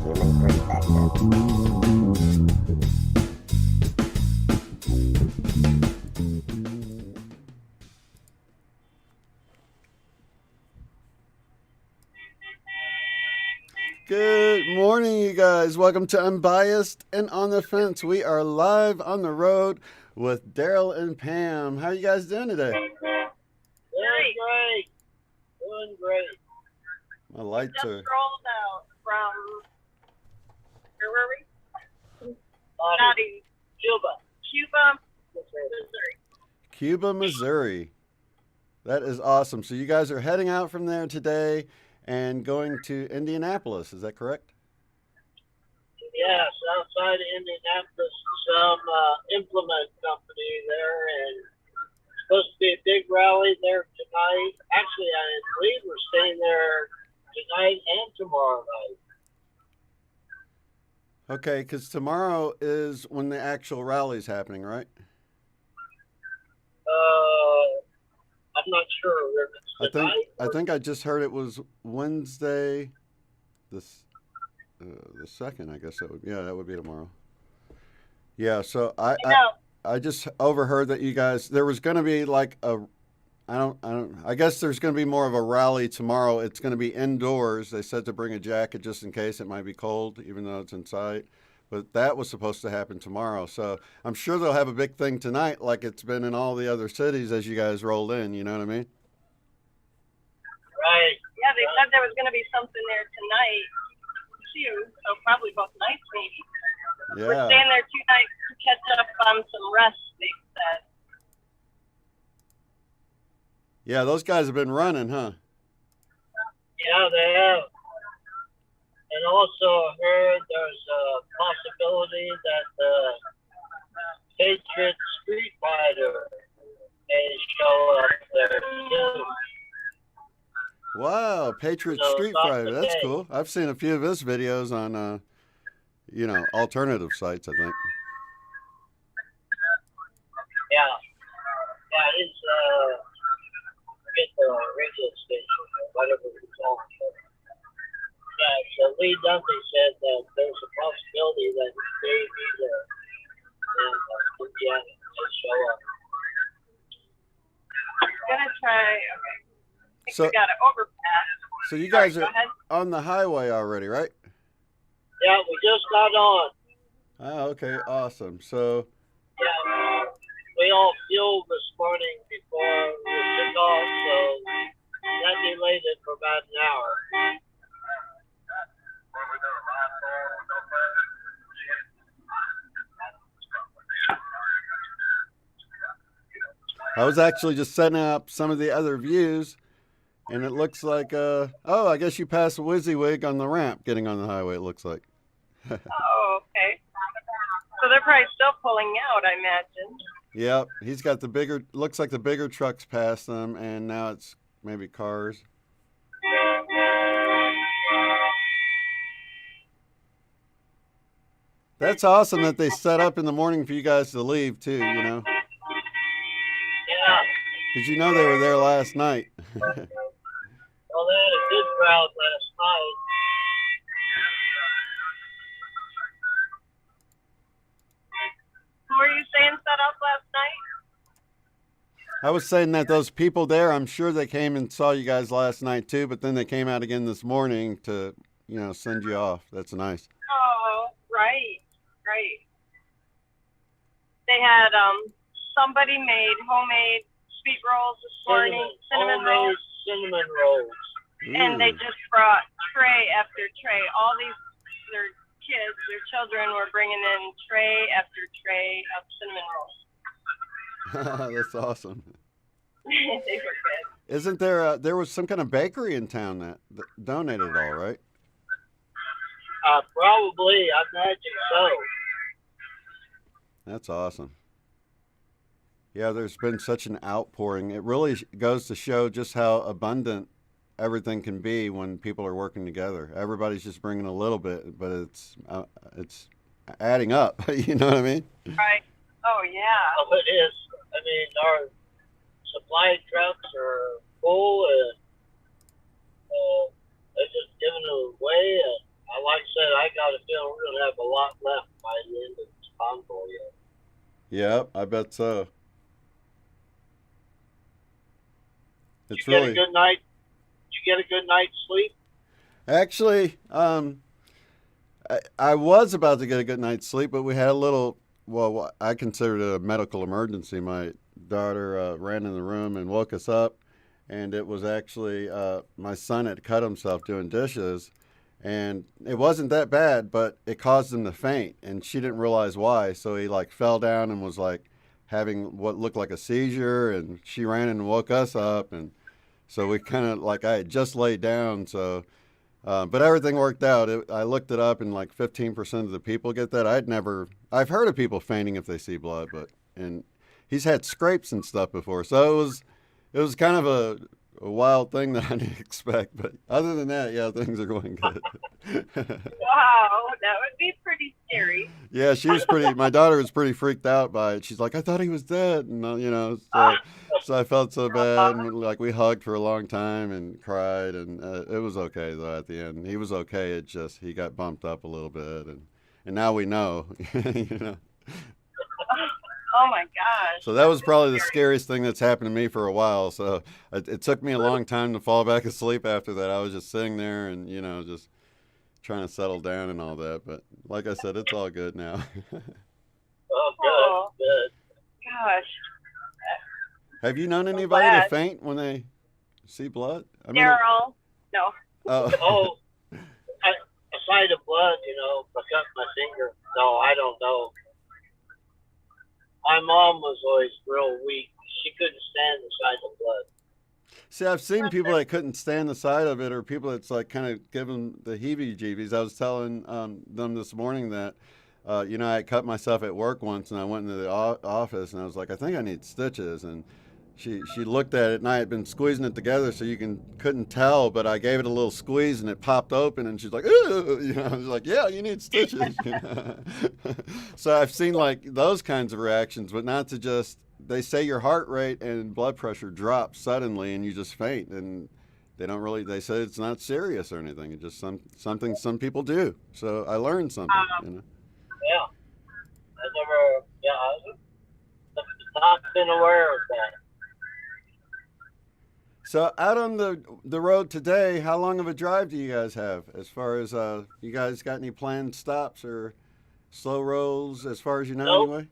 Let me bring it back up. Good morning, you guys. Welcome to Unbiased and On the Fence. We are live on the road with Derrell and Pam. How are you guys doing today? Doing great. My lights Just are. rolled out from where were we? Naughty. Cuba, Missouri. Cuba, Missouri. That is awesome. So you guys are heading out from there today and going to Indianapolis. Is that correct? Yes, outside of Indianapolis, some implement company there, and supposed to be a big rally there tonight. Actually, I believe we're staying there tonight and tomorrow night. Okay, because tomorrow is when the actual rally is happening, right? I'm not sure if it's tonight. I think I just heard it was Wednesday, the second. I guess that would be tomorrow. Yeah. So I just overheard that you guys there was going to be like I guess there's going to be more of a rally tomorrow. It's going to be indoors. They said to bring a jacket just in case it might be cold, even though it's inside. But that was supposed to happen tomorrow. So I'm sure they'll have a big thing tonight like it's been in all the other cities as you guys rolled in. You know what I mean? Right. Yeah, they said there was going to be something there tonight too, so probably both nights maybe. Yeah. We're staying there 2 nights to catch up on some rest, they said. Yeah, those guys have been running, huh? Yeah, they have. And also heard there's a possibility that the Patriot Street Fighter may show up there too. Wow, Patriot So Street it's not Fighter. That's today. cool. I've seen a few of his videos on, alternative sites, I think. Yeah. Yeah, it's forget the radio station or whatever it's called. Yeah, so Lee Dunphy said that there's a possibility that he may be there in Indiana to show up. Gonna try, okay. I think So- we got an overpass. So you Sorry, guys go are ahead. on the highway already, right? Yeah, we just got on. Oh, okay, awesome. So, Yeah, we all fueled this morning before we took off, so that delayed it for about an hour. I was actually just setting up some of the other views, and it looks like, I guess you passed a WYSIWYG on the ramp getting on the highway, it looks like. Oh, okay. So they're probably still pulling out, I imagine. Yep, he's got looks like the bigger trucks past them, and now it's maybe cars. That's awesome that they set up in the morning for you guys to leave, too, you know? Yeah, Because you know they were there last night. well, they had a good crowd last night. Who were you saying set up last night? I was saying that those people there, I'm sure they came and saw you guys last night, too, but then they came out again this morning to, send you off. That's nice. Oh, right. They had somebody made homemade sweet rolls this morning, cinnamon rolls, Homemade cinnamon rolls. and they just brought tray after tray. All their kids, their children were bringing in tray after tray of cinnamon rolls. That's awesome. They were good. Isn't there was some kind of bakery in town that donated it all, right? Probably, I imagine so. That's awesome. Yeah, there's been such an outpouring. It really goes to show just how abundant everything can be when people are working together. Everybody's just bringing a little bit, but it's adding up. You know what I mean? Right. Oh, yeah. Oh, it is. I mean, our supply trucks are full, and they're just giving it away. And like I said, I got a feeling we're going to have a lot left by the end of this convoy. Yep, I bet so. Did It's you get really a good night? Did you get a good night's sleep? actually. I was about to get a good night's sleep, but we had a little. Well, what I considered it a medical emergency. My daughter ran in the room and woke us up, and it was actually my son had cut himself doing dishes, and it wasn't that bad, but it caused him to faint, and she didn't realize why. So he like fell down and was like having what looked like a seizure, and she ran and woke us up, and so we kind of like I had just laid down, so. But everything worked out. I looked it up, and like 15% of the people get that. I've heard of people fainting if they see blood, and he's had scrapes and stuff before, so it was kind of a wild thing that I didn't expect. But other than that, yeah, things are going good. Wow, that would be pretty scary. Yeah, my daughter was pretty freaked out by it. She's like, I thought he was dead, and so I felt so bad, and like we hugged for a long time and cried, and it was okay though at the end. He was okay. It just he got bumped up a little bit, and now we know, you know. Oh my gosh. So that was probably the scariest thing that's happened to me for a while. So it took me a long time to fall back asleep after that. I was just sitting there and just trying to settle down and all that. But like I said, it's all good now. Oh, good. Gosh. Have you known anybody to faint when they see blood? I mean, Derrell. No. Oh, a sight of blood, if I cut my finger. No, I don't know. My mom was always real weak. She couldn't stand the sight of blood. See, I've seen people that couldn't stand the sight of it, or people that's like kind of giving the heebie-jeebies. I was telling them this morning that, I cut myself at work once, and I went into the office, and I was like, I think I need stitches, and she looked at it, and I had been squeezing it together so you couldn't tell, but I gave it a little squeeze, and it popped open, and she's like, ooh, I was like, yeah, you need stitches. So I've seen like those kinds of reactions, but not to just, they say your heart rate and blood pressure drops suddenly, and you just faint, and they say it's not serious or anything. It's just something some people do. So I learned something, Yeah. I've not been aware of that. So out on the road today, how long of a drive do you guys have? As far as you guys got any planned stops or slow rolls, as far as you know, Nope. anyway?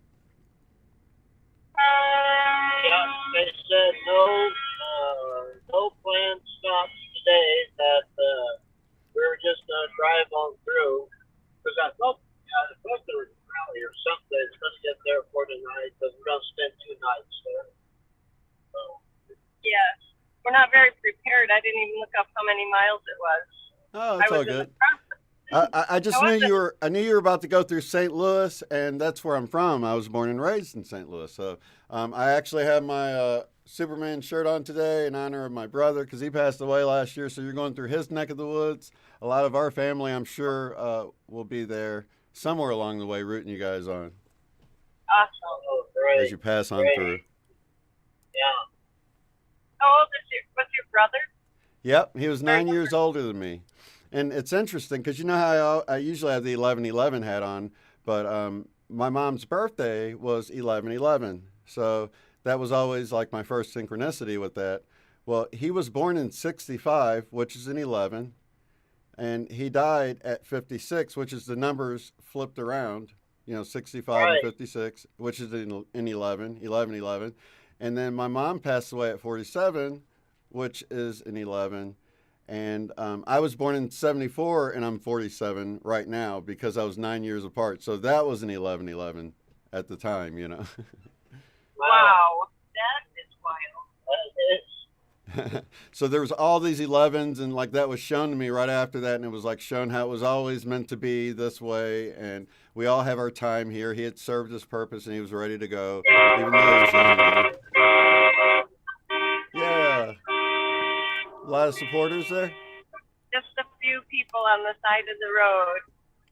Yeah, they said no planned stops today. That we were just gonna drive on through. Because I thought there was a rally or something that's gonna get there for tonight. Because we're gonna spend 2 nights there. So. Yeah. We're not very prepared. I didn't even look up how many miles it was. Oh, it's all good. I just How knew was you were. I knew you were about to go through St. Louis, and that's where I'm from. I was born and raised in St. Louis, so I actually have my Superman shirt on today in honor of my brother because he passed away last year. So you're going through his neck of the woods. A lot of our family, I'm sure, will be there somewhere along the way, rooting you guys on Awesome. Oh, great. as you pass on Great. through. Yeah. How old is what's your brother? Yep, he was 9 years older than me. And it's interesting because you know how I usually have the 11/11 hat on, but my mom's birthday was 11/11. So that was always like my first synchronicity with that. Well, he was born in 65, which is an 11, and he died at 56, which is the numbers flipped around, 65 Right. and 56, which is in 11/11. And then my mom passed away at 47, which is an 11. And I was born in 74, and I'm 47 right now because I was 9 years apart. So that was an 11/11 at the time, Wow. That is wild. That is. So there was all these 11s, and like that was shown to me right after that, and it was like shown how it was always meant to be this way, and we all have our time here. He had served his purpose, and he was ready to go, even though he was young. Yeah. A lot of supporters there. Just a few people on the side of the road.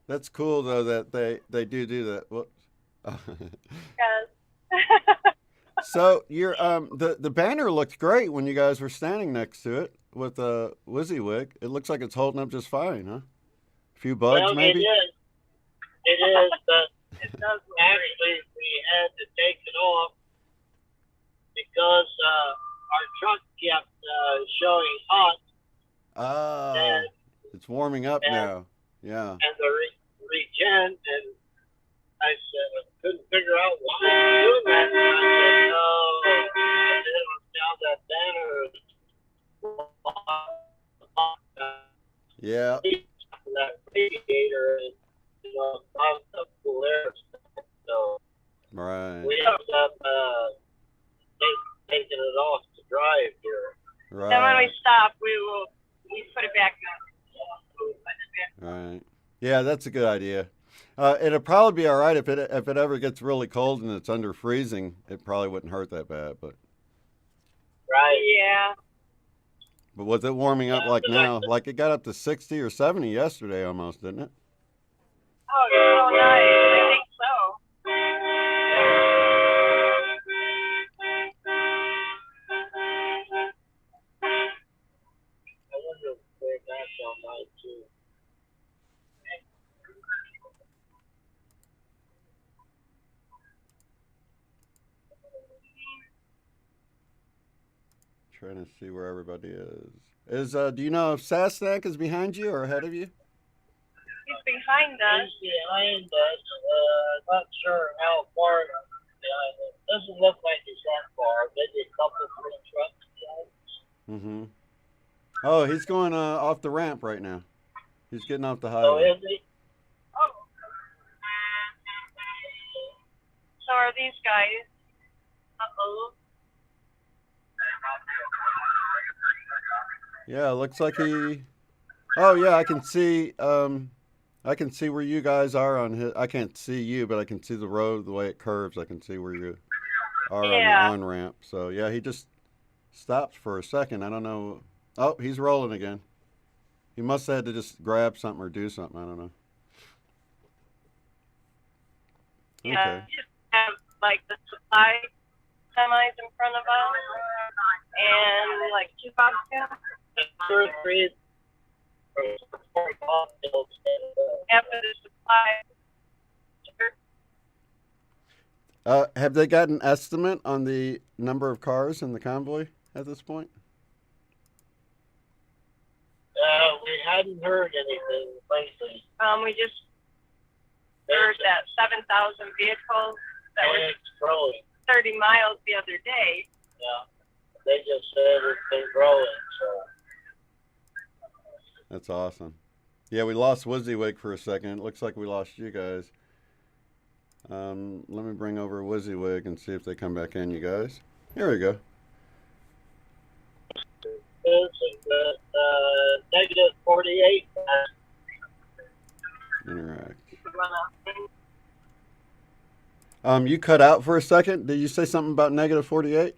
That's cool though that they do that. Whoops. Yes. So your the banner looked great when you guys were standing next to it with a WYSIWYG. It looks like it's holding up just fine, huh? A few bugs Well, maybe. It is, but It does look actually we had to take it off because our truck kept showing hot Ah, it's warming up now. Yeah. and the regen, and I said I couldn't figure out why it was doing that. And I said no, it was down that banner. Yeah. That radiator is, not the cool air. So Right. we ended up taking it off to drive here. Right. Then when we stop, we put it back on. Right. Yeah, that's a good idea. It'll probably be all right if it ever gets really cold and it's under freezing. It probably wouldn't hurt that bad, but Yeah. but was it warming up like now? Like it got up to 60 or 70 yesterday almost, didn't it? Oh, it's so nice. I think so. I wonder if they're back all night too. Trying to see where everybody is. Do you know if Sasnak is behind you or ahead of you? He's behind us. He's behind us. Not sure how far behind us. Doesn't look like he's that far. Maybe a couple, 3 trucks behind. Mm-hmm. Oh, he's going off the ramp right now. He's getting off the Oh, highway. is he? Oh. So are these guys. Uh-oh. Yeah, it looks like he. Oh yeah, I can see. I can see where you guys are on his. I can't see you, but I can see the road the way it curves. I can see where you are Yeah. on the on ramp. So yeah, he just stopped for a second. I don't know. Oh, he's rolling again. He must have had to just grab something or do something. I don't know. Yeah. Okay. Just have like the supply semis in front of us and like 2 boxes. 2 or 3 After the supply. Have they got an estimate on the number of cars in the convoy at this point? We hadn't heard anything lately. We just heard that 7,000 vehicles that And were it's growing. 30 miles the other day. Yeah. They just said it's been growing, so. That's awesome. Yeah, we lost WYSIWYG for a second. It looks like we lost you guys. Let me bring over WYSIWYG and see if they come back in, you guys. Here we go. Negative 48. Interact. Wanna- You cut out for a second. Did you say something about negative 48?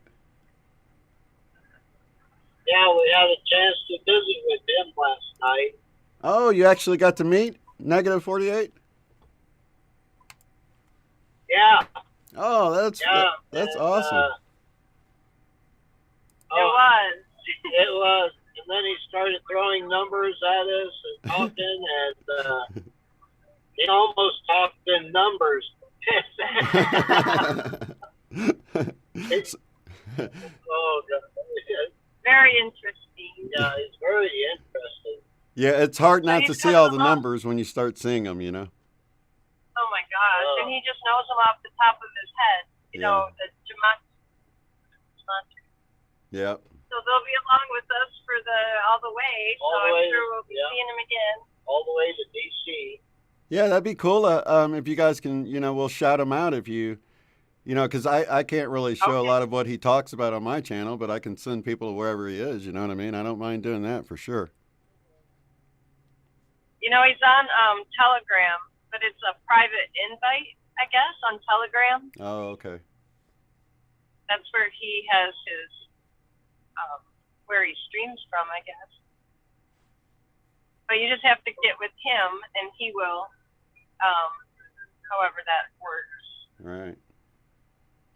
Yeah, we had a chance to visit with him last night. Oh, you actually got to meet negative 48? Yeah. Oh, that's And, awesome. It was. It was. And then he started throwing numbers at us and talking, and he almost talked in numbers. Oh, Very interesting. yeah, it's very interesting. Yeah, it's hard not He's to see got all them the up. numbers when you start seeing them, you know? Oh my gosh. Oh. And he just knows them off the top of his head. You know, the gematria. Yep. So they'll be along with us for all the way. All So the I'm way, sure we'll be yeah. seeing him again. All the way to D.C. Yeah, that'd be cool. If you guys can, we'll shout him out if you, because I can't really show a Okay. lot of what he talks about on my channel, but I can send people to wherever he is, you know what I mean? I don't mind doing that for sure. You know, he's on Telegram, but it's a private invite, I guess, on Telegram. Oh, okay. That's where he has his, where he streams from, I guess. But you just have to get with him, and he will, however that works. Right.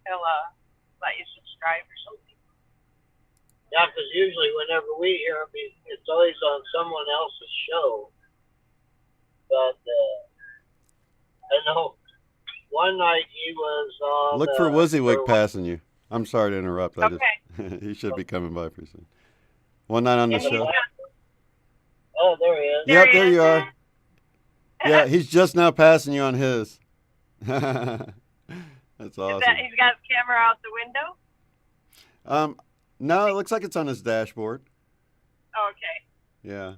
He'll let you subscribe or something. Yeah, because usually whenever we hear him, it's always on someone else's show. But I know. One night he was on. Look for Wizzywick passing you. I'm sorry to interrupt. I just Okay. he should be coming by pretty soon. One night on the And he's show. got, Oh, there he is. There Yep, he there is. you are. Yeah, he's just now passing you on his. That's awesome. He's got his camera out the window? No, it looks like it's on his dashboard. Oh, okay. Yeah.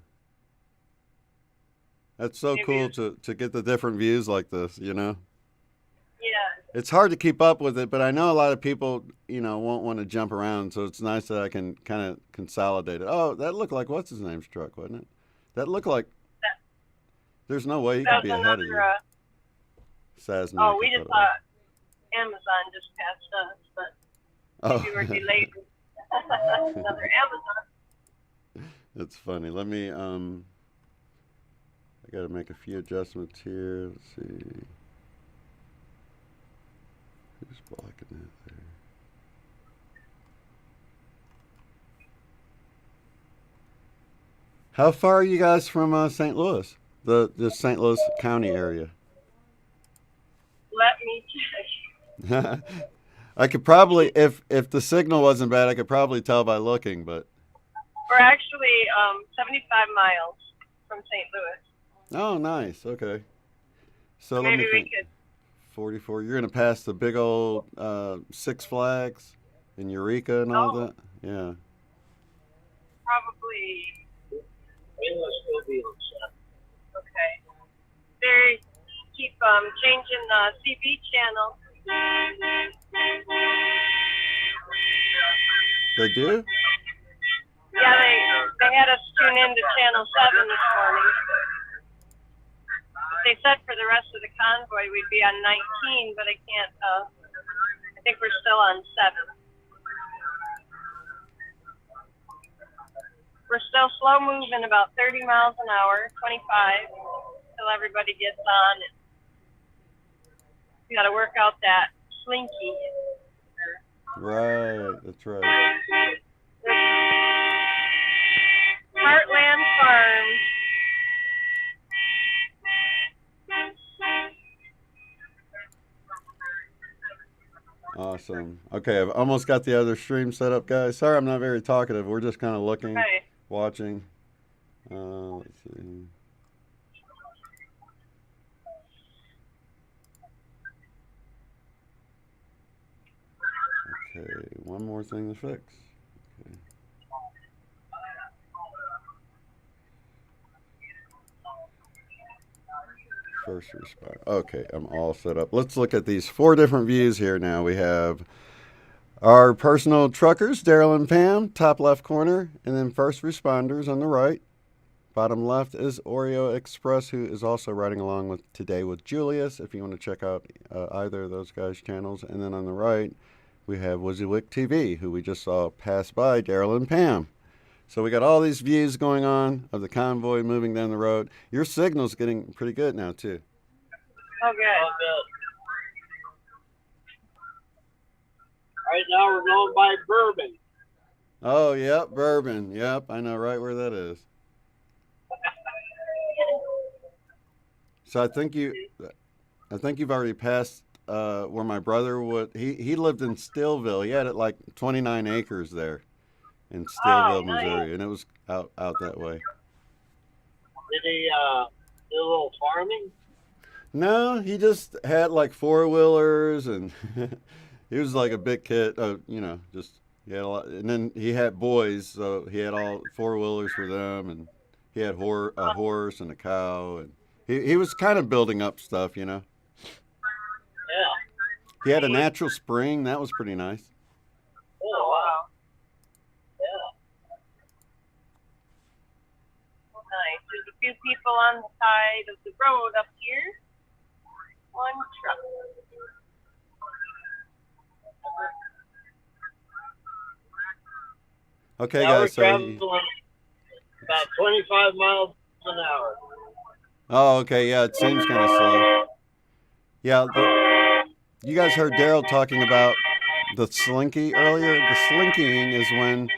That's so Maybe cool it's- to get the different views like this, you know? Yeah. It's hard to keep up with it, but I know a lot of people, won't want to jump around, so it's nice that I can kind of consolidate it. Oh, that looked like what's his name's truck, wasn't it? That looked like there's no way he That could be was ahead of you. another, Saznak, oh, we I just thought thought Amazon just passed us, but it was. we were delayed. Another Amazon. That's funny. Let me I got to make a few adjustments here. Let's see. Who's blocking that there? How far are you guys from St. Louis? The St. Louis County area? Let me check. I could probably, if the signal wasn't bad, I could probably tell by looking, but. We're actually 75 miles from St. Louis. Oh, nice. Okay. So let Maybe me we think. could. 44. You're gonna pass the big old Six Flags in Eureka and all Oh. that. Yeah. Probably, He must still be on set. okay. They keep changing the CB channel. They do? Yeah, they had us tune in to Channel 7 this morning. They said for the rest of the convoy we'd be on 19, but I can't, I think we're still on 7. We're still slow moving, about 30 miles an hour, 25, till everybody gets on. And we got to work out that slinky. Right. That's right. Heartland Farms. Awesome. Okay, I've almost got the other stream set up, guys. Sorry, I'm not very talkative. We're just kind of looking, Okay. watching. Let's see. Okay, one more thing to fix. Okay. First responder. Okay, I'm all set up. Let's look at these 4 different views here now. We have our personal truckers, Derrell and Pam, top left corner, and then first responders on the right. Bottom left is Oreo Express, who is also riding along with Today with Julius, if you want to check out either of those guys' channels. And then on the right, we have Wizzywick TV, who we just saw pass by Derrell and Pam. So we got all these views going on of the convoy moving down the road. Your signal's getting pretty good now, too. Oh, good. Oh, good. Right now we're going by Bourbon. Oh, yep, Bourbon. Yep, I know right where that is. So I think you've already passed where my brother would. He lived in Stillville. He had it like 29 acres there in Stillville, nice. Missouri, and it was out that way. Did he do a little farming? No, he just had like 4-wheelers, and he was like a big kid. Just he had a lot, and then he had boys, so he had all 4-wheelers for them, and he had a horse and a cow, and he was kind of building up stuff, Yeah. He had a natural spring. That was pretty nice. Oh, wow. Yeah. Nice. There's a few people on the side of the road up here. One truck. Okay, Now we're guys. So traveling about 25 miles an hour. oh, okay. Yeah, it seems kind of slow. Yeah, you guys heard Derrell talking about the slinky earlier. The slinkying is when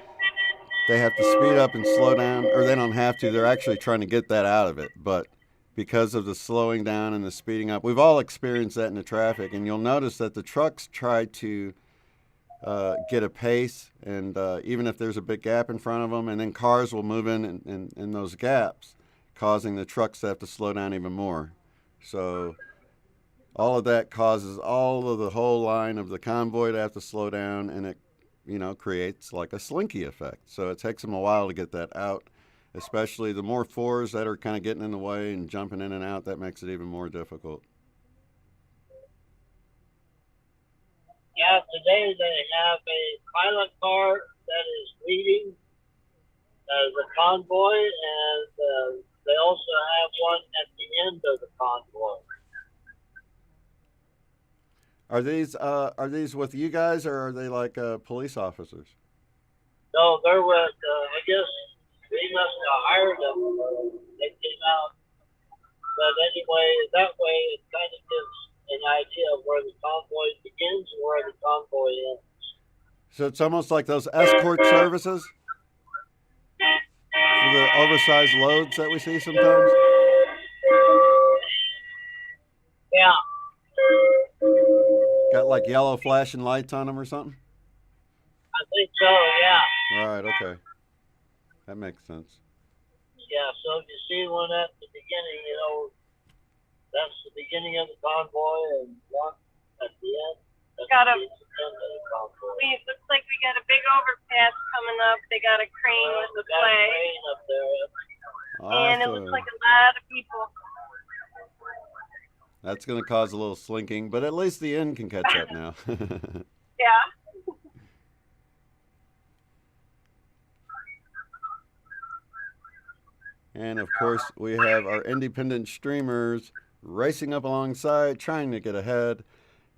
they have to speed up and slow down, or they don't have to. They're actually trying to get that out of it. But because of the slowing down and the speeding up. We've all experienced that in the traffic, and you'll notice that the trucks try to get a pace, and even if there's a big gap in front of them, and then cars will move in those gaps, causing the trucks to have to slow down even more. So all of that causes all of the whole line of the convoy to have to slow down, and it, creates like a slinky effect. So it takes them a while to get that out, especially the more fours that are kind of getting in the way and jumping in and out. That makes it even more difficult. Yeah, today they have a pilot car that is leading the convoy, and they also have one at the end of the convoy. Are these with you guys, or are they like police officers? No, they're with, I guess we must have hired them. They came out. But anyway, that way it kind of gives an idea of where the convoy begins and where the convoy ends. So it's almost like those escort services for the oversized loads that we see sometimes? Yeah. Got like yellow flashing lights on them or something? I think so, yeah. Right, okay. That makes sense. Yeah, so if you see one at the beginning, that's the beginning of the convoy, and one at the end. Got a, the end of the convoy. looks like we got a big overpass coming up. They got a crane with the Got a flag. crane up there. And it looks like a lot of people. That's going to cause a little slinking, but at least the end can catch up now. Yeah. And of course, we have our independent streamers racing up alongside, trying to get ahead.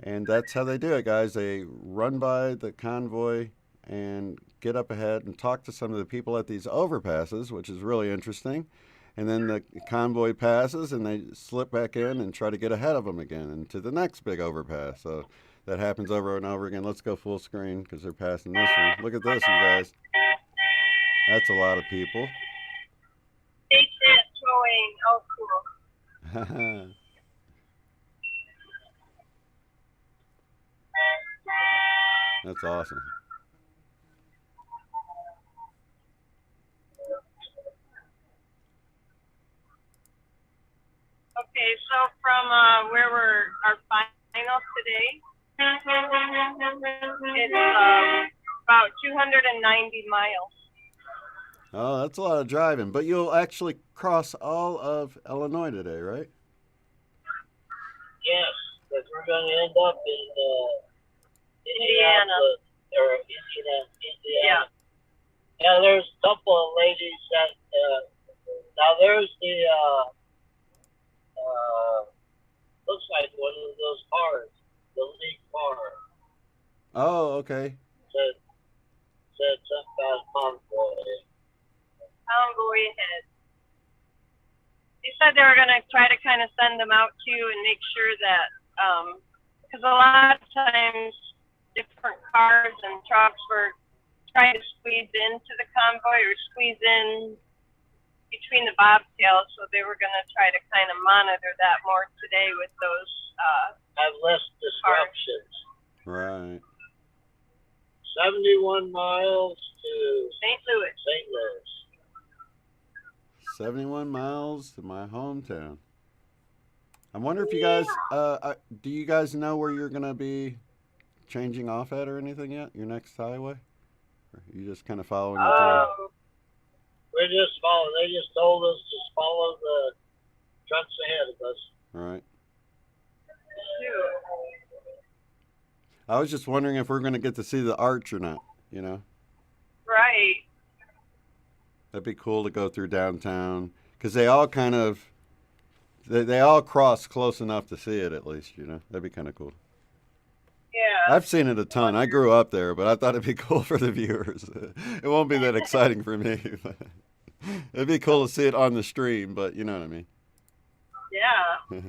And that's how they do it, guys. They run by the convoy and get up ahead and talk to some of the people at these overpasses, which is really interesting. And then the convoy passes and they slip back in and try to get ahead of them again into the next big overpass. So that happens over and over again. Let's go full screen because they're passing this one. Look at this, you guys. That's a lot of people. They said showing. Oh, cool. That's awesome. Okay, so from where we're our final today, it's about 290 miles. Oh, that's a lot of driving. But you'll actually cross all of Illinois today, right? Yes, because we're going to end up in Indiana. Or Indiana. Yeah, there's a couple of ladies that, now there's the, looks like one of those cars, the lead car. Oh, okay. Said something about convoy. Convoy ahead. They said they were going to try to kind of send them out too and make sure that, because a lot of times different cars and trucks were trying to squeeze into the convoy or squeeze in between the bobtails, so they were going to try to kind of monitor that more today with those Have less disruptions. Right. 71 miles to St. Louis. St. Louis. 71 miles to my hometown. I wonder if you guys, do you guys know where you're going to be changing off at or anything yet? Your next highway? Or you just kind of following the trail? We're just following. They just told us to follow the trucks ahead of us. Right. Shoot. I was just wondering if we're going to get to see the arch or not, you know? Right. That'd be cool to go through downtown because they all kind of, they all cross close enough to see it at least, you know? That'd be kind of cool. Yeah. I've seen it a ton. I grew up there, but I thought it'd be cool for the viewers. It won't be that exciting for me. But it'd be cool to see it on the stream, but you know what I mean. Yeah.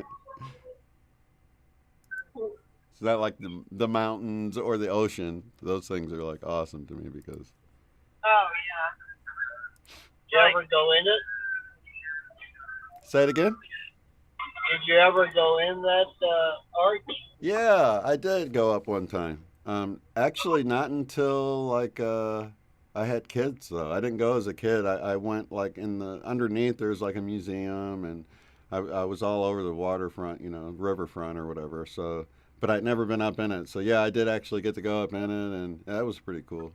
It's not like the mountains or the ocean. Those things are like awesome to me because. Oh, yeah. Did you ever go in it? Say it again? Did you ever go in that arch? Yeah, I did go up one time. Actually, not until like I had kids though. I didn't go as a kid. I went like in the underneath. There's like a museum, and I was all over the waterfront, you know, riverfront or whatever. So, but I'd never been up in it. So yeah, I did actually get to go up in it, and that was pretty cool.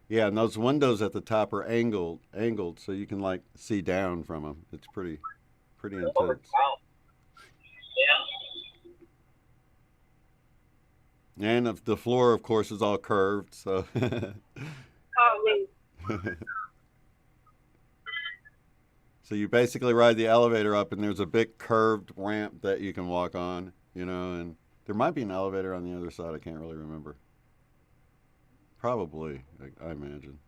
Yeah, and those windows at the top are angled, so you can like see down from them. It's pretty Oh, intense. wow. Yeah. And the floor, of course, is all curved. So, Oh, so you basically ride the elevator up, and there's a big curved ramp that you can walk on. You know, and there might be an elevator on the other side. I can't really remember. Probably, I imagine.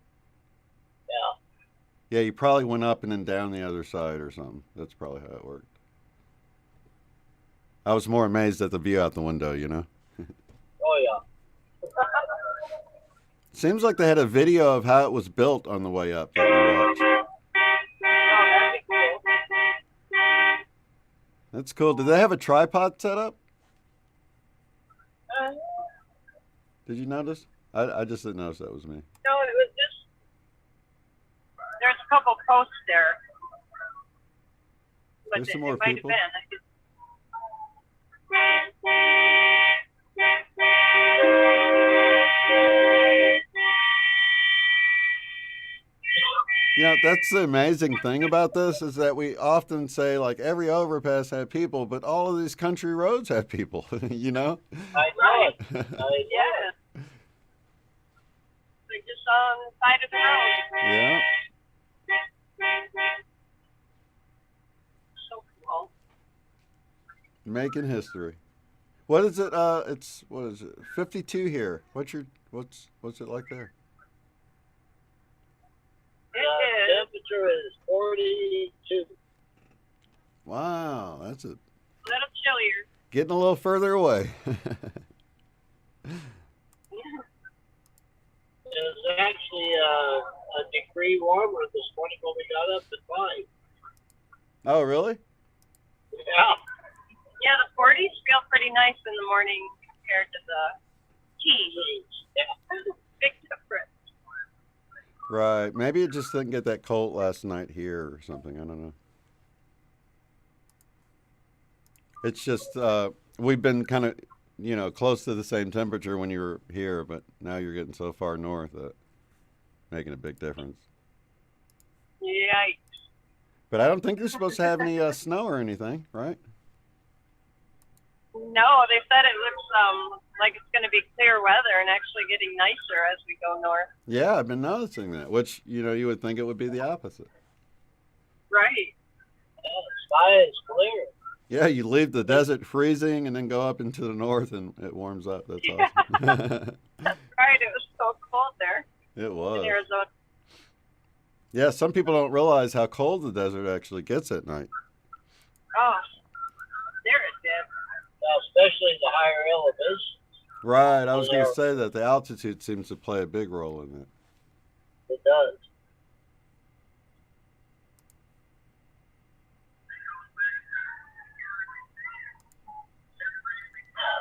Yeah. Yeah, you probably went up and then down the other side or something. That's probably how it worked. I was more amazed at the view out the window. You know. Oh, yeah. Seems like they had a video of how it was built on the way up that we watched. oh, that'd be cool. That's cool. Did they have a tripod set up? Uh, Did you notice? I just didn't notice that was me. no, it was just there's a couple posts there, but There's some it more might people. have been. I just, You know, that's the amazing thing about this is that we often say like every overpass had people, but all of these country roads have people. You know? I know it. I know it. yeah, they're just on the side of the road. Yeah. So cool. Making history. What is it? It's what is it? 52 here. What's it like there? It The is. temperature is 42. Wow, that's A little chillier. getting a little further away. It was actually a degree warmer this morning when we got up at 5. Oh, really? Yeah. Yeah, the 40s feel pretty nice in the morning compared to the teens. Yeah. Big difference. Right. Maybe it just didn't get that cold last night here or something. I don't know. It's just we've been kind of, you know, close to the same temperature when you were here, but now you're getting so far north that making a big difference. Yikes. But I don't think you're supposed to have any snow or anything, right? No, they said it looks like it's going to be clear weather and actually getting nicer as we go north. Yeah, I've been noticing that, which, you know, you would think it would be the opposite. Right. Yeah, the sky is clear. Yeah, you leave the desert freezing and then go up into the north and it warms up. That's Yeah. awesome. Right. It was so cold there It in was. Arizona. Yeah, some people don't realize how cold the desert actually gets at night. Oh, there it did. Especially the higher elevation. Right, I was going to say that the altitude seems to play a big role in it. It does.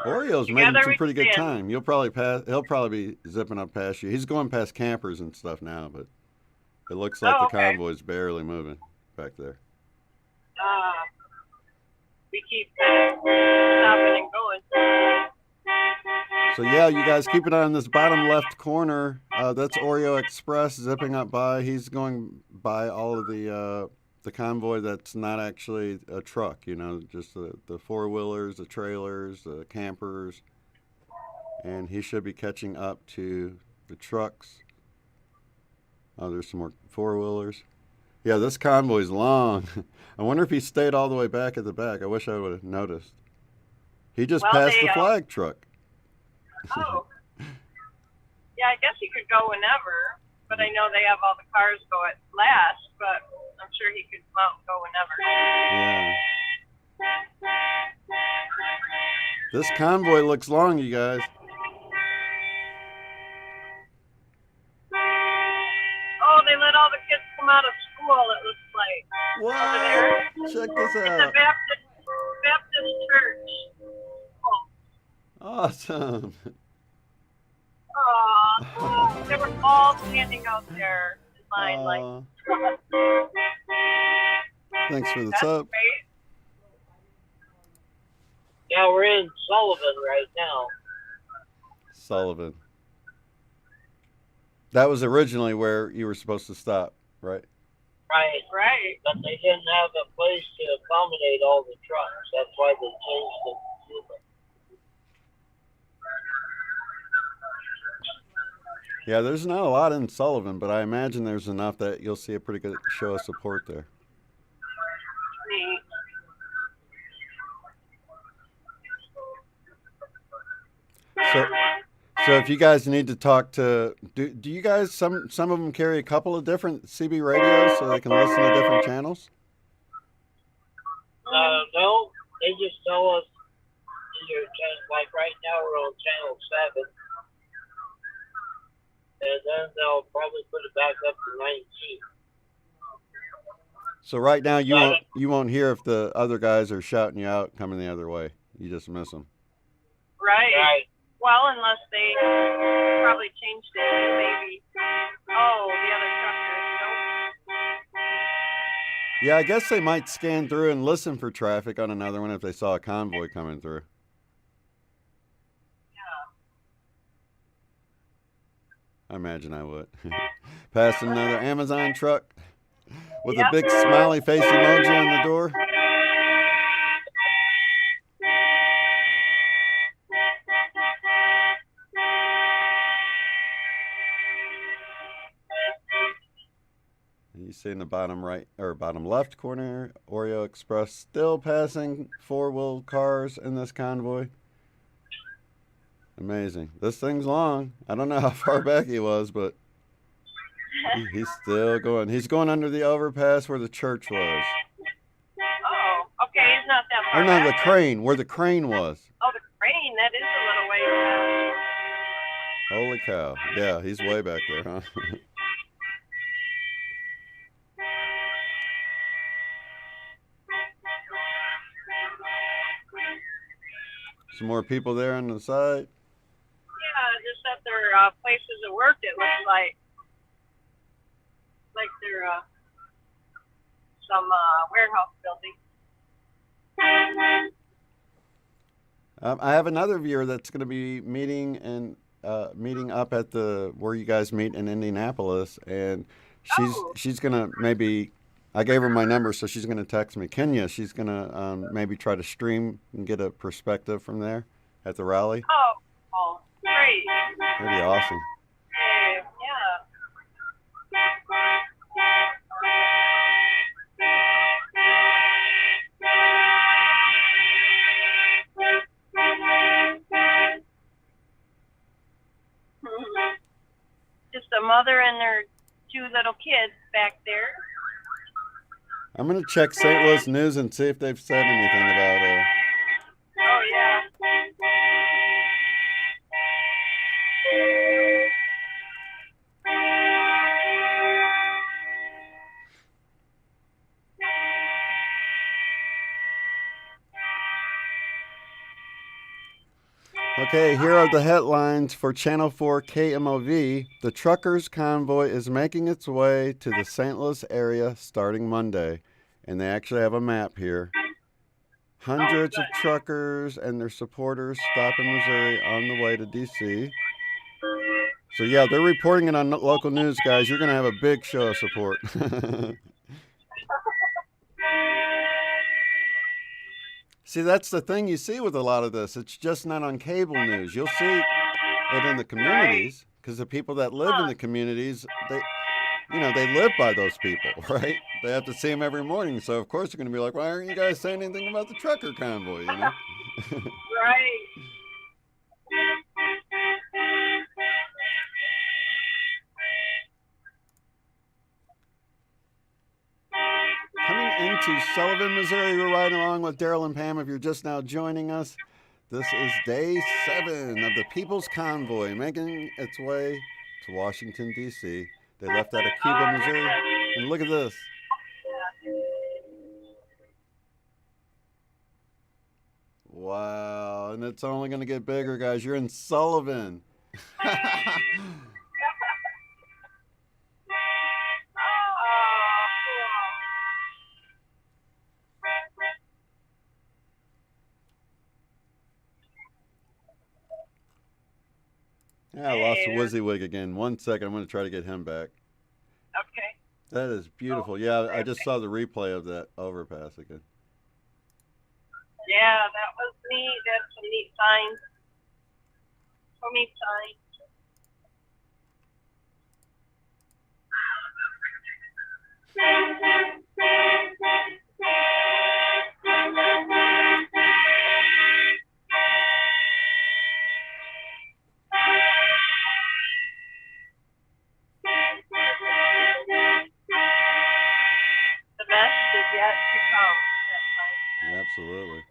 Oreo's Together making some we pretty good stand. time. He'll probably be zipping up past you. He's going past campers and stuff now, but it looks like Oh, the okay. convoy's barely moving back there. We keep stopping and going. So yeah, you guys keep an eye on this bottom left corner. That's Oreo Express zipping up by. He's going by all of the convoy that's not actually a truck. You know, just the four wheelers, the trailers, the campers, and he should be catching up to the trucks. Oh, there's some more four wheelers. Yeah, this convoy's long. I wonder if he stayed all the way back at the back. I wish I would have noticed. He just Well, passed they, the flag truck. Oh. Yeah, I guess he could go whenever, but I know they have all the cars go at last, but I'm sure he could come out and go whenever. Yeah. This convoy looks long, you guys. Oh, they let all the kids come out of school, it looks like. What? there. Check this It's a out. Baptist church. Awesome. Oh, they were all standing out there in line, like. Aw. Thanks for the That's tip. great. Yeah, we're in Sullivan right now. Sullivan. That was originally where you were supposed to stop, right? Right. But they didn't have a place to accommodate all the trucks. That's why they changed it. Yeah, there's not a lot in Sullivan, but I imagine there's enough that you'll see a pretty good show of support there. Neat. So if you guys need to talk to, do you guys, some of them carry a couple of different CB radios so they can listen to different channels? No, they just tell us either like right now we're on channel 7, and then they'll probably put it back up to 19. So right now you won't hear if the other guys are shouting you out coming the other way. You just miss them. Right. Well, unless they probably changed it, maybe. Oh, the other truckers. Yeah, I guess they might scan through and listen for traffic on another one if they saw a convoy coming through. I imagine I would. Passing another Amazon truck with a big smiley face emoji on the door. You see in the bottom right or bottom left corner, Oreo Express still passing 4-wheel cars in this convoy. Amazing. This thing's long. I don't know how far back he was, but he's still going. He's going under the overpass where the church was. Oh, okay, he's not that far Or no, back. the crane, where the crane was. Oh, the crane, that is a little way back. Holy cow. Yeah, he's way back there, huh? Some more people there on the side. Yeah, just at their places of work, it looks like they're some warehouse building. I have another viewer that's going to be meeting up at the where you guys meet in Indianapolis, and she's going to maybe. I gave her my number, so she's going to text me. Kenya, she's going to maybe try to stream and get a perspective from there at the rally. Oh, great. That'd be awesome. Yeah. Just a mother and their 2 little kids back there. I'm going to check St. Louis News and see if they've said anything about Oh, yeah. Okay, here are the headlines for Channel 4 KMOV. The truckers' convoy is making its way to the St. Louis area starting Monday. And they actually have a map here. Hundreds of truckers and their supporters stop in Missouri on the way to D.C. So, yeah, they're reporting it on local news, guys. You're going to have a big show of support. See, that's the thing you see with a lot of this. It's just not on cable news. You'll see it in the communities because the people that live in the communities, they live by those people, right? They have to see them every morning. So, of course, they're going to be like, why aren't you guys saying anything about the trucker convoy, you know? Right. Coming into Sullivan, Missouri, we're riding along with Derrell and Pam. If you're just now joining us, this is day 7 of the People's Convoy making its way to Washington, D.C. They left out of Cuba, Missouri. And look at this. Wow, and it's only going to get bigger, guys. You're in Sullivan. Yeah, I lost the WYSIWYG again. 1 second, I'm going to try to get him back. Okay. That is beautiful. Yeah, I just saw the replay of that overpass again. Yeah, that was neat. That's some neat signs. So neat signs. The best is yet to come. Absolutely.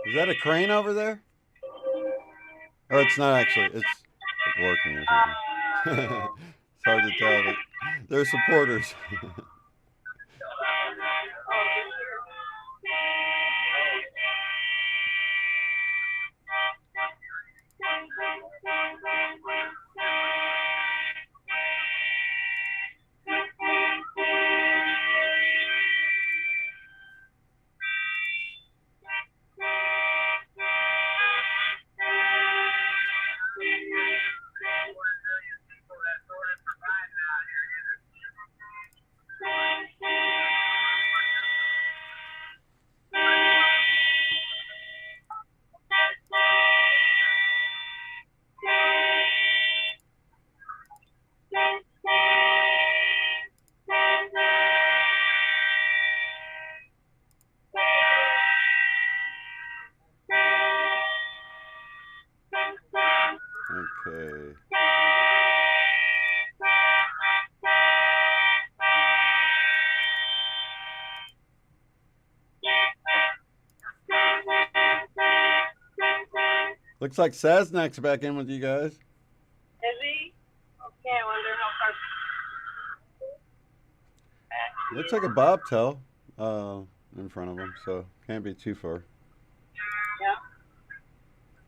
Is that a crane over there? Or it's not actually. It's like working or something. It's hard to tell, but they're supporters. Okay. Looks like Saznak's back in with you guys. Is he? Okay, I wonder how far. Looks like a bobtail in front of him, so can't be too far. Yeah.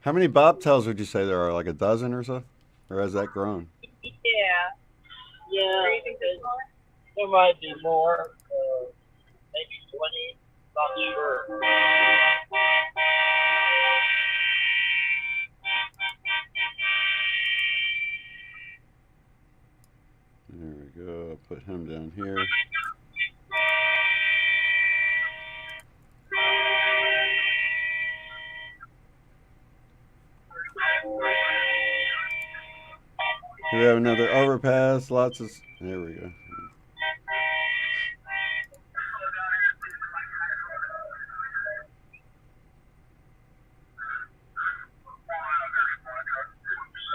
How many bobtails would you say there are? Like a dozen or so? Or has that grown? Yeah. Yeah, Do you think there's more? there might be more. Maybe 20. Not sure. There we go. I'll put him down here. We have another overpass. Lots of. There we go.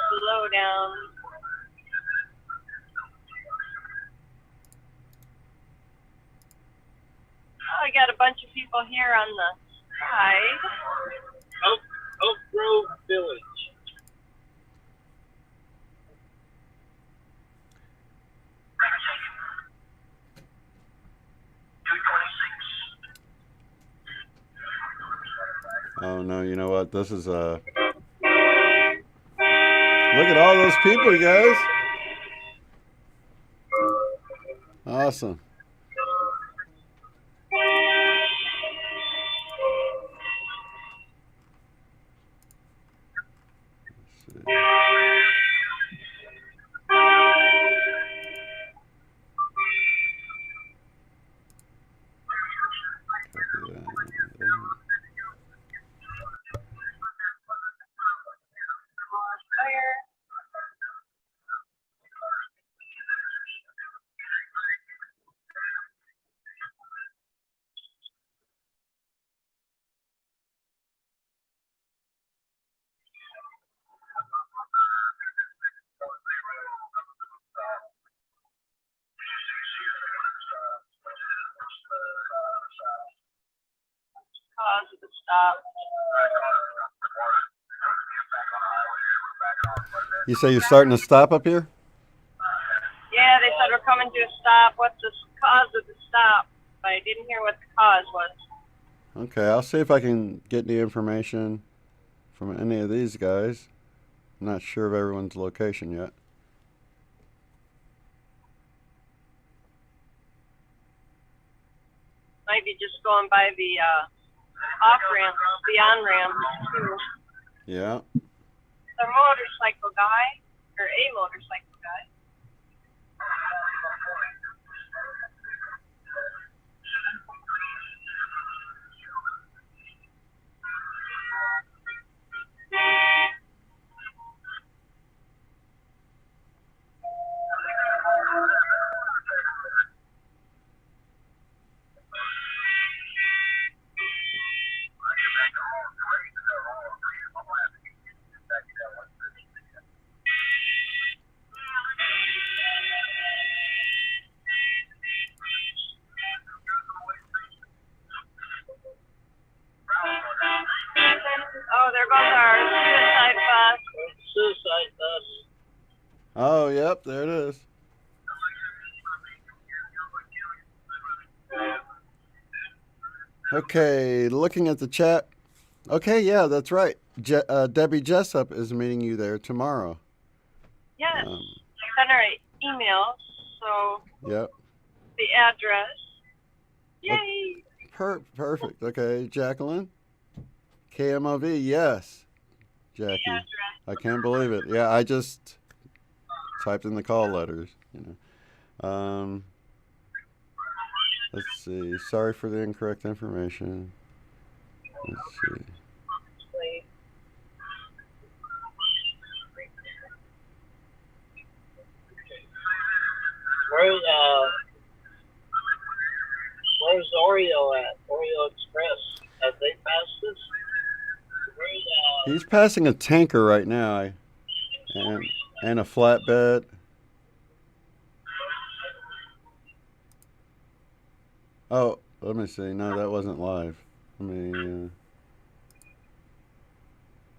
Slow down. Oh, I got a bunch of people here on the side. Oak Grove Village. Oh no, you know what? This is Look at all those people, you guys. Awesome. Let's see. Copy that. stop. You say you're starting to stop up here? Yeah, they said we're coming to a stop. What's the cause of the stop? But I didn't hear what the cause was. Okay, I'll see if I can get the information from any of these guys. I'm not sure of everyone's location yet. Might be just going by the off ramp, the on ramp too. Yeah. A motorcycle guy, or a motorcycle guy. Oh, there goes our suicide bus. Suicide bus. Oh, yep, there it is. Okay, looking at the chat. Okay, yeah, that's right. Debbie Jessup is meeting you there tomorrow. Yes, I sent her an email, so Yep. the address. Yay! Perfect. Okay, Jacqueline. KMOV, yes. Jackie. The address. I can't believe it. Yeah, I just typed in the call letters. Let's see. Sorry for the incorrect information. Let's see. Where's Oreo at? Oreo Express. Have they passed this? He's passing a tanker right now, and a flatbed. Oh, let me see. No, that wasn't live. Let me.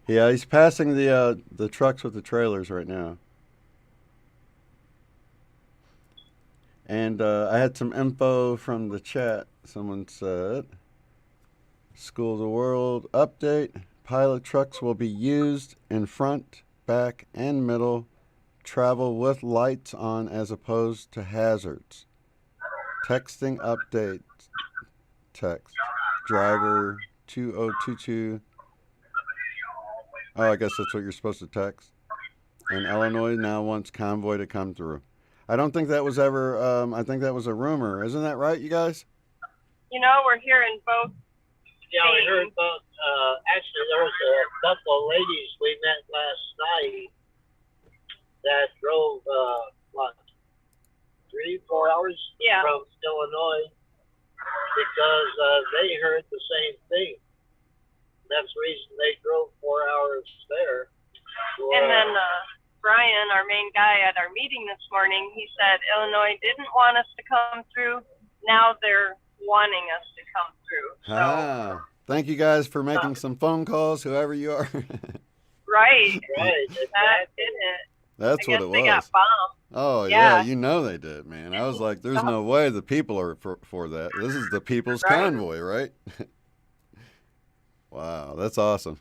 Yeah, he's passing the trucks with the trailers right now. And I had some info from the chat. Someone said, School of the World update. Pilot trucks will be used in front, back, and middle. Travel with lights on as opposed to hazards. Texting update. Text. Driver 2022. Oh, I guess that's what you're supposed to text. And Illinois now wants Convoy to come through. I don't think that was ever, I think that was a rumor. Isn't that right, you guys? You know, we're hearing both. Yeah, we heard about, actually there was a couple of ladies we met last night that drove, 3-4 hours from Illinois because they heard the same thing. That's the reason they drove 4 hours there. And then Brian, our main guy at our meeting this morning, he said Illinois didn't want us to come through. Now they're wanting us to come through. So, thank you guys for making some phone calls, whoever you are. Right. That did it. That's what it was. They got bombed. Oh, yeah, you know they did, man. I was like, there's no way the people are for that. This is the People's Convoy, right? Wow, that's awesome.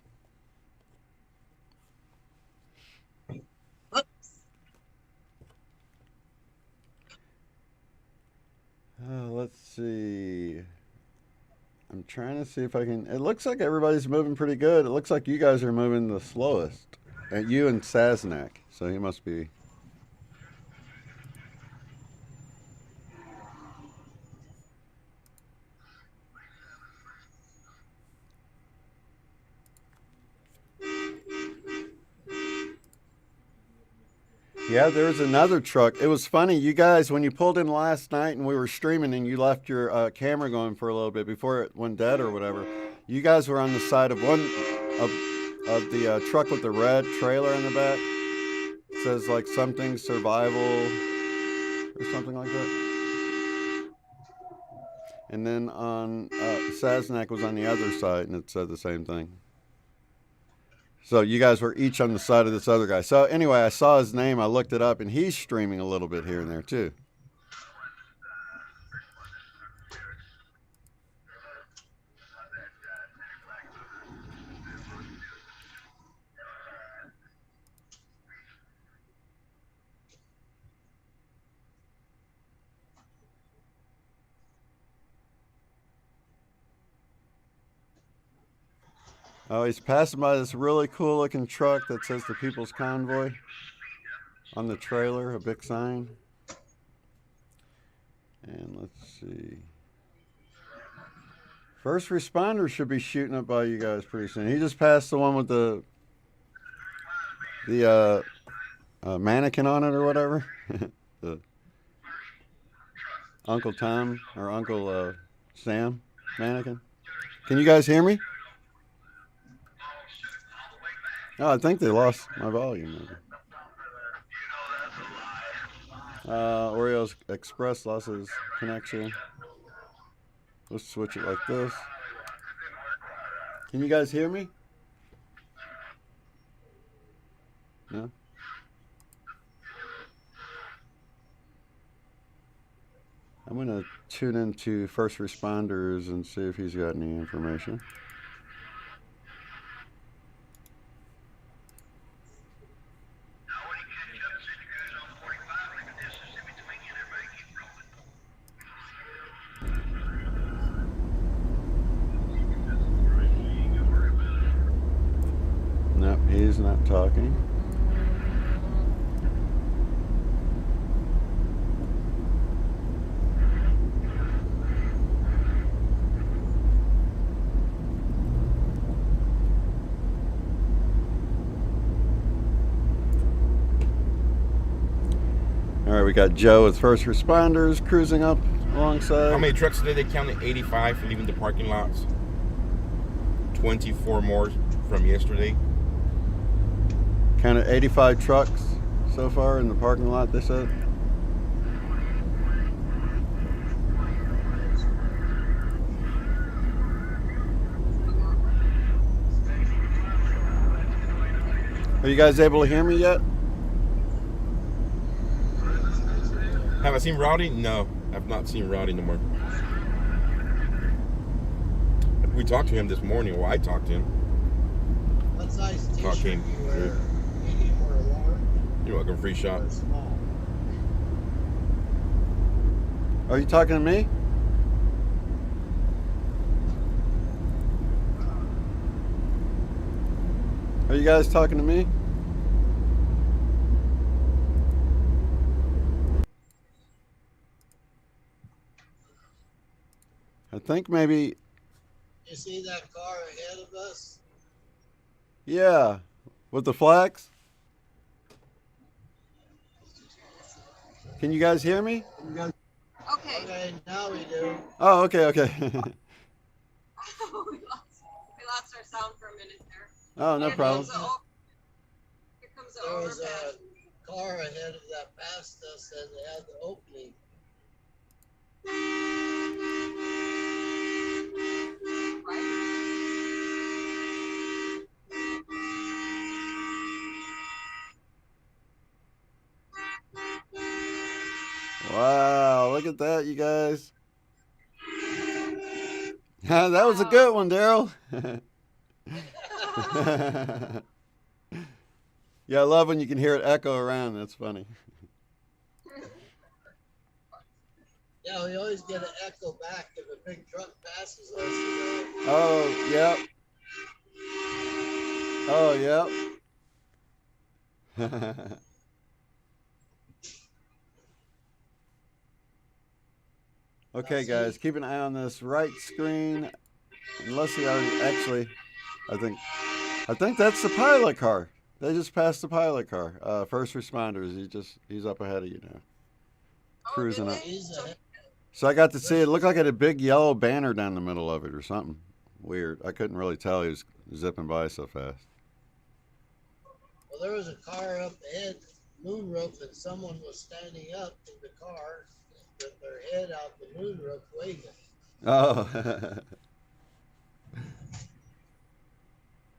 Let's see. I'm trying to see if I can. It looks like everybody's moving pretty good. It looks like you guys are moving the slowest. You and Saznak. So he must be. Yeah, there was another truck. It was funny, you guys, when you pulled in last night and we were streaming and you left your camera going for a little bit before it went dead or whatever, you guys were on the side of one of the truck with the red trailer in the back. It says like something survival or something like that. And then on Sasnak was on the other side, and it said the same thing. So you guys were each on the side of this other guy. So anyway, I saw his name. I looked it up, and he's streaming a little bit here and there too. Oh, he's passing by this really cool looking truck that says the People's Convoy on the trailer, a big sign. And let's see. First responders should be shooting up by you guys pretty soon. He just passed the one with the mannequin on it or whatever. The Uncle Tom or Uncle Sam mannequin. Can you guys hear me? Oh, I think they lost my volume. Maybe. Oreo's Express lost his connection. Let's switch it like this. Can you guys hear me? No? I'm going to tune into first responders and see if he's got any information. Nope, he's not talking. All right, we got Joe with first responders cruising up alongside. How many trucks today? They counted 85 for leaving the parking lots. 24 more from yesterday. Counted 85 trucks so far in the parking lot, they said. Are you guys able to hear me yet? Have I seen Rowdy? No, I've not seen Rowdy no more. We talked to him this morning. Well, I talked to him. What size t-shirt Talk to him. you wear? Medium or large? You're welcome, free shot. Or small? Are you talking to me? Are you guys talking to me? I think maybe, You see that car ahead of us? yeah, with the flags. Can you guys hear me? Okay. Okay, now we do. Oh, okay, okay. we lost our sound for a minute there. Oh, no problem. Here comes the There was overpass. a car ahead of that passed us and they had the opening. Wow, look at that, you guys. That was a good one, Derrell. Yeah, I love when you can hear it echo around. That's funny. Yeah, we always get an echo back if a big truck passes us, you know. Oh, yep. Oh, yep. Okay, guys, keep an eye on this right screen. Unless he already actually, I think that's the pilot car. They just passed the pilot car. First responders. He's up ahead of you now, cruising up. He's ahead. So I got to see it. Looked like it had a big yellow banner down the middle of it or something weird. I couldn't really tell. He was zipping by so fast. Well, there was a car up ahead, moonroof, and someone was standing up in the car with their head out the moonroof waving. Oh,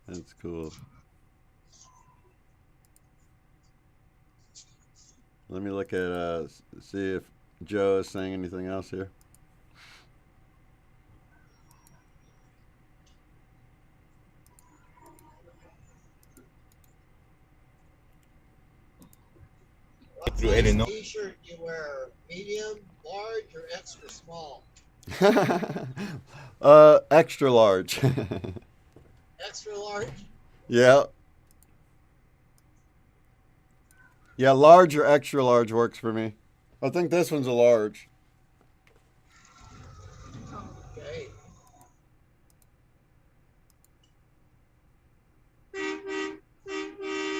that's cool. Let me look at see if Joe is saying anything else here. What Through size Illinois. t-shirt do you wear? Medium, large, or extra small? Extra large. Extra large? Yeah. Yeah, large or extra large works for me. I think this one's a large. Okay.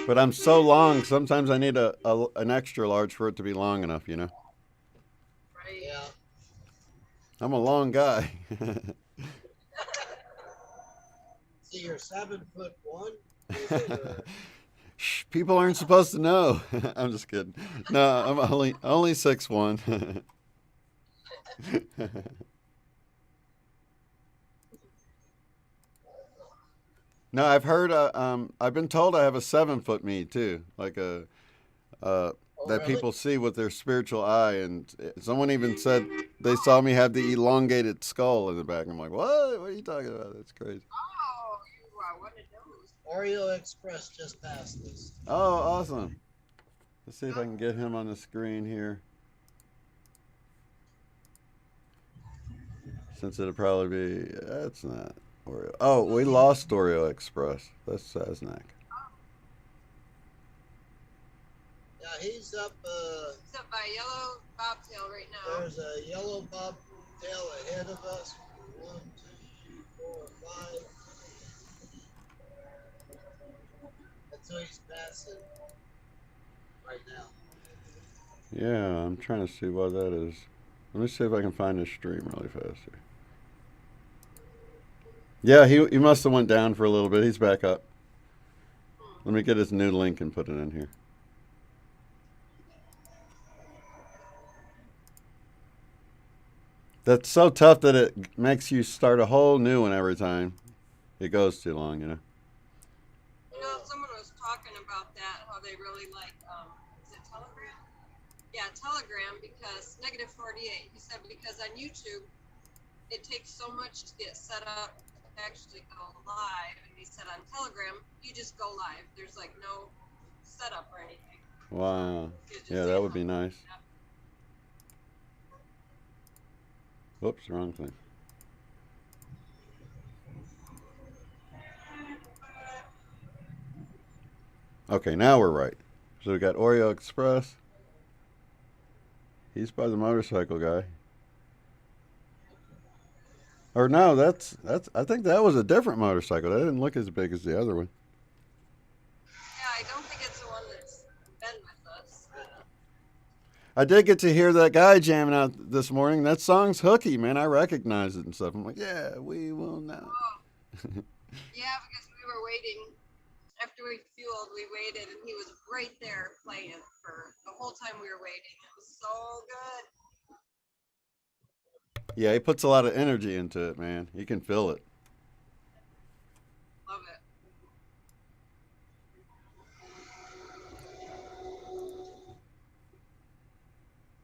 But I'm so long, sometimes I need an extra large for it to be long enough, you know? Right. Yeah. I'm a long guy. So you're 7'1", is it, or Shh, people aren't supposed to know. I'm just kidding. No, I'm only 6'1". No, I've heard. I've been told I have a 7 foot me too, like uh, oh that really? people see with their spiritual eye, and someone even said they saw me have the elongated skull in the back. I'm like, what? What are you talking about? That's crazy. Oh, you are one of those. Oreo Express just passed this. Oh, awesome. Let's see if I can get him on the screen here. Since it'll probably be, that's not Oreo. Oh, we lost Oreo Express. That's Saznak. Yeah, he's up. He's up by Yellow Bobtail right now. There's a yellow bobtail ahead of us. 1, 2, 4, 5. That's who he's passing right now. Yeah, I'm trying to see what that is. Let me see if I can find his stream really fast here. Yeah, he must have went down for a little bit. He's back up. Let me get his new link and put it in here. That's so tough that it makes you start a whole new one every time. It goes too long, you know. You know, someone was talking about that, how they really like, is it Telegram? Yeah, Telegram, because negative 48. He said because on YouTube, it takes so much to get set up to actually go live. And he said on Telegram, you just go live. There's like no setup or anything. Wow. You just Yeah, say that would be hello. nice. Yep. Whoops, wrong thing. Okay, now we're right. So we got Oreo Express. He's by the motorcycle guy. Or no, that's I think that was a different motorcycle. That didn't look as big as the other one. Yeah, I don't think it's the one that's been with us. I did get to hear that guy jamming out this morning. That song's hooky, man. I recognize it and stuff. I'm like, yeah, we will now. Oh, yeah, because we were waiting. After we fueled, we waited, and he was right there playing for the whole time we were waiting. It was so good. Yeah, he puts a lot of energy into it, man. You can feel it. Love it.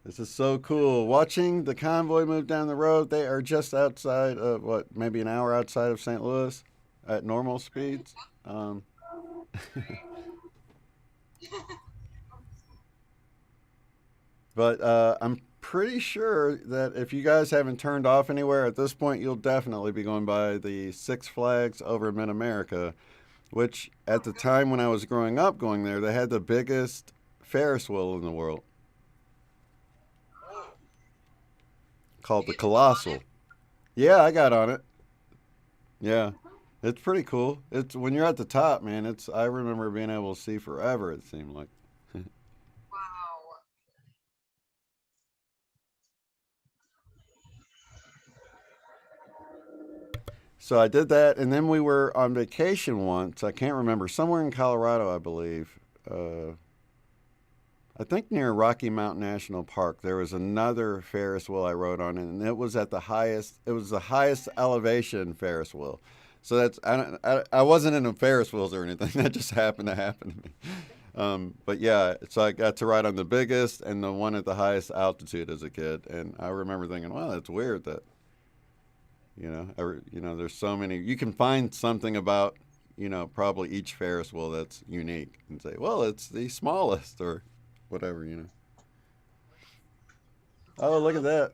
This is so cool. Watching the convoy move down the road, they are just outside of, what, maybe an hour outside of St. Louis at normal speeds. But I'm pretty sure that if you guys haven't turned off anywhere at this point, you'll definitely be going by the Six Flags over in Mid America, which at the time when I was growing up going there, they had the biggest Ferris wheel in the world called the Colossal. Yeah, I got on it. Yeah. It's pretty cool. It's when you're at the top, man. I remember being able to see forever, it seemed like. Wow. So I did that, and then we were on vacation once. I can't remember, somewhere in Colorado, I believe. I I think near Rocky Mountain National Park, there was another Ferris wheel I rode on, and it was at the highest. It was the highest elevation Ferris wheel. So that's I wasn't into Ferris wheels or anything. That just happened to happen to me. But yeah, so I got to ride on the biggest and the one at the highest altitude as a kid, and I remember thinking, "Wow, that's weird that there's so many. You can find something about probably each Ferris wheel that's unique and say, well, it's the smallest or whatever. Oh, look at that.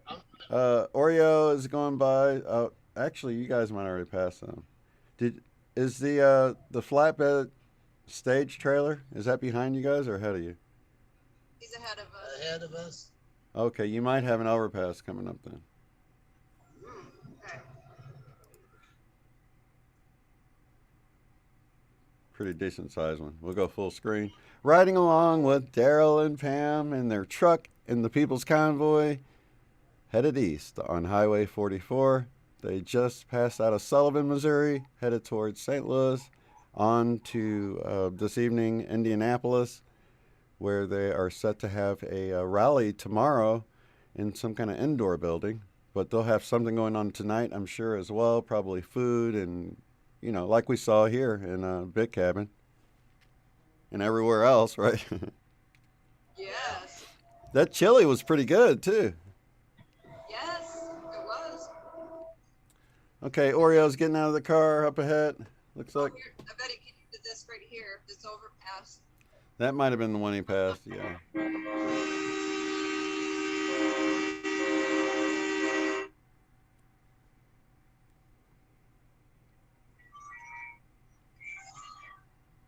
Oreo is going by. Oh, actually, you guys might already pass them. Is the flatbed stage trailer, is that behind you guys or ahead of you? He's ahead of us. Ahead of us. Okay, you might have an overpass coming up then. Okay. Pretty decent sized one. We'll go full screen. Riding along with Derrell and Pam in their truck in the People's Convoy, headed east on Highway 44. They just passed out of Sullivan, Missouri, headed towards St. Louis, on to this evening Indianapolis, where they are set to have a rally tomorrow in some kind of indoor building. But they'll have something going on tonight, I'm sure, as well. Probably food and, like we saw here in Big Cabin and everywhere else, right? Yes. That chili was pretty good, too. Yes, it was. Okay, Oreo's getting out of the car up ahead. Looks like Here, I bet he did this right here. This overpass. that might have been the one he passed, yeah.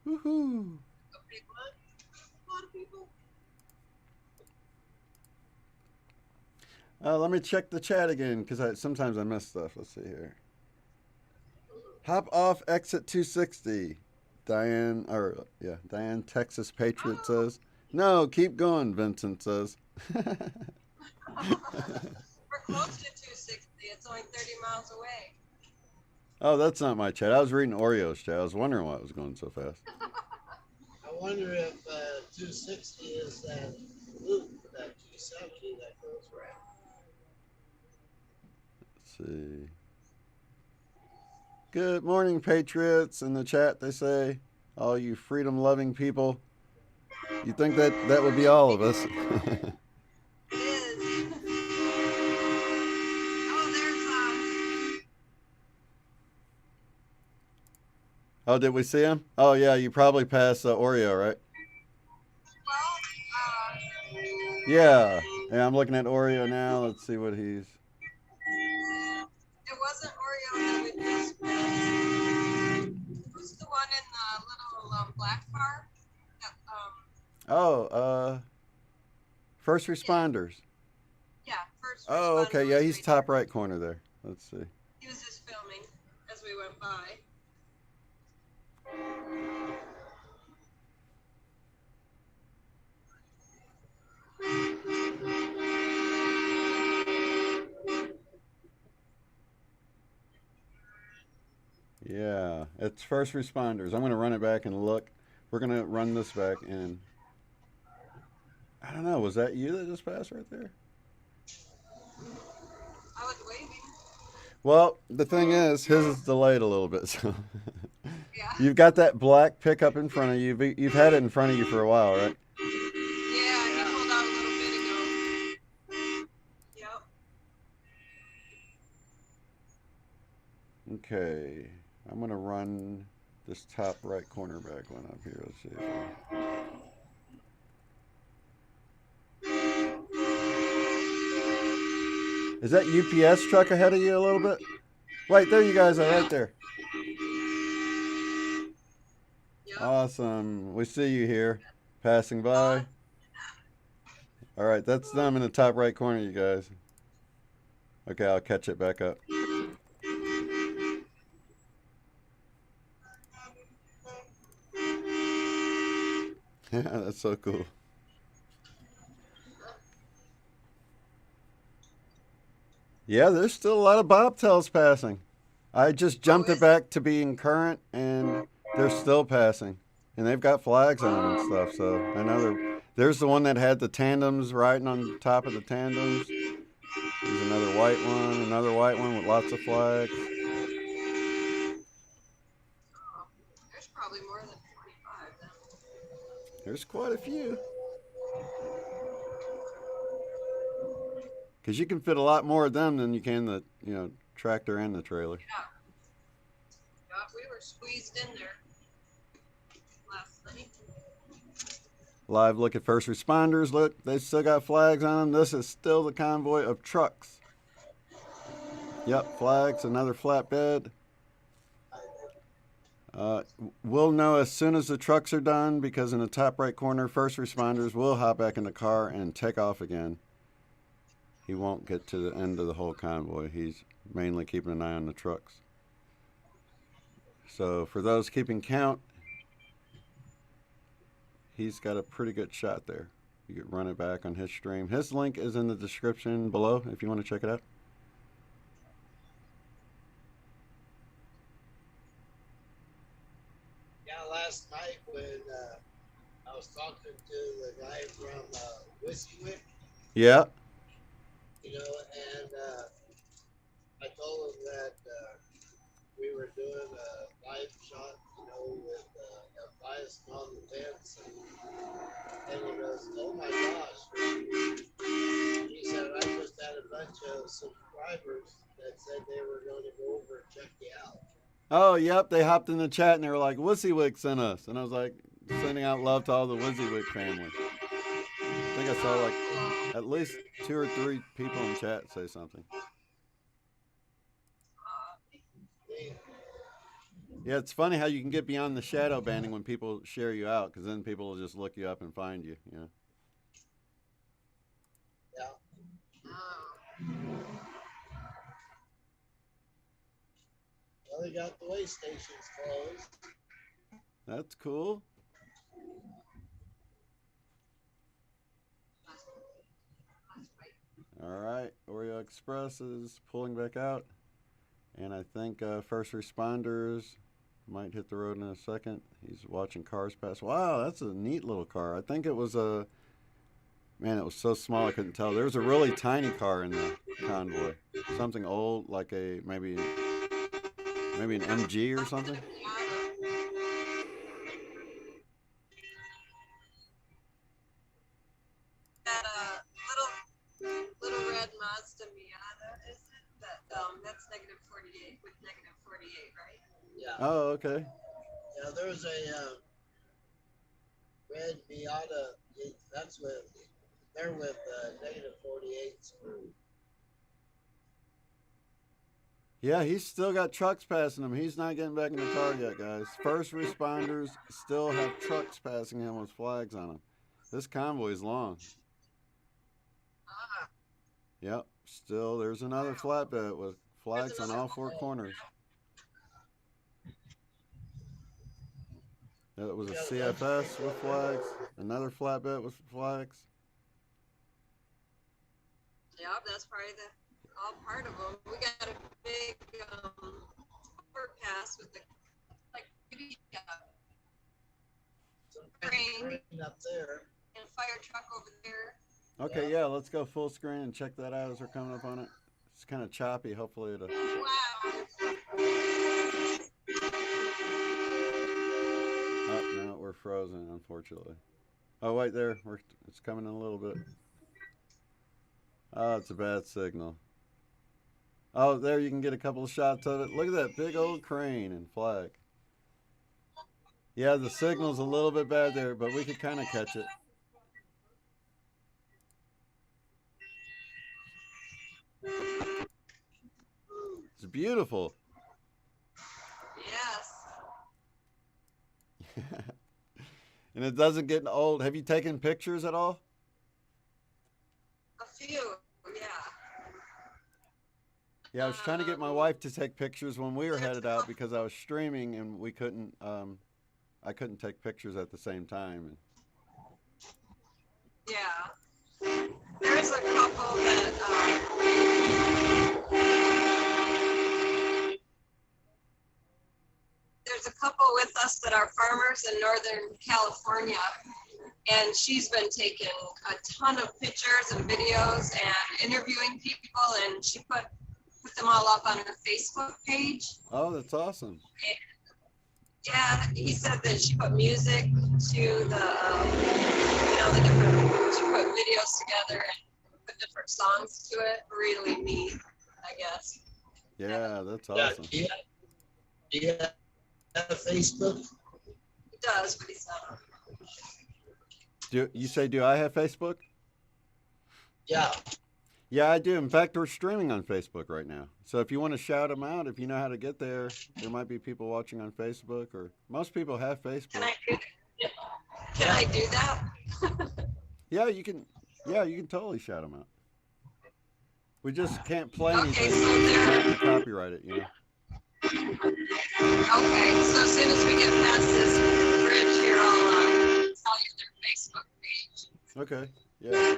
Woohoo! A big one. A lot of people. Let me check the chat again, because sometimes I miss stuff. Let's see here. Hop off exit 260. Diane, Texas Patriot says. No, keep going, Vincent says. We're close to 260. It's only 30 miles away. Oh, that's not my chat. I was reading Oreo's chat. I was wondering why it was going so fast. I wonder if 260 is that loop for that 270 that goes around. Let's see. Good morning, Patriots. In the chat, they say, all you freedom-loving people. You think that would be all of us? It is. Oh, there's Oh, did we see him? Oh, yeah, you probably passed Oreo, right? well, Yeah. Yeah, I'm looking at Oreo now. Let's see what he's... it wasn't Oreo that we just passed. Who's the one in the little black car? That, first responders. yeah, first. Oh, okay. responder Yeah, was he's right top there. right corner there. Let's see. He was just filming as we went by. Yeah, it's first responders. I'm going to run it back and look. We're going to run this back and... I don't know. Was that you that just passed right there? I was waving. Well, the thing is, his is delayed a little bit. So Yeah. you've got that black pickup in front of you. You've had it in front of you for a while, right? Yeah, he pulled out a little bit ago. Yep. Okay. I'm going to run this top right corner back one up here. Let's see. Is that UPS truck ahead of you a little bit? Wait, there you guys are right there. Yep. Awesome. We see you here. Passing by. All right, that's them in the top right corner, you guys. Okay, I'll catch it back up. Yeah, that's so cool. Yeah, there's still a lot of bobtails passing. I just jumped it back to being current, and they're still passing. And they've got flags on them and stuff, so I know There's the one that had the tandems riding on top of the tandems. There's another white one with lots of flags. There's probably more than 45 then. There's quite a few. Because you can fit a lot more of them than you can the tractor and the trailer. Yeah. Yeah, we were squeezed in there last night. Live look at first responders. Look, they still got flags on them. This is still the convoy of trucks. Yep, flags, another flatbed. We'll know as soon as the trucks are done because in the top right corner, first responders will hop back in the car and take off again. He won't get to the end of the whole convoy. He's mainly keeping an eye on the trucks. So for those keeping count, he's got a pretty good shot there. You could run it back on his stream. His link is in the description below if you want to check it out. Yeah, last night when I was talking to the guy from Wissywick, Yeah. and I told him that we were doing a live shot, with Elias on the fence, and he goes, "Oh my gosh!" He said, "I just had a bunch of subscribers that said they were going to go over and check you out." Oh, yep. They hopped in the chat and they were like, Wissywick sent us. And I was like, sending out love to all the Wissywick family. I think I saw like at least 2 or 3 people in chat say something. Yeah, it's funny how you can get beyond the shadow banning when people share you out, because then people will just look you up and find you. Yeah. Well, they got the way stations closed. That's cool. All right, Oreo Express is pulling back out, and I think first responders might hit the road in a second. He's watching cars pass. Wow, that's a neat little car. I think it was a, man, it was so small I couldn't tell. There was a really tiny car in the convoy, something old, like a maybe an MG or something. That little red Mazda Miata, is it? That's -48 with -48, right? Yeah. Oh, okay. Yeah, there's a red Miata. They're with -48s. Yeah, he's still got trucks passing him. He's not getting back in the car yet, guys. First responders still have trucks passing him with flags on them. This convoy is long. Yep, still there's another flatbed with flags on all 4 corners. That was a CFS with flags, another flatbed with flags. Yeah, that's probably all part of them. We got a big overpass with the crane up there. and a fire truck over there. Okay, yeah, let's go full screen and check that out as we're coming up on it. It's kind of choppy. Hopefully it'll... Wow. Oh, no, we're frozen, unfortunately. Oh, wait there. It's coming in a little bit. Oh, it's a bad signal. Oh, there you can get a couple of shots of it. Look at that big old crane and flag. Yeah, the signal's a little bit bad there, but we could kind of catch it. It's beautiful. Yes. And it doesn't get old. Have you taken pictures at all? A few, yeah. Yeah, I was trying to get my wife to take pictures when we were headed out because I was streaming and we couldn't. I couldn't take pictures at the same time. Yeah. There's a couple that there's a couple with us that are farmers in Northern California, And she's been taking a ton of pictures and videos and interviewing people, and she put them all up on her Facebook page. Oh, that's awesome. And, yeah, he said that she put music to the different, she put videos together and put different songs to it. Really neat, I guess. Yeah, that's Yeah, awesome. do you have Facebook? He does, but he's not on. Do I have Facebook? Yeah. Yeah, I do. In fact, we're streaming on Facebook right now. So if you want to shout them out, if you know how to get there, there might be people watching on Facebook, or most people have Facebook. Can I do that? Yeah, you can. Yeah, you can totally shout them out. We just can't play anything. Okay, so there. Copyright it, you know. Okay, so as soon as we get past this bridge here, I'll tell you their Facebook page. Okay. Yeah.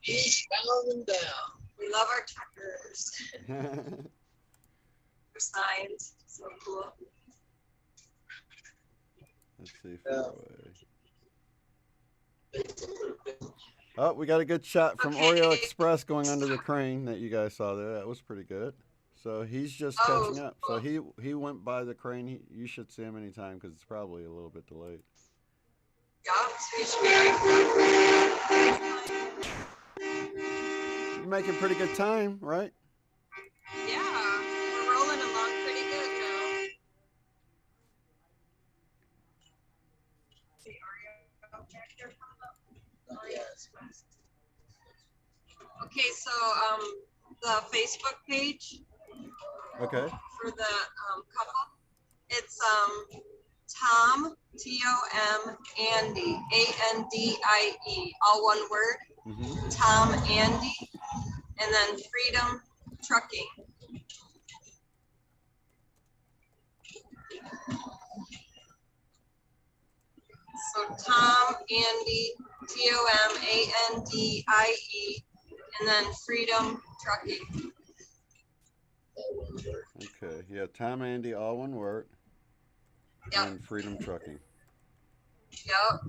Eastbound and down. We love our truckers. For signs, so cool. Let's see. Oh, we got a good shot from Oreo Express going under the crane that you guys saw there. That was pretty good. So he's just catching up. So he went by the crane. You should see him anytime because it's probably a little bit delayed. You're making pretty good time, right? Yeah, we're rolling along pretty good now. Okay, so the Facebook page. Okay. For the couple, it's Tom, Tom, Andy, Andie, all one word. Mm-hmm. Tom, Andy, and then Freedom Trucking. So Tom, Andy, Tomandie, and then Freedom Trucking. Okay. Yeah, Tom, Andy, all one word. Yep. And Freedom Trucking. Yep.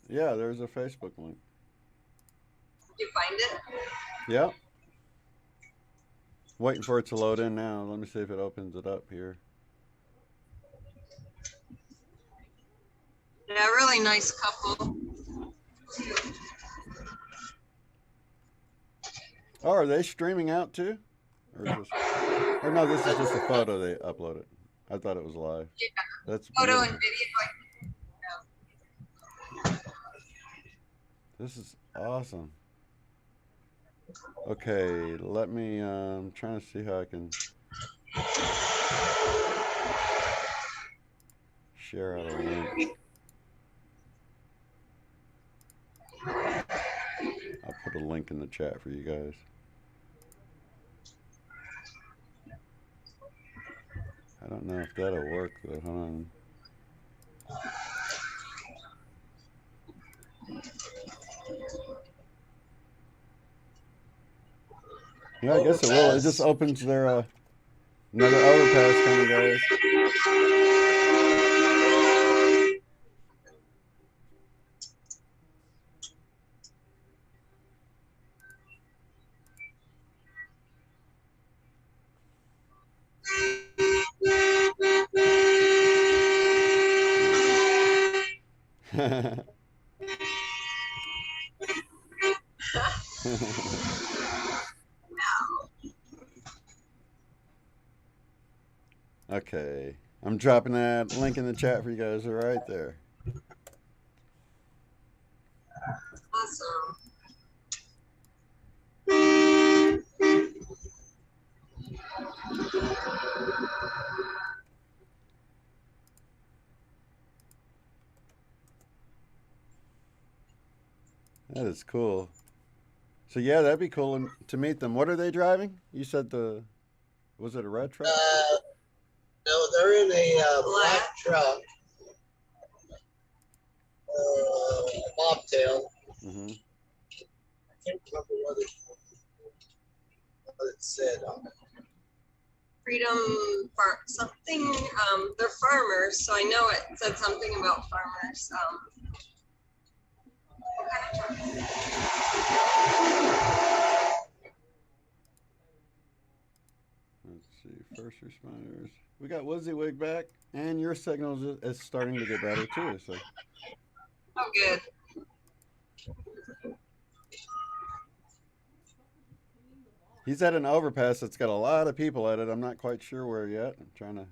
Yeah, there's a Facebook link. Did you find it? Yep. Waiting for it to load in now. Let me see if it opens it up here. Yeah, really nice couple. Oh, are they streaming out too? Or no, this is just a photo they uploaded. I thought it was live. Yeah. That's Photo beautiful. and video. This is awesome. Okay, let me, I'm trying to see how I can share out a link. I'll put a link in the chat for you guys. I don't know if that'll work though. Hold on. Yeah, I guess it will. It just opens their another overpass coming, guys. Okay, I'm dropping that link in the chat for you guys right there. Awesome. That is cool. So yeah, that'd be cool to meet them. What are they driving? You said was it a red truck? No, they're in a black truck, bobtail. Mm-hmm. I can't remember what it said on it. Freedom Farm something. They're farmers, so I know it said something about farmers. What kind of truck is it? Let's see. First responders. We got WYSIWYG back, and your signal is starting to get better too. So. Oh, good. He's at an overpass that's got a lot of people at it. I'm not quite sure where yet. I'm trying to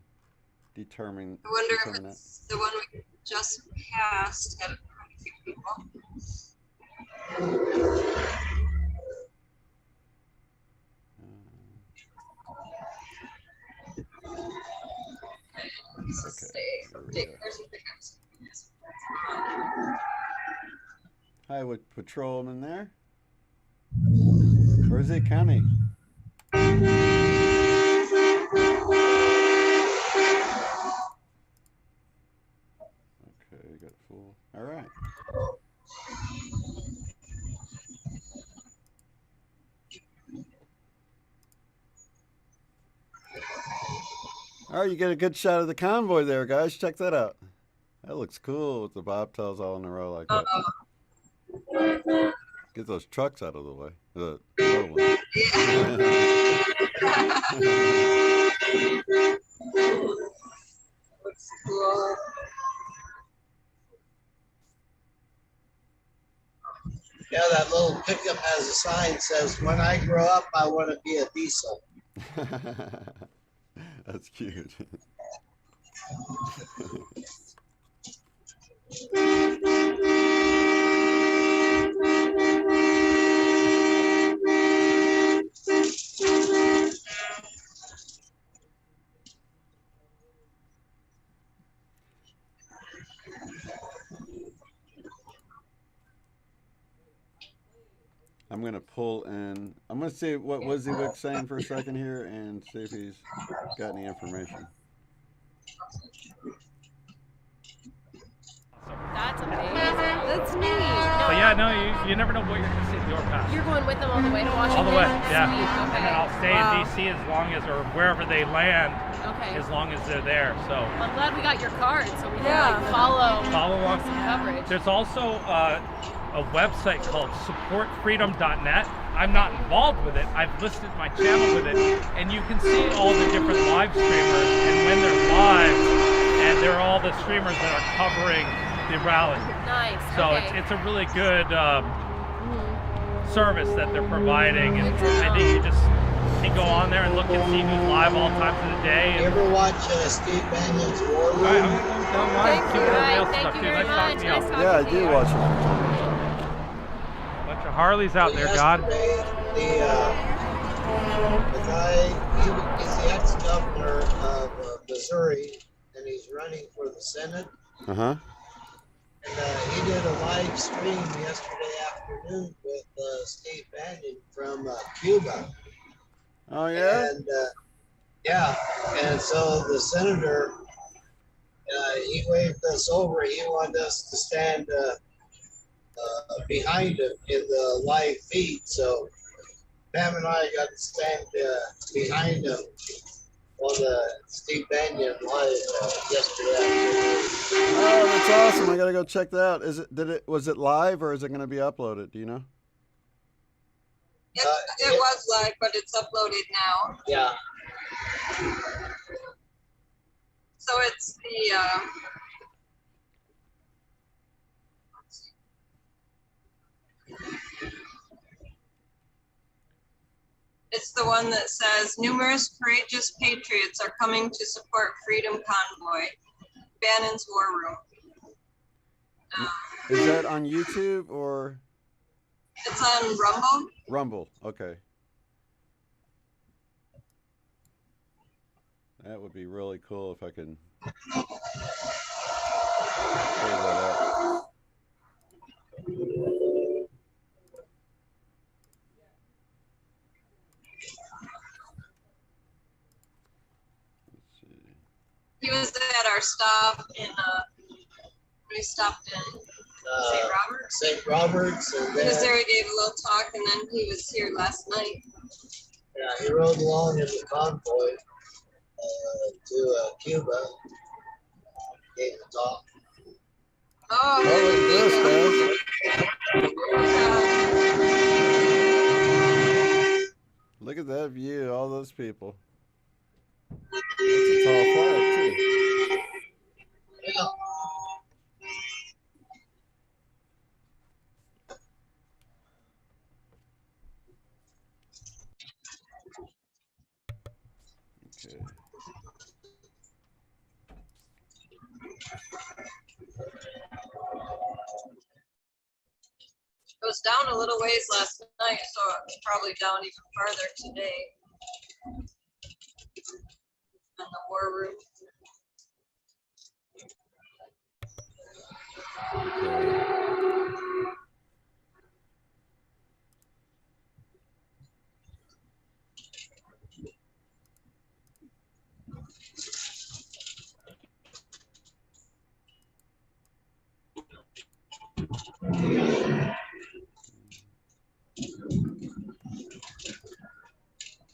determine. I wonder if it's the one we just passed. Had quite a few people. Okay. Hi, with patrolman there. Where's it coming? Okay, got full. All right. All right, you get a good shot of the convoy there, guys. Check that out. That looks cool with the bobtails all in a row like that. Get those trucks out of the way. The little ones. Looks cool. Yeah, that little pickup has a sign that says, "When I grow up, I want to be a diesel." That's cute. I'm going to pull in. I'm going to see what WYSIWYG's saying for a second here and see if he's got any information. That's amazing. That's neat. No, So yeah, no, you never know what you're going to see at the overpass. You're going with them all the way to Washington? All the way, yeah. Sweet. Okay. And then I'll stay in D.C. as long as, or wherever they land, Okay. as long as they're there. So Well, I'm glad we got your card so we can like follow along. some coverage. There's also a website called supportfreedom.net. I'm not involved with it. I've listed my channel with it, and you can see all the different live streamers and when they're live, and they're all the streamers that are covering the rally. Nice. So okay. it's a really good service that they're providing, and I think you just can go on there and look and see who's live all times of the day. You ever watch Steve Bannon's War Room? All right, I'm gonna go online and see what everybody else is Thank up you to. very Nice talking to you. much. Nice Yeah, I talking to do you. watch it. Bunch of Harleys out there, God. Yesterday, the guy, he's the ex-governor of Missouri, and he's running for the Senate. Uh-huh. And he did a live stream yesterday afternoon with Steve Bannon from Cuba. Oh, yeah? And yeah, and so the senator, he waved us over. He wanted us to stand behind him in the live feed. So Pam and I got to stand behind him on the Steve Bannon live yesterday afternoon. Oh, that's awesome. I got to go check that out. Was it live or is it going to be uploaded? Do you know? It was live, but it's uploaded now. Yeah. So it's the it's the one that says numerous courageous patriots are coming to support Freedom Convoy, Bannon's War Room. Is that on YouTube or? It's on Rumble. Rumble, okay. That would be really cool if I can pull that up. stop in we stopped in St. Roberts. St. Roberts, and He was then there. He gave a little talk, and then he was here last night. he rode along in the convoy to Cuba. Gave a talk. Oh, Oh, look at this, guys. Look at that view, all those people. That's a tall flag, too. Yeah. Okay. It was down a little ways last night, so it's probably down even farther today. In the war room.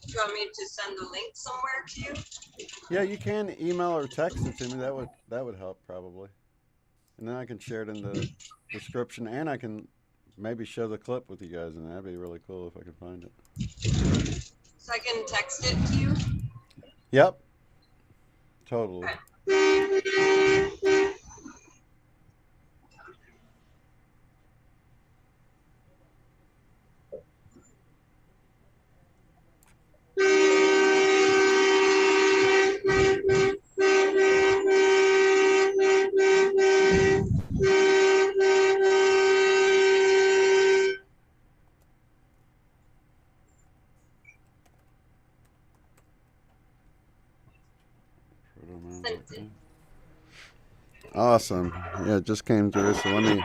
Do you want me to send the link somewhere to you? Yeah, you can email or text it to me. That would help probably. And then I can share it in the description, and I can maybe show the clip with you guys, and that'd be really cool if I could find it. So I can text it to you? Yep. Totally. Okay. Awesome. Yeah, it just came through, so let me.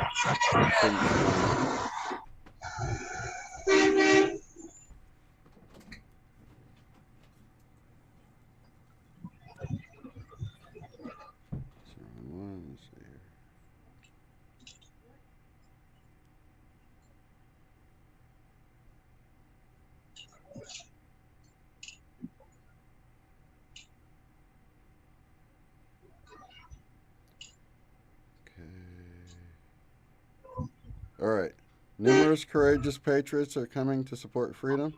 All right. Numerous courageous patriots are coming to support freedom.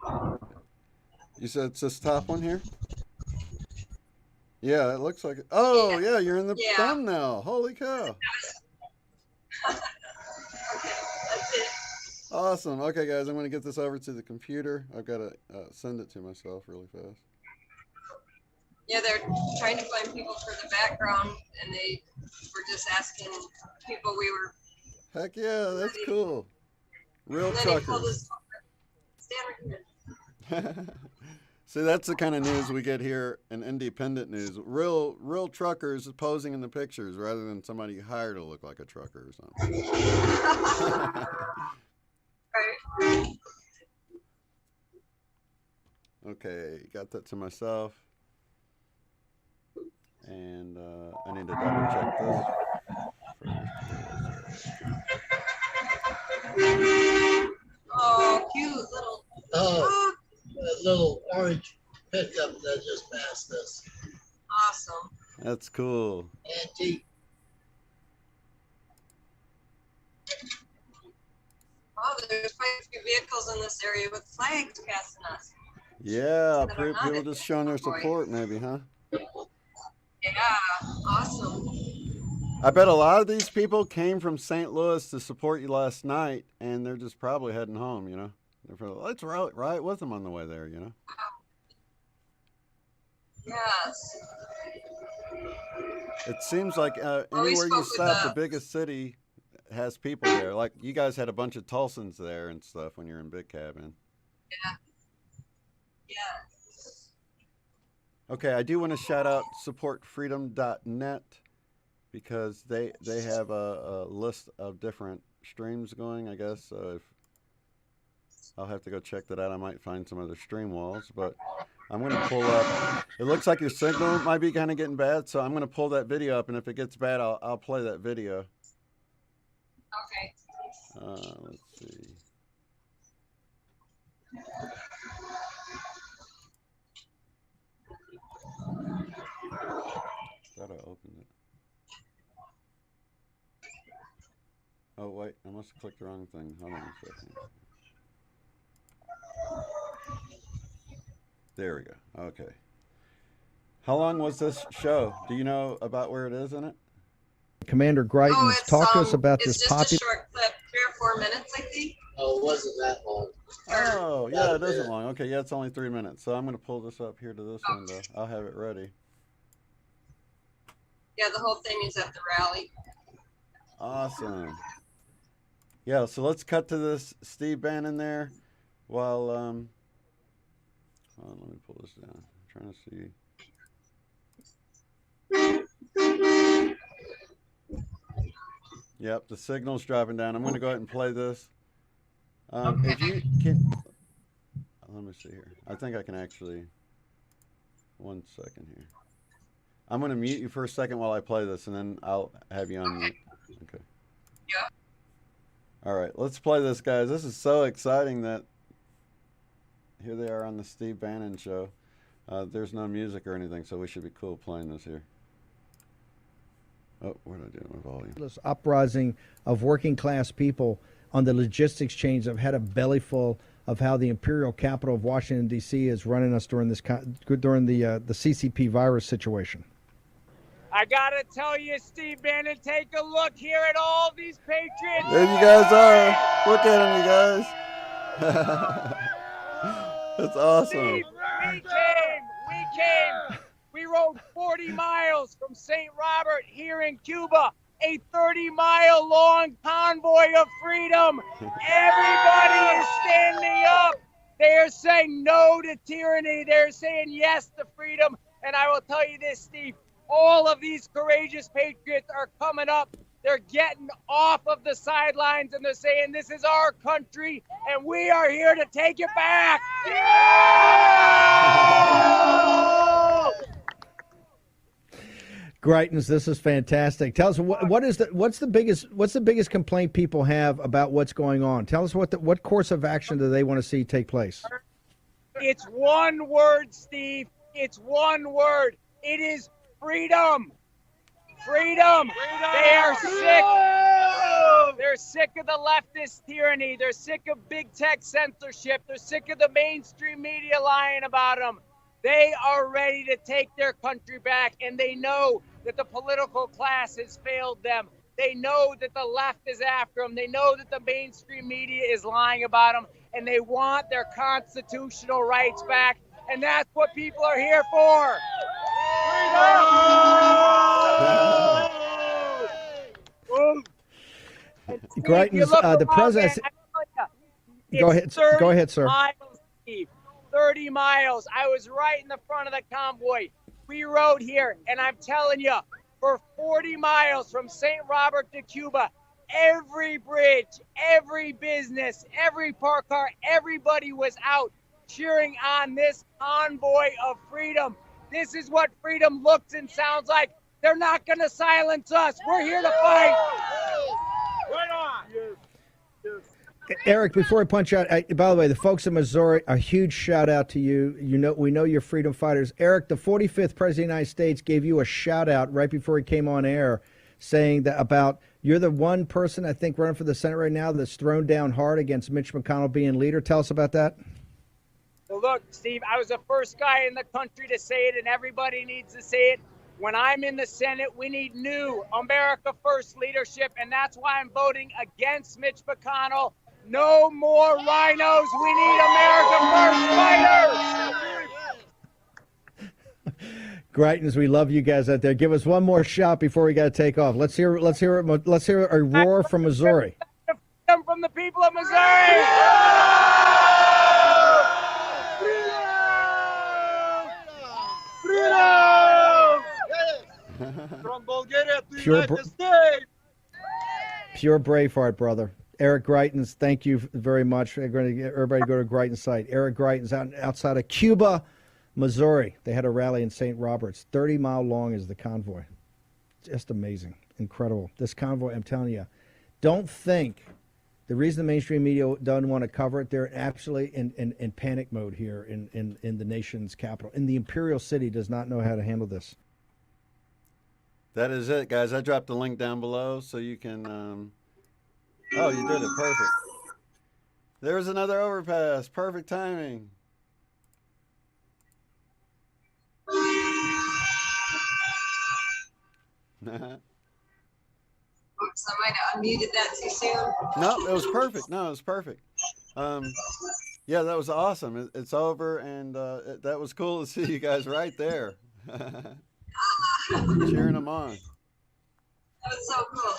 You said it's this top one here? Yeah, it looks like it. Oh, yeah, you're in the thumbnail. Holy cow. Okay, that's it. Awesome. Okay, guys, I'm going to get this over to the computer. I've got to send it to myself really fast. Yeah, they're trying to find people for the background, and they were just asking people we were. Heck yeah, that's cool. Real and then truckers. He pulled his, stand right here. See, that's the kind of news we get here in independent news. Real truckers posing in the pictures rather than somebody you hire to look like a trucker or something. Right. Okay, got that to myself. And I need to double check this first. Oh, cute little. Oh, a little orange pickup that just passed us. Awesome. That's cool. Antique. Wow, there's quite a few vehicles in this area with flags passing us. Yeah, people just showing their support, maybe, huh? Yeah, awesome. I bet a lot of these people came from St. Louis to support you last night, and they're just probably heading home, you know? They're probably, let's ride with them on the way there, you know? Yes. It seems like anywhere you stop, the biggest city has people there. Like, you guys had a bunch of Tulsans there and stuff when you're in Big Cabin. Yeah. Yeah. Okay, I do want to shout out supportfreedom.net because they have a list of different streams going, I guess. So if I'll have to go check that out. I might find some other stream walls, but I'm going to pull up. It looks like your signal might be kind of getting bad, so I'm going to pull that video up, and if it gets bad, I'll play that video. Okay. Let's see. Thought I opened it. Oh wait, I must have clicked the wrong thing. Hold on a second. There we go. Okay. How long was this show? Do you know about where it is in it? Commander Greitens, talk to us about this It's just a short clip, 3 or 4 minutes, I think. Oh, it wasn't that long. Oh, yeah, it isn't long. Okay, yeah, it's only 3 minutes. So I'm going to pull this up here to this window. I'll have it ready. Yeah, the whole thing is at the rally. Awesome. Yeah, so let's cut to this Steve Bannon there while, hold on, let me pull this down. I'm trying to see. Yep, the signal's dropping down. I'm going to go ahead and play this. If you can, let me see here. I think I can actually, 1 second here. I'm going to mute you for a second while I play this, and then I'll have you on mute. Okay. Yeah. All right, let's play this, guys. This is so exciting that here they are on the Steve Bannon show. There's no music or anything, so we should be cool playing this here. Oh, what did I do with my volume? This uprising of working class people on the logistics chains have had a bellyful of how the imperial capital of Washington, D.C. is running us during this during the CCP virus situation. I gotta tell you, Steve Bannon, take a look here at all these patriots. There you guys are. Look at them, you guys. That's awesome. Steve, we rode 40 miles from St. Robert here in Cuba, a 30-mile long convoy of freedom. Everybody is standing up. They are saying no to tyranny. They're saying yes to freedom. And I will tell you this, Steve, all of these courageous patriots are coming up. They're getting off of the sidelines and they're saying, this is our country and we are here to take it back. Greitens, this is fantastic. Tell us what's the biggest complaint people have about what's going on. Tell us what course of action do they want to see take place. It's one word, Steve. It's one word. It is freedom. Freedom. They are sick. They're sick of the leftist tyranny. They're sick of big tech censorship. They're sick of the mainstream media lying about them. They are ready to take their country back, and they know that the political class has failed them. They know that the left is after them. They know that the mainstream media is lying about them, and they want their constitutional rights back, and that's what people are here for. Greitens, the president. Go ahead, sir. 30 miles. I was right in the front of the convoy. We rode here, and I'm telling you, for 40 miles from St. Robert to Cuba, every bridge, every business, every park car, everybody was out cheering on this convoy of freedom. This is what freedom looks and sounds like. They're not going to silence us. We're here to fight. Right on. Yes. Eric, before I punch out, by the way, the folks in Missouri, a huge shout out to you. We know you're freedom fighters. Eric, the 45th President of the United States gave you a shout out right before he came on air, saying that about you're the one person I think running for the Senate right now that's thrown down hard against Mitch McConnell being leader. Tell us about that. Well, look, Steve, I was the first guy in the country to say it, and everybody needs to say it. When I'm in the Senate, we need new America First leadership, and that's why I'm voting against Mitch McConnell. No more rhinos. We need America First fighters. Greitens, we love you guys out there. Give us one more shot before we got to take off. Let's hear a roar from Missouri. From the people of Missouri. From Bulgaria to Pure United States. Pure Braveheart, brother. Eric Greitens, thank you very much. We're going to get everybody to go to Greitens' site. Eric Greitens outside of Cuba, Missouri, they had a rally in St. Roberts. 30-mile long is the convoy. Just amazing. Incredible. This convoy, I'm telling you, don't think the reason the mainstream media doesn't want to cover it, they're absolutely in panic mode here in the nation's capital. And the imperial city does not know how to handle this. That is it, guys. I dropped the link down below so you can. Oh, you did it. Perfect. There's another overpass. Perfect timing. Oops, I might have unmuted that too soon. No, it was perfect. No, it was perfect. Yeah, that was awesome. It's over, and that was cool to see you guys right there. Cheering them on. That was so cool.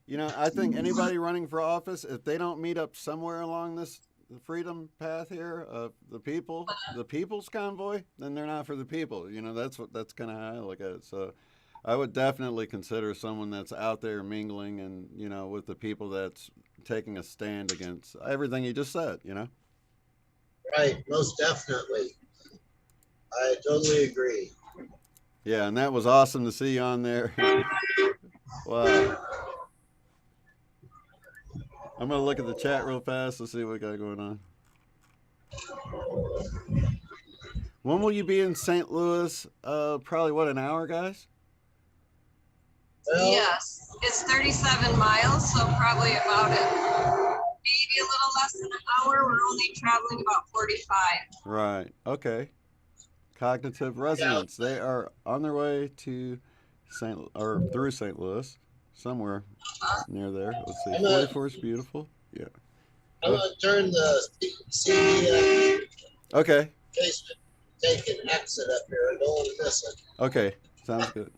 You know, I think anybody running for office, if they don't meet up somewhere along this freedom path here of the people's convoy, then they're not for the people. You know, that's kind of how I look at it. So I would definitely consider someone that's out there mingling and, you know, with the people that's taking a stand against everything you just said, you know? Right, most definitely. I totally agree. Yeah, and that was awesome to see you on there. Wow. I'm going to look at the chat real fast to see what we got going on. When will you be in St. Louis? Probably, what, an hour, guys? Well, Yes, it's 37 miles, so probably about maybe a little less than an hour. We're only traveling about 45. Right. Okay. Cognitive resonance. They are on their way to through St. Louis, somewhere near there. Let's see. 44 is beautiful. Yeah. I'm going to turn the CD Okay. in case we take an exit up here. I don't want to miss it. Okay. Sounds good.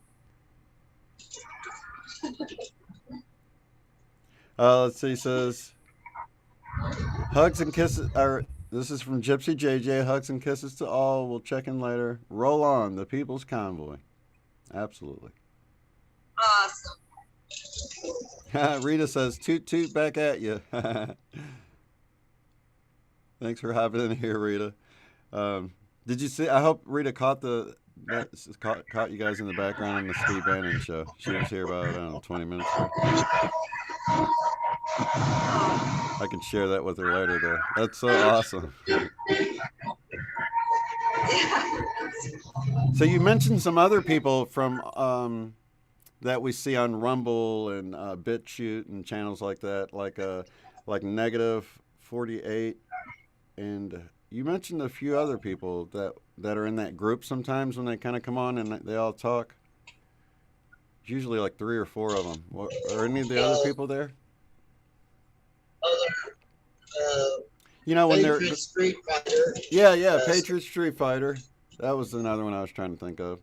Let's see. Says hugs and kisses. This is from Gypsy JJ. Hugs and kisses to all. We'll check in later. Roll on, the People's Convoy. Absolutely. Awesome. Rita says, toot toot back at you. Thanks for hopping in here, Rita. Did you see? I hope Rita caught you guys in the background on the Steve Bannon show. She was here about, I don't know, 20 minutes ago. I can share that with her later, though. That's so awesome. Yeah. So you mentioned some other people from that we see on Rumble and BitChute and channels like that, like Negative 48, and you mentioned a few other people that are in that group sometimes when they kind of come on and they all talk. It's usually like 3 or 4 of them. Are any of the other people there? You know, when Patriot Street Fighter. Yeah, Patriot Street Fighter. That was another one I was trying to think of.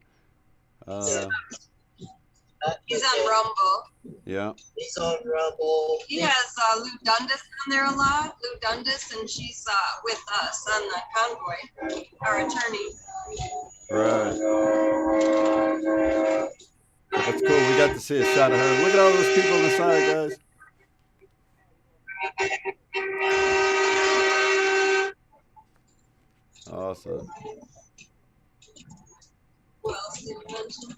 He's on Rumble. Yeah. He's on Rumble. He has Lou Dundas on there a lot. Lou Dundas, and she's with us on the convoy, our attorney. Right. That's cool. We got to see a shot of her. Look at all those people on the side, guys. Awesome. Who else did you mention?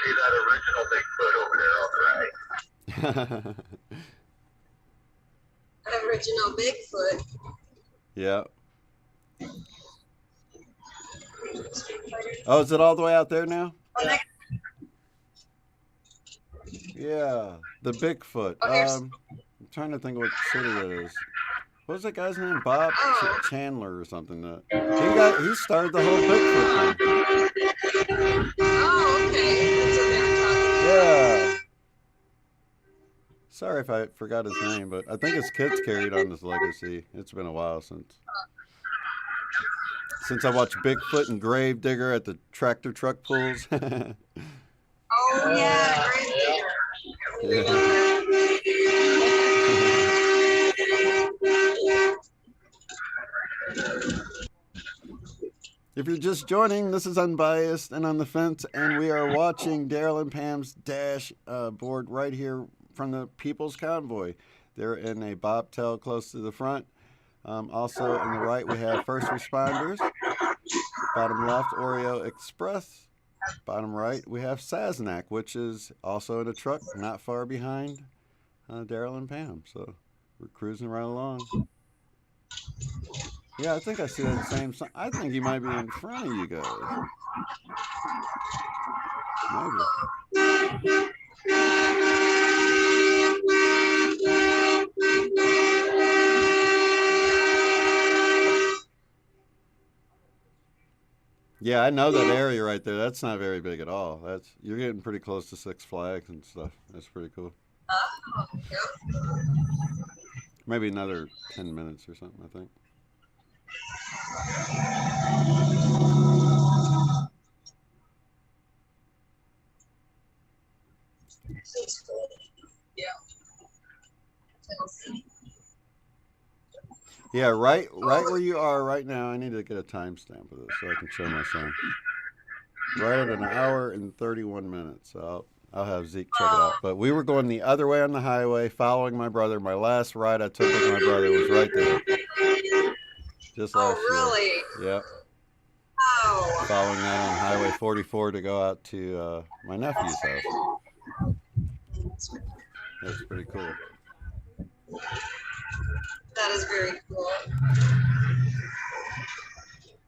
See that original Bigfoot over there on the right. Original Bigfoot. Yeah. Oh, is it all the way out there now? Yeah, the Bigfoot. I'm trying to think of what city that is. What was that guy's name? Bob Chandler or something. He started the whole Bigfoot thing. Oh, okay. That's what they were talking about. Yeah. Sorry if I forgot his name, but I think his kids carried on his legacy. It's been a while since I watched Bigfoot and Gravedigger at the tractor truck pulls. Oh, yeah, Gravedigger. If you're just joining, this is Unbiased and On the Fence, and we are watching Derrell and Pam's dash board right here from the People's Convoy. They're in a bobtail close to the front. Also on the right, we have first responders. Bottom left, Oreo Express. Bottom right, we have Sasnak, which is also in a truck not far behind Derrell and Pam. So we're cruising right along. Yeah, I think I see that same sign. I think he might be in front of you guys. Maybe. Yeah, I know that area right there. That's not very big at all. You're getting pretty close to Six Flags and stuff. That's pretty cool. Maybe another 10 minutes or something, I think. Yeah, right where you are right now. I need to get a timestamp of this so I can show my son. Right at an hour and 31 minutes. So I'll have Zeke check it out. But we were going the other way on the highway, following my brother. My last ride I took with my brother was right there. Just last year. Really? Yep. Oh. Following that on Highway 44 to go out to my nephew's house. That's pretty cool. That is very cool.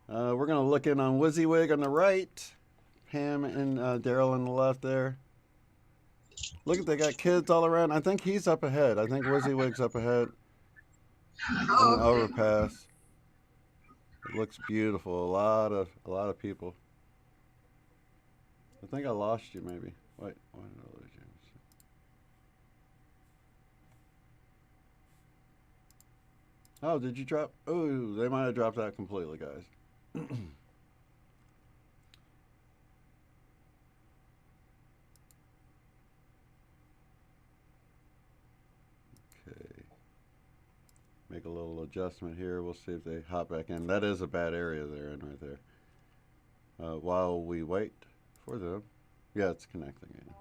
We're going to look in on WYSIWYG on the right. Pam and Derrell on the left there. Look at, they got kids all around. I think he's up ahead. I think WYSIWYG's up ahead on the overpass. It looks beautiful. A lot of people. I think I lost you maybe. Wait, why did I lose you? Oh, did you drop? Oh, they might have dropped out completely, guys. Okay. Make a little adjustment here. We'll see if they hop back in. That is a bad area they're in right there. While we wait for them. Yeah, it's connecting in.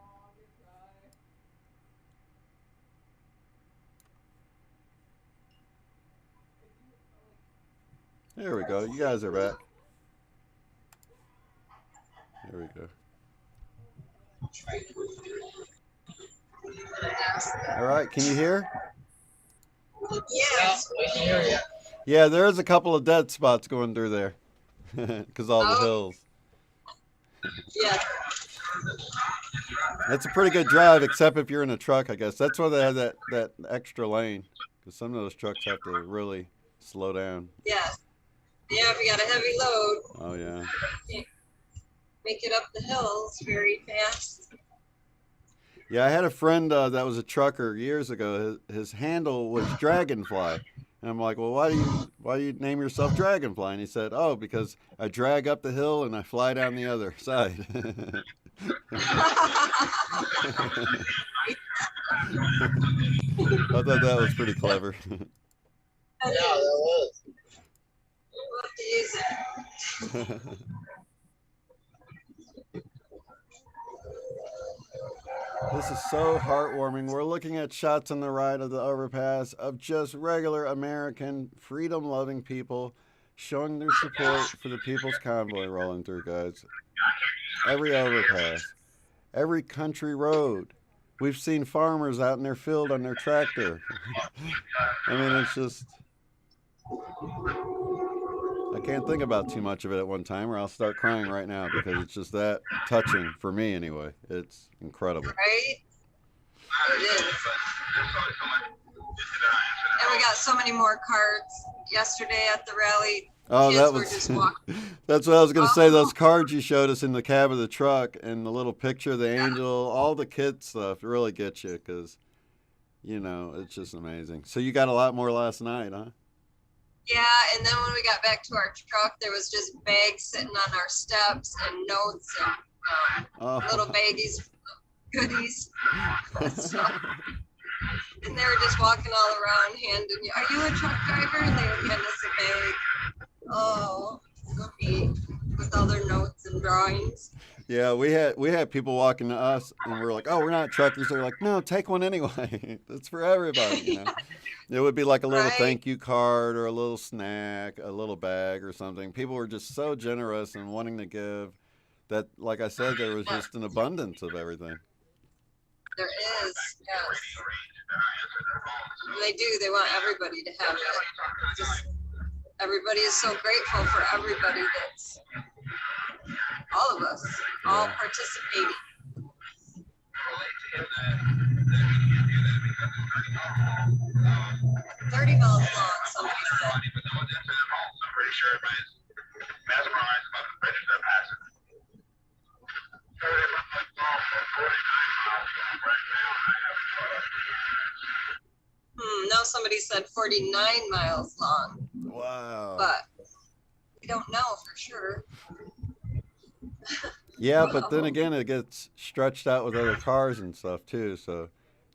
There we go. You guys are back. There we go. All right, can you hear? Yes. We can hear you. Yeah, there is a couple of dead spots going through there because all the hills. Yeah. That's a pretty good drive, except if you're in a truck, I guess. That's why they have that extra lane, because some of those trucks have to really slow down. Yes. Yeah, we got a heavy load. Oh, yeah. Make it up the hills very fast. Yeah, I had a friend that was a trucker years ago. His handle was Dragonfly. And I'm like, well, why do you name yourself Dragonfly? And he said, oh, because I drag up the hill and I fly down the other side. I thought that was pretty clever. Yeah, that was. We'll have to use it. This is so heartwarming. We're looking at shots on the right of the overpass of just regular American freedom-loving people showing their support for the People's Convoy rolling through, guys. Every overpass, every country road. We've seen farmers out in their field on their tractor. I mean, it's just... I can't think about too much of it at one time or I'll start crying right now because it's just that touching for me anyway. It's incredible. Right? It is. And we got so many more cards yesterday at the rally. Oh, Kids that were was just walking. that's what I was going to say. Those cards you showed us in the cab of the truck and the little picture of the angel, all the kid stuff really gets you because, you know, it's just amazing. So you got a lot more last night, huh? Yeah, and then when we got back to our truck, there was just bags sitting on our steps and notes and little baggies, goodies. So, and they were just walking all around handing you, are you a truck driver? And they would hand us a bag. Oh, so neat. With all their notes and drawings. Yeah, we had people walking to us, and we're like, "Oh, we're not truckers." They're like, "No, take one anyway. It's for everybody." You know, it would be like a little Right. thank you card or a little snack, a little bag or something. People were just so generous and wanting to give that, like I said, there was just an abundance of everything. There is, yes. They do. They want everybody to have it. Just everybody is so grateful for everybody that's all of us, all participating. $30 long, somebody said. I'm pretty sure everybody's mesmerized about the bridges they're passing. Now somebody said 49 miles long, Wow. but we don't know for sure. Yeah, but then again, it gets stretched out with other cars and stuff too, so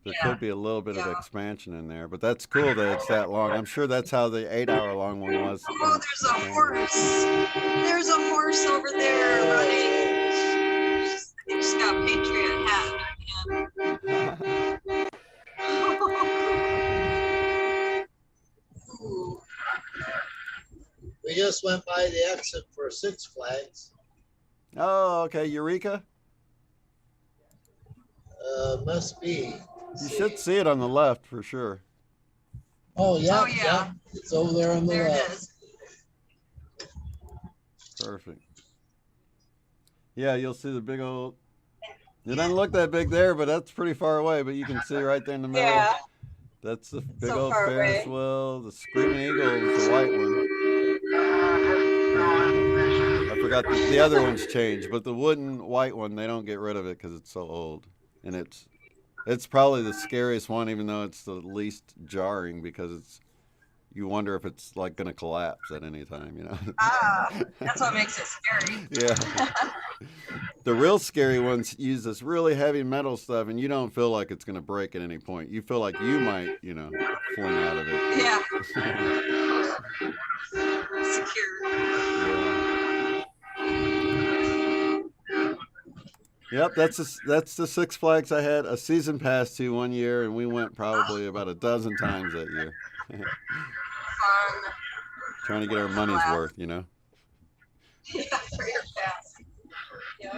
there could be a little bit of expansion in there. But that's cool that it's that long. I'm sure that's how the 8-hour long one was. Oh, there's a horse. There's a horse over there running. They just got a Patriot hat. Ooh. We just went by the exit for Six Flags. Oh, okay, Eureka. Must be. You should see it on the left for sure. Oh yeah, Oh, yeah. It's over there on the There it left. is. Perfect. Yeah, you'll see the big old. It doesn't look that big there, but that's pretty far away. But you can see right there in the middle. Yeah. That's the big So old far Ferris away. wheel. The Screaming Eagle is the white one. I forgot the other one's changed, but the wooden white one, they don't get rid of it because it's so old, and it's probably the scariest one, even though it's the least jarring because you wonder if it's like gonna collapse at any time, you know. That's what makes it scary. Yeah. The real scary ones use this really heavy metal stuff, and you don't feel like it's gonna break at any point. You feel like you might, fling out of it. Yeah. Secure. Yep, that's the Six Flags I had a season pass to one year, and we went probably about a dozen times that year. Fun. Trying to get our money's worth, you know. Yeah, for your pass. Yep.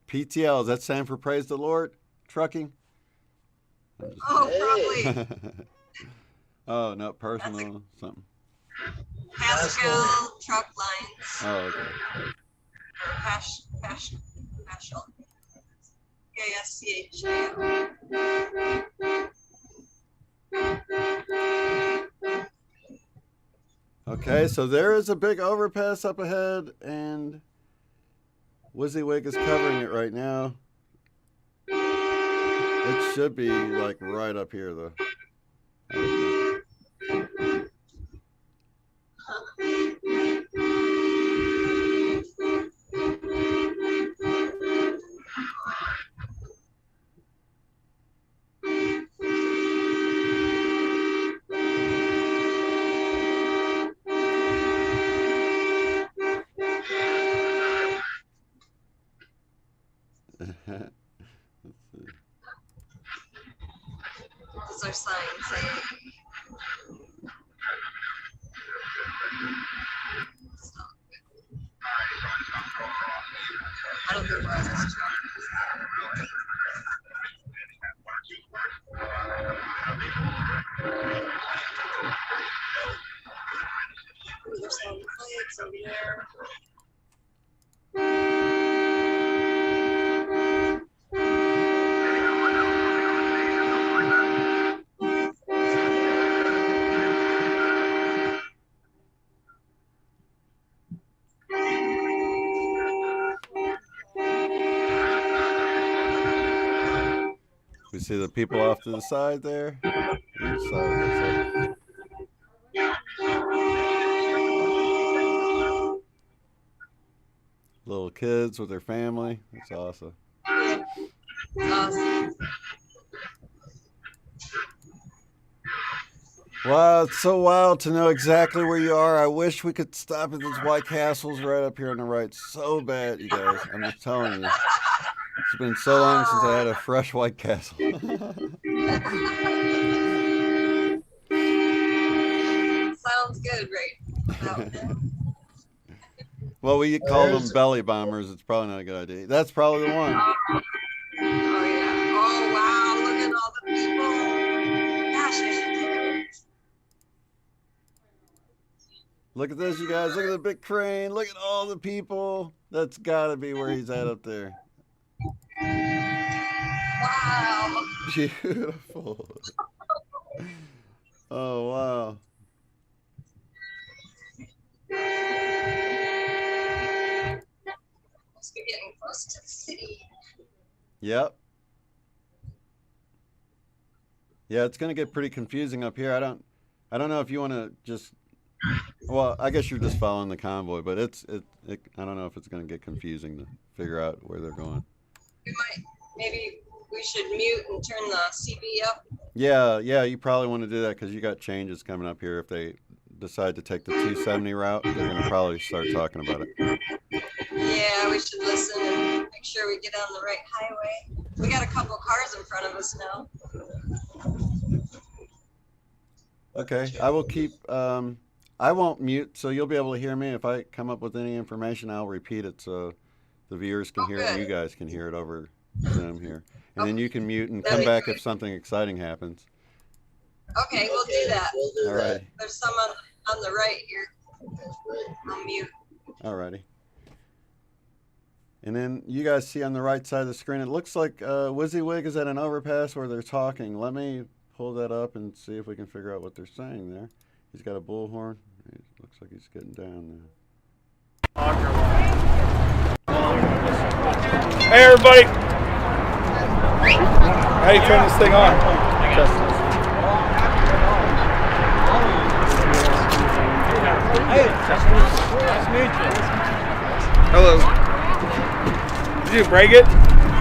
PTL, does that stand for Praise the Lord? Trucking? Oh, probably. Oh, no, personal, something. Pascal truck lines. Oh, okay. Pascal. PASCH. Okay, so there is a big overpass up ahead, and WYSIWYG is covering it right now. It should be like right up here, though. What's our sign say? Stop. I don't think we're on this truck. Ooh, there's some flags over there. We see the people off to the side there. Each side looks like. Little kids with their family. That's awesome. Awesome. Wow, it's so wild to know exactly where you are. I wish we could stop at these White Castles right up here on the right so bad, you guys. I'm just telling you. It's been so long since I had a fresh White Castle. Sounds good, right? Well, we call them belly bombers. It's probably not a good idea. That's probably the one. Oh, yeah. Oh, wow. Look at all the people. Gosh, I should take a picture. Look at this, you guys. Look at the big crane. Look at all the people. That's got to be where he's at up there. Wow. Beautiful. Oh, wow. Must be getting close to the city. Yep. Yeah, it's going to get pretty confusing up here. I don't know if you want to just, well, I guess you're just following the convoy, but I don't know if it's going to get confusing to figure out where they're going. Maybe we should mute and turn the CB up. Yeah, you probably want to do that because you got changes coming up here. If they decide to take the 270 route, they're going to probably start talking about it. Yeah, we should listen and make sure we get on the right highway. We got a couple cars in front of us now. Okay, I will keep, I won't mute, so you'll be able to hear me. If I come up with any information, I'll repeat it so the viewers can hear it and you guys can hear it over Zoom here. And then you can mute and come back if something exciting happens. Okay, we'll do that. All right. There's some on the right here. I'll mute. All righty. And then you guys see on the right side of the screen, it looks like WYSIWYG is at an overpass where they're talking. Let me pull that up and see if we can figure out what they're saying there. He's got a bullhorn. It looks like he's getting down now. Hey everybody! How do you turn this thing on? Hello. Did you break it?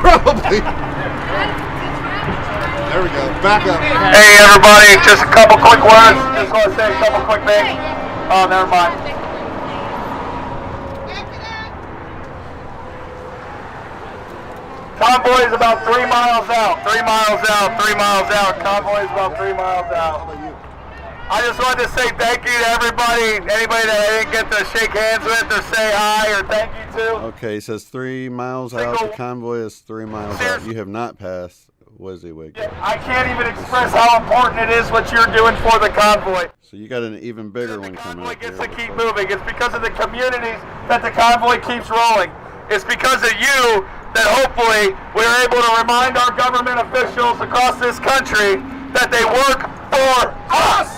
Probably. There we go. Back up. Hey everybody, just a couple quick words. Just want to say a couple quick things. Oh, never mind. Convoy is about 3 miles out. 3 miles out. 3 miles out. Convoy is about 3 miles out. I just wanted to say thank you to everybody. Anybody that I didn't get to shake hands with or say hi or thank you to. Okay, he says 3 miles out. The convoy is 3 miles out. You have not passed WYSIWYG. I can't even express how important it is what you're doing for the convoy. So you got an even bigger one coming up. The convoy gets to keep moving. It's because of the communities that the convoy keeps rolling. It's because of you that hopefully we're able to remind our government officials across this country that they work for us.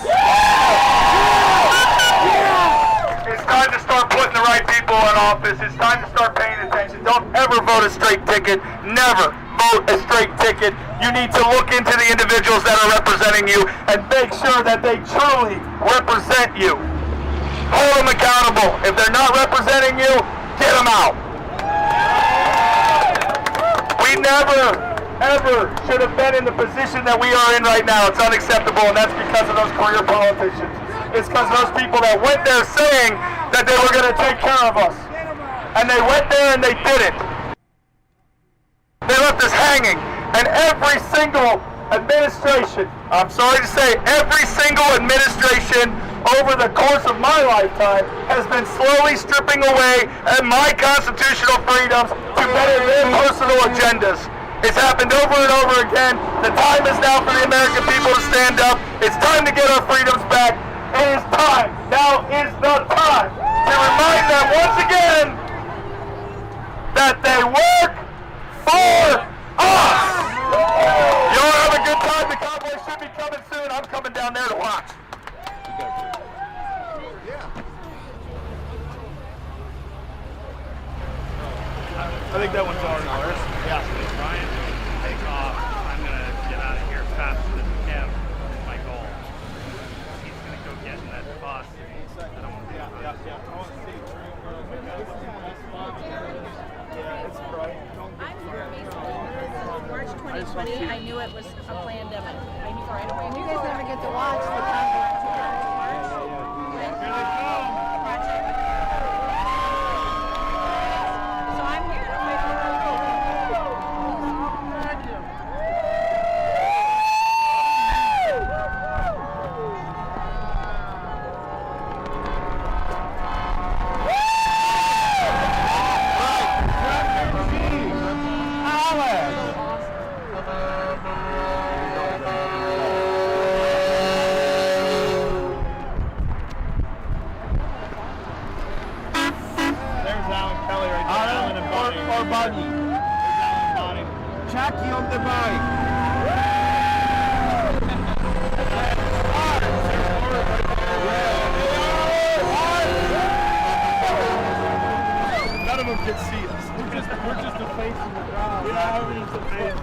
It's time to start putting the right people in office. It's time to start paying attention. Don't ever vote a straight ticket. Never vote a straight ticket. You need to look into the individuals that are representing you and make sure that they truly represent you. Hold them accountable. If they're not representing you, get them out. We never, ever should have been in the position that we are in right now. It's unacceptable, and that's because of those career politicians. It's because those people that went there saying that they were going to take care of us. And they went there and they didn't. They left us hanging. And every single administration, I'm sorry to say, every single administration over the course of my lifetime has been slowly stripping away at my constitutional freedoms to better their personal agendas. It's happened over and over again. The time is now for the American people to stand up. It's time to get our freedoms back. It is time. Now is the time to remind them once again that they work for us. You all have a good time. The Convoy should be coming soon. I'm coming down there to watch. I think that one's ours. Yeah. Ryan, take off. I'm going to get out of here fast as we can. That's my goal. He's going to go get in that bus. I don't want to I want to see. Yeah, it's bright. March 2020, I knew it was a pandemic. I knew right away. You guys never get to watch the Convoy tour. Here they come. So I'm here to wait for the Jackie on the bike. None of them can see us. We're just a face in the crowd. Yeah, we're just a face.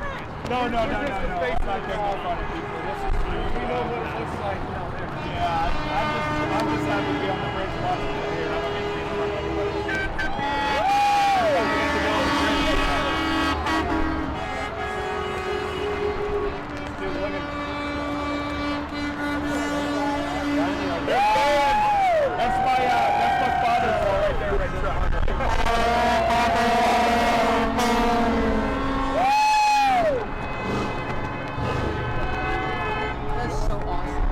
No. We're just a face out there in front of people. This is true. We know what it looks like down there. Yeah, I'm just happy to be on the bridge watching it here. I'm a big fan of everybody. That's my father-in-law right there, right That's so awesome.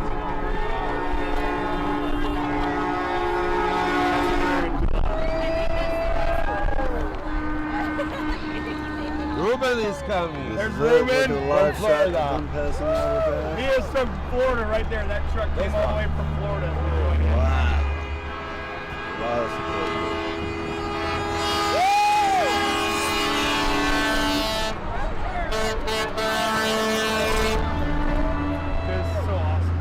Ruben is coming. There's Ruben Ruben with a from live shot of Florida. him passing over He is from Florida right there. That truck came all the way from Florida. Wow. A lot of support. It's so awesome.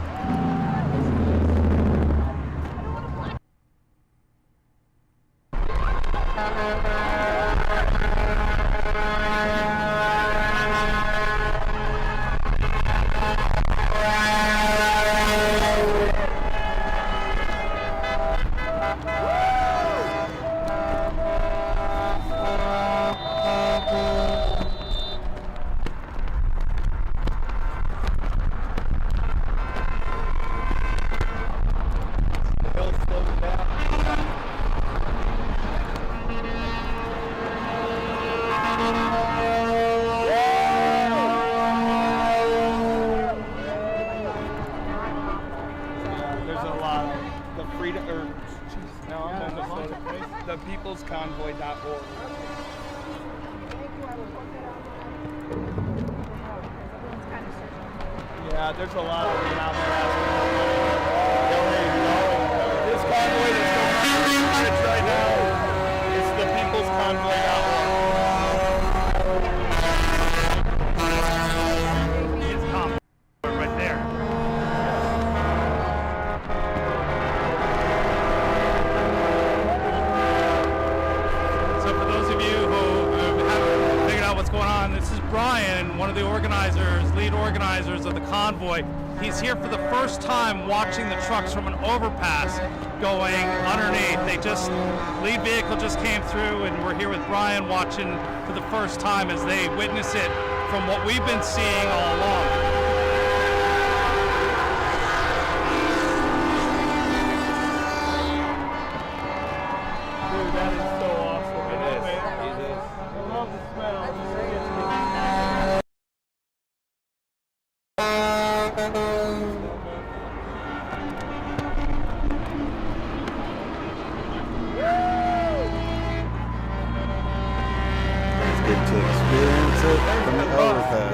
The peoplesconvoy.org. Yeah, there's a lot of them out there asking. This convoy that's going on the right now is the peoplesconvoy.org. It's Convoy right there. This is Brian, one of the lead organizers of the convoy. He's here for the first time watching the trucks from an overpass going underneath. Lead vehicle just came through, and we're here with Brian watching for the first time as they witness it from what we've been seeing all along.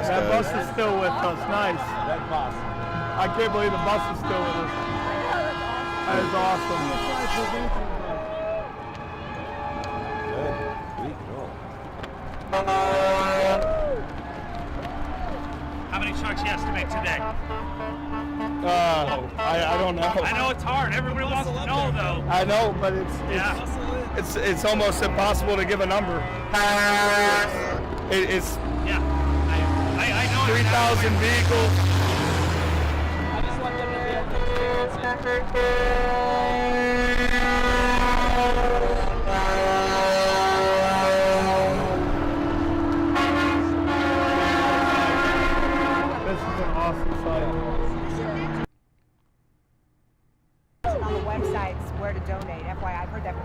That bus is still with us. Nice. That bus. I can't believe the bus is still with us. That is awesome. How many trucks you estimate today? I don't know. I know it's hard. Everybody wants to know, though. I know, but it's almost impossible to give a number. It's I know 3,000 vehicles. I just want them to be able to experience it.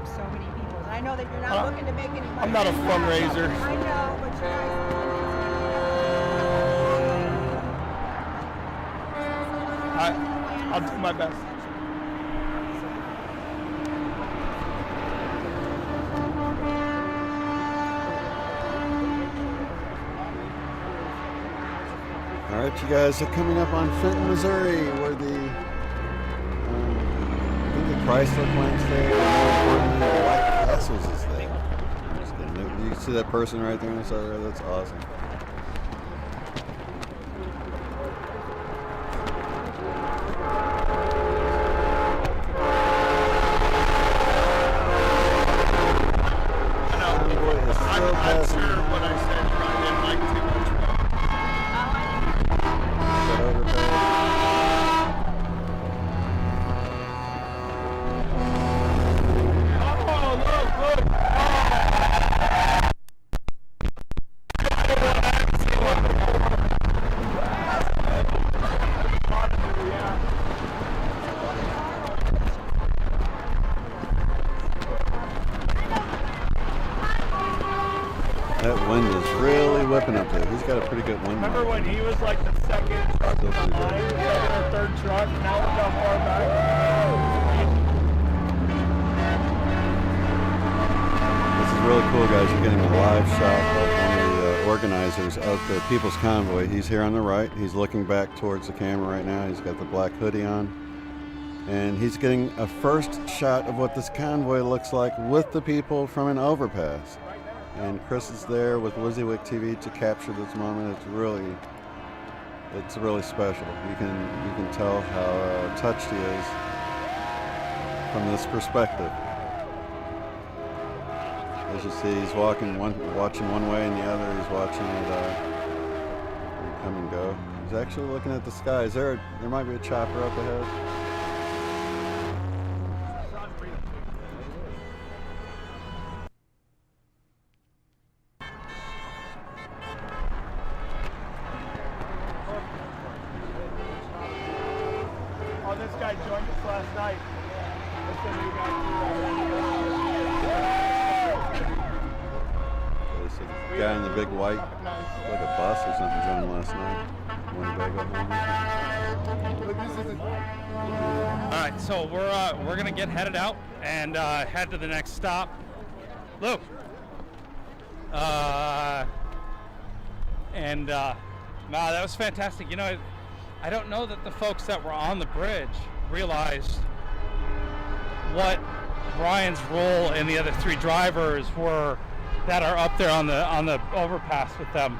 help so many people. And I know that you're not looking to make any money. I'm not a fundraiser. I know, but you guys. I'll do my best. All right, you guys are coming up on Fenton, Missouri, where the I think the Chrysler plant's there, and more importantly, the White Castles is there. Just kidding. You see that person right there on the side? That's awesome. That wind is really whipping up there. He's got a pretty good wind. Remember when he was like the second truck in the line, second or third truck? Now look how far back. This is really cool, guys. You're getting a live shot of one of the organizers of the People's Convoy. He's here on the right. He's looking back towards the camera right now. He's got the black hoodie on. And he's getting a first shot of what this convoy looks like with the people from an overpass. And Chris is there with WYSIWYG TV to capture this moment. It's really special. You can tell how touched he is from this perspective. As you see, he's watching one way and the other. He's watching it come and go. He's actually looking at the sky. There might be a chopper up ahead. Oh, this guy joined us last night. There's a guy in the big white, like a bus or something, joined last night. All right, so we're gonna get headed out and head to the next stop. Luke. Wow, that was fantastic. You know, I don't know that the folks that were on the bridge realized what Brian's role and the other three drivers were that are up there on the overpass with them.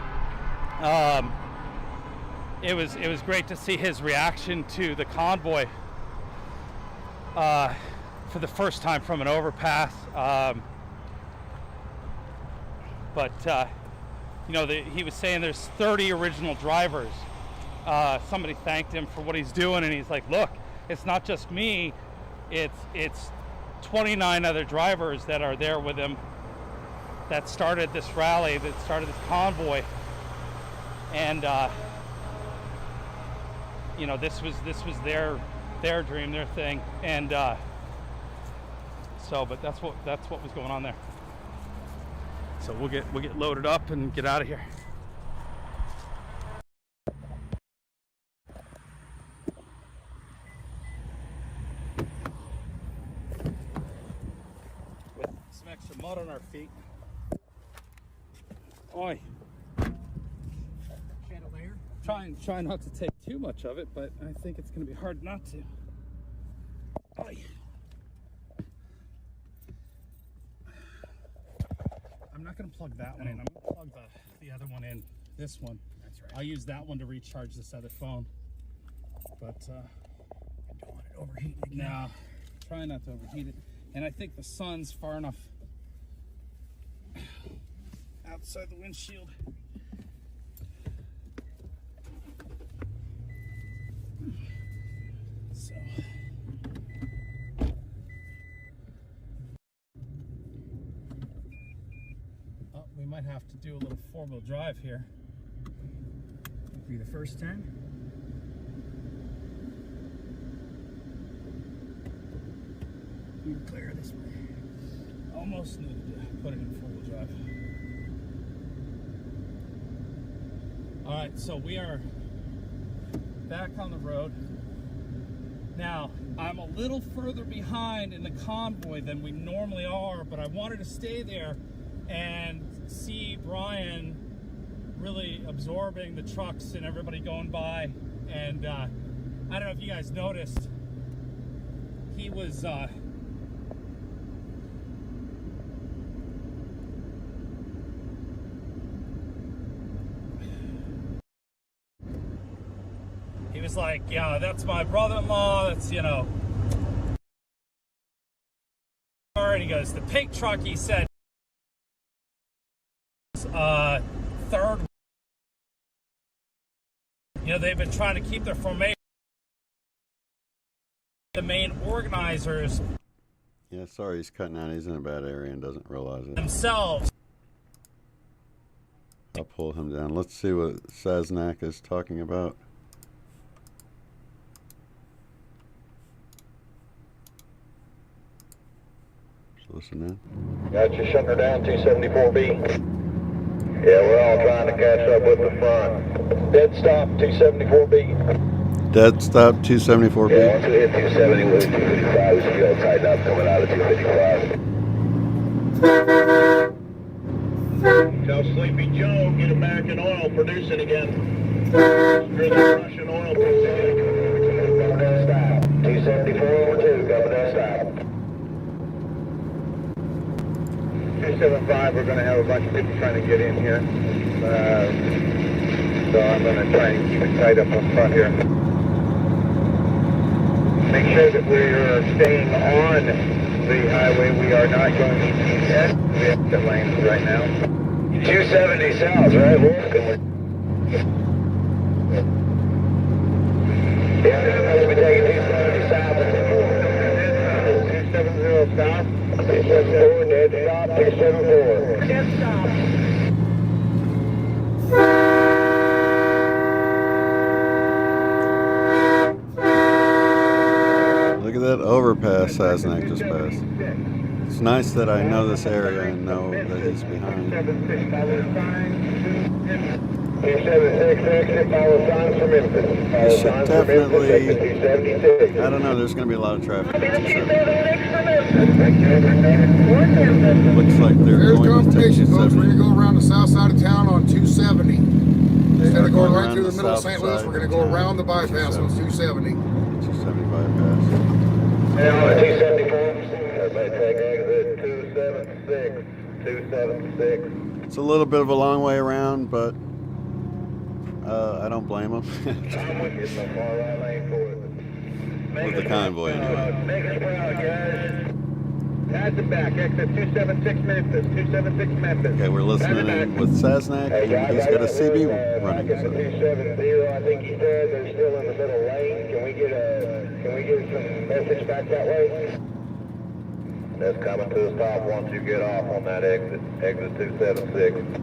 It was great to see his reaction to the convoy for the first time from an overpass. You know, he was saying there's 30 original drivers. Somebody thanked him for what he's doing, and he's like, look, it's not just me, it's 29 other drivers that are there with him that started this rally, that started this convoy. And you know, this was their dream, their thing. And but that's what was going on there. So we'll get loaded up and get out of here. With some extra mud on our feet. Oi. Chandelier? Try not to take too much of it, but I think it's going to be hard not to. Oi. I'm not going to plug that one in. I'm going to plug the other one in. This one. That's right. I'll use that one to recharge this other phone. But I don't want it overheating again. No, try not to overheat it. And I think the sun's far enough outside the windshield. So. Oh, we might have to do a little four-wheel drive here. It'll be the first time. You're clear this way. Almost needed to put it in four-wheel drive. All right, so we are back on the road. Now, I'm a little further behind in the convoy than we normally are, but I wanted to stay there and see Brian really absorbing the trucks and everybody going by. And I don't know if you guys noticed, he was like, yeah, that's my brother-in-law, that's, you know. And he goes, the pink truck, he said, third. You know, they've been trying to keep their formation. The main organizers. Yeah, sorry, he's cutting out. He's in a bad area and doesn't realize it. Themselves. I'll pull him down. Let's see what Saznak is talking about. Listen in. Got you shutting her down, 274B. Yeah, we're all trying to catch up with the front. Dead stop, 274B. Dead stop, 274B. Yeah, once we hit 270, we're at 255. We should be able to tighten up coming out of 255. Tell Sleepy Joe, get him back in oil, producing again. Screw the Russian oil producing. Coming down stop. 274 over 2, coming down stop. 275, we're going to have a bunch of people trying to get in here. So I'm going to try and keep it tight up in front here. Make sure that we're staying on the highway. We are not going to be at the exit lanes right now. 270 south, right, Wolf? Yeah, we'll be taking 270 south and 270 south. 274, dead stop, 274. Dead stop. Look at that overpass Saznak just passed. It's nice that I know this area and know that he's behind. 276, exit, follow signs from Memphis. It should definitely, I don't know, there's going to be a lot of traffic. Looks like they're There's going to confirmation, folks. We're 270. going to go around the south side of town on 270. Instead of going right through the middle of St. Louis, we're going to go around the bypass on 270. 270 bypass. Yeah, on 274. Everybody take exit 276. 276. It's a little bit of a long way around, but I don't blame him. I'm with you in the far right lane for it. With the convoy, anyway. Make us proud, guys. Pass it back. Exit 276 Memphis. 276 Memphis. Okay, we're listening in with Saznak, and he's got a CB running. Back at the 270, I think he said they're still in the middle lane. Can we get some message back that way? That's coming to a stop once you get off on that exit. Exit 276.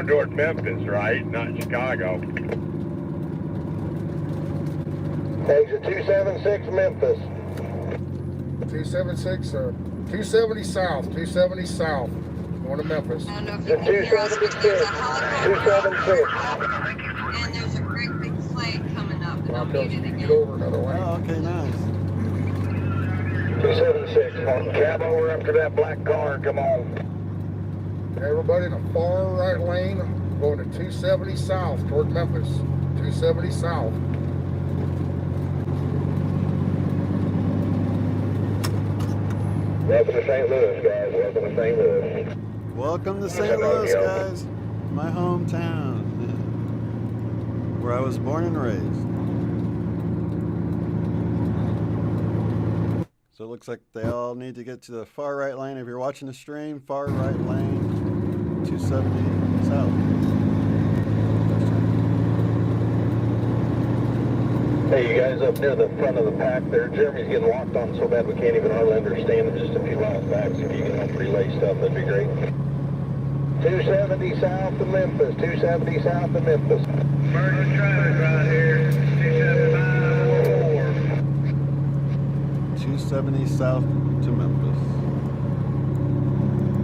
Toward Memphis, right? Not Chicago. Exit 276 Memphis. 276 or 270 south. 270 south. Going to Memphis. I don't know if you can hear us, but there's a helicopter and there's a great big plane coming up, and I'll mute it again. Over another way. Oh, okay, nice. 276 on cabo. We're after that black car. Come on. Everybody in the far right lane going to 270 south toward Memphis. 270 south. Welcome to St. Louis, guys. Welcome to St. Louis. Welcome to St. Louis, guys. My hometown. Where I was born and raised. So it looks like they all need to get to the far right lane. If you're watching the stream, far right lane, 270 south. Hey, you guys up near the front of the pack there, Jeremy's getting locked on so bad we can't even hardly understand him just a few miles back. So if you can help relay stuff, that'd be great. 270 south of Memphis, 270 south of Memphis. Emergency traffic right here, 275. 270 south to Memphis.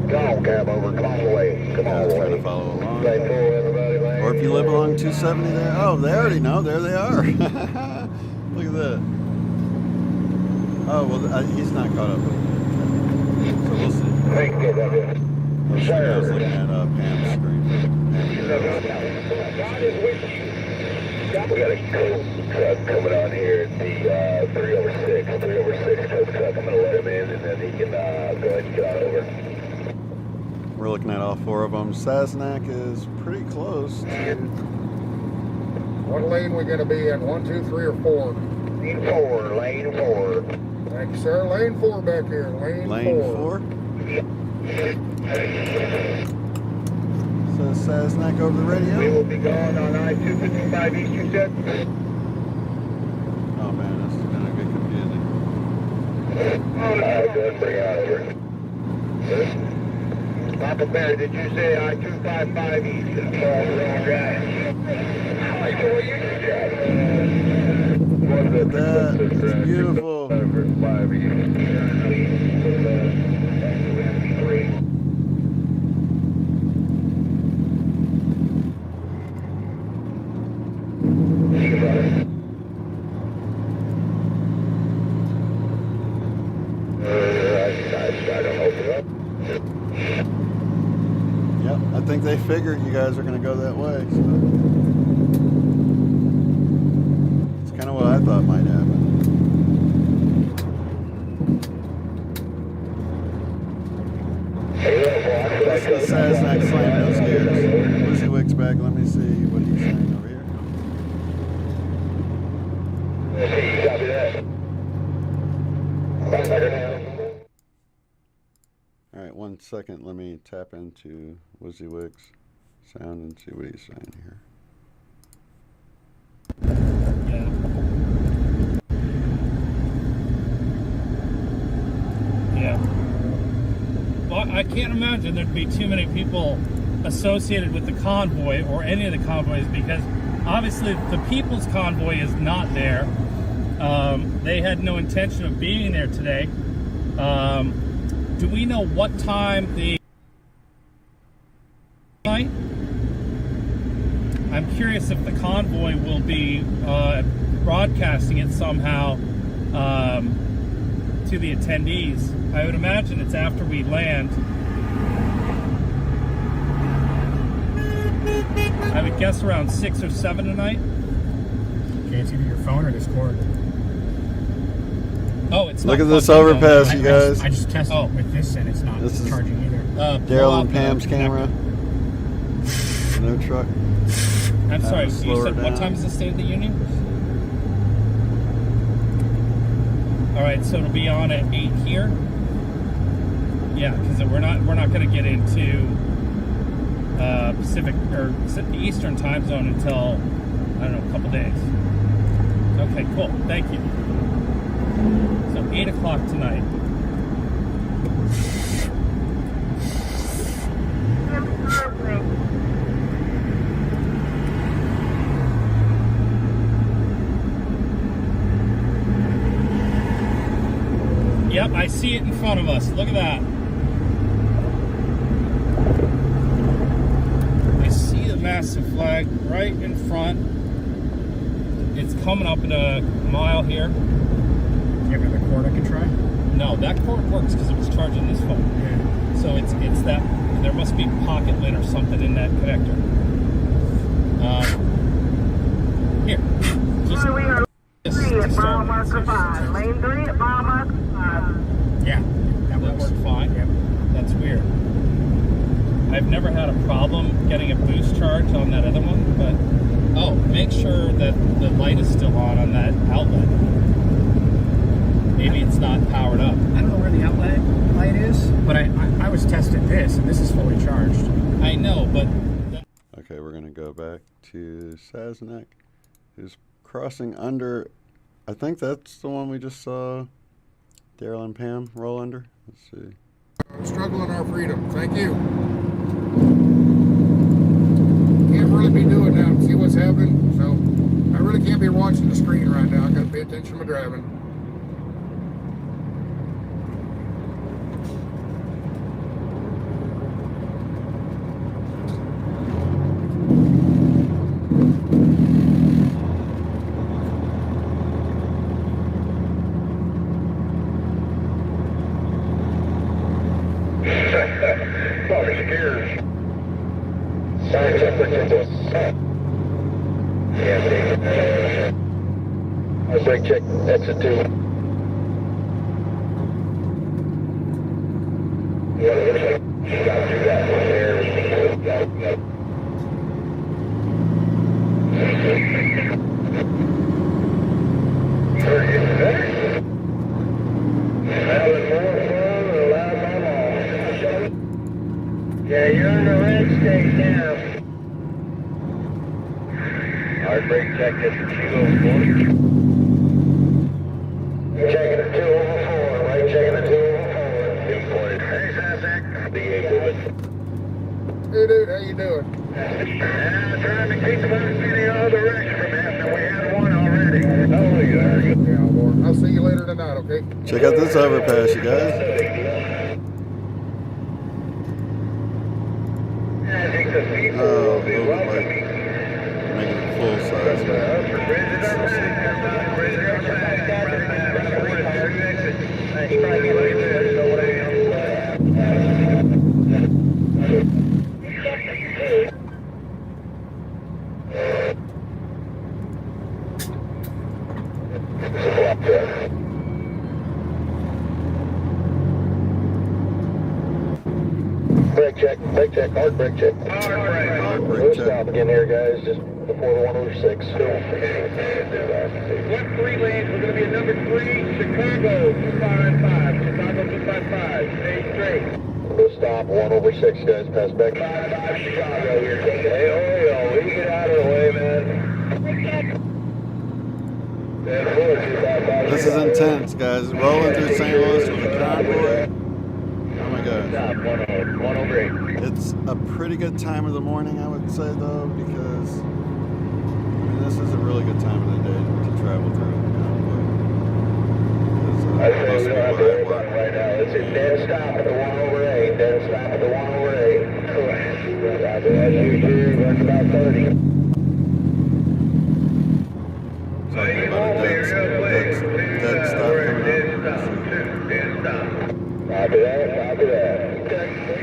Come on, cab over, come on away. Come on away. Trying to follow along. Stay full, everybody. Or if you live along 270 there. Oh, they already know. There they are. Look at that. Oh, well, he's not caught up with it. So we'll see. Thank you, KW. I was looking at Pam's screen. God is with you. We got a coast truck coming on here at the 306 coast truck. I'm going to let him in and then he can go ahead and get on over. We're looking at all four of them. Sasnak is pretty close to... What lane we going to be in? 1, 2, 3, or 4? Lane 4, lane 4. Thank you, sir. Lane 4 back here. Lane 4. So Sasnak over the radio. We will be going on I-255 East, you said? Oh man, this is going to get confusing. Go ahead, bring it on over. Papa Bear, did you say I-255 East? Wrong guy. Look at that. It's beautiful. Yep, I think they figured you guys are going to go that way. So. It's kind of what I thought might happen. This is Sasnak slamming those gears. Lucy Wick's back. Let me see what he's saying over here. Copy that. All right, 1 second. Let me tap into WYSIWYG's sound and see what he's saying here. Yeah. Well, I can't imagine there'd be too many people associated with the convoy or any of the convoys because obviously the People's Convoy is not there. They had no intention of being there today. Do we know what time the night? I'm curious if the convoy will be broadcasting it somehow to the attendees. I would imagine it's after we land. I would guess around 6 or 7 tonight. Okay, it's either your phone or Discord. Oh, it's Look not at this plugged in, overpass, though. you guys. I just tested it with this and it's not charging either. Derrell and Pam's camera. No truck. I'm sorry, you slow her said what down. time is the State of the Union? All right, so it'll be on at 8 here. Yeah, because we're not going to get into Pacific or Eastern time zone until I don't know, a couple days. Okay, cool. Thank you. So 8 o'clock tonight. Yep, I see it in front of us. Look at that. I see the massive flag right in front. It's coming up in a mile here. You have another cord I can try? No, that cord works because it was charging this phone. Yeah. So it's that there must be pocket lint or something in that connector. Here, just to start. Lane 3 at mile marker 5. Yeah, That worked fine. Yep. That's weird. I've never had a problem getting a boost charge on that other one, but oh, make sure that the light is still on that outlet. Maybe it's not powered up. I don't know where the outlet light is, but I was testing this, and this is fully charged. I know, but... Okay, we're going to go back to Sasnak, who's crossing under I think that's the one we just saw Derrell and Pam roll under. Let's see. Struggle in our freedom. Thank you. Can't really be doing now and see what's happening, so I really can't be watching the screen right now. I gotta pay attention to my driving. Brake check, exit 2. Yeah, it looks like she got through that one there. Having more fun than allowed by law. Yeah, you're in the red state now. Hard brake check, exit 204. Checking the 204, right checking the 204. Big point. Hey, Sasek. DA moving. Hey, dude, how you doing? Trying to keep the bus in the other direction from that. Now we had one already. Oh, you are. Yeah, Lord. I'll see you later tonight, okay? Check out this overpass, you guys. I think the people will be welcoming. Making it full size. Brake check, hard brake check. Hard brake We'll check. stop again here, guys, just before the 106. What 3 lanes? We're going to be at number 3, Chicago 255. Chicago 255. Stay straight. We'll stop 1/6, guys, pass back. 55 Chicago. You're taking hey, oh, we get out of the way, man. This is intense, guys. Rolling through St. Louis with a convoy. Oh my God. It's a pretty good time of the morning, I would say, though, because I mean, this is a really good time of the day to travel through a convoy. I say we don't have to worry about it right now. It's a dead stop at the 108. Dead stop at the 108. Correct. That's you, that's about 30. Talking about a dead stop coming up. Copy that, copy that.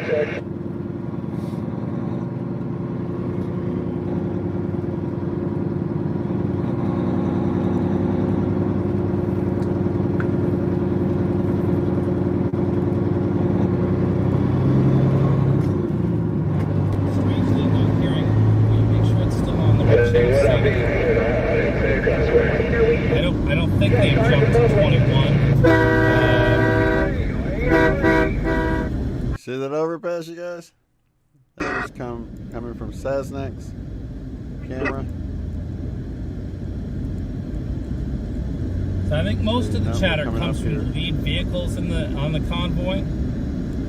Check. I don't think they've jumped to 21. See that overpass, you guys? That was coming from Sasnak's camera. So I think most of the chatter coming comes up from here. the lead vehicles on the convoy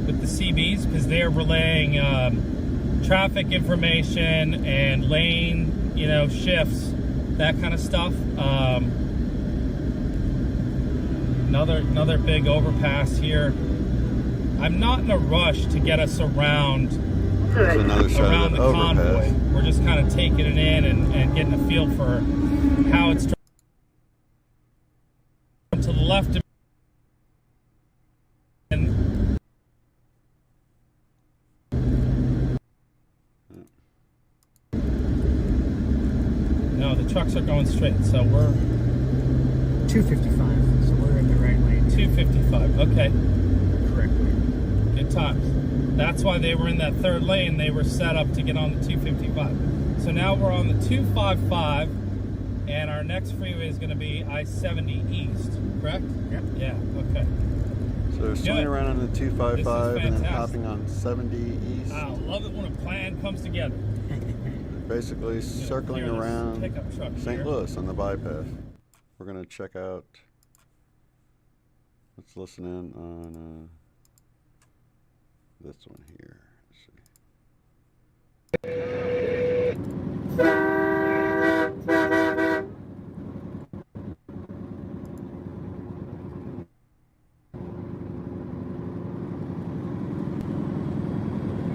with the CBs, because they're relaying traffic information and lane, shifts, that kind of stuff. Another big overpass here. I'm not in a rush to get us around Around the convoy. We're just kind of taking it in and getting a feel for how it's to the left of and no, the trucks are going straight, so we're 255, so we're in the right lane. 255, okay. Correctly. Good times. That's why they were in that third lane. They were set up to get on the 255. So now we're on the 255, and our next freeway is going to be I-70 East, correct? Yep. Yeah, okay. So they're swinging around on the 255 and then fantastic. hopping on 70 East. I love it when a plan comes together. Basically circling Here, this around pickup truck St. here. Louis on the bypass. we're going to check out, let's listen in on this one here. Let's see.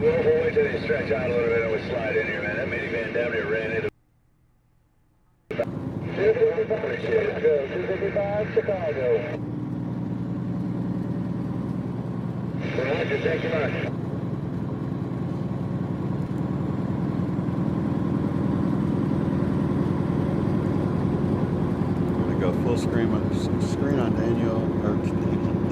We'll wait till they stretch out a little bit and we slide in here, man. That minivan down there ran into. 255 Chicago. Roger, thank you much. I'm going to go full screen on Daniel, or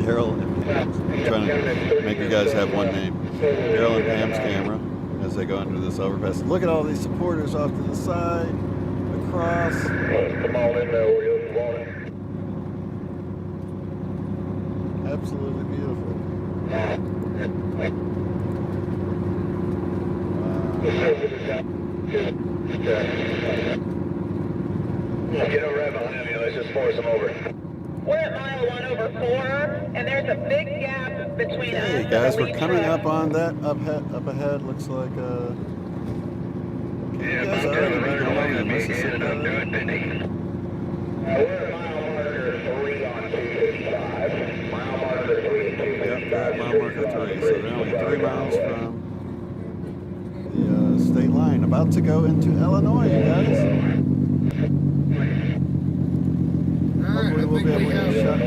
Derrell and Pam. I'm trying to make you guys have one name. Derrell and Pam's camera as they go under this overpass. Look at all these supporters off to the side, across. Come on in there where you want it. Absolutely beautiful. Get over right behind me. Let's just force them over. We're at mile 1/4, and there's a big gap between us. Hey guys, we're coming up on that up ahead. Looks like you guys already be going in Mississippi. We're at mile marker 3 on 255. Mile marker 3 at 255. Yep, they're at mile marker 3. So they're only 3 miles from the state line. About to go into Illinois, you guys. Hopefully we'll be able to get a shot.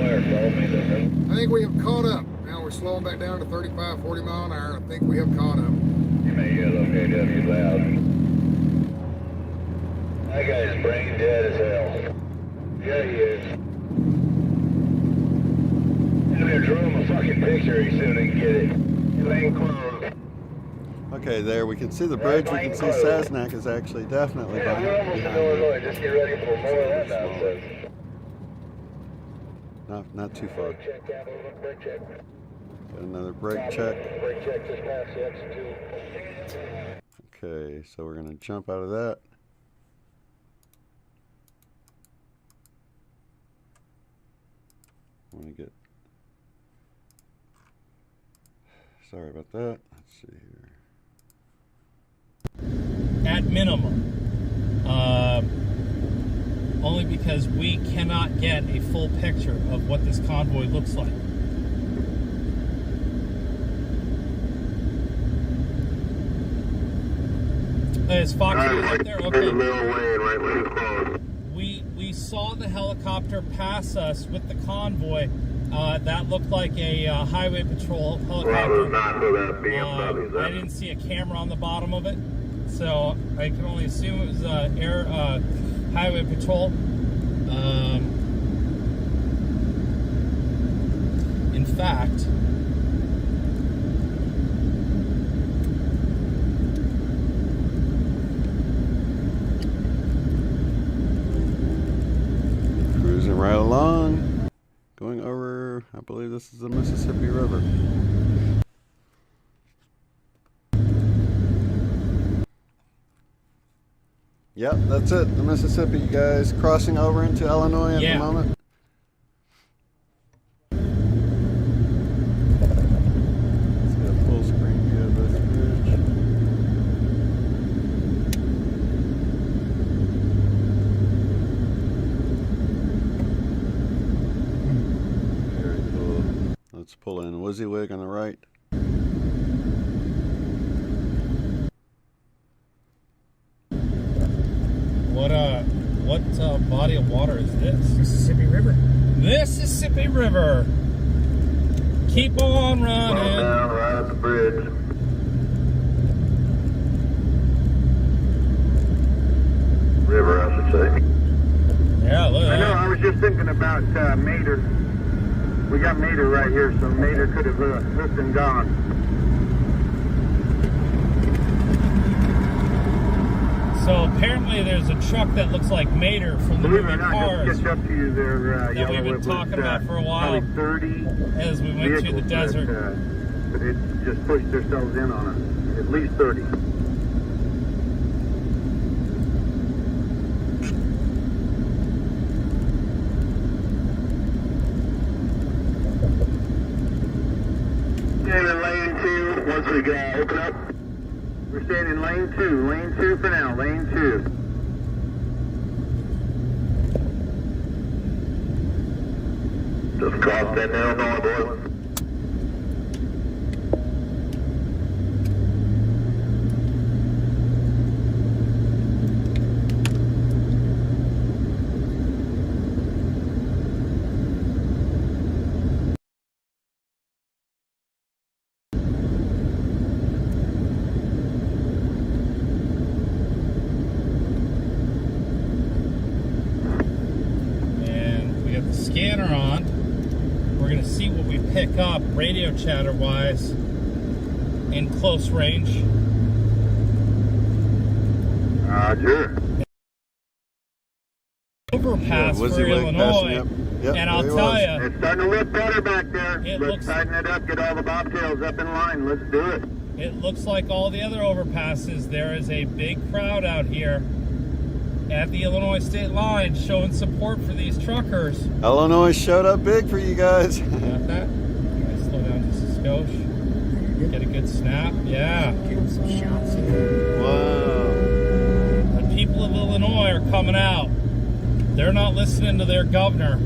I think we have caught up. Now we're slowing back down to 35, 40 mile an hour. I think we have caught up. You may get KW loud. That guy's brain dead as hell. Yeah, he is. I'm gonna draw him a fucking picture as soon as he can get it. Lane closed. Okay, there we can see the bridge. We can see Sasnak is actually definitely behind. We're almost in Illinois. Just get ready for more of that nonsense. Not too far. Check, brake check. Got another brake check. Brake check just past the exit 2. Okay, so we're gonna jump out of that. Want to get. Sorry about that. Let's see here. At minimum. Only because we cannot get a full picture of what this convoy looks like. Is Fox right there? Okay. We saw the helicopter pass us with the convoy. That looked like a highway patrol helicopter. I didn't see a camera on the bottom of it, so I can only assume it was air highway patrol. In fact, cruising right along, going over, I believe this is the Mississippi River. Yep, that's it. The Mississippi, you guys, crossing over into Illinois at the moment. Let's get a full screen view of this bridge. Very cool. Let's pull in WYSIWYG on the right. What body of water is this? Mississippi River. Mississippi River. Keep on running. Down right at the bridge. River, I should say. Yeah, look at that. I know, I was just thinking about Mater. We got Mater right here, so Mater could have hooked and gone. So apparently there's a truck that looks like Mater from the movie Cars just catch up to you there, that we've been talking about for a while 30 as we went through the desert. But it just pushed themselves in on us. At least 30. once we open up. We're staying in lane 2. Lane 2 for now. Lane 2. Just cross that now, boys. Scanner on. We're going to see what we pick up radio chatter wise in close range. Sure. Overpass for Illinois. Yep, and I'll tell you, it's starting to look better back there. Let's tighten it up, get all the bobtails up in line. Let's do it. It looks like all the other overpasses. There is a big crowd out here at the Illinois state line showing support for these truckers. Illinois showed up big for you guys. Got that? Slow down just a skosh. Get a good snap. Yeah. Getting some shots in. Wow. The people of Illinois are coming out. They're not listening to their governor.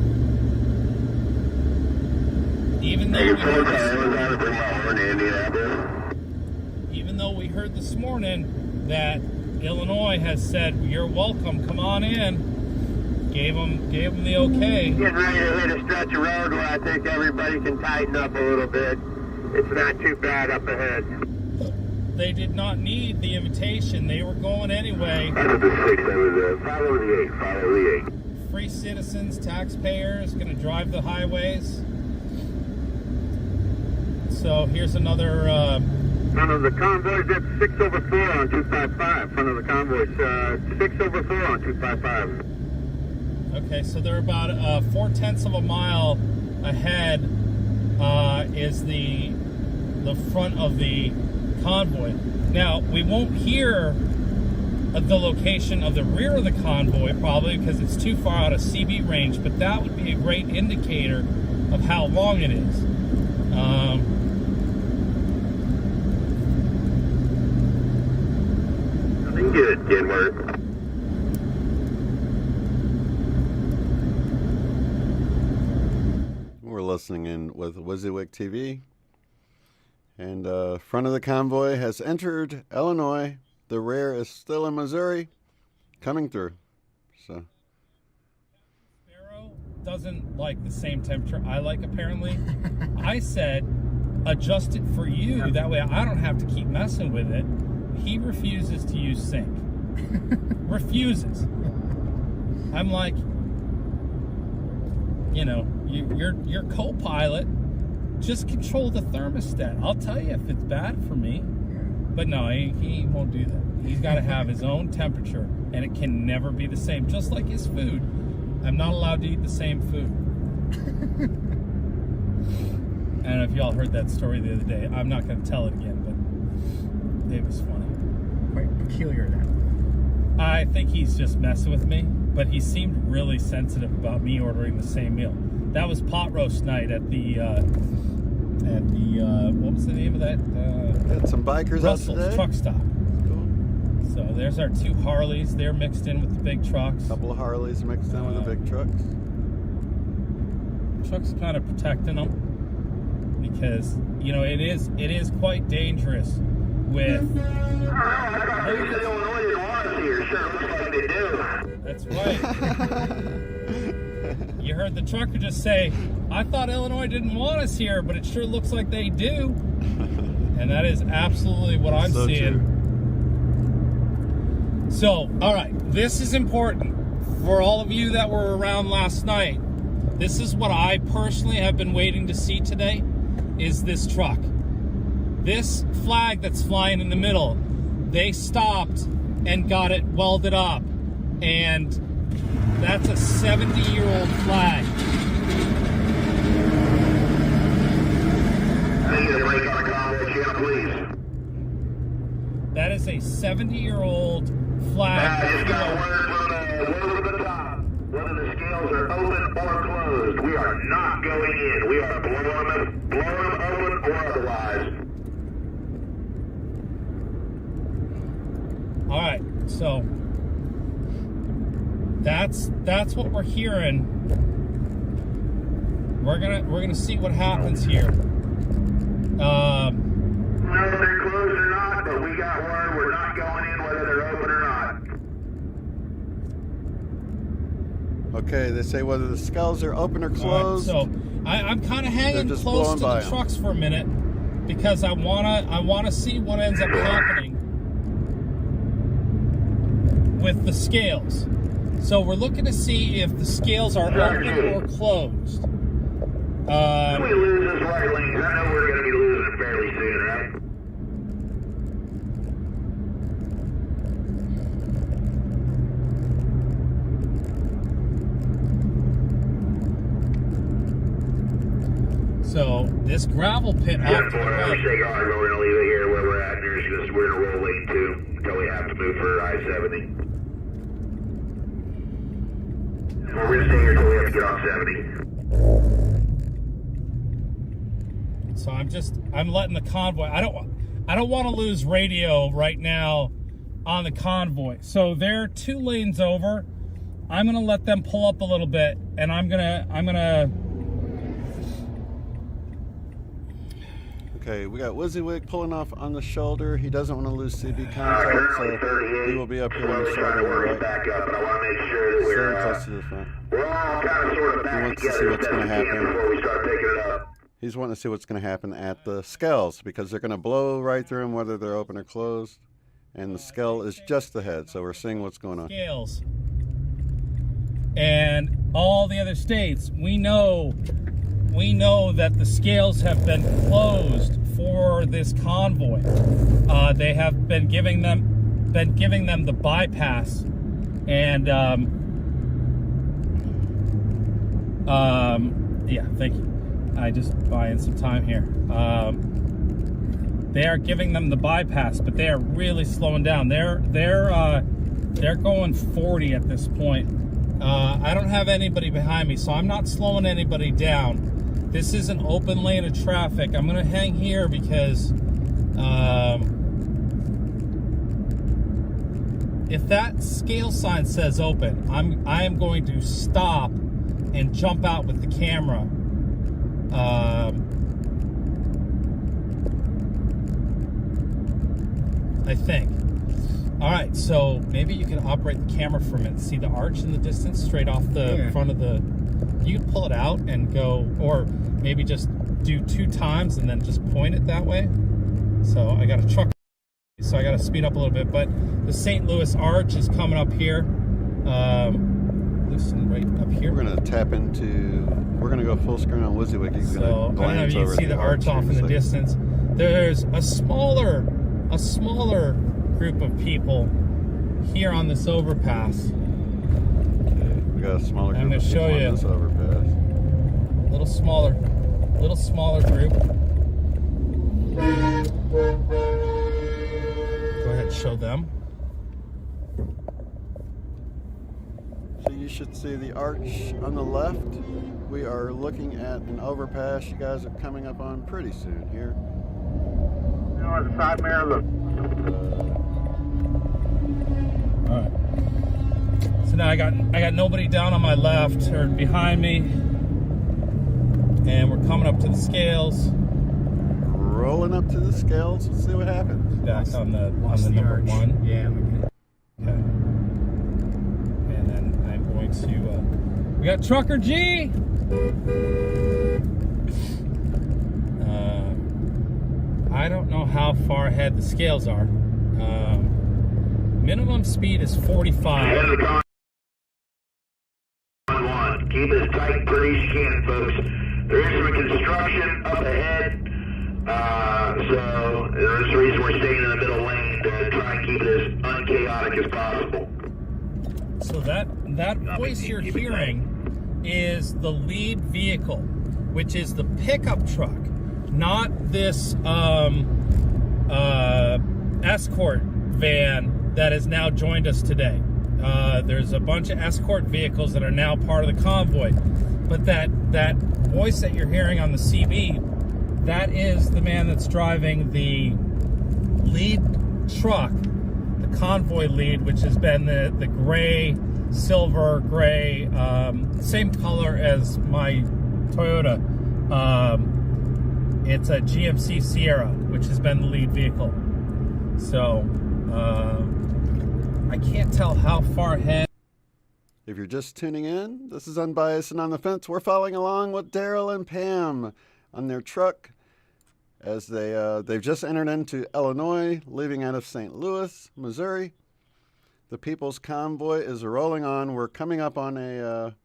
Even though we heard this morning that Illinois has said, "You're welcome, come on in." Gave them the okay. Getting ready to hit a stretch of road where I think everybody can tighten up a little bit. It's not too bad up ahead. They did not need the invitation. They were going anyway. Follow the 8. Follow the 8. Free citizens, taxpayers, going to drive the highways. So here's another. Front of the convoy's at 6 over 4 on 255. Front of the convoy's 6 over 4 on 255. Okay, so they're about 4/10 of a mile ahead. Is the front of the convoy. Now we won't hear the location of the rear of the convoy probably because it's too far out of CB range, but that would be a great indicator of how long it is. Good, Kenworth. We're listening in with WYSIWYG TV. And front of the convoy has entered Illinois. The rear is still in Missouri, coming through. So Sparrow doesn't like the same temperature I like, apparently. I said, adjust it for you. That way I don't have to keep messing with it. He refuses to use sync. Refuses. I'm like, you're co-pilot. Just control the thermostat. I'll tell you if it's bad for me. But no, he won't do that. He's got to have his own temperature, and it can never be the same. Just like his food. I'm not allowed to eat the same food. I don't know if y'all heard that story the other day. I'm not going to tell it again, but it was funny. Quite peculiar, that. I think he's just messing with me, but he seemed really sensitive about me ordering the same meal. That was pot roast night at the what was the name of that? Got some bikers Russell's out today. truck stop. Cool. So there's our 2 Harleys. They're mixed in with the big trucks. A couple of Harleys mixed in with the big trucks. Trucks kind of protecting them because it is quite dangerous with. That's right. You heard the trucker just say, "I thought Illinois didn't want us here, but it sure looks like they do." And that is absolutely what I'm seeing. True. So, all right, this is important for all of you that were around last night. This is what I personally have been waiting to see today, is this truck. This flag that's flying in the middle, they stopped and got it welded up. And that's a 70-year-old flag. That is a 70-year-old flag. Whether the scales are open or closed, we are not going in. We are blowing them open or otherwise. All right, so that's what we're hearing. We're gonna see what happens here. No, they're closed or not, but we got word we're not going in whether they're open or not. Okay, they say whether the skulls are open or closed. All right, so I'm kind of hanging just close blowing to by the 'em. trucks for a minute because I wanna see what ends up happening with the scales. So we're looking to see if the scales are open or closed. If we lose this right lane, I know we're going to be losing it fairly soon, right? So this gravel pit off to the We're right. going to leave it here where we're at. We're going to roll lane 2 until we have to move for I-70. We're going to stay here until we have to get off 70. So I'm letting the convoy. I don't want to lose radio right now on the convoy. So they're 2 lanes over. I'm gonna let them pull up a little bit, and I'm gonna. Okay, we got WYSIWYG pulling off on the shoulder. He doesn't want to lose CB contact, so he will be up here on the shoulder on the right. Back up, but I want to make sure that Very close to the front. we're all kind of sort of He back wants to see together what's as going to best we can happen. before we start picking it up. He's wanting to see what's going to happen at the scales because they're going to blow right through them whether they're open or closed. And the scale is just ahead, so we're seeing what's going on. Scales. And all the other states, we know that the scales have been closed for this convoy. They have been giving them the bypass, and yeah, thank you. I just buying some time here. They are giving them the bypass, but they are really slowing down. They're going 40 at this point. I don't have anybody behind me, so I'm not slowing anybody down. This is an open lane of traffic. I'm gonna hang here because if that scale sign says open, I am going to stop and jump out with the camera. I think. All right, so maybe you can operate the camera for a minute. See the arch in the distance, straight off the front of the. You can pull it out and go, or maybe just do 2 times and then just point it that way. So I got a truck, so I got to speed up a little bit. But the St. Louis Arch is coming up here. Listen, right up here. We're going to tap into. We're going to go full screen on WYSIWYG. He's So I don't know if you can see the arch off in the second. distance. There's a smaller group of people here on this overpass. Okay, we got a smaller group I'm going of to show people you on this overpass. little smaller group. Go ahead, show them. So you should see the arch on the left. We are looking at an overpass you guys are coming up on pretty soon here. You know, the side mirror, look. All right. So now I got nobody down on my left or behind me, and we're coming up to the scales. Rolling up to the scales. Let's see what happens. Back on the number arch. 1. Yeah, we can. Okay. And then I'm going to. We got Trucker G. I don't know how far ahead the scales are. Minimum speed is 45. Keep it as tight and pretty as you can, folks. There is some construction up ahead, so there's a reason we're staying in the middle lane to try and keep it as unchaotic as possible. So that voice you're hearing is the lead vehicle, which is the pickup truck, not this escort van that has now joined us today. There's a bunch of escort vehicles that are now part of the convoy, but that voice that you're hearing on the CB, that is the man that's driving the lead truck, the Convoy lead, which has been the gray, silver gray, same color as my Toyota. It's a GMC Sierra, which has been the lead vehicle. So I can't tell how far ahead. If you're just tuning in, this is Unbiased and on the Fence. We're following along with Derrell and Pam on their truck as they've just entered into Illinois, leaving out of St. Louis, Missouri. The People's Convoy is rolling on. We're coming up on a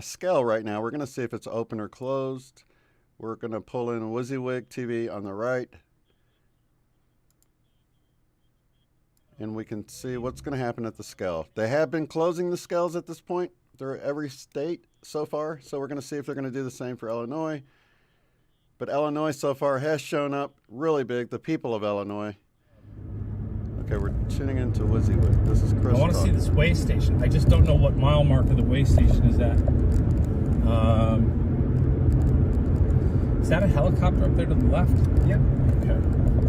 scale right now. We're going to see if it's open or closed. We're going to pull in WYSIWYG TV on the right. And we can see what's going to happen at the scale. They have been closing the scales at this point. They're every state so far. So we're going to see if they're going to do the same for Illinois. But Illinois so far has shown up really big. The people of Illinois. Okay, we're tuning into WYSIWYG. This is Chris. I want to see this way station. I just don't know what mile marker the way station is at. Is that a helicopter up there to the left? Yep. Okay.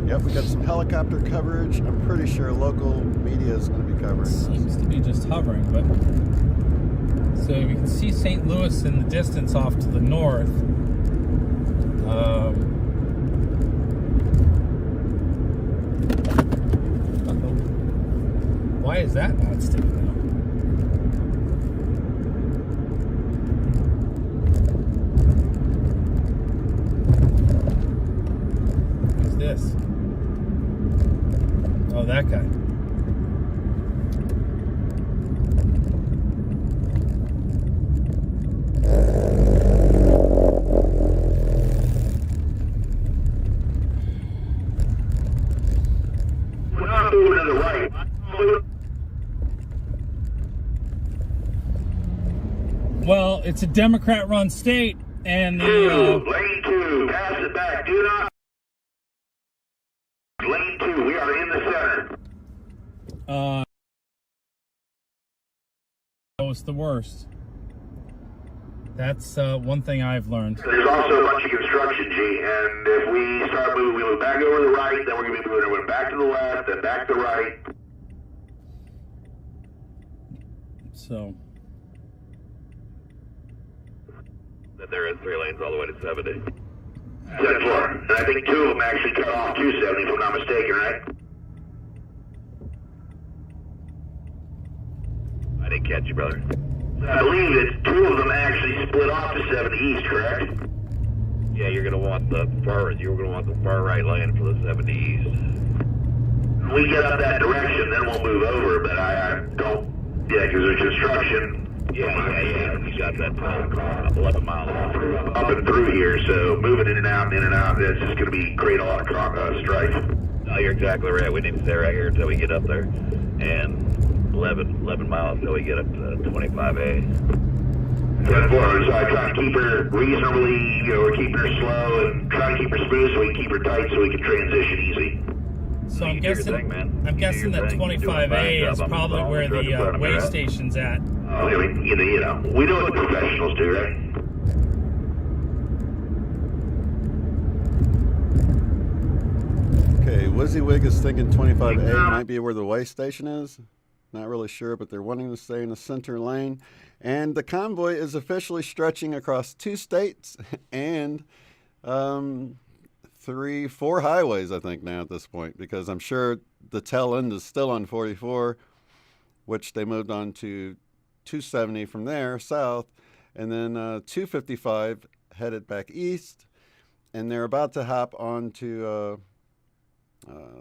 Yep, we got some helicopter coverage. I'm pretty sure local media is going to be covering. Seems to be just hovering, but so we can see St. Louis in the distance off to the north. Why is that not sticking out? Who's this? Oh, that guy. We're not moving to the right. Well, it's a Democrat-run state, and the Lane 2, pass it back. Do not. Lane 2, we are in the center. was the worst. That's one thing I've learned. There's also a bunch of construction, G, and if we start moving, we move back over to the right, then we're going to be moving back to the left, then back to the right. So. Then there is 3 lanes all the way to 70. 10-4. And I think 2 of them actually cut off 270, if I'm not mistaken, right? I didn't catch you, brother. I believe that 2 of them actually split off to 70 east, correct? Yeah, you're going to want the far right lane for the 70 east. When we get up that direction, then we'll move over, but I don't, because there's construction. Yeah. We got that 11 miles up and through here, so moving in and out, that's just going to create a lot of strife. No, you're exactly right. We need to stay right here until we get up there. And 11 miles until we get up to 25A. 10-4, so I try to keep her reasonably, we're keeping her slow and trying to keep her smooth so we can keep her tight so we can transition easy. So I'm guessing that 25A is probably where the way station's at. We know what the professionals do, right? Okay, WYSIWYG is thinking 25A might be where the way station is. Not really sure, but they're wanting to stay in the center lane. And the convoy is officially stretching across 2 states and 3, 4 highways, I think, now at this point, because I'm sure the tail end is still on 44, which they moved on to 270 from there, south, and then 255 headed back east, and they're about to hop on to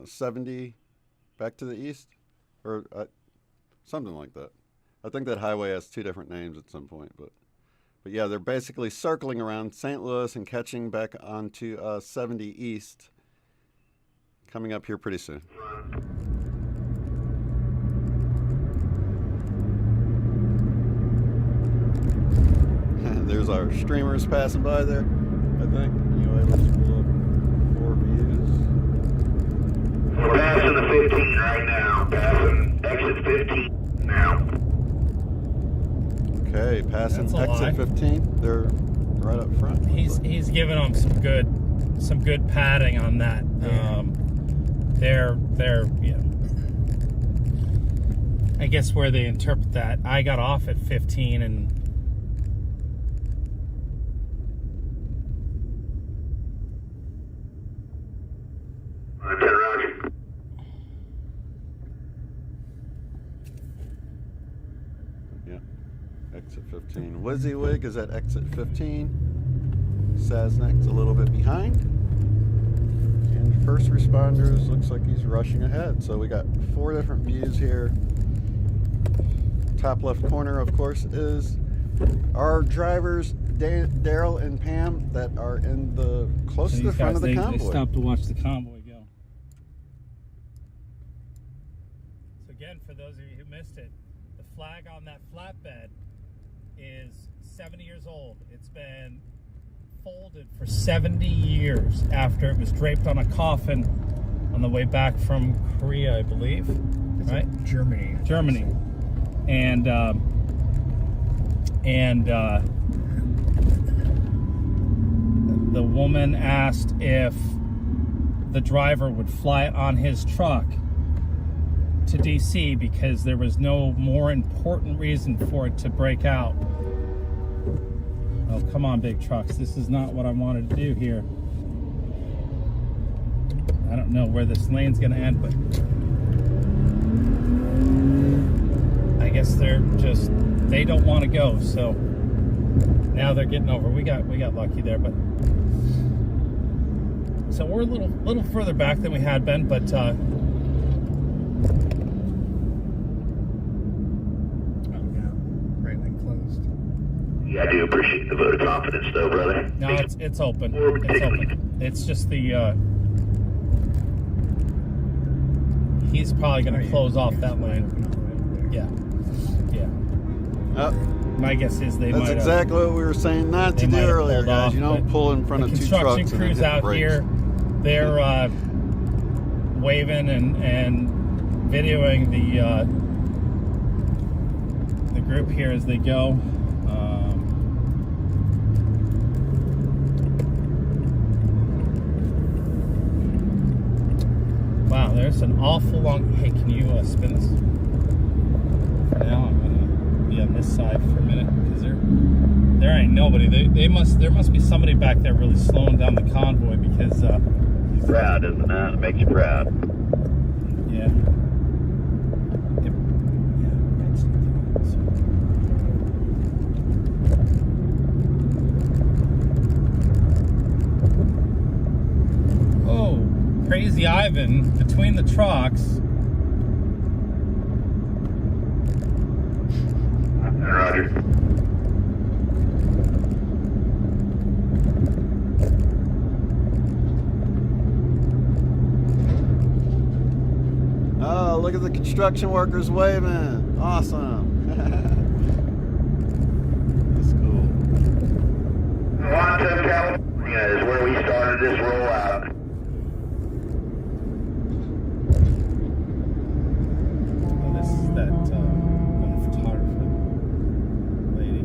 70 back to the east, or something like that. I think that highway has 2 different names at some point, but yeah, they're basically circling around St. Louis and catching back onto 70 east, coming up here pretty soon. There's our streamers passing by there, I think. Anyway, let's pull up 4 views. We're passing the 15 right now. Passing exit 15 now. Okay, passing exit 15. They're right up front. He's giving them some good padding on that. They're I guess where they interpret that. I got off at 15 and Yeah. Exit 15. WYSIWYG is at exit 15. Sasnack's a little bit behind. And first responders looks like he's rushing ahead. So we got 4 different views here. Top left corner, of course, is our drivers, Derrell and Pam, that are in the close to the front of the convoy. They stopped to watch the convoy go. So again, for those of you who missed it, the flag on that flatbed is 70 years old. It's been folded for 70 years after it was draped on a coffin on the way back from Korea, I believe. Right? Germany. Germany. And the woman asked if the driver would fly it on his truck to DC because there was no more important reason for it to break out. Oh, come on, big trucks. This is not what I wanted to do here. I don't know where this lane's going to end, but I guess they don't want to go, so now they're getting over. We got lucky there, but so we're a little further back than we had been, but Yeah, I do appreciate the vote of confidence, though, brother. no, it's open. It's open. It's just the he's probably going to close off that lane. Yeah. My guess is they might. That's exactly what we were saying not to do earlier, guys. You don't pull in front of 2 trucks. Construction crews out here, they're waving and videoing the group here as they go. Wow, there's an awful long. Hey, can you spin this? For now, I'm gonna be on this side for a minute because there ain't nobody. There must be somebody back there really slowing down the convoy because. Proud, isn't that? It makes you proud. Yeah. Oh, Crazy Ivan between the trucks. Roger. Oh, look at the construction workers waving. Awesome. That's cool. Toronto, California is where we started this rollout. Oh, this is that one photographer lady.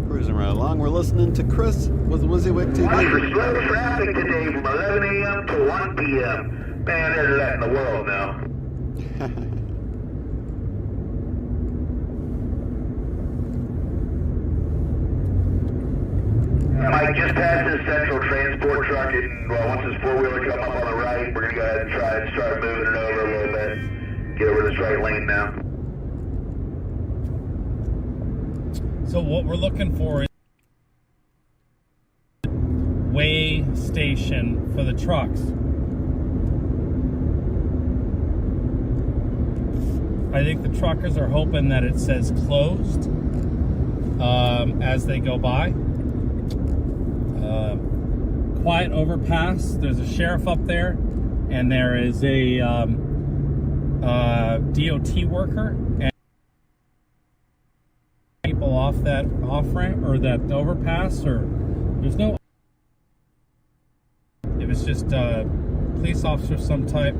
Cruising right along. We're listening to Chris with WYSIWYG TV. Watch for slow traffic today from 11 a.m. to 1 p.m. Man, there's that in the world now. Mike, just past this central transport truck, and once this four-wheeler come up on the right, we're going to go ahead and try and start moving it over a little bit. Get over this right lane now. So what we're looking for is way station for the trucks. I think the truckers are hoping that it says closed as they go by. Quiet overpass. There's a sheriff up there, and there is a DOT worker and people off that off ramp or that overpass, or there's no. It was just police officer of some type.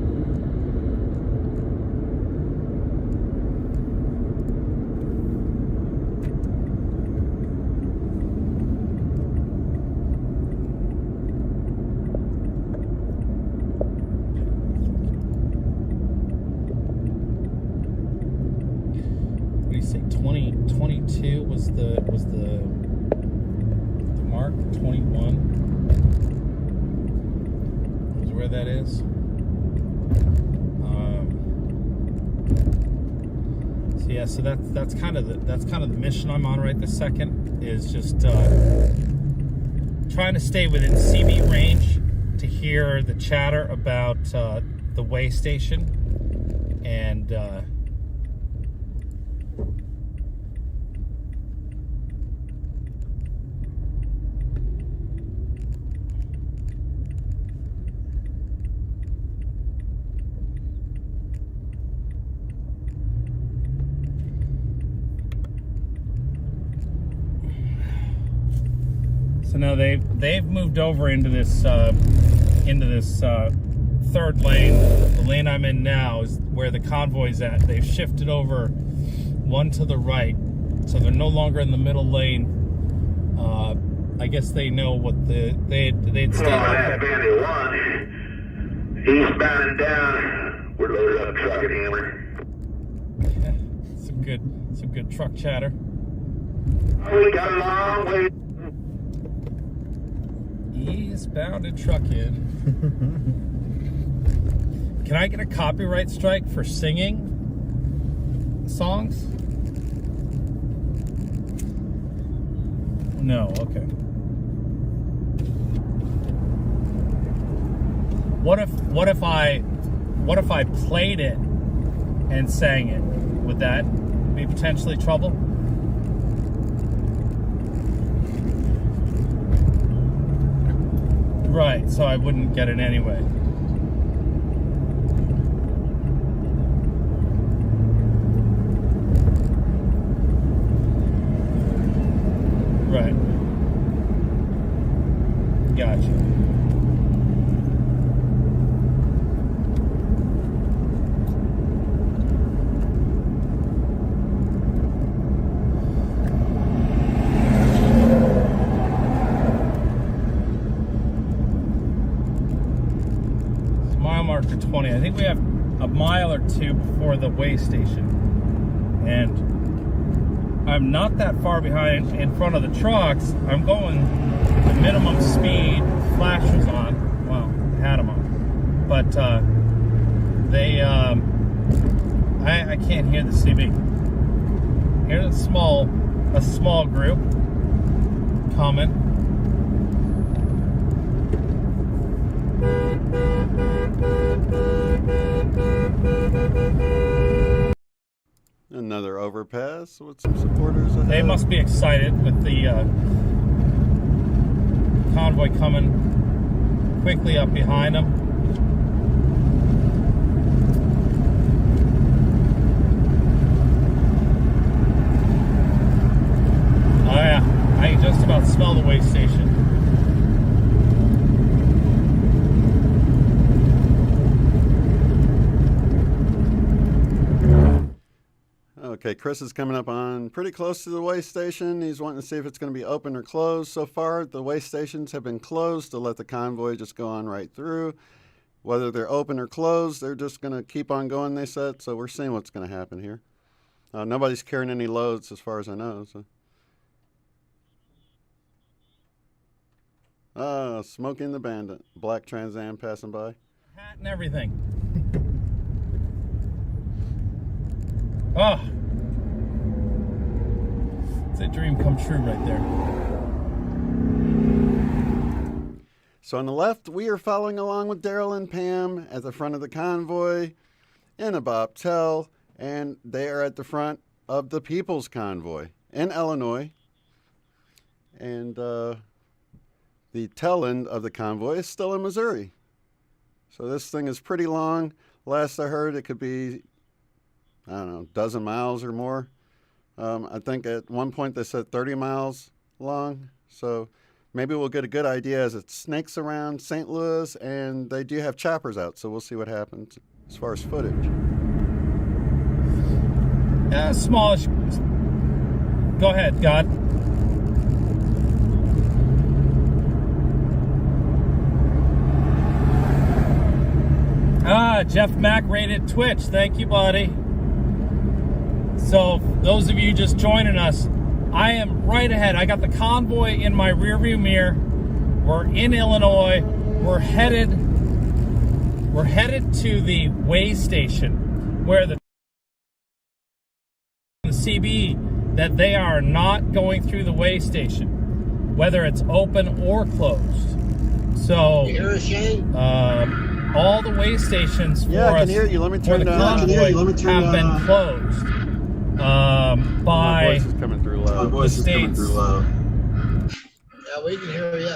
mark 21 is where that is. So yeah, so that's kind of the mission I'm on right this second, is just trying to stay within CB range to hear the chatter about the way station. And so now they've moved over into this third lane. The lane I'm in now is where the convoy's at. They've shifted over one to the right, so they're no longer in the middle lane. I guess they know what they'd stay. That's Bandit 1. Eastbound and down. We're loaded up truck and hammer. Some good truck chatter. We got a long way. Eastbound and trucking. Can I get a copyright strike for singing songs? No, okay. What if I played it and sang it? Would that be potentially trouble? Right, so I wouldn't get it anyway. Right. Gotcha. Mile marker 20. I think we have a mile or two before the way station. And I'm not that far behind in front of the trucks. I'm going the minimum speed, flashers on. Well, I had them on. But I can't hear the CB. Here's a small group coming. Another overpass with some supporters ahead. They must be excited with the convoy coming quickly up behind them. Oh yeah, I can just about smell the way station. Okay, Chris is coming up on pretty close to the way station. He's wanting to see if it's going to be open or closed. So far, the way stations have been closed to let the convoy just go on right through. Whether they're open or closed, they're just going to keep on going, they said. So we're seeing what's going to happen here. Nobody's carrying any loads as far as I know. So. Smoking the Bandit. Black Trans Am passing by. Hat and everything. Oh. It's a dream come true right there. So on the left, we are following along with Derrell and Pam at the front of the convoy in a bobtail, and they are at the front of the People's Convoy in Illinois. And the tail end of the convoy is still in Missouri. So this thing is pretty long. Last I heard, it could be, I don't know, a dozen miles or more. I think at one point they said 30 miles long. So maybe we'll get a good idea as it snakes around St. Louis, and they do have choppers out. So we'll see what happens as far as footage. Smallish. Go ahead, God. Jeff Mack rated Twitch. Thank you, buddy. So those of you just joining us, I am right ahead. I got the convoy in my rearview mirror. We're in Illinois. We're headed to the way station where the CB that they are not going through the way station, whether it's open or closed. So all the way stations for I can us hear you. Let me for turn the down. convoy have been closed My by voice is coming through loud. the states. Yeah, we can hear you.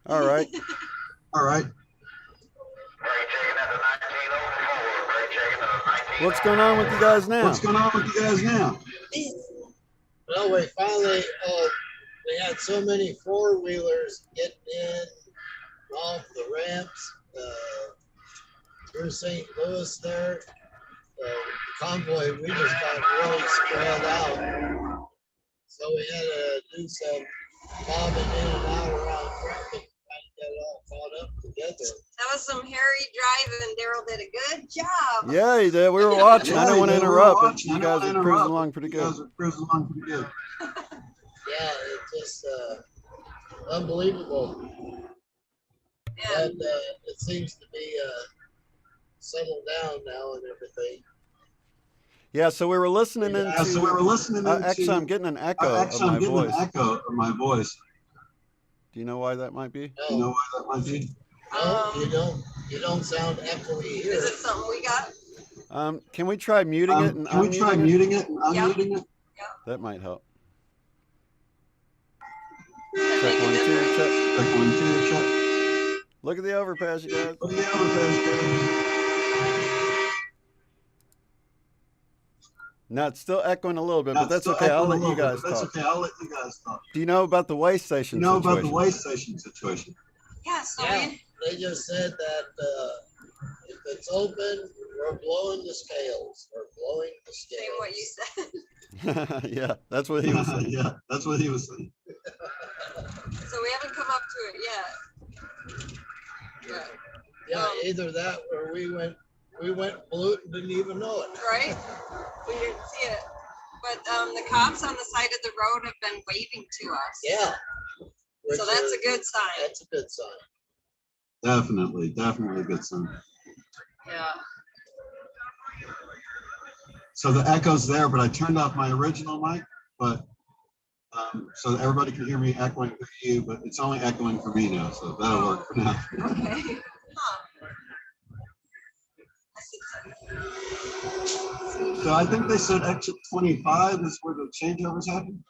All right. All right. What's going on with you guys now? What's going on with you guys now? Well, we finally, we had so many four-wheelers getting in off the ramps through St. Louis there. The convoy, we just got really spread out. So we had to do some bobbing in and out around traffic, trying to get it all caught up together. That was some hairy driving. Derrell did a good job. Yeah, he did. We were watching. I don't want to interrupt, but you I guys don't are wanna cruising interrupt, along pretty You good. guys are cruising along pretty good. Yeah, it's just unbelievable. And it seems to be settled down now and everything. Yeah, so we were listening into. Actually, I'm getting an echo of my voice. Do you know why that might be? You know why that might be? No, you don't sound echoey here. Is it something we got? Can we try muting it and Can we try muting it and unmuting it? That might help. Check 1 2. Check 1 2. Check. Look at the overpass, you guys. Look at the overpass, guys. No, it's still echoing a little bit, but that's okay. I'll let you guys talk. Do you know about the way station situation? Yeah, they just said that if it's open, we're blowing the scales. We're blowing the scales. Same what you said. Yeah, that's what he was saying. So we haven't come up to it yet. Yeah, either that or we went blue and didn't even know it. Right? We didn't see it. But the cops on the side of the road have been waving to us. Yeah. So that's a good sign. That's a good sign. Definitely a good sign. Yeah. So the echo's there, but I turned off my original mic, but so that everybody can hear me echoing for you, but it's only echoing for me now, so that'll work for now. Okay. So I think they said exit 25 is where the changeovers happen.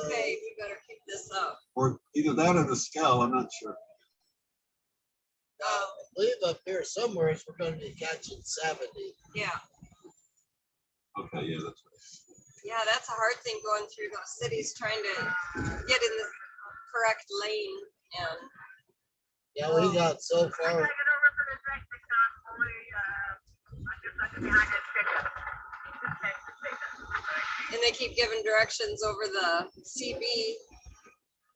Okay, we better keep this up. Or either that or the scale, I'm not sure. I believe up here somewhere we're going to be catching 70. Yeah. Okay, yeah, that's right. Yeah, that's a hard thing going through those cities trying to get in the correct lane. And yeah, we got so far. And they keep giving directions over the CB.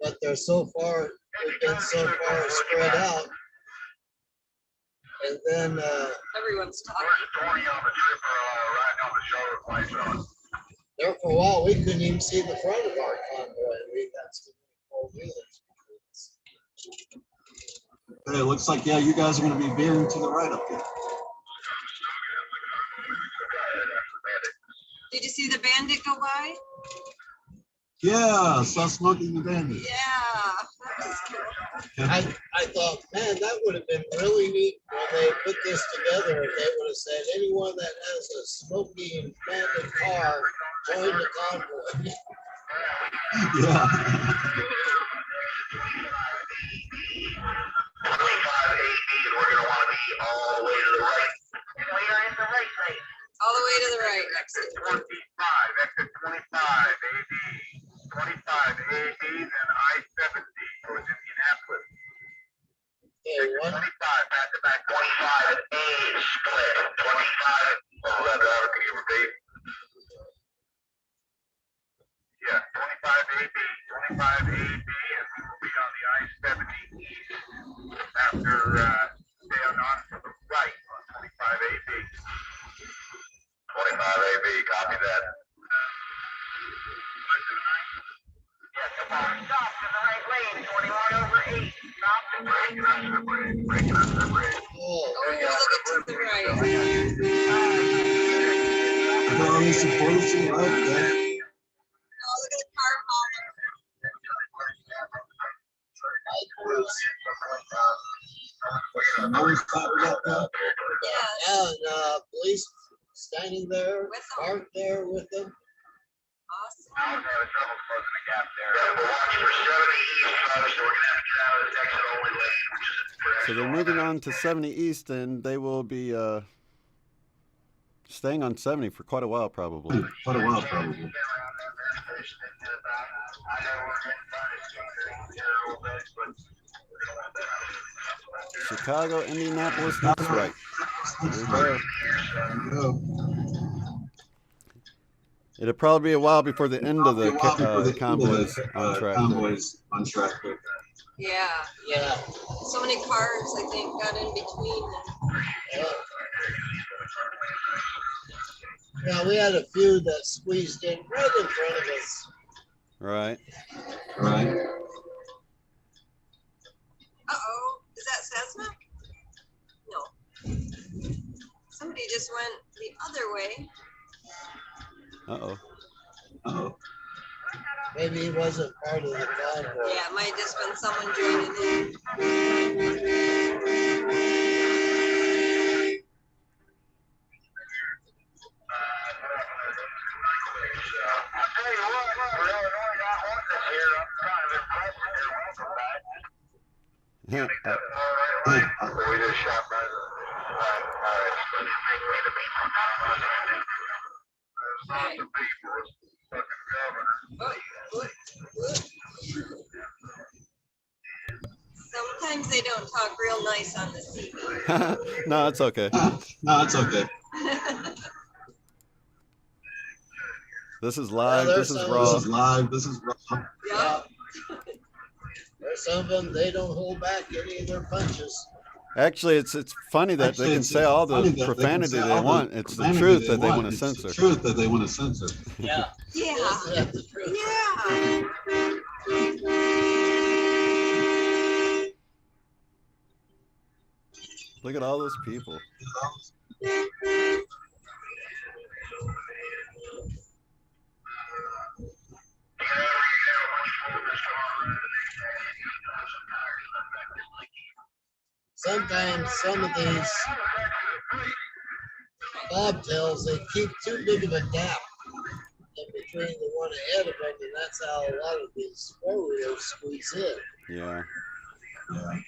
But they're so far, we've been so far spread out. And then everyone's talking. There for a while, we couldn't even see the front of our convoy. We got some four-wheelers. Hey, it looks like, yeah, you guys are going to be veering to the right up here. Did you see the bandit go by? Yeah, saw Smoking the Bandit. Yeah, that was cool. I thought, man, that would have been really neat when they put this together. If they would have said, anyone that has a smoking bandit car, join the convoy. Yeah. 25 AD, we're going to want to be all the way to the right. And we are in the right lane. All the way to the right. Exit 25, exit 25 AD. 25 AD, then I-70 towards Indianapolis. Okay, 25, back to back 25A split. 25, oh, that driver, can you repeat? Yeah, 25 AD, 25 AD, and we will be on the I-70 east after staying on to the right on 25 AD. 25 AB, copy that. Oh, look at to the right. Are there only supporters to the right? Okay. Oh, look at the car hauler. Always thought about that. Yes. And police standing there, With them. parked there with them. Awesome. So they're moving on to 70 East, and they will be staying on 70 for quite a while, probably. Quite a while, probably. Chicago, Indianapolis, next right. Here we go. It'll probably be a while before the end of the convoys on track. Convoys on track. Yeah. Yeah. So many cars, I think, got in between. Yeah, we had a few that squeezed in right in front of us. Right. Right. Uh-oh. Is that Cessna? No. Somebody just went the other way. Uh-oh. Uh-oh. Maybe he wasn't part of the convoy. Yeah, it might have just been someone joining in. Sometimes they don't talk real nice on the TV. No, it's okay. No, it's okay. This is live. This is raw. This is live. This is raw. Yeah. There's some of them, they don't hold back any of their punches. Actually, it's funny that they can say all the profanity they want. It's the truth that they want to censor. It's the truth that they want to censor. Yeah. Yeah. That's the truth. Yeah. Look at all those people. Sometimes some of these bobtails, they keep too big of a gap in between the one ahead of them, and that's how a lot of these four-wheelers squeeze in. Yeah.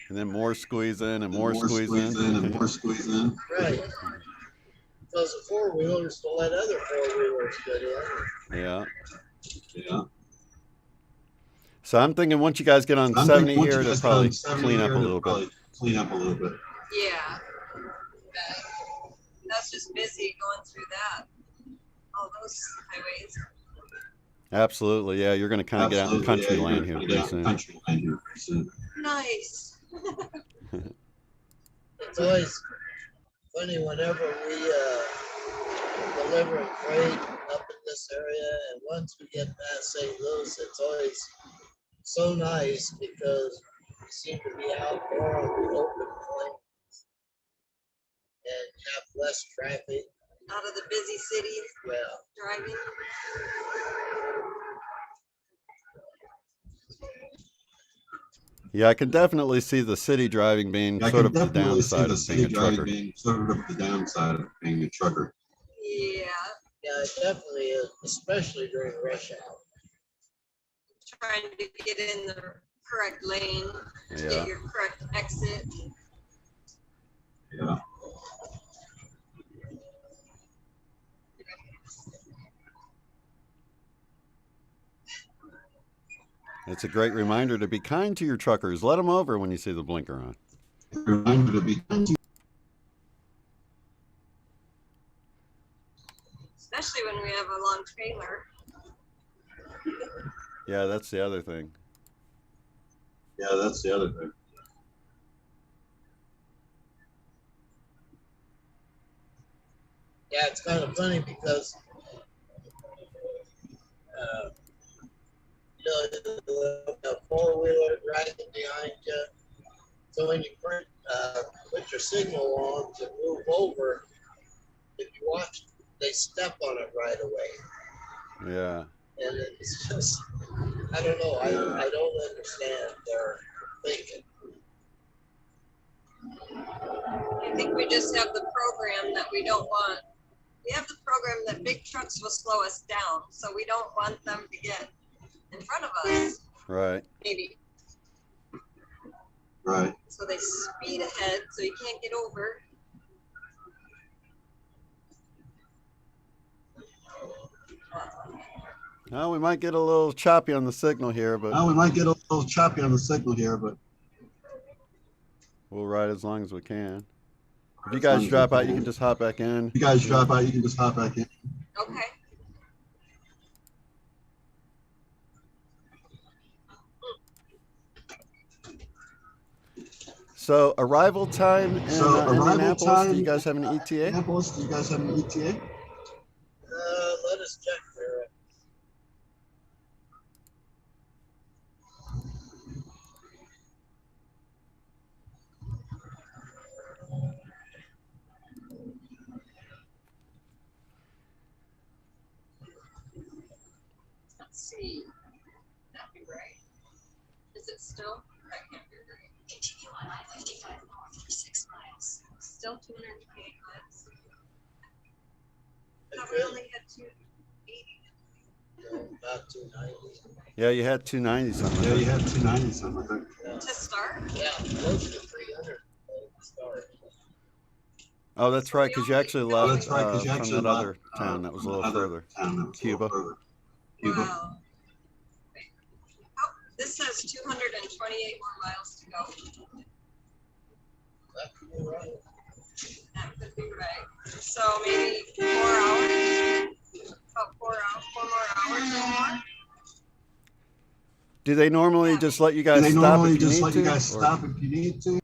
And then more squeeze in and more squeeze in. And more squeeze in. Right. Because the four-wheelers will let other four-wheelers get in. Yeah. Yeah. So I'm thinking once you guys get on 70 here, to probably clean up a little bit. Clean up a little bit. Yeah. That's just busy going through that. All those highways. Absolutely, yeah. You're going to kind of get out in country land here pretty soon. Nice. It's always funny whenever we deliver freight up in this area, and once we get past St. Louis, it's always so nice because we seem to be out more on the open plains and have less traffic. Out of the busy cities. Yeah. Driving. Yeah, I can definitely see the city driving being sort of the downside of being a trucker. Sort of the downside of being a trucker. Yeah. Yeah, it definitely is, especially during rush hour. Trying to get in the correct lane, to get your correct exit. Yeah. It's a great reminder to be kind to your truckers. Let them over when you see the blinker on. Reminder to be kind to. Especially when we have a long trailer. Yeah, that's the other thing. Yeah, that's the other thing. Yeah, it's kind of funny because a four-wheeler, So when you put your signal on to move over, if you watch, they step on it right away. Yeah. And it's just, I don't know. I don't understand their thinking. I think we just have the program that we don't want. We have the program that big trucks will slow us down, so we don't want them to get in front of us. Right. Maybe. Right. So they speed ahead so you can't get over. Well, we might get a little choppy on the signal here, but We might get a little choppy on the signal here, but we'll ride as long as we can. If you guys drop out, you can just hop back in. you guys drop out, you can just hop back in. Okay. So arrival time in Indianapolis. Do you guys have an ETA? Indianapolis, do you guys have an ETA? Let us check there. Let's see. That'd be right. Is it still? That can't be right. Continue on I-55 north for 6 miles. Still 228 miles. I thought we only had 280. No, about 290. Yeah, you had 290 something. Yeah, you had 290 something, I think. To start? Yeah, close to 300 to start. Oh, that's right, because you actually left That's right, 'cause you from actually that other left, town that was a little other further. town that was a Cuba. little further. Cuba. Wow. Oh, this says 228 more miles to go. That could be right. That could be right. So maybe 4 hours. About 4 hours, 4 more hours or more. Do they normally just let you guys They stop normally if you just need let to? you guys or- stop if you need to.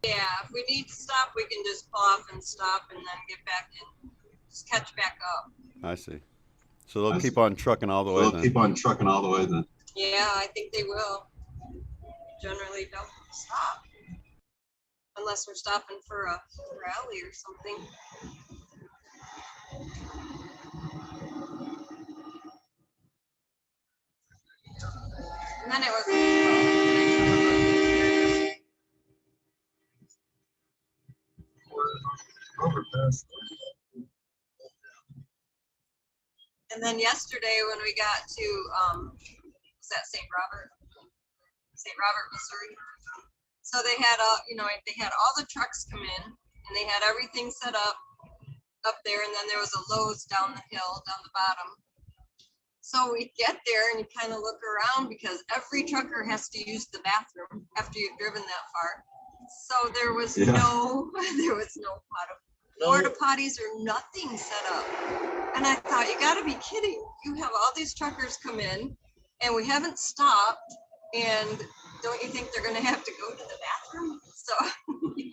Yeah, if we need to stop, we can just pull off and stop and then get back in. Just catch back up. I see. So they'll keep on trucking all the way They'll then. keep on trucking all the way then. Yeah, I think they will. Generally don't stop. Unless we're stopping for a rally or something. And then it was. And then yesterday when we got to, was that St. Robert, Missouri? So they had they had all the trucks come in and they had everything set up there, and then there was a Lowe's down the hill, down the bottom. So we get there and you kind of look around because every trucker has to use the bathroom after you've driven that far. So there was no porta potties or nothing set up. And I thought, you gotta be kidding. You have all these truckers come in and we haven't stopped, and don't you think they're gonna have to go to the bathroom?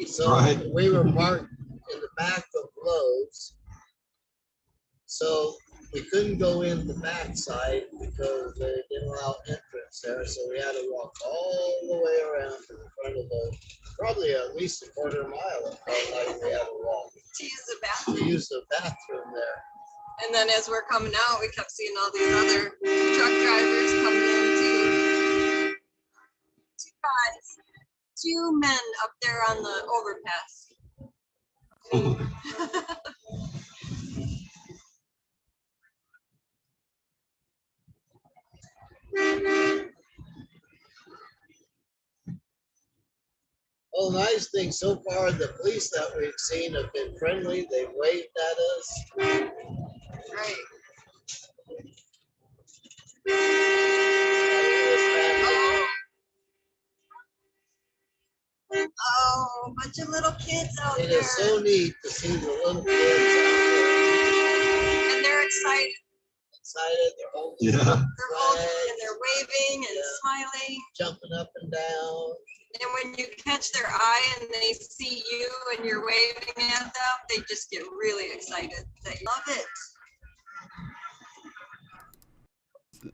So we were parked in the back of Lowe's. So we couldn't go in the back side because they didn't allow entrance there. So we had to walk all the way around to the front of Lowe's. Probably at least a quarter mile. It felt like we had to walk to use the bathroom. to use the bathroom there. And then as we're coming out, we kept seeing all these other truck drivers coming in too. 2 guys, 2 men up there on the overpass. Well, the nice thing so far, the police that we've seen have been friendly. They waved at us. Right. Oh, a bunch of little kids out It there. is so neat to see the little kids out there. And they're excited. They're holding, Yeah. They're holding and they're waving and smiling. jumping up and down. And when you catch their eye and they see you and you're waving at them, they just get really excited. They love it.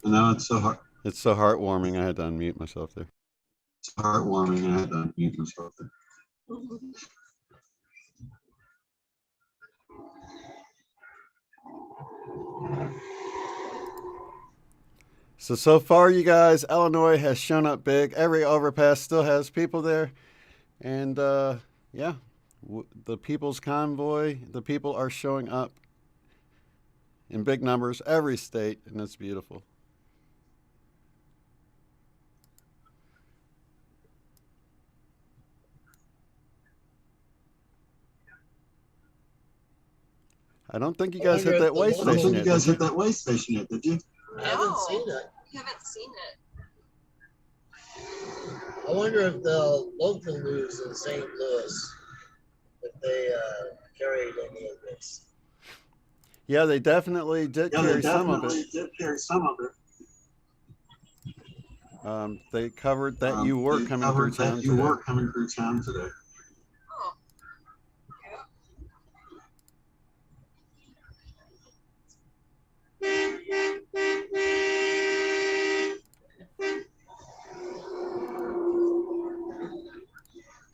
No, it's so hard. It's so heartwarming. I had to unmute myself there. It's heartwarming, and I had to meet myself there. So far, you guys, Illinois has shown up big. Every overpass still has people there. And, yeah, the People's Convoy, the people are showing up in big numbers, every state, and it's beautiful. I don't think you guys hit that way station yet. I don't think you guys hit that way station yet, did you? No, I haven't seen it. We haven't seen it. I wonder if the local news in St. Louis, if they carried any of this. Yeah, they definitely did carry some of it. They covered that you were coming through town today. Oh.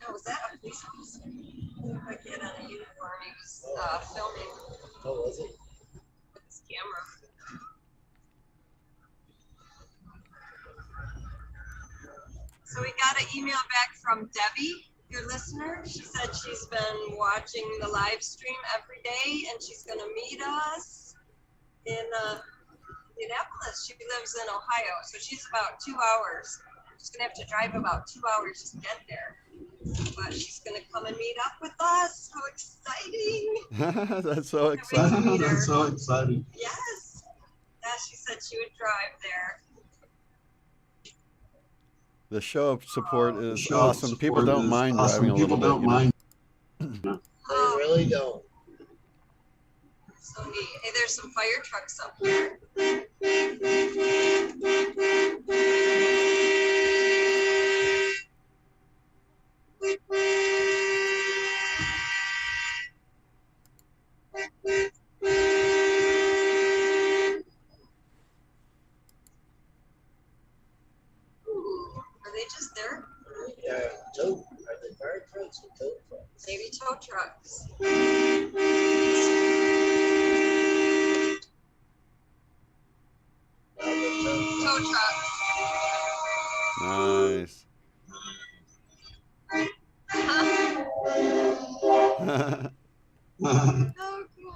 Oh, was that a police officer? A kid on a uniform. He was filming. Oh, was it? With his camera. So we got an email back from Debbie, your listener. She said she's been watching the live stream every day, and she's going to meet us in Indianapolis. She lives in Ohio, so she's about 2 hours. She's going to have to drive about 2 hours to get there. But she's going to come and meet up with us. How exciting! That's so exciting. That's so exciting. Yes. Yeah, she said she would drive there. The show of support is awesome. People don't mind driving a little bit. They really don't. So neat. Hey, there's some fire trucks up here. Ooh, are they just there? Yeah, are they fire trucks or tow trucks? Maybe tow trucks. Tow trucks. Nice. Oh, cool.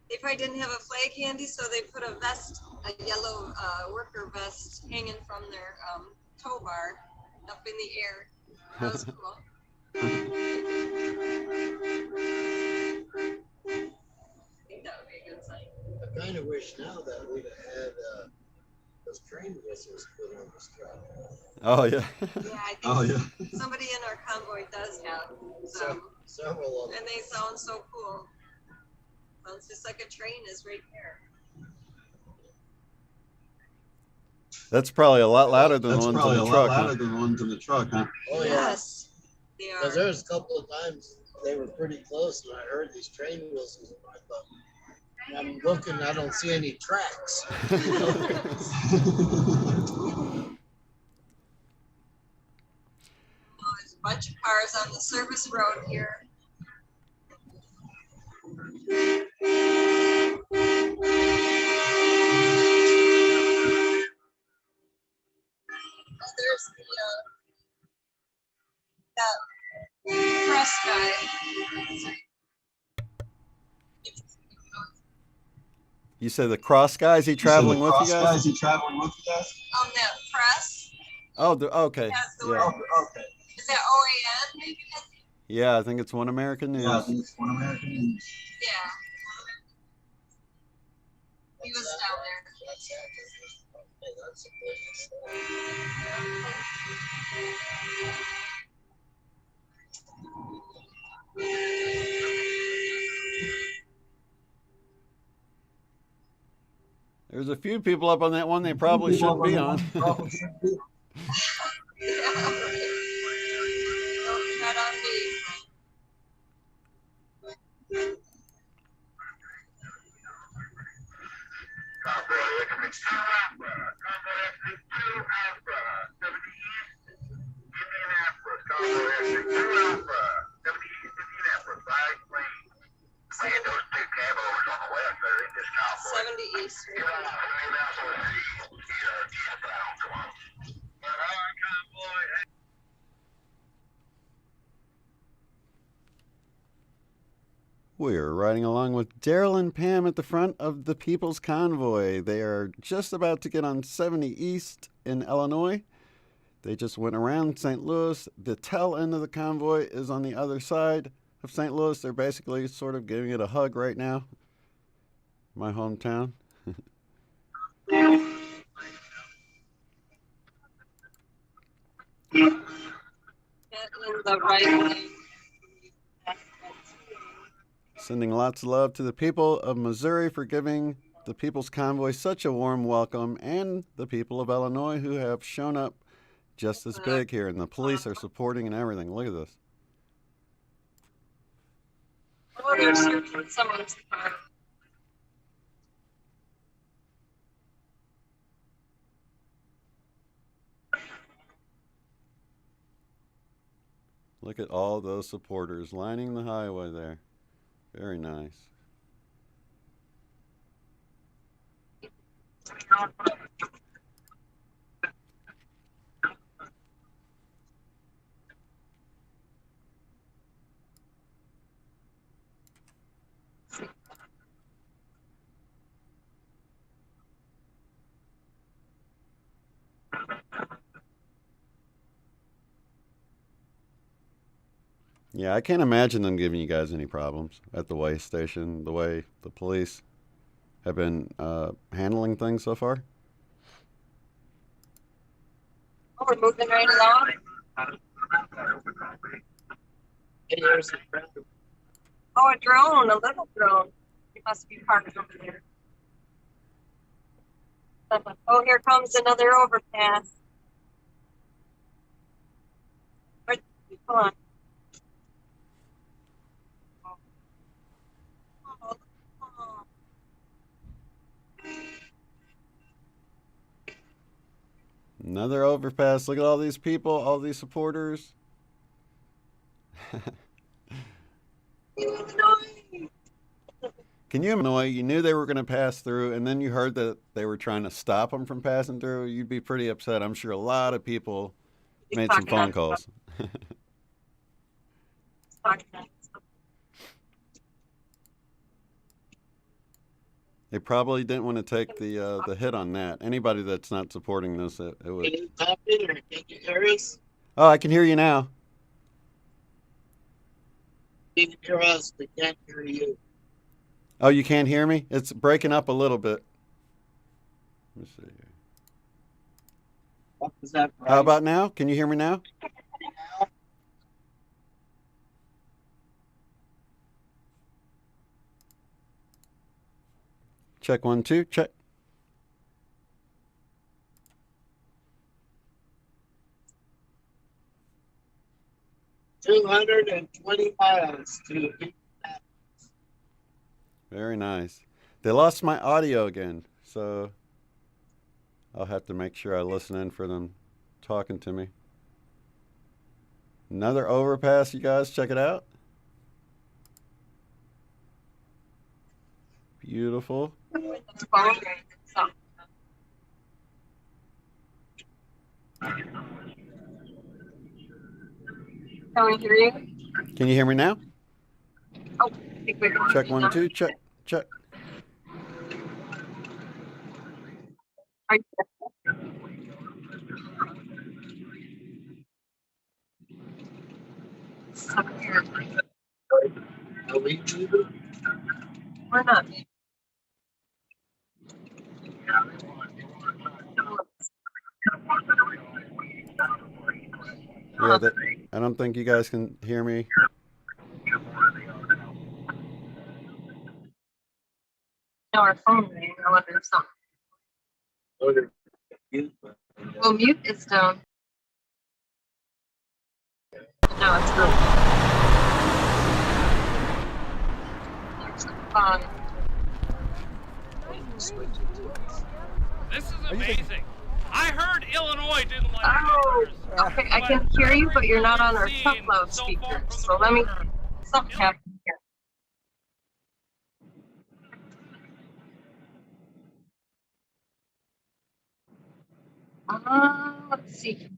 They probably didn't have a flag handy, so they put a vest, a yellow worker vest, hanging from their tow bar up in the air. That was cool. I think that would be a good sign. I kind of wish now that we'd have had those train whistles put on this truck. Oh, yeah. Yeah, I think somebody in our convoy does have some. Several of them. And they sound so cool. Sounds just like a train is right there. That's probably a lot louder than the ones in the truck. Louder than the ones in the truck, huh? Oh, yes. They Because are. there was a couple of times they were pretty close, and I heard these train whistles, and I thought, I'm looking, I don't see any tracks. Oh, there's a bunch of cars on the service road here. Oh, there's the that press guy. You said the cross guy, is he traveling with you guys? Is he traveling with you guys? On that press. Oh, okay. Has the Yeah. word. Is that OAN maybe? Yeah, I think it's One American News. Yeah, I think it's One American News. Yeah. He was down there. That's a There's a few people up on that one they probably shouldn't be on. Yeah. Don't tread on me. We're riding along with Derrell and Pam at the front of the People's Convoy. They are just about to get on 70 East in Illinois. They just went around St. Louis. The tail end of the convoy is on the other side of St. Louis. They're basically sort of giving it a hug right now. My hometown. Get in the right lane. Sending lots of love to the people of Missouri for giving the People's Convoy such a warm welcome, and the people of Illinois who have shown up just as big here, and the police are supporting and everything. Look at this. Oh, they're searching someone's car. Look at all those supporters lining the highway there. Very nice. Yeah, I can't imagine them giving you guys any problems at the way station, the way the police have been handling things so far. Oh, we're moving right along. Oh, a drone, a little drone. It must be parked over there. Oh, here comes another overpass. Where's the people on? Another overpass. Look at all these people, all these supporters. Can you imagine? You knew they were going to pass through, and then you heard that they were trying to stop them from passing through. You'd be pretty upset. I'm sure a lot of people made some phone calls. They probably didn't want to take the hit on that. Anybody that's not supporting this, it would. Can you talk it or can you hear us? Oh, I can hear you now. Can you hear us? We can't hear you. Oh, you can't hear me? It's breaking up a little bit. Let me see here. What was that? How about now? Can you hear me now? Check 1, 2, check. $220 to Very nice. They lost my audio again, so I'll have to make sure I listen in for them talking to me. Another overpass, you guys. Check it out. Beautiful. Can we hear you? Can you hear me now? Oh, check 1, 2, check, check. We're not. Yeah, I don't think you guys can hear me. No, our phone rang. I wonder if something. Well, mute is down. No, it's not. Fine. This is amazing. I heard Illinois didn't like Oh, okay. I can hear you, but you're not on our top loudspeaker. So let me. Something happened here. Let's see.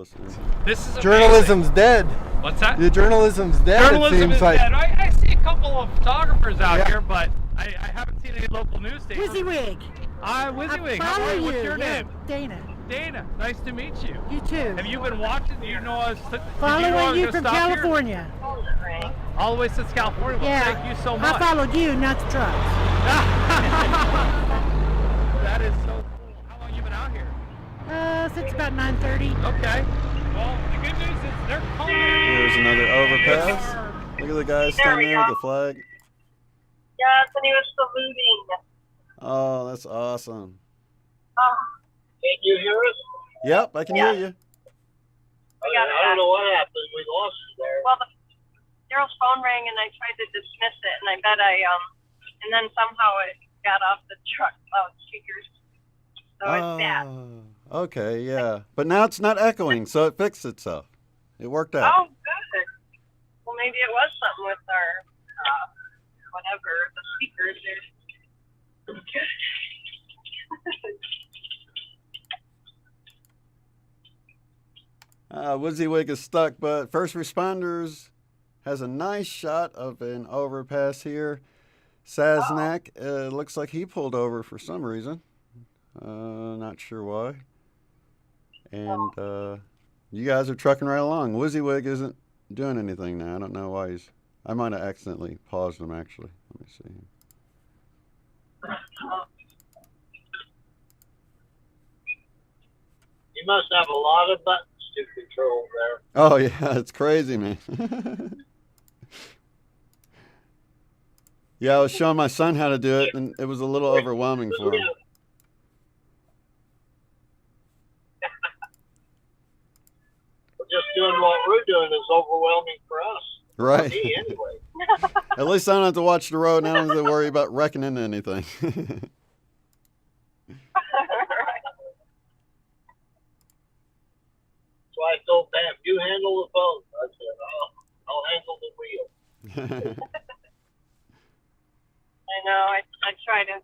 listening. This is amazing. Journalism's dead. What's that? The journalism's dead. Journalism it seems is like. dead. I see a couple of photographers out here, but I haven't seen any local news stations. WYSIWYG. WYSIWYG. How are you? What's your name? Dana. Dana. Nice to meet you. You too. Have you been watching? Do you know us? Following you from California. All the way since California. Well, Yeah. thank you so much. I followed you, not the trucks. That is so cool. How long you been out here? Since about 9:30. Okay. Well, the good news is they're calling. Here's another overpass. Look at the guy standing there with the flag. Yes, and he was saluting. Oh, that's awesome. Can you hear us? Yep, I can hear you. I don't know what happened. We lost you there. Well, Daryl's phone rang and I tried to dismiss it, and I bet and then somehow it got off the truck loudspeakers. So it's bad. Okay, yeah. But now it's not echoing, so it fixed itself. It worked out. Oh, good. Well, maybe it was something with our whatever the speakers. WYSIWYG is stuck, but First Responders has a nice shot of an overpass here. Saznak, looks like he pulled over for some reason. Not sure why. And you guys are trucking right along. WYSIWYG isn't doing anything now. I don't know why he's... I might have accidentally paused him, actually. Let me see. You must have a lot of buttons to control there. Oh, yeah, it's crazy, man. Yeah, I was showing my son how to do it, and it was a little overwhelming for him. Just doing what we're doing is overwhelming for us. Right. For me, anyway. At least I don't have to watch the road, and I don't have to worry about wrecking into anything. So I told Pam, you handle the phone. I said, I'll handle the wheel. I know. I try to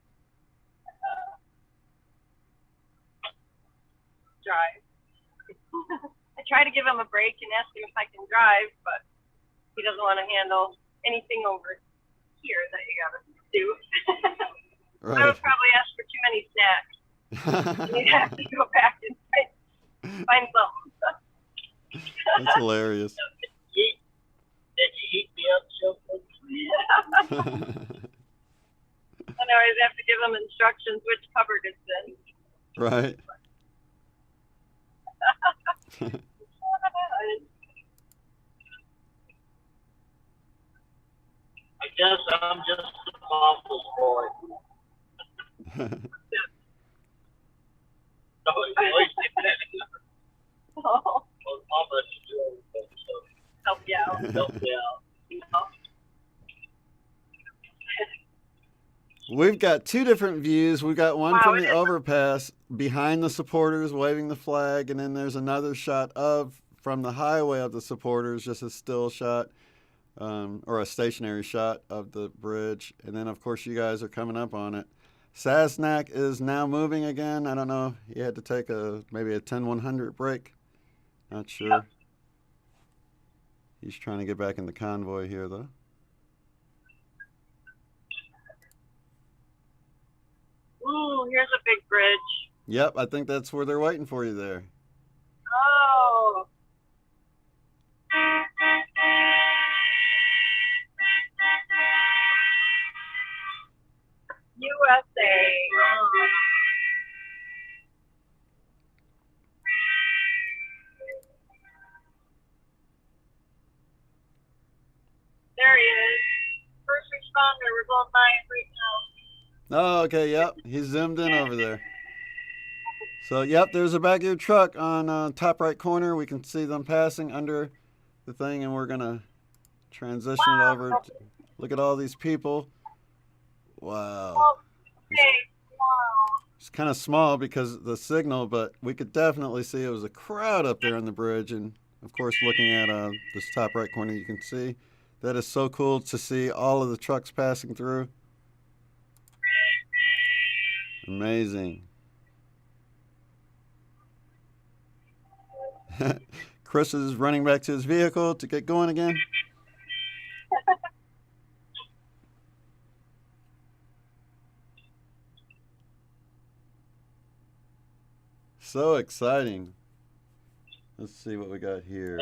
drive. I try to give him a break and ask him if I can drive, but he doesn't want to handle anything over here that you gotta do. Right. I would probably ask for too many snacks. You'd have to go back and find something. That's hilarious. Did you heat me up so quick? And I always have to give them instructions which cupboard it's in. Right. I guess I'm just a mama's boy. Oh. Well, Mama should do everything, so Help you out. help me out. You know? We've got two different views. We've got one from the overpass behind the supporters waving the flag, and then there's another shot from the highway of the supporters, just a still shot or a stationary shot of the bridge. And then, of course, you guys are coming up on it. Saznak is now moving again. I don't know. He had to take maybe a 10-100 break. Not sure. Yep. He's trying to get back in the convoy here, though. Ooh, here's a big bridge. Yep, I think that's where they're waiting for you there. Oh. USA. There he is. First responder. We're going by right now. Oh, okay, yep. He's zoomed in over there. So, yep, there's a back of your truck on top right corner. We can see them passing under the thing, and we're going to transition it over. Look at all these people. Wow. It's kind of small because of the signal, but we could definitely see it was a crowd up there on the bridge. And, of course, looking at this top right corner, you can see that is so cool to see all of the trucks passing through. Amazing. Chris is running back to his vehicle to get going again. So exciting. Let's see what we got here.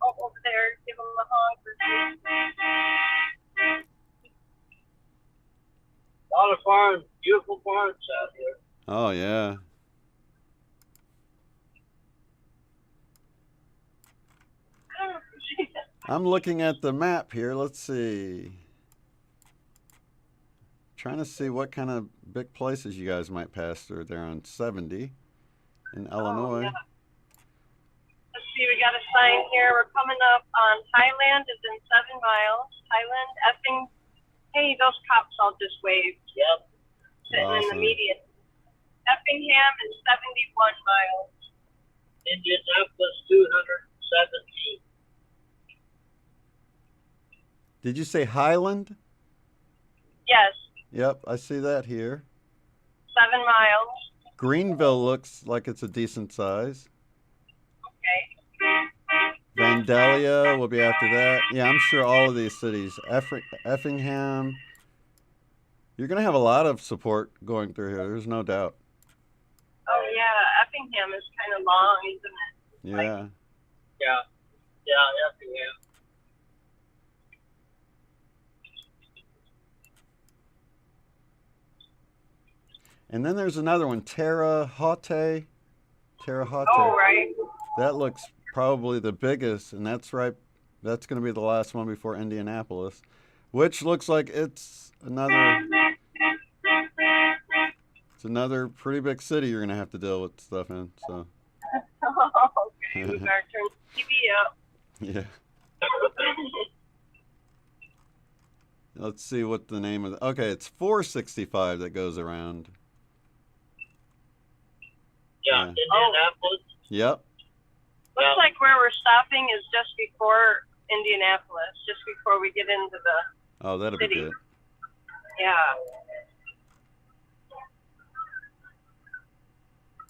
Oh, over there, give him a hug. A lot of farms, beautiful farms out here. Oh, yeah. I'm looking at the map here. Let's see. Trying to see what kind of big places you guys might pass through there on 70 in Illinois. Yeah. Let's see, we got a sign here. We're coming up on Highland is in 7 miles. Highland, effing. Hey, those cops all just waved. Yep. Sitting in the Awesome. median. Effingham is 71 miles. Indianapolis 217. Did you say Highland? Yes, Yep, I see that here. 7 miles. Greenville looks like it's a decent size. Okay. Vandalia will be after that. Yeah, I'm sure all of these cities. Effingham. You're going to have a lot of support going through here. There's no doubt. Oh, yeah, Effingham is kind of long, isn't it? Yeah. Yeah, Effingham. And then there's another one, Terre Haute. Oh, right. That looks probably the biggest, and that's right. That's going to be the last one before Indianapolis, which looks like it's another pretty big city you're going to have to deal with stuff in. So. Okay, we better turn the TV up. Yeah. Let's see what the name of the... Okay, it's 465 that goes around. Yeah, Indianapolis. Yep. Looks like where we're stopping is just before Indianapolis, just before we get into the Oh, that'll be city. good. Yeah.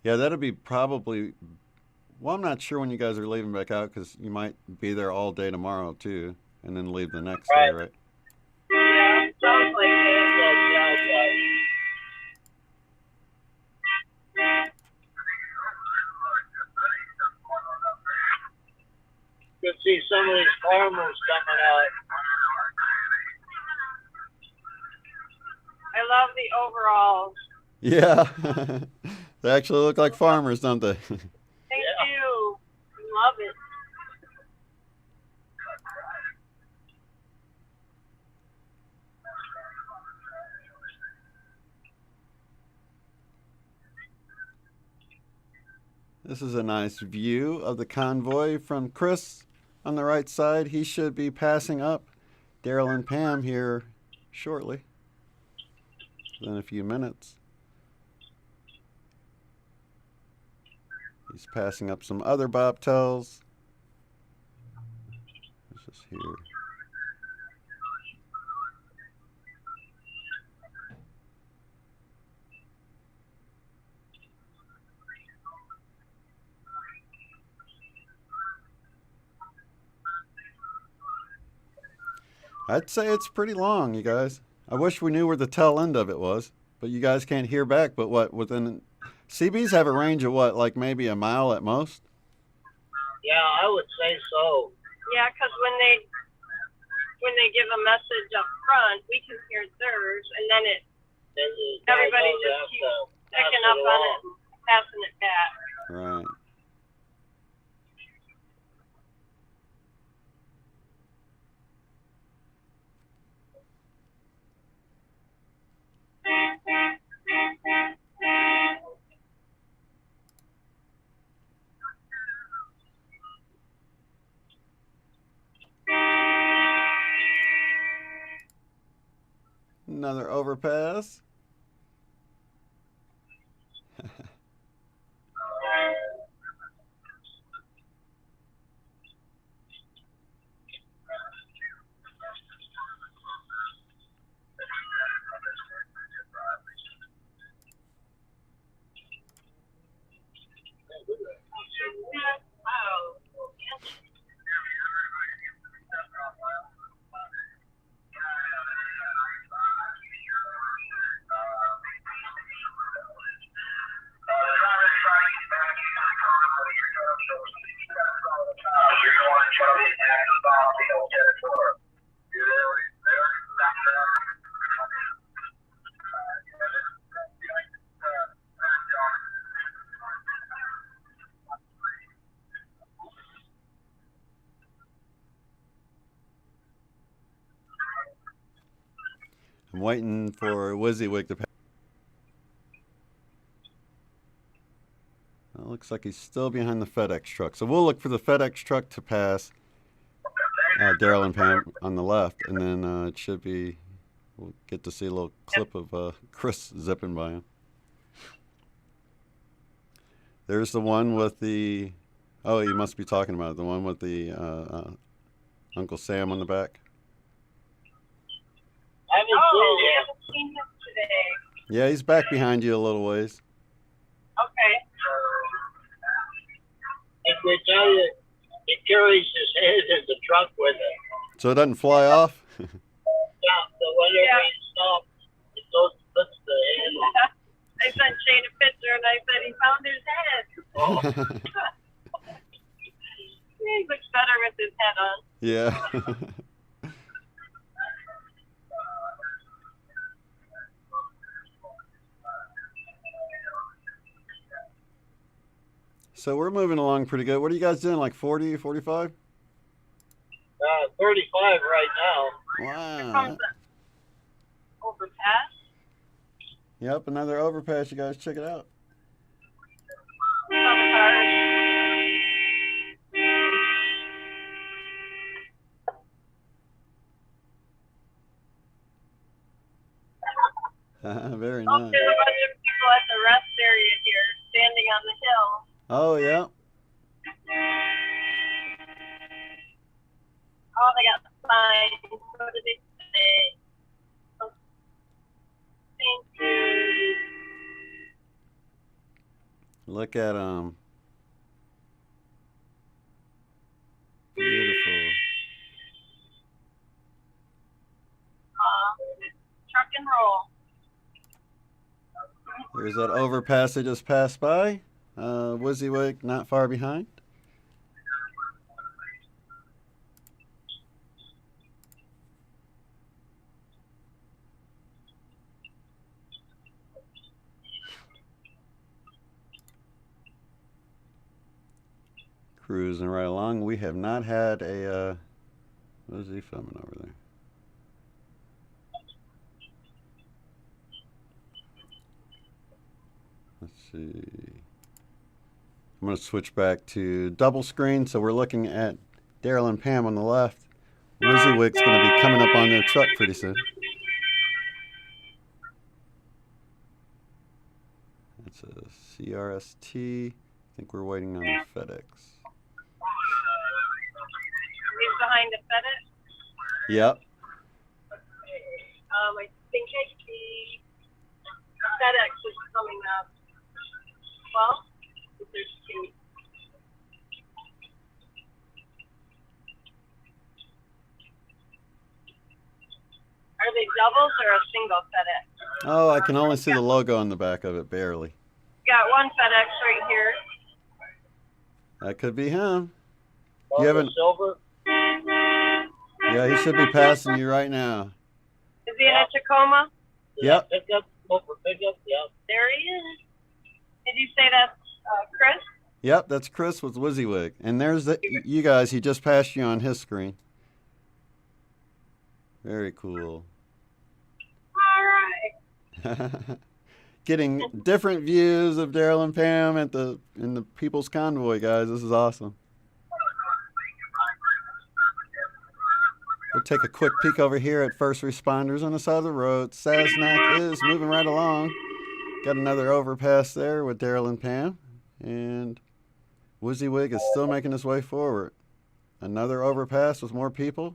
Yeah, that'll be probably... Well, I'm not sure when you guys are leaving back out because you might be there all day tomorrow, too, and then leave the next day, right? Yeah, sounds like it. You can see some of these farmers coming out. I love the overalls. Yeah. They actually look like farmers, don't they? They do. Love it. This is a nice view of the convoy from Chris on the right side. He should be passing up Derrell and Pam here shortly, in a few minutes. He's passing up some other bobtails. This is here. I'd say it's pretty long, you guys. I wish we knew where the tail end of it was, but you guys can't hear back. But what, within CBs have a range of what, like maybe a mile at most? Yeah, I would say so. Yeah, because when they give a message up front, we can hear theirs, and then everybody just keeps picking up on it and passing it back. Right. Another overpass. I'm waiting for WYSIWYG to pass. It looks like he's still behind the FedEx truck. So we'll look for the FedEx truck to pass Derrell and Pam on the left, and then it should be, we'll get to see a little clip of Chris zipping by him. There's the one with the, oh, you must be talking about it, the one with the Uncle Sam on the back. I haven't seen him today. Yeah, he's back behind you a little ways. Okay. If we tell you, he carries his head in the truck with him. So it doesn't fly off? Yeah, so whenever he stops, it goes and puts the head on. I sent Shane a picture and I said he found his head. He looks better with his head on. Yeah. So we're moving along pretty good. What are you guys doing, like 40, 45? 35 right now. Wow. Overpass. Yep, another overpass. You guys check it out. Very nice. There's a bunch of people at the rest area here, standing on the hill. Oh, yeah. Oh, they got signs. What did they say? Oh, thank you. Look at beautiful. Truck and roll. There's that overpass they just passed by. WYSIWYG not far behind. Cruising right along. We have not had a, what is he filming over there? Let's see. I'm going to switch back to double screen. So we're looking at Derrell and Pam on the left. WYSIWYG's going to be coming up on their truck pretty soon. That's a CRST. I think we're waiting on the FedEx. He's behind the FedEx. Yep. I think the FedEx is coming up. Well, there's two. Are they doubles or a single FedEx? Oh, I can only see the logo on the back of it, barely. Got one FedEx right here. That could be him. Oh, You haven't? Silver? Yeah, he should be passing you right now. Is he in a Tacoma? Yep. Pickup, over pickup, yeah. There he is. Did you say that's Chris? Yep, that's Chris with WYSIWYG. And there's the, you guys, he just passed you on his screen. Very cool. All right. Getting different views of Derrell and Pam at in the People's Convoy, guys. This is awesome. We'll take a quick peek over here at first responders on the side of the road. Sasnak is moving right along. Got another overpass there with Derrell and Pam. And WYSIWYG is still making his way forward. Another overpass with more people.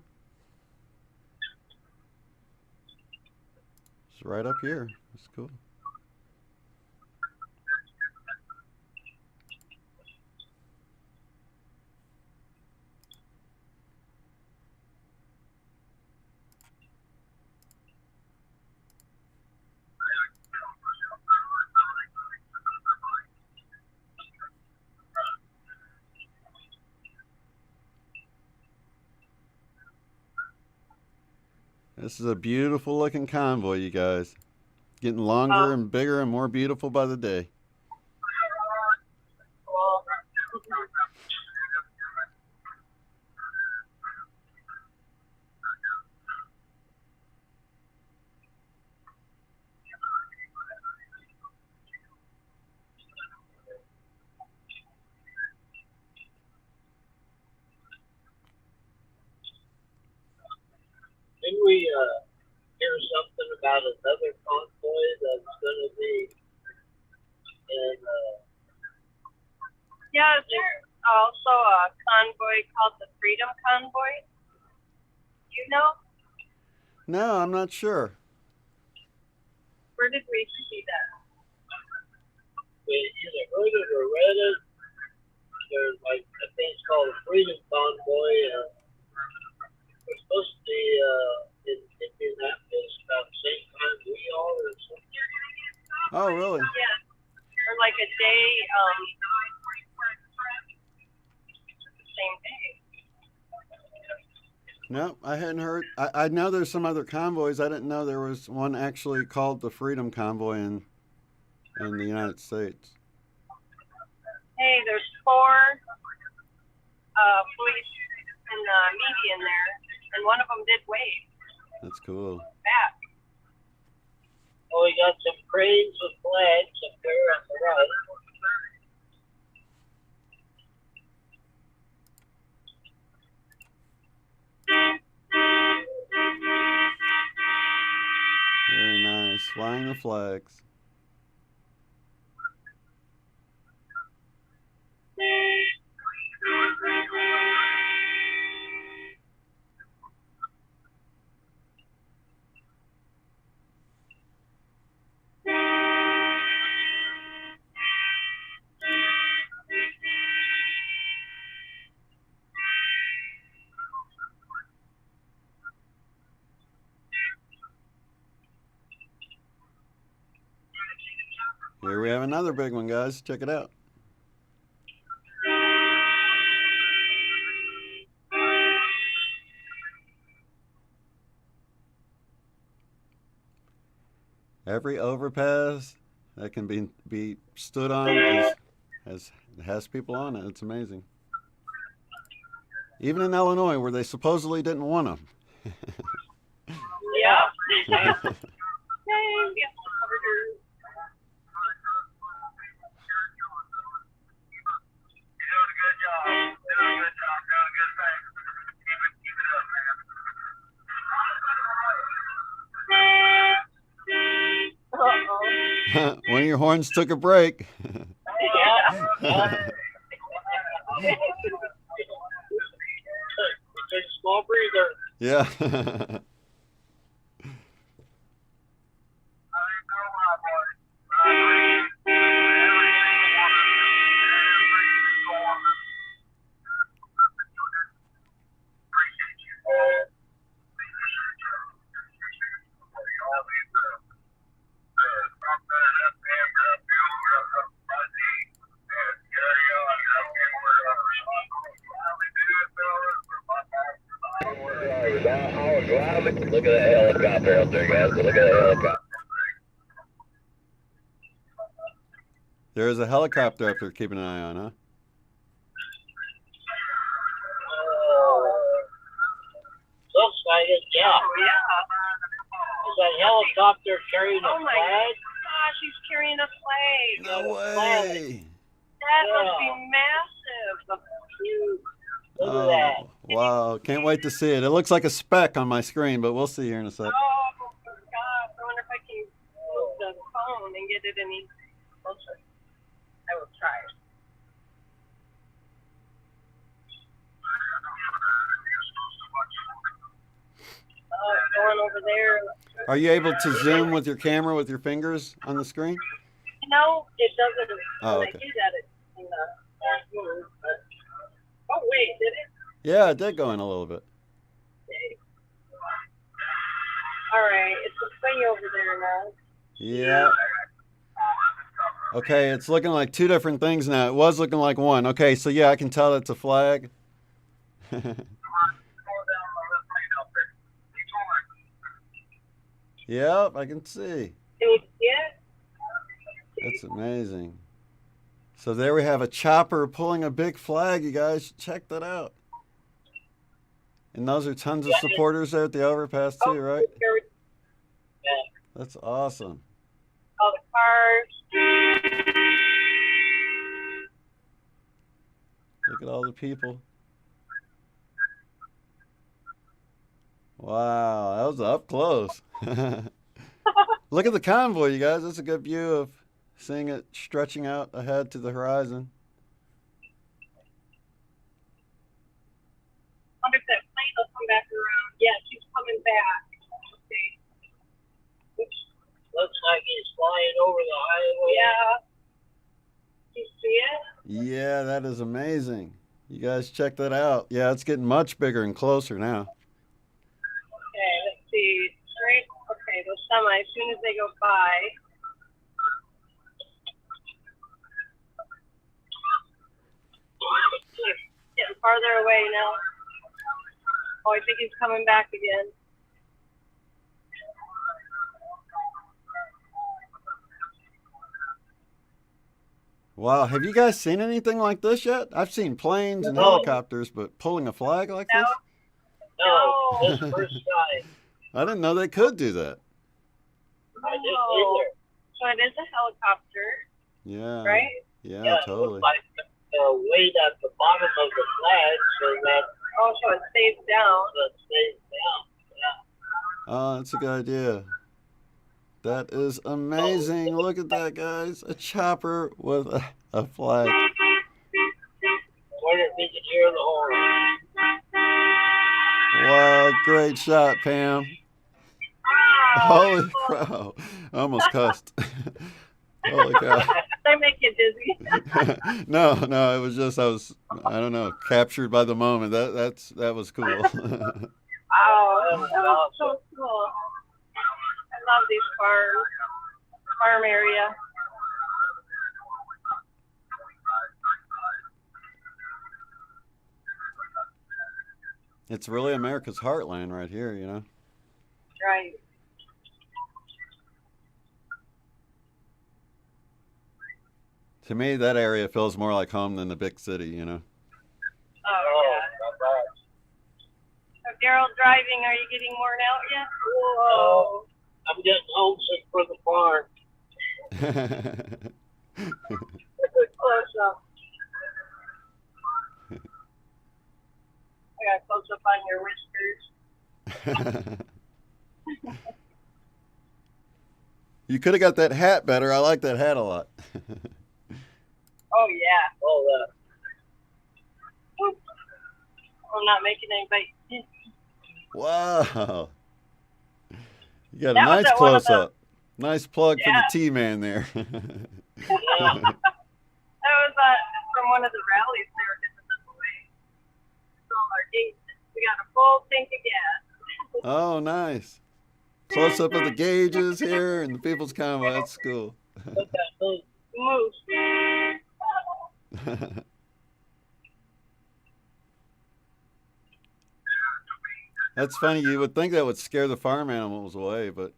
It's right up here. That's cool. This is a beautiful looking convoy, you guys. Getting longer and bigger and more beautiful by the day. Didn't we hear something about another convoy that's going to be in? Yeah, there's also a convoy called the Freedom Convoy. You know? No, I'm not sure. Where did we see that? We either heard it or read it. There's like, I think it's called the Freedom Convoy. We're supposed to be in Indianapolis about the same time we are or something. Oh, really? Yeah. Or like a day, the same day. No, I hadn't heard. I know there's some other convoys. I didn't know there was one actually called the Freedom Convoy in the United States. Hey, there's 4 police in the median there, and one of them did wave That's cool. back. Oh, we got some cranes with flags up there on the right. Very nice. Flying the flags. Here we have another big one, guys. Check it out. Every overpass that can be stood on has people on it. It's amazing. Even in Illinois, where they supposedly didn't want them. Yeah. One of your horns took a break. Small breather. Yeah. Look at that helicopter out there, guys. Look at that helicopter. There is a helicopter up there keeping an eye on, huh? Looks like it, yeah. Is that helicopter carrying a Oh my flag? gosh, he's carrying a flag. No way. That must be massive. Huge. Look at that. Oh, wow. Can't wait to see it. It looks like a speck on my screen, but we'll see here in a sec. Oh gosh, I wonder if I can move the phone and get it any closer. I will try. Oh, it's going over there. Are you able to zoom with your camera with your fingers on the screen? No, it doesn't. Oh, When okay. I do that, it moves. Oh wait, did it? Yeah, it did go in a little bit. All right, it's a thing over there now. Yeah. Okay, it's looking like 2 different things now. It was looking like one. Okay, so yeah, I can tell it's a flag. Yep, I can see. Yeah. That's amazing. So there we have a chopper pulling a big flag, you guys. Check that out. And those are tons of supporters there at the overpass too, right? Yeah. That's awesome. All the cars. Look at all the people. Wow, that was up close. Look at the convoy, you guys. That's a good view of seeing it stretching out ahead to the horizon. I wonder if that plane will come back around. Yeah, she's coming back. Okay. Looks like he's flying over the highway. Yeah. You see it? Yeah, that is amazing. You guys check that out. Yeah, it's getting much bigger and closer now. Okay, let's see. Straight. Okay, those semi, as soon as they go by. Getting farther away now. Oh, I think he's coming back again. Wow, have you guys seen anything like this yet? I've seen planes and helicopters, but pulling a flag like this? No, this is first time. I didn't know they could do that. I didn't either. So it is a helicopter, Yeah. right? Yeah, It totally. looks like the weight at the bottom of the flag, so that Oh, so it stays down. stays down. Yeah. Oh, that's a good idea. That is amazing. Look at that, guys. A chopper with a flag. I wonder if we can hear the horn. Wow, great shot, Pam. Holy crow. I almost cussed. Holy cow. They make you dizzy. No, it was just I don't know, captured by the moment. That was cool. Oh, that was so cool. I love these farm area. It's really America's heartland right here, you know. Right. To me, that area feels more like home than the big city, you know. Oh, yeah. So, Derrell, driving, are you getting worn out yet? Whoa. I'm getting homesick for the farm. Close up. I got close up on your whiskers. You could have got that hat better. I like that hat a lot. Oh, yeah. Oh, I'm not making anybody. Wow. You got a That was nice at one of close up. Nice plug for Yeah. the T-man there. That was from one of the rallies they were giving us away. So our gauge, we got a full tank of gas. Oh, nice. Close up of the gauges here and the People's Convoy. That's cool. Moose. That's funny. You would think that would scare the farm animals away, but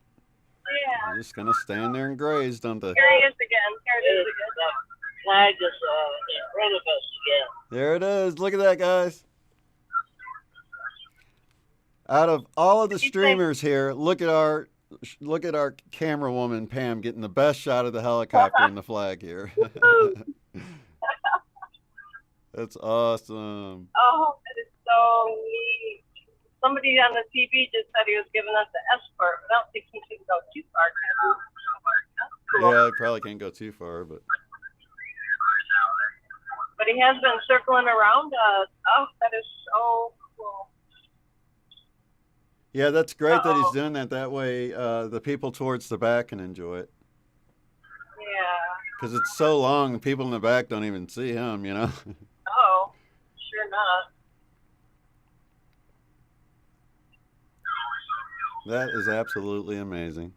Yeah. they're just gonna stand there and graze, don't they? Here he is again. Here it is again. the flag is in front of us again. There it is. Look at that, guys. Out of all of the streamers here, look at our camera woman Pam getting the best shot of the helicopter and the flag here. That's awesome. Oh, that is so neat. Somebody on the TV just said he was giving us the escort, but I don't think he can go too far. That's cool. Yeah, I probably can't go too far, but But he has been circling around us. Oh, that is so cool. yeah, that's great that he's doing that. That way, the people towards the back can enjoy it. Yeah. Because it's so long, the people in the back don't even see him, you know? Oh, sure not. That is absolutely amazing.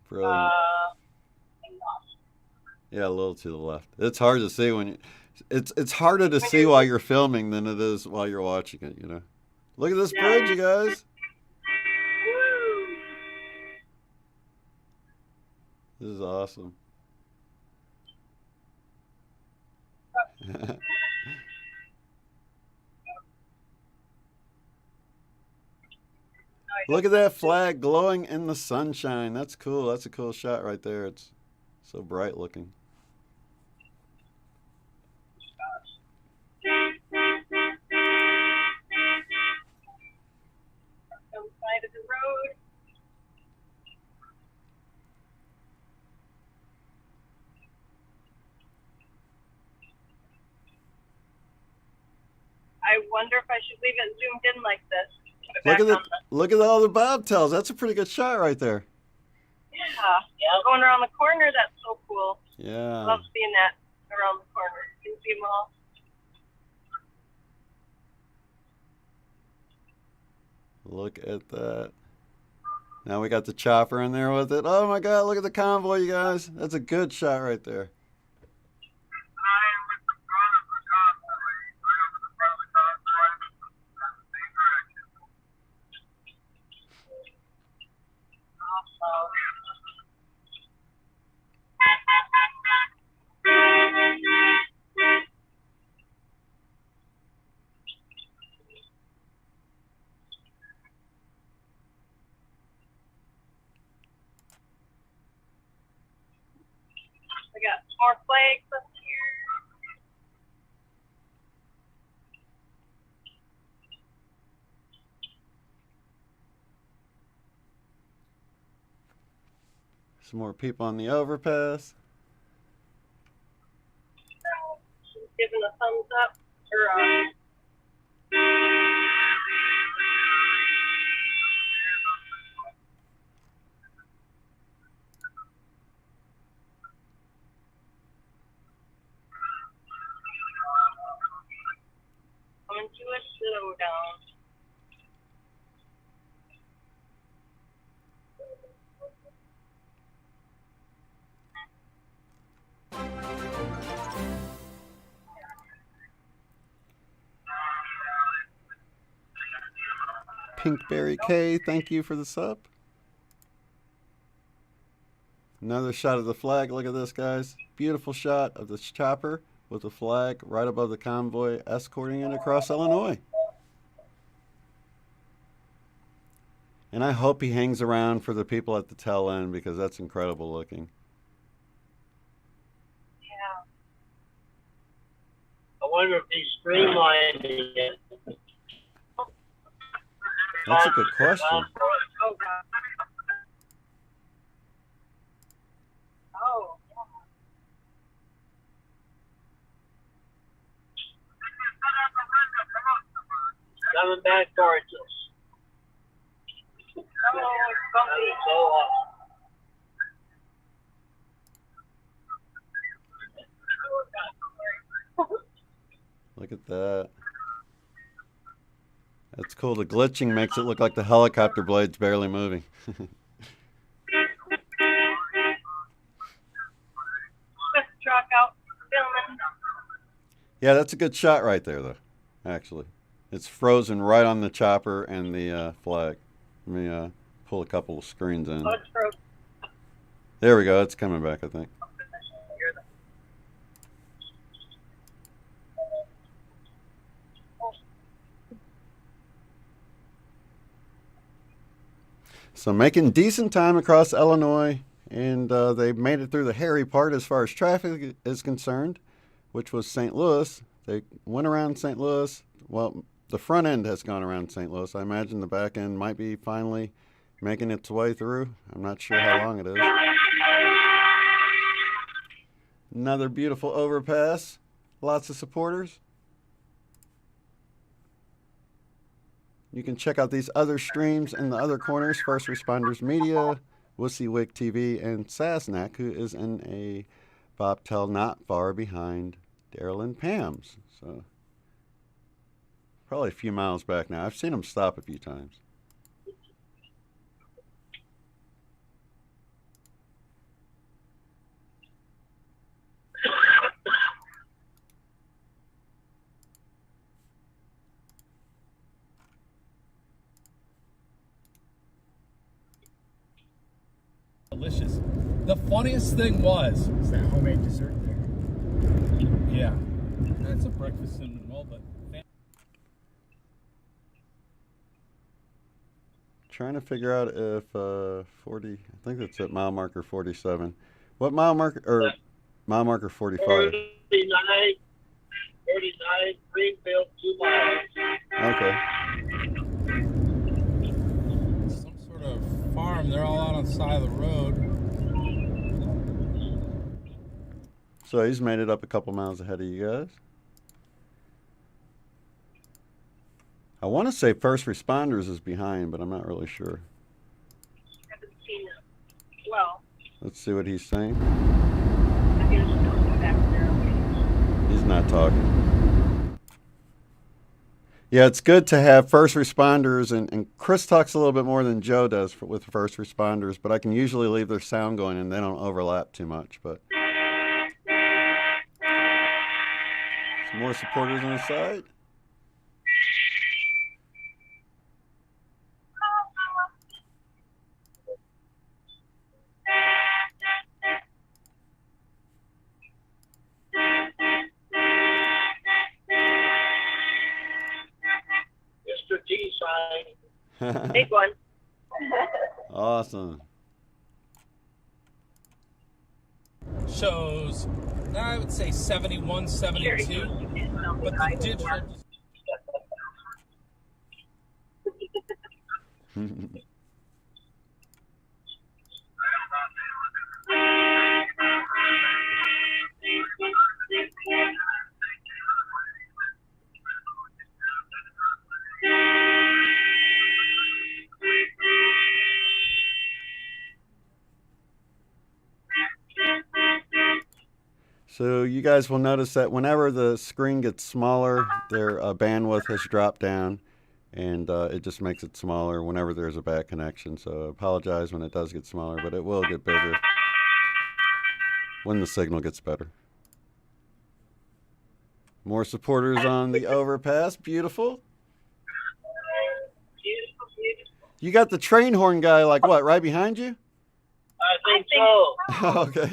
Brilliant. Yeah, a little to the left. It's hard to see when you. It's harder to see while you're filming than it is while you're watching it. You know. Look at this bridge, you guys. This is awesome. Look at that flag glowing in the sunshine. That's cool. That's a cool shot right there. It's so bright looking. Side of the road. I wonder if I should leave it zoomed in like this. Look at all the bobtails. That's a pretty good shot right there. Yeah. Going around the corner, that's so cool. Yeah. Love seeing that around the corner. You can see them all. Look at that. Now we got the chopper in there with it. Oh my God, look at the convoy, you guys. That's a good shot right there. We got more flags up here. Some more people on the overpass. She's giving a thumbs up. Or, coming to a slowdown. Pinkberry K, thank you for the sub. Another shot of the flag. Look at this, guys. Beautiful shot of the chopper with the flag right above the convoy escorting it across Illinois. And I hope he hangs around for the people at the tail end because that's incredible looking. Yeah. I wonder if he's streamlined it. That's a good question. Oh. Coming back towards us. Oh, it's bumpy. So awesome. Look at that. That's cool. The glitching makes it look like the helicopter blade's barely moving. Truck out filming. Yeah, that's a good shot right there, though, actually. It's frozen right on the chopper and the flag. Let me pull a couple of screens in. Oh, it's frozen. There we go. It's coming back, I think. So making decent time across Illinois, and they made it through the hairy part as far as traffic is concerned, which was St. Louis. They went around St. Louis. Well, the front end has gone around St. Louis. I imagine the back end might be finally making its way through. I'm not sure how long it is. Another beautiful overpass. Lots of supporters. You can check out these other streams in the other corners. First Responders Media, WussieWig TV, and Sasnak, who is in a bobtail not far behind Derrell and Pam's. So probably a few miles back now. I've seen them stop a few times. Delicious. The funniest thing was it's that homemade dessert there. Yeah, that's a breakfast cinnamon roll, but trying to figure out if 40. I think that's at mile marker 47. What mile marker or mile marker 45? 39, Greenfield, 2 miles. Okay. Some sort of farm. They're all out on the side of the road. So he's made it up a couple miles ahead of you guys. I want to say first responders is behind, but I'm not really sure. I haven't seen it. Well, Let's see what he's saying. I guess go back there. He's not talking. Yeah, it's good to have first responders, and Chris talks a little bit more than Joe does with first responders, but I can usually leave their sound going and they don't overlap too much. But some more supporters on the side. Mr. T sign. Big one. Awesome. Shows, I would say 71, 72. But the digital. So you guys will notice that whenever the screen gets smaller, their bandwidth has dropped down, and it just makes it smaller whenever there's a bad connection. So I apologize when it does get smaller, but it will get bigger when the signal gets better. More supporters on the overpass. Beautiful. You got the train horn guy, like what, right behind you? I think so. Okay.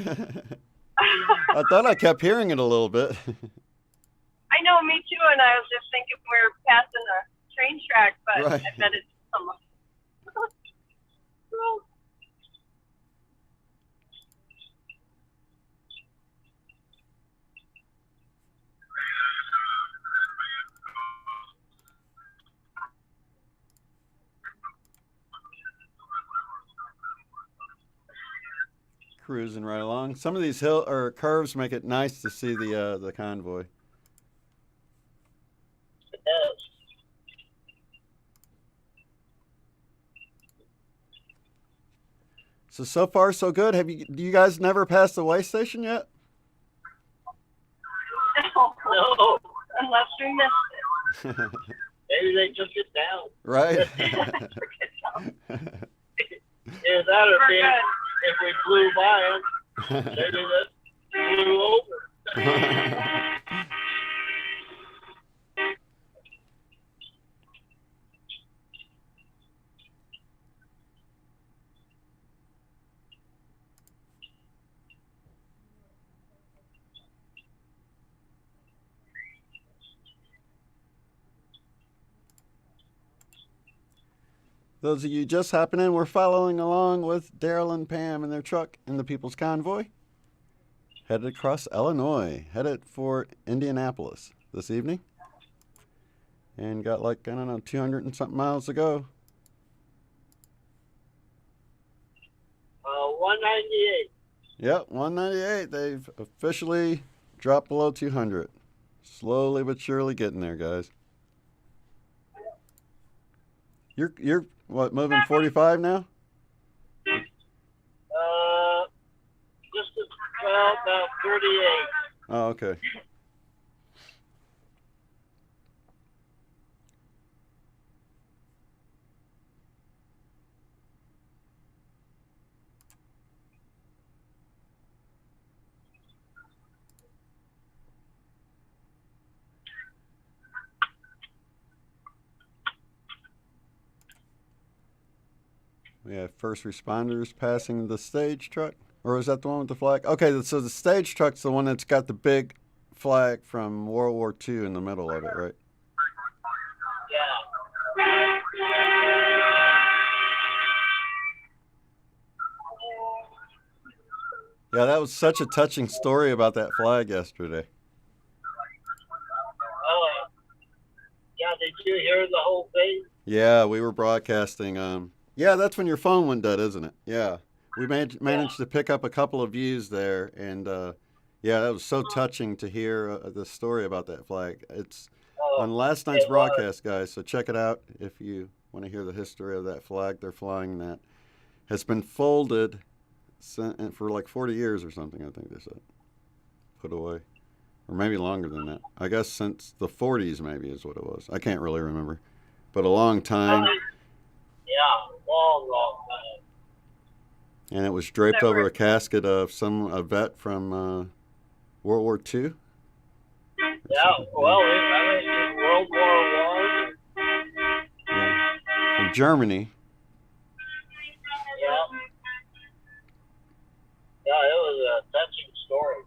I thought I kept hearing it a little bit. I know, me too, and I was just thinking we were passing a train track, but Right. I bet it's some. Cruising right along. Some of these hill or curves make it nice to see the convoy. It does. So far so good. Do you guys never passed the way station yet? No. Unless we missed it. Maybe they took it down. Right. Yeah, that would be if we flew by them. Maybe that flew over. Those of you just hopping in, we're following along with Derrell and Pam in their truck in the People's Convoy. Headed across Illinois, headed for Indianapolis this evening. And got like, I don't know, 200 and something miles to go. 198. Yep, 198. They've officially dropped below 200. Slowly but surely getting there, guys. You're what, moving 45 now? Just about 38. Oh, okay. We have first responders passing the stage truck. Or is that the one with the flag? Okay, so the stage truck's the one that's got the big flag from World War II in the middle of it, right? Yeah. Yeah, that was such a touching story about that flag yesterday. Yeah, did you hear the whole thing? Yeah, we were broadcasting. Yeah, that's when your phone went dead, isn't it? Yeah, we managed to pick up a couple of views there, and yeah, that was so touching to hear the story about that flag. It's on last night's broadcast, guys. So check it out if you want to hear the history of that flag they're flying. That has been folded for like 40 years or something. I think they said put away. Or maybe longer than that. I guess since the 40s maybe is what it was. I can't really remember. But a long time. Yeah, long time. And it was draped over a casket of a vet from World War II. Yeah, well, I mean, World War I. Yeah. From Germany. Yeah. Yeah, it was a touching story.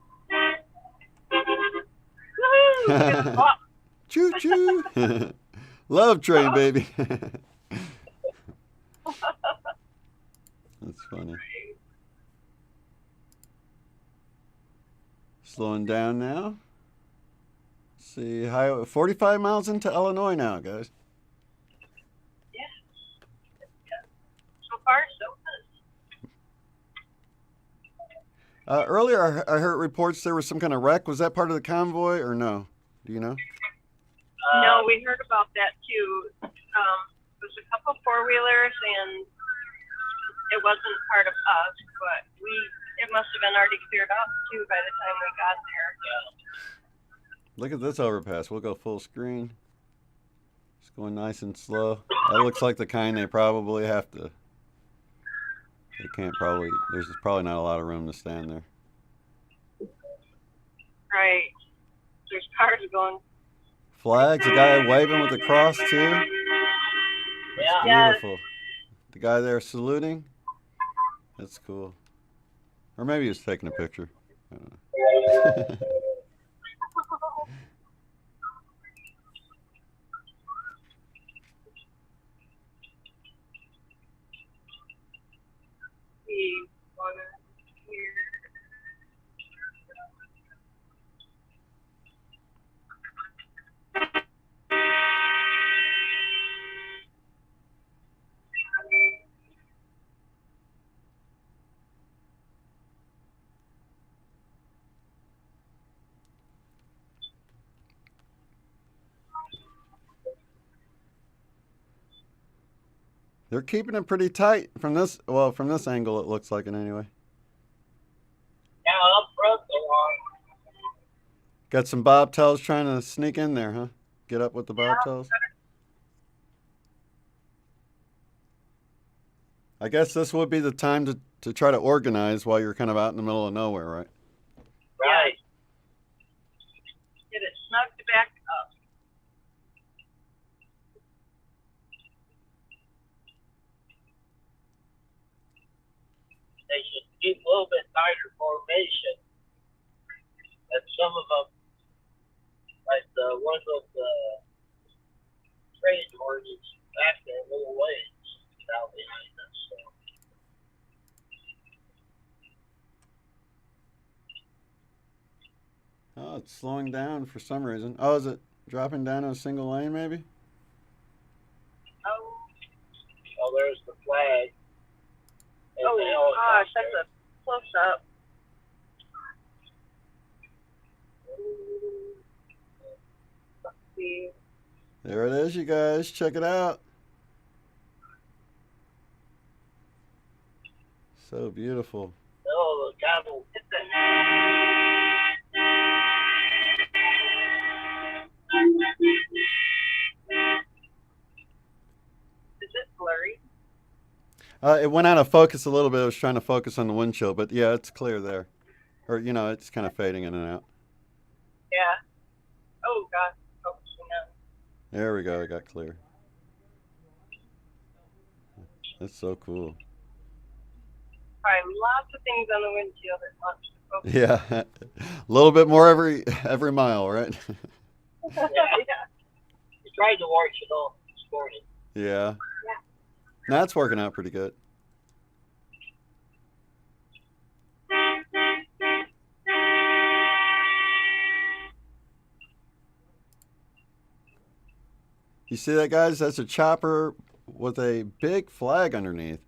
Choo choo. Love train, baby. That's funny. Slowing down now. See, 45 miles into Illinois now, guys. Yeah. So far, so good. Earlier, I heard reports there was some kind of wreck. Was that part of the convoy or no? Do you know? No, we heard about that too. There's a couple four-wheelers, and it wasn't part of us, but it must have been already cleared off too by the time we got there. Yeah. Look at this overpass. We'll go full screen. It's going nice and slow. That looks like the kind they probably have to. They can't probably. There's probably not a lot of room to stand there. Right. There's cars going. Flags. A guy waving with the cross too. Yeah. Beautiful. The guy there saluting. That's cool. Or maybe he was taking a picture. I don't know. They're keeping it pretty tight from this. Well, from this angle, it looks like it anyway. Yeah, up front they are. Got some bobtails trying to sneak in there, huh? Get up with the bobtails. I guess this would be the time to try to organize while you're kind of out in the middle of nowhere, right? Right. Get it snugged back up. They should keep a little bit tighter formation. And some of them, like the one with the trade horses back there a little ways down behind us. So. Oh, it's slowing down for some reason. Oh, is it dropping down to a single lane, maybe? Oh, there's the flag. And Oh gosh, that's a close up. Let's see. There it is, you guys. Check it out. So beautiful. Oh, the cattle. Is it blurry? It went out of focus a little bit. I was trying to focus on the windshield, but yeah, it's clear there. Or, you know, it's kind of fading in and out. Yeah. Oh God. Focusing now. There we go. It got clear. That's so cool. Probably lots of things on the windshield at once. Yeah. A little bit more every mile, right? Yeah. You tried to watch it all this morning. Yeah. That's working out pretty good. You see that, guys? That's a chopper with a big flag underneath,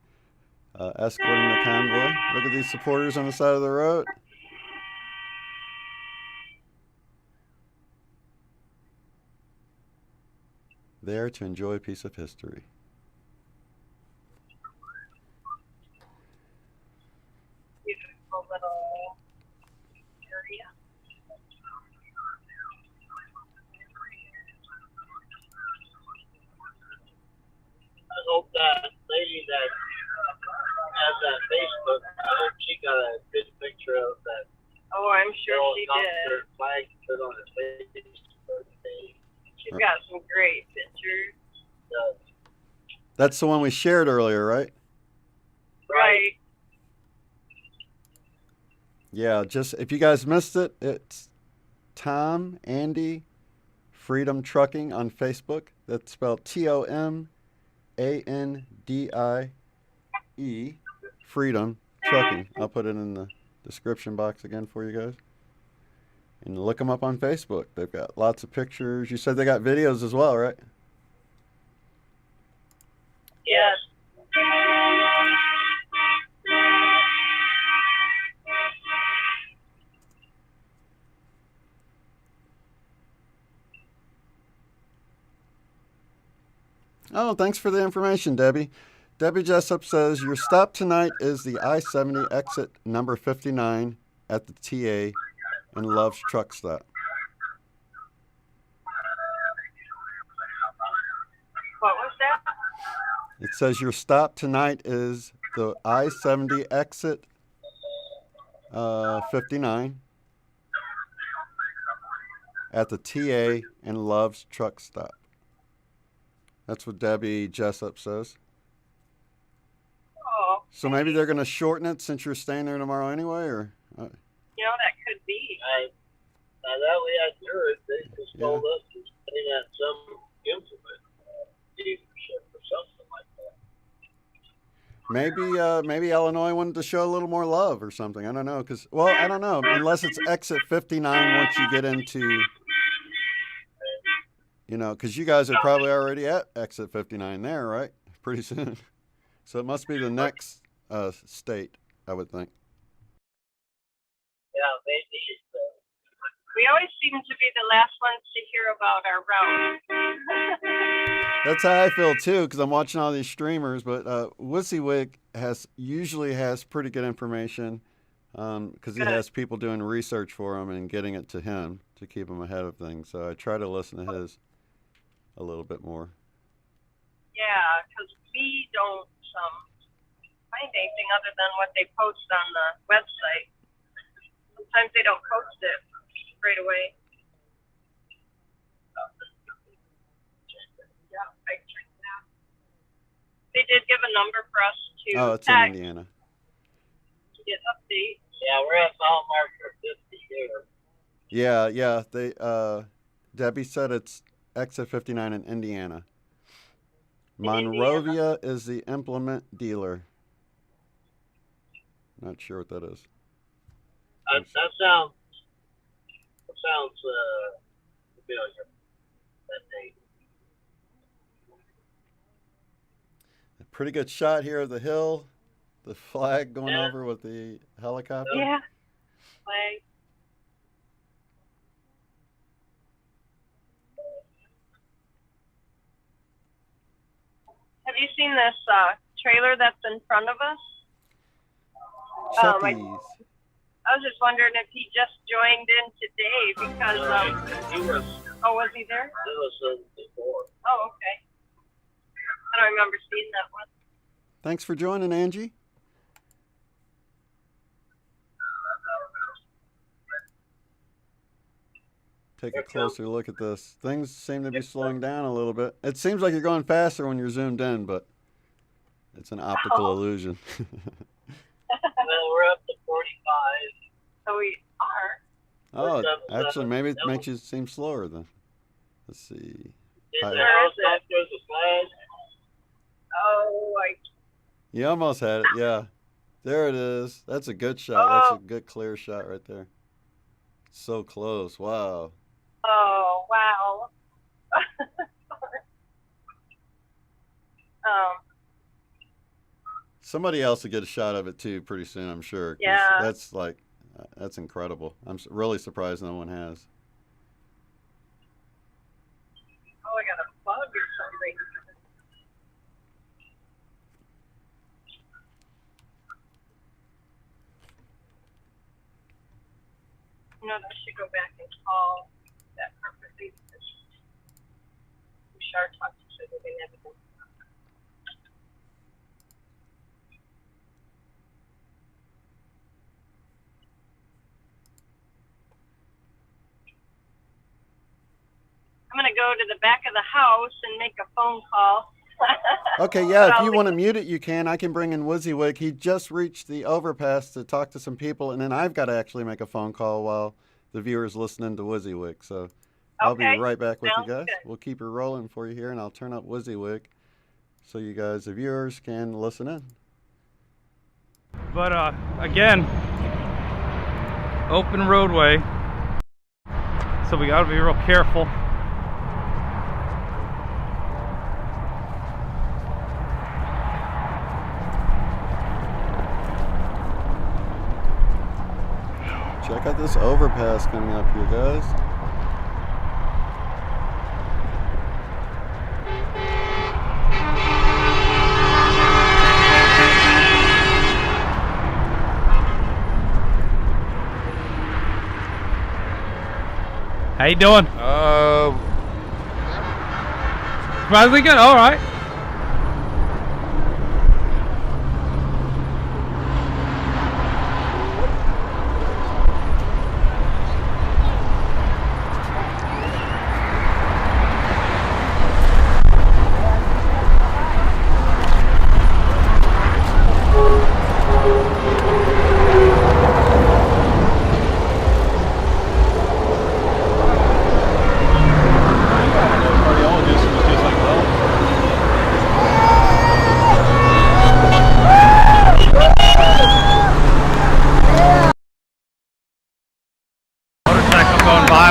escorting the convoy. Look at these supporters on the side of the road. There to enjoy a piece of history. Beautiful little area. I hope that lady that has that Facebook, I hope she got a good picture of that. Oh, I'm sure she did. Flag put on her Facebook page. She's got some great pictures. That's the one we shared earlier, right? Right. Yeah, just if you guys missed it, it's Tom Andy Freedom Trucking on Facebook. That's spelled TOMANDIE, Freedom Trucking. I'll put it in the description box again for you guys. And look them up on Facebook. They've got lots of pictures. You said they got videos as well, right? Yes. Oh, thanks for the information, Debbie. Debbie Jessup says, your stop tonight is the I-70 exit number 59 at the TA and Love's Truck Stop. What was that? It says your stop tonight is the I-70 exit 59 at the TA and Love's Truck Stop. That's what Debbie Jessup says. Oh. So maybe they're going to shorten it since you're staying there tomorrow anyway, or? You know, that could be. Now that we had yours, they just told us to stay at some implement dealership or something like that. Maybe Illinois wanted to show a little more love or something. I don't know, I don't know, unless it's exit 59 once you get into, because you guys are probably already at exit 59 there, right? Pretty soon. So it must be the next state, I would think. Yeah, maybe. We always seem to be the last ones to hear about our route. That's how I feel too, because I'm watching all these streamers. But WYSIWYG usually has pretty good information, because he has people doing research for him and getting it to him to keep him ahead of things. So I try to listen to his a little bit more. Yeah, because we don't find anything other than what they post on the website. Sometimes they don't post it right away. Yeah, I checked that. They did give a number for us to Oh, it's in text Indiana. to get updates. Yeah, we're at mile marker 50 here. Yeah. They Debbie said it's exit 59 in Indiana. Monrovia is the implement dealer. Not sure what that is. That sounds familiar. That name. A pretty good shot here of the hill. The flag going over with the helicopter. Yeah. Flag. Have you seen this trailer that's in front of us? Checkies. I was just wondering if he just joined in today because He was. Oh, was he there? He was before. Oh, okay. I don't remember seeing that one. Thanks for joining, Angie. Take a closer look at this. Things seem to be slowing down a little bit. It seems like you're going faster when you're zoomed in, but it's an optical illusion. Well, we're up to 45. So we are. Oh, actually, maybe it makes you seem slower then. Let's see. Is there helicopters, a flag? Oh, You almost had it, yeah. There it is. That's a good shot. That's a good clear shot right there. So close. Wow. Oh, wow. somebody else will get a shot of it too pretty soon, I'm sure. 'cause Yeah. That's incredible. I'm really surprised no one has. Oh, I got a bug or something. No, I should go back and call that perfectly. Shark talks to the everything. I'm gonna go to the back of the house and make a phone call. Okay, yeah, if you want to mute it, you can. I can bring in WYSIWYG. He just reached the overpass to talk to some people, and then I've got to actually make a phone call while the viewer's listening to WYSIWYG. So I'll be right back with you guys. We'll keep her rolling for you here, and I'll turn up WYSIWYG so you guys, the viewers, can listen in. But again, open roadway, so we got to be real careful. Check out this overpass coming up here, guys. How you doing? Surprisingly good. All right.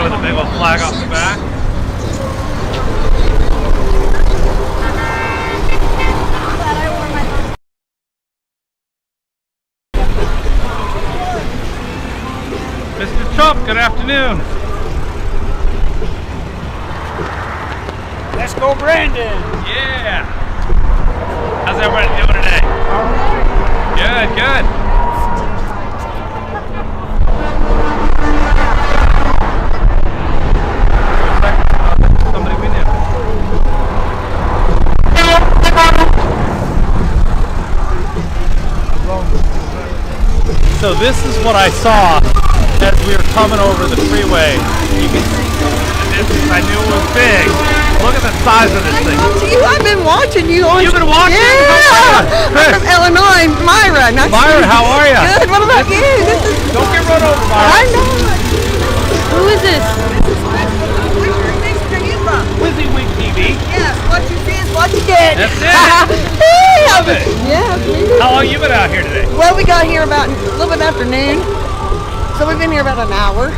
With a big old flag off the back. Mr. Trump, good afternoon. Let's go, Brandon. Yeah. How's everybody doing today? All right. Good, good. So this is what I saw as we were coming over the freeway. You can see the distance. I knew it was big. Look at the size of this thing. I've been watching you on. You've been watching? Yeah. I'm from Illinois, Myra. Nice Myra, how are you? Good. What about you? Don't get run over, Myra. I know. Who is this? WYSIWYG TV. Yes. What you see is what you get. That's it. Love it. Yeah. How long you been out here today? Well, we got here about a little bit after noon, so we've been here about an hour.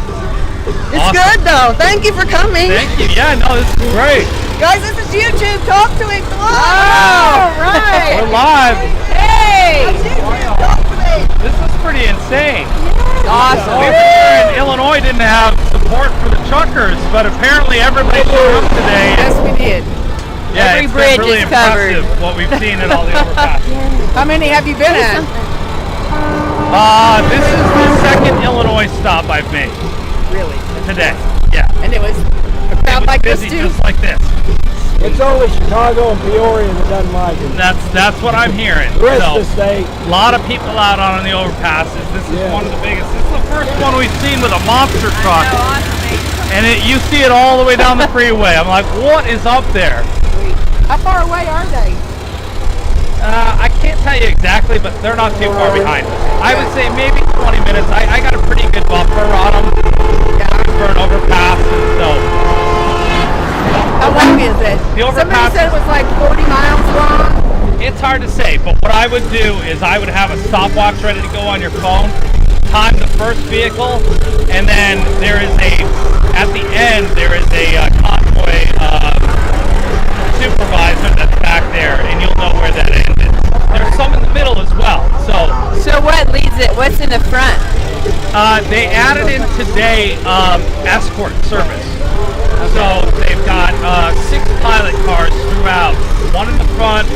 It's awesome. Good though. Thank you for coming. Thank you. Yeah, no, this is great. Guys, this is YouTube. Talk to him. All right. We're live. Hey. This is pretty insane. Awesome. We were here in Illinois, didn't have support for the truckers, but apparently everybody showed up today. Yes, we did. Yeah, Every it's bridge been really is covered. impressive what we've seen in all the overpasses. How many have you been at? This is the second Illinois stop I've made. Really? Today. Yeah. And it was a crowd like this busy too? just like this. It's only Chicago and Peoria that doesn't like it. That's what I'm hearing. The rest So, of the state. a lot of people out on the overpasses. This is one of the biggest. This is the first one we've seen with a monster truck. And you see it all the way down the freeway. I'm like, what is up there? How far away are they? I can't tell you exactly, but they're not too far behind us. I would say maybe 20 minutes. I got a pretty good buffer on them for an overpass, and so. How long is it? The overpass. Somebody said it was like 40 miles long. It's hard to say, but what I would do is I would have a stopwatch ready to go on your phone, time the first vehicle, and then there is at the end, there is a convoy supervisor that's back there, and you'll know where that end is. There's some in the middle as well. the front? They added in today escort service. So they've got 6 pilot cars throughout. 1 in the front,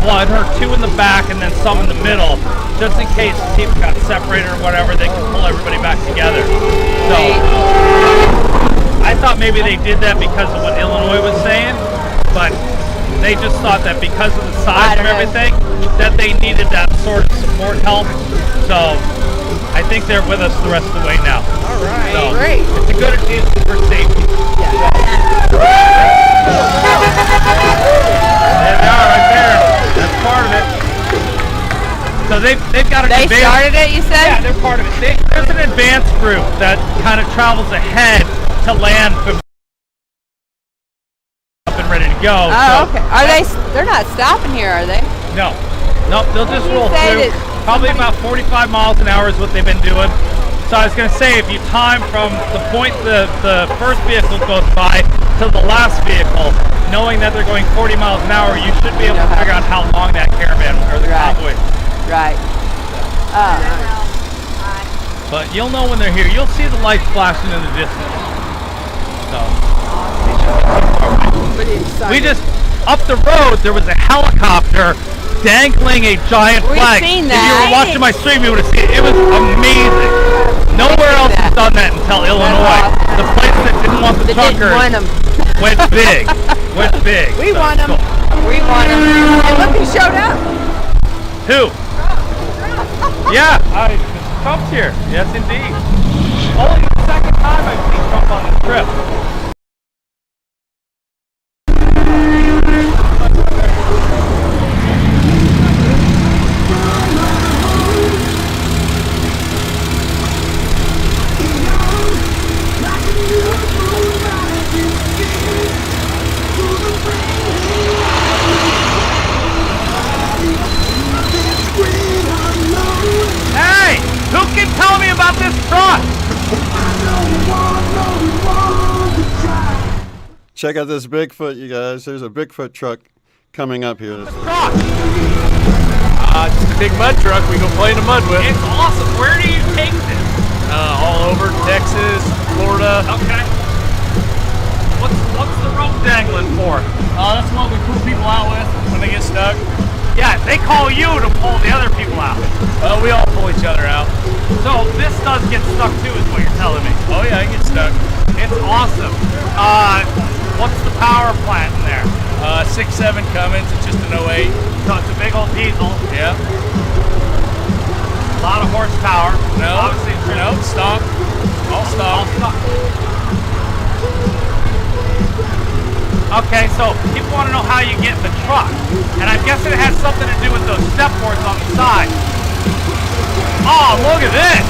1 or 2 in the back, and then some in the middle, just in case people got separated or whatever. They can pull everybody back together. So I thought maybe they did that because of what Illinois was saying, but they just thought that because of the size of everything, that they needed that sort of support help. So I think they're with us the rest of the way now. All right. So great. it's a good addition for safety. There they are right there. That's part of it. So they've got an They advance. started it, you said? Yeah, they're part of it. There's an advanced group that kind of travels ahead to land up and ready to go. Oh, So okay. Are they? They're not stopping here, are they? No. Nope, they'll just You roll said through. Probably about 45 miles an hour is what they've been doing. So I was going to say, if you time from the point the first vehicle goes by to the last vehicle, knowing that they're going 40 miles an hour, you should be able to figure out how long that caravan or the convoy. Right. But you'll know when they're here. You'll see the lights flashing in the distance. So we just up the road. There was a helicopter dangling a giant We've flag. seen If you that. were watching my stream, you would have seen it. It was amazing. Nowhere else has done that until Illinois. The place that didn't want the truckers went big. Went big. We So, want them. cool. We want them. And look who showed up. Who? Yeah, Trump's here. Yes, indeed. Only the second time I've seen Trump on this trip. Hey, who can tell me about this truck? Check out this Bigfoot, you guys. There's a Bigfoot truck coming up here. Truck. It's a big mud truck we go play in the mud with. It's awesome. Where do you take this? All over Texas, Florida. Okay. What's the rope dangling for? That's what we pull people out with when they get stuck. Yeah, they call you to pull the other people out. We all pull each other out. So this does get stuck too, is what you're telling me. Oh yeah, it gets stuck. It's awesome. What's the power plant in there? 6.7 Cummins. It's just an 08. So it's a big old diesel. Yeah. A lot of horsepower. No. Obviously, no. Stock. All stock. All stock. Okay, so people want to know how you get in the truck. And I'm guessing it has something to do with those step boards on the side. Oh, look at this.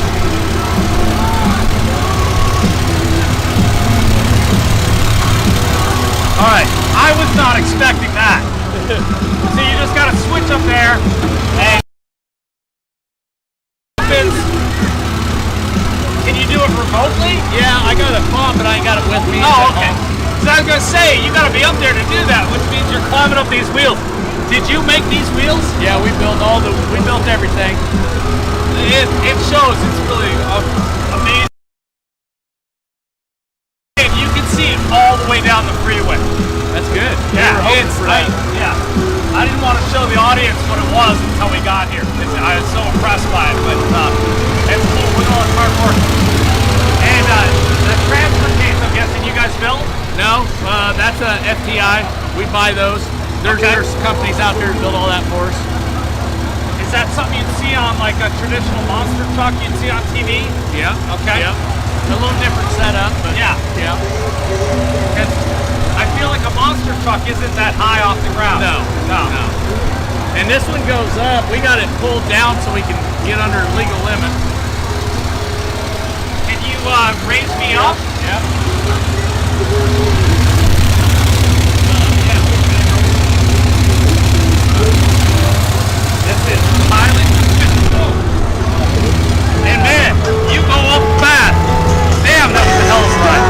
All right, I was not expecting that. So you just got to switch up there and can you do it remotely? Yeah, I got a phone, but I ain't got it with me. Oh, okay. So I was gonna say, you gotta be up there to do that, which means you're climbing up these wheels. Did you make these wheels? Yeah, we built everything. It shows. It's really amazing. And you can see it all the way down the freeway. That's good. Yeah, it's right. Yeah. I didn't want to show the audience what it was until we got here. I was so impressed by it, but it's cool. Look at all the hard work. And the transfer case, I'm guessing you guys built? No, that's a FTI. We buy those. There's companies out there that build all that for us. Is that something you'd see on like a traditional monster truck you'd see on TV? Yeah. Okay. Yeah. A little different setup, but yeah. Yeah. Because I feel like a monster truck isn't that high off the ground. No. And this one goes up. We got it pulled down so we can get under legal limit. Can you raise me up? Yeah. This is highly suspicious. And man, you go up fast. Damn, that was a hell of a ride.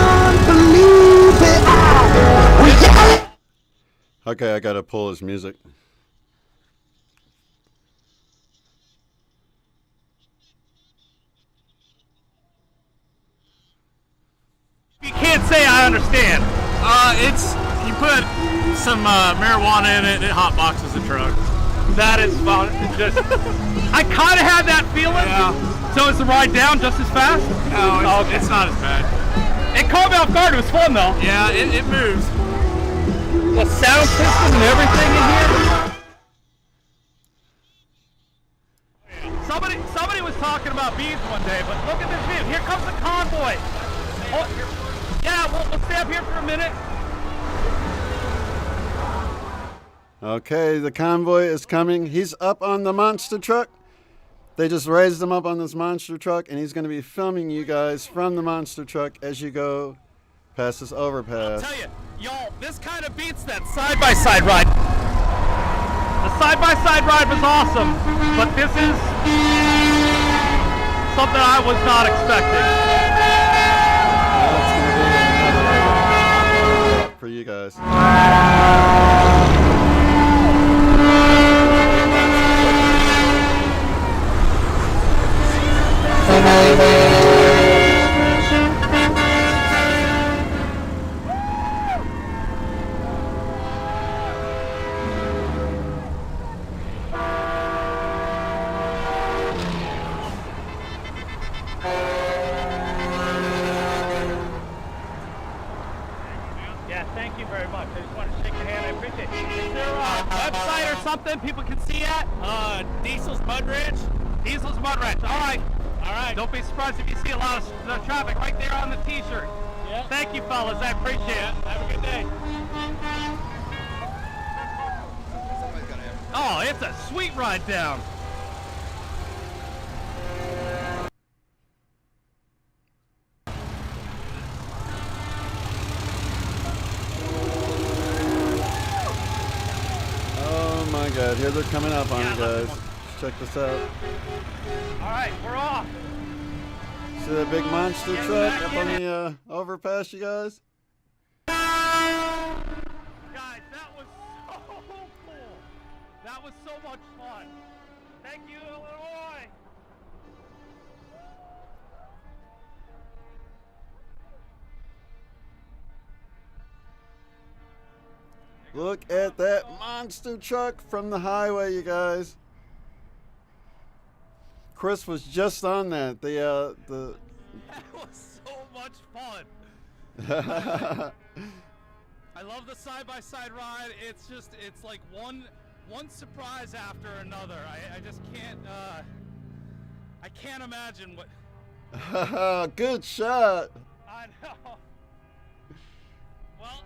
Okay, I gotta pull his music. some marijuana in it, and it hotboxes the truck. That is fun. Just, I kind of had that feeling. Yeah. So is the ride down just as fast? No, it's not as bad. It caught me off guard. It was fun though. Yeah, it moves. The sound system and everything in here. Somebody was talking about bees one day, but look at this view. Here comes the convoy. Oh, yeah, we'll stay up here for a minute. Okay, the convoy is coming. He's up on the monster truck. They just raised him up on this monster truck, and he's going to be filming you guys from the monster truck as you go past this overpass. I'll tell you, y'all, this kind of beats that side-by-side ride. The side-by-side ride was awesome, but this is something I was not expecting. For you guys. Yeah, thank you very much. I just want to shake your hand. I appreciate it. Is there a website or something people can see at? Diesel's Mud Ranch. Diesel's Mud Ranch. All right. All right. Don't be surprised if you see a lot of traffic right there on the T-shirt. Yeah. Thank you, fellas. I appreciate it. Have a good day. Oh, it's a sweet ride down. Oh my God, here they're coming up on it, guys. Check this out. All right, we're off. See that big monster truck up on the overpass, you guys? Guys, that was so cool. That was so much fun. Thank you, Illinois. Look at that monster truck from the highway, you guys. Chris was just on that. That was so much fun. I love the side-by-side ride. It's like one surprise after another. I just can't I can't imagine what. Good shot. I know. Well,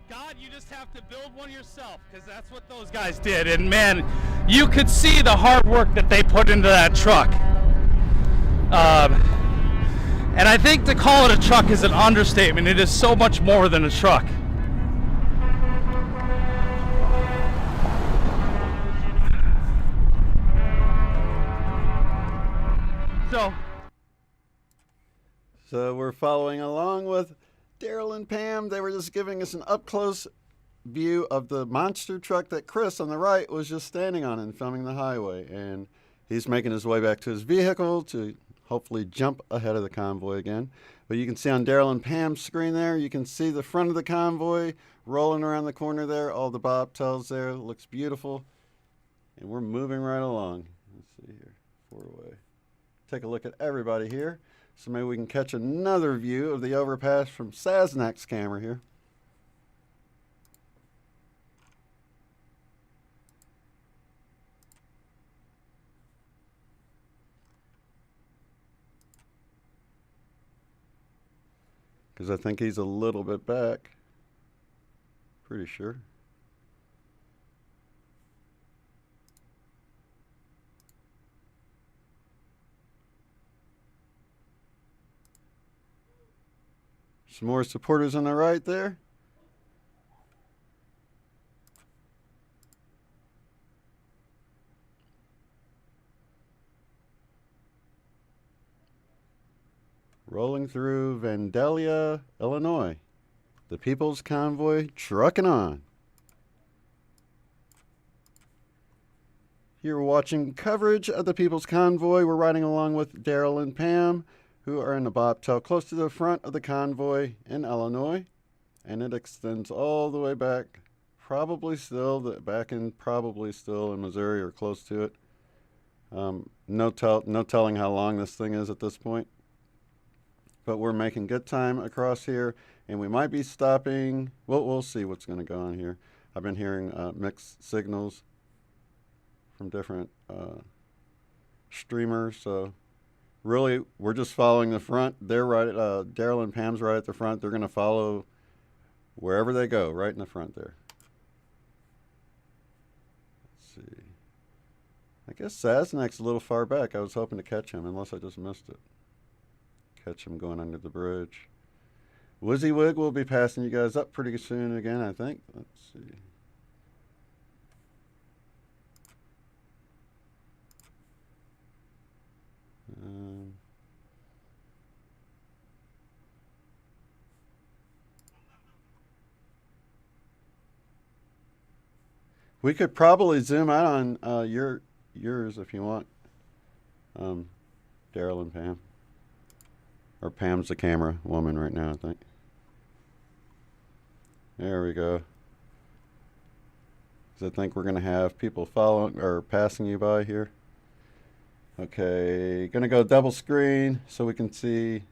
God, you just have to build one yourself, because that's what those guys did. And man, you could see the hard work that they put into that truck. And I think to call it a truck is an understatement. It is so much more than a truck. So we're following along with Derrell and Pam. They were just giving us an up-close view of the monster truck that Chris on the right was just standing on and filming the highway. And he's making his way back to his vehicle to hopefully jump ahead of the convoy again. But you can see on Derrell and Pam's screen there, you can see the front of the convoy rolling around the corner there, all the bobtails there. It looks beautiful. And we're moving right along. Let's see here, four-way. Take a look at everybody here. So maybe we can catch another view of the overpass from Sasnak's camera here. Because I think he's a little bit back. Pretty sure. Some more supporters on the right there. Rolling through Vandalia, Illinois. The People's Convoy trucking on. You're watching coverage of the People's Convoy. We're riding along with Derrell and Pam, who are in a bobtail close to the front of the convoy in Illinois, and it extends all the way back probably still probably still in Missouri or close to it. No telling how long this thing is at this point. But we're making good time across here, and we might be stopping. Well, we'll see what's going to go on here. I've been hearing mixed signals from different streamers, so really we're just following the front. They're right. Derrell and Pam's right at the front. They're going to follow wherever they go, right in the front there. Let's see. I guess Sasnack's a little far back. I was hoping to catch him, unless I just missed it. Catch him going under the bridge. WYSIWYG will be passing you guys up pretty soon again, I think. Let's see. We could probably zoom out on yours if you want, Derrell and Pam. Or Pam's the camera woman right now, I think. There we go. 'Cause I think we're going to have people following or passing you by here. Okay, going to go double screen so we can see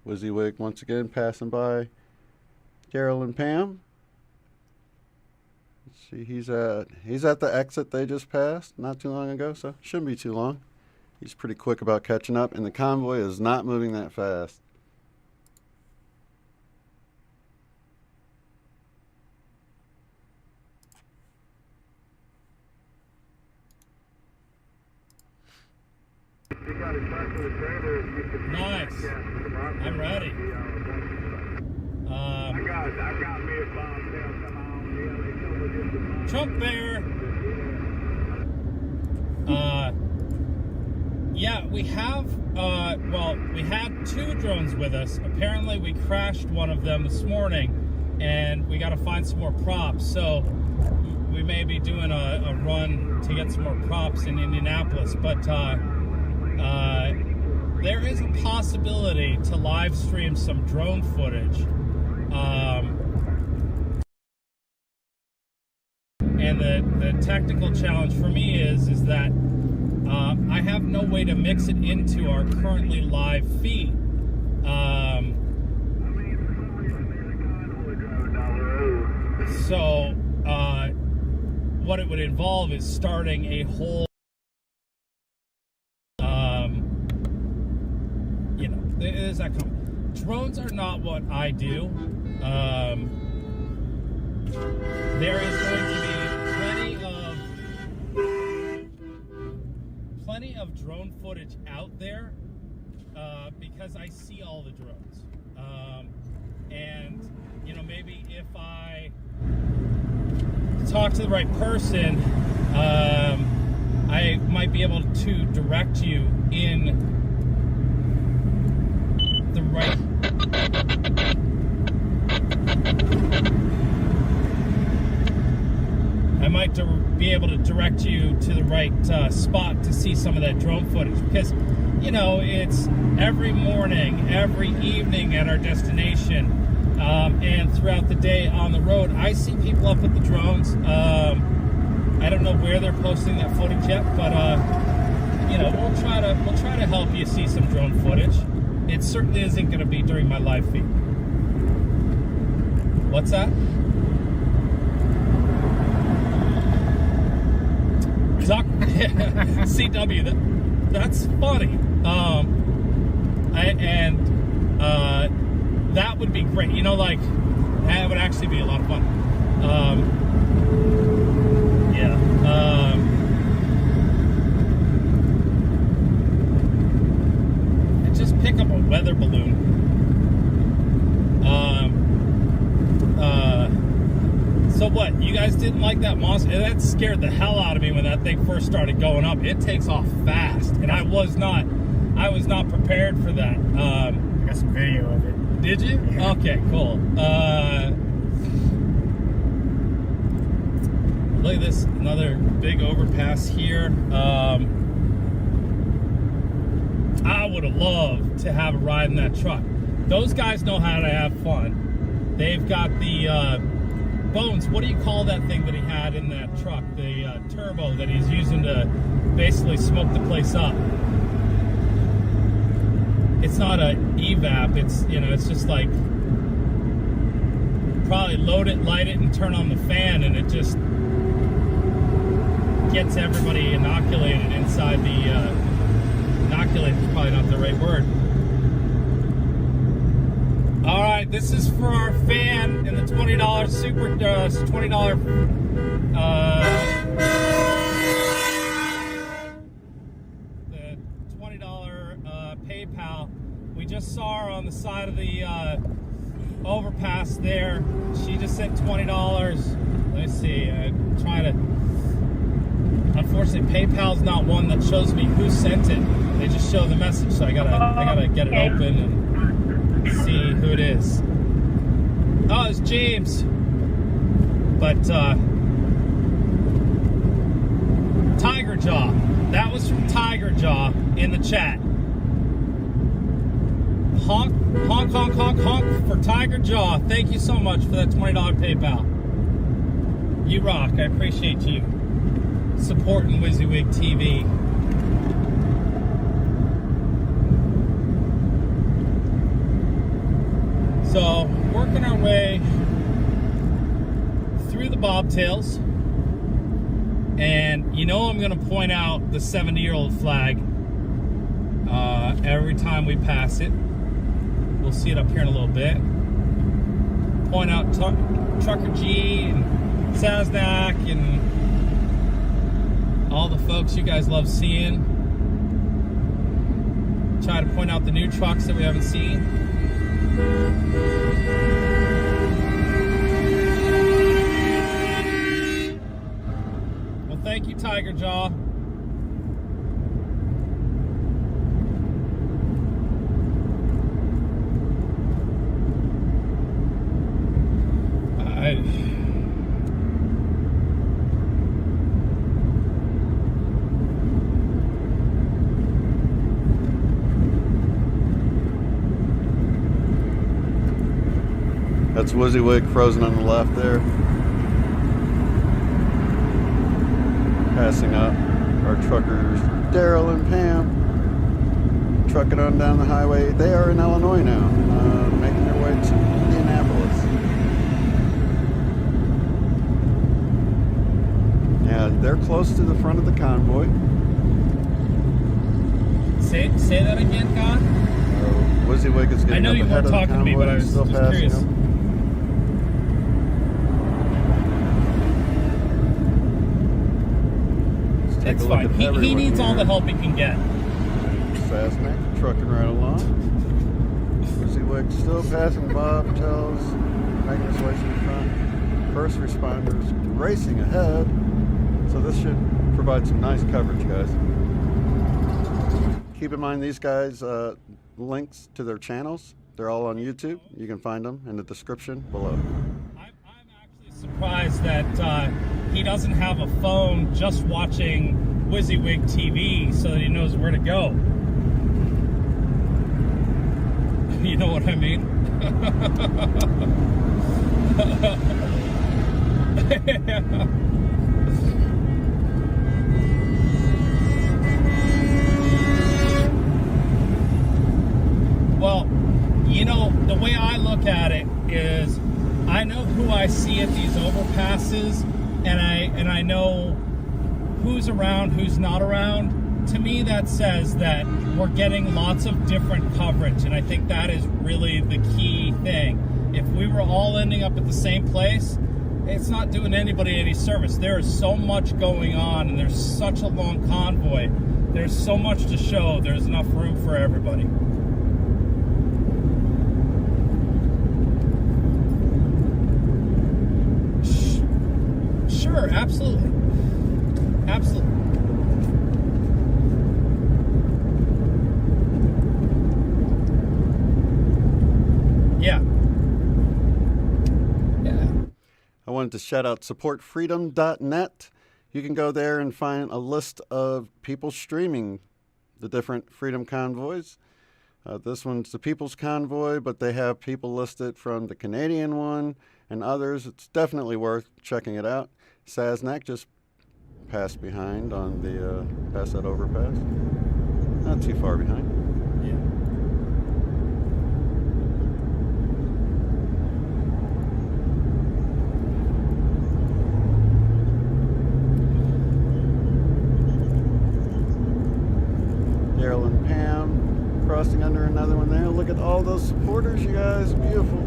WYSIWYG once again passing by Derrell and Pam. Let's see, he's at the exit they just passed not too long ago, so shouldn't be too long. He's pretty quick about catching up, and the convoy is not moving that fast. Nice. I'm ready. Trump bear. Yeah, we have, we had 2 drones with us. Apparently we crashed one of them this morning, and we got to find some more props. So we may be doing a run to get some more props in Indianapolis. But there is a possibility to live stream some drone footage. And the technical challenge for me is that I have no way to mix it into our currently live feed. So what it would involve is starting a whole, there's that comment. Drones are not what I do. There is going to be plenty of drone footage out there because I see all the drones. And, maybe if I talk to the right person, I might be able to direct you in the right... I might be able to direct you to the right spot to see some of that drone footage, because, it's every morning, every evening at our destination, and throughout the day on the road, I see people up with the drones. I don't know where they're posting that footage yet, but we'll try to help you see some drone footage. It certainly isn't going to be during my live feed. What's that? CW, that's funny. That would be great. That would actually be a lot of fun. Just pick up a weather balloon. So what? You guys didn't like that monster? That scared the hell out of me when that thing first started going up. It takes off fast, and I was not prepared for that. I got some video of it. Did you? Yeah. Okay, cool. Look at this, another big overpass here. I would have loved to have a ride in that truck. Those guys know how to have fun. They've got the Bones. What do you call that thing that he had in that truck? The turbo that he's using to basically smoke the place up. It's not a evap. It's, you know, it's just like probably load it, light it, and turn on the fan, and it just gets everybody inoculated inside the inoculated is probably not the right word. All right, this is for our fan in the $20 super $20 the $20 PayPal. We just saw her on the side of the overpass there. She just sent $20. Let me see. I'm trying to. Unfortunately, PayPal's not one that shows me who sent it. They just show the message, so I gotta get it open and see who it is. Oh, it's James. But Tiger Jaw. That was from Tiger Jaw in the chat. Honk, honk, honk, honk, honk for Tiger Jaw. Thank you so much for that $20 PayPal. You rock. I appreciate you supporting WYSIWYG TV. So, working our way through the bobtails, and you know I'm going to point out the 70-year-old flag every time we pass it. We'll see it up here in a little bit. Point out Trucker G and Saznak and all the folks you guys love seeing. Try to point out the new trucks that we haven't seen. Well, thank you, Tiger Jaw. That's WYSIWYG frozen on the left there. Passing up our truckers, Derrell and Pam, trucking on down the highway. They are in Illinois now, making their way to Indianapolis. Yeah, they're close to the front of the convoy. Say that again, God. WYSIWYG is getting up ahead of the convoy. I know you weren't talking to me, but I was just curious. Them. It's fine. He needs all the help he can get. Saznak trucking right along. WYSIWYG still passing bobtails, making his way to the front. First responders racing ahead. So this should provide some nice coverage, guys. Keep in mind these guys, links to their channels, they're all on YouTube. You can find them in the description below. I'm actually surprised that he doesn't have a phone just watching WYSIWYG TV so that he knows where to go. You know what I mean? Well, you know, the way I look at it is I know who I see at these overpasses, and I know who's around, who's not around. To me, that says that we're getting lots of different coverage, and I think that is really the key thing. If we were all ending up at the same place, it's not doing anybody any service. There is so much going on, and there's such a long convoy. There's so much to show. There's enough room for everybody. Sure, absolutely. Absolutely. Yeah. I wanted to shout out supportfreedom.net. You can go there and find a list of people streaming the different freedom convoys. This one's the People's Convoy, but they have people listed from the Canadian one and others. It's definitely worth checking it out. Sasnak just passed behind on the past that overpass. Not too far behind. Derrell and Pam crossing under another one there. Look at all those supporters, you guys. Beautiful.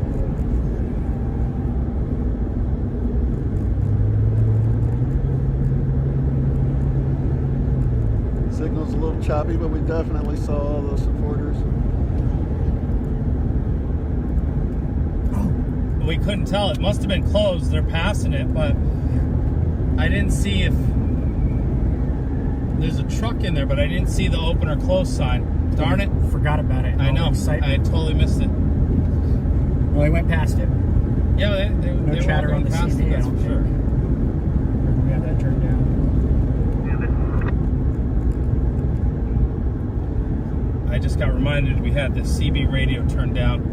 Signal's a little choppy, but we definitely saw all those supporters. We couldn't tell. It must have been closed. They're passing it, but I didn't see if there's a truck in there, but I didn't see the open or close sign. Darn it. Forgot about it. I know. I totally missed it. Well, they went past it. Yeah, no they chatter on the past CD, it, that's I don't for sure. think. We have that turned down. I just got reminded we had the CB radio turned down.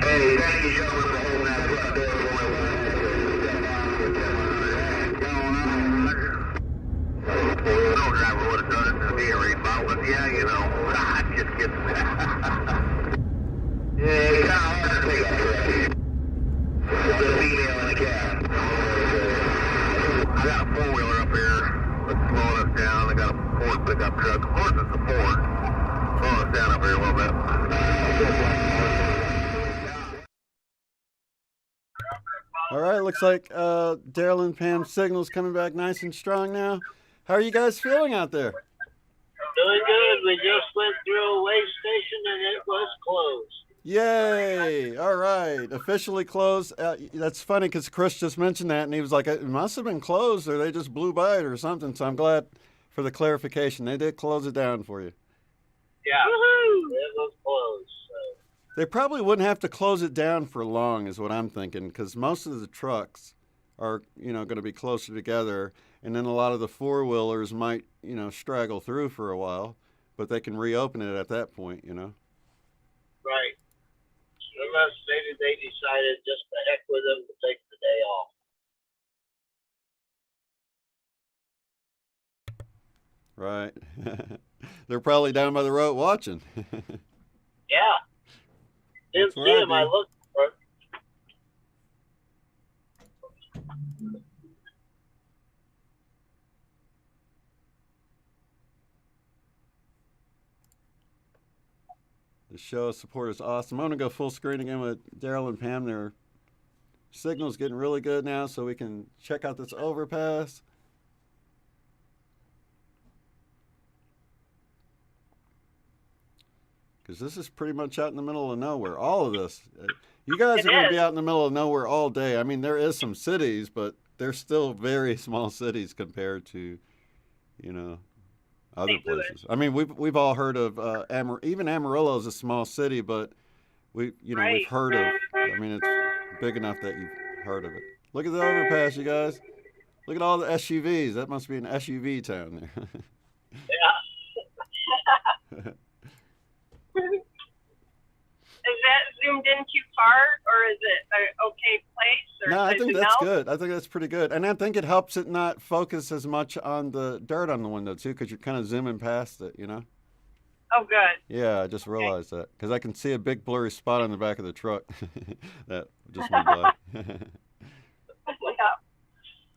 Hey, thank you, gentlemen, for holding that front door for me. No driver would have done it to me or about with yeah, you know. I just get yeah, it's kind of hard to take up correctly. The female in the cab. I got a four-wheeler up here that's slowing us down. I got a Ford pickup truck. Of course, it's a Ford. Slowing us down up here a little bit. All right, looks like Derrell and Pam's signal's coming back nice and strong now. How are you guys feeling out there? Doing good. We just went through a way station and it was closed. Yay! All right, officially closed. That's funny because Chris just mentioned that, and he was like, it must have been closed, or they just blew by it or something. So I'm glad for the clarification. They did close it down for you. Yeah, it was closed. So. They probably wouldn't have to close it down for long, is what I'm thinking, because most of the trucks are, going to be closer together, and then a lot of the four-wheelers might, straggle through for a while, but they can reopen it at that point, Right. Unless maybe they decided just to heck with them to take the day off. Right. They're probably down by the road watching. Yeah. Didn't see him. I looked for it. The show support is awesome. I'm going to go full screen again with Derrell and Pam. Their signal's getting really good now, so we can check out this overpass. Because this is pretty much out in the middle of nowhere. All of this. You guys are going to be out in the middle of nowhere all day. I mean, there is some cities, but they're still very small cities compared to, other places. I mean, we've all heard of even Amarillo is a small city, but we've heard of. I mean, it's big enough that you've heard of it. Look at the overpass, you guys. Look at all the SUVs. That must be an SUV town there. Yeah. Is that zoomed in too far, or is it an okay place? Or No, I think that's out? good. I think that's pretty good. And I think it helps it not focus as much on the dirt on the window, too, because you're kind of zooming past it, Oh, good. Yeah, I just realized that. Because I can see a big blurry spot on the back of the truck that just went by. Yeah.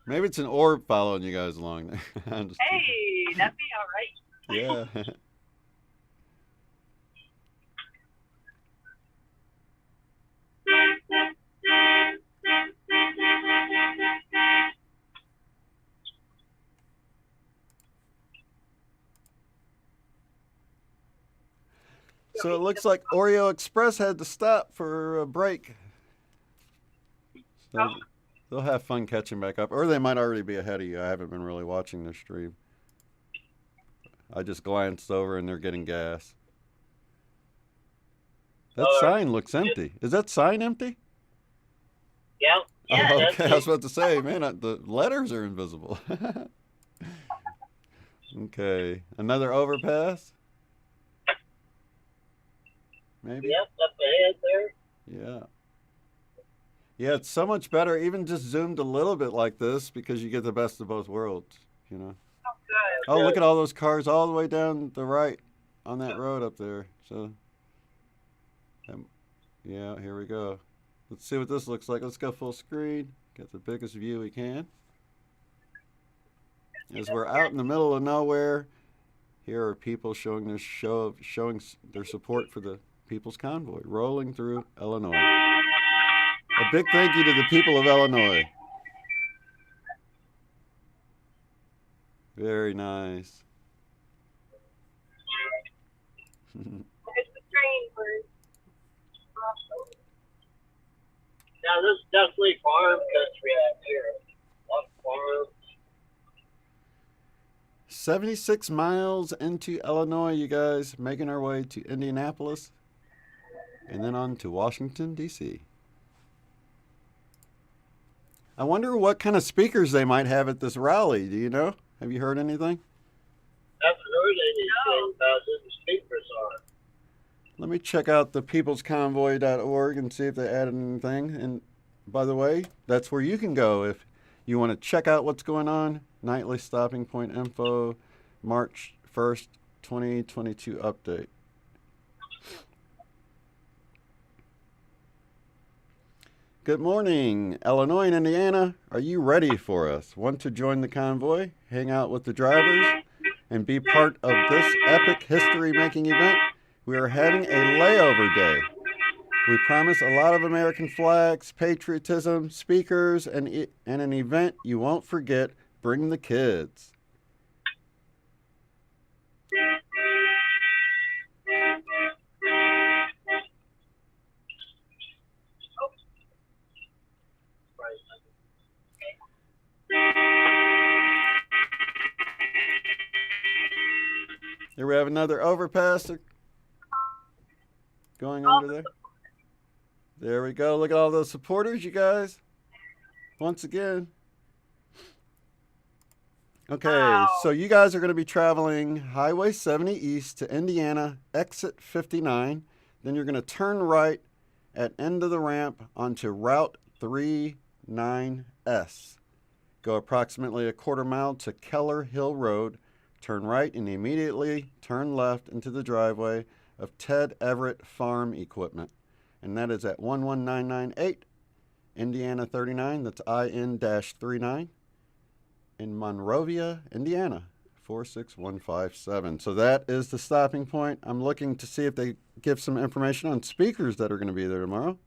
Maybe it's an orb following you guys along there. Hey, that'd be all right. Yeah. So it looks like Oreo Express had to stop for a break. So they'll have fun catching back up. Or they might already be ahead of you. I haven't been really watching their stream. I just glanced over and they're getting gas. That sign looks empty. Is that sign empty? Yeah. Oh, okay, I was about to say, man, the letters are invisible. Okay. Another overpass? Maybe? Yep, up ahead there. Yeah. Yeah, it's so much better, even just zoomed a little bit like this, because you get the best of both worlds, you know? Oh, good. Oh, look at all those cars all the way down the right on that road up there. So, yeah, here we go. Let's see what this looks like. Let's go full screen. Get the biggest view we can. As we're out in the middle of nowhere, here are people showing their support for the People's Convoy, rolling through Illinois. A big thank you to the people of Illinois. Very nice. It's the train for Now, this is definitely farm country out here. A lot of farms. 76 miles into Illinois, you guys, making our way to Indianapolis and then on to Washington, D.C. I wonder what kind of speakers they might have at this rally. Do you know? Have you heard anything? Haven't heard anything about who the speakers are. Let me check out the peoplesconvoy.org and see if they added anything. And by the way, that's where you can go if you want to check out what's going on. Nightly stopping point info, March 1st, 2022 update. Good morning, Illinois and Indiana. Are you ready for us? Want to join the convoy, hang out with the drivers, and be part of this epic history-making event? We are having a layover day. We promise a lot of American flags, patriotism, speakers, and an event you won't forget. Bring the kids. Here we have another overpass going under there. There we go. Look at all those supporters, you guys. Once again. Okay, so you guys are going to be traveling Highway 70 East to Indiana, exit 59. Then you're going to turn right at end of the ramp onto Route 39S. Go approximately a quarter mile to Keller Hill Road. Turn right and immediately turn left into the driveway of Ted Everett Farm Equipment. And that is at 11998 Indiana 39. That's IN-39. In Monrovia, Indiana, 46157. So that is the stopping point. I'm looking to see if they give some information on speakers that are going to be there tomorrow.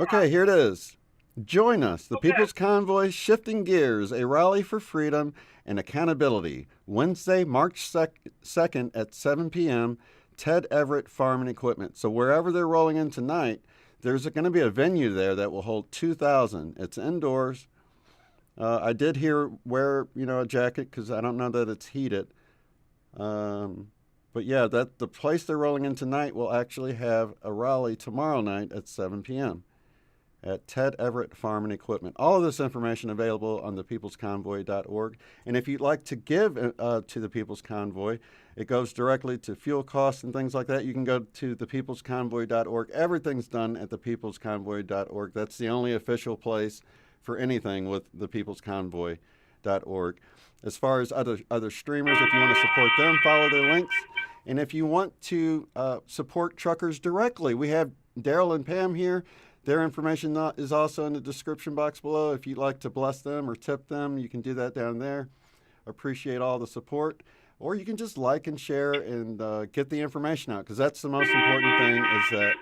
Okay, here it is. Join us, the People's Convoy, Shifting Gears, a rally for freedom and accountability. Wednesday, March 2nd at 7 p.m., Ted Everett Farm and Equipment. So wherever they're rolling in tonight, there's going to be a venue there that will hold 2,000. It's indoors. I did wear a jacket because I don't know that it's heated. But yeah, the place they're rolling in tonight will actually have a rally tomorrow night at 7 p.m. at Ted Everett Farm and Equipment. All of this information available on thepeoplesconvoy.org. And if you'd like to give to the People's Convoy, it goes directly to fuel costs and things like that. You can go to thepeoplesconvoy.org. Everything's done at thepeoplesconvoy.org. That's the only official place for anything with thepeoplesconvoy.org. As far as other streamers, if you want to support them, follow their links. And if you want to support truckers directly, we have Derrell and Pam here. Their information is also in the description box below. If you'd like to bless them or tip them, you can do that down there. Appreciate all the support. Or you can just like and share and get the information out, because that's the most important thing, is that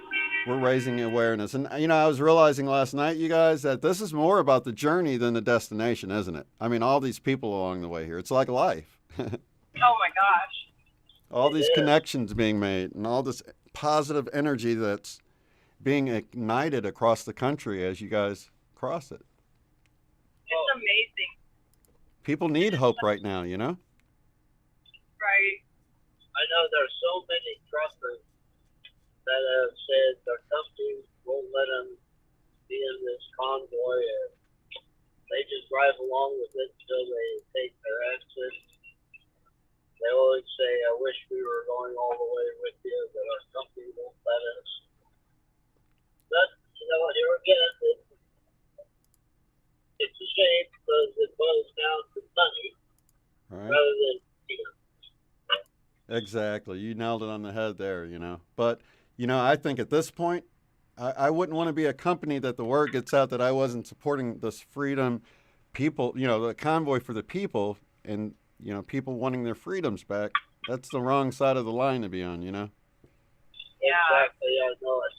we're raising awareness. And, I was realizing last night, you guys, that this is more about the journey than the destination, isn't it? I mean, all these people along the way here. It's like life. Oh, my gosh. All these connections being made and all this positive energy that's being ignited across the country as you guys cross it. It's amazing. People need hope right now, Right. I know there's so many truckers that have said their companies won't let them be in this convoy, they just drive along with it until they take their exit. They always say, I wish we were going all the way with you, but our company won't let us. But, here again, it's a shame because it boils down to money rather than fear. Exactly. You nailed it on the head there, But, I think at this point, I wouldn't want to be a company that the word gets out that I wasn't supporting this freedom people, the convoy for the people and, people wanting their freedoms back. That's the wrong side of the line to be on, Yeah. Exactly, I know it.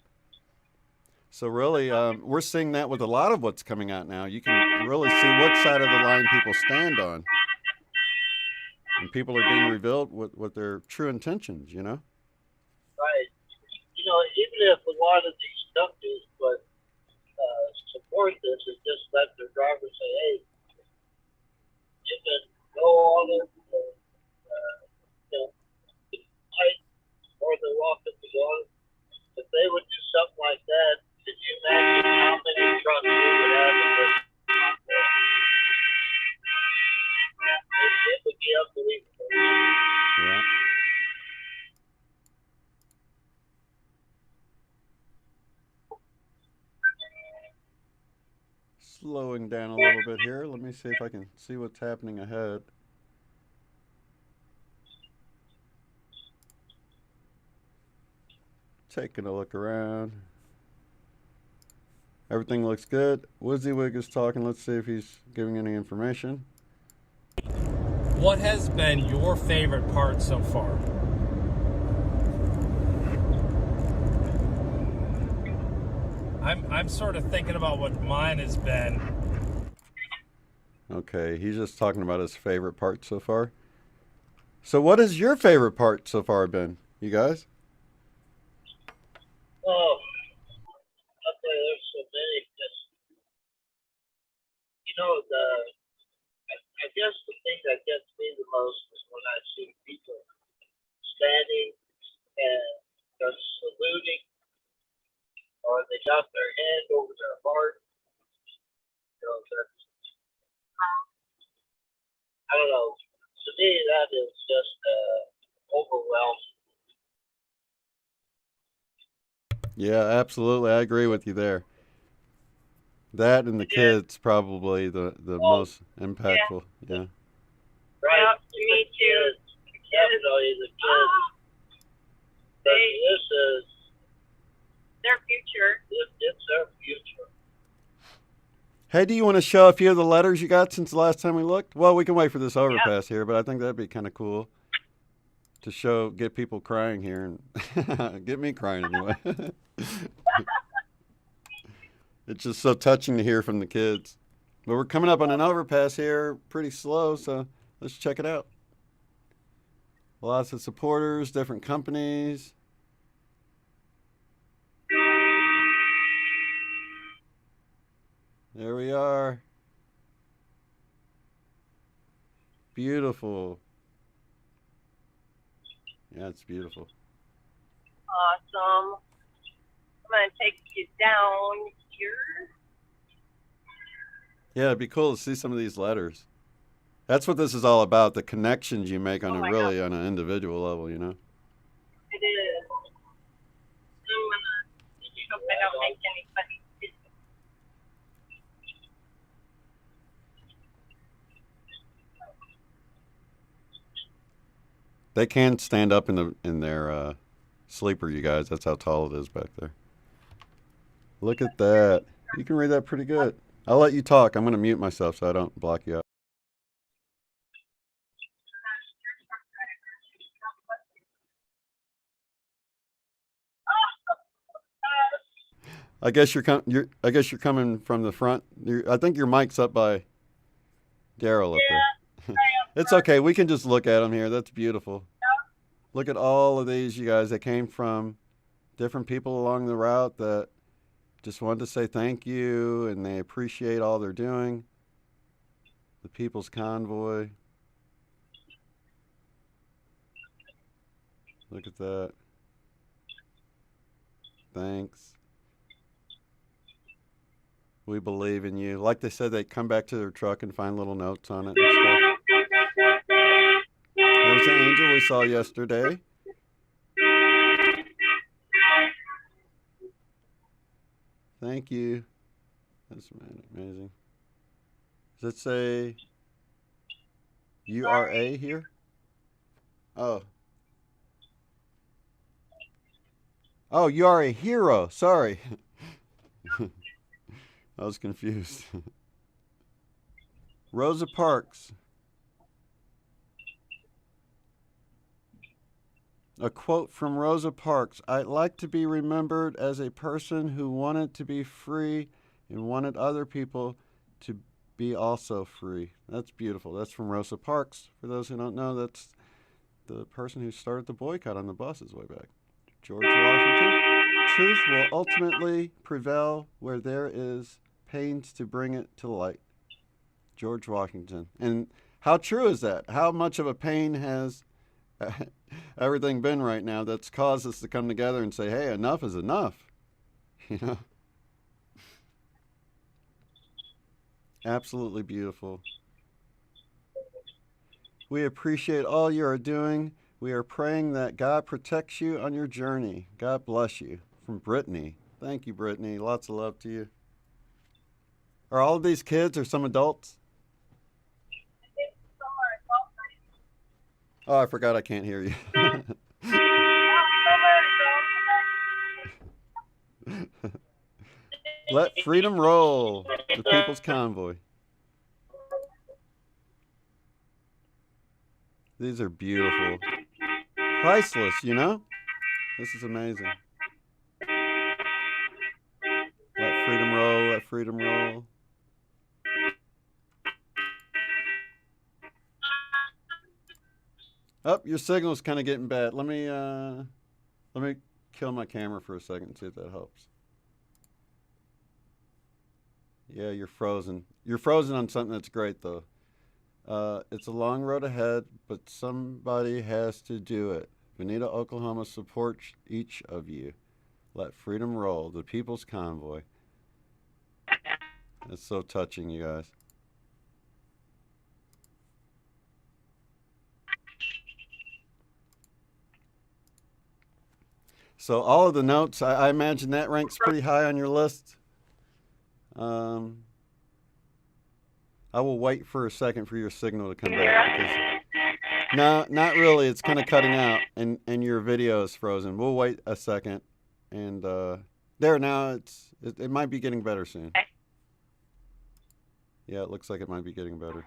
So really, we're seeing that with a lot of what's coming out now. You can really see what side of the line people stand on. And people are being revealed with their true intentions, Right. Even if a lot of these companies would support this and just let their drivers say, hey, you can go on it, fight or they're walking to go. If they would do something like that, could you imagine how many trucks we would have in this convoy? It would be unbelievable. Yeah. Slowing down a little bit here. Let me see if I can see what's happening ahead. Taking a look around. Everything looks good. WYSIWYG is talking. Let's see if he's giving any information. What has been your favorite part so far? I'm sort of thinking about what mine has been. Okay, he's just talking about his favorite part so far. So what has your favorite part so far been, you guys? Oh, I'll tell you, there's so many. I guess the thing that gets me the most is when I see people standing and just saluting, or they got their hand over their heart. I don't know. To me, that is just overwhelming. Yeah, absolutely. I agree with you there. That and the kids probably the most impactful. Yeah. Right. Me too. Definitely the kids. This is their future. It's their future. Hey, do you want to show a few of the letters you got since the last time we looked? Well, we can wait for this overpass here, but I think that'd be kind of cool to get people crying here and get me crying anyway. It's just so touching to hear from the kids. But we're coming up on an overpass here pretty slow, so let's check it out. Lots of supporters, different companies. There we are. Beautiful. Yeah, it's beautiful. Awesome. I'm going to take you down here. Yeah, it'd be cool to see some of these letters. That's what this is all about, the connections you make on on an individual level, It is. I'm going to hope I don't make anybody. They can stand up in their sleeper, you guys. That's how tall it is back there. Look at that. You can read that pretty good. I'll let you talk. I'm going to mute myself so I don't block you out. I guess you're coming from the front. I think your mic's up by Derrell up there. It's okay. We can just look at them here. That's beautiful. Look at all of these, you guys. They came from different people along the route that just wanted to say thank you, and they appreciate all they're doing. The People's Convoy. Look at that. Thanks. We believe in you. Like they said, they come back to their truck and find little notes on it and stuff. There's the angel we saw yesterday. Thank you. That's amazing. Does it say URA here? Oh. Oh, you are a hero. Sorry. I was confused. Rosa Parks. A quote from Rosa Parks. I'd like to be remembered as a person who wanted to be free and wanted other people to be also free. That's beautiful. That's from Rosa Parks. For those who don't know, that's the person who started the boycott on the buses way back. George Washington. Truth will ultimately prevail where there is pains to bring it to light. George Washington. And how true is that? How much of a pain has everything been right now that's caused us to come together and say, hey, enough is enough. You know? Absolutely beautiful. We appreciate all you are doing. We are praying that God protects you on your journey. God bless you. From Brittany. Thank you, Brittany. Lots of love to you. Are all of these kids or some adults? Oh, I forgot I can't hear you. Let freedom roll. The People's Convoy. These are beautiful. Priceless, you know? This is amazing. Let freedom roll, let freedom roll. Oh, your signal's kind of getting bad. Let me kill my camera for a second and see if that helps. Yeah, you're frozen. You're frozen on something that's great, though. It's a long road ahead, but somebody has to do it. Bonita, Oklahoma supports each of you. Let freedom roll. The People's Convoy. It's so touching, you guys. So all of the notes, I imagine that ranks pretty high on your list. I will wait for a second for your signal to come back. Because, no, not really. It's kind of cutting out, and your video is frozen. We'll wait a second, and there now it might be getting better soon. Yeah, it looks like it might be getting better.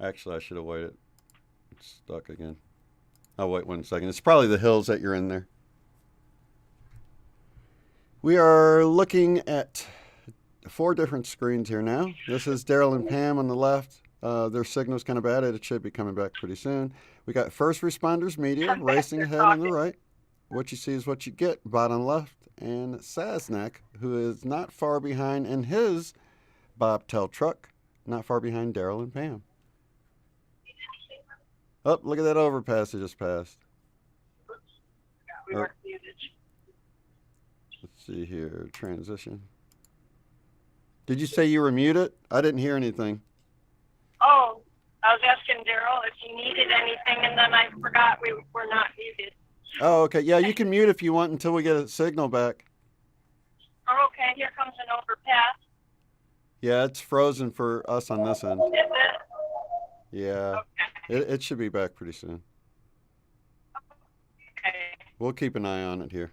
Actually, I should have waited. It's stuck again. I'll wait 1 second. It's probably the hills that you're in there. We are looking at 4 different screens here now. This is Derrell and Pam on the left. Their signal's kind of bad. It should be coming back pretty soon. We got First Responders Media racing ahead on the right. What you see is what you get, bottom left. And Sasnak, who is not far behind in his bobtail truck, not far behind Derrell and Pam. Oh, look at that overpass they just passed. Let's see here, transition. Did you say you were muted? I didn't hear anything. Oh, I was asking Derrell if he needed anything, and then I forgot we were not muted. Oh, okay. Yeah, you can mute if you want until we get a signal back. Oh, okay. Here comes an overpass. Yeah, it's frozen for us on this end. Is it? Yeah. Okay. It should be back pretty soon. Okay. We'll keep an eye on it here.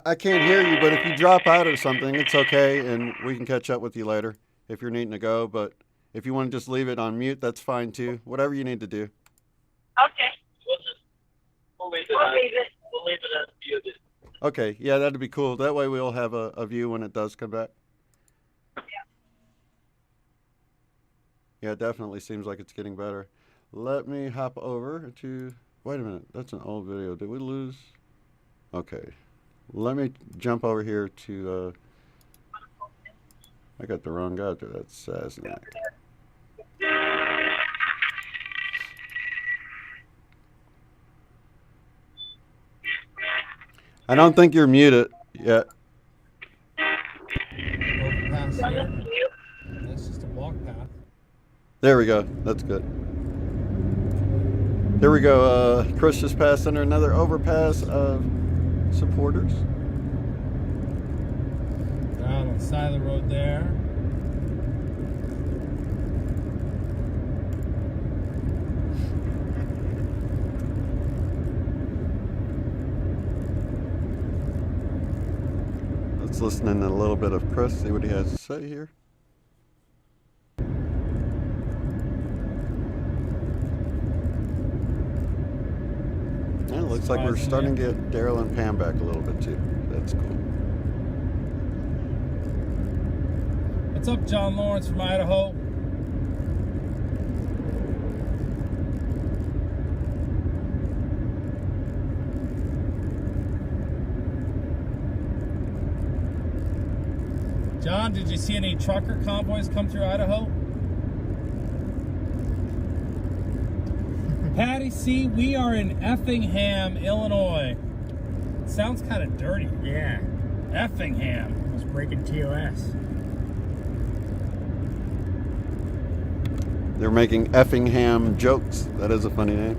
I can't hear you, but if you drop out or something, it's okay, and we can catch up with you later if you're needing to go. But if you want to just leave it on mute, that's fine too. Whatever you need to do. Okay. We'll leave it as muted. Okay, yeah, that'd be cool. That way we'll have a view when it does come back. Yeah, it definitely seems like it's getting better. Let me hop over to... Wait a minute, that's an old video. Did we lose? Okay. Let me jump over here to... I got the wrong guy there. That's Sasnak. I don't think you're muted yet. Overpass here. That's just a walk path. There we go. That's good. There we go. Chris just passed under another overpass of supporters. Down on the side of the road there. Let's listen in a little bit of Chris, see what he has to say here. Yeah, it looks like we're starting to get Derrell and Pam back a little bit too. That's cool. What's up, John Lawrence from Idaho? John, did you see any trucker convoys come through Idaho? Patty C, we are in Effingham, Illinois. Sounds kind of dirty. Yeah. Effingham. I was breaking TOS. They're making Effingham jokes. That is a funny name.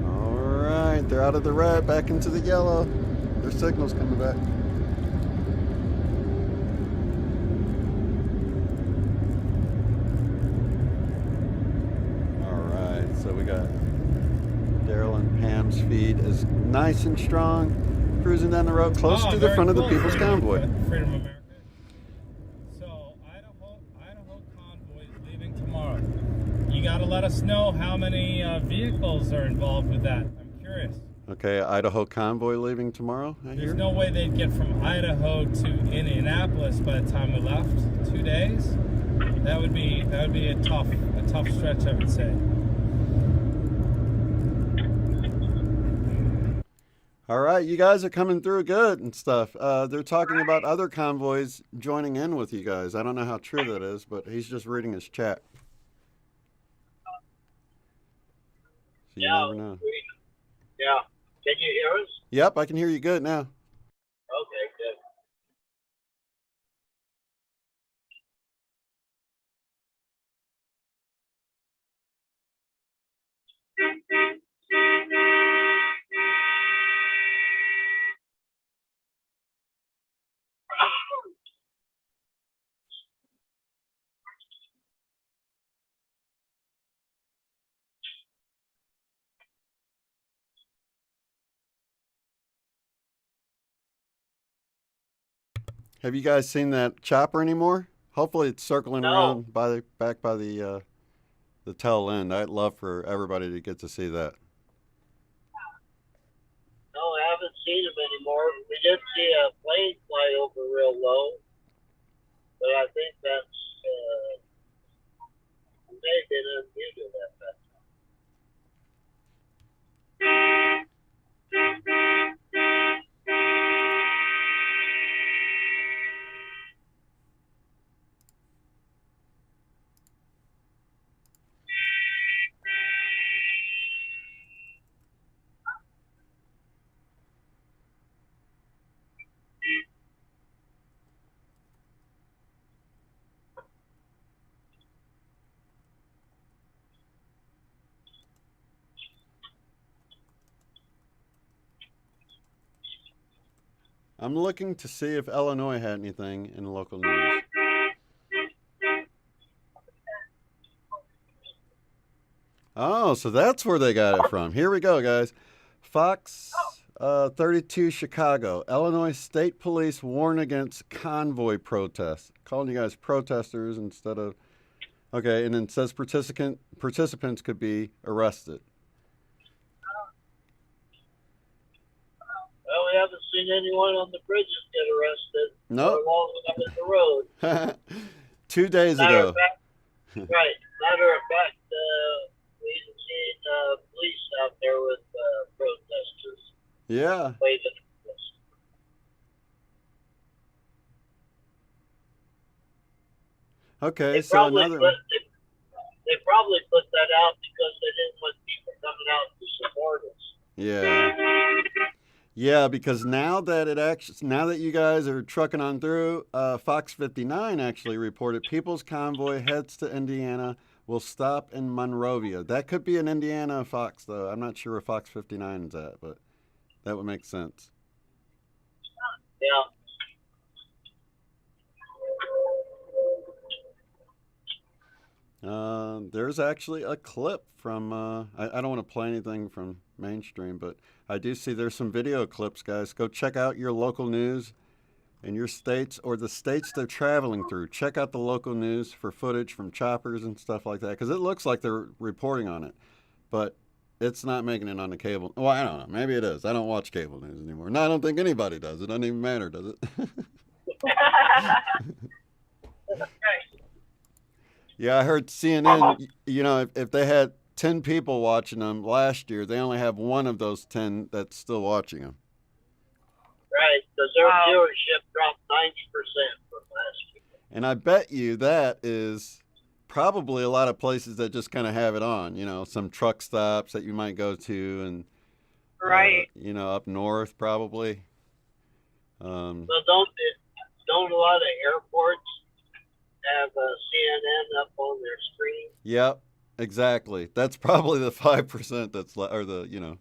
Alright, they're out of the red, back into the yellow. Their signal's coming back. Alright, so we got Derrell and Pam's feed is nice and strong. Cruising down the road close to the front of the People's Convoy. Freedom of America. So, Idaho convoy is leaving tomorrow. You got to let us know how many vehicles are involved with that. I'm curious. Okay, Idaho convoy leaving tomorrow, I hear. There's no way they'd get from Idaho to Indianapolis by the time we left. 2 days. That would be a tough stretch, I would say. All right, you guys are coming through good and stuff. They're talking about other convoys joining in with you guys. I don't know how true that is, but he's just reading his chat. So you never know. Yeah. Can you hear us? Yep, I can hear you good now. Okay, good. Have you guys seen that chopper anymore? Hopefully it's circling around back by the tail end. I'd love for everybody to get to see that. No, I haven't seen him anymore. We did see a plane fly over real low, but I think that's may have been unmuted at that I'm looking to see if Illinois had anything in local news. Oh, so that's where they got it from. Here we go, guys. Fox 32 Chicago. Illinois State Police warn against convoy protests. Calling you guys protesters instead of... Okay, and then it says participants could be arrested. Well, we haven't seen anyone on the bridges get arrested. Nope. Or while we got in the road. 2 days Matter ago. of fact, right. Matter of fact, we've seen police out there with Yeah. Way to Okay, so another one. They probably put that out because they didn't want people coming out to support us. Yeah. Yeah, because now that you guys are trucking on through, Fox 59 actually reported People's Convoy heads to Indiana, will stop in Monrovia. That could be an Indiana Fox, though. I'm not sure where Fox 59 is at, but that would make sense. Yeah. There's actually a clip from, I don't want to play anything from mainstream, but I do see there's some video clips, guys. Go check out your local news in your states or the states they're traveling through. Check out the local news for footage from choppers and stuff like that, because it looks like they're reporting on it, but it's not making it on the cable. Well, I don't know. Maybe it is. I don't watch cable news anymore. No, I don't think anybody does. It doesn't even matter, does it? Yeah, I heard CNN, you know, if they had 10 people watching them last year, they only have one of those 10 that's still watching them. Right, because their viewership dropped 90% from last year. And I bet you that is probably a lot of places that just kind of have it on, you know, some truck stops that you might go to and, right. You know, up north probably. So don't a lot of airports have CNN up on their screen? Yep, exactly. That's probably the 5% that's, or the, you know.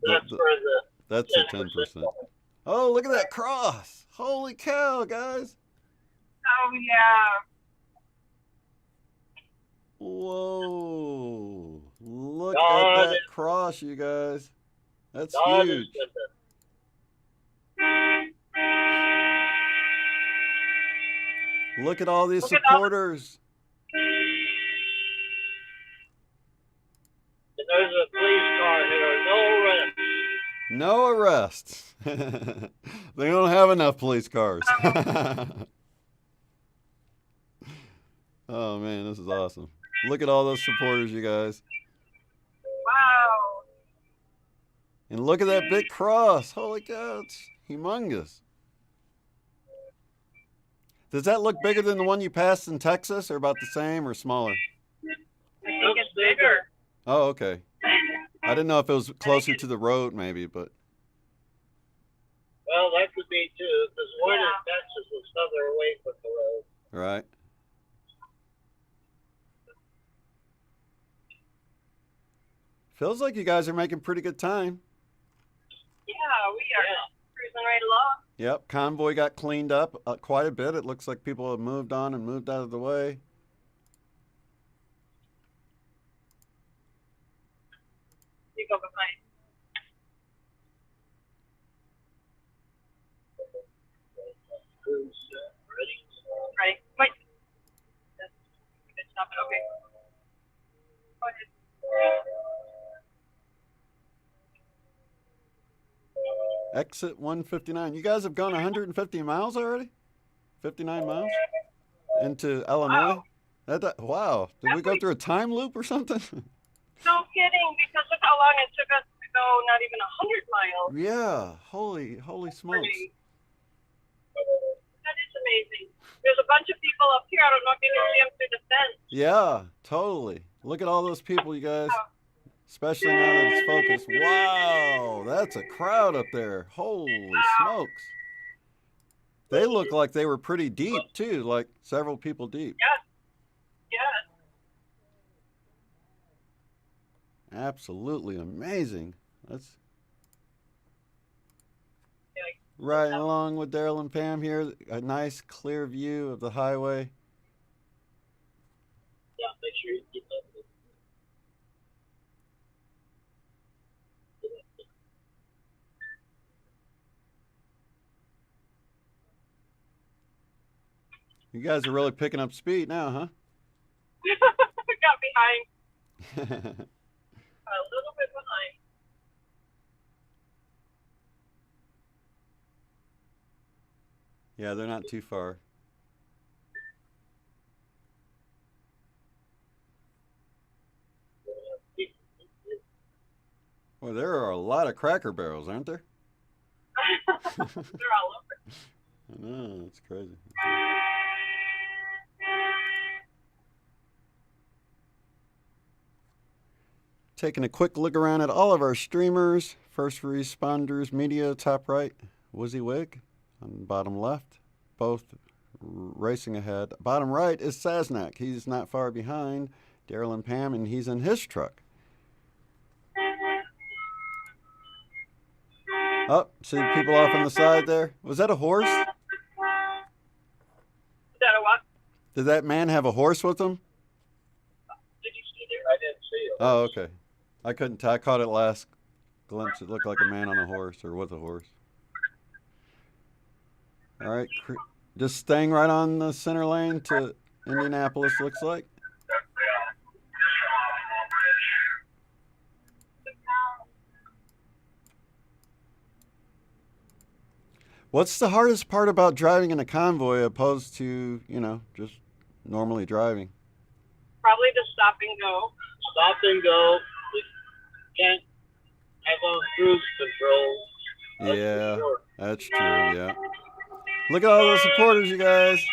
That's for the That's the 10%. Oh, look at that cross. Holy cow, guys. Oh, yeah. Whoa. Look at that cross, you guys. That's huge. Look at all these supporters. And there's a police car here. No arrest. No arrests. They don't have enough police cars. Oh, man, this is awesome. Look at all those supporters, you guys. Wow. And look at that big cross. Holy cow, it's humongous. Does that look bigger than the one you passed in Texas, or about the same, or smaller? I think it's bigger. Oh, okay. I didn't know if it was closer to the road, maybe, but. Well, that could be too, because one in Texas is further away from the road. Right. Feels like you guys are making pretty good time. Yeah, we are cruising right along. Yep, Convoy got cleaned up quite a bit. It looks like people have moved on and moved out of the way. You go behind. Ready? Wait. Stop it. Okay. Go ahead. Exit 159. You guys have gone 150 miles already? 59 miles? Into Illinois? Wow. Did we go through a time loop or something? No kidding, because look how long it took us to go not even 100 miles. Yeah. Holy smokes. That is amazing. There's a bunch of people up here. I don't know if you can see them through the fence. Yeah, totally. Look at all those people, you guys. Especially now that it's focused. Wow, that's a crowd up there. Holy smokes. They look like they were pretty deep, too, like several people deep. Yes. Yes. Absolutely amazing. That's right along with Derrell and Pam here. A nice, clear view of the highway. Yeah, make sure you keep up. You guys are really picking up speed now, huh? Got behind. A little bit behind. Yeah, they're not too far. Boy, there are a lot of Cracker Barrels, aren't there? They're all over. I know, it's crazy. Taking a quick look around at all of our streamers. First responders, media, top right. WYSIWYG on bottom left. Both racing ahead. Bottom right is Sasnak. He's not far behind Derrell and Pam, and he's in his truck. Oh, see people off on the side there? Was that a horse? Is that a what? Did that man have a horse with him? Did you see it? I didn't see it. Oh, okay. I couldn't tell. I caught it last glimpse. It looked like a man on a horse or with a horse. All right. Just staying right on the center lane to Indianapolis, looks like. What's the hardest part about driving in a convoy opposed to, just normally driving? Probably the stop and go. Stop and go. We can't have on cruise control. Yeah, that's true, yeah. Look at all the supporters, you guys.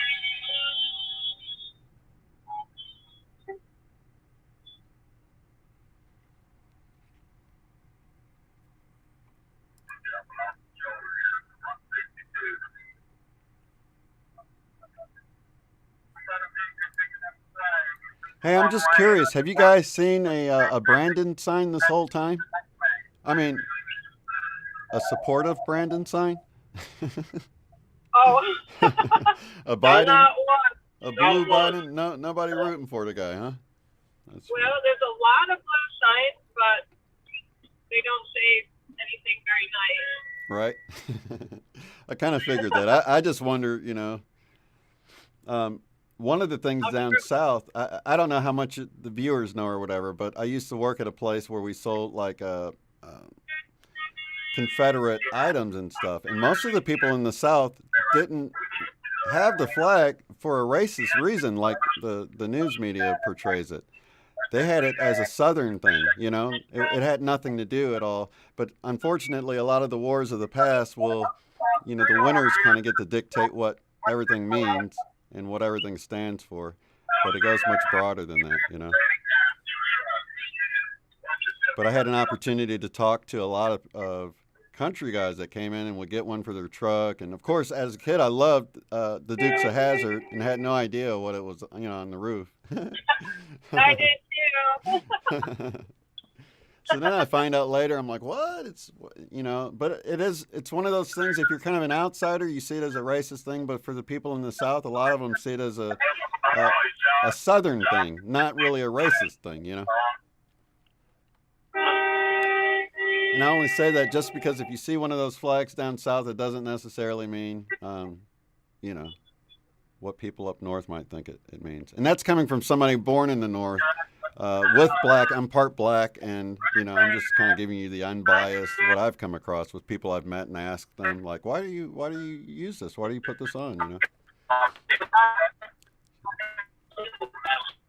Hey, I'm just curious. Have you guys seen a Brandon sign this whole time? I mean, a supportive Brandon sign? Oh. A Biden? Not one. A blue Biden? No, nobody rooting for the guy, huh? That's well, there's a lot of blue signs, but they don't say anything very nice. Right? I kind of figured that. I just wonder, one of the things down south, I don't know how much the viewers know or whatever, but I used to work at a place where we sold like Confederate items and stuff. And most of the people in the South didn't have the flag for a racist reason like the news media portrays it. They had it as a Southern thing, It had nothing to do at all. But unfortunately, a lot of the wars of the past will, the winners kind of get to dictate what everything means and what everything stands for. But it goes much broader than that, But I had an opportunity to talk to a lot of country guys that came in and would get one for their truck. And of course, as a kid, I loved the Dukes of Hazzard and had no idea what it was, on the roof. I did too. So then I find out later, I'm like, what? It's, but it's one of those things, if you're kind of an outsider, you see it as a racist thing. But for the people in the South, a lot of them see it as a Southern thing, not really a racist thing, And I only say that just because if you see one of those flags down south, it doesn't necessarily mean, what people up north might think it means. And that's coming from somebody born in the north with black. I'm part black, and, I'm just kind of giving you the unbiased, what I've come across with people I've met and asked them, like, why do you use this? Why do you put this on,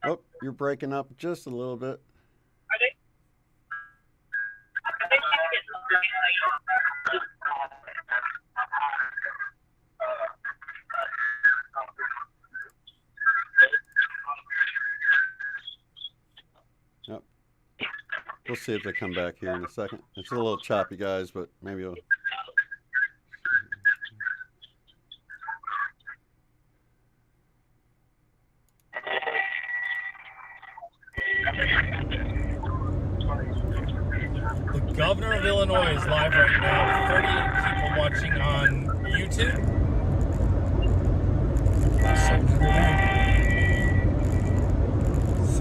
Oh, you're breaking up just a little bit. Yep. We'll see if they come back here in a second. It's a little choppy, guys, but maybe we'll... The governor of Illinois is live right now. 38 people watching on YouTube.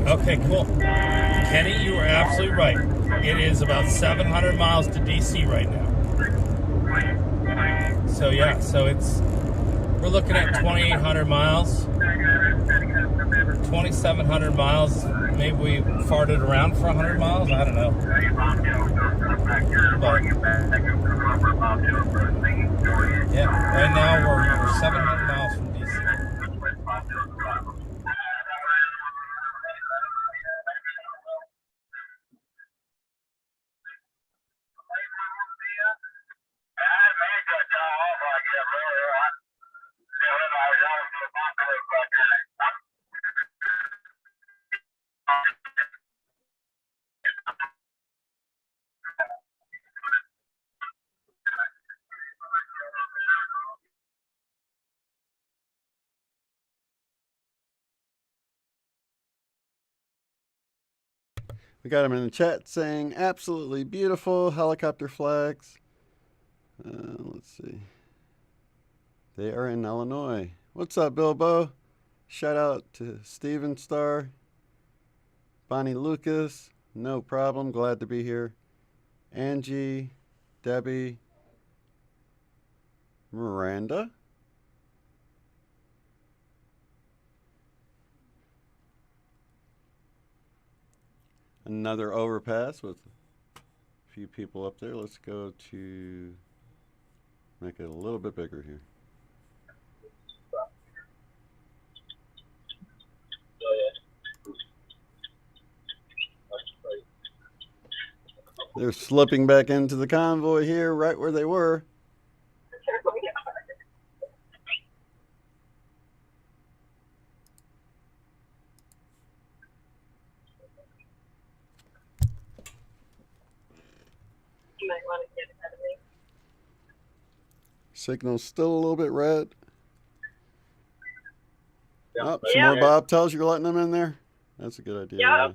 Okay, cool. Kenny, you are absolutely right. It is about 700 miles to DC right now. So yeah, we're looking at 2,800 miles, 2,700 miles. Maybe we farted around for 100 miles. I don't know. But, yeah, right now we're 700 miles from DC. We got them in the chat saying absolutely beautiful helicopter flags. Let's see. They are in Illinois. What's up, Bilbo? Shout out to Steven Starr, Bonnie Lucas. No problem. Glad to be here. Angie, Debbie, Miranda. Another overpass with a few people up there. Let's go to make it a little bit bigger here. They're slipping back into the convoy here, right where they were. You might want to get ahead of me. Signal's still a little bit red. Yeah. Oh, some more bobtails. You're letting them in there? That's a good idea. Yeah. Yeah.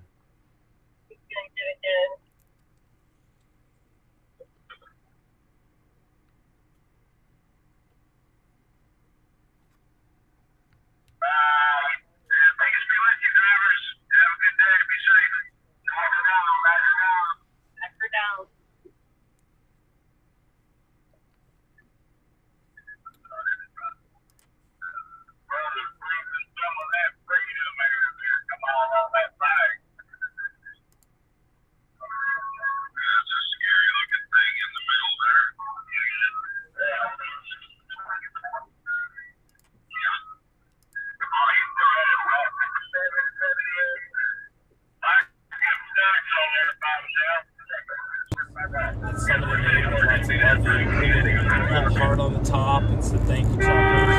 That's some of the made with lots of love. They included a little heart on the top and said thank you, choppers.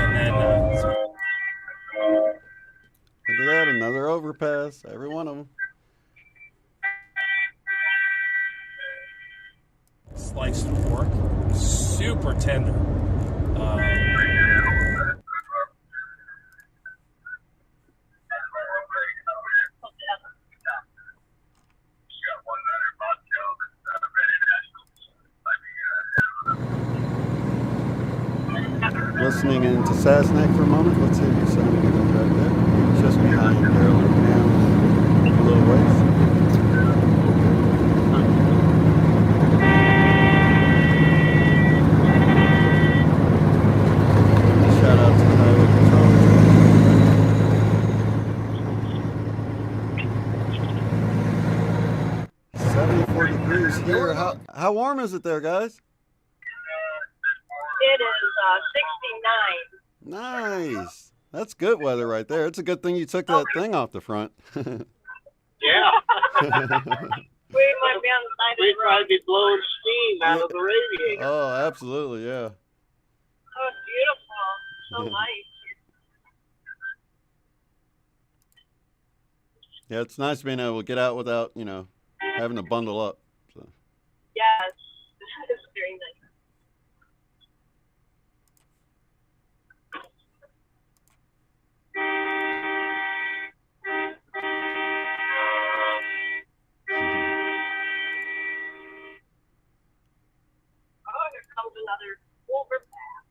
And then Look at that, another overpass. Every one of them. sliced pork, super tender. Listening into Sasnak for a moment. Let's see if he's sounding good back there. He's just behind Derrell and Pam a little ways. Shout out to the highway patrol. 74 degrees here. How warm is it there, guys? It is 69. Nice. That's good weather right there. It's a good thing you took that thing off the front. Yeah. We might be on the side of the road. We tried to be blowing steam out of the radiator. Oh, absolutely, yeah. Oh, it's beautiful. So nice. Yeah, it's nice being able to get out without, having to bundle up. So. Yes. It's very nice. Another overpass.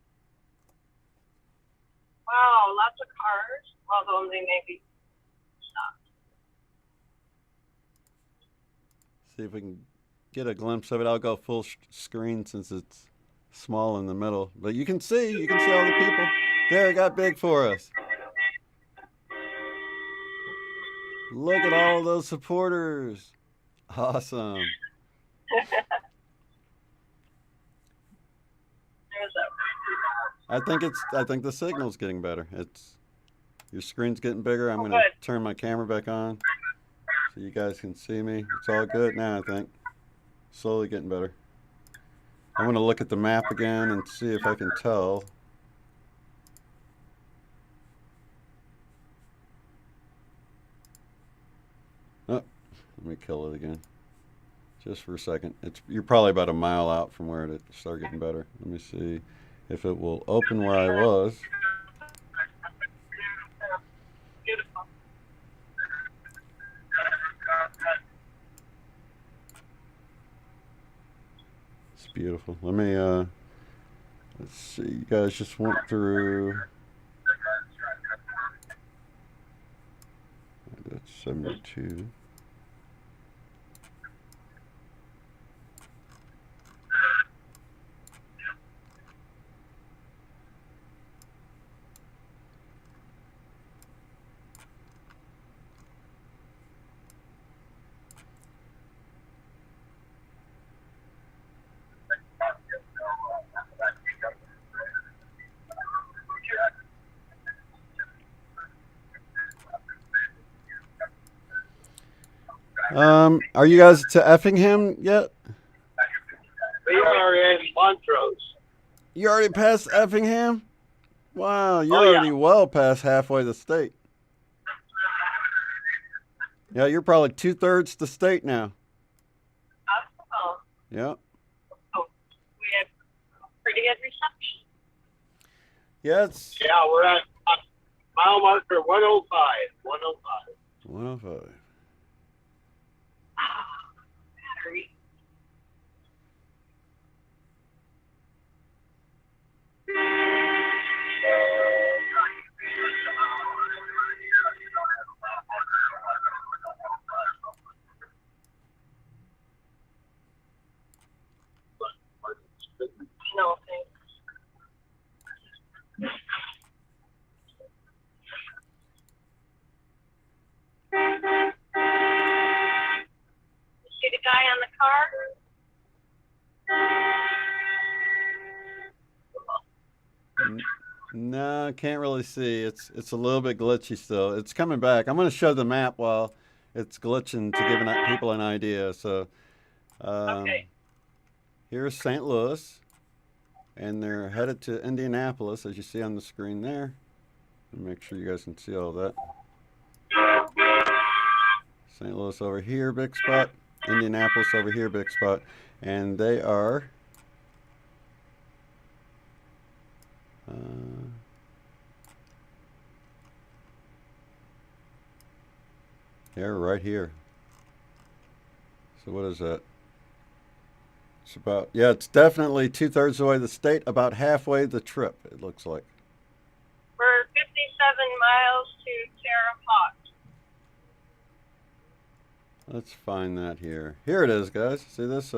Wow, lots of cars, although they may be stopped. See if we can get a glimpse of it. I'll go full screen since it's small in the middle. But you can see all the people. There, it got big for us. Look at all of those supporters. Awesome. I think the signal's getting better. Your screen's getting bigger. I'm gonna turn my camera back on so you guys can see me. It's all good now, I think. Slowly getting better. I'm gonna look at the map again and see if I can tell. Oh, let me kill it again. Just for a second. You're probably about a mile out from where it started getting better. Let me see if it will open where I was. beautiful. Let me, let's see. You guys just went through. That's 72. Are you guys to Effingham yet? We are in Montrose. You already passed Effingham? Wow, you're Oh, yeah. already well past halfway the state. Yeah, you're probably 2/3 the state now. Oh, Yeah. we have pretty good reception. Yeah, it's Yeah, we're at mile marker 105. 105. 105. Battery. No, thanks. See the guy on the car? No, I can't really see. It's a little bit glitchy still. It's coming back. I'm going to show the map while it's glitching to give people an idea. So, Okay. here's St. Louis, and they're headed to Indianapolis, as you see on the screen there. Make sure you guys can see all that. St. Louis over here, big spot. Indianapolis over here, big spot. And they are they're right here. So what is that? It's about, yeah, it's definitely 2/3 of the way the state, about halfway the trip, it looks like. We're 57 miles to Terre Haute. Let's find that here. Here it is, guys. See this?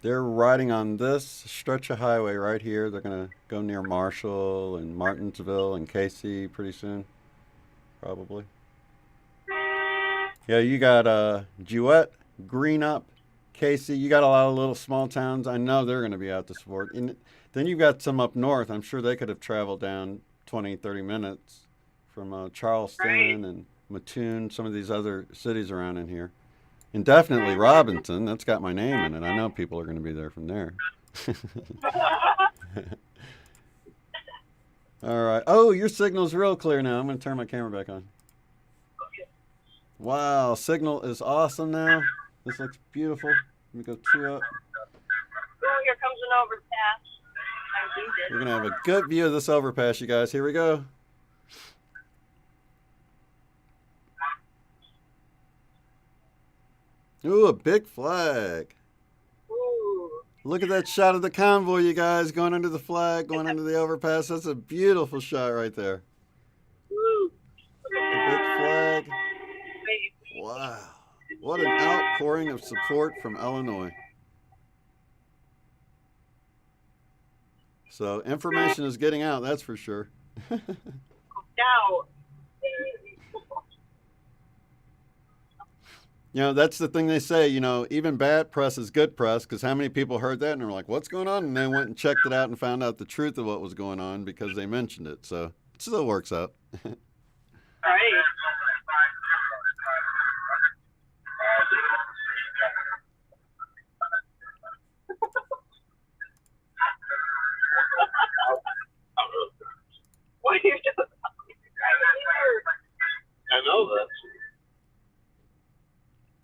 They're riding on this stretch of highway right here. They're going to go near Marshall and Martinsville and Casey pretty soon, probably. Yeah, you got Jewett, Greenup, Casey. You got a lot of little small towns. I know they're going to be out to support. And then you've got some up north. I'm sure they could have traveled down 20, 30 minutes from Charleston and Mattoon, some of these other cities around in here. And definitely Robinson. That's got my name in it. I know people are going to be there from there. All right. Oh, your signal's real clear now. I'm going to turn my camera back on. Wow, signal is awesome now. This looks beautiful. Let me go 2 up. Oh, here comes an overpass. We're going to have a good view of this overpass, you guys. Here we go. Ooh, a big flag. Ooh. Look at that shot of the convoy, you guys, going under the flag, going under the overpass. That's a beautiful shot right there. Ooh. The big flag. Wow. What an outpouring of support from Illinois. So information is getting out, that's for sure. Now. You know, that's the thing they say, you know, even bad press is good press, because how many people heard that and were like, what's going on? And they went and checked it out and found out the truth of what was going on because they mentioned it. So it still works out. All right. What are you doing? I know that.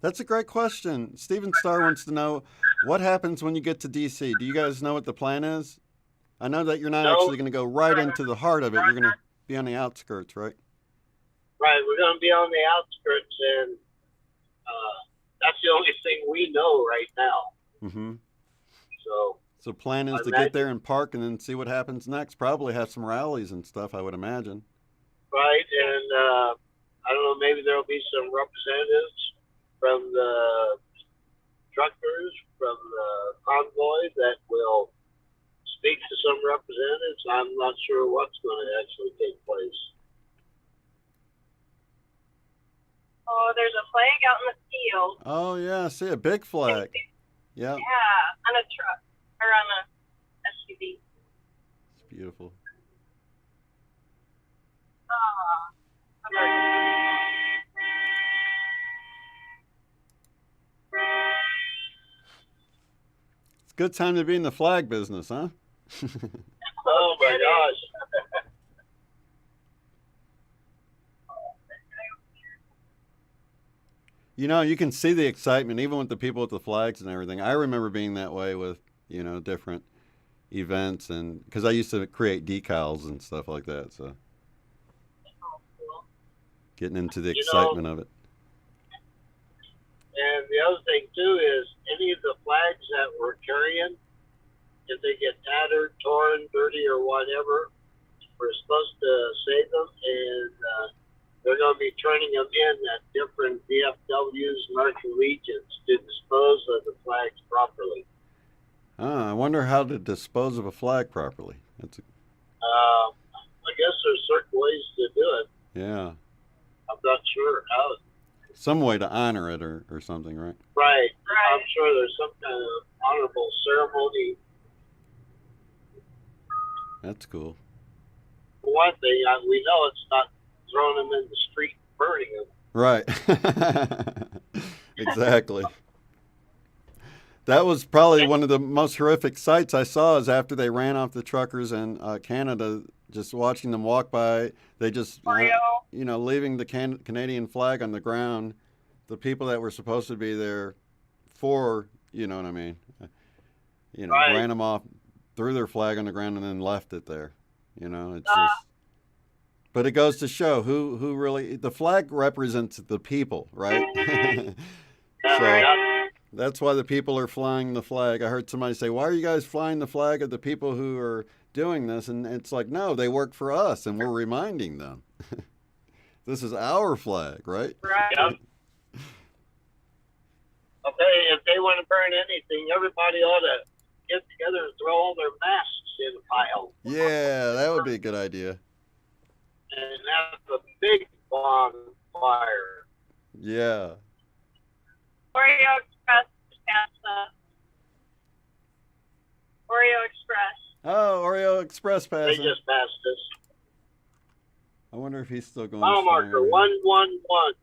That's a great question. Steven Starr wants to know, what happens when you get to D.C.? Do you guys know what the plan is? I know that you're not actually going to go right into the heart of it. You're going to be on the outskirts, right? Right, we're going to be on the outskirts, and that's the only thing we know right now. Mm-hmm. So plan is I to get there and park and then see what happens next. Probably have some rallies and stuff, I would imagine. right, and I don't know, maybe there'll be some representatives from the truckers, from the convoy that will speak to some representatives. I'm not sure what's going to actually take place. Oh, there's a flag out in the field. Oh yeah, I see a big flag. Yeah. Yeah, on a truck or on a SUV. It's beautiful. It's a good time to be in the flag business, huh? Oh my gosh. You know, you can see the excitement even with the people with the flags and everything. I remember being that way with, different events, and because I used to create decals and stuff like that, so getting into the excitement of it. And the other thing too is any of the flags that we're carrying, if they get tattered, torn, dirty, or whatever, we're supposed to save them, and they're going to be turning them in at different VFWs, American Legions, to dispose of the flags properly. I wonder how to dispose of a flag properly. I guess there's certain ways to do it. Yeah. I'm not sure how. Some way to honor it or something, right? Right. I'm sure there's some kind of honorable ceremony. That's cool. For one thing, we know it's not throwing them in the street and burning them. Right. Exactly. That was probably one of the most horrific sights I saw is after they ran off the truckers in Canada, just watching them walk by. They just, leaving the Canadian flag on the ground. The people that were supposed to be there for, you know what I mean, Right. ran them off, threw their flag on the ground, and then left it there. It's just. But it goes to show who really the flag represents the people, right? So that's why the people are flying the flag. I heard somebody say, "Why are you guys flying the flag of the people who are doing this?" And it's like, no, they work for us, and we're reminding them. This is our flag, right? Right. Yep. Okay, if they want to burn anything, everybody ought to get together and throw all their masks in a pile. Yeah, that would be a good idea. And have a big bonfire. Yeah. Oreo Express past the Oreo Express. Oh, Oreo Express They passing. just passed us. I wonder if he's still going. Mile marker 111.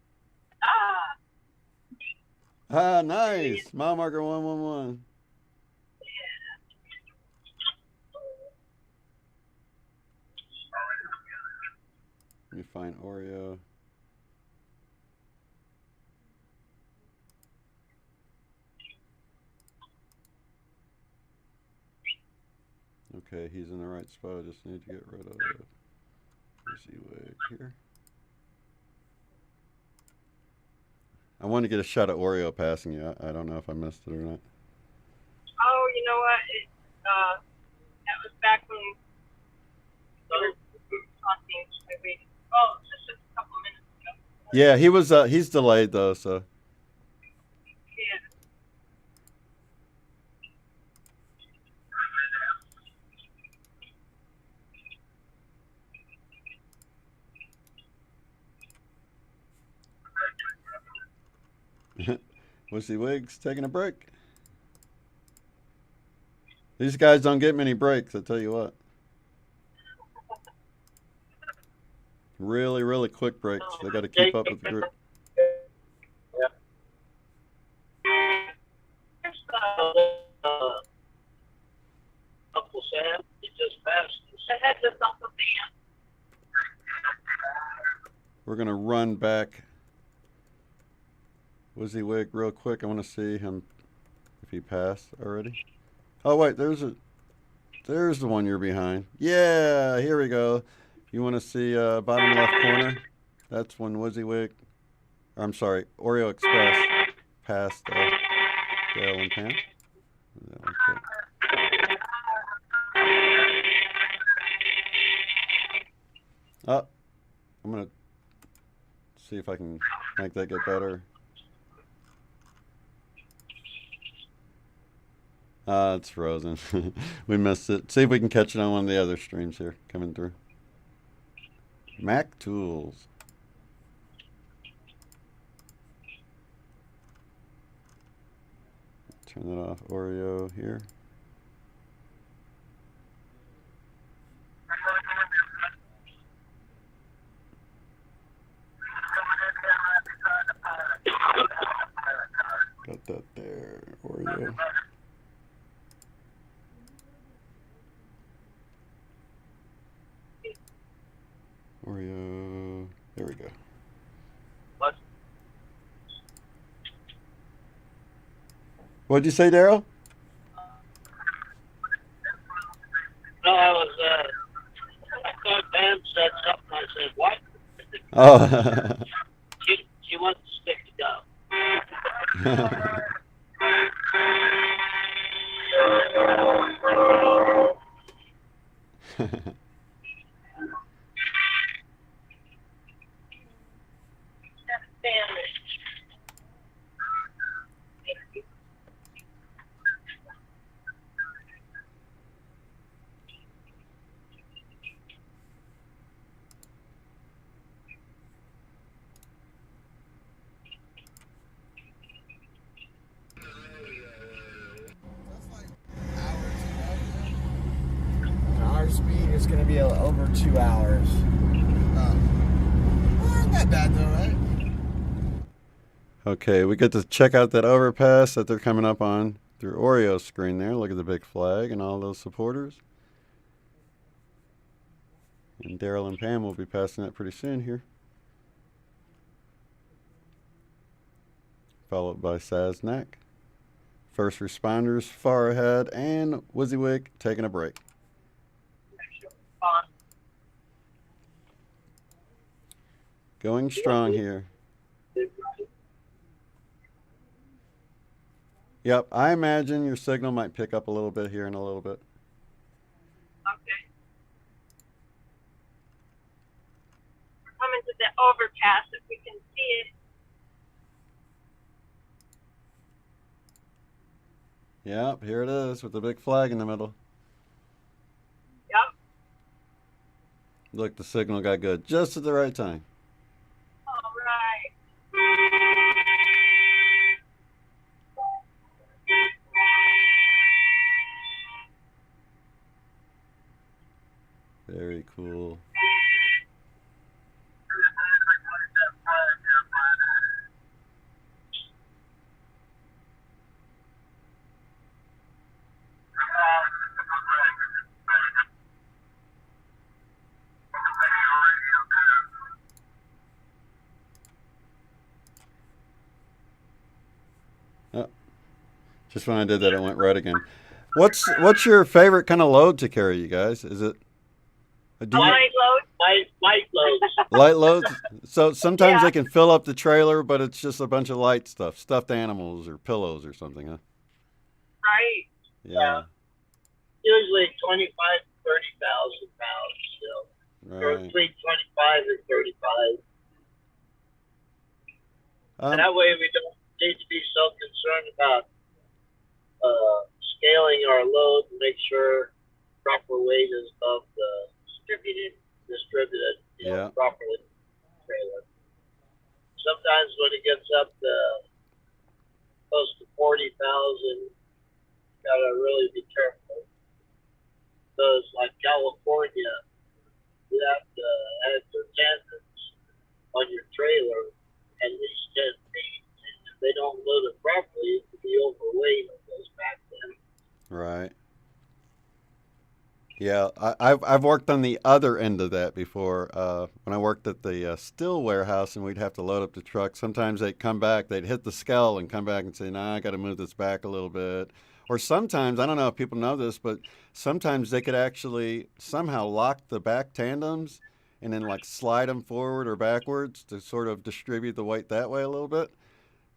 Ah, nice. Mile marker 111. Let me find Oreo. Okay, he's in the right spot. I just need to get rid of it. Where's he wig here? I want to get a shot of Oreo passing you. I don't know if I missed it or not. Oh, you know what? That was back when we were talking. Oh, just a couple minutes ago. Yeah, he's delayed though, so. Wussy Wig's taking a break. These guys don't get many breaks, I tell you what. Really, really quick breaks. They got to keep up with the group. Uncle Sam, he just passed us. Ahead of Uncle Sam. We're going to run back Wussy Wig real quick. I want to see him if he passed already. Oh, wait, there's the one you're behind. Yeah, here we go. You want to see bottom left corner? That's when Wussy Wig, I'm sorry, Oreo Express passed Derrell and Pam. Oh, I'm gonna see if I can make that get better. It's frozen. We missed it. See if we can catch it on one of the other streams here coming through. Mac Tools. Turn that off. Oreo here. Got that there. Oreo. Oreo. There we go. What'd you say, Derrell? No, I thought Pam said something. I said, what? Oh. She wants to stick to gum. Our speed is going to be over 2 hours. Not that bad though, right? Okay, we get to check out that overpass that they're coming up on through Oreo's screen there. Look at the big flag and all those supporters. And Derrell and Pam will be passing that pretty soon here. Followed by Saznak. First responders far ahead, and WYSIWYG taking a break. Going strong here. Yep, I imagine your signal might pick up a little bit here in a little bit. Okay. We're coming to the overpass if we can see it. Yep, here it is with the big flag in the middle. Yep. Look, the signal got good just at the right time. All right. Very cool. Oh, just when I did that, it went right again. What's your favorite kind of load to carry, you guys? Is it Light loads. Light loads. light loads? So sometimes they can fill up the trailer, but it's just a bunch of light stuff, stuffed animals or pillows or something, huh? Right. Yeah. Usually 25, 30,000 pounds still. Or Right. between 25 and 35. That way we don't need to be so concerned about scaling our load and make sure proper weight is above the distributed properly in the trailer. Sometimes when it gets up to close to 40,000, gotta really be careful. Because like California, you have to have your tendons on your trailer at least 10 feet. And if they don't load it properly, it could be overweight on those back then. Right. Yeah, I've worked on the other end of that before. When I worked at the still warehouse and we'd have to load up the truck, sometimes they'd come back, they'd hit the scale and come back and say, "Nah, I got to move this back a little bit." Or sometimes, I don't know if people know this, but sometimes they could actually somehow lock the back tandems and then like slide them forward or backwards to sort of distribute the weight that way a little bit.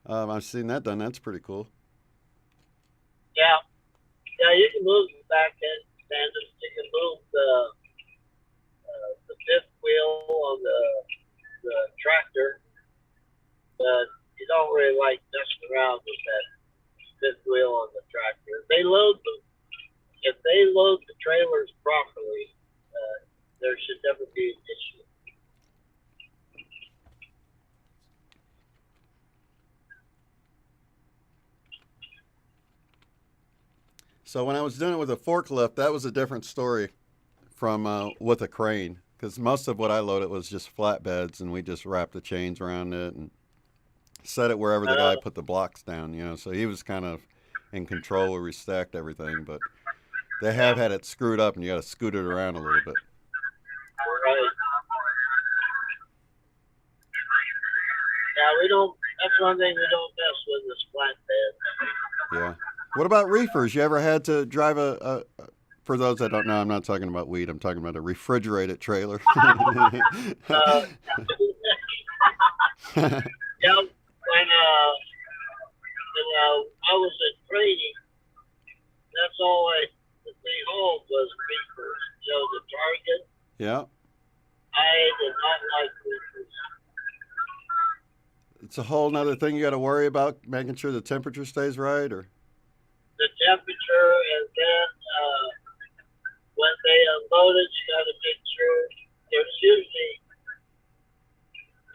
I've seen that done. That's pretty cool. Yeah. Yeah, you can move the back end tandems. You can move the fifth wheel wheel on the tractor, but you don't really like messing around with that fifth wheel on the tractor. If they load the trailers properly, there should never be an issue. So when I was doing it with a forklift, that was a different story from with a crane, because most of what I loaded was just flatbeds, and we just wrapped the chains around it and set it wherever the guy put the blocks down, you know. So he was kind of in control where we stacked everything, but they have had it screwed up, and you got to scoot it around a little bit. Right. Yeah, we don't. That's one thing we don't mess with is flatbed. Yeah. What about reefers? You ever had to drive for those that don't know, I'm not talking about weed. I'm talking about a refrigerated trailer. Yeah, when I was in training, that's all the thing hauled was reefers. You know, the Target. Yeah. I did not like reefers. It's a whole nother thing you got to worry about, making sure the temperature stays right, or the temperature, and then when they unload it, you got to make sure there's usually,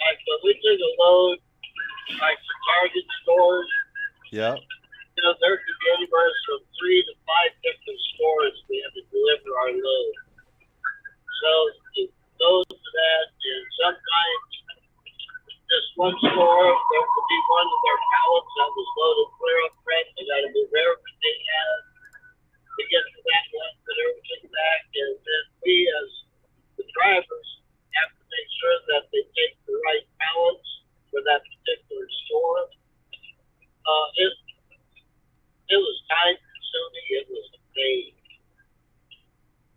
like when we took a load, like the Target stores, yeah, you know, there could be anywhere from 3 to 5 different stores we had to deliver our load. So it goes to that, and sometimes just one store, there could be one of their pallets that was loaded clear up front. They got to move everything out to get to that one, put everything back, and then we as the drivers have to make sure that they take the right pallets for that particular store. It was time consuming. It was a pain.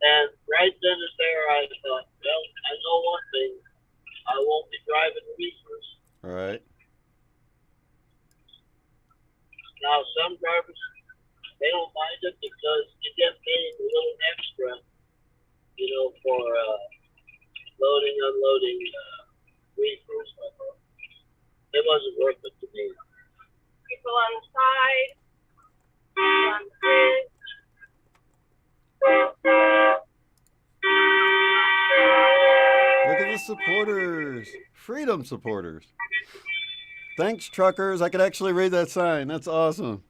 And right then and there, I thought, well, I know one thing. I won't be driving reefers. all right. Now, some drivers, they don't mind it because you get paid a little extra, you know, for loading, unloading reefers. It wasn't worth it to me. People on the side, on the bridge. Look at the supporters, freedom supporters. Thanks, truckers. I could actually read that sign. That's awesome.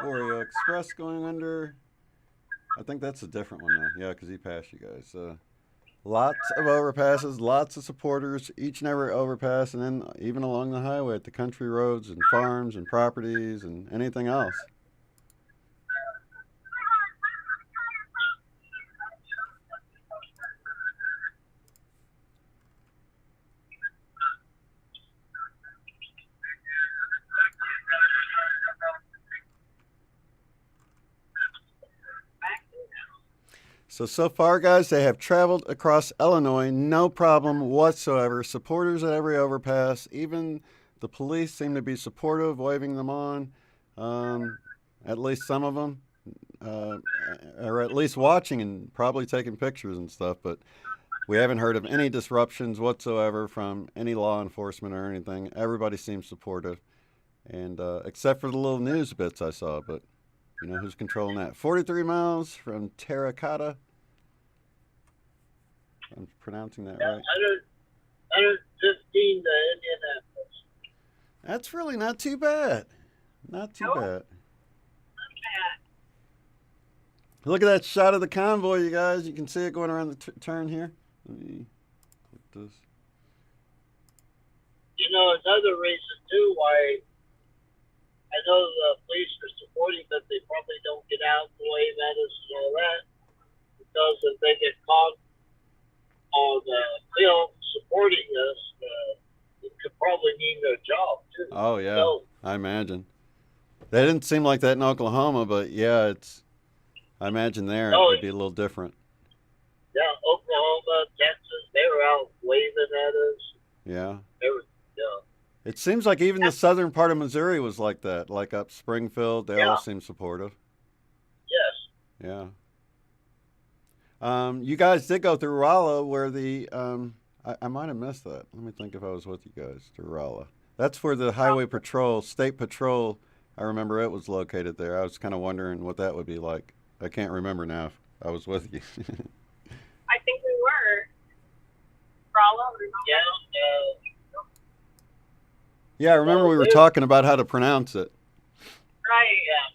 Oreo Express going under. I think that's a different one now. Yeah, because he passed you guys. Lots of overpasses, lots of supporters, each and every overpass, and then even along the highway at the country roads and farms and properties and anything else. So far, guys, they have traveled across Illinois, no problem whatsoever. Supporters at every overpass. Even the police seem to be supportive, waving them on. At least some of them, or at least watching and probably taking pictures and stuff. But we haven't heard of any disruptions whatsoever from any law enforcement or anything. Everybody seems supportive, and except for the little news bits I saw. But you know who's controlling that? 43 miles from Terracotta. I'm pronouncing that right. 115 to Indianapolis. That's really not too bad. Not too bad. Look at that shot of the convoy, you guys. You can see it going around the turn here. Let me click this. You know, another reason, too, why I know the police are supporting, but they probably don't get out and wave at us and all that. Because if they get caught on film supporting us, it could probably mean their job, too. Oh, yeah. So, I imagine. They didn't seem like that in Oklahoma, but yeah, it's. I imagine there it would be a little different. yeah, Oklahoma, Texas, they were out waving at us. Yeah. They were, It seems like even the southern part of Missouri was like that. Like up Springfield, they all seem supportive. Yes. Yeah. You guys did go through Rolla, where the I might have missed that. Let me think if I was with you guys to Rolla. That's where the Highway Patrol, State Patrol. I remember it was located there. I was kind of wondering what that would be like. I can't remember now if I was with you. I think we were. Rolla? Yes. Yeah, I remember we were talking about how to pronounce it. Right. Yeah,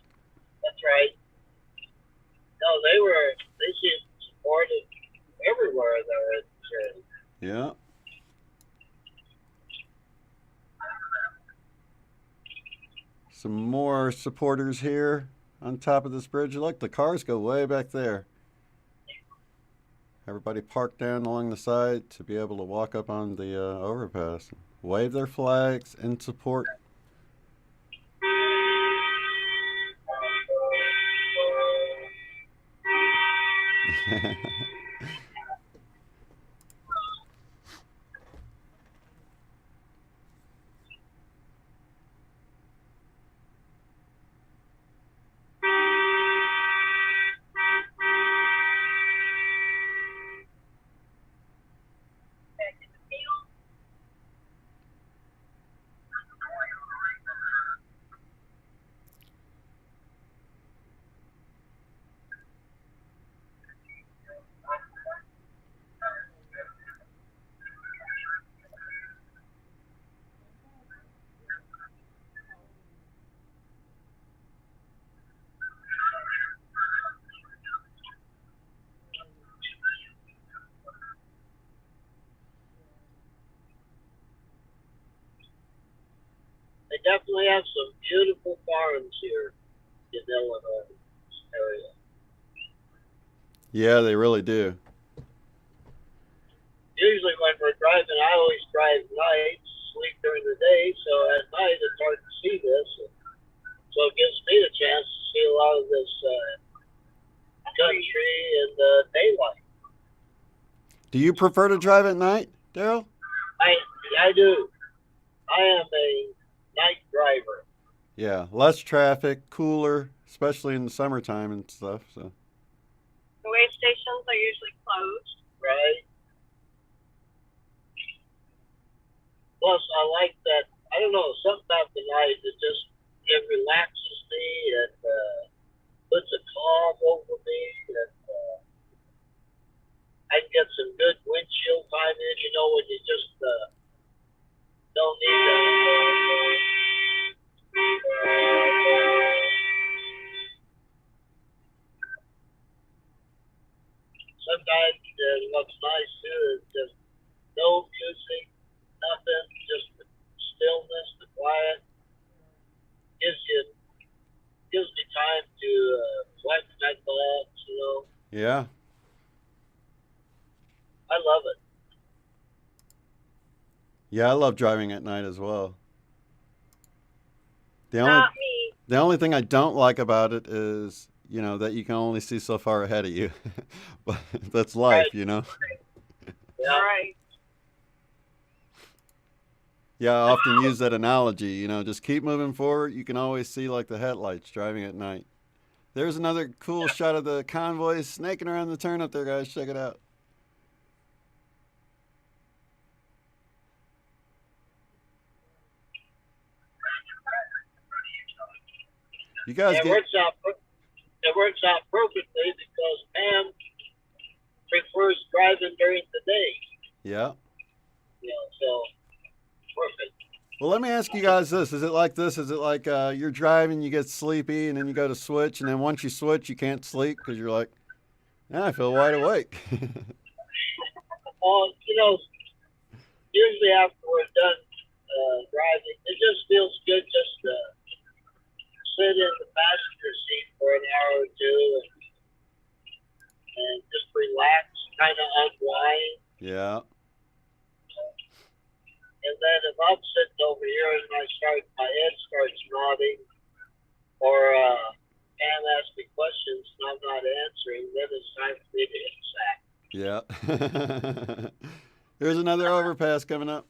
that's right. No, they seemed supportive everywhere there. Yeah. Some more supporters here on top of this bridge. Look, the cars go way back there. Everybody parked down along the side to be able to walk up on the overpass. Wave their flags in support. They definitely have some beautiful farms here in Illinois area. Yeah, they really do. Usually when we're driving, I always drive nights, sleep during the day, so at night it's hard to see this. So it gives me the chance to see a lot of this country and daylight. Do you prefer to drive at night, Derrell? I do. I am a night driver. Yeah, less traffic, cooler, especially in the summertime and stuff. So. The way stations are usually closed. Right. Plus, I like that. I don't know, something about the night that it relaxes me and puts a calm over me. And I can get some good windshield time in, when you just don't need to. Sometimes what's nice too is just no music, nothing, just the stillness, the quiet. Gives me time to collect my thoughts, Yeah. I love it. Yeah, I love driving at night as well. Not me. The only thing I don't like about it is, that you can only see so far ahead of you. But that's life, Yeah. Right. Yeah, I often use that analogy, just keep moving forward. You can always see like the headlights driving at night. There's another cool shot of the convoy snaking around the turn up there, guys. Check it out. You guys It works out perfectly because Pam prefers driving during the day. Yeah. So perfect. Well, let me ask you guys this. Is it like this? Is it like you're driving, you get sleepy, and then you go to switch, and then once you switch, you can't sleep because you're like, I feel wide awake. Well, usually after we're done driving, it just feels good just to sit in the passenger seat for an hour or two and just relax, kind of unwind. Yeah. And then if I'm sitting over here and my head starts nodding, or Pam asks me questions and I'm not answering, then it's time for me to hit the sack. Yeah. Here's another overpass coming up.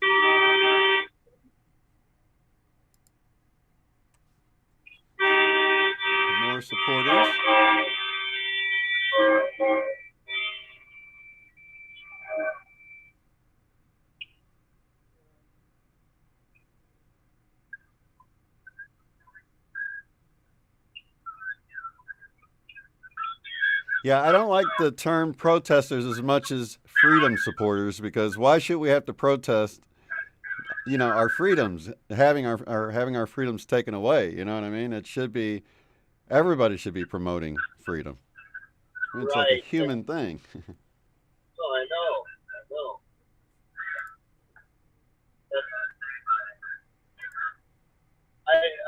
Yeah, I don't like the term protesters as much as freedom supporters because why should we have to protest, our freedoms, having our freedoms taken away, you know what I mean? It should be everybody should be promoting freedom. I mean, it's like a Right. human thing. Oh, I know.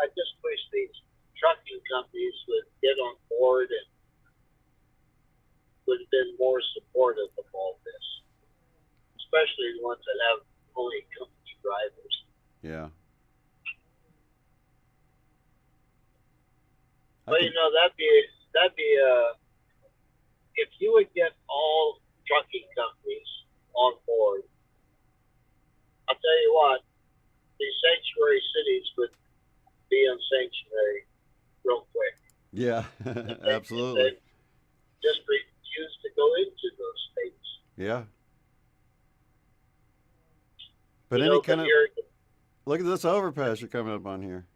I just wish these trucking companies would get on board and would have been more supportive of all this, especially the ones that have only company drivers. Yeah. But that'd be if you would get all trucking companies on board. I'll tell you what, these sanctuary cities would be unsanctuary real quick. Yeah, absolutely. They just refuse to go into those states. Yeah. But any kind of look at this overpass you're coming up on here.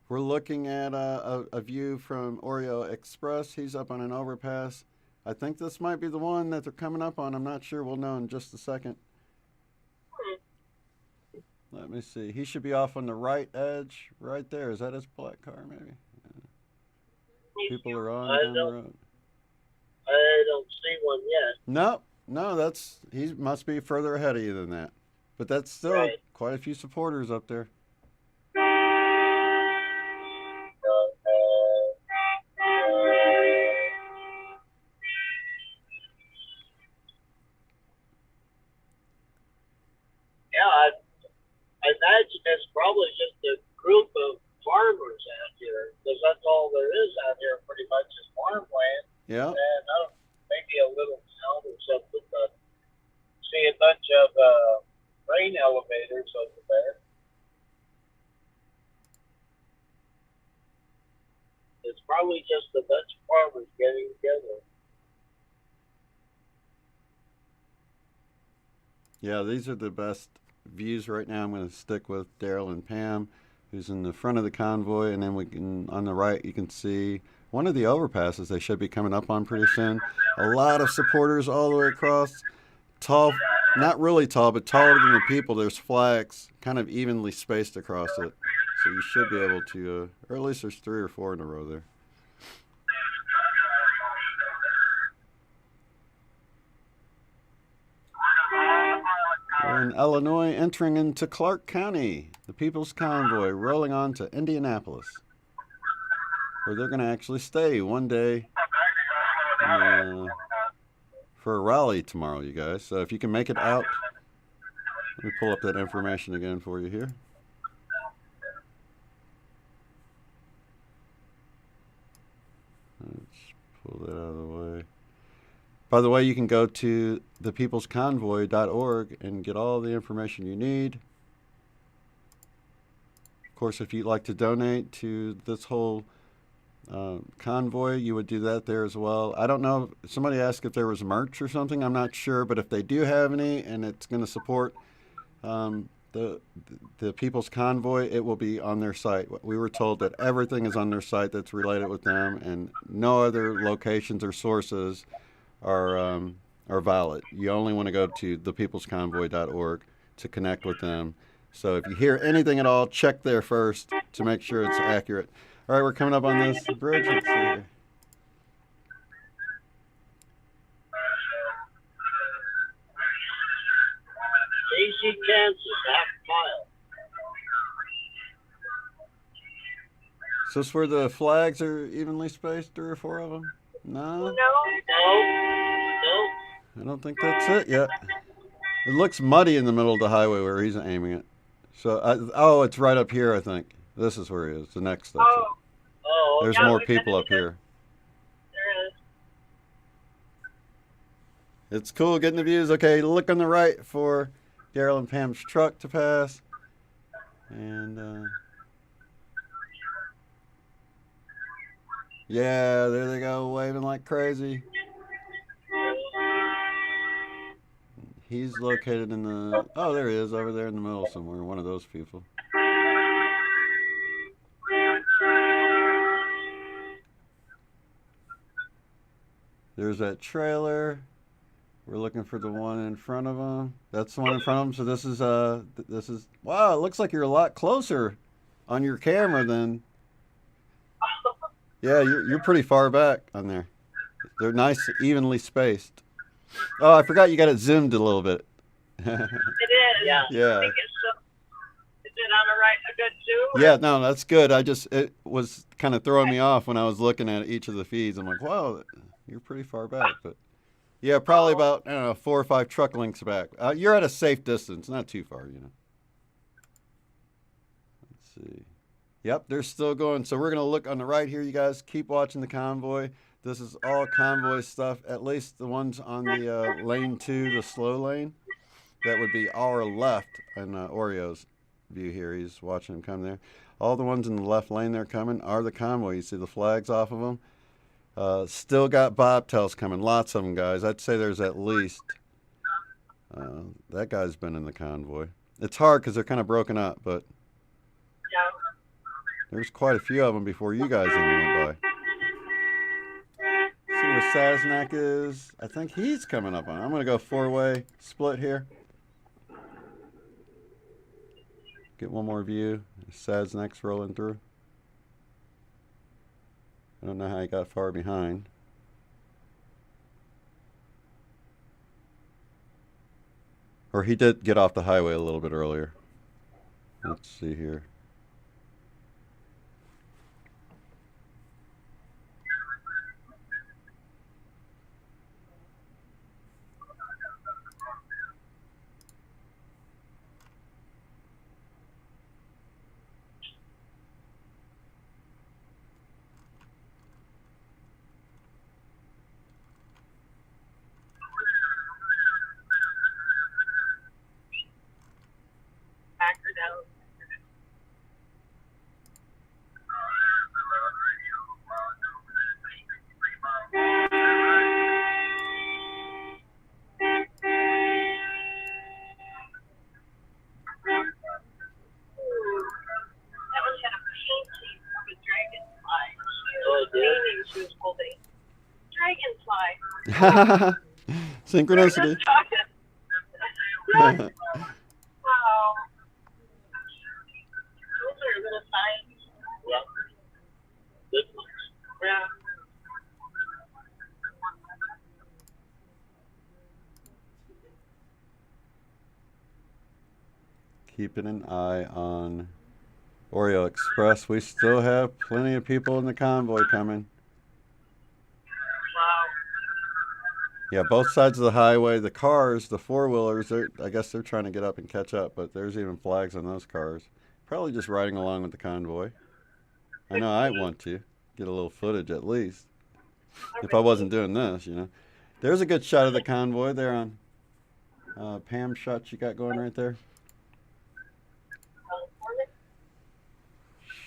We're looking at a view from Oreo Express. He's up on an overpass. I think this might be the one that they're coming up on. I'm not sure. We'll know in just a second. Let me see. He should be off on the right edge, right there. Is that his black car, maybe? Yeah. People are on down the road. I don't see one yet. No, he must be further ahead of you than that. But that's still quite a few supporters up there. Yeah, I imagine it's probably just a group of farmers out here, because that's all there is out here, pretty much is farmland. Yeah. And maybe a little town or something, but see a bunch of grain elevators over there. It's probably just a bunch of farmers getting together. Yeah, these are the best views right now. I'm going to stick with Derrell and Pam, who's in the front of the convoy, and then on the right you can see one of the overpasses they should be coming up on pretty soon. A lot of supporters all the way across. Tall, not really tall, but taller than the people. There's flags kind of evenly spaced across it. So you should be able to, or at least there's 3 or 4 in a row there. We're in Illinois, entering into Clark County. The People's Convoy rolling on to Indianapolis, where they're going to actually stay one day for a rally tomorrow, you guys. So if you can make it out, let me pull up that information again for you here. Let's pull that out of the way. By the way, you can go to thepeoplesconvoy.org and get all the information you need. Of course, if you'd like to donate to this whole convoy, you would do that there as well. I don't know. Somebody asked if there was merch or something. I'm not sure, but if they do have any and it's going to support the People's Convoy, it will be on their site. We were told that everything is on their site that's related with them, and no other locations or sources are valid. You only want to go to thepeoplesconvoy.org to connect with them. So if you hear anything at all, check there first to make sure it's accurate. All right, we're coming up on this bridge. Let's see here. Easy Kansas, half mile. Is this where the flags are evenly spaced, 3 or 4 of them? No? No. I don't think that's it yet. It looks muddy in the middle of the highway where he's aiming it. So, it's right up here, I think. This is where he is, the next section. There's more people up here. There is. It's cool getting the views. Okay, look on the right for Derrell and Pam's truck to pass. And, yeah, there they go, waving like crazy. He's located in the. Oh, there he is, over there in the middle somewhere. One of those people. There's that trailer. We're looking for the one in front of him. That's the one in front of him. So this is wow. It looks like you're a lot closer on your camera than. Yeah, you're pretty far back on there. They're nice, evenly spaced. Oh, I forgot you got it zoomed a little bit. It is. Yeah. I think is it on a good zoom? Yeah, no, that's good. It was kind of throwing me off when I was looking at each of the feeds. I'm like, wow, you're pretty far back, but yeah, probably about, I don't know, 4 or 5 truck lengths back. You're at a safe distance, not too far, you know. Let's see. Yep, they're still going. So we're going to look on the right here, you guys. Keep watching the convoy. This is all convoy stuff, at least the ones on the lane 2, the slow lane. That would be our left in Oreo's view here. He's watching them come there. All the ones in the left lane they're coming are the convoy. You see the flags off of them. Still got bobtails coming. Lots of them, guys. I'd say there's at least. That guy's been in the convoy. It's hard because they're kind of broken up, but there's quite a few of them before you guys even went by. See where Saznak is. I think he's coming up on. I'm going to go 4-way split here. Get one more view. Saznak's rolling through. I don't know how he got far behind. Or he did get off the highway a little bit earlier. Let's see here. Synchronicity. Wow. Those are little signs. Yeah. Keeping an eye on Oreo Express. We still have plenty of people in the convoy coming. Yeah, both sides of the highway. The cars, the four-wheelers, I guess they're trying to get up and catch up, but there's even flags on those cars. Probably just riding along with the convoy. I know I want to get a little footage at least. If I wasn't doing this, you know. There's a good shot of the convoy there on Pam shot you got going right there.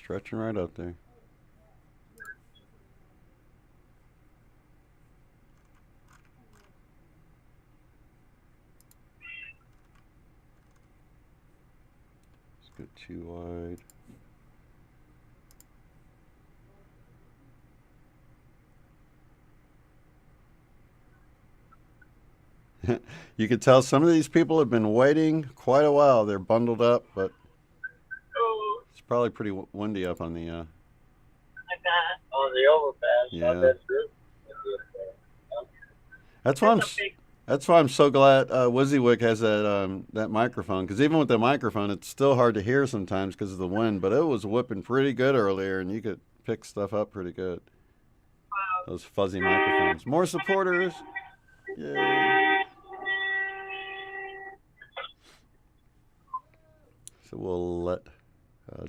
Stretching right up there. Let's go too wide. You could tell some of these people have been waiting quite a while. They're bundled up, but it's probably pretty windy up on the on the overpass. Yeah. That's why I'm so glad WYSIWYG has that microphone, because even with the microphone, it's still hard to hear sometimes because of the wind. But it was whipping pretty good earlier, and you could pick stuff up pretty good. Wow. Those fuzzy microphones. More supporters. Yay. So we'll let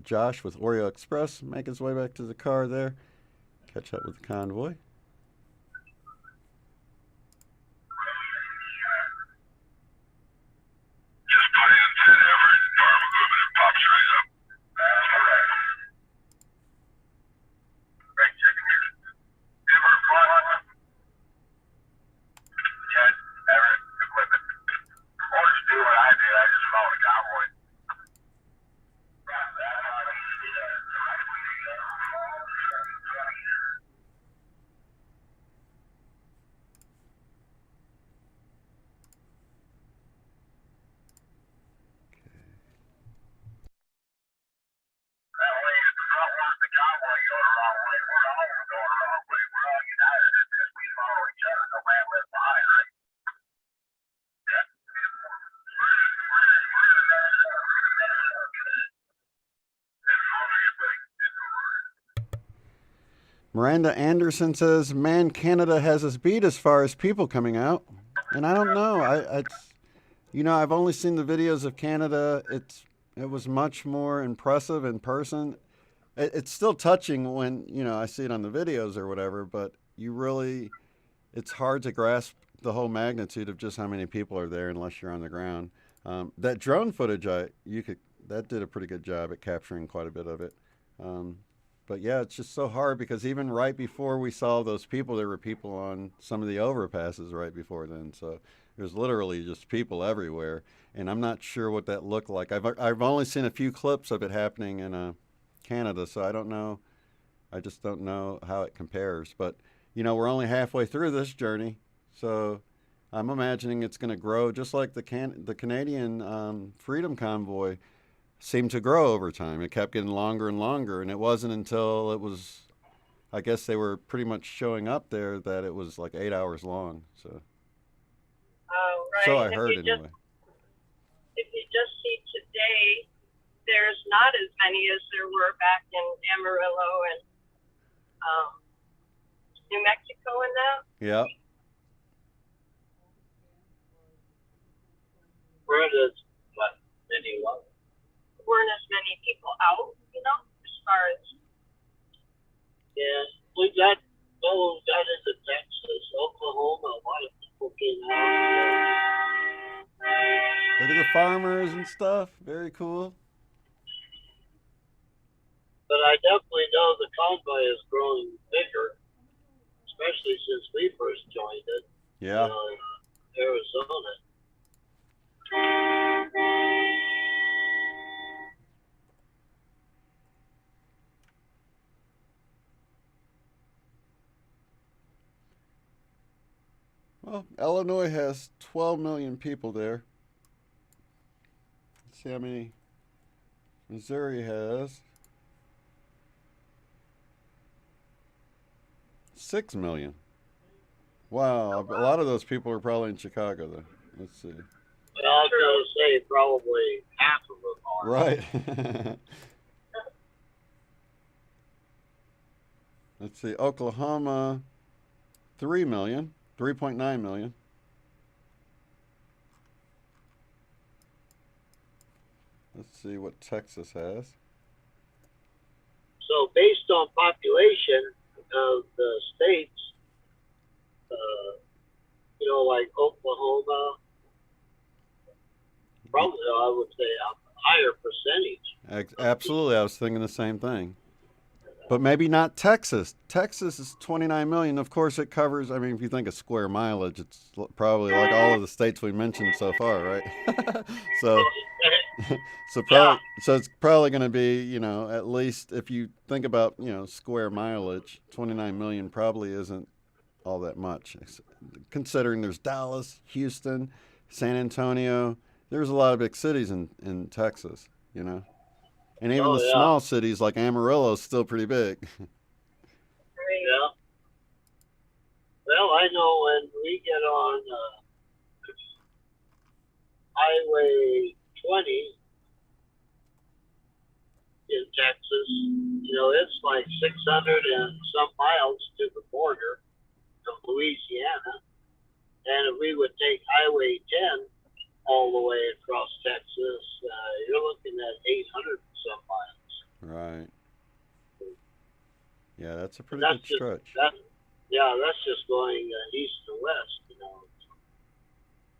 Josh with Oreo Express make his way back to the car there. Catch up with the convoy. Miranda Anderson says, "Man, Canada has us beat as far as people coming out." And I don't know. I've only seen the videos of Canada. It was much more impressive in person. It's still touching when I see it on the videos or whatever. But it's hard to grasp the whole magnitude of just how many people are there unless you're on the ground. That drone footage, that did a pretty good job at capturing quite a bit of it. But yeah, it's just so hard because even right before we saw those people, there were people on some of the overpasses right before then. So there's literally just people everywhere, and I'm not sure what that looked like. I've only seen a few clips of it happening in Canada, so I don't know. I just don't know how it compares. But we're only halfway through this journey, so I'm imagining it's going to grow just like the Canadian Freedom Convoy seemed to grow over time. It kept getting longer and longer, and it wasn't until I guess they were pretty much showing up there that it was like 8 hours long. So, right. So I heard anyway. If you just see today, there's not as many as there were back in Amarillo and New Mexico and that. Yeah. Where does many weren't as many people out, as far as. Yeah, we got into Texas, Oklahoma. A lot of people came out. Look at the farmers and stuff. Very cool. But I definitely know the convoy is growing bigger, especially since we first joined it. Yeah. Arizona. Well, Illinois has 12 million people there. Let's see how many Missouri has. 6 million. Wow, a lot of those people are probably in Chicago, though. Let's see. Well, I was going to say probably half of them are. Right. Let's see. Oklahoma, 3 million. 3.9 million. Let's see what Texas has. So based on population of the states, like Oklahoma, probably I would say a higher percentage. Absolutely, I was thinking the same thing. But maybe not Texas. Texas is 29 million. Of course, it covers, if you think of square mileage, it's probably like all of the states we mentioned so far, right? So it's probably going to be, at least if you think about, square mileage, 29 million probably isn't all that much. Considering there's Dallas, Houston, San Antonio, there's a lot of big cities in Texas, And even the small cities like Amarillo is still pretty big. Yeah. Well, I know when we get on Highway 20 in Texas, it's like 600 and some miles to the border of Louisiana. And if we would take Highway 10 all the way across Texas, you're looking at 800 some miles. Right. Yeah, that's a pretty good stretch. That's just going east to west,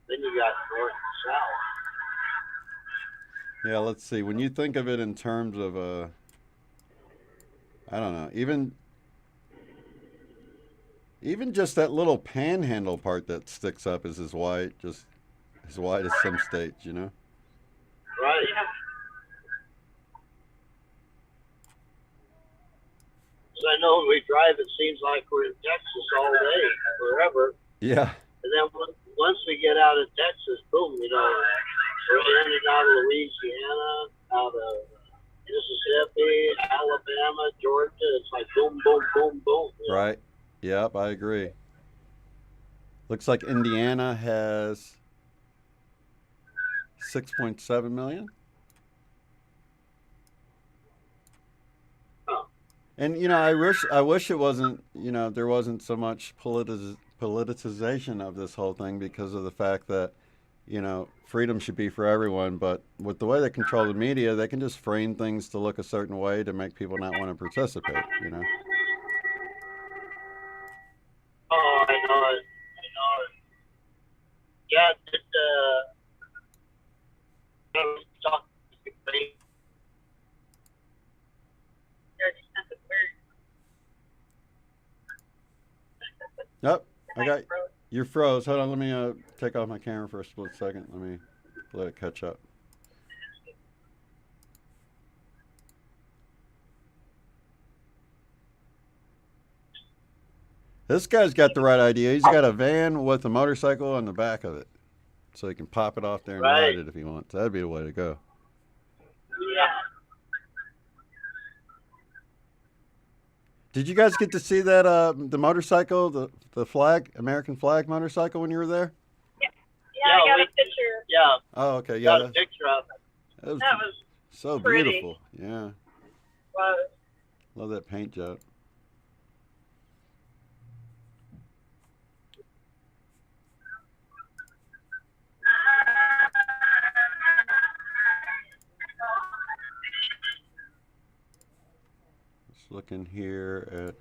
Then you got north and south. Yeah, let's see. When you think of it in terms of, I don't know, even just that little panhandle part that sticks up is as wide as some states, Right. So I know when we drive, it seems like we're in Texas all day, forever. Yeah. And then once we get out of Texas, boom, we're in and out of Louisiana, out of Mississippi, Alabama, Georgia. It's like boom, boom, boom, boom. Right. Yep, I agree. Looks like Indiana has 6.7 million. Oh. And I wish it wasn't. There wasn't so much politicization of this whole thing because of the fact that freedom should be for everyone. But with the way they control the media, they can just frame things to look a certain way to make people not want to participate. Oh, I know it. I know it. Yeah, talk to everybody. Yep, I got you're froze. Hold on, let me take off my camera for a split second. Let me let it catch up. This guy's got the right idea. He's got a van with a motorcycle on the back of it, so he can pop it off there and ride it if he wants. That'd be the way to go. Yeah. Did you guys get to see that the motorcycle, the flag, American flag motorcycle when you were there? Yeah, I got a picture. Yeah. Oh, okay, yeah. Got a picture of it. That was so pretty. beautiful. Yeah. Was. Love that paint job. Just looking here at.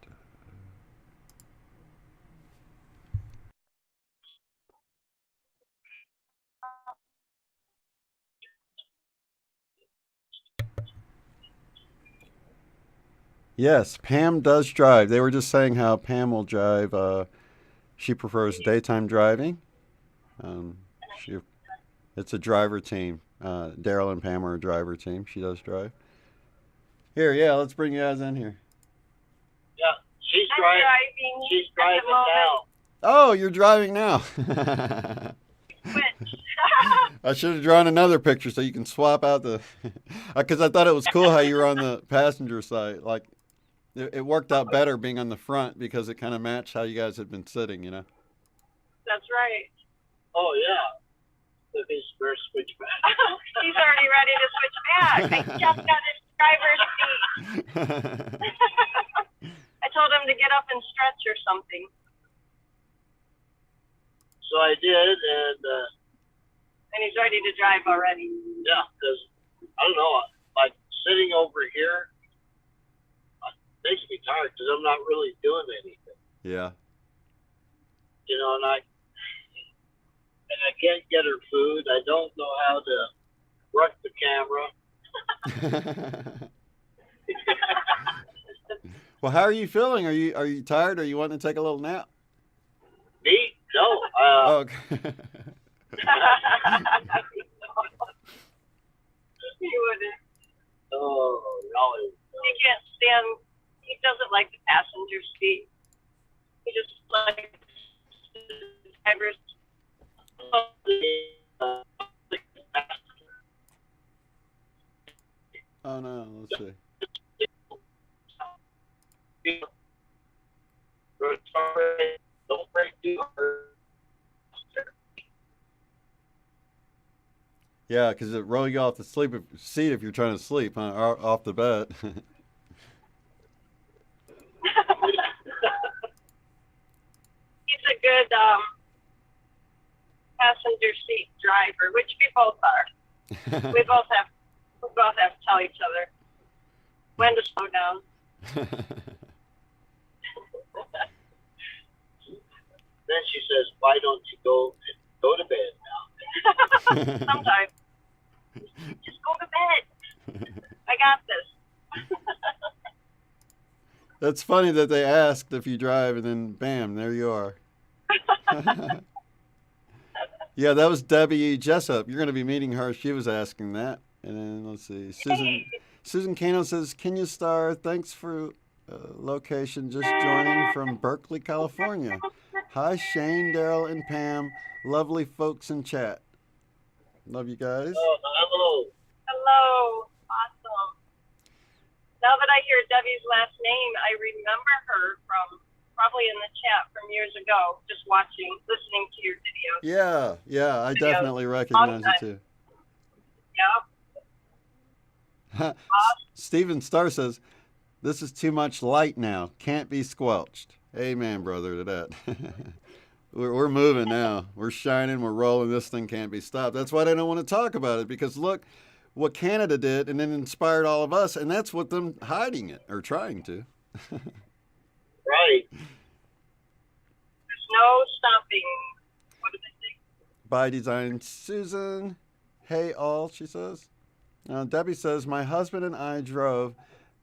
Yes, Pam does drive. They were just saying how Pam will drive. She prefers daytime driving. She, it's a driver team. Derrell and Pam are a driver team. She does drive. Here, yeah, let's bring you guys in here. Yeah, she's driving. She's driving now. Oh, you're driving now. I should have drawn another picture so you can swap out the. Because I thought it was cool how you were on the passenger side. Like, it worked out better being on the front because it kind of matched how you guys had been sitting, That's right. Oh, yeah. If he's first switch back. He's already ready to switch back. I just got his driver's seat. I told him to get up and stretch or something. So I did, and he's ready to drive already. Yeah, because, I don't know, like sitting over here makes me tired because I'm not really doing anything. Yeah. And I can't get her food. I don't know how to work the camera. Well, how are you feeling? Are you tired? Are you wanting to take a little nap? Me? No. Okay. He wouldn't. Oh, no. He can't stand. He doesn't like the passenger seat. He just likes the driver's. Oh no, let's see. Don't break too hard. Yeah, because it roll you off the seat if you're trying to sleep, huh? Or off the bed. He's a good passenger seat driver, which we both are. we both have to tell each other when to slow down. Then she says, "Why don't you go to bed now?" Sometimes. Just go to bed. I got this. That's funny that they asked if you drive, and then bam, there you are. Yeah, that was Debbie Jessup. You're going to be meeting her. She was asking that. And then let's see. Susan Cano says, "Can you star? Thanks for location. Just joining from Berkeley, California. Hi, Shane, Derrell, and Pam. Lovely folks in chat. Love you guys." Oh, hello. Hello. Awesome. Now that I hear Debbie's last name, I remember her from probably in the chat from years ago, just listening to your videos. Yeah, I definitely recognize it too. Yeah. Steven Starr says, This is too much light now. Can't be squelched. Amen, brother, to that. We're moving now. We're shining. We're rolling. This thing can't be stopped. That's why they don't want to talk about it, because look what Canada did and then inspired all of us, and that's what them hiding it or trying to. Right. There's no stopping. What do they think? By design, Susan. Hey, all, she says. Debbie says, my husband and I drove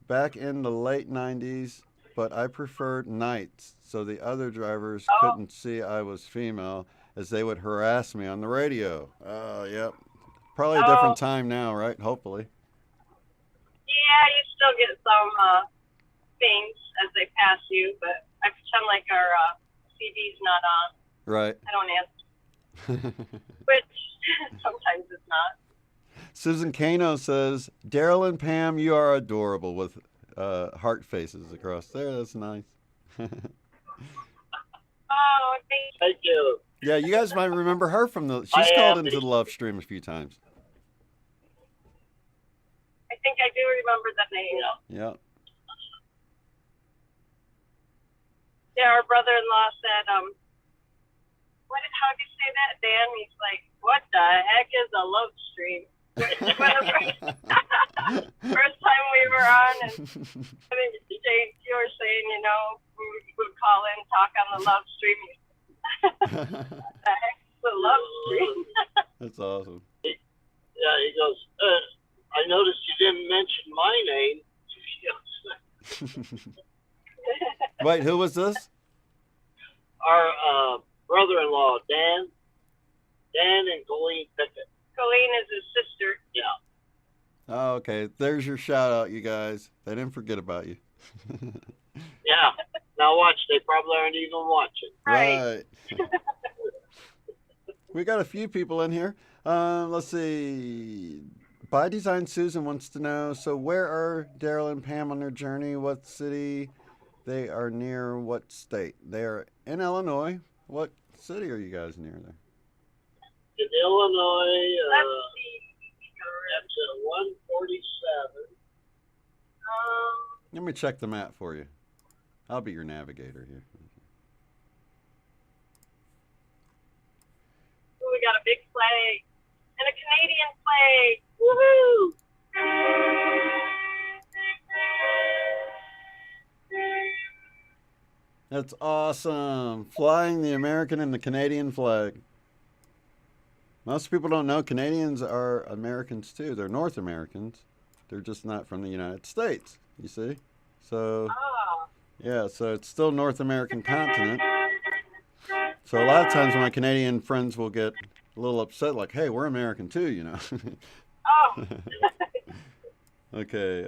back in the late 90s, but I preferred nights, so the other drivers couldn't see I was female, as they would harass me on the radio. Yep. Probably a different time now, right? Hopefully. Yeah, you still get some things as they pass you, but I pretend like our CD's not on. Right. I don't answer. Which sometimes it's not. Susan Kano says, Derrell and Pam, you are adorable, with heart faces across there. That's nice. Oh, thank you. Yeah, you guys might remember her from she's called into the Love Stream a few times. I think I do remember the name. Yeah. Yeah, our brother-in-law said, how do you say that, Dan? He's like, what the heck is a love stream? First time we were on, and I think Jake, you were saying, we would call in, talk on the love stream. The heck is the love stream? That's awesome. Yeah, he goes, I noticed you didn't mention my name. Wait, who was this? Our brother-in-law, Dan and Colleen Pickett. Colleen is his sister. Yeah. Oh, okay. There's your shout out, you guys. They didn't forget about you. Yeah. Now watch, they probably aren't even watching. Right. We got a few people in here. Let's see. By Design Susan wants to know, so where are Derrell and Pam on their journey? What city they are near? What state? They are in Illinois. What city are you guys near there? In Illinois, that's at 147. Let me check the map for you. I'll be your navigator here. We got a big flag and a Canadian flag. Woohoo! That's awesome. Flying the American and the Canadian flag. Most people don't know Canadians are Americans too. They're North Americans. They're just not from the United States, you see? So, yeah, so it's still North American continent. So a lot of times my Canadian friends will get a little upset, like, hey, we're American too, Oh. Okay.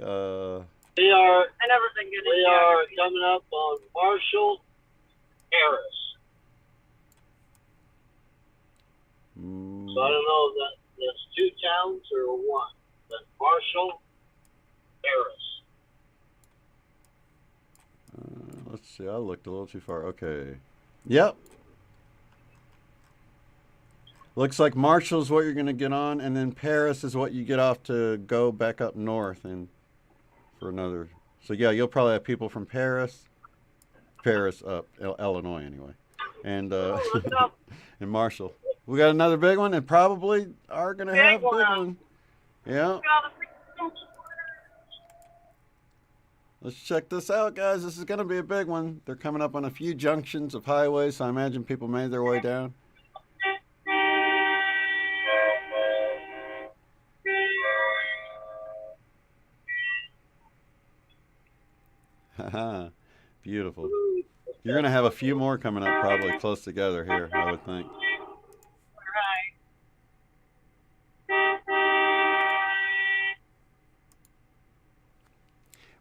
We are. I never been good We are coming up on Marshall, Harris. So I don't know if that's two towns or one. But Marshall, Harris. Let's see. I looked a little too far. Okay. Yep. Looks like Marshall's what you're going to get on, and then Paris is what you get off to go back up north and for another. So yeah, you'll probably have people from Paris up Illinois anyway, and and Marshall. We got another big one, and probably are going to have a big one. Yeah. Let's check this out, guys. This is going to be a big one. They're coming up on a few junctions of highways, so I imagine people made their way down. Haha, beautiful. You're going to have a few more coming up probably close together here, I would think.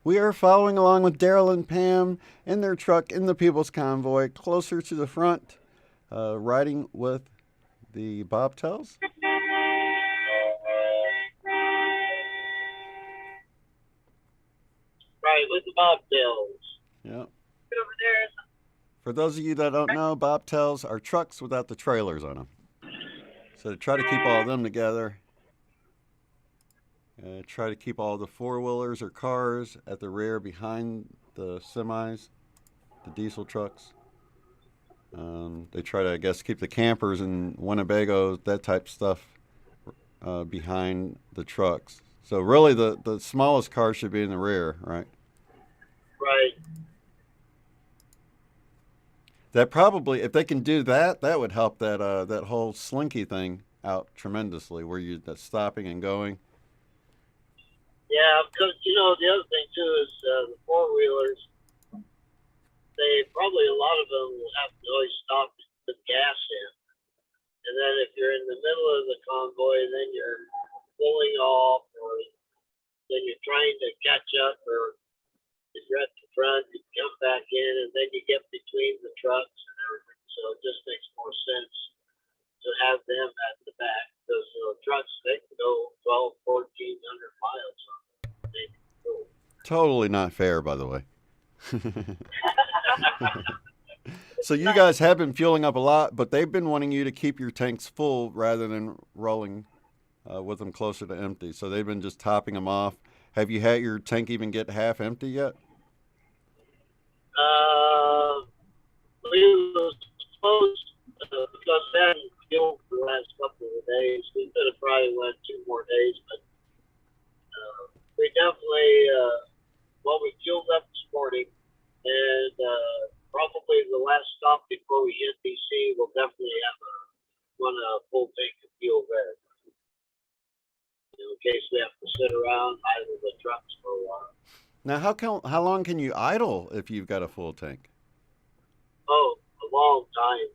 We are following along with Derrell and Pam in their truck in the People's Convoy, closer to the front, riding with the bobtails. Right, with the bobtails. Yep. For those of you that don't know, bobtails are trucks without the trailers on them. So to try to keep all of them together. Try to keep all the four-wheelers or cars at the rear behind the semis, the diesel trucks. They try to, I guess, keep the campers and Winnebagos, that type stuff, behind the trucks. So really, the smallest car should be in the rear, right? Right. That probably, if they can do that, that would help that whole slinky thing out tremendously, where you're stopping and going. Yeah, because the other thing too is the four-wheelers. They probably, a lot of them will have to always stop to put gas in, and then if you're in the middle of the convoy, then you're pulling off, or then you're trying to catch up, or if you're at the front, you come back in, and then you get between the trucks and everything. So it just makes more sense to have them at the back. Those trucks, they can go 1,200, 1,400 miles on them. Totally not fair, by the way. So you guys have been fueling up a lot, but they've been wanting you to keep your tanks full rather than rolling with them closer to empty. So they've been just topping them off. Have you had your tank even get half empty yet? We were supposed, because they hadn't fueled for the last couple of days. We could have probably went 2 more days, but we definitely, we fueled up this morning, and probably the last stop before we hit DC, we'll definitely have a full tank of fuel there. In case we have to sit around idle the trucks for a while. Now, how long can you idle if you've got a full tank? Oh, a long time.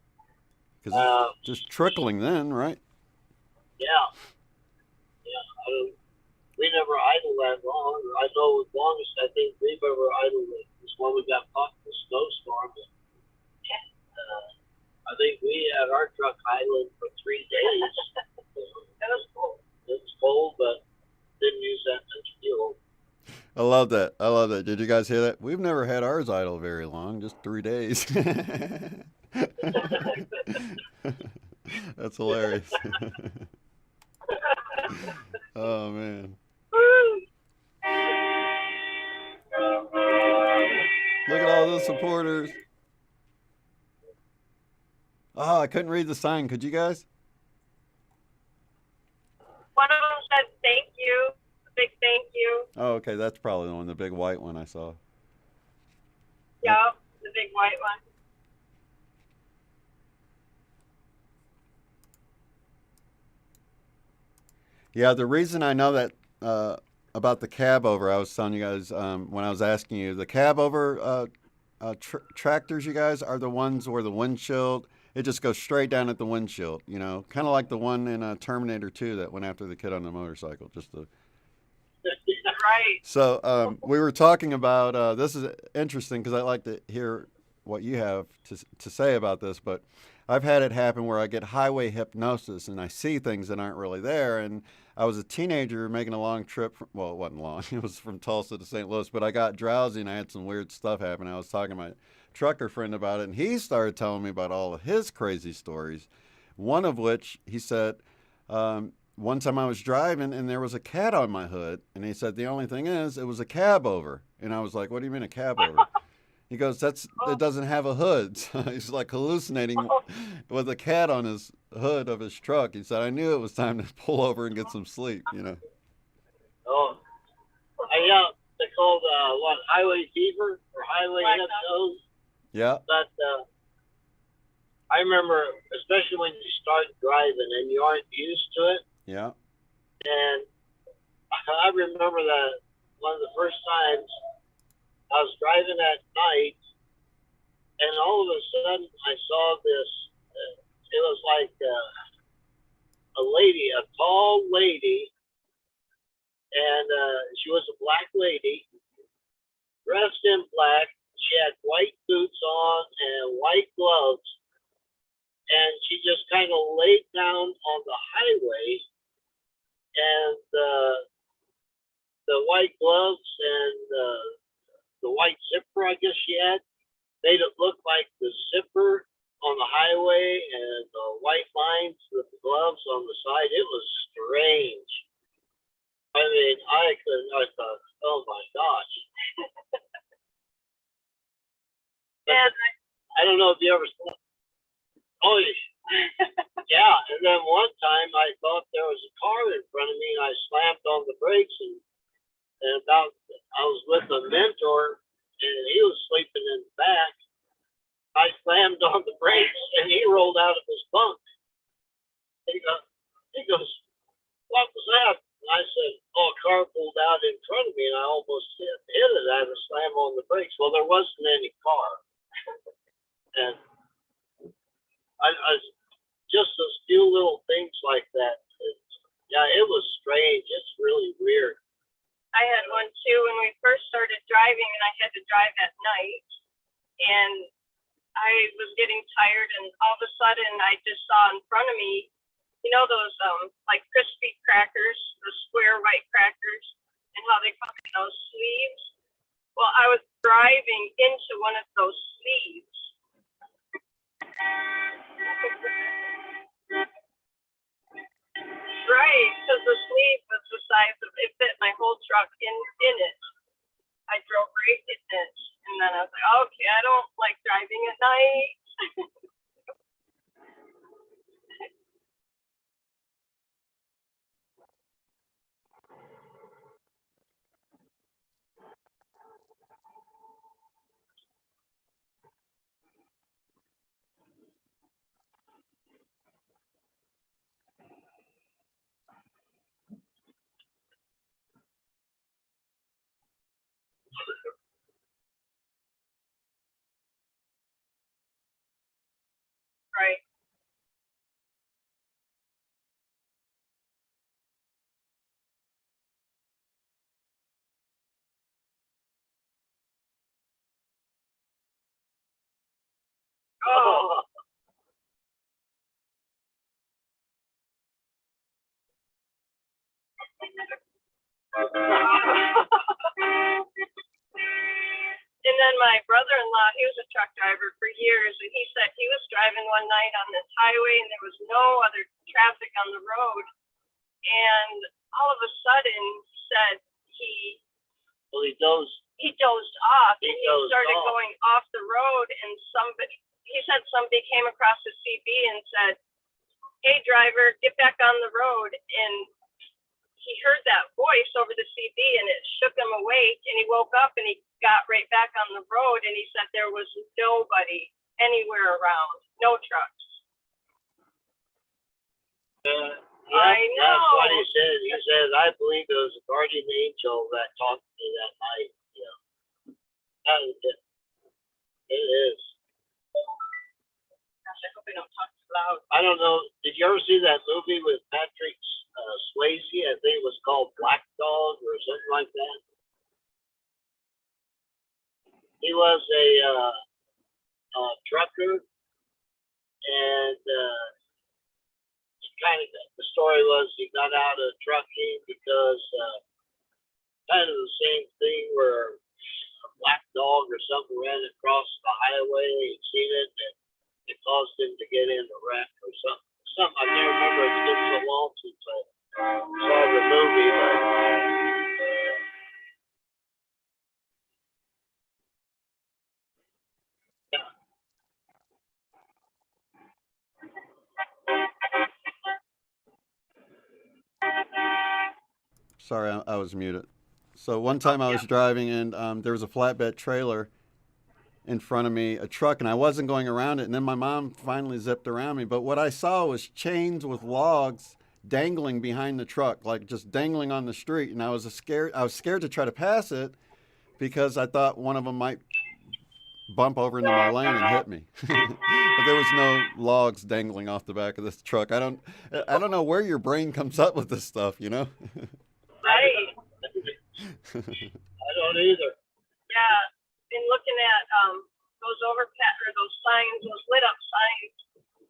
Because it's just trickling then, right? Yeah. We never idle that long. I know the longest I think we've ever idled was when we got caught in the snowstorm. I think we had our truck idling for 3 days. It was cold. It was cold, but didn't use that much fuel. I love that. Did you guys hear that? We've never had ours idle very long, just 3 days. That's hilarious. Oh, man. Look at all those supporters. Oh, I couldn't read the sign. Could you guys? One of them said thank you, a big thank you. Oh, okay. That's probably the one, the big white one I saw. Yeah, the big white one. Yeah, the reason I know that about the cab over, I was telling you guys when I was asking you, the cab over tractors, you guys, are the ones where the windshield, it just goes straight down at the windshield, kind of like the one in Terminator 2 that went after the kid on the motorcycle. Right. So we were talking about, this is interesting because I like to hear what you have to say about this, but I've had it happen where I get highway hypnosis and I see things that aren't really there. And I was a teenager making a long trip. Well, it wasn't long. It was from Tulsa to St. Louis, but I got drowsy and I had some weird stuff happen. I was talking to my trucker friend about it, and he started telling me about all of his crazy stories. One of which, he said, one time I was driving and there was a cat on my hood. And he said, the only thing is, it was a cab over. And I was like, what do you mean a cab over? He goes, it doesn't have a hood. So he's like hallucinating with a cat on his hood of his truck. He said, I knew it was time to pull over and get some sleep, Oh, they called highway fever or highway hypnosis. Yeah. But I remember, especially when you start driving and you aren't used to it. Yeah. And I remember that one of the first times I was driving at night, and all of a sudden I saw this. It was like a lady, a tall lady, and she was a black lady, dressed in black. She had white boots on and white gloves, and she just kind of laid down on the highway, and the white gloves and the white zipper, I guess she had, made it look like the zipper on the highway and the white lines with the gloves on the side. It was strange. I mean, I thought, oh my gosh. And I don't know if you ever saw. Oh, yeah. And then one time I thought there was a car in front of me, and I slammed on the brakes, and about I was with a mentor, and he was sleeping in the back. I slammed on the brakes, and he rolled out of his bunk. He goes, what was that? And I said, oh, a car pulled out in front of me, and I almost hit it. I had to slam on the brakes. Well, there wasn't any car. And I just those few little things like that. Yeah, it was strange. It's really weird. I had one too when we first started driving, and I had to drive at night. And I was getting tired, and all of a sudden I just saw in front of me, you know, those like crispy crackers, the square white crackers, and how they come in those sleeves. Well, I was driving into one of those sleeves. Right, because the sleeve was the size of it fit my whole truck in it. I drove right in it, and then I was like, okay, I don't like driving at night. Right. Oh. And then my brother-in-law, he was a truck driver for years, and he said he was driving one night on this highway, and there was no other traffic on the road. And all of a sudden, he said Well, he dozed off, and he started going off the road, and he said somebody came across the CB and said, hey, driver, get back on the road. And he heard that voice over the CB, and it shook him awake, and he woke up, and he got right back on the road, and he said there was nobody anywhere around, no trucks. I know. That's what he said. He said, I believe it was a guardian angel that talked to me that night. Yeah. That was it. It is. Gosh, I hope I don't talk too loud. I don't know. Did you ever see that movie with Patrick Swayze? I think it was called Black Dog or something like that. He was a trucker, and the story was he got out of trucking because kind of the same thing where a black dog or something ran across the highway. He'd seen it, and it caused him to get in a wreck or something. I can't remember. It's been so long since I saw the movie, but. Sorry, I was muted. So one time I was driving, and there was a flatbed trailer in front of me, a truck, and I wasn't going around it. And then my mom finally zipped around me. But what I saw was chains with logs dangling behind the truck, like just dangling on the street. And I was scared to try to pass it because I thought one of them might bump over into my lane and hit me. But there was no logs dangling off the back of this truck. I don't know where your brain comes up with this stuff, you know? Right. I don't either. Yeah, been looking at those signs, those lit up signs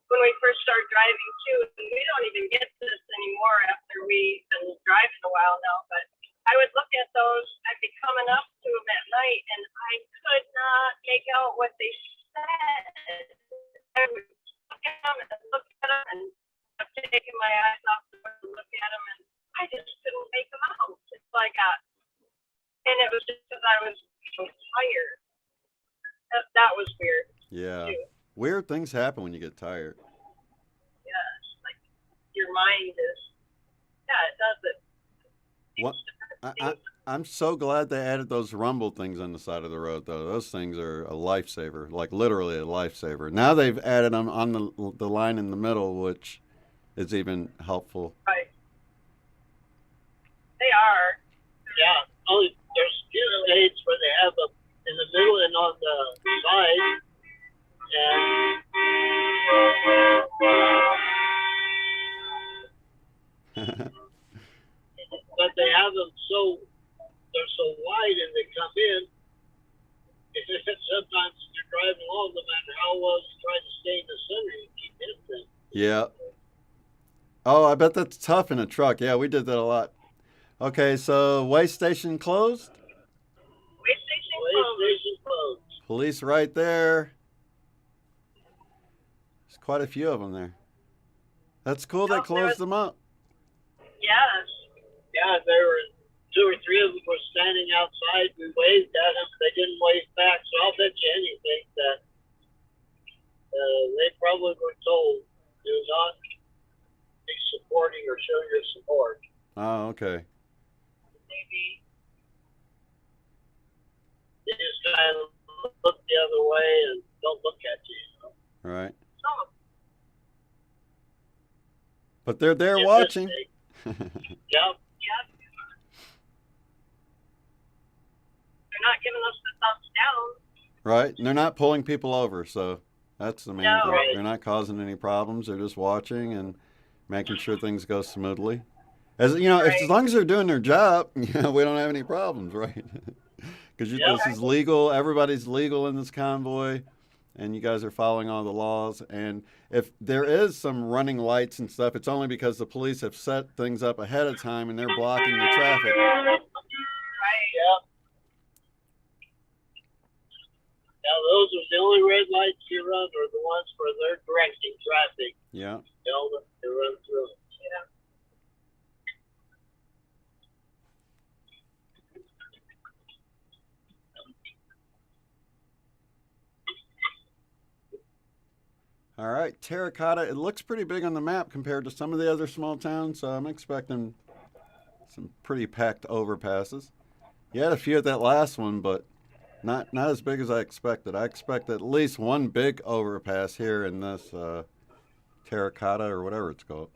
when we first started driving too. And we don't even get this anymore after we've been driving a while now. But I would look at those. I'd be coming up to them at night, and I could not make out what they said. I would look at them, and I'm taking my eyes off the road and look at them, and I just couldn't make them out. and it was just because I was so tired. That was weird. Yeah. Too. Weird things happen when you get tired. Yes, like your mind is. Yeah, it does it. What? I'm so glad they added those rumble things on the side of the road, though. Those things are a lifesaver, like literally a lifesaver. Now they've added them on the line in the middle, which is even helpful. Right. They are. Yeah. Only there's few states where they have them in the middle and on the side, and but they have them they're so wide and they come in. Sometimes you're driving along, no matter how well you try to stay in the center, you keep hitting them. Yeah. Oh, I bet that's tough in a truck. Yeah, we did that a lot. Okay, so way station closed? Way station closed. Police right there. There's quite a few of them there. That's cool they closed them up. Yes. Yeah, there were 2 or 3 of them were standing outside. We waved at them. They didn't wave back. So I'll bet you anything that they probably were told do not be supporting or show your support. Oh, okay. Maybe they just kind of look the other way and don't look at you. Right. Some. But they're there watching. Yep. They're not giving us the thumbs down. Right, and they're not pulling people over, so that's the main thing. Right. They're not causing any problems. They're just watching and making sure things go smoothly. As you know, as long as they're doing their job, we don't have any problems, right? Because this is legal. Everybody's legal in this convoy, and you guys are following all the laws. And if there is some running lights and stuff, it's only because the police have set things up ahead of time and they're blocking the traffic. Right. Yep. Now those are the only red lights you run, are the ones where they're directing traffic. Yeah. Tell them to run through. Yeah. All right, Terracotta. It looks pretty big on the map compared to some of the other small towns, so I'm expecting some pretty packed overpasses. You had a few at that last one, but not as big as I expected. I expect at least one big overpass here in this Terracotta or whatever it's called.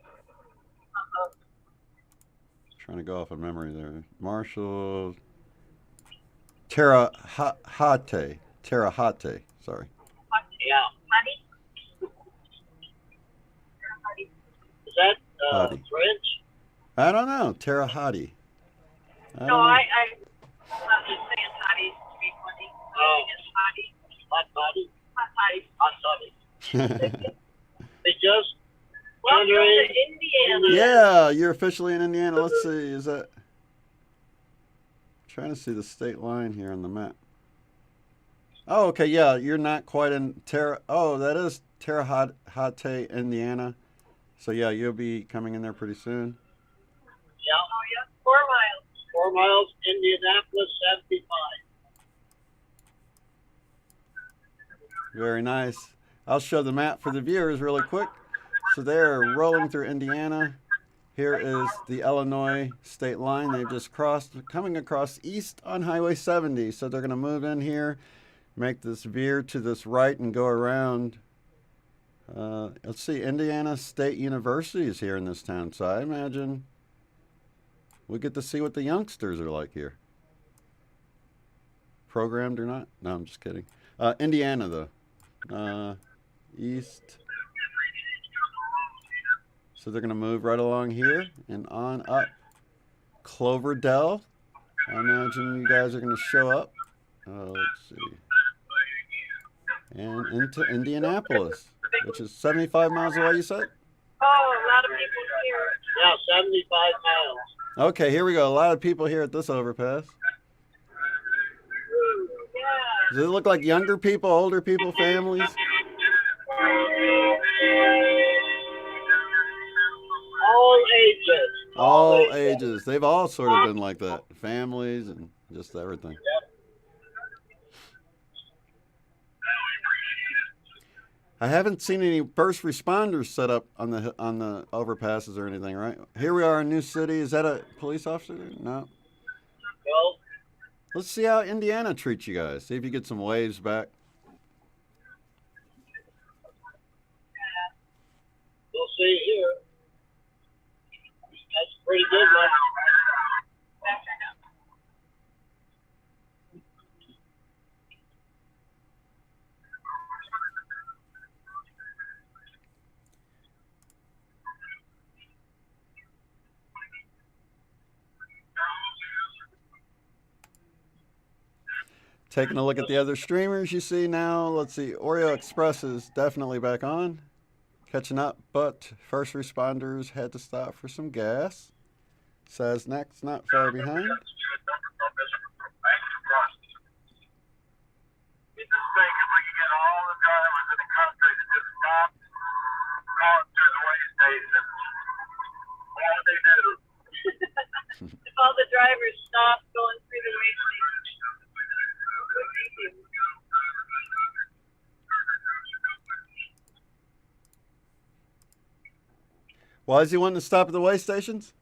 Trying to go off of memory there. Marshall. Terrahate. Sorry. Yeah. Is that French? I don't know. Terrahate. No, I'm just saying hottie to be funny. Oh. It's hottie. Hot body? Hot hottie. They just Welcome to Indiana. Yeah, you're officially in Indiana. Let's see. Is that... trying to see the state line here on the map. Oh, okay. Yeah, you're not quite in Oh, that is Terrahate, Indiana. So yeah, you'll be coming in there pretty soon. Yeah. Oh, yeah. 4 miles. 4 miles, Indianapolis, 75. Very nice. I'll show the map for the viewers really quick. So they're rolling through Indiana. Here is the Illinois state line. They've just crossed, coming across east on Highway 70. So they're going to move in here, make this veer to this right and go around. Let's see, Indiana State University is here in this town. So I imagine we get to see what the youngsters are like here. Programmed or not? No, I'm just kidding. Indiana, though. East. So they're going to move right along here and on up Cloverdale. I imagine you guys are going to show up. Let's see. And into Indianapolis, which is 75 miles away, you said? Oh, a lot of people here. Yeah, 75 miles. Okay, here we go. A lot of people here at this overpass. Yeah. Does it look like younger people, older people, families? All ages. All ages. They've all sort of been like that. Families and just everything. I haven't seen any first responders set up on the overpasses or anything, right? Here we are in New City. Is that a police officer? No. Well, Let's see how Indiana treats you guys. See if you get some waves back. we'll see here. That's a pretty good one. Taking a look at the other streamers you see now. Let's see. Oreo Express is definitely back on. Catching up, but first responders had to stop for some gas. Says next, not far behind. If all the drivers stop going through the way station. Why is he wanting to stop at the way stations?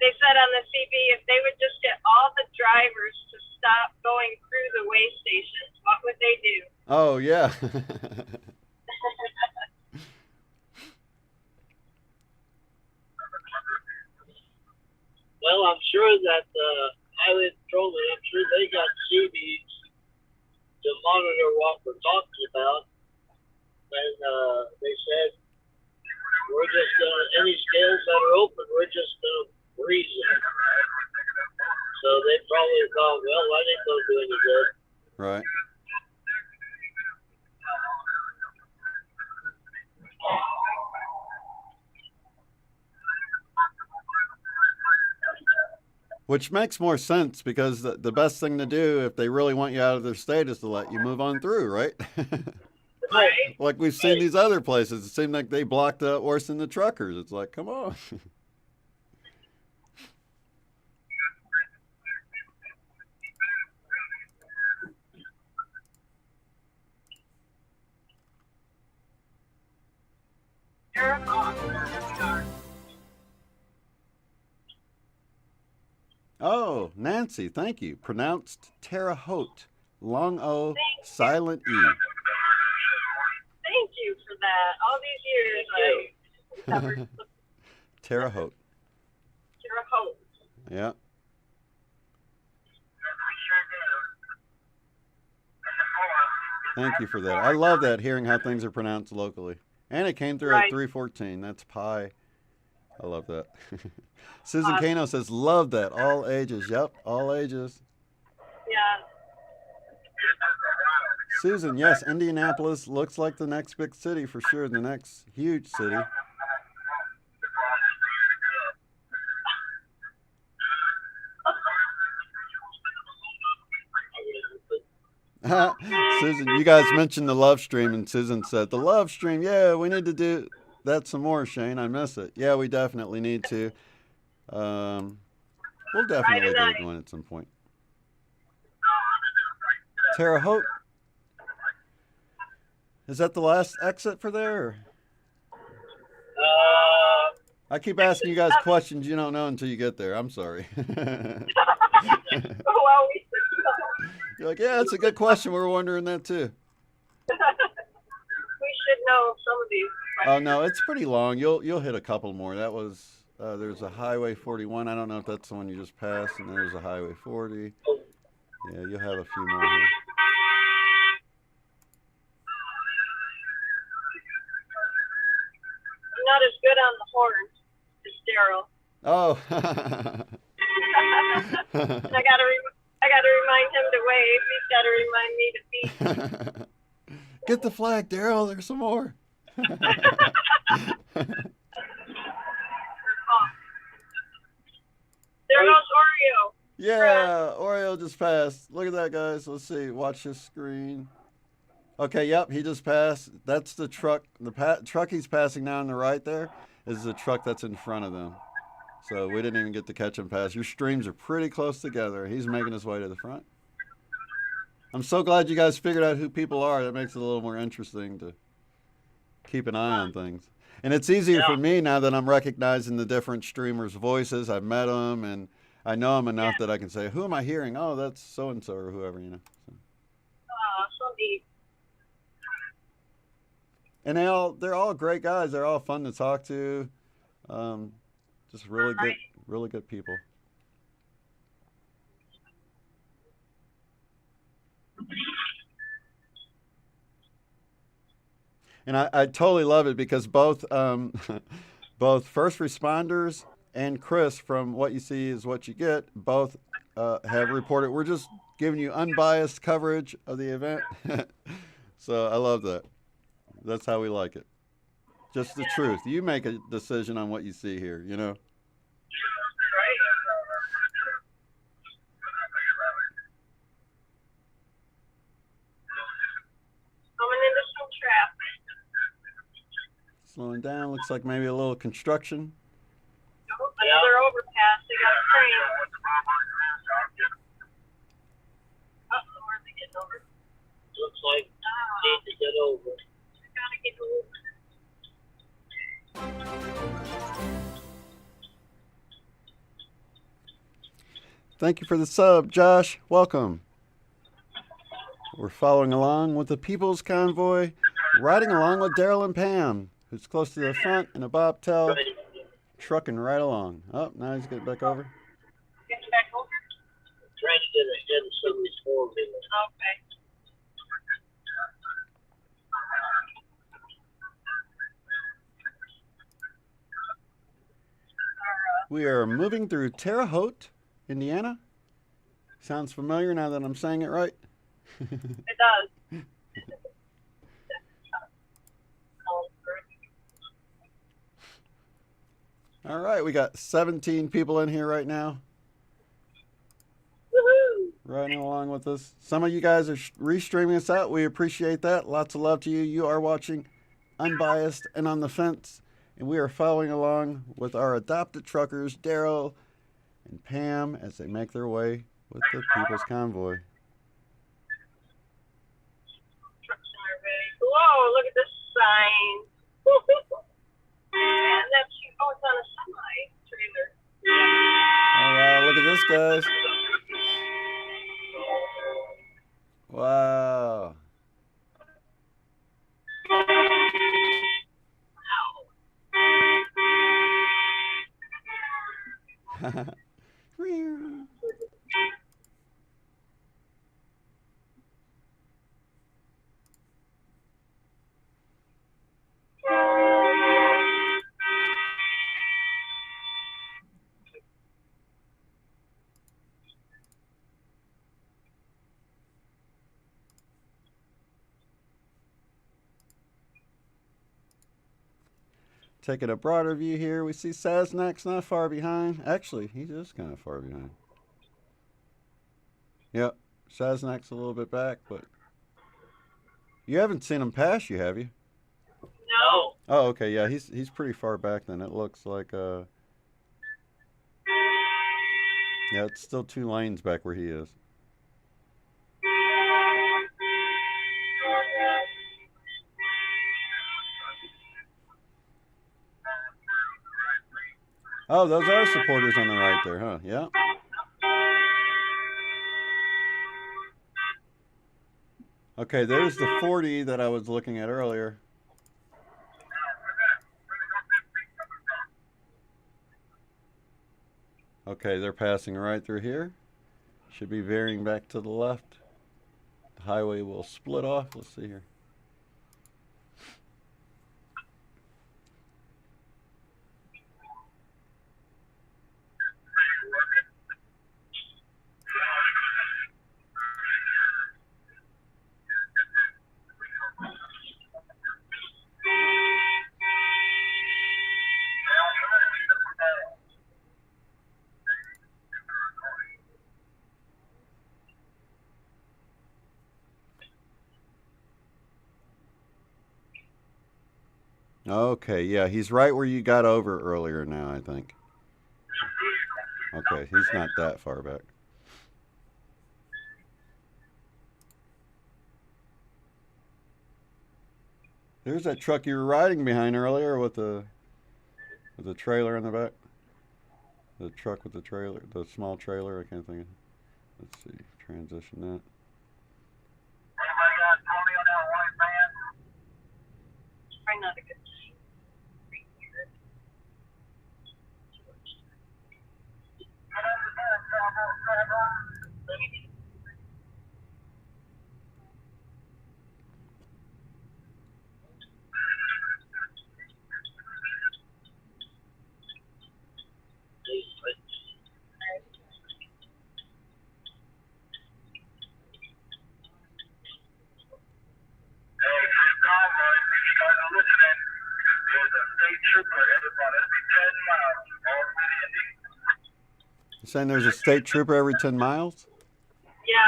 They said on the CB if they would just get all the drivers to stop going through the way stations, what would they do? Oh, yeah. Well, I'm sure that highway patrolmen, I'm sure they got CBs to monitor what we're talking about. And they said, we're just any scales that are open, we're just going to breeze them. So they probably thought, well, I didn't go do any good. Right. Which makes more sense because the best thing to do if they really want you out of their state is to let you move on through, right? Right. Like we've seen these other places. It seemed like they blocked up worse than the truckers. It's like, come on. Oh, Nancy, thank you. Pronounced Terre Haute. Long O, silent E. Thank you for that. All these years I covered Terre Haute. Terre Haute. Yeah. Thank you for that. I love that, hearing how things are pronounced locally. And it came through Right. at 314. That's pi. I love that. Susan Kano says, love that. All ages. Yep, all ages. Yeah. Susan, yes, Indianapolis looks like the next big city for sure, the next huge city. Susan, you guys mentioned the love stream, and Susan said, the love stream, yeah, we need to do that some more, Shane. I miss it. Yeah, we definitely need to. We'll definitely do one at some point. Terre Haute. Is that the last exit for there? Or? I keep asking you guys questions you don't know until you get there. I'm sorry. Well, You're like, yeah, that's a good question. We were wondering that too. we should know some of these questions. Oh no, it's pretty long. You'll hit a couple more. That was there's a Highway 41. I don't know if that's the one you just passed, and there's a Highway 40. Yeah, you'll have a few more here. I'm not as good on the horns as Derrell. Oh. And I gotta remind him to wave. He's gotta remind me to beat. Get the flag, Derrell. There's some more. There goes Oreo. Yeah, Oreo just passed. Look at that, guys. Let's see. Watch his screen. Okay, yep, he just passed. That's the truck. The truck he's passing now on the right there is the truck that's in front of them. So we didn't even get to catch him pass. Your streams are pretty close together. He's making his way to the front. I'm so glad you guys figured out who people are. That makes it a little more interesting to keep an eye on things. And it's easier for me now that I'm recognizing the different streamers' voices. I've met them, and I know them enough that I can say, who am I hearing? Oh, that's so-and-so or whoever, you know. So. So neat. And they're all great guys. They're all fun to talk to. Just really good people. And I totally love it because both both first responders and Chris, from What You See Is What You Get, both have reported. We're just giving you unbiased coverage of the event. So I love that. That's how we like it. Just the truth. You make a decision on what you see here, you know? Coming into some traffic. Slowing down. Looks like maybe a little construction. Another overpass. They got a train. Where's they getting over? Looks like they need to get over. They gotta get over. Thank you for the sub, Josh. Welcome. We're following along with the People's Convoy, riding along with Derrell and Pam, who's close to the front in a bobtail, trucking right along. Oh, now he's getting back over. Getting back over? Trying to get ahead of somebody's four-wheeler. Okay. We are moving through Terre Haute, Indiana. Sounds familiar now that I'm saying it right. It does. All right, we got 17 people in here right now. Woohoo! Riding along with us. Some of you guys are restreaming us out. We appreciate that. Lots of love to you. You are watching Unbiased and On the Fence, and we are following along with our adopted truckers, Derrell and Pam, as they make their way with the People's Convoy. Whoa, look at this sign. And that's, oh, it's on a semi-trailer. Oh, wow, look at this, guys. Wow. Taking a broader view here, we see Saznak's not far behind. Actually, he is kind of far behind. Yep, Saznak's a little bit back, but you haven't seen him pass you, have you? No. Oh, okay, yeah, he's pretty far back then. It looks like yeah, it's still 2 lanes back where he is. Oh, those are supporters on the right there, huh? Yeah. Okay, there's the 40 that I was looking at earlier. Okay, they're passing right through here. Should be veering back to the left. The highway will split off. Let's see here. Okay, yeah, he's right where you got over earlier now, I think. Okay, he's not that far back. There's that truck you were riding behind earlier with the trailer in the back. The truck with the trailer, the small trailer. I can't think of. Let's see, transition that. Try not to get You're saying there's a state trooper every 10 miles? Yeah.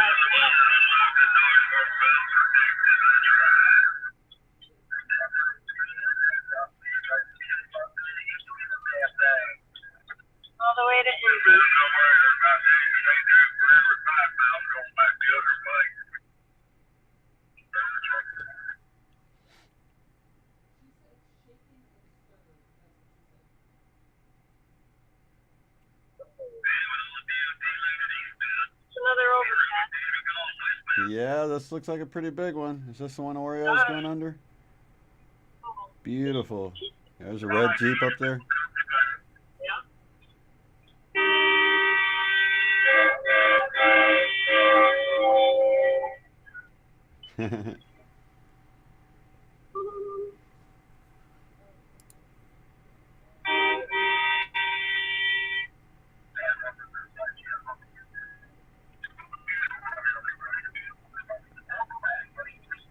All the way to Indy. Another overpass. Yeah, this looks like a pretty big one. Is this the one Oreo's going under? Beautiful. There's a red Jeep up there. Yeah.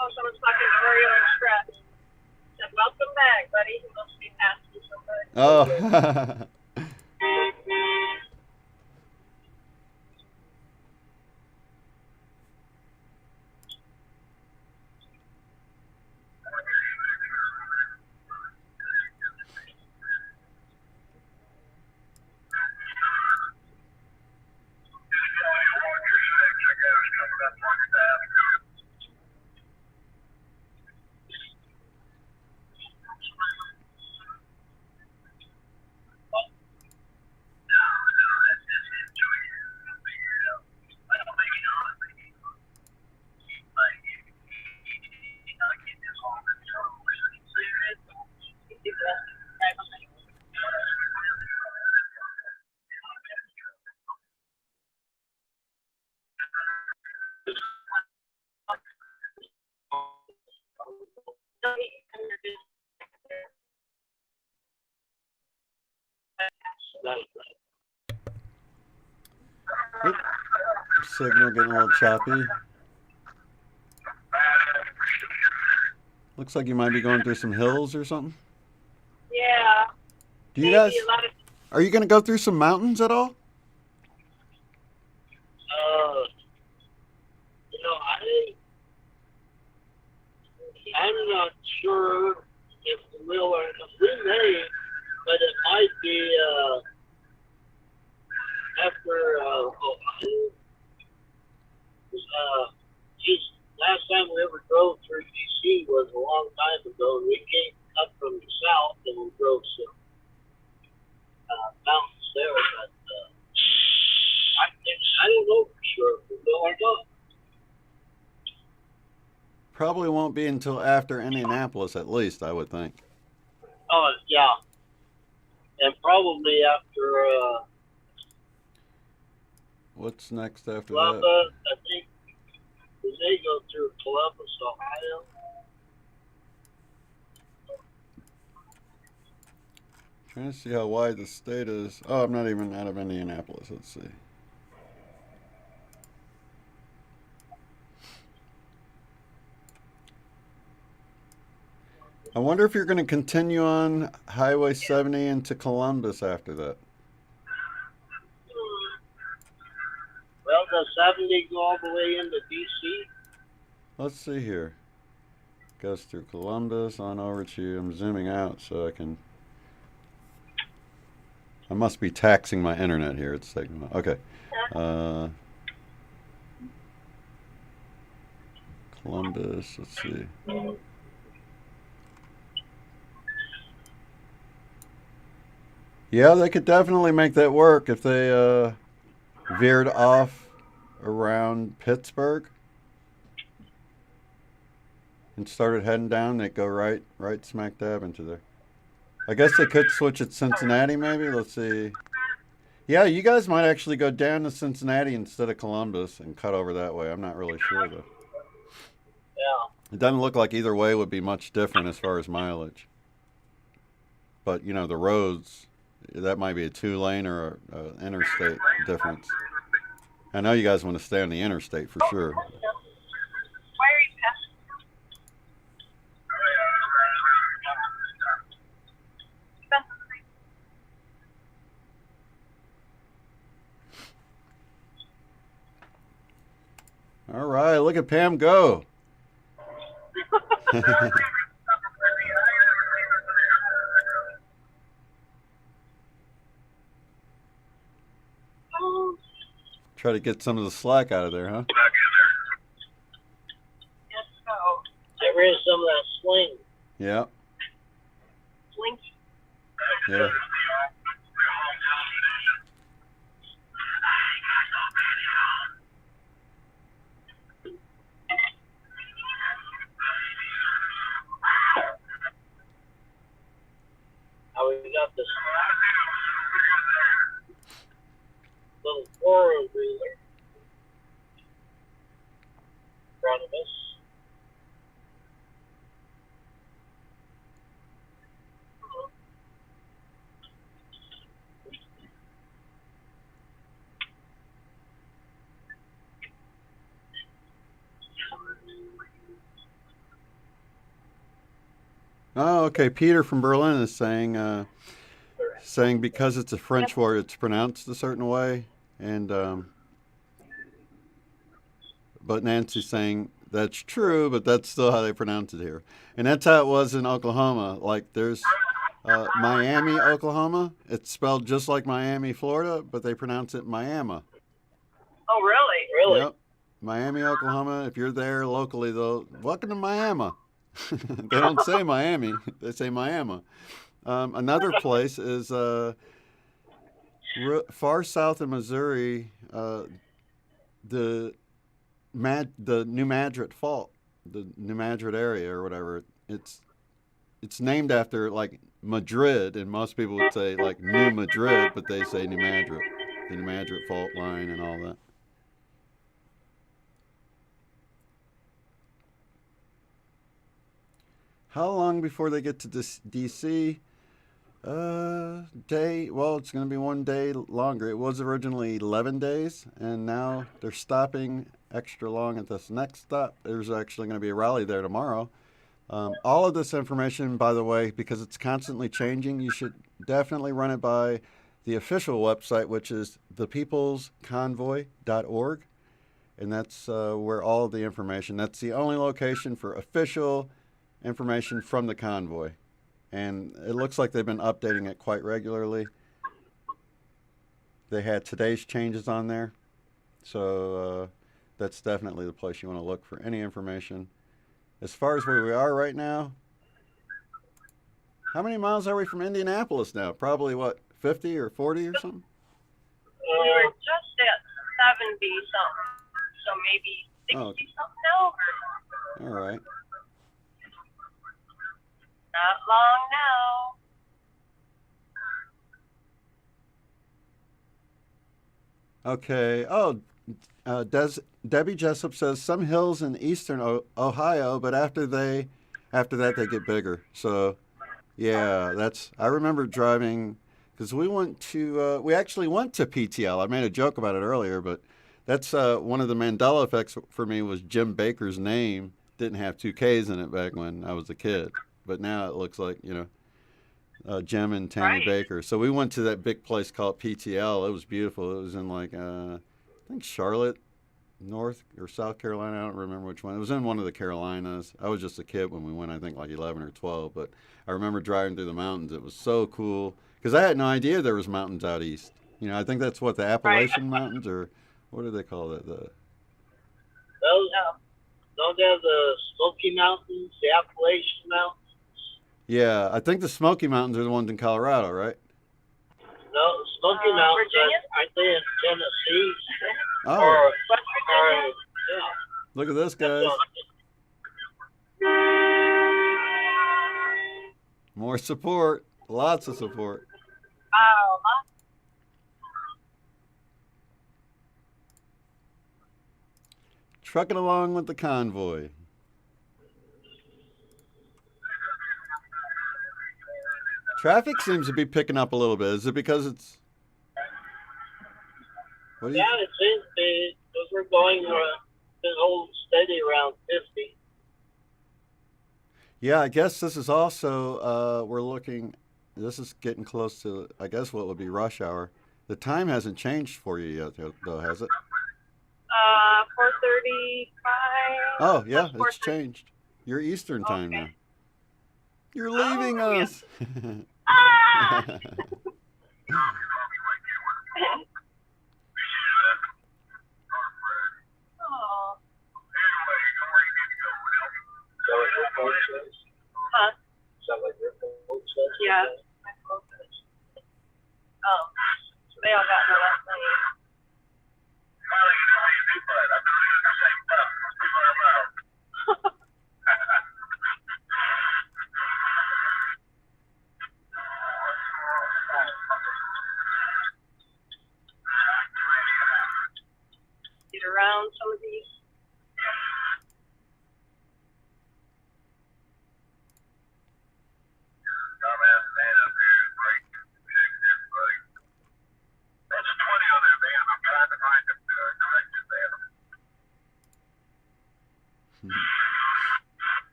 Oh, someone's talking Oreo Express. Said, welcome back, buddy. He must be asking somebody. Oh. Oop. Signal getting a little choppy. Looks like you might be going through some hills or something. Yeah. Do you guys? Are you going to go through some mountains at all? You know, I'm not sure if we will or not. We may, but it might be after Ohio. Geez, last time we ever drove through DC was a long time ago. We came up from the south and we drove some mountains there, but I don't know for sure if we will or not. Probably won't be until after Indianapolis, at least, I would think. Oh, yeah. And probably after What's next after Columbus, that? I think. They go through Columbus, Ohio. Trying to see how wide the state is. Oh, I'm not even out of Indianapolis. Let's see. I wonder if you're going to continue on Highway 70 into Columbus after that. Well, does 70 go all the way into D.C.? Let's see here. Goes through Columbus on over to, I'm zooming out so I can. I must be taxing my internet here. It's taking. Okay. Columbus. Let's see. Yeah, they could definitely make that work if they veered off around Pittsburgh and started heading down. They'd go right smack dab into there. I guess they could switch at Cincinnati, maybe. Let's see. Yeah, you guys might actually go down to Cincinnati instead of Columbus and cut over that way. I'm not really sure, though. Yeah. It doesn't look like either way would be much different as far as mileage. But, you know, the roads, that might be a 2-lane or an interstate difference. I know you guys want to stay on the interstate for sure. Why are you passing? All right, look at Pam go. Try to get some of the slack out of there, huh? Yes, so. Get rid of some of that swing. Yeah. Slinky. Yeah. How we got this little four-wheeler in front of us. Oh, okay. Peter from Berlin is saying because it's a French word, it's pronounced a certain way, and but Nancy's saying that's true, but that's still how they pronounce it here, and that's how it was in Oklahoma. Like there's Miami, Oklahoma. It's spelled just like Miami, Florida, but they pronounce it Miami. Oh, really? Really? Yep. Miami, Oklahoma. If you're there locally, though, welcome to Miami. They don't say Miami; they say Miami. Another place is far south of Missouri, the New Madrid Fault, the New Madrid area or whatever. It's named after like Madrid, and most people would say like New Madrid, but they say New Madrid, the New Madrid Fault line and all that. How long before they get to DC? It's going to be 1 day longer. It was originally 11 days, and now they're stopping extra long at this next stop. There's actually going to be a rally there tomorrow. All of this information, by the way, because it's constantly changing, you should definitely run it by the official website, which is thepeoplesconvoy.org, and that's where all of the information, that's the only location for official information from the convoy. And it looks like they've been updating it quite regularly. They had today's changes on there. So that's definitely the place you want to look for any information. As far as where we are right now, how many miles are we from Indianapolis now? Probably, 50 or 40 or something? We were just at 70 something. So maybe 60 something now? All right. Not long now. Okay. Oh, Debbie Jessup says some hills in eastern Ohio, but after that they get bigger. So, yeah, I remember driving because we actually went to PTL. I made a joke about it earlier, but that's one of the Mandela effects for me was Jim Baker's name didn't have 2 K's in it back when I was a kid. But now it looks like, Jim and Tammy Baker. So we went to that big place called PTL. It was beautiful. It was in I think Charlotte, North or South Carolina. I don't remember which one. It was in one of the Carolinas. I was just a kid when we went, I think like 11 or 12. But I remember driving through the mountains. It was so cool. Because I had no idea there was mountains out east. You know, I think that's what the Appalachian Mountains, or what do they call it? Those don't have the Smoky Mountains, the Appalachian Mountains. Yeah, I think the Smoky Mountains are the ones in Colorado, right? No, Smoky Mountains, aren't they in Tennessee? Oh. Or, Look at this, guys. More support. Lots of support. Trucking along with the convoy. Traffic seems to be picking up a little bit. Is it because it's... What do you... Yeah, it seems to be, because we're going been holding steady around 50. Yeah, I guess this is also, we're looking, this is getting close to, I guess, what would be rush hour. The time hasn't changed for you yet, though, has it? 4:35. Oh, yeah, it's changed. You're Eastern time now. You're leaving us. Huh? Yeah. Oh, they all got there last night. Get around some of these.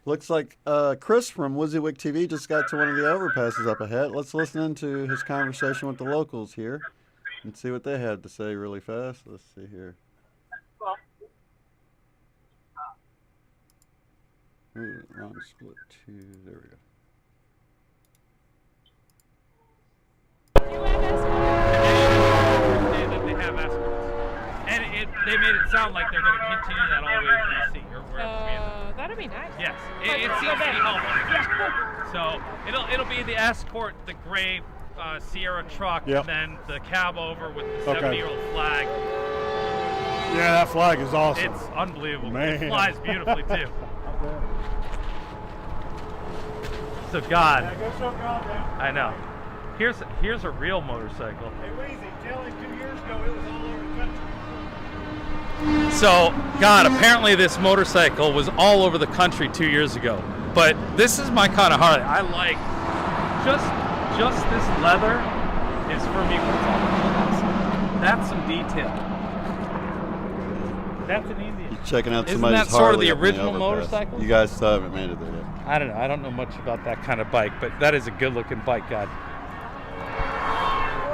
Looks like Chris from WYSIWYG TV just got to one of the overpasses up ahead. Let's listen into his conversation with the locals here and see what they had to say really fast. Let's see here. Ooh, wrong split 2. There we go. They have escorts. And they made it sound like they're going to continue that all the way to D.C. or wherever. That'd be nice. Yes, it seems to be helpful. So it'll be the escort, the gray Sierra truck, and then the cab over with the 70-year-old flag. Yeah, that flag is awesome. It's unbelievable. Man. It flies beautifully too. So God, I know. Here's a real motorcycle. Hey, Weezy, tell him 2 years ago it was all over the country. So, God, apparently this motorcycle was all over the country 2 years ago. But this is my kind of Harley. I like just this leather is for me what's on it. That's some detail. That's an Indian. You're checking out Isn't somebody's that sort of Harley the up in original overpass. motorcycle? You guys still haven't made it there yet. I don't know. I don't know much about that kind of bike, but that is a good-looking bike, God.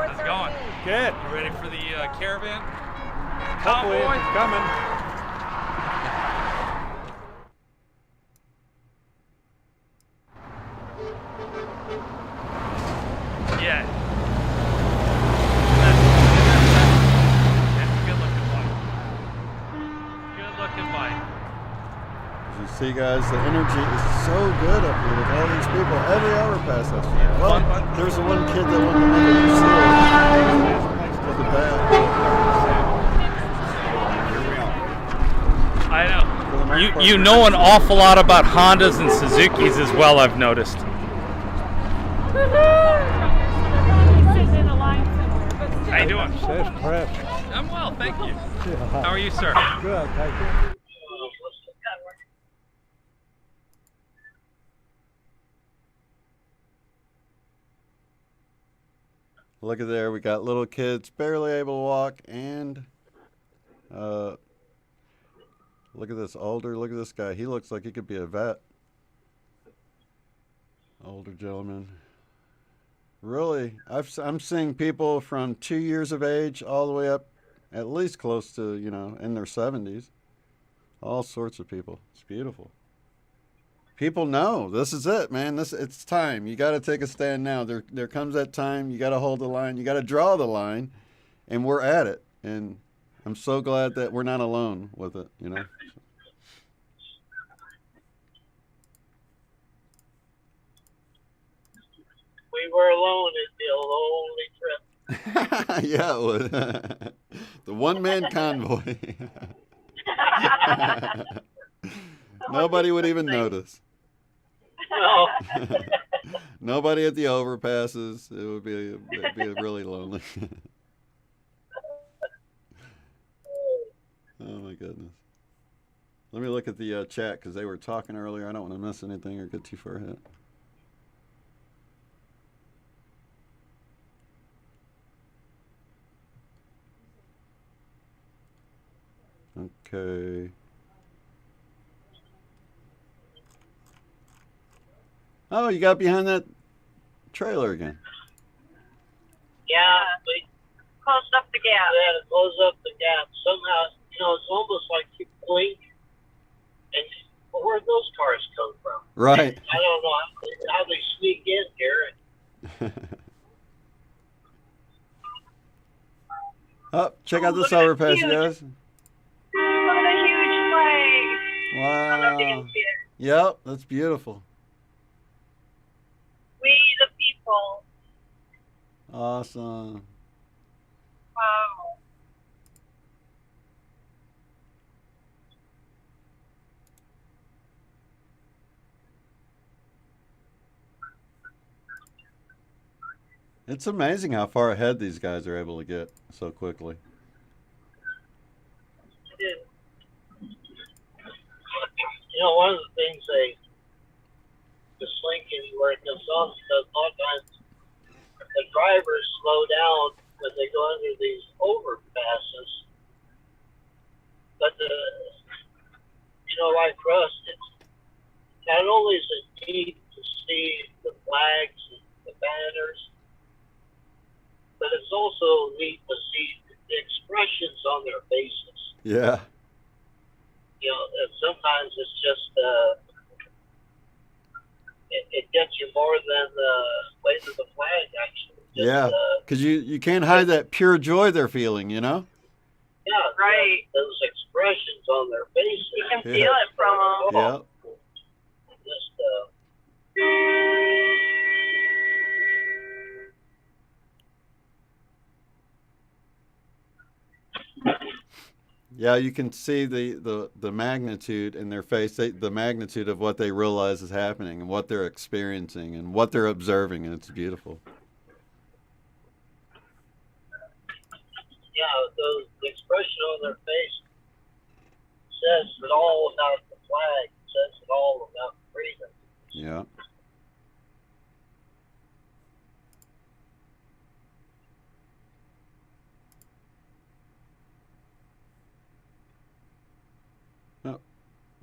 How's it going? Good. You ready for the caravan? Hopefully Convoy? it's coming. Yeah. That's a good-looking bike. Good-looking bike. As you see, guys, the energy is so good up here with all these people. Every overpass I've seen. Well, there's the one kid that wanted to make a new seal for the bad. I know. You know an awful lot about Hondas and Suzukis as well, I've noticed. How you doing? Says press. I'm well, thank you. How are you, sir? Good, thank you. Look at there, we got little kids barely able to walk, and look at this look at this guy. He looks like he could be a vet. Older gentleman. Really, I'm seeing people from 2 years of age all the way up at least close to, in their 70s. All sorts of people. It's beautiful. People know this is it, man. It's time. You got to take a stand now. There comes that time. You got to hold the line. You got to draw the line, and we're at it. And I'm so glad that we're not alone with it. We were alone. It'd be a lonely trip. Yeah, it would. The one-man convoy. Nobody would even notice. No. Nobody at the overpasses. It'd be really lonely. Oh my goodness. Let me look at the chat because they were talking earlier. I don't want to miss anything or get too far ahead. Okay. Oh, you got behind that trailer again. Yeah, we closed up the gap. We had to close up the gap. Somehow, it's almost like you blink, and where'd those cars come from? Right. I don't know how they sneak in here. Oh, check out this overpass, you guys. Look at the huge flag. Wow. Yep, that's beautiful. We the people. Awesome. Wow. It's amazing how far ahead these guys are able to get so quickly. One of the things just Lincoln where it goes on, because a lot of times the drivers slow down when they go under these overpasses. But like for us, it's not only is it neat to see the flags and the banners, but it's also neat to see the expressions on their faces. Yeah. And sometimes it's just it gets you more than the weight of the flag, actually. Yeah, because you can't hide that pure joy they're feeling, Yeah, right. Those expressions on their faces. You can feel it from them. Yeah. Just Yeah, you can see the magnitude in their face, the magnitude of what they realize is happening and what they're experiencing and what they're observing, and it's beautiful. Yeah, the expression on their face says it all about the flag, says it all about freedom. Yeah.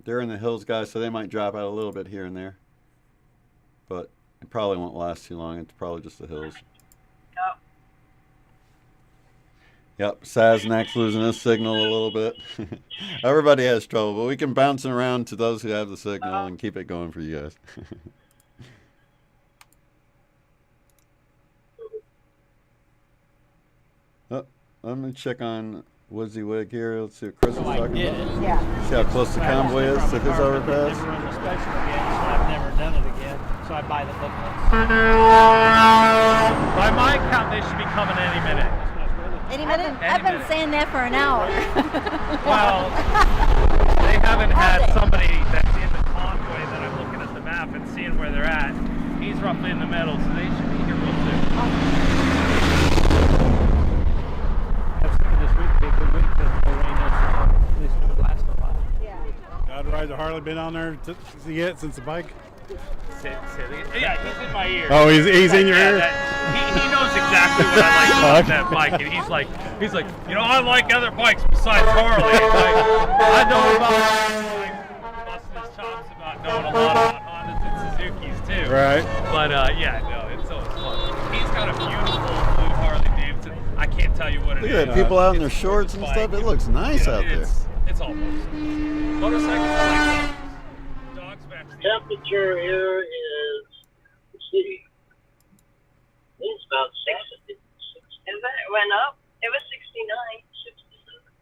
They're in the hills, guys, so they might drop out a little bit here and there. But it probably won't last too long. It's probably just the hills. Yep, Saznak's losing his signal a little bit. Everybody has trouble, but we can bounce it around to those who have the signal and keep it going for you guys. Let me check on Woodsy Wig here. Let's see what Chris is talking about. Yeah. See how close the convoy is to his overpass. Never run the special again, so I've never done it again. So I buy the booklets. By my count, they should be coming any minute. Any minute? I've been saying that for an hour. Well, they haven't had somebody that's in the convoy that I'm looking at the map and seeing where they're at. He's roughly in the middle, so they should be here real soon. This week be a good week because the rain is at least it would last a while. Yeah. God rides a Harley been on there yet since the bike? Yeah, he's in my ear. Oh, he's in your ear? He knows exactly what I like about that bike, and he's like, I like other bikes besides Harley. I know about busting his chops about knowing a lot about Hondas and Suzukis too. Right. But it's always fun. He's got a beautiful blue Harley Davidson. I can't tell you what it Look is. at that, people out in their shorts and stuff. It looks nice out there. It's almost. Motorcycles are like dogs back to the Temperature here is, let's see, it's about 60. Is it? It went up? It was 69, 67.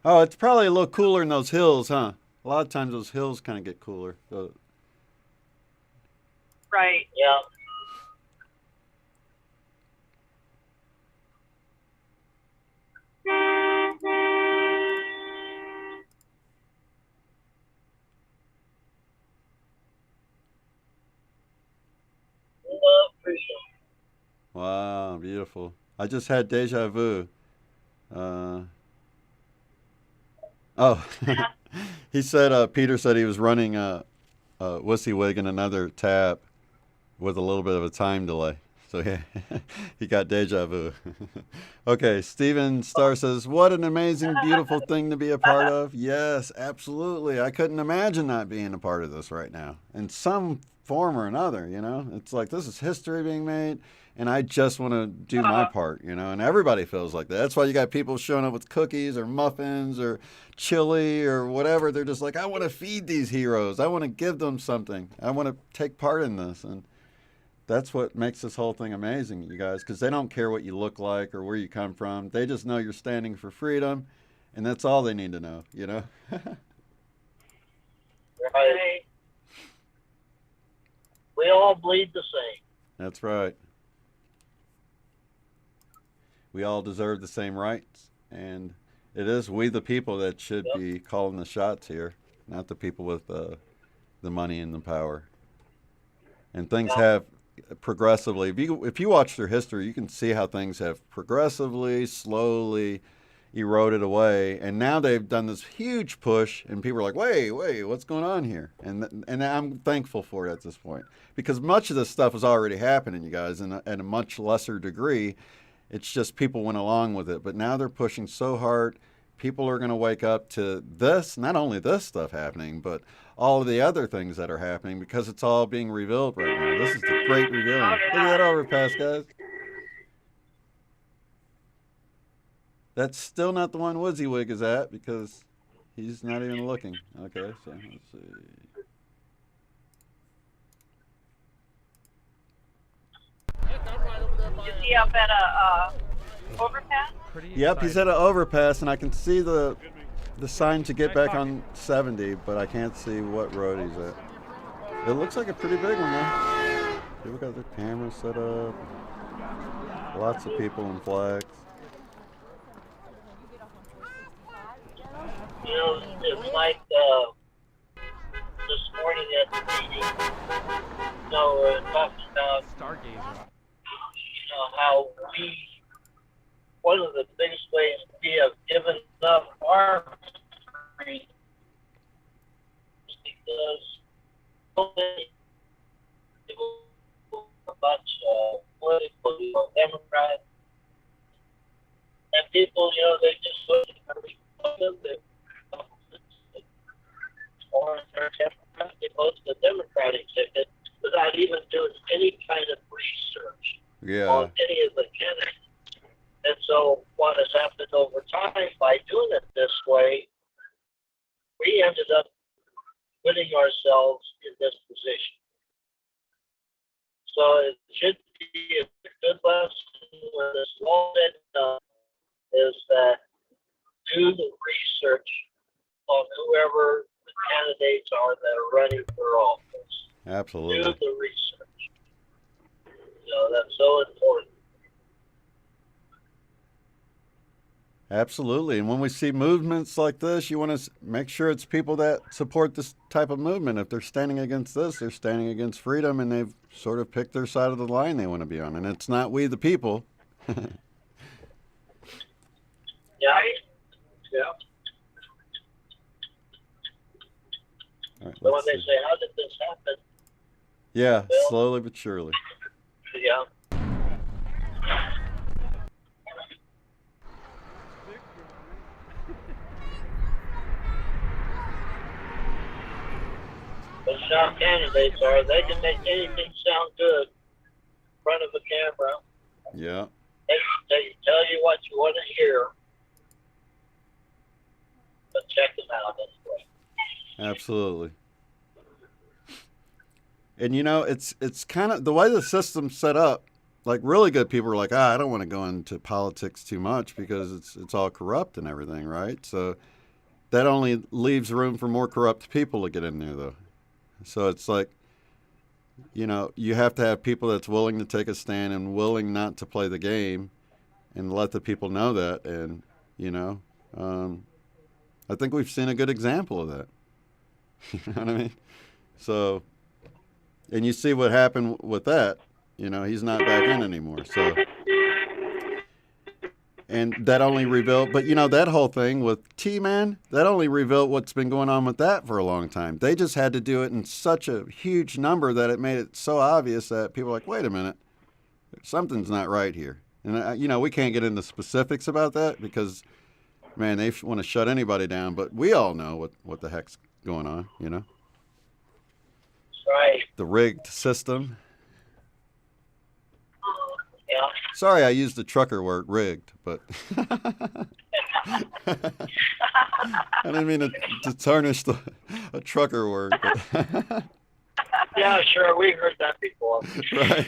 Oh, it's probably a little cooler in those hills, huh? A lot of times those hills kind of get cooler. So, Right. Yeah. wow, beautiful. I just had deja vu. Oh, he said, Peter said he was running WYSIWYG in another tab with a little bit of a time delay. So yeah, he got deja vu. Okay, Steven Starr says, what an amazing, beautiful thing to be a part of. Yes, absolutely. I couldn't imagine not being a part of this right now in some form or another, you know? It's like this is history being made, and I just want to do my part, you know? And everybody feels like that. That's why you got people showing up with cookies or muffins or chili or whatever. They're just like, I want to feed these heroes. I want to give them something. I want to take part in this. And that's what makes this whole thing amazing, you guys, because they don't care what you look like or where you come from. They just know you're standing for freedom, and that's all they need to know, you know? Right. We all bleed the same. That's right. We all deserve the same rights, and it is we the people that should be calling the shots here, not the people with the money and the power. And things have progressively, if you watch their history, you can see how things have progressively, slowly eroded away, and now they've done this huge push, and people are like, wait, what's going on here? And I'm thankful for it at this point, because much of this stuff is already happening, you guys, at a much lesser degree. It's just people went along with it, but now they're pushing so hard. People are going to wake up to this, not only this stuff happening, but all of the other things that are happening, because it's all being revealed right now. This is the great revealing. Look at that overpass, guys. That's still not the one WYSIWYG is at, because he's not even looking. Okay, so let's see. Is he up at a overpass? Yep, he's at an overpass, and I can see the sign to get back on 70, but I can't see what road he's at. It looks like a pretty big one, though. People got their cameras set up. Lots of people and flags. You know, it's like this morning at the meeting, you know, we're talking about Stargazer. You know, how one of the biggest ways we have given up our freedom is because so many people are much politically or Democrat, and people, you know, they just look at every or they're Democrat, they vote the Democratic ticket without even doing any kind of research on any of the candidates. And so what has happened over time by doing it this way, we ended up putting ourselves in this position. So it should be a good lesson when this all said and done is that do the research on whoever the candidates are that are running for office. Absolutely. Do the research. You know, that's so important. Absolutely. And when we see movements like this, you want to make sure it's people that support this type of movement. If they're standing against this, they're standing against freedom, and they've sort of picked their side of the line they want to be on. And it's not we the people. Yeah. Yeah. All right, So when they say, how did this happen? yeah, Bill? slowly but surely. Yeah. But you know how candidates are, they can make anything sound good in front of a camera. Yeah. They tell you what you want to hear, but check them out anyway. Absolutely. And it's kind of the way the system's set up. Like really good people are like, I don't want to go into politics too much because it's all corrupt and everything, right? So that only leaves room for more corrupt people to get in there, though. So it's like, you have to have people that's willing to take a stand and willing not to play the game, and let the people know that. And I think we've seen a good example of that. You know what I mean? So, and you see what happened with that. He's not back in anymore. So, and that only revealed, but that whole thing with T-Man, that only revealed what's been going on with that for a long time. They just had to do it in such a huge number that it made it so obvious that people are like, wait a minute, something's not right here. And, we can't get into specifics about that because, man, they want to shut anybody down, but we all know what the heck's going on, Right. The rigged system. Yeah. Sorry I used the trucker word, rigged, but I didn't mean to tarnish a trucker word. But Yeah, sure. We heard that before. Right.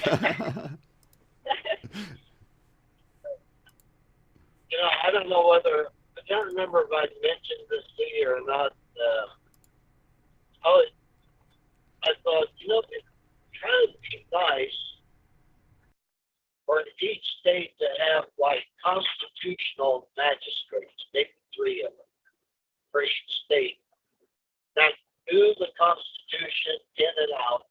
I don't know whether, I can't remember if I mentioned this to you or not. I thought, it's kind of nice for each state to have like constitutional magistrates, maybe 3 of them for each state, that knew the Constitution in and out,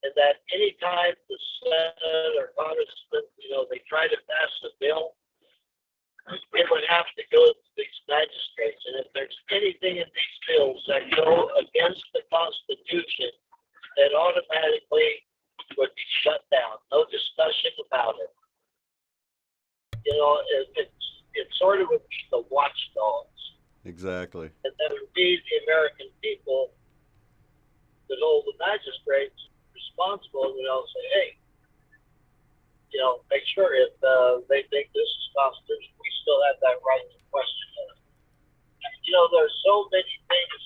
and that anytime the Senate or Congressman, they try to pass a bill, it would have to go to these magistrates. And if there's anything in these bills that go against the Constitution, it automatically would be shut down. No discussion about it. It sort of would be the watchdogs. Exactly. And that would be the American people that hold the magistrates responsible, say, hey, make sure if they think this is constitutional, we still have that right to question it. There's so many things.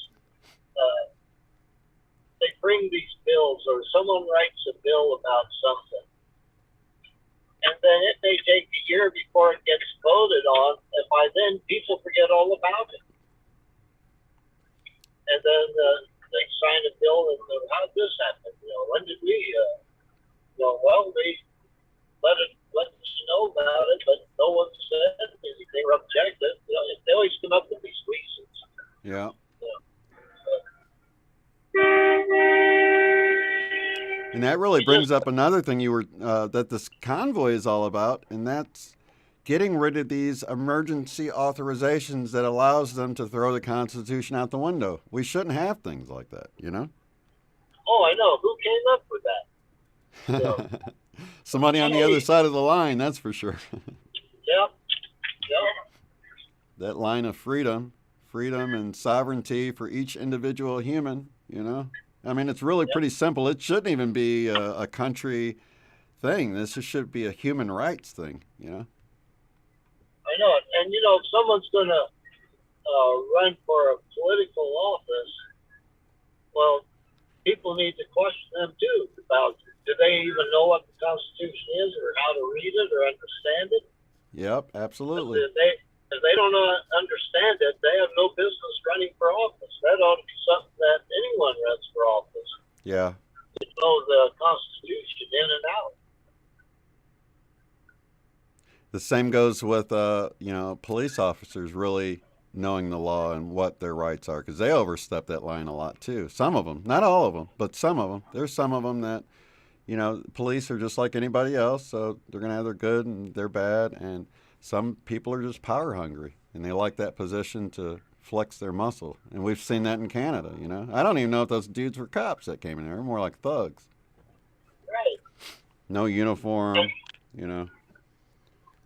They bring these bills, or someone writes a bill about something, and then it may take a year before it gets voted on, and by then people forget all about it. And then they sign a bill, and how did this happen? When did we? Well, we let us know about it, but no one said anything or objected. They always come up with these reasons. Yeah. And that really brings up another thing that this convoy is all about, and that's getting rid of these emergency authorizations that allows them to throw the Constitution out the window. We shouldn't have things like that, Oh, I know. Who came up with that? Somebody on the other side of the line, that's for sure. Yep. That line of freedom and sovereignty for each individual human, I mean, it's really pretty simple. It shouldn't even be a country thing. This should be a human rights thing, I know it. And, if someone's going to run for a political office, well, people need to question them, too, about do they even know what the Constitution is or how to read it or understand it? Yep, absolutely. If they don't understand it, they have no business running for office. That ought to be something that anyone runs for office. Yeah. To know the Constitution in and out. The same goes with, police officers really knowing the law and what their rights are, because they overstep that line a lot, too. Some of them. Not all of them, but some of them. There's some of them that, police are just like anybody else, so they're going to have their good and their bad, and some people are just power hungry, and they like that position to flex their muscle. And we've seen that in Canada, I don't even know if those dudes were cops that came in there. They're more like thugs. Right. No uniform,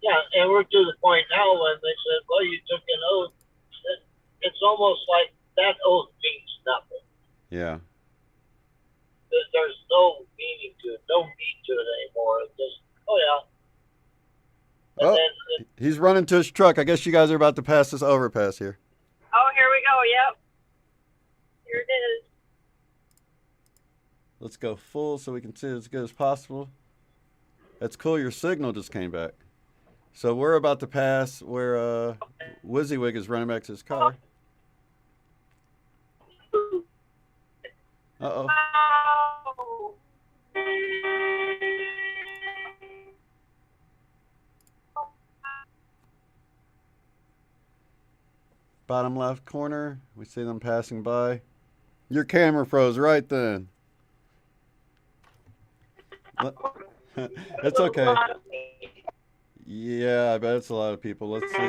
Yeah, and we're to the point now when they said, well, you took an oath. It's almost like that oath means nothing. Yeah. There's no meaning to it, no meat to it anymore. It's just, oh, yeah. Oh, he's running to his truck. I guess you guys are about to pass this overpass here. Oh, here we go. Yep. Here it is. Let's go full so we can see it as good as possible. That's cool. Your signal just came back. So we're about to pass where WYSIWYG is running back to his car. Uh-oh. Oh. Bottom left corner, we see them passing by. Your camera froze right then. It's okay. Yeah, I bet it's a lot of people. Let's see.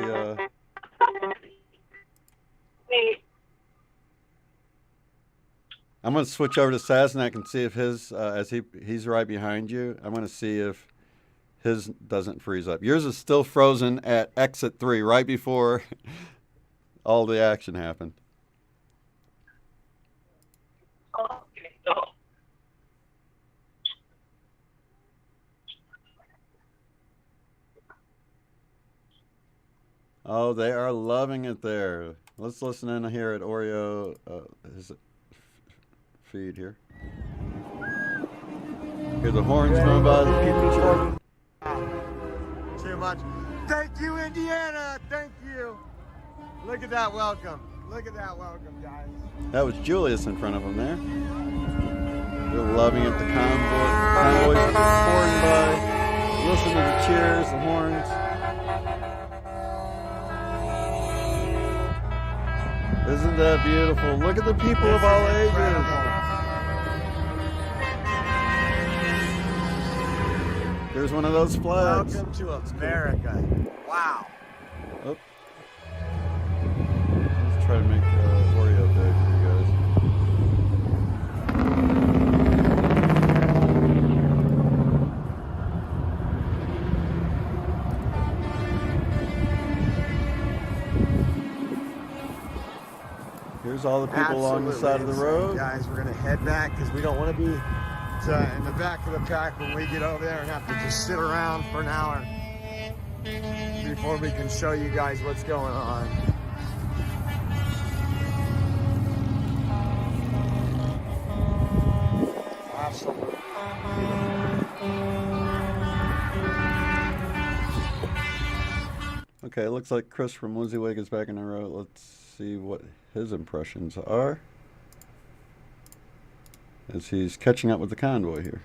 I'm going to switch over to Sasnak and see if his, as he's right behind you, I'm going to see if his doesn't freeze up. Yours is still frozen at exit 3, right before all the action happened. Oh, they are loving it there. Let's listen in here at Oreo, his feed here. Hear the horns going by, the people chirping. Too much. Thank you, Indiana. Thank you. Look at that welcome. Look at that welcome, guys. That was Julius in front of them there. They're loving it. The convoys are pouring by. Listen to the cheers, the horns. Isn't that beautiful? Look at the people of all ages. There's one of those flags. Welcome to America. Wow. Oh. Let's try to make Oreo big for you guys. Here's all the people along the side of the road. Guys, we're going to head back because we don't want to be in the back of the pack when we get over there and have to just sit around for an hour before we can show you guys what's going on. Absolutely. Okay, it looks like Chris from WYSIWYG is back in the road. Let's see what his impressions are as he's catching up with the convoy here.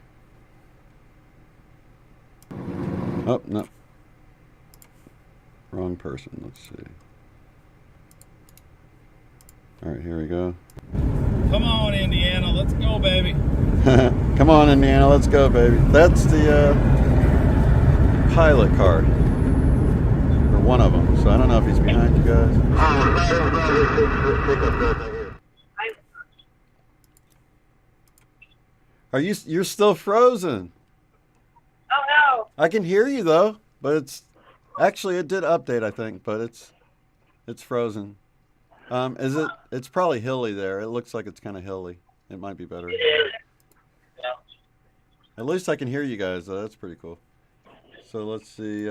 Oh, no. Wrong person. Let's see. All right, here we go. Come on, Indiana. Let's go, baby. Come on, Indiana. Let's go, baby. That's the pilot car. Or one of them. So I don't know if he's behind you guys. You're still frozen? Oh no! I can hear you though, but it did update, I think, but it's frozen. It's probably hilly there. It looks like it's kind of hilly. It might be better. At least I can hear you guys though. That's pretty cool. So let's see.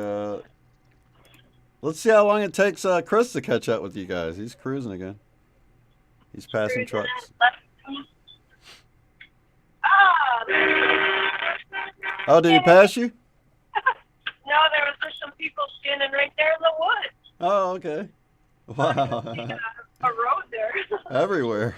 Let's see how long it takes Chris to catch up with you guys. He's cruising again. He's passing trucks. Oh, did he pass you? No, there was just some people standing right there in the woods. Oh, okay. Wow. A road there. Everywhere.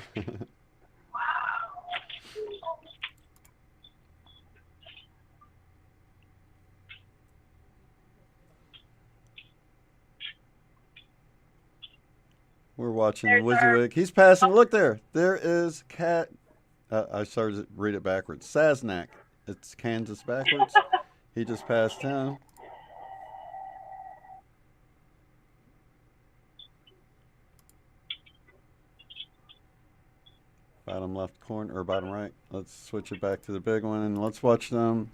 We're watching WYSIWYG. He's passing. Look there. There is Cat. I started to read it backwards. Sasnak. It's Kansas backwards. He just passed him. Bottom left corner or bottom right. Let's switch it back to the big one and let's watch them.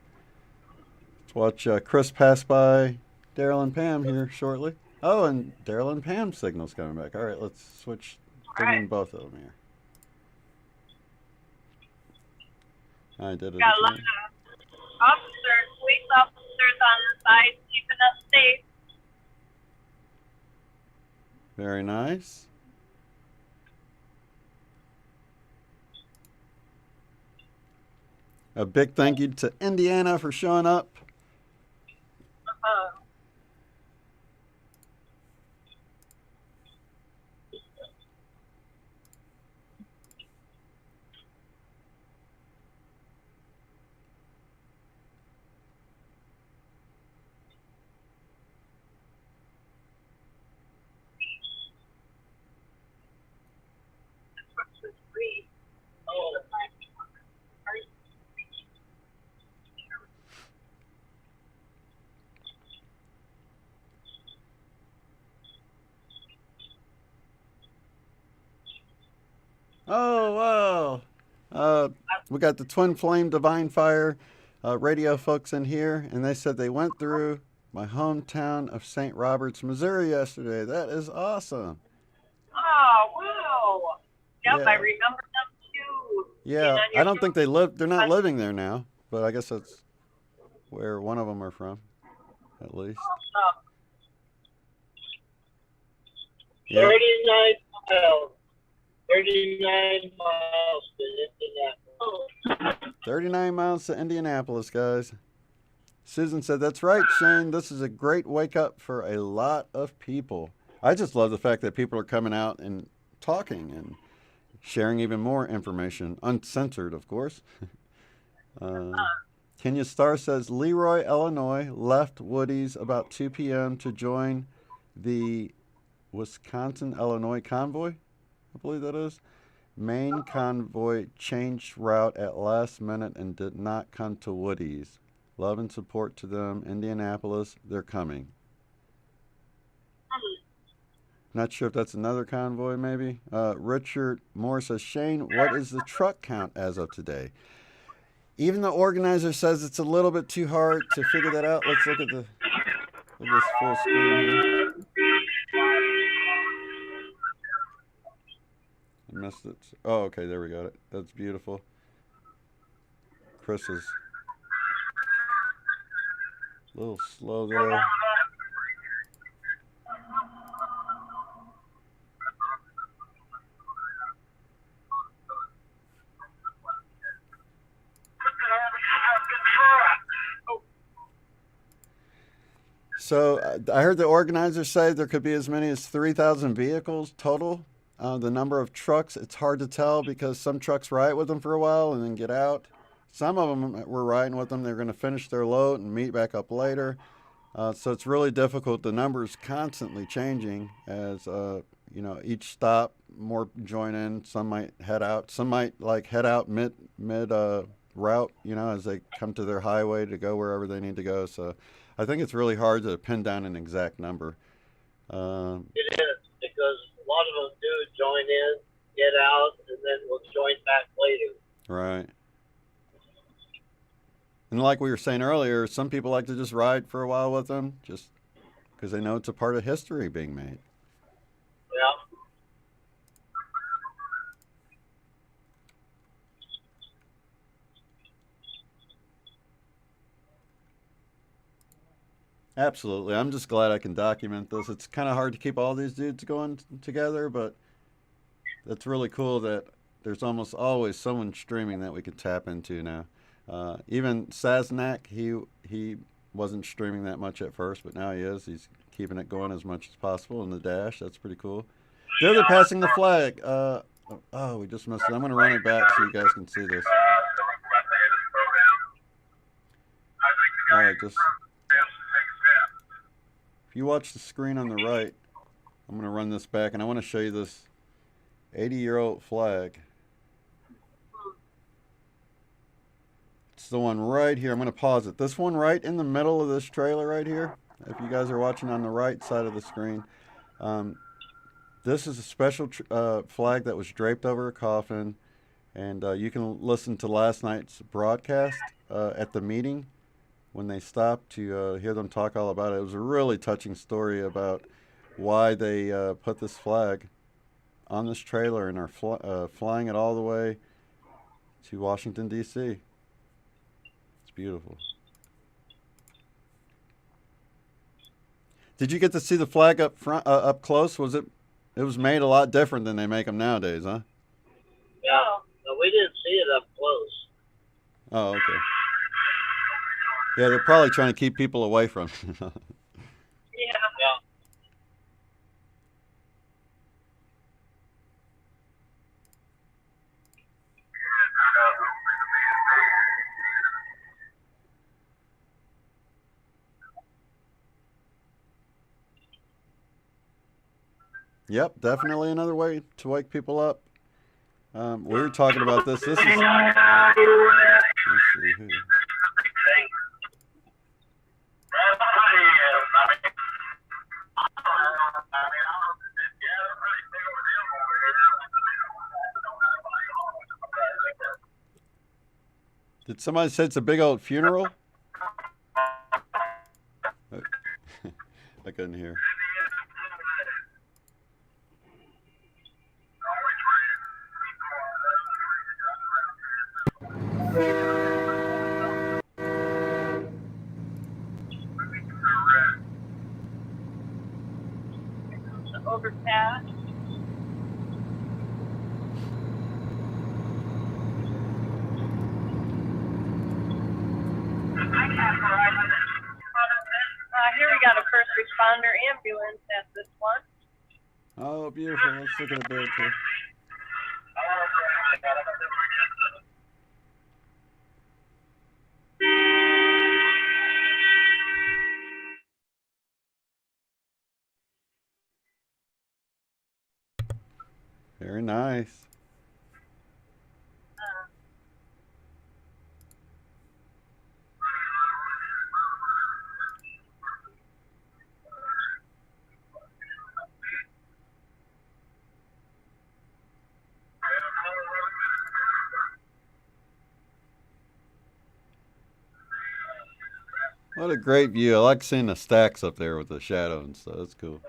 Let's watch Chris pass by Derrell and Pam here shortly. Oh, and Derrell and Pam signal's coming back. All right, let's switch. Bring in both of them here. I did it. Got a lot of officers, police officers on the side keeping us safe. Very nice. A big thank you to Indiana for showing up. Oh, wow. We got the Twin Flame Divine Fire radio folks in here, and they said they went through my hometown of St. Roberts, Missouri yesterday. That is awesome. Oh, wow. Yep, Yeah. I remember them too. Yeah, I don't think they live. They're not living there now, but I guess that's where one of them are from, at least. Yeah. 39 miles. 39 miles to Indianapolis. 39 miles to Indianapolis, guys. Susan said, that's right, Shane. This is a great wake up for a lot of people. I just love the fact that people are coming out and talking and sharing even more information, uncensored, of course. Kenya Star says, Leroy, Illinois, left Woody's about 2 p.m. to join the Wisconsin-Illinois Convoy, I believe that is. Main convoy changed route at last minute and did not come to Woody's. Love and support to them. Indianapolis, they're coming. Not sure if that's another convoy, maybe. Richard Moore says, Shane, what is the truck count as of today? Even the organizer says it's a little bit too hard to figure that out. Let's look at this full screen here. I missed it. Oh, okay, there we got it. That's beautiful. Chris is a little slow there. So I heard the organizers say there could be as many as 3,000 vehicles total. The number of trucks, it's hard to tell because some trucks ride with them for a while and then get out. Some of them were riding with them. They're going to finish their load and meet back up later. So it's really difficult. The number's constantly changing as, each stop, more join in. Some might head out. Some might head out mid route, as they come to their highway to go wherever they need to go. So I think it's really hard to pin down an exact number. It is, because a lot of them do join in, get out, and then will join back later. Right. And like we were saying earlier, some people like to just ride for a while with them just because they know it's a part of history being made. Yeah. Absolutely. I'm just glad I can document this. It's kind of hard to keep all these dudes going together, but that's really cool that there's almost always someone streaming that we could tap into now. Even Saznak, he wasn't streaming that much at first, but now he is. He's keeping it going as much as possible in the dash. That's pretty cool. They're passing the flag. We just missed it. I'm going to run it back so you guys can see this. All right, if you watch the screen on the right, I'm going to run this back, and I want to show you this 80-year-old flag. It's the one right here. I'm going to pause it. This one right in the middle of this trailer right here, if you guys are watching on the right side of the screen, this is a special flag that was draped over a coffin, and you can listen to last night's broadcast at the meeting when they stopped to hear them talk all about it. It was a really touching story about why they put this flag on this trailer and are flying it all the way to Washington, D.C. It's beautiful. Did you get to see the flag up front, up close? Was it It was made a lot different than they make them nowadays, huh? Yeah, no, we didn't see it up close. Oh, okay. Yeah, they're probably trying to keep people away from it. Yeah. Yeah. Yep, definitely another way to wake people up. We were talking about this. This is. Let's see who. Did somebody say it's a big old funeral? I couldn't hear. Overpass. Here we got a first responder ambulance at this one. Oh, beautiful. Let's look at a bit too. Very nice. What a great view. I like seeing the stacks up there with the shadow and stuff. That's cool.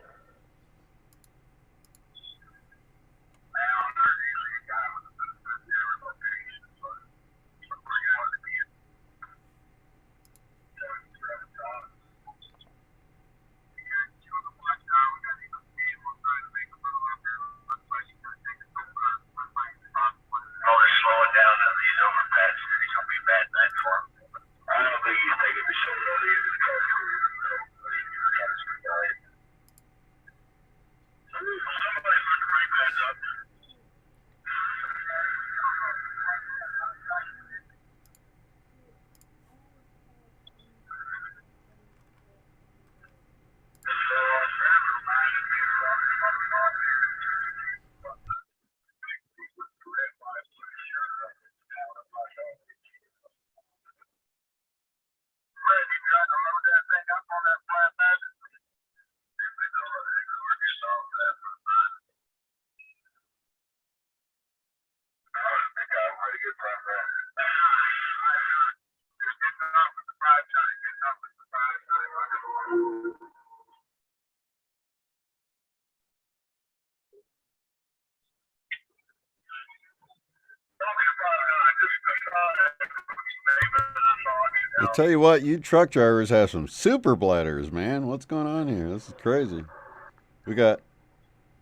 I tell you what, you truck drivers have some super bladders, man. What's going on here? This is crazy.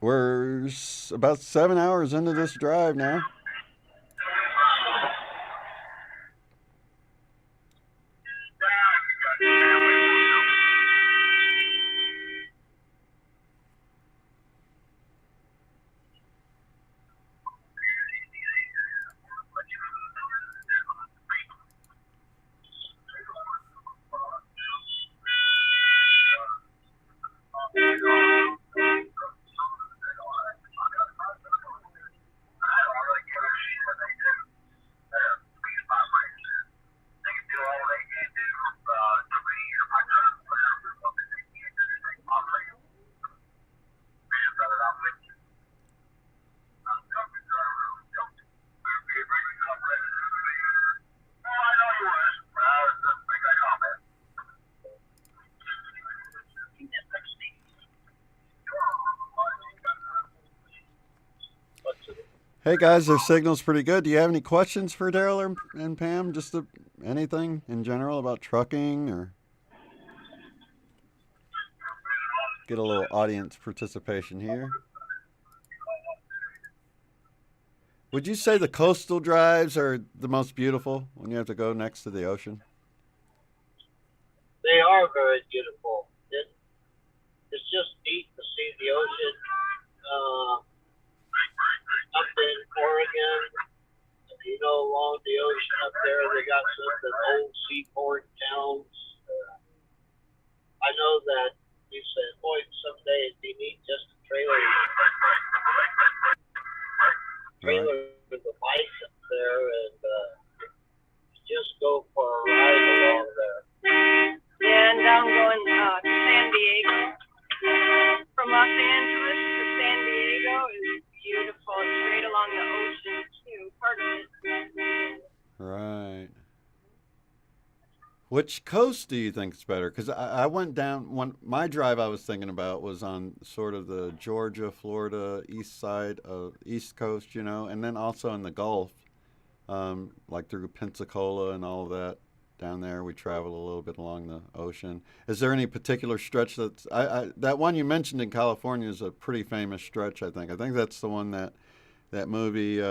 We're about 7 hours into this drive now. Hey guys, their signal's pretty good. Do you have any questions for Derrell and Pam? Just anything in general about trucking or get a little audience participation here? Would you say the coastal drives are the most beautiful when you have to go next to the ocean? They are very beautiful. It's just neat to see the ocean. Up in Oregon, along the ocean up there, they got some of the old seaport towns. I know that you said, boy, someday it'd be neat just a trailer with the bikes up there and just go for a ride along there. Yeah, and I'm going to San Diego. From Los Angeles to San Diego is beautiful. It's straight along the ocean, too, part of it. Right. Which coast do you think is better? Because I went down, my drive I was thinking about was on sort of the Georgia, Florida, east side of East Coast, and then also in the Gulf, like through Pensacola and all of that. Down there, we travel a little bit along the ocean. Is there any particular stretch that's that one you mentioned in California is a pretty famous stretch? I think that's the one that movie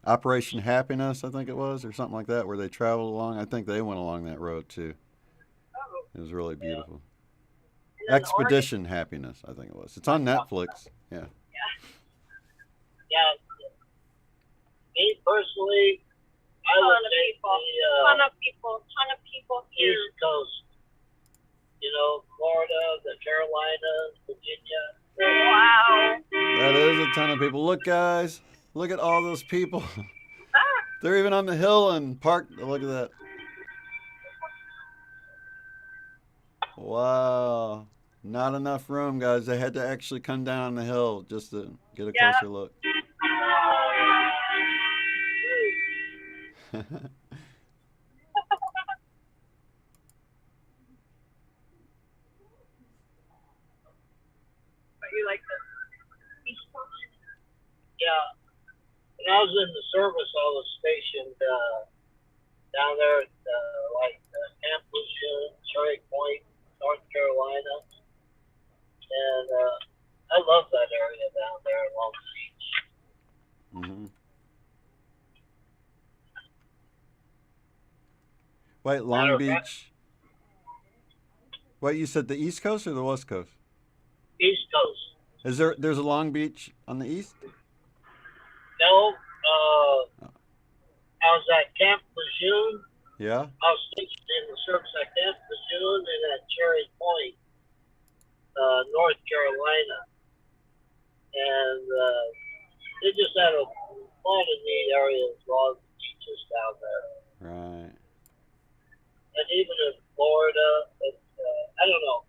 Operation Happiness, I think it was, or something like that, where they traveled along. I think they went along that road too. It was really beautiful. Expedition Happiness, I think it was. It's on Netflix. Yeah. Yeah. Me personally, I would take ton of people here. East Coast. Florida, the Carolinas, Virginia. Wow. That is a ton of people. Look, guys. Look at all those people. They're even on the hill and parked. Look at that. Wow. Not enough room, guys. They had to actually come down the hill just to get a closer look. You like the East Coast? Yeah. When I was in the service, I was stationed down there at Camp Lucia, Cherry Point, North Carolina. And I love that area down there along the beach. Mm-hmm. Wait, Long Beach. Wait, you said the East Coast or the West Coast? East Coast. There's a Long Beach on the east? No, I was at Camp Lejeune. Yeah. I was stationed in the service at Camp Lejeune and at Cherry Point, North Carolina. And they just had a lot of neat areas, a lot of beaches down there. Right. And even in Florida, I don't know,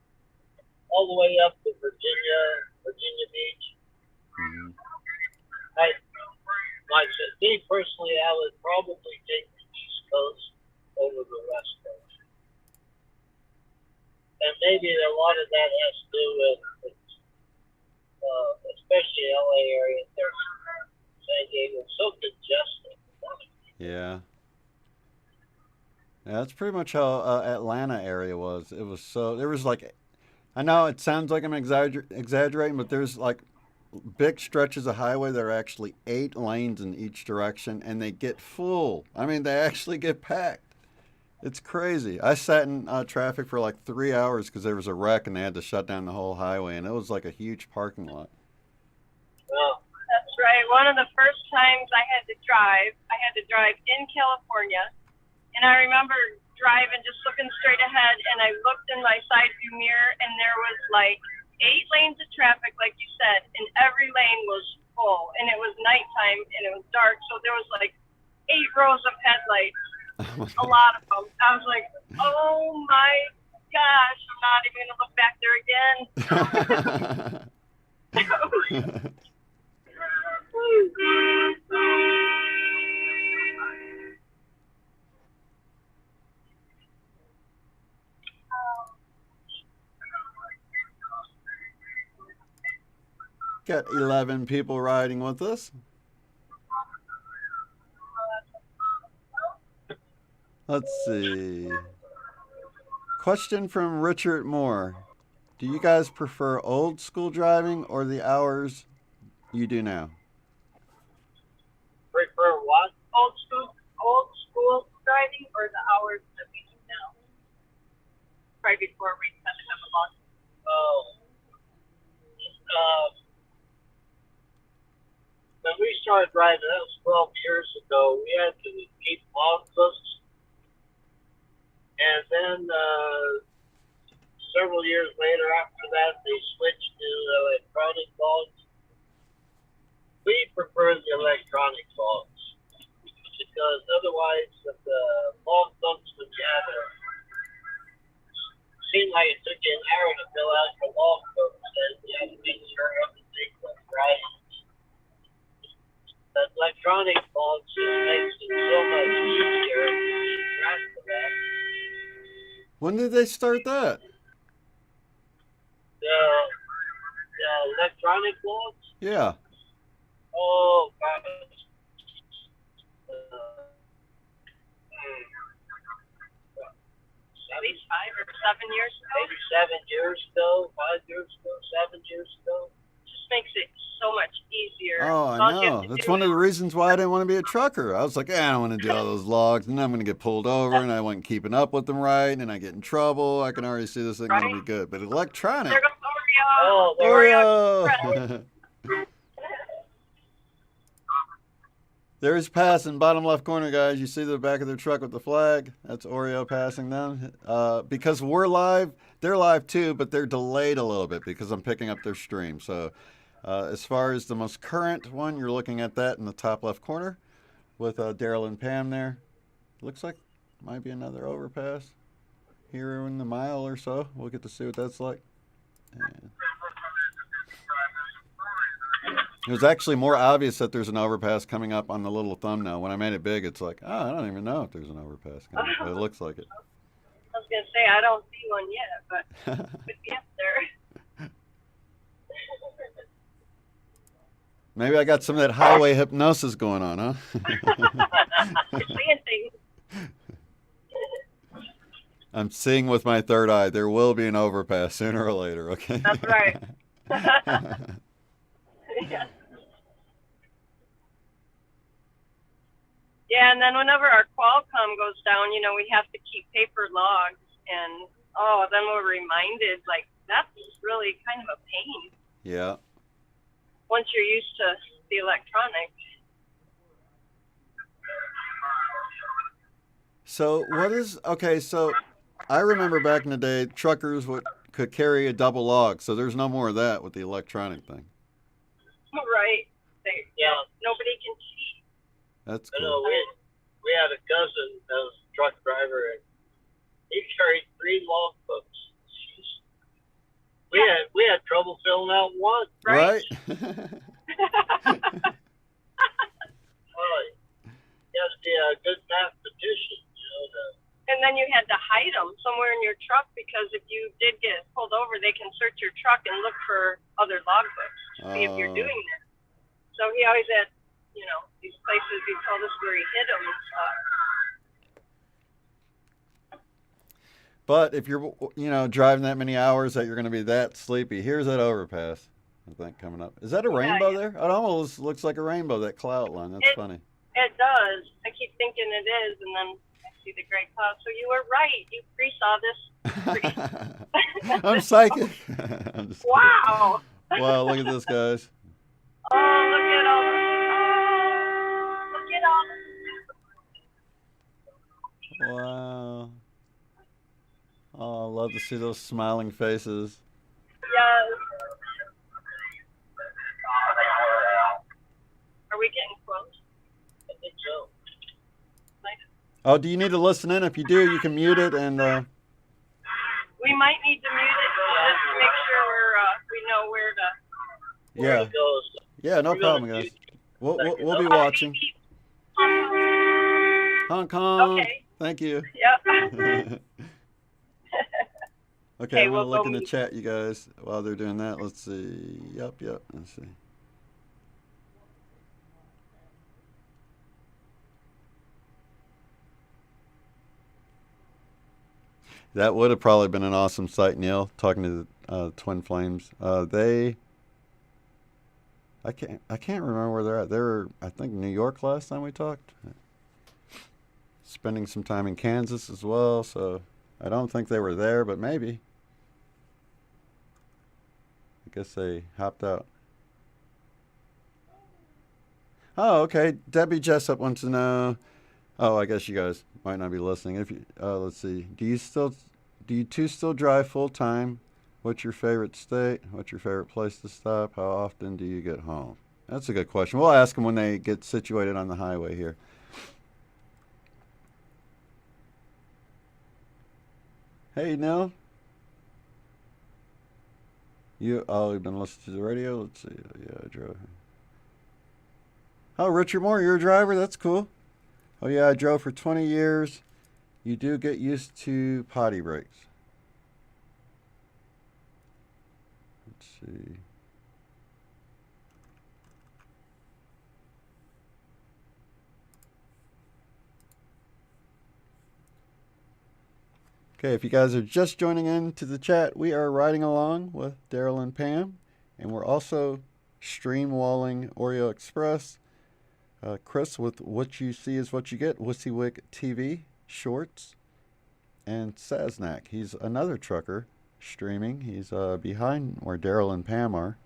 all the way up to Virginia Beach. Mm-hmm. Me personally, I would probably take the East Coast over the West Coast. And maybe a lot of that has to do with, especially LA area, there's San Diego, so congested. Yeah. Yeah, that's pretty much how Atlanta area was. It was there was like, I know it sounds like I'm exaggerating, but there's like big stretches of highway that are actually 8 lanes in each direction, and they get full. I mean, they actually get packed. It's crazy. I sat in traffic for like 3 hours because there was a wreck and they had to shut down the whole highway, and it was like a huge parking lot. Well, that's right. One of the first times I had to drive in California, and I remember driving, just looking straight ahead, and I looked in my side view mirror, and there was like 8 lanes of traffic, like you said, and every lane was full, and it was nighttime, and it was dark, so there was like 8 rows of headlights, a lot of them. I was like, oh my gosh, I'm not even going to look back there again. Got 11 people riding with us. Let's see. Question from Richard Moore. Do you guys prefer old school driving or the hours you do now? ago, we had to keep logbooks, and then several years later after that, they switched to electronic logs. We prefer the electronic logs because otherwise the log books would seemed like it took you an hour to fill out your log books, and you had to make sure everything was right. The electronic logs just makes it so much easier to keep track of that. When did they start that? The electronic logs? Yeah. Oh, gosh. At least 5 or 7 years ago. Maybe 7 years ago, 5 years ago, 7 years ago. Just makes it so much easier. Oh, I know. That's one of the reasons why I didn't want to be a trucker. I was like, I don't want to do all those logs, and I'm going to get pulled over, and I wasn't keeping up with them right, and I get in trouble. I can already see this thing going to be good. But electronic. There goes Oreo. Oh, Oreo. There's passing, bottom left corner, guys. You see the back of their truck with the flag? That's Oreo passing them. Because we're live, they're live too, but they're delayed a little bit because I'm picking up their stream. So as far as the most current one, you're looking at that in the top left corner with Derrell and Pam there. Looks like might be another overpass here in the mile or so. We'll get to see what that's like. And it was actually more obvious that there's an overpass coming up on the little thumbnail. When I made it big, it's like, oh, I don't even know if there's an overpass coming up, but it looks like it. I was going to say, I don't see one yet, but could be up there. Maybe I got some of that highway hypnosis going on, huh? You're seeing things. I'm seeing with my third eye. There will be an overpass sooner or later, okay? That's right. Yeah. Yeah, and then whenever our Qualcomm goes down, we have to keep paper logs, and then we're reminded, like, that's really kind of a pain. Yeah. Once you're used to the electronic. So so I remember back in the day, truckers could carry a double log, so there's no more of that with the electronic thing. Right. Nobody can cheat. That's I cool. know we had a cousin that was a truck driver, and he carried 3 log books. We had trouble filling out one. Right? You have to be a good mathematician, And then you had to hide them somewhere in your truck because if you did get pulled over, they can search your truck and look for other logbooks to see if you're doing it. So he always had, these places he told us where he hid them and stuff. But if you're, driving that many hours that you're going to be that sleepy, here's that overpass, I think, coming up. Is that a rainbow there? It almost looks like a rainbow, that cloud line. That's funny. It does. I keep thinking it is, and then I see the gray cloud. So you were right. You pre-saw this. I'm psychic. I'm just wow. kidding. Wow, look at this, guys. Oh, look at all the... Wow. Oh, I love to see those smiling faces. Yes. Are we getting close? I think so. Oh, do you need to listen in? If you do, you can mute it and... We might need to mute it just to make sure we know where it goes. Yeah, no problem, guys. We'll be watching. Hong Kong. Okay. Thank you. Yep. Okay, I'm going to we'll look in the meet. chat, you guys, while they're doing that. Let's see. Yep. Let's see. That would have probably been an awesome sight, Neil, talking to the Twin Flames. I can't remember where they're at. They were, I think, New York last time we talked. Spending some time in Kansas as well, so I don't think they were there, but maybe. I guess they hopped out. Oh, okay. Debbie Jessup wants to know. Oh, I guess you guys might not be listening. If you, let's see. Do you two still drive full time? What's your favorite state? What's your favorite place to stop? How often do you get home? That's a good question. We'll ask them when they get situated on the highway here. Hey, Neil. You've been listening to the radio? Let's see. Yeah, I drove. Oh, Richard Moore, you're a driver? That's cool. Oh, yeah, I drove for 20 years. You do get used to potty breaks. Let's see. Okay, if you guys are just joining in to the chat, we are riding along with Derrell and Pam, and we're also stream walling Oreo Express. Chris with What You See Is What You Get, WussieWick TV, Shorts, and Saznak. He's another trucker streaming. He's behind where Derrell and Pam are.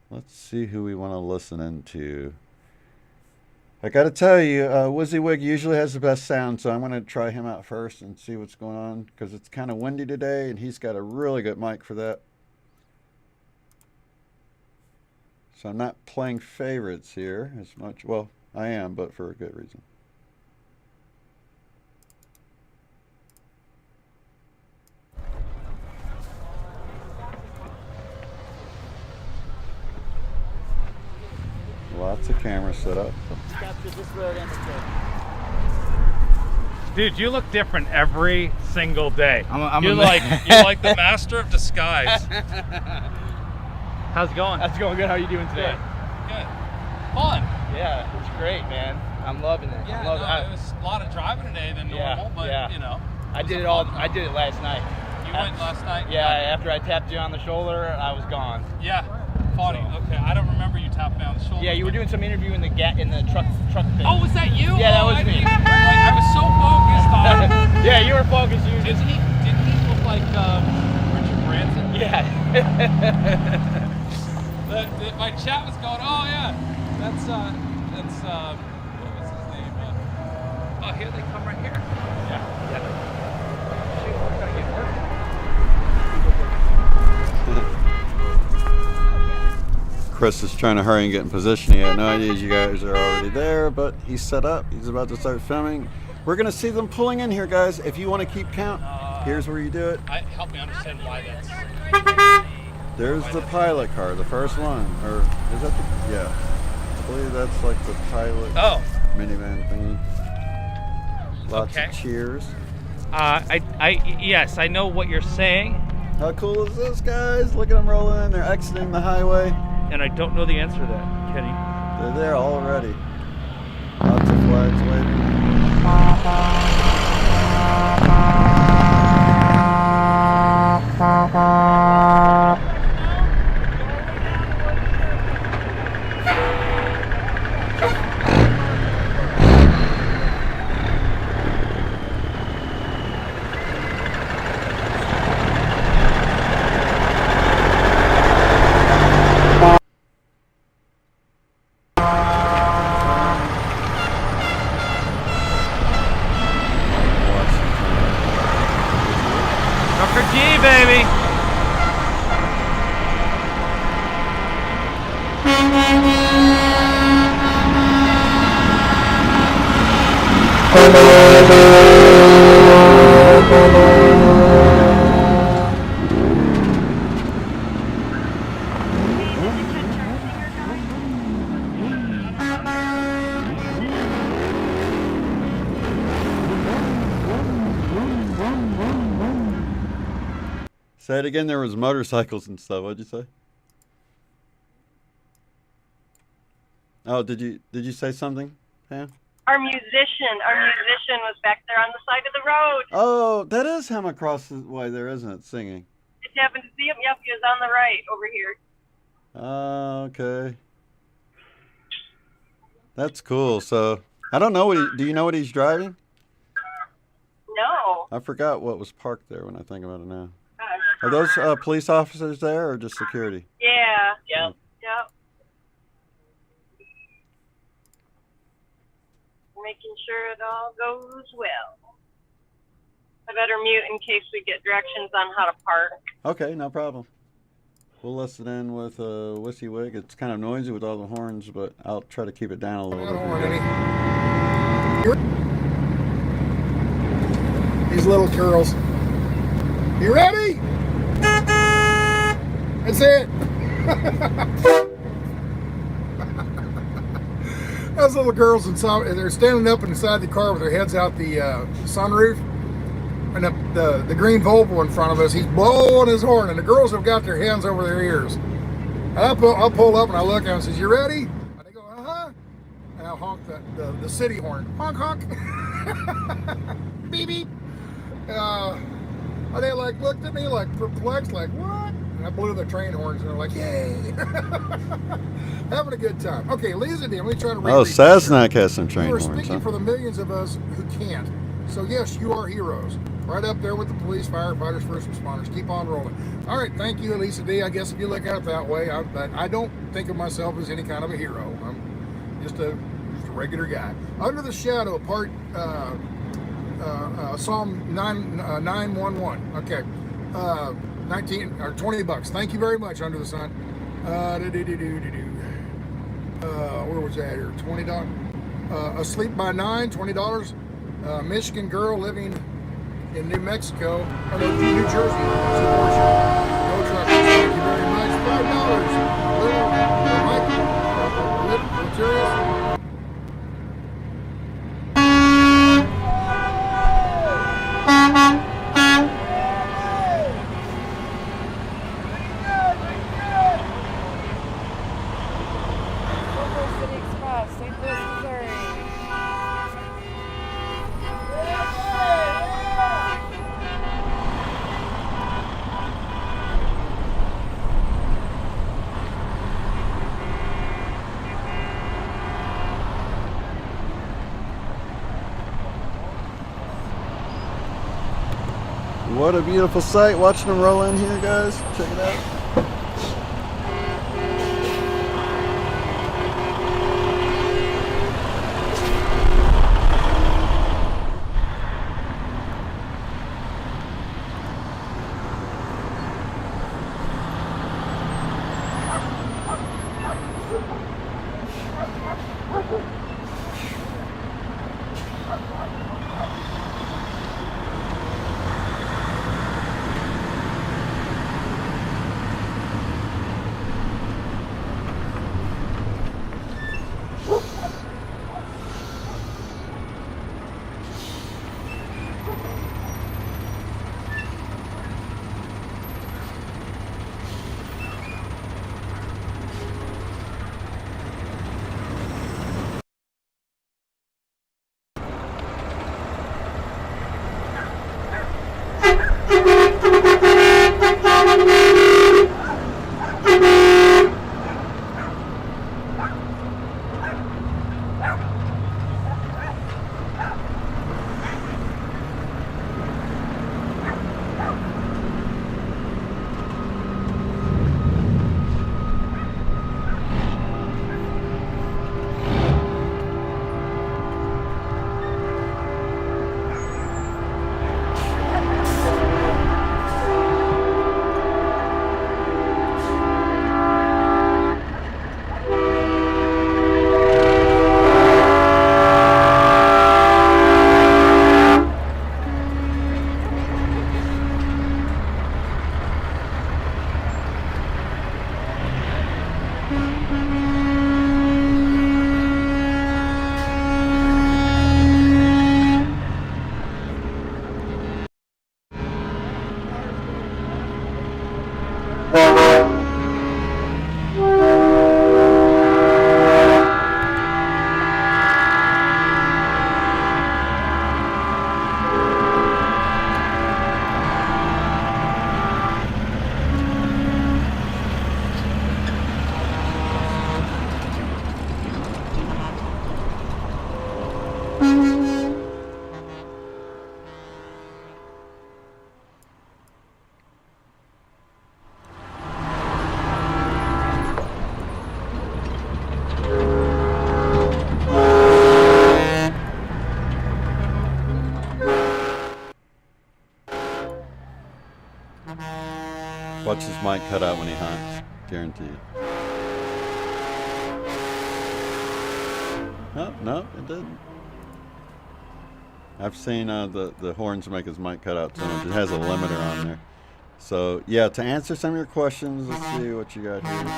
Let's see who we want to listen into. I got to tell you, WussieWick usually has the best sound, so I'm going to try him out first and see what's going on, because it's kind of windy today, and he's got a really good mic for that. So I'm not playing favorites here as much. Well, I am, but for a good reason. Lots of cameras set up. Dude, you look different every single day. you're like the master of disguise. How's it going? That's going good. How are you doing today? Good. Fun. Yeah, it's great, man. I'm loving it. Yeah, it was a lot of driving today than normal, but you know. I did it last night. You went last night? Yeah, after I tapped you on the shoulder, I was gone. Yeah. Funny. Okay, I don't remember you tapping me on the shoulder. Yeah, you were doing some interview in the truck thing. Oh, was that you? Yeah, that was me. I was so focused on. Yeah, you were focused. Did he look like Richard Branson? Yeah. My chat was going, oh yeah, that's what was his name? Oh, here they come right here. Yeah. Shoot, we're gonna get working. Chris is trying to hurry and get in position. He had no idea you guys are already there, but he's set up. He's about to start filming. We're going to see them pulling in here, guys. If you want to keep count, here's where you do it. Help me understand why that's... There's the pilot car, the first one. Or is that the... Yeah. I believe that's like the pilot minivan thingy. Lots of cheers. Yes, I know what you're saying. How cool is this, guys? Look at them rolling in. They're exiting the highway. And I don't know the answer to that, Kenny. They're there already. Lots of flags waving. Dr. G, baby. Say it again. There was motorcycles and stuff. What'd you say? Oh, did you say something, Pam? Our musician was back there on the side of the road. Oh, that is him across the way there, isn't it? Singing. Just happened to see him. Yep, he was on the right over here. Oh, okay. That's cool. So I don't know do you know what he's driving? No. I forgot what was parked there when I think about it now. Gosh. Are those police officers there or just security? Yeah. Yep. making sure it all goes well. I better mute in case we get directions on how to park. Okay, no problem. We'll listen in with Whiskey Wig. It's kind of noisy with all the horns, but I'll try to keep it down a little bit. These little girls. You ready? That's it. Those little girls inside, they're standing up inside the car with their heads out the sunroof, and the green Volvo in front of us. He's blowing his horn, and the girls have got their hands over their ears. And I'll pull up and I look at him and says, "You ready?" And they go, "Uh-huh." And I'll honk the city horn. Honk, honk. Beep, beep. And they like looked at me like perplexed, like, "What?" And I blew the train horns, and they're like, "Yay!" Having a good time. Okay, Lisa, let me try to read. Oh, Sasnak has some train You are horns, speaking huh? for the millions of us who can't. So yes, you are heroes. Right up there with the police, firefighters, first responders. Keep on rolling. All right, thank you, Elisa D. I guess if you look at it that way, I don't think of myself as any kind of a hero. I'm just a regular guy. Under the Shadow, part Psalm 911. Okay, 19 or 20 bucks. Thank you very much. Under the Sun. Where was that here? $20. Asleep by 9, $20. Michigan girl living in New Mexico, or no, New Jersey. Supports you. Go Truckers. Thank you very much. $5. Little materials. What a beautiful sight watching them roll in here, guys. Check it out. mic cut out when he honks. Guaranteed. No, no, it didn't. I've seen the horns make his mic cut out so much. It has a limiter on there. So, yeah, to answer some of your questions, let's see what you got here for me.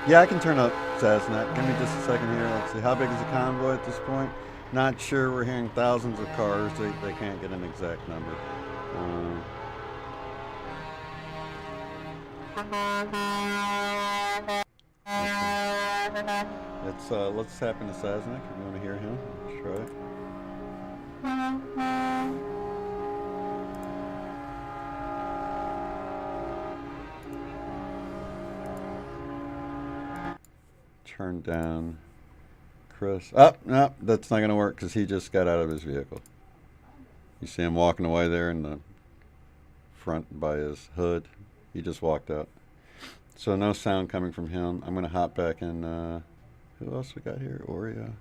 Yeah, I can turn up Cessna. Give me just a second here. Let's see. How big is the convoy at this point? Not sure. We're hearing thousands of cars. They can't get an exact number. Let's tap into Saznak if you want to hear him. Let's try it. Turn down Chris. Oh, no, that's not going to work because he just got out of his vehicle. You see him walking away there in the front by his hood. He just walked out. So no sound coming from him. I'm going to hop back in. Who else we got here? Oreo.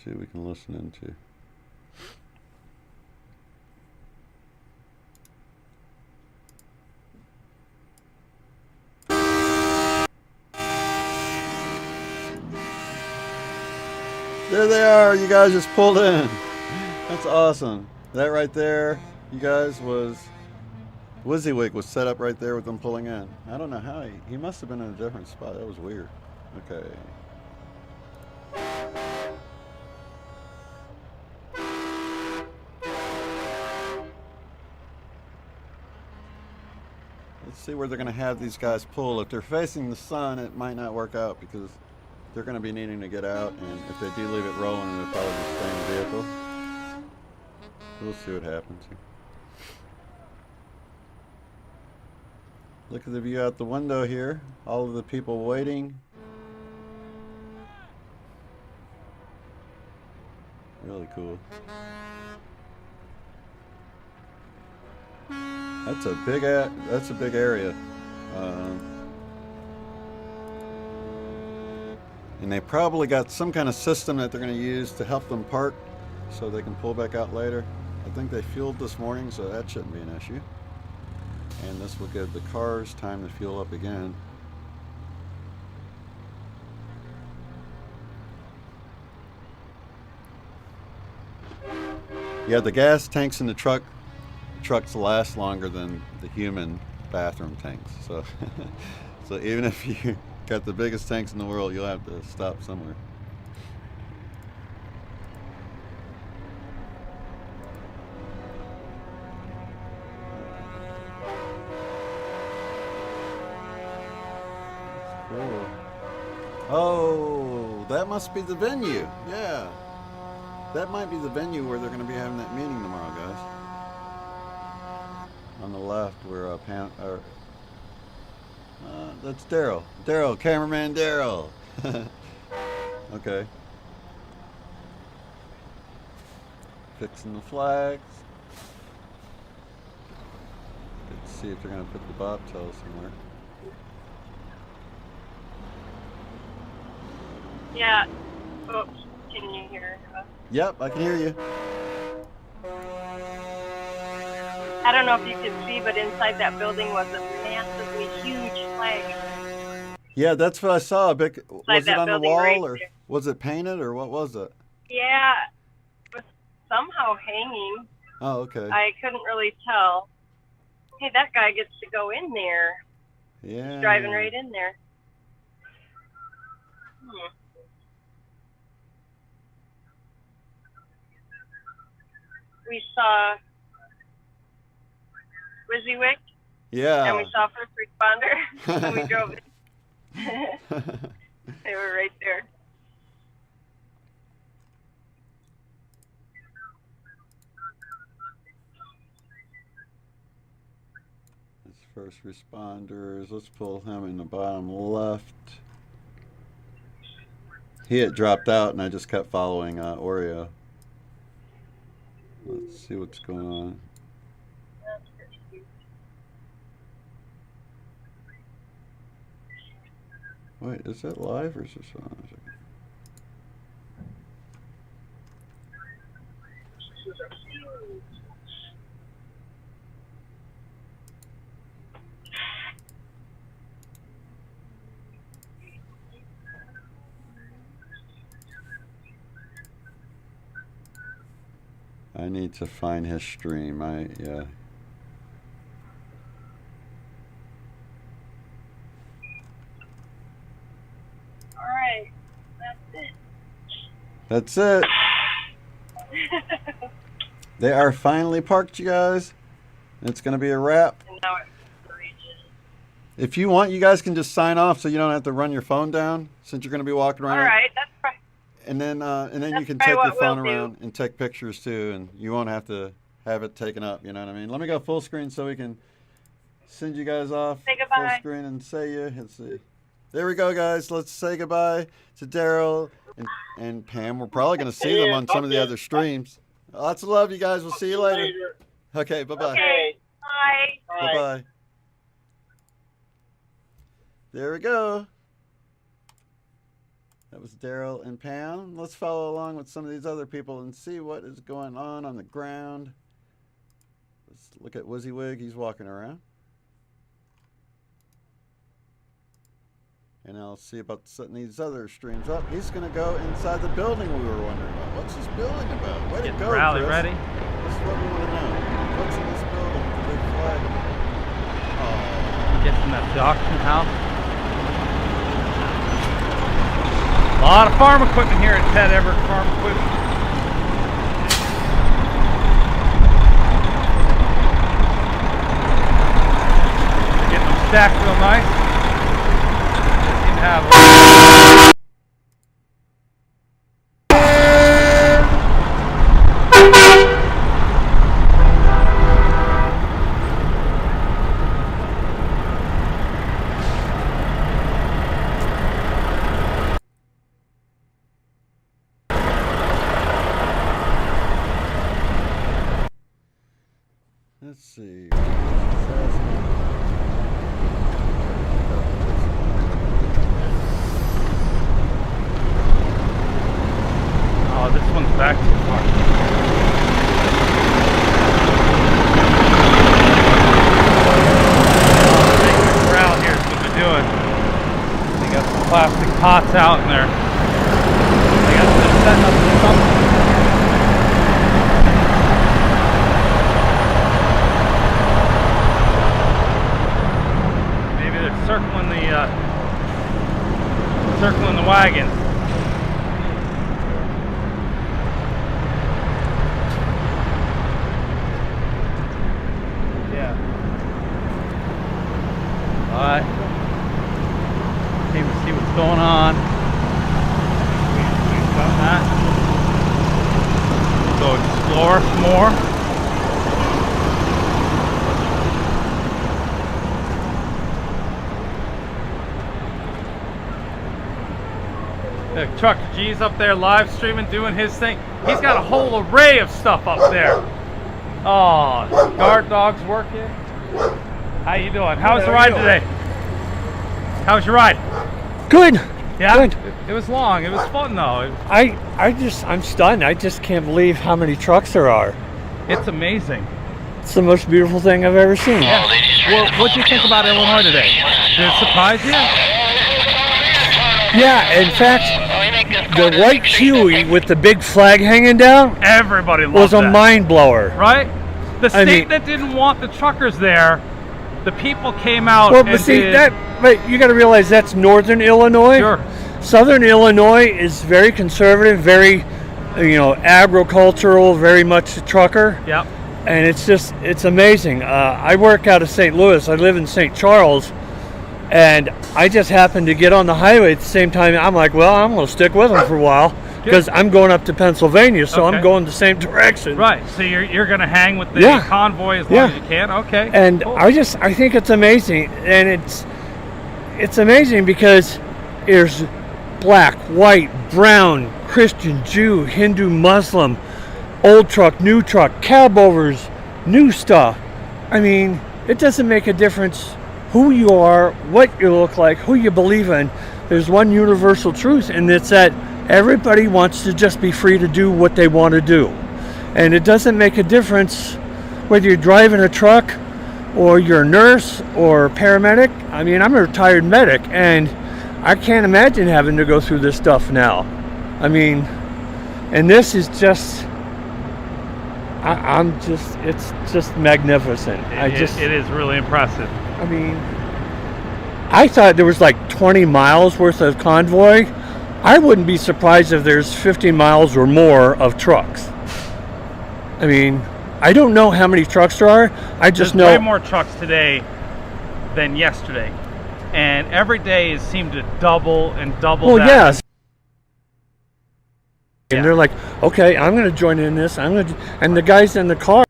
See what we can listen into. There they are. You guys just pulled in. That's awesome. That right there, you guys, was WYSIWYG was set up right there with them pulling in. I don't know how he must have been in a different spot. That was weird. Okay. Let's see where they're going to have these guys pull. If they're facing the sun, it might not work out because they're going to be needing to get out, and if they do leave it rolling, they'll probably just stay in the vehicle. We'll see what happens here. Look at the view out the window here. All of the people waiting. Really cool. That's a big area. And they probably got some kind of system that they're going to use to help them park so they can pull back out later. I think they fueled this morning, so that shouldn't be an issue. And this will give the cars time to fuel up again. Yeah, the gas tanks in the trucks last longer than the human bathroom tanks. So, so even if you got the biggest tanks in the world, you'll have to stop somewhere. Cool. Oh, that must be the venue. Yeah. That might be the venue where they're going to be having that meeting tomorrow, guys. On the left, where Pam, that's Derrell. Derrell, cameraman Derrell. Okay. Fixing the flags. Let's see if they're going to put the bobtail somewhere. Yeah. Oops. Can you hear us? Yep, I can hear you. I don't know if you could see, but inside that building was a massively huge flag. Yeah, that's what I saw. Was it on the wall, right or there. was it painted, or what was it? Yeah, it was somehow hanging. Oh, okay. I couldn't really tell. Hey, that guy gets to go in there. Yeah. He's driving right in there. We saw WYSIWYG. Yeah. And we saw first responder. And we drove in. They were right there. It's first responders. Let's pull him in the bottom left. He had dropped out, and I just kept following Oreo. Let's see what's going on. Wait, is that live or is this on? I need to find his stream. Yeah. All right, that's it. That's it. They are finally parked, you guys. It's going to be a wrap. And now it's courageous. If you want, you guys can just sign off so you don't have to run your phone down since you're going to be walking around. All right, that's right. And then you can probably take your what phone we'll around and take pictures too, and you won't have to have it taken up. You know what I mean? Let me go full screen so we can send you guys off. Say goodbye. Full screen and say you. Let's see. There we go, guys. Let's say goodbye to Derrell and Pam. We're probably going to see them on some of the other streams. Lots of love, you guys. We'll see you later. Okay, bye-bye. Okay, bye. Bye-bye. There we go. That was Derrell and Pam. Let's follow along with some of these other people and see what is going on the ground. Let's look at WYSIWYG. He's walking around. And I'll see about setting these other streams up. He's going to go inside the building we were wondering about. What's this building about? Way to go, rally Chris. ready. This is what we want to know. What's in this building with the big flag? Get from that auction house. A lot of farm equipment here at Ted Everett Farm Equipment. Getting them stacked real nice. Just seem to have Let's see. Oh, this one's back too far. Big crowd here is what they're doing. They got some plastic pots out in there. They got them setting up something. Maybe they're circling the wagon. Yeah. Alright. See what's going on. We've done that. Go explore some more. Trucker G's up there live streaming, doing his thing. He's got a whole array of stuff up there. Oh, guard dog's working. How you doing? How was the ride today? How was your ride? Good. Yeah? Good. It was long. It was fun though. I'm stunned. I just can't believe how many trucks there are. It's amazing. It's the most beautiful thing I've ever seen. Yeah. Well, what'd you think about Illinois today? Did it surprise you? Yeah, in fact, the white Huey with the big flag hanging down, everybody loved was a that. mind blower. Right? The state that didn't want the truckers there, the people came out. Well, but see but you got to realize that's northern Illinois. Sure. Southern Illinois is very conservative, very, agricultural, very much a trucker. Yep. And it's amazing. I work out of St. Louis. I live in St. Charles. And I just happened to get on the highway at the same time. I'm like, well, I'm going to stick with them for a while because I'm going up to Pennsylvania, so I'm going the same direction. Right. So you're going to hang with the convoy as long as you can. Okay. And cool. I think it's amazing, and it's amazing because there's black, white, brown, Christian, Jew, Hindu, Muslim, old truck, new truck, cab overs, new stuff. I mean, it doesn't make a difference who you are, what you look like, who you believe in. there's one universal truth, and it's that everybody wants to just be free to do what they want to do. And it doesn't make a difference whether you're driving a truck or you're a nurse or a paramedic. I mean, I'm a retired medic, and I can't imagine having to go through this stuff now. I mean, and this is just, it's just magnificent. It is really impressive. I mean, I thought there was like 20 miles worth of convoy. I wouldn't be surprised if there's 50 miles or more of trucks. I mean, I don't know how many trucks there are. I just know there's way more trucks today than yesterday, and every day it seemed to double and double. Well, that. yes. And they're like, okay, I'm going to join in this. And the guys in the car,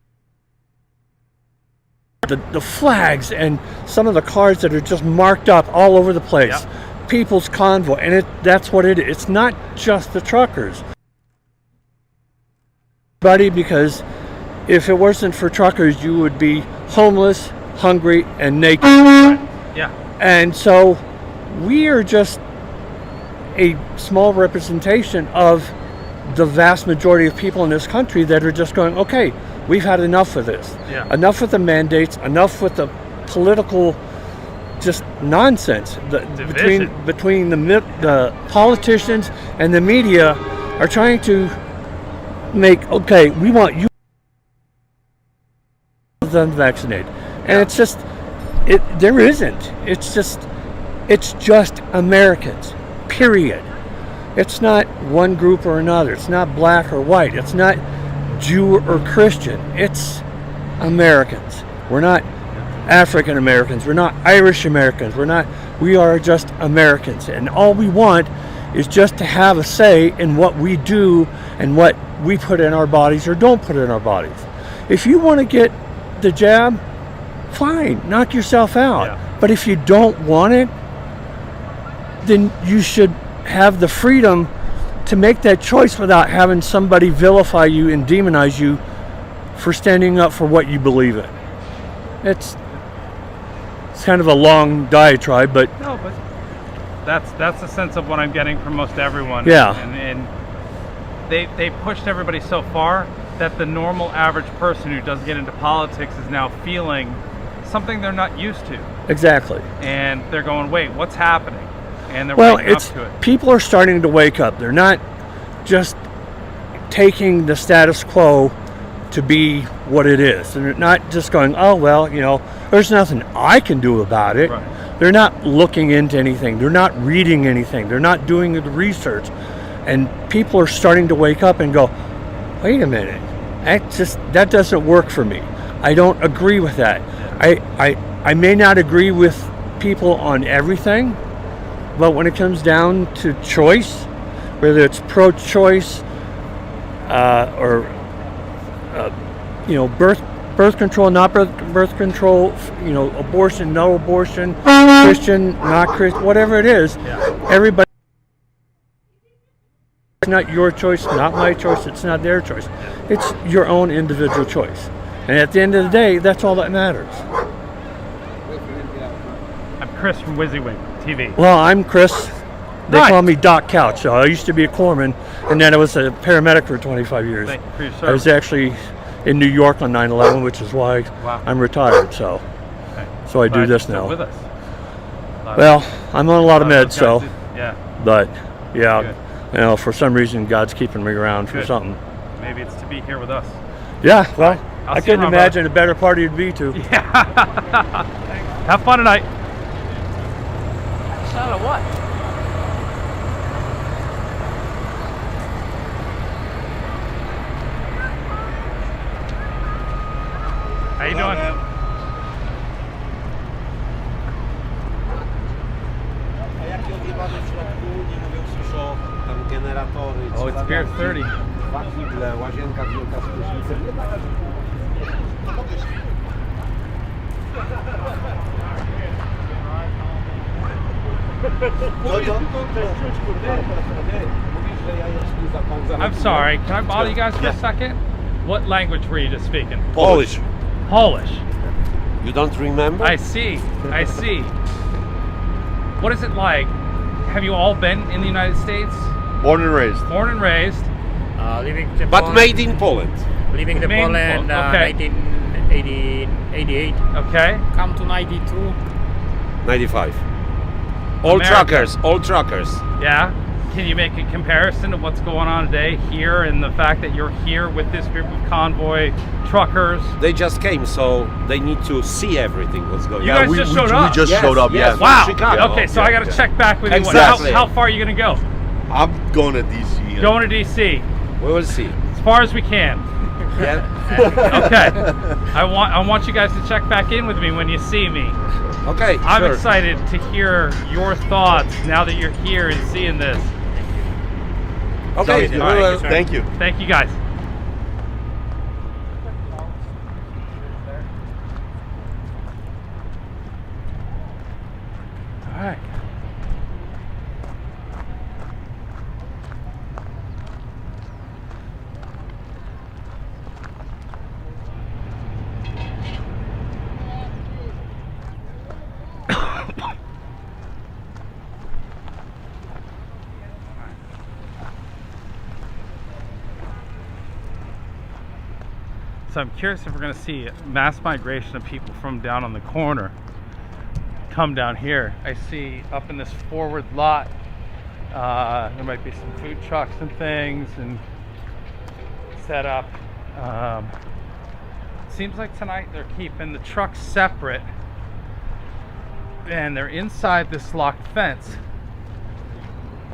the flags and some of the cars that are just marked up all over the place. Yep. People's Convoy, and that's what it is. It's not just the truckers, buddy, because if it wasn't for truckers, you would be homeless, hungry, and naked. Yeah. And so we are just a small representation of the vast majority of people in this country that are just going, okay, we've had enough of this. Yeah. Enough with the mandates, enough with the political just nonsense. Between the politicians and the media are trying to make, okay, we want you unvaccinated. And it's just, there isn't. It's just Americans, period. It's not one group or another. It's not black or white. It's not Jew or Christian. It's Americans. We're not African Americans. We're not Irish Americans. We are just Americans. And all we want is just to have a say in what we do and what we put in our bodies or don't put in our bodies. If you want to get the jab, fine, knock yourself out. Yeah. But if you don't want it, then you should have the freedom to make that choice without having somebody vilify you and demonize you for standing up for what you believe in. It's kind of a long diatribe, but no, but that's the sense of what I'm getting from most everyone. Yeah. And they pushed everybody so far that the normal average person who doesn't get into politics is now feeling something they're not used to. Exactly. And they're going, wait, what's happening? And they're waking up to it. People are starting to wake up. They're not just taking the status quo to be what it is. They're not just going, oh, well, there's nothing I can do about it. Right. They're not looking into anything. They're not reading anything. They're not doing the research. And people are starting to wake up and go, wait a minute, that doesn't work for me. I don't agree with that. I may not agree with people on everything, but when it comes down to choice, whether it's pro-choice or birth control, not birth control, abortion, no abortion, Christian, not Christian, whatever it is, everybody. It's not your choice, not my choice. It's not their choice. It's your own individual choice. And at the end of the day, that's all that matters. I'm Chris from WYSIWYG TV. Well, I'm Chris. They call me Doc Couch. So I used to be a corpsman, and then I was a paramedic for 25 years. Thank you for your service. I was actually in New York on 9/11, which is why I'm retired. So I do this now. With us. Well, I'm on a lot of meds, so. Yeah. But yeah, for some reason, God's keeping me around for something. Maybe it's to be here with us. Yeah. Well, I couldn't imagine a better party to be to. Yeah. Have fun tonight. Shot of what? How you doing? Oh, it's beer 30. I'm sorry, can I bother you guys for a second? What language were you just speaking? Polish. Polish. You don't remember? I see. What is it like have you all been in the United States? Born and raised. Born and raised. Living in But Poland. made in Poland. Living in Made in Poland, Poland, okay. 1988. Okay. Come to 92. 95. All America. truckers. All truckers. Yeah. Can you make a comparison to what's going on today here and the fact that you're here with this group of Convoy truckers? They just came, so they need to see everything what's going on. You guys just showed up? We just showed up, yes. Wow. From Chicago. Okay, so I got to check back with you. Exactly. How far are you going to go? I'm going to DC. Going to DC. We will see. As far as we can. Yeah. Okay. I want you guys to check back in with me when you see me. Okay. I'm sure. excited to hear your thoughts now that you're here and seeing this. Okay. All right. Thank you. Thank you guys. All right. So I'm curious if we're going to see mass migration of people from down on the corner come down here. I see up in this forward lot, there might be some food trucks and things and set up. Seems like tonight they're keeping the trucks separate and they're inside this locked fence.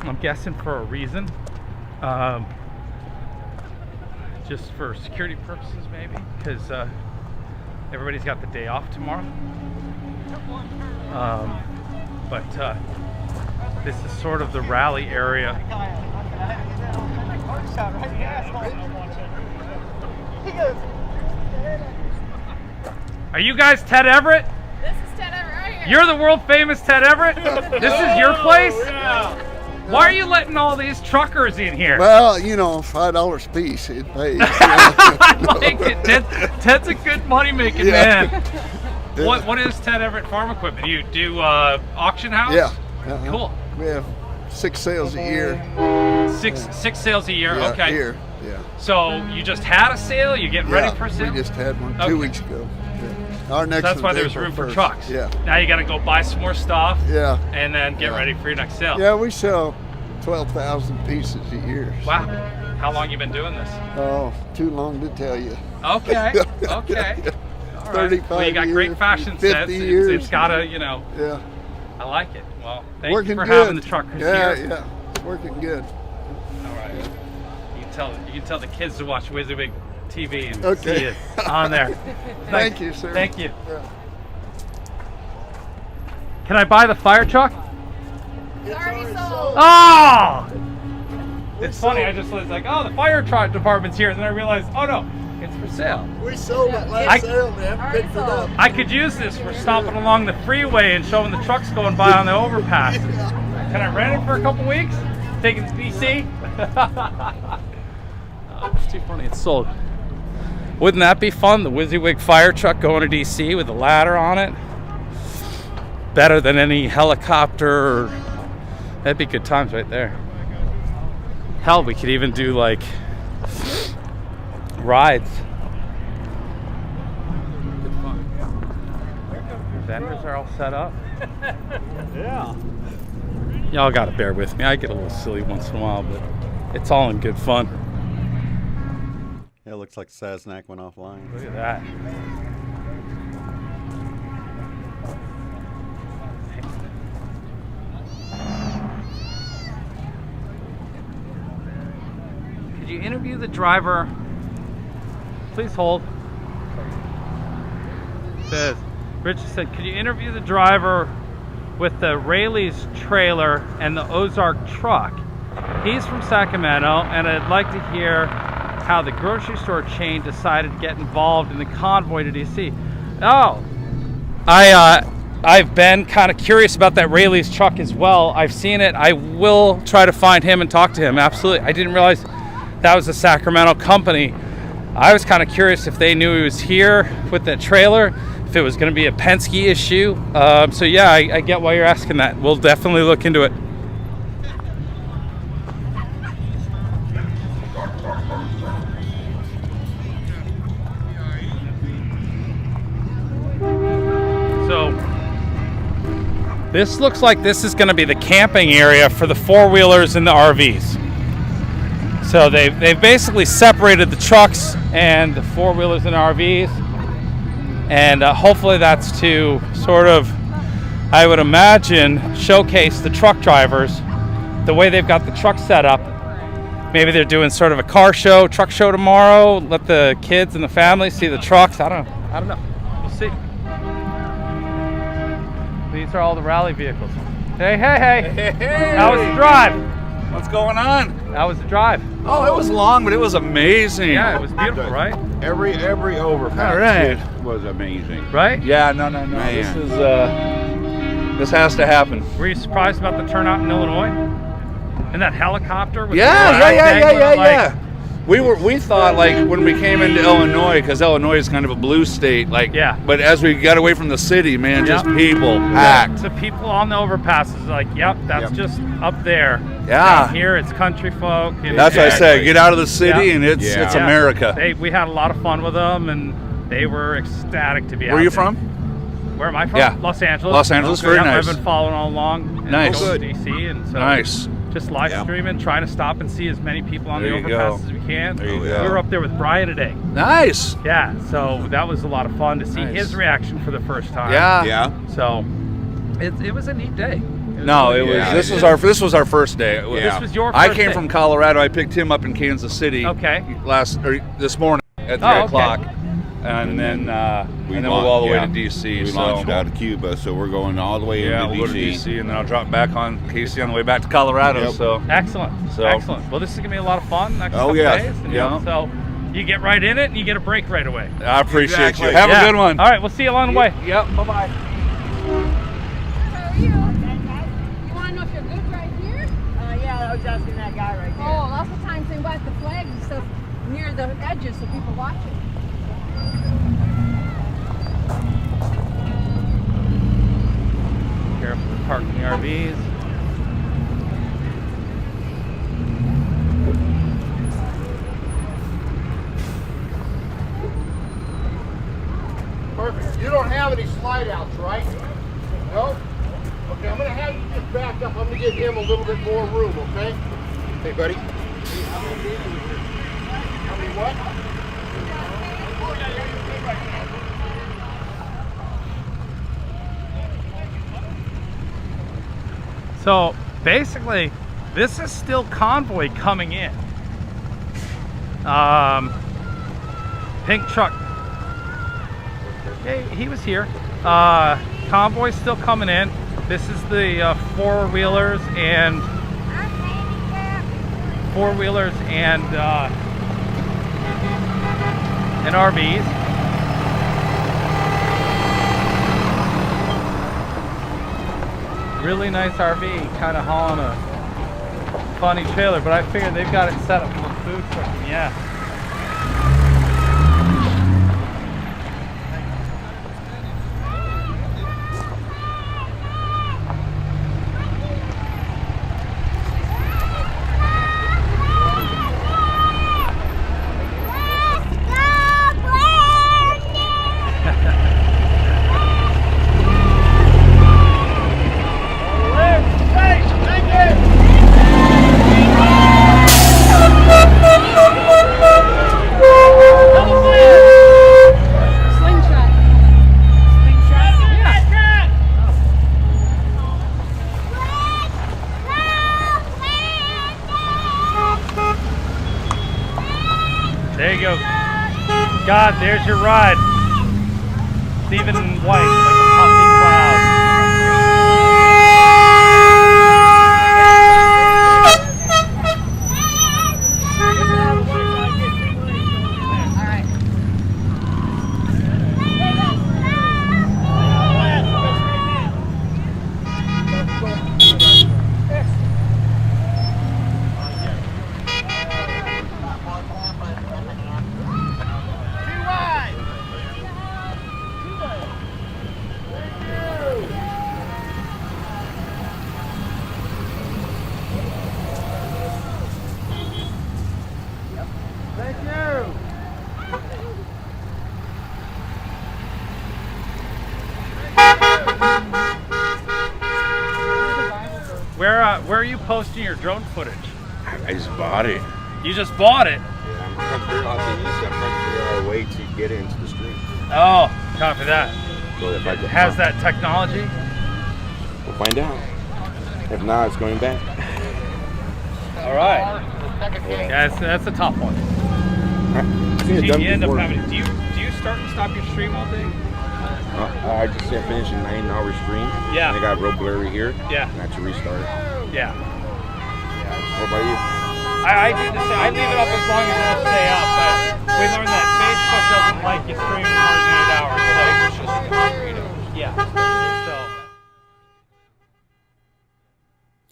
I'm guessing for a reason. Just for security purposes maybe, because everybody's got the day off tomorrow. But this is sort of the rally area. Are you guys Ted Everett? This is Ted Everett right here. You're the world famous Ted Everett? This is your place? Why are you letting all these truckers in here? Well, you know, $5 a piece, it pays. I like it. Ted's a good money-making man. Yeah. What is Ted Everett Farm Equipment? You do auction house? Yeah. Cool. We have 6 sales a year. Six sales a year. Yeah, okay. Here, yeah. So you just had a sale? You getting ready for a sale? We just had one Okay. 2 weeks ago. Yeah. Our next So that's why one's there's April room for 1st. trucks. Yeah. Now you got to go buy some more stuff. Yeah. And then get ready for your next sale. Yeah, we sell 12,000 pieces a year. Wow. How long you been doing this? Oh, too long to tell you. Okay. Okay. All right. 35 Well, you got great years, fashion 50 sense. years. It's gotta, you know. Yeah. I like it. Well, thank Working you for good. having the truckers yeah, here. Yeah, working good. All right. You can tell the kids to watch WYSIWYG TV and Okay. see it on there. Thank you, sir. Thank you. Yeah. Can I buy the fire truck? Already sold. Oh! It's funny. I just was like, oh, the fire truck department's here, and then I realized, oh no, it's for sale. We sold it last sale and they haven't picked it up. I could use this for stopping along the freeway and showing the trucks going by on the overpass. Can I rent it for a couple weeks? Take it to DC? Oh, it's too funny. It's sold. Wouldn't that be fun? The WYSIWYG fire truck going to DC with a ladder on it? Better than any helicopter. That'd be good times right there. Hell, we could even do like rides. Good fun. Vendors are all set up. Yeah. Y'all gotta bear with me. I get a little silly once in a while, but it's all in good fun. Yeah, it looks like Sasnak went offline. Look at that. Could you interview the driver? Please hold. Says, Richard said, could you interview the driver with the Rayleigh's trailer and the Ozark truck? He's from Sacramento, and I'd like to hear how the grocery store chain decided to get involved in the convoy to DC. Oh, I've been kind of curious about that Rayleigh's truck as well. I've seen it. I will try to find him and talk to him. Absolutely. I didn't realize that was a Sacramento company. I was kind of curious if they knew he was here with that trailer, if it was going to be a Penske issue. So yeah, I get why you're asking that. We'll definitely look into it. This looks like this is going to be the camping area for the four-wheelers and the RVs. So they've basically separated the trucks and the four-wheelers and RVs. And hopefully that's to sort of, I would imagine, showcase the truck drivers, the way they've got the truck set up. Maybe they're doing sort of a car show, truck show tomorrow. Let the kids and the family see the trucks. I don't know. We'll see. These are all the rally vehicles. Hey. How was the drive? What's going on? How was the drive? Oh, it was long, but it was amazing. Yeah, it was beautiful, right? Every overpass All right. was amazing. Right? Yeah, no. This has to happen. Were you surprised about the turnout in Illinois? And that helicopter? With Yeah. We thought, like, when we came into Illinois, because Illinois is kind of a blue state, like, yeah. But as we got away from the city, man, just people packed. The people on the overpasses, like, that's just up there. Yeah. Down here, it's country folk. That's what I say. Get out of the city, and it's America. We had a lot of fun with them, and they were ecstatic to be out. Where are you there. from? Where am I from? Yeah. Los Angeles. Los Angeles, very nice. I've been following all along. And Nice. going to DC, and so Nice. just live streaming, trying to stop and see as many people on There the you overpass go. as we can. There you We go. were up there with Brian today. Nice. Yeah, so that was a lot of fun to see Nice. his reaction for the first time. Yeah. So it was a neat day. This was our first day. This was your I first came day. from Colorado. I picked him up in Kansas City. Okay. This morning at 3 o'clock, and then we'll go all the way to DC. We launched out of Cuba, so we're going all the way into we'll go to DC. DC, and then I'll drop back on Casey on the way back to Colorado. Yep. So Excellent. So- Excellent. Well, this is gonna be a lot of fun. Next Oh, couple yeah. days. And, Yeah. So you get right in it, and you get a break right away. I appreciate Exactly. you. Have a good one. All right, we'll see you along the way. Yep. Bye-bye. You want to know if you're good right here? Yeah, I was asking that guy right there. Oh, lots of times they want the flags and stuff near the edges so people watch it. Careful with parking the RVs. Perfect. You don't have any slide outs, right? No? Okay, I'm going to have you just back up. I'm going to give him a little bit more room, okay? Hey, buddy. How many what? So basically, this is still Convoy coming in. Pink truck. Hey, he was here. Convoy's still coming in. This is the four-wheelers and RVs. Really nice RV, kind of hauling a funny trailer, but I figured they've got it set up for food trucking. Yeah. There you go. God, there's your ride. It's even in white, like a puffy cloud. are you posting your drone footage? I just bought it. You just bought it? Yeah, I'm trying to figure out how to use it. I'm trying to figure out a way to get it into the stream. Oh, copy that. So if I Has that technology? We'll find out. If not, it's going back. All right. Yeah, that's a tough one. Do you start and stop your stream all day? I just finished a 9-hour stream. Yeah. And it got real blurry here. Yeah. And I had to restart it. Yeah. What about you? I do the same. I leave it up as long as it'll stay up, but we learned that Facebook doesn't like you streaming more than 8 hours. So, yeah.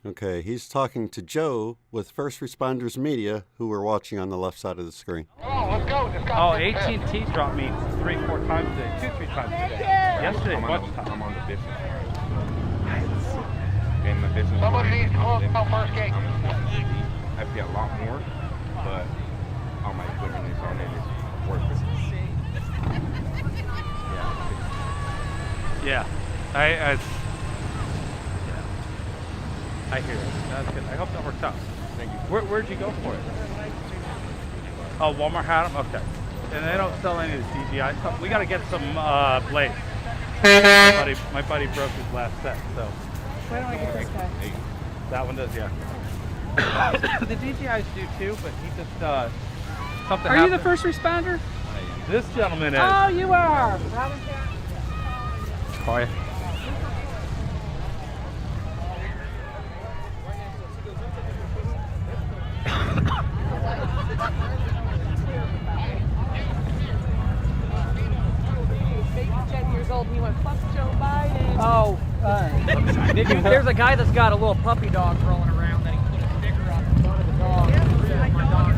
So. Okay, he's talking to Joe with First Responders Media, who we're watching on the left side of the screen. Oh, AT&T dropped me 3-4 times today, 2-3 times today. Yesterday, I'm on the business. And the business. Somebody needs to close the first gate. I pay a lot more, but all my equipment is on it. It's worth it. Yeah. I hear it. That's good. I hope that works out. Thank you. Where'd you go for it? Oh, Walmart had them? Okay. And they don't sell any of the DJI stuff. We got to get some blades. My buddy broke his last set, so. Why don't I get this guy? That one does, yeah. The DJIs do too, but he just, something Are happened. you the first responder? This gentleman is. Oh, you are. Quiet. He went, fuck Joe Biden. Oh, there's a guy that's got a little puppy dog rolling around that he put a sticker on the front of the dog. My dog.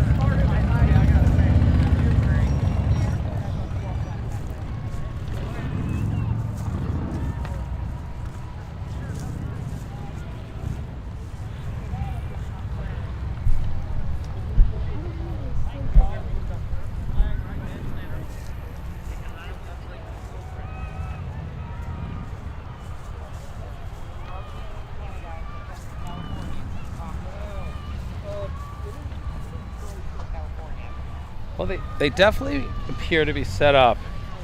Well, they definitely appear to be set up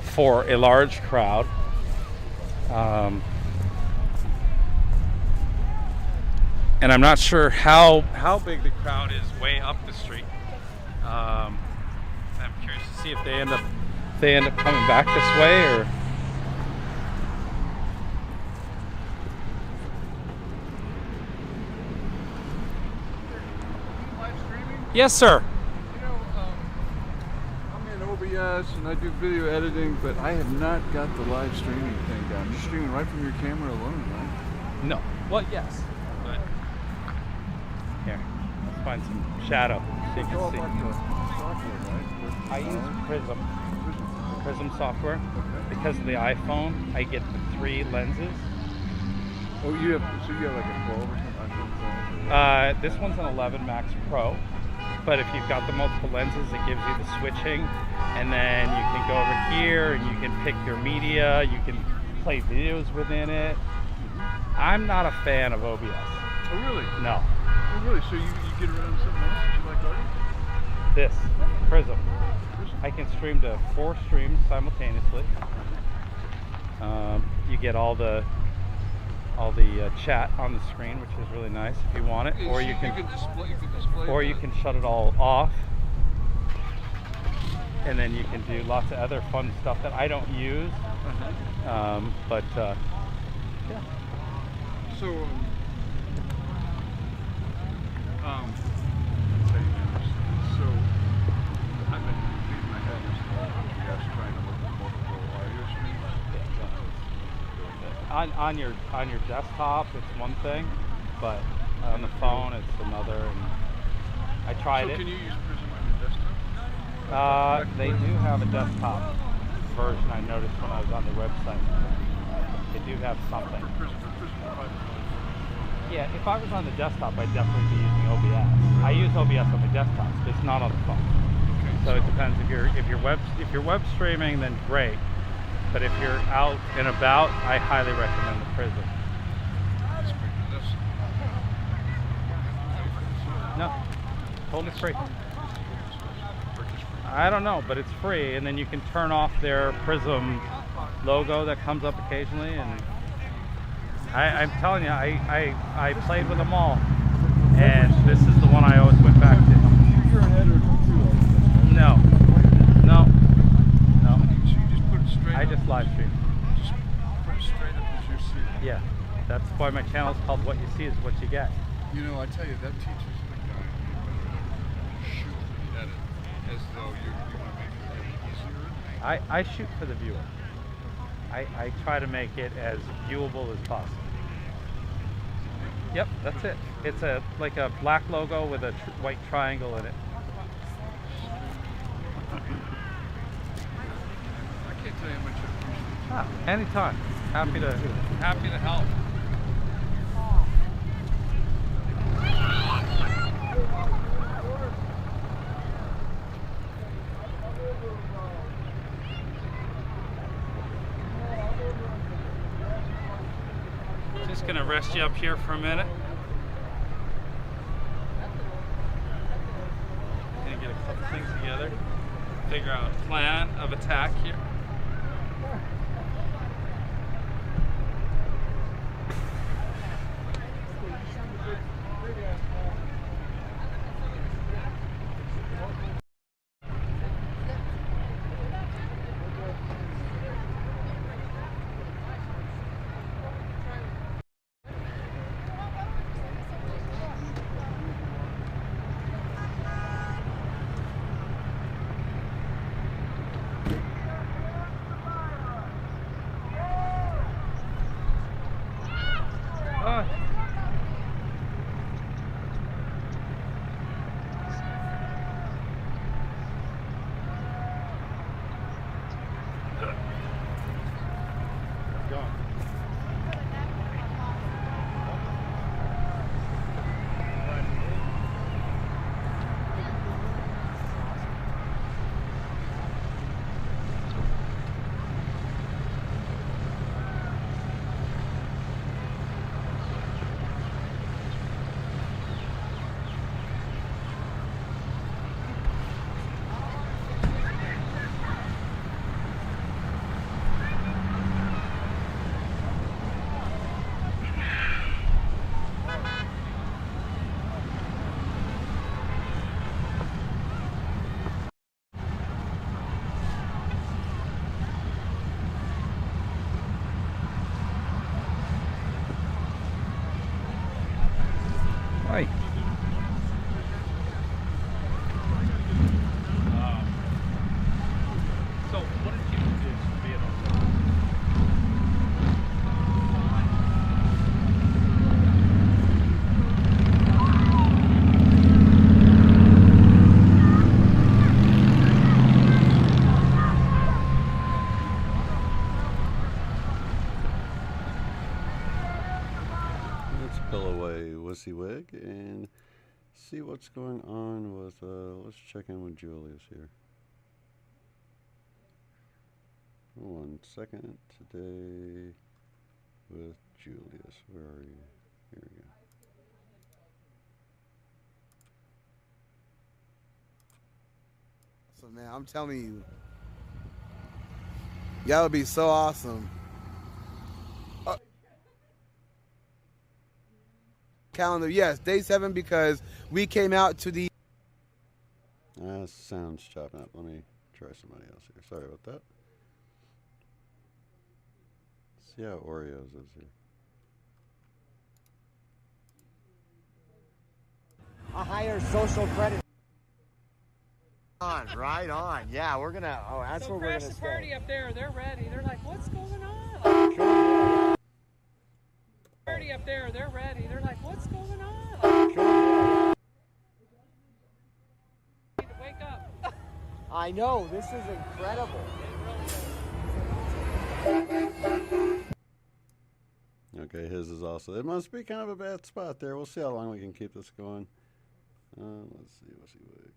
for a large crowd. And I'm not sure how big the crowd is way up the street. I'm curious to see if they end up coming back this way or. Yes, sir. OBS and I do video editing, but I have not got the live streaming thing down. You're streaming right from your camera alone, right? No. Well, yes. But here, let's find some shadow so you can see. I use Prism software. Because of the iPhone, I get the 3 lenses. Oh, so you have like a 12 or something? This one's an 11 Max Pro. But if you've got the multiple lenses, it gives you the switching, and then you can go over here and you can pick your media, you can play videos within it. I'm not a fan of OBS. Oh, really? No. Oh, really? So you get around something else that you like already? This, Prism. I can stream to 4 streams simultaneously. You get all the chat on the screen, which is really nice if you want it, or you can display, or you can shut it all off, and then you can do lots of other fun stuff that I don't use. But yeah. So I've been beating my head just trying to look at multiple audio streams. On your desktop, it's one thing, but on the phone, it's another. And I tried it. So can you use Prism on your desktop? They do have a desktop version. I noticed when I was on the website. They do have something. Yeah, if I was on the desktop, I'd definitely be using OBS. I use OBS on the desktop, but it's not on the phone. So it depends. If you're web streaming, then great. But if you're out and about, I highly recommend the Prism. Totally free. I don't know, but it's free, and then you can turn off their Prism logo that comes up occasionally. And I'm telling you, I played with them all, and this is the one I always went back to. You're a header too. No. So you just put it straight I just live stream. Just put it straight up as you see it. Yeah, that's why my channel is called What You See Is What You Get. You know, I tell you, that teaches the guy shoot at it as though you want to make it really easier. I shoot for the viewer. I try to make it as viewable as possible. Yep, that's it. It's like a black logo with a white triangle in it. I can't tell you how much I appreciate it. Ah, anytime. Happy to help. Just gonna rest you up here for a minute. Gonna get a couple things together. Figure out a plan of attack here. Hi. So what did you do to be Let's pull away Wussy Wig and see what's going on with, let's check in with Julius here. 1 second, today with Julius. Where are you? Here we go. So man, I'm telling you, y'all would be so awesome. Calendar, yes, day 7 because we came out to the. Sounds chopping up. Let me try somebody else here. Sorry about that. See how Oreos is here. A higher social credit. Right on. Yeah, we're gonna. Oh, that's where we're gonna the stay. party up there. They're ready. They're like, what's going on? Party up there. They're ready. They're like, what's going on? Need to wake up. I know. This is incredible. Okay, his is also. It must be kind of a bad spot there. We'll see how long we can keep this going. Let's see. Wussy Wig.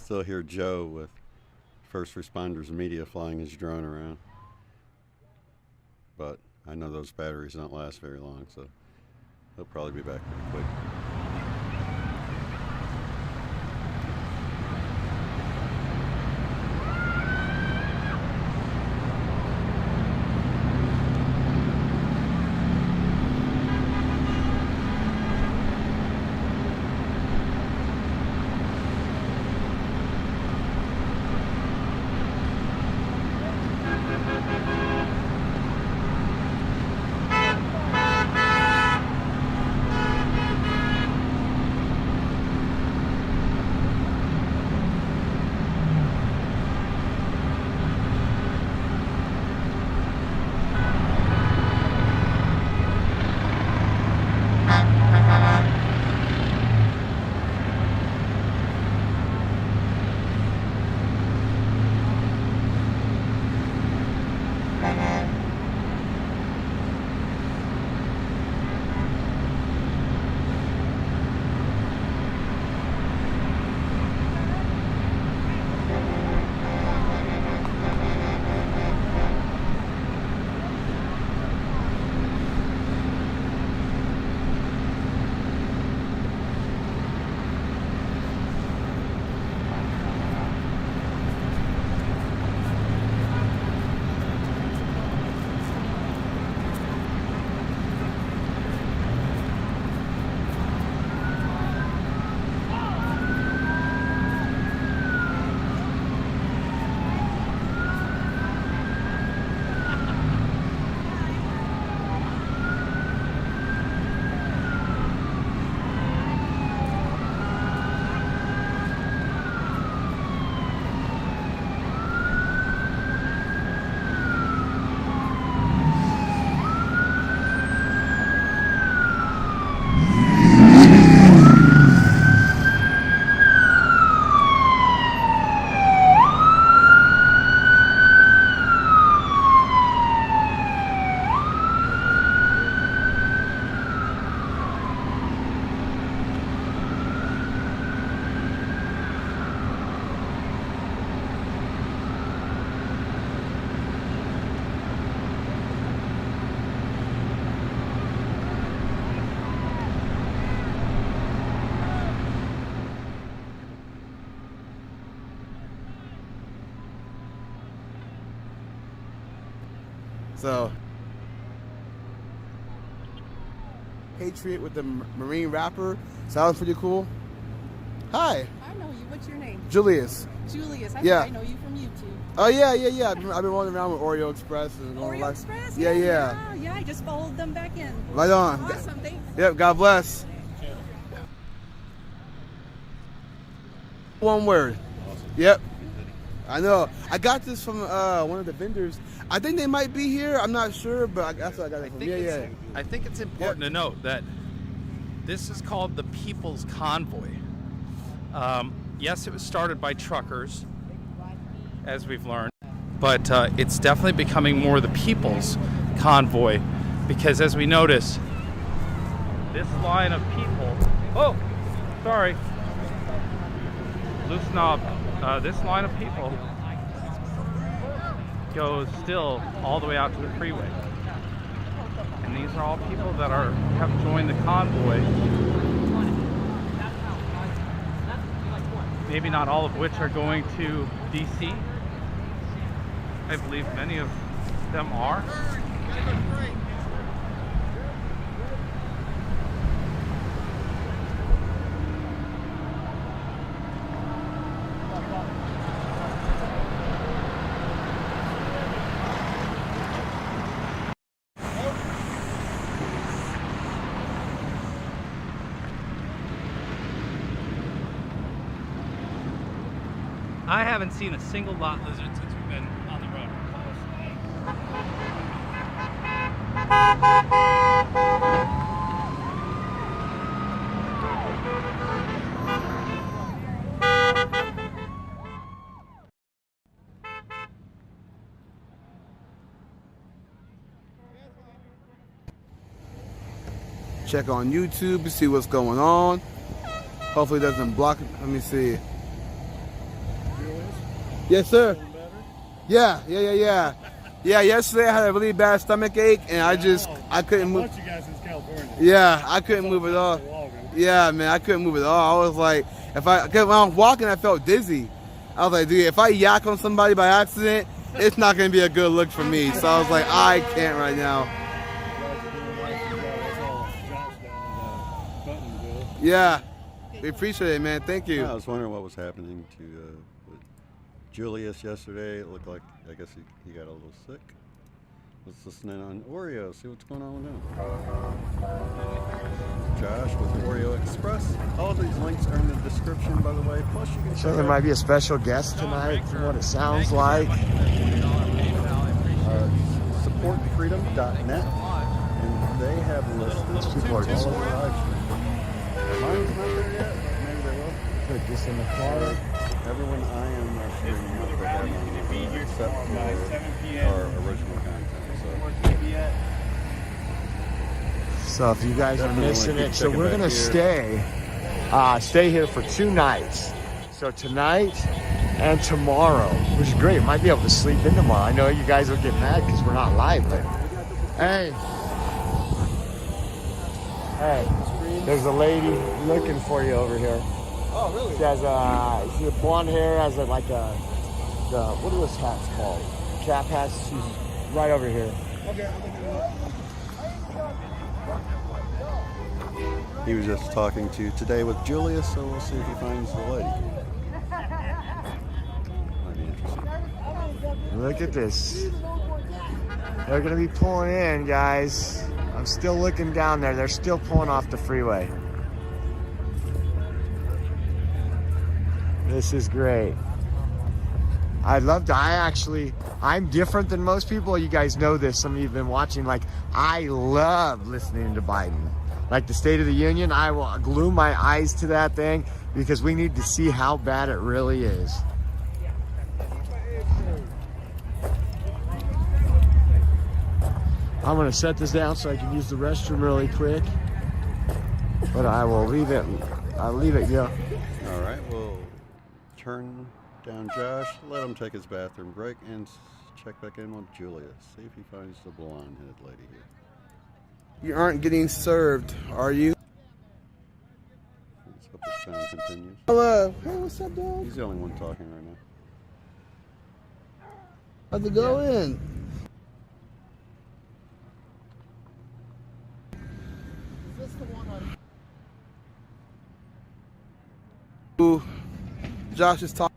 Still hear Joe with first responders media flying his drone around. But I know those batteries don't last very long, so he'll probably be back pretty quick. So, Patriot with the Marine Rapper. Sounds pretty cool. Hi. I know you. What's your name? Julius. Julius. I Yeah. think I know you from YouTube. Oh, yeah. I've been rolling around with Oreo Express. And going Oreo like, Express? Yeah. Yeah, I just followed them back in. Right on. Awesome. Thanks. Yep, God bless. One word. Yep. I know. I got this from one of the vendors. I think they might be here. I'm not sure, but that's what I got it from. I think it's important to note that this is called the People's Convoy. Yes, it was started by truckers, as we've learned, but it's definitely becoming more the People's Convoy, because as we notice, this line of people, loose knob, this line of people goes still all the way out to the freeway. And these are all people that have joined the convoy. Maybe not all of which are going to DC. I believe many of them are. I haven't seen a single lot lizard since we've been on the road. Check on YouTube to see what's going on. Hopefully it doesn't block it. Let me see. Yes, sir. Yeah. Yeah, yesterday I had a really bad stomach ache, and I couldn't move. you guys since California. Yeah, I couldn't move at all. Yeah, man, I couldn't move at all. I was like, cause when I was walking, I felt dizzy. I was like, dude, if I yak on somebody by accident, it's not gonna be a good look for me. So I was like, I can't right now. Yeah, we appreciate it, man. Thank you. Yeah, I was wondering what was happening to with Julius yesterday. It looked like, I guess he got a little sick. Let's listen in on Oreo, see what's going on with him. Josh with Oreo Express. All these links are in the description, by the way. Plus, you can So there might be a special guest tonight, from what it sounds like. Supportfreedom.net, and they have listed all of the live streams. Mine's not there yet, but maybe they will. Put this in the car. Everyone I am streaming what they have on except for our original content. So if you guys are Definitely missing keep it, so checking we're back gonna stay here for 2 nights. So tonight and tomorrow, which is great. Might be able to sleep in tomorrow. I know you guys will get mad because we're not live, but hey, there's a lady looking for you over here. Oh, really? She has she has blonde hair, has what are those hats called? Cap hats. She's right over here. He was just talking to Today with Julius, so we'll see if he finds the lady. Might be interesting. Look at this. They're gonna be pulling in, guys. I'm still looking down there. They're still pulling off the freeway. This is great. I'm different than most people. You guys know this. Some of you have been watching. Like, I love listening to Biden. Like the State of the Union, I will glue my eyes to that thing because we need to see how bad it really is. I'm gonna set this down so I can use the restroom really quick. But I will leave it. I'll leave it go. All right, we'll turn down Josh, let him take his bathroom break, and check back in with Julius. See if he finds the blonde-headed lady here. You aren't getting served, are you? Let's hope the sound continues. Hello. Hey, what's up, dog? He's the only one talking right now. How'd it go in? Is this the one Ooh, Josh is talking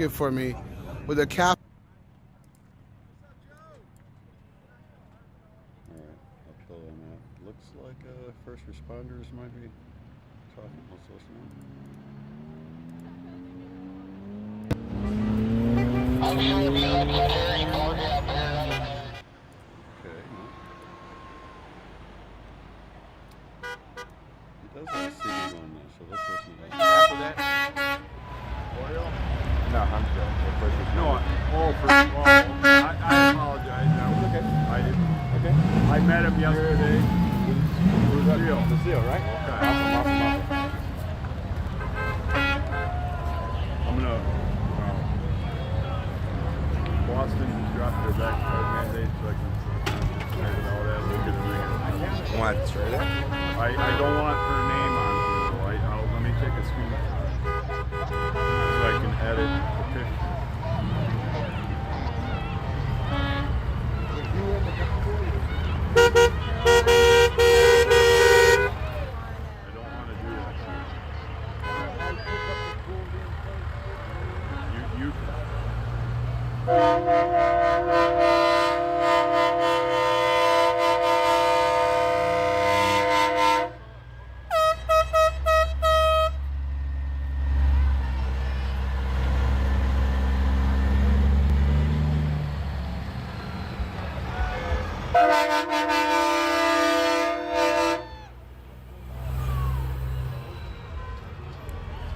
for me with a cap. Looks like first responders might be talking. Let's listen Okay. He does have a CD going now, so let's listen to that. After that, Oreo? No, I'm good. No, I apologize. That was okay. I didn't. Okay. I met him yesterday. Lucille, right? Okay. Awesome. I'm gonna. Boston just dropped their backpack mandate so I can and all that. Look at the ring. Want it straight up? I don't want her name on here. Let me take a screenshot so I can edit the picture.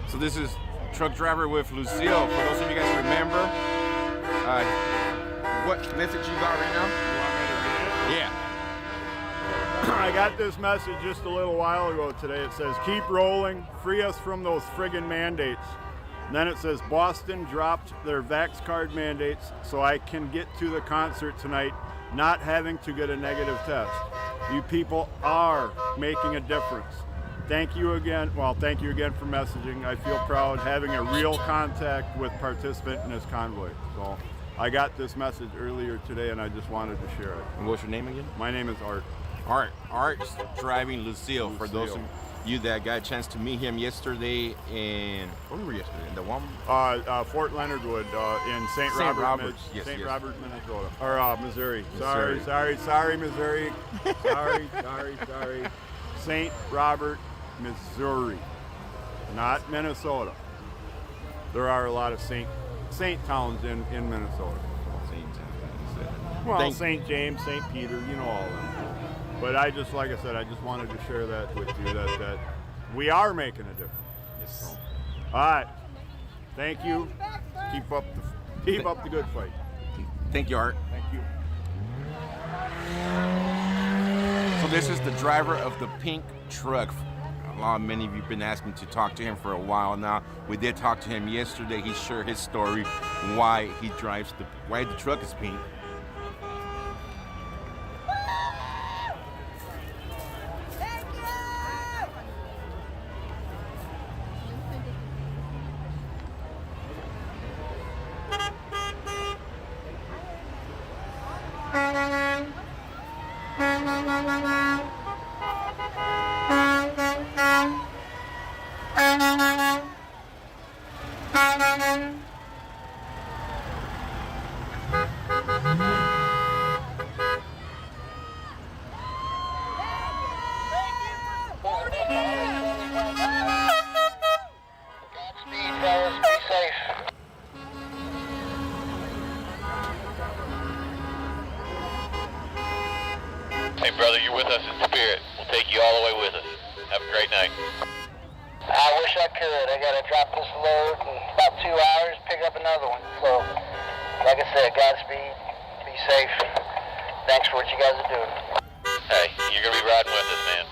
So this is Truck Driver with Lucille. For those of you guys remember, what message you got right now? Yeah. I got this message just a little while ago today. It says, keep rolling, free us from those friggin' mandates. Then it says Boston dropped their vax card mandates so I can get to the concert tonight not having to get a negative test. You people are making a difference. Thank you again. Well, thank you again for messaging. I feel proud having a real contact with participant in this convoy. So I got this message earlier today and I just wanted to share it. And what's your name again? My name is Art. Art's driving Lucille. For those of you that got a chance to meet him yesterday in, where were we yesterday? In the one? Fort Leonard Wood in St. Robert, Minnesota. Or Missouri. Sorry, Missouri. sorry. St. Robert, Missouri. Not Minnesota. There are a lot of Saint towns in Minnesota. Well, St. James, St. Peter, you know all of them. But I just, like I said, I just wanted to share that with you, that we are making a difference. Yes. All right. Thank you. Keep up the good fight. Thank you, Art. Thank you. So this is the driver of the pink truck. Many of you have been asking to talk to him for a while now. We did talk to him yesterday. He shared his story, why he drives why the truck is pink. Hey brother, you're with us in spirit. We'll take you all the way with us. Have a great night. I wish I could. I gotta drop this load in about 2 hours, pick up another one. So, like I said, Godspeed, be safe. Thanks for what you guys are doing. Hey, you're gonna be riding with us, man.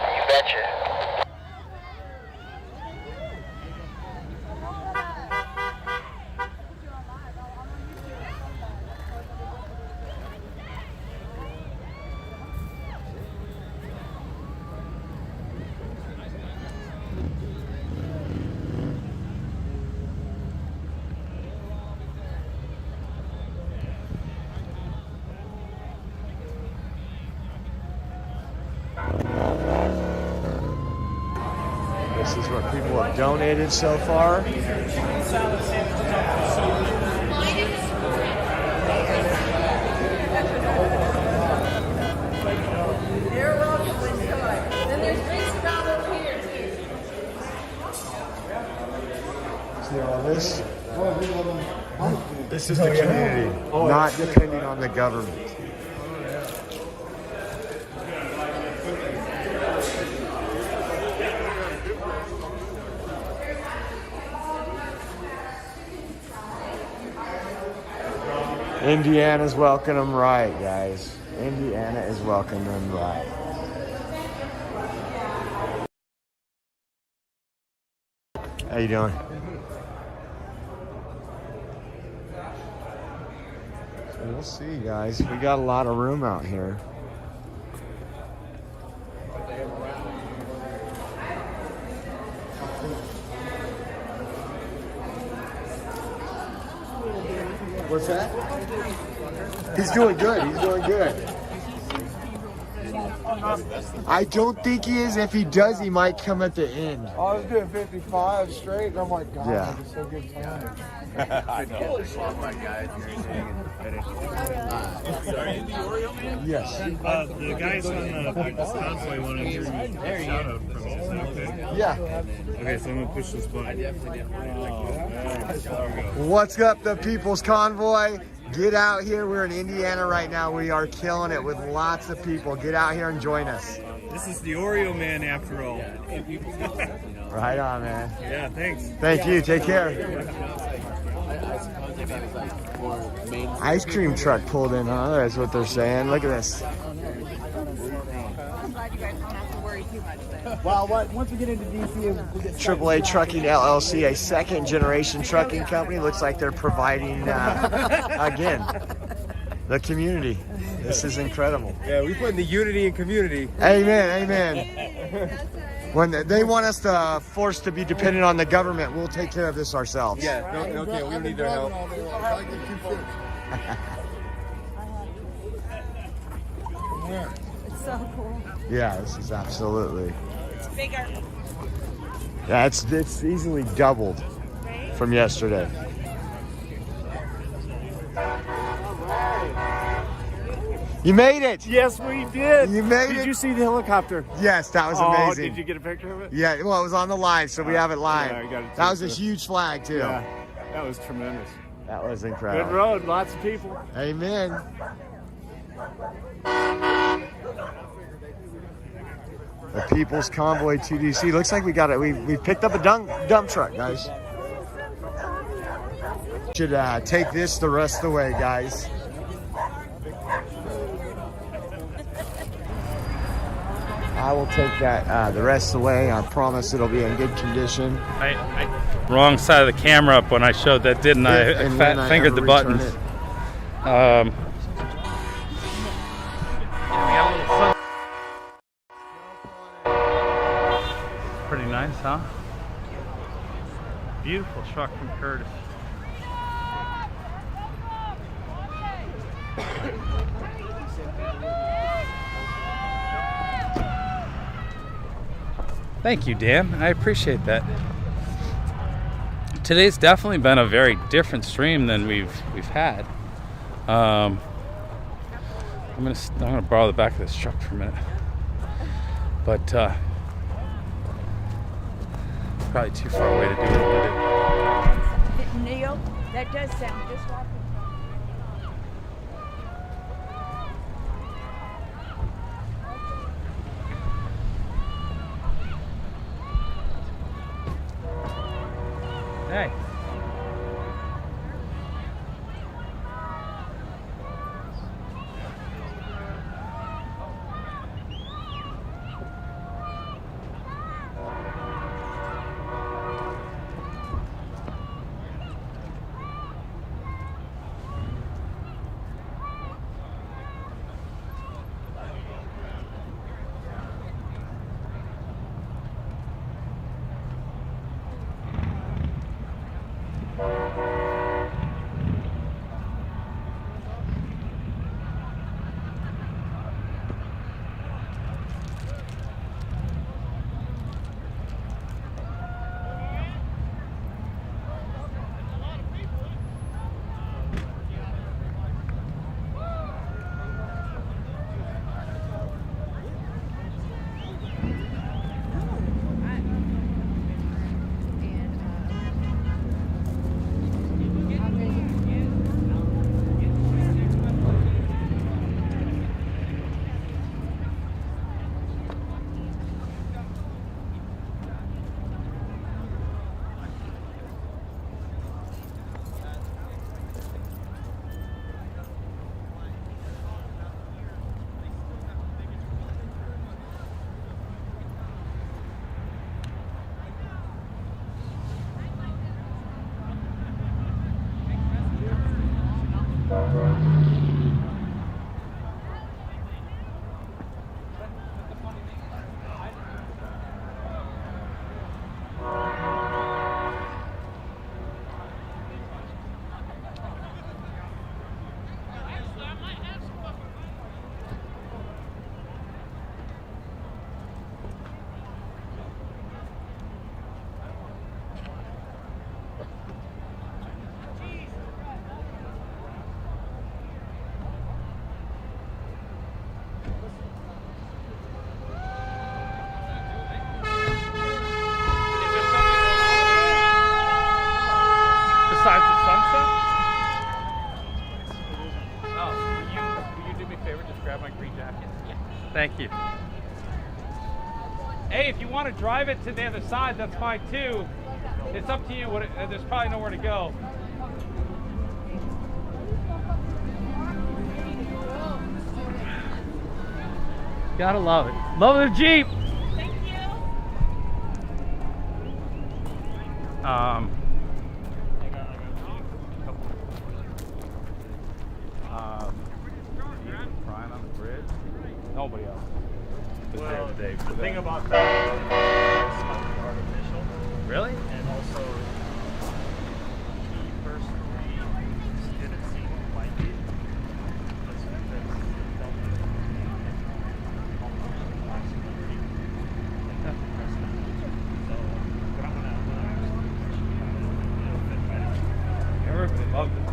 You betcha. This is what people have donated so far. You're welcome. Enjoy. Then there's drinks around over here too. See all this? This is the community, not depending on the government. Indiana's welcoming them right, guys. Indiana is welcoming them right. How you doing? So we'll see, guys. We got a lot of room out here. What's that? He's doing good. He's doing good. I don't think he is. If he does, he might come at the end. I was doing 55 straight, and I'm like, God, Yeah. it's so good time. I know. Yes. The guys on the convoy want to hear you shout out from you. Is that okay? Yeah. Okay, so I'm going to push this button. There we go. What's up, the People's Convoy? Get out here. We're in Indiana right now. We are killing it with lots of people. Get out here and join us. This is the Oreo man after all. Right on, man. Yeah, thanks. Thank you. Take care. Ice cream truck pulled in, huh? That's what they're saying. Look at this. I'm glad you guys don't have to worry too much then. Well, once we get into DC, we get AAA Trucking LLC, a second-generation trucking company. Looks like they're providing, again, the community. This is incredible. Yeah, we put in the unity and community. Amen, amen. When they want us to force to be dependent on the government, we'll take care of this ourselves. Yeah, okay, we don't need their help. It's so cool. Yeah, this is absolutely. It's bigger. Yeah, it's easily doubled from yesterday. You made it! Yes, we did. You made it. Did you see the helicopter? Yes, that was Oh, amazing. did you get a picture of it? Yeah, well, it was on the live, so we have it live. Yeah, I got it That was too, a so- huge flag, too. Yeah, that was tremendous. That was incredible. Good road, lots of people. Amen. The People's Convoy 2DC. Looks like we got it. We picked up a dump truck, guys. Should take this the rest of the way, guys. I will take that the rest of the way. I promise it'll be in good condition. I wrong side of the camera up when I showed that, didn't I? I fat fingered the buttons. Pretty nice, huh? Beautiful truck from Curtis. Thank you, Dan. I appreciate that. Today's definitely been a very different stream than we've had. I'm gonna borrow the back of this truck for a minute, but probably too far away to do what I want to do. Neil, that does sound just like Hey. Besides the sunset? Oh, will you do me a favor? Just grab my green jacket. Yeah. Thank you. Hey, if you want to drive it to the other side, that's fine too. It's up to you. There's probably nowhere to go. Gotta love it. Love the Jeep. Thank you. Crying on the bridge. Nobody else. Well, the thing about that is it's artificial. Really? And also, he personally didn't seem like it. Just because he felt like Everybody loved it.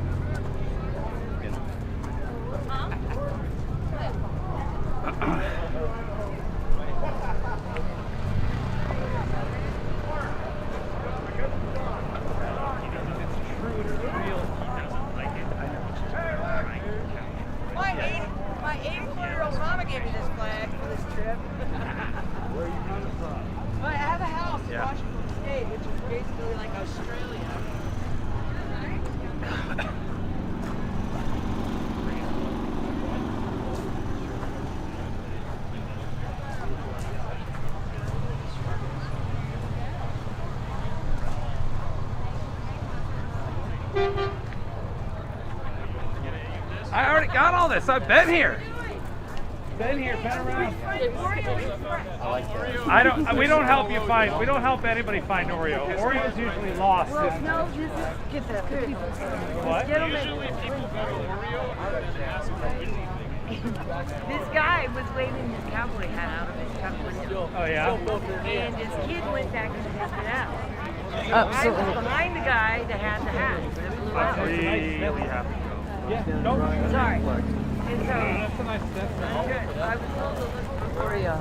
My 84-year-old mama gave me this flag for this trip. Where are you coming from? I have a house in Yeah. Washington State, which is basically like Australia. I already got all this. I've been here. Been here, been around. I don't. We don't help you find. We don't help anybody find Oreo. Oreo's usually lost. Well, no, this is get the people. What? This guy was waving his cowboy hat out of his truck window. Oh yeah. And his kid went back and picked it up. Oh, I was behind the guy that had the hat. That blew out. Really happy to go. Yeah. No. Sorry. And so, That's a nice. That's good. I was told to look for Oreo.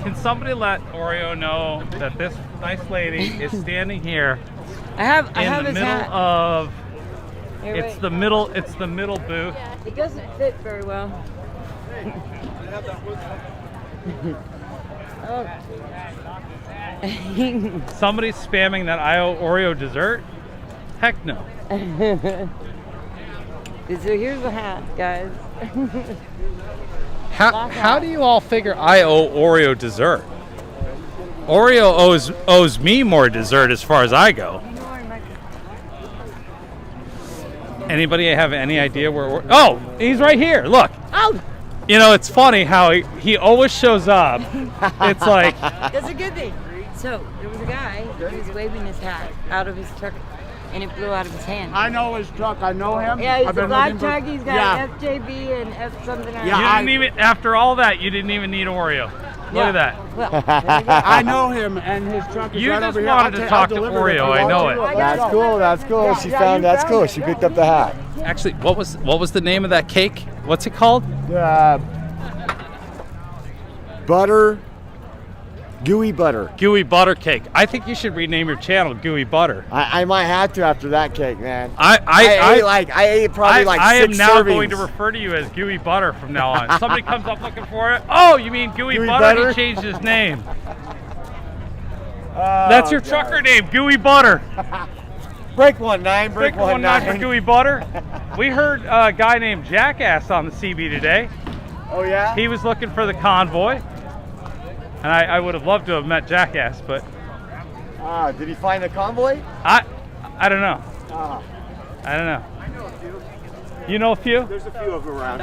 Can somebody let Oreo know that this nice lady is standing here I have in the his middle hat. of Here, it's wait. the middle booth. It doesn't fit very well. Oh. Somebody's spamming that I owe Oreo dessert? Heck no. So here's the hat, guys. How do you all figure I owe Oreo dessert? Oreo owes me more dessert as far as I go. Anybody have any idea where? Oh, he's right here. Look. Oh. You know, it's funny how he always shows up. It's like That's a good thing. So there was a guy who was waving his hat out of his truck, and it blew out of his hand. I know his truck. I know him. Yeah, he's I've a been black with him truck. for- He's got yeah. FJB and F something else. you didn't even after all that you didn't even need Oreo. Look at that. Well, I know him, and his truck is You right just over here. wanted to I'll talk to deliver it if Oreo, you I want know to. it. That's cool. That's cool. She found. That's cool. She picked up the hat. Actually, what was the name of that cake? What's it called? Butter. Gooey butter. Gooey butter cake. I think you should rename your channel Gooey Butter. I might have to after that cake, man. I ate probably like I am 6 now servings. going to refer to you as Gooey Butter from now on. Somebody comes up looking for it. Oh, you mean Gooey Butter? He changed his name. That's your trucker name, Gooey Butter. Break 19. Break 19 for Gooey Butter. We heard a guy named Jackass on the CB today. Oh yeah? He was looking for the Convoy. And I would have loved to have met Jackass, but Did he find the Convoy? I don't know. Ah. I don't know. You know a few? There's a few of them around.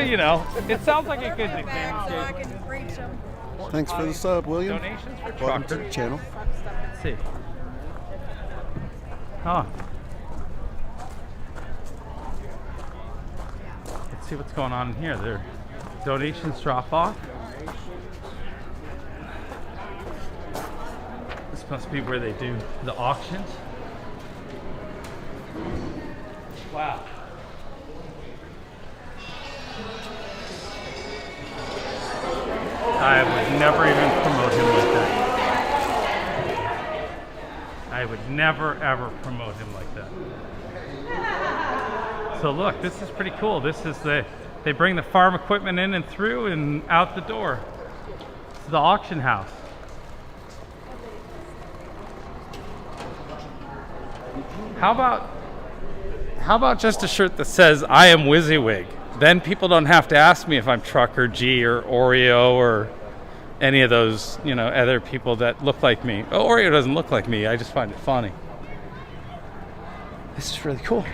You know. It sounds like a good nickname. So I can reach them. Thanks for the sub, William. Donations for Welcome to truckers. the channel. Let's see. Huh. Let's see what's going on in here. Their donations drop off. This must be where they do the auctions. Wow. I would never even promote him like that. I would never ever promote him like that. So look, this is pretty cool. This is they bring the farm equipment in and through and out the door. This is the auction house. How about just a shirt that says "I am WYSIWYG"? then people don't have to ask me if I'm Trucker G or Oreo or any of those, you know, other people that look like me. Oh, Oreo doesn't look like me. I just find it funny. This is really cool.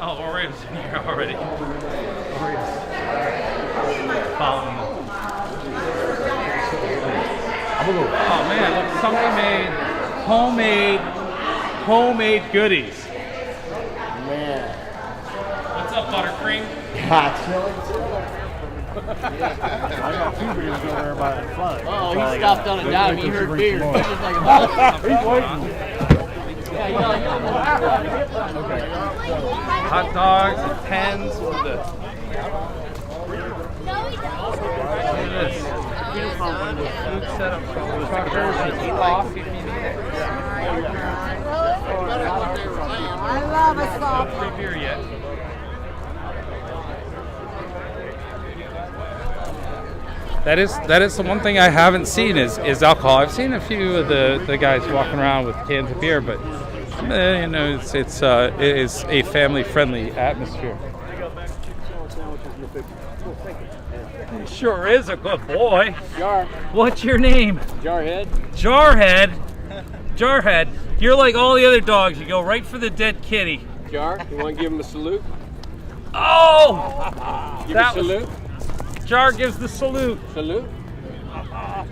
Oh, Oreo's in here already. Oreo's following them. Oh man, look, somebody made homemade goodies. Man. What's up, buttercream? Hot chili. I got two beers over there by that flag. Oh, he stopped on a dime. He heard beer. He's just like, He's waiting. Hot dogs and pens for the. Look at this. Food setup for the truckers and coffee if you need it. I love a soft. No free beer yet. That is the one thing I haven't seen is alcohol. I've seen a few of the guys walking around with cans of beer, but you know, it's a family-friendly atmosphere. He sure is a good boy. Jar. What's your name? Jarhead. Jarhead. Jarhead. You're like all the other dogs. You go right for the dead kitty. Jar, you want to give him a salute? Oh! Give a salute. Jar gives the salute. Salute.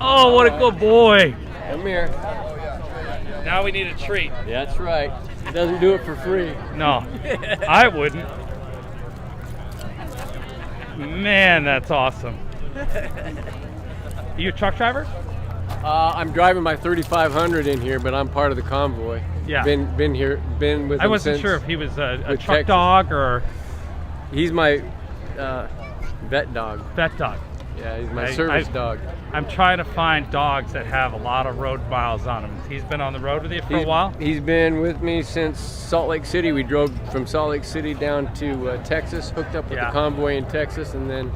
Oh, what a good boy. Come here. Now we need a treat. That's right. He doesn't do it for free. No, I wouldn't. Man, that's awesome. You a truck driver? I'm driving my 3500 in here, but I'm part of the convoy. Yeah. Been with him I wasn't since sure if he was a with truck Texas. dog or... He's my vet dog. Vet dog. Yeah, he's my service dog. I'm trying to find dogs that have a lot of road miles on them. He's been on the road with you for a while? He's been with me since Salt Lake City. We drove from Salt Lake City down to Texas, hooked up with the convoy in Texas, and then...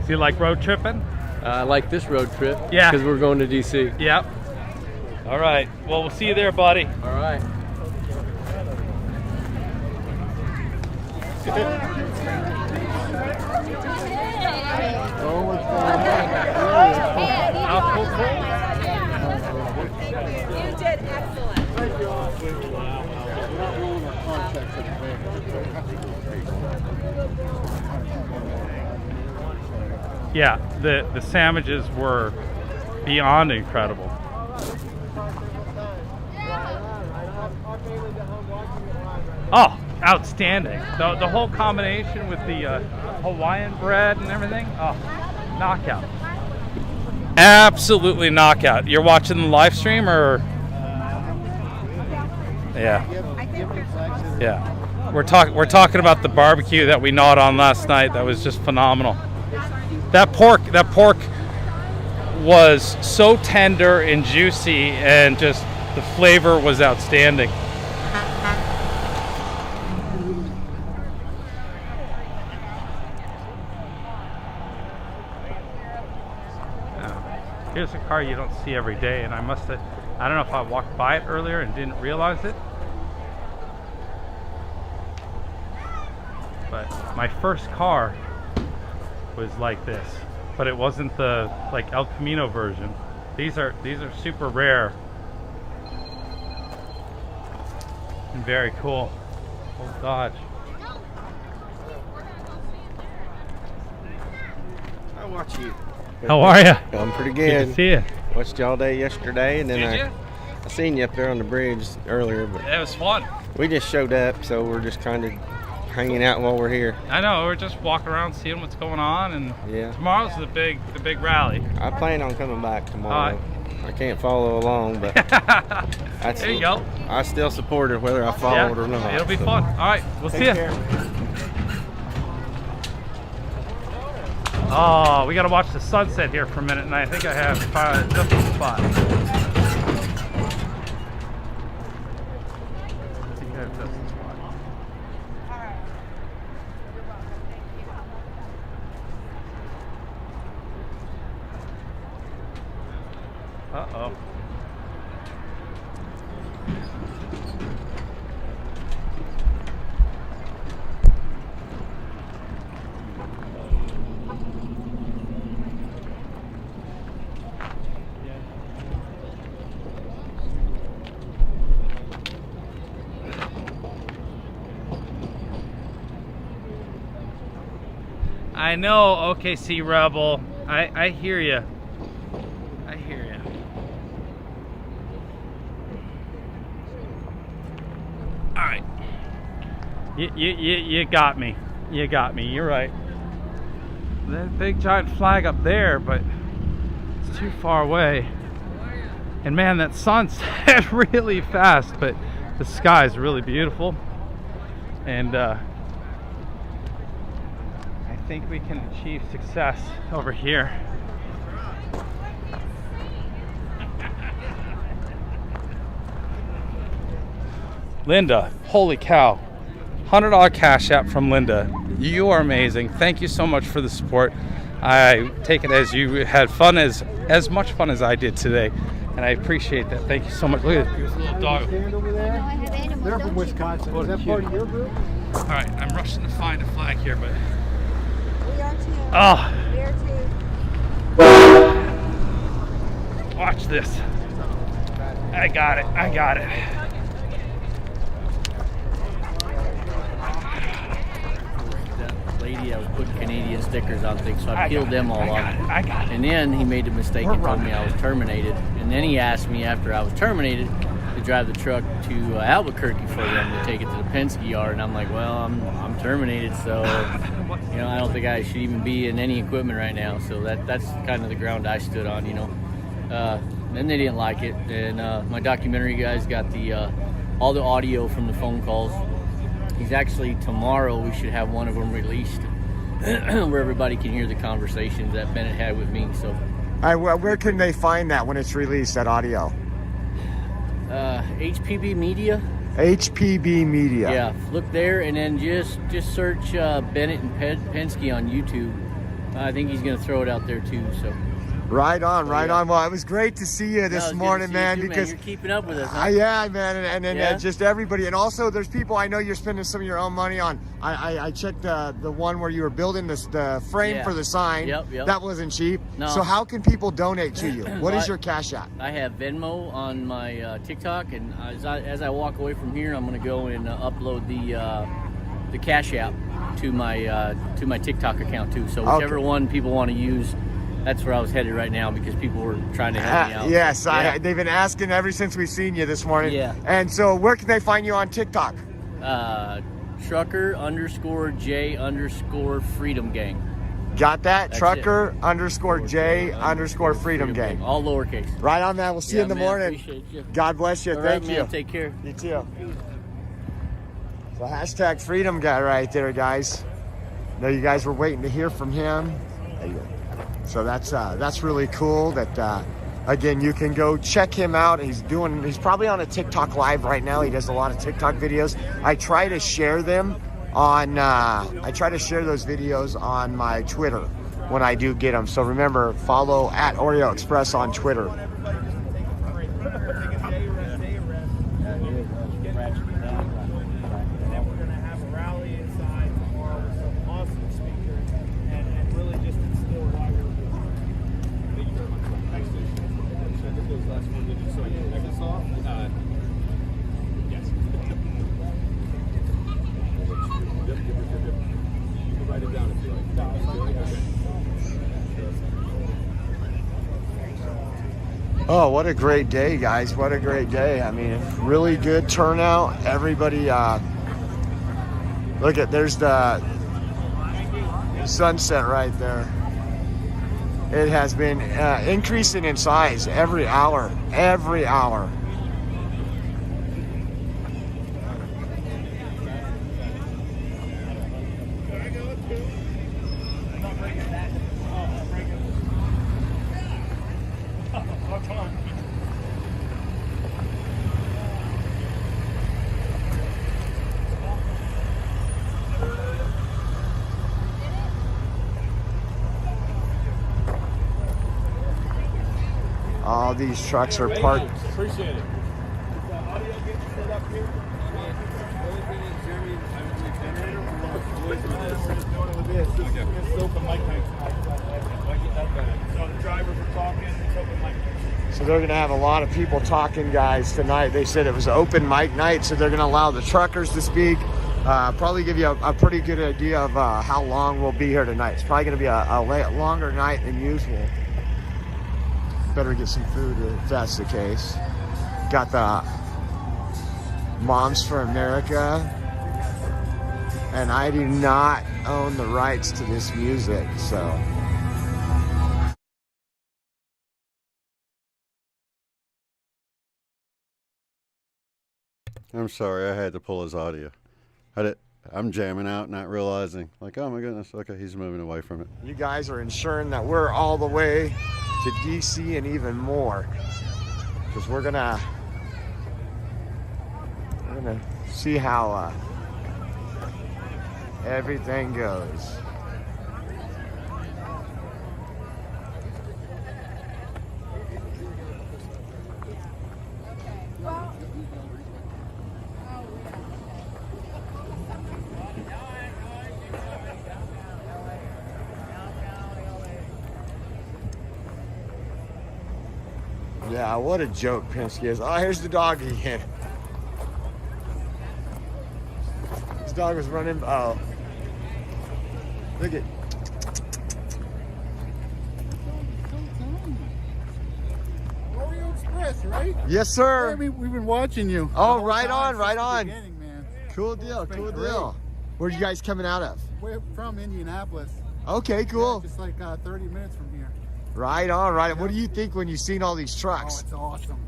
Do you like road tripping? I like this road trip. Yeah. Because we're going to D.C. Yep. All right. Well, we'll see you there, buddy. All right. You did excellent. Yeah, the sandwiches were beyond incredible. Oh, outstanding. The whole combination with the Hawaiian bread and everything, oh, knockout. Absolutely knockout. You're watching the live stream or? Yeah. Yeah. We're talking about the barbecue that we gnawed on last night. That was just phenomenal. That pork was so tender and juicy, and just the flavor was outstanding. Here's a car you don't see every day, and I don't know if I walked by it earlier and didn't realize it. But my first car was like this, but it wasn't the like El Camino version. These are super rare and very cool. Oh Dodge. I watch you. How are you? I'm pretty Good good. to see you. Watched y'all day yesterday, and then Did you? I seen you up there on the bridge earlier. But It was fun. we just showed up, so we're just kind of hanging out while we're here. I know, we're just walking around seeing what's going on, and Yeah. tomorrow's the big rally. I plan on coming back tomorrow. I can't follow along, but There you go. I still support it whether I follow it or not. It'll be so. fun. All right, we'll Take see you. care. Oh, we got to watch the sunset here for a minute, and I think I have just a spot. I think I have just a spot. Uh-oh. I know, OKC Rebel. I hear you. I hear you. All right. You got me. You got me. You're right. That big giant flag up there, but it's too far away. And man, that sun set really fast, but the sky is really beautiful. And I think we can achieve success over here. Linda, holy cow. $100 Cash App from Linda. You are amazing. Thank you so much for the support. I take it as you had fun, as much fun as I did today, and I appreciate that. Thank you so much. Look at this little dog. They're from Wisconsin. Is that part of your group? All right, I'm rushing to find a flag here, but We are too. oh, We are too. watch this. I got it. I got it. Lady, I was putting Canadian stickers on things, so I I peeled got them it, all I off. got it, I got it. And then he made a mistake and told me I was terminated. And then he asked me after I was terminated to drive the truck to Albuquerque for them to take it to the Penske yard. And I'm like, well, I'm terminated, so you know, I don't think I should even be in any equipment right now. So that's kind of the ground I stood on, you know. Then they didn't like it, and my documentary guys got the all the audio from the phone calls. He's actually, tomorrow we should have one of them released where everybody can hear the conversations that Bennett had with me. So, well, where can they find that when it's released, that audio? HPB Media. HPB Media. Yeah, look there, and then just search Bennett and Penske on YouTube. I think he's going to throw it out there too. So. Right on, right on. Well, it was great to see you this morning, man. Too, because man. You're keeping up with us, huh? Yeah, man, and Yeah? just everybody, and also there's people I know you're spending some of your own money on. I checked the one where you were building the frame for the sign. Yep. That wasn't cheap. No. So how can people donate to you? What is your Cash App? I have Venmo on my TikTok, and as I walk away from here, I'm going to go and upload the Cash App to my TikTok account too. So whichever one people want to use. That's where I was headed right now because people were trying to help me out. Yes, Yeah. they've been asking ever since we've seen you this morning. Yeah. And so where can they find you on TikTok? Trucker_J_Freedom Gang. Got that? That's Trucker_J_Freedom Gang. All lowercase. Right on that. We'll see you in the man, morning. appreciate you. God bless you. All Thank right, you. man, take care. You too. So hashtag freedom guy right there, guys. Know you guys were waiting to hear from him. There you go. So that's really cool that again, you can go check him out. He's probably on a TikTok live right now. He does a lot of TikTok videos. I try to share them on I try to share those videos on my Twitter when I do get them. So remember, follow at Oreo Express on Twitter. Oh, what a great day, guys. What a great day. I mean, really good turnout. Everybody, look at, there's the sunset right there. It has been increasing in size every hour, every hour. All these trucks are parked. Appreciate it. So they're going to have a lot of people talking, guys, tonight. They said it was open mic night, so they're going to allow the truckers to speak. probably give you a pretty good idea of how long we'll be here tonight. It's probably going to be a longer night than usual. Better get some food if that's the case. Got the Moms for America, and I do not own the rights to this music, so. I'm sorry, I had to pull his audio. I'm jamming out, not realizing, like, oh my goodness, okay, he's moving away from it. You guys are ensuring that we're all the way to DC and even more, because we're gonna see how everything goes. Yeah, what a joke Penske is. Oh, here's the dog again. This dog was running. Oh, look at. Oreo Express, right? Yes, sir. Yeah, we've been watching you. Oh, right on, right on. Man. Cool deal, cool deal. Where are you guys coming out of? We're from Indianapolis. Okay, cool. Yeah, just like 30 minutes from here. Right on, right on. What do you think when you've seen all these trucks? Oh, it's awesome.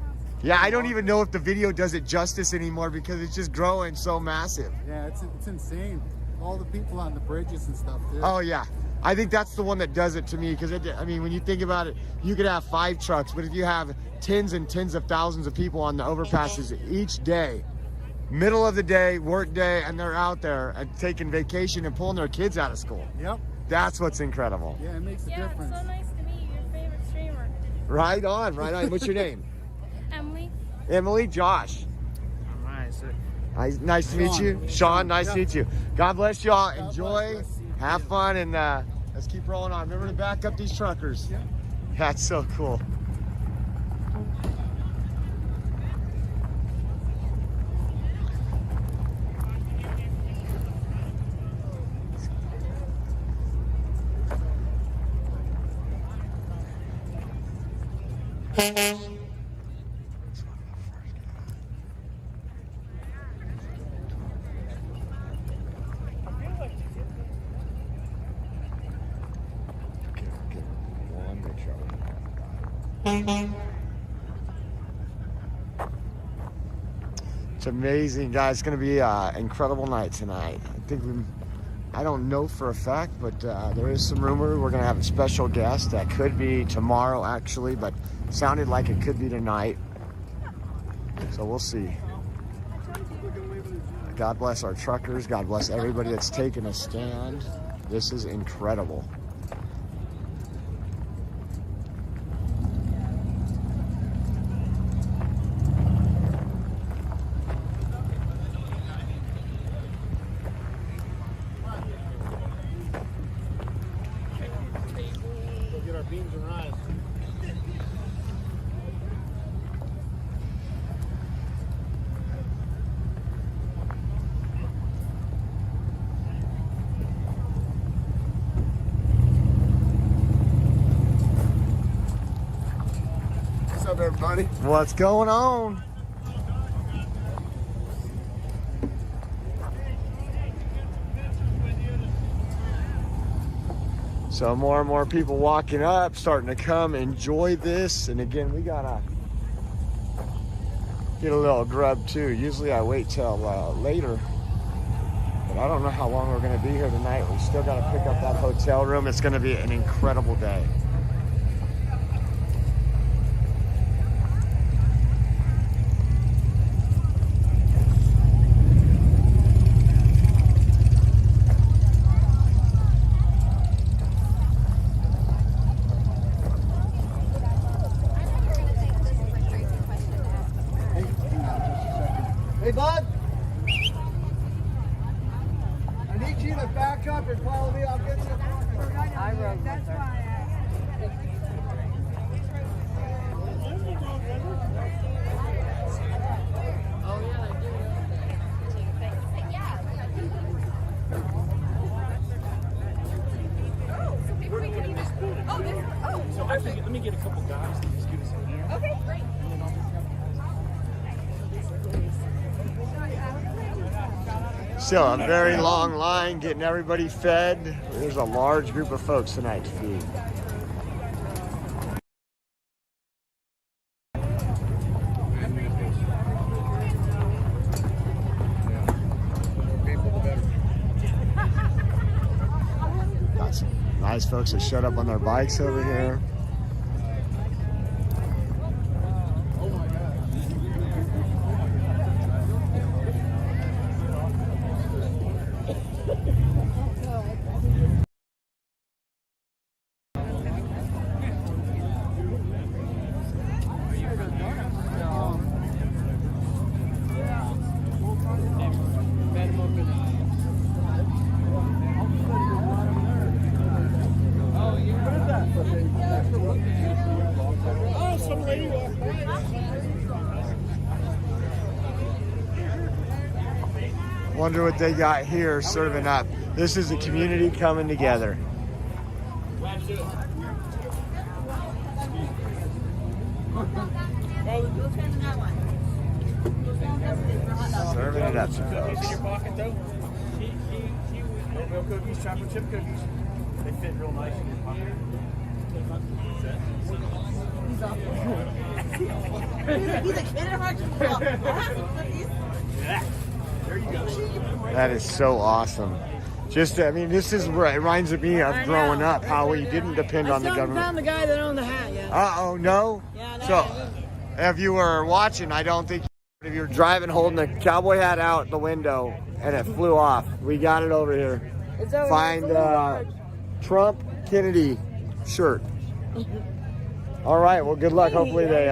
Yeah, I don't even know if the video does it justice anymore because it's just growing so massive. Yeah, it's insane. All the people on the bridges and stuff, too. Oh, yeah. I think that's the one that does it to me because, I mean, when you think about it, you could have 5 trucks, but if you have tens and tens of thousands of people on the overpasses each day, middle of the day, work day, and they're out there and taking vacation and pulling their kids out of school. Yep. That's what's incredible. Yeah, it makes a difference. It's so nice to meet your favorite streamer. Right on, right on. What's your name? Emily. Emily, Josh. Nice to meet you. Sean, nice to meet you. God bless y'all. Enjoy, have fun, and let's keep rolling on. Remember to back up these truckers. Yeah. That's so cool. It's amazing, guys. It's going to be an incredible night tonight. I don't know for a fact, but there is some rumor we're going to have a special guest that could be tomorrow, actually, but it sounded like it could be tonight. So we'll see. God bless our truckers. God bless everybody that's taken a stand. This is incredible. What's up, everybody? What's going on? So more and more people walking up, starting to come enjoy this. And again, we gotta get a little grub too. Usually I wait till later, but I don't know how long we're gonna be here tonight. We still gotta pick up that hotel room. It's gonna be an incredible day. Hey, bud. I need you to back up and follow me. I'll get you. I wrote. That's why. So actually, let me get a couple guys to just give us a hand. Okay, great. So a very long line getting everybody fed. There's a large group of folks tonight to feed. Got some nice folks that showed up on their bikes over here. Oh, some lady walked by. Wonder what they got here serving up. This is the community coming together. Serving it up, some folks. In your pocket though? Oatmeal cookies, chocolate chip cookies. They fit real nice in your pocket. He's a kid at heart. There you go. That is so awesome. Just, I mean, this is where it reminds me of growing up, how we didn't depend on the government. Found the guy that owned the hat, yeah. Uh-oh, no? Yeah, So, if you were watching, I don't think if you were driving holding a cowboy hat out the window and it flew off. We got it over here. It's over Find here. Trump Kennedy shirt. All right, well, good luck. Hopefully they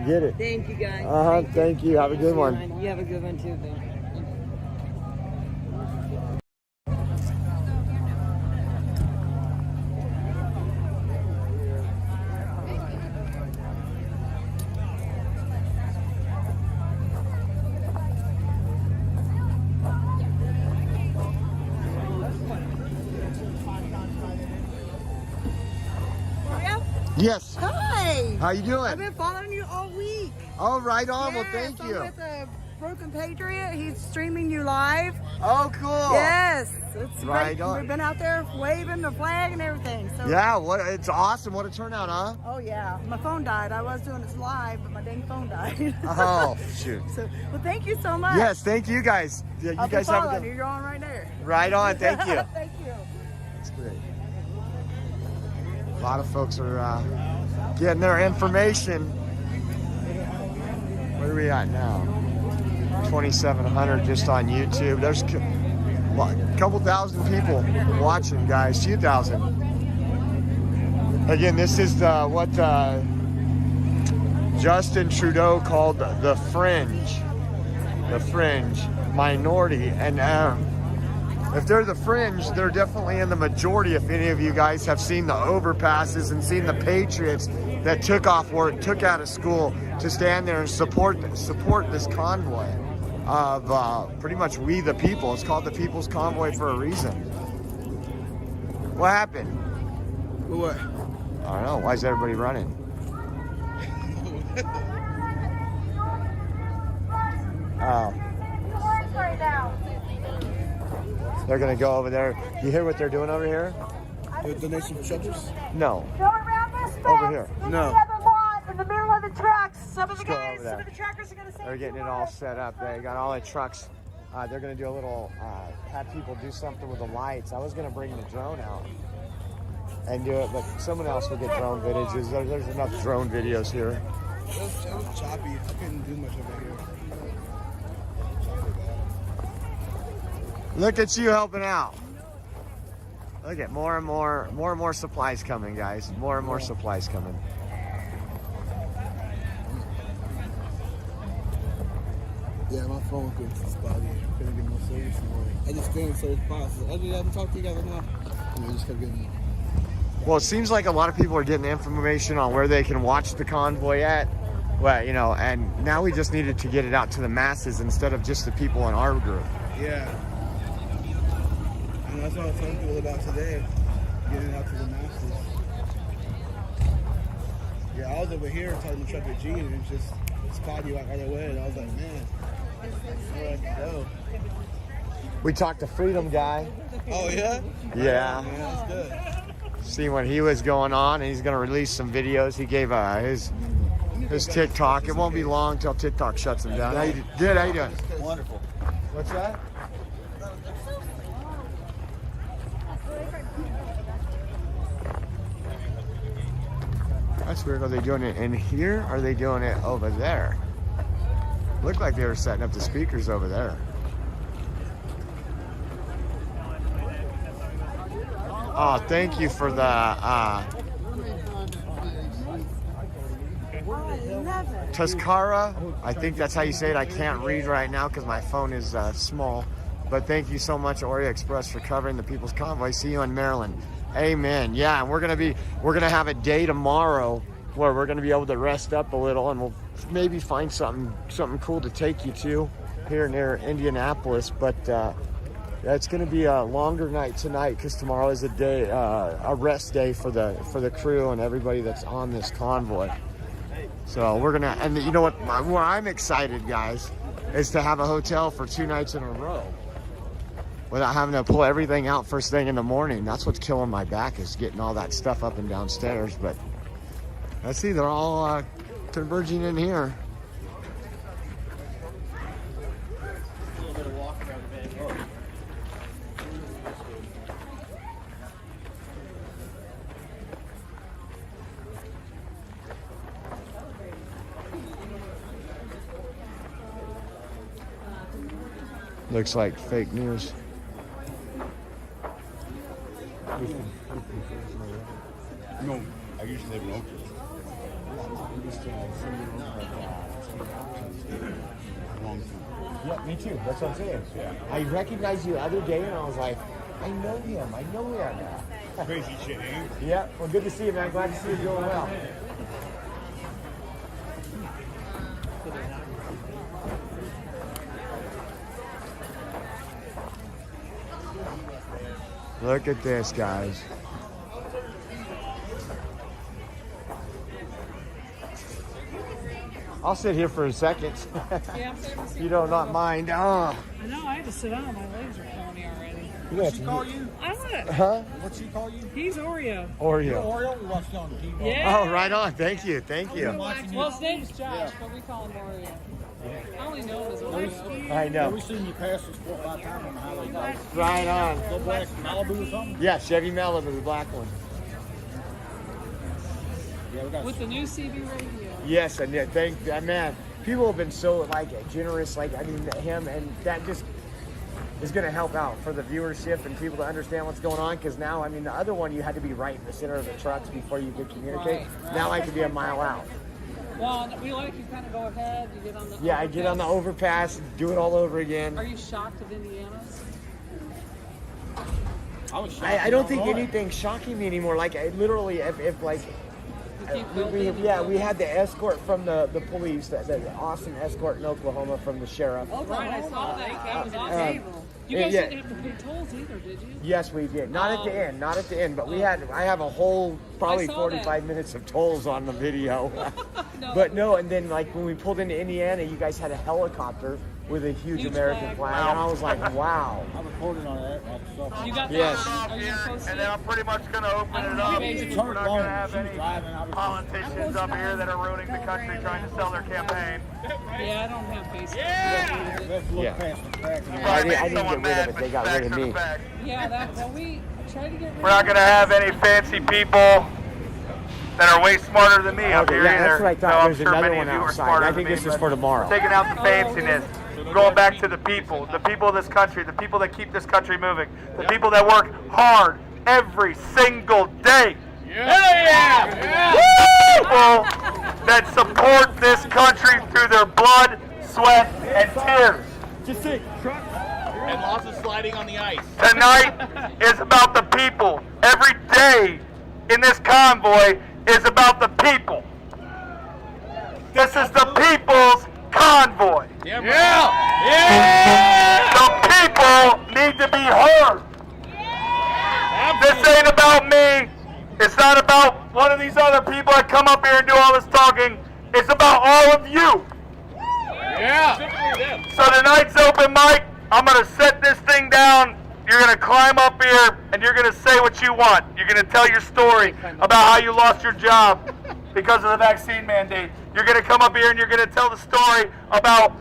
get it. Thank you, guys. Uh-huh, thank you. Have a good one. You have a good one, too, then. Yes. Hi. How you doing? I've been following you all week. Oh, right on. Well, Yes, thank you. I'm with the Broken Patriot. He's streaming you live. Oh, cool. Yes. It's Right great. on. We've been out there waving the flag and everything. So. Yeah, it's awesome. What a turnout, huh? Oh, yeah. My phone died. I was doing this live, but my dang phone died. Oh, shoot. So, well, thank you so much. Yes, thank you guys. Yeah, you I'll guys be have a following good you. You're on right there. Right on. Thank you. Thank you. That's great. A lot of folks are getting their information. Where are we at now? 2,700 just on YouTube. There's a couple thousand people watching, guys. 2,000. Again, this is what Justin Trudeau called the fringe minority. And if they're the fringe, they're definitely in the majority. If any of you guys have seen the overpasses and seen the patriots that took off work, took out of school to stand there and support this convoy of pretty much we the people. It's called the People's Convoy for a reason. What happened? What? I don't know. Why is everybody running? Oh. They're gonna go over there. You hear what they're doing over here? The donation for shelters? No. Go around this fence. Over here. No. In the middle of the trucks. Some of the Let's go guys, over there. some of the truckers are going to say. They're getting it all set up. They got all the trucks. They're gonna do a little, have people do something with the lights. I was gonna bring the drone out and do it, but someone else will get drone videos. There's enough drone videos here. It was choppy. I couldn't do much over here. Look at you helping out. Look at more and more supplies coming, guys. More and more supplies coming. Yeah, my phone couldn't spot it. Couldn't get no service. I just couldn't service process. I haven't talked to you guys enough. And I just kept getting. Well, it seems like a lot of people are getting information on where they can watch the convoy at. Well, you know, and now we just needed to get it out to the masses instead of just the people in our group. Yeah. And that's what I was talking to people about today. Getting out to the masses. Yeah, I was over here talking to Trucker G, and it just spotted you out right away, and I was like, man, where I can go. We talked to Freedom Guy. Oh, yeah? Yeah. Yeah, that's good. See what he was going on, and he's going to release some videos. He gave his TikTok. It won't be long till TikTok shuts him down. How you good? How you doing? Wonderful. What's that? That's weird. Are they doing it in here? Or are they doing it over there? Looked like they were setting up the speakers over there. Oh, thank you for the Tuscara. I think that's how you say it. I can't read right now because my phone is small. But thank you so much, Orient Express, for covering the People's Convoy. See you in Maryland. Amen. Yeah, and we're gonna have a day tomorrow where we're gonna be able to rest up a little, and we'll maybe find something cool to take you to here near Indianapolis. But it's gonna be a longer night tonight because tomorrow is a rest day for the crew and everybody that's on this convoy. So we're gonna, and you know what? Where I'm excited, guys, is to have a hotel for 2 nights in a row without having to pull everything out first thing in the morning. That's what's killing my back, is getting all that stuff up and downstairs. But let's see, they're all converging in here. Looks like fake news. No, I used to live in Oakland. Yeah, me too. That's what I'm saying. Yeah. I recognized you the other day, and I was like, I know him. Crazy shit, eh? Yeah. Well, good to see you, man. Glad to see you doing well. Look at this, guys. I'll sit here for a second. Yeah, I'm you do not mind. Oh. I know, I had to sit down. My legs are killing me already. What'd she call you? I what? Huh? What'd she call you? He's Oreo. Oreo. Oreo? We watched you on TV. Yeah. Oh, right on. Thank you. Well, his name's Josh, but we call him Oreo. I only know him as Oreo. I know. We've seen you pass this 4 or 5 times on the highway. Right on. Go black Malibu or something? Yeah, Chevy Malibu, the black one. Yeah, we got With the new CB radio. Yes, and yeah, man, people have been so generous. Him, and that just is going to help out for the viewership and people to understand what's going on. Because now, the other one you had to be right in the center of the trucks before you could communicate. Right. Now I can be a mile out. Well, we like you kind of go ahead. You get on the Yeah, I get on the overpass, do it all over again. Are you shocked of Indiana's? I was shocked. I don't think anything's shocking me anymore. Like, literally, if we had the escort from the police, the awesome escort in Oklahoma from the sheriff. Oh, right, I saw that. That was awesome. You guys didn't have to pay tolls either, did you? Yes, we did. Not at the end, but I have a whole probably 45 minutes of tolls on the video. But no, and then when we pulled into Indiana, you guys had a helicopter with a huge American flag, and I was like, wow. I recorded on that. You got that? Yes. Are you supposed to? And then I'm pretty much going to open it up. We're not going to have any politicians up here that are ruining the country trying to sell their campaign. Yeah, I don't have Facebook. Yeah! Let's look past the fact. I didn't get rid of it. They got rid of me. Yeah, we tried to get rid of it. We're not going to have any fancy people that are way smarter than me up here either. That's what I thought. No, I'm There's sure another many one of you are outside. smarter I think than this me, is for tomorrow. Taking out the fanciness. Going back to the people of this country, the people that keep this country moving, the people that work hard every single day. People that support this country through their blood, sweat, and tears. Just think, And lots of sliding on the ice. Tonight is about the people. Every day in this convoy is about the people. This is the people's convoy. Yeah. The people need to be heard. This ain't about me. It's not about one of these other people that come up here and do all this talking. It's about all of you. Yeah. So tonight's open mic, I'm going to set this thing down. You're going to climb up here and you're going to say what you want. You're going to tell your story about how you lost your job because of the vaccine mandate. You're going to come up here and you're going to tell the story about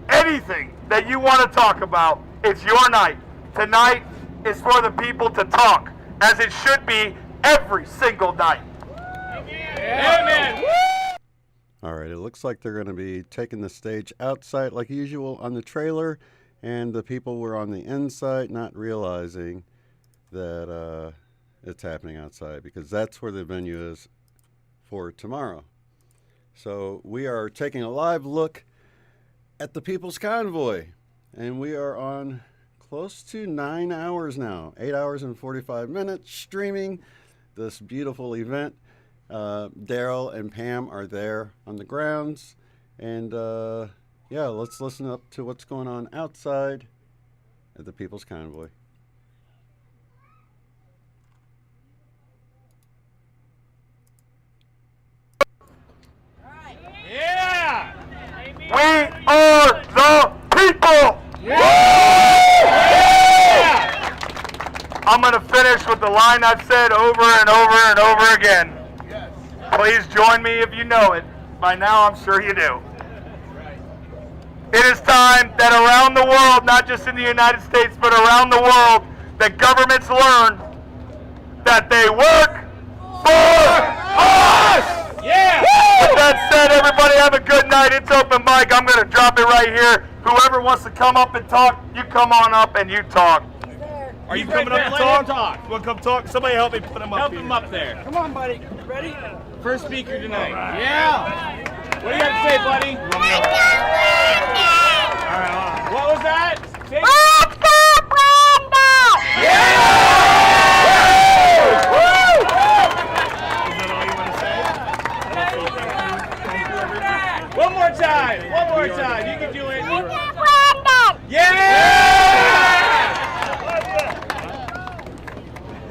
anything that you want to talk about. It's your night. Tonight is for the people to talk, as it should be every single night. Amen. All right, it looks like they're going to be taking the stage outside like usual on the trailer, and the people were on the inside not realizing that it's happening outside, because that's where the venue is for tomorrow. So we are taking a live look at the People's Convoy, and we are on close to 9 hours now, 8 hours and 45 minutes streaming this beautiful event. Derrell and Pam are there on the grounds, and yeah, let's listen up to what's going on outside at the People's Convoy. Yeah! We are the people! I'm going to finish with the line I've said over and over and over again. Please join me if you know it. By now, I'm sure you do. It is time that around the world, not just in the United States, but around the world, that governments learn that they work for us! Yeah! With that said, everybody have a good night. It's open mic. I'm going to drop it right here. Whoever wants to come up and talk, you come on up and you talk. Are you coming up to talk? You want to come talk? Somebody help me put him up here. Help him up there. Come on, buddy. Ready? First speaker tonight. Right. Yeah. What do you have to say, buddy? All right, what was that? Say One more time. One more time. You can do it. Yeah!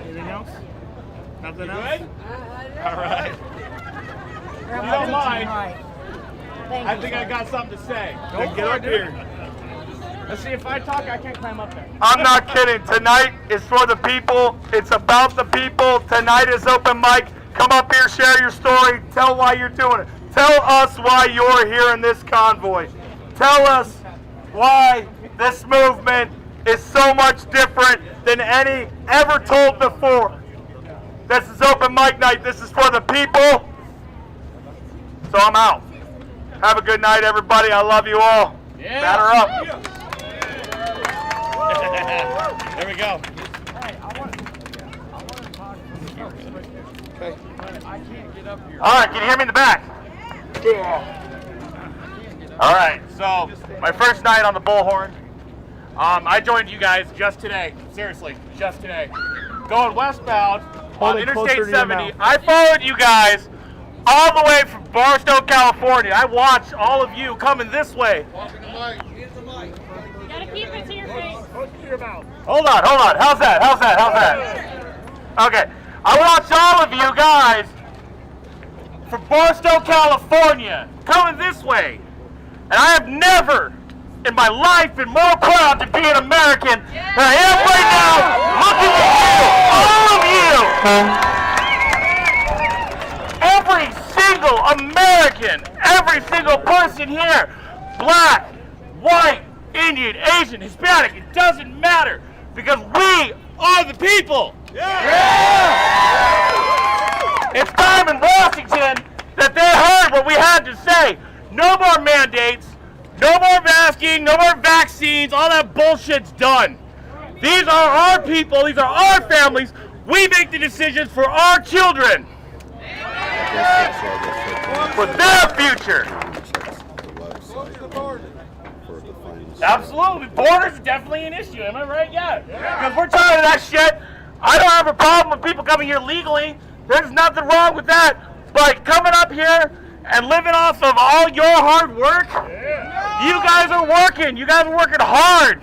Anything else? Nothing You else? good? All right. If you don't mind, I think I got something to say. Then get up here. Let's see, if I talk, I can't climb up there. I'm not kidding. Tonight is for the people. It's about the people. Tonight is open mic. Come up here, share your story. Tell why you're doing it. Tell us why you're here in this convoy. Tell us why this movement is so much different than any ever told before. This is open mic night. This is for the people. So I'm out. Have a good night, everybody. I love you all. Yeah. Batter up. There we go. Okay. I can't get up here. All right, can you hear me in the back? All right, so my first night on the Bullhorn. I joined you guys just today. Seriously, just today. Going westbound on Interstate 70. I followed you guys all the way from Barstow, California. I watched all of you coming this way. You gotta keep it to your face. Hold on. How's that? Okay, I watched all of you guys from Barstow, California, coming this way. And I have never in my life been more proud to be an American than I am right now, looking at you, all of you. Every single American, every single person here, black, white, Indian, Asian, Hispanic, it doesn't matter, because we are the people. It's time in Washington that they heard what we had to say. No more mandates, no more masking, no more vaccines, all that bullshit's done. These are our people, these are our families. We make the decisions for our children. For their future. Absolutely. Borders is definitely an issue, am I right? Yeah. Because we're tired of that shit. I don't have a problem with people coming here legally. There's nothing wrong with that. But coming up here and living off of all your hard work, you guys are working. You guys are working hard.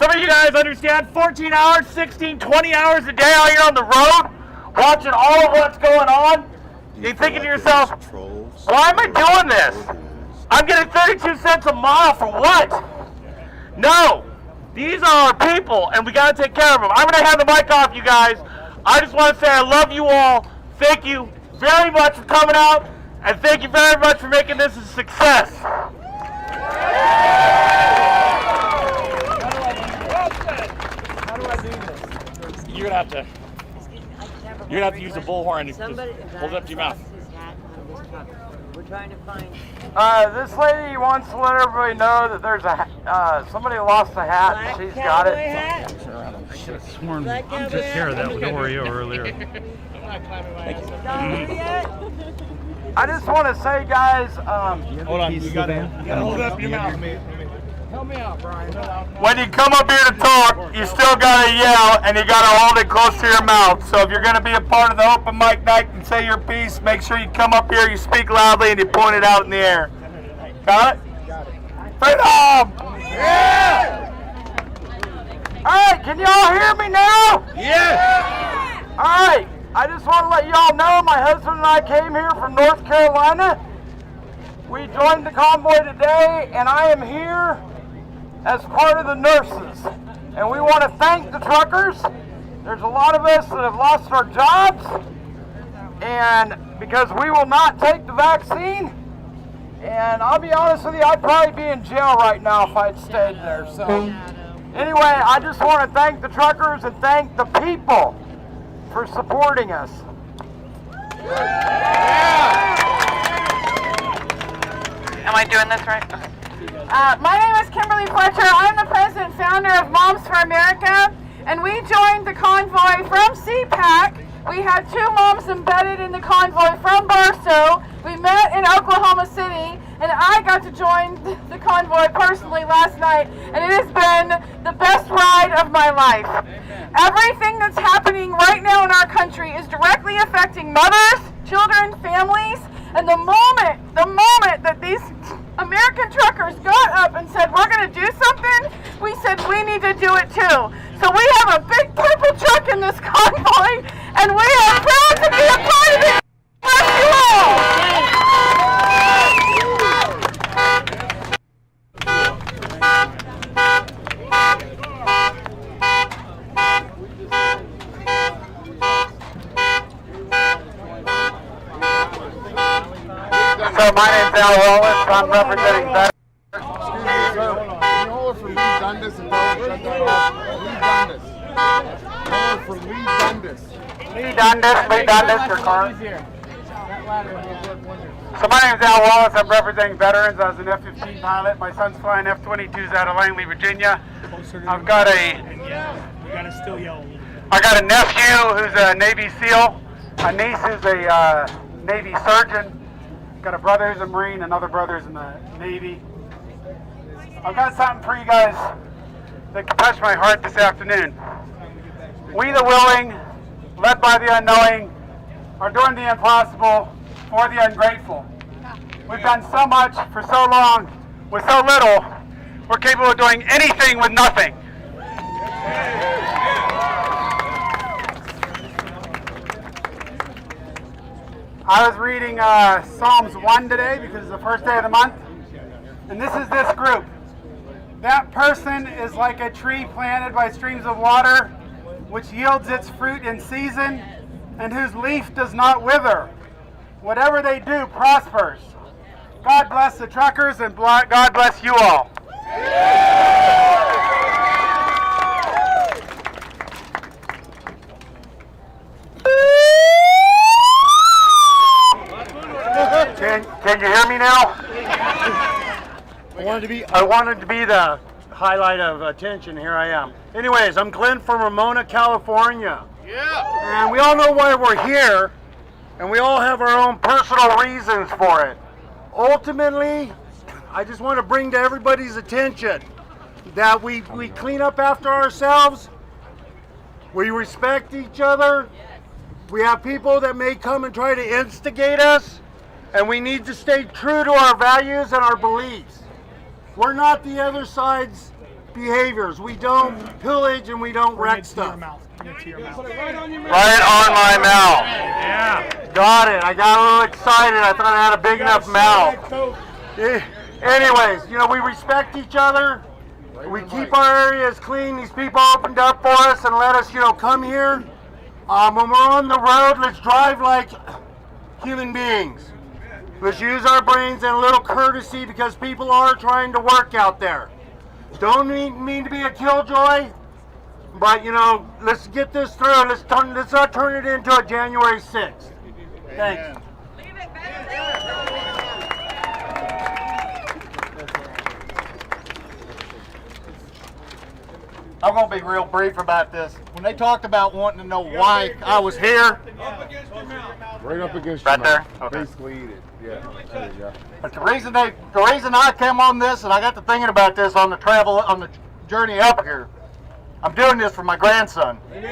Some of you guys understand 14 hours, 16, 20 hours a day out here on the road, watching all of what's going on. You're thinking to yourself, why am I doing this? I'm getting 32 cents a mile for what? No, these are our people, and we got to take care of them. I'm going to hand the mic off, you guys. I just want to say I love you all. Thank you very much for coming out, and thank you very much for making this a success. You're gonna have to use a bullhorn to hold it up to your mouth. We're trying to find. This lady wants to let everybody know that there's somebody lost a hat and she's got it. I should have sworn I'm just here that was Oreo earlier. I just want to say, guys, Hold on, you gotta hold it up to your mouth. Help me out, Brian. when you come up here to talk, you still gotta yell and you gotta hold it close to your mouth. So if you're gonna be a part of the open mic night and say your piece, make sure you come up here, you speak loudly, and you point it out in the air. Got it? Freedom! Yeah! Alright, can y'all hear me now? Yeah! Alright, I just want to let y'all know my husband and I came here from North Carolina. We joined the convoy today, and I am here as part of the nurses. And we want to thank the truckers. There's a lot of us that have lost our jobs, and because we will not take the vaccine. And I'll be honest with you, I'd probably be in jail right now if I'd stayed there. So anyway, I just want to thank the truckers and thank the people for supporting us. Am I doing this right? My name is Kimberly Fletcher. I'm the president and founder of Moms for America, and we joined the convoy from CPAC. We had 2 moms embedded in the convoy from Barstow. We met in Oklahoma City, and I got to join the convoy personally last night, and it has been the best ride of my life. Everything that's happening right now in our country is directly affecting mothers, children, families, and the moment that these American truckers got up and said, we're going to do something, we said we need to do it too. So we have a big purple truck in this convoy, and we are proud to be a part of it. Bless you all! So my name's Al Wallace. I'm representing that. Excuse me, sir. Can you hold it for Lee Dundas and don't shut that off? Lee Dundas. Hold it for Lee Dundas. Lee Dundas, your car. So my name's Al Wallace. I'm representing veterans. I was an F-15 pilot. My son's flying F-22s out of Langley, Virginia. I've got a nephew who's a Navy SEAL. A niece who's a Navy surgeon. Got a brother who's a Marine, another brother's in the Navy. I've got something for you guys that can touch my heart this afternoon. We the willing, led by the unknowing, are doing the impossible for the ungrateful. We've done so much for so long with so little, we're capable of doing anything with nothing. I was reading Psalms 1 today because it's the first day of the month, and this is this group. That person is like a tree planted by streams of water, which yields its fruit in season, and whose leaf does not wither. Whatever they do prospers. God bless the truckers, and God bless you all. Can you hear me now? I wanted to be the highlight of attention. Here I am. Anyways, I'm Glenn from Ramona, California. Yeah. And we all know why we're here, and we all have our own personal reasons for it. Ultimately, I just want to bring to everybody's attention that we clean up after ourselves, we respect each other, we have people that may come and try to instigate us, and we need to stay true to our values and our beliefs. We're not the other side's behaviors. We don't pillage and we don't wreck stuff. Right on your mouth. Right on my mouth. Yeah. Got it. I got a little excited. I thought I had a big enough mouth. Anyways, you know, we respect each other. We keep our areas clean. These people opened up for us and let us, you know, come here. When we're on the road, let's drive like human beings. Let's use our brains and a little courtesy because people are trying to work out there. Don't mean to be a killjoy, but you know, let's get this through. Let's not turn it into a January 6th. Thanks. I'm going to be real brief about this. When they talked about wanting to know why I was here. Right up against right your there. mouth. Okay. Basically eat it. Yeah. There you go. But the reason I came on this, and I got to thinking about this on the journey up here. I'm doing this for my grandson. But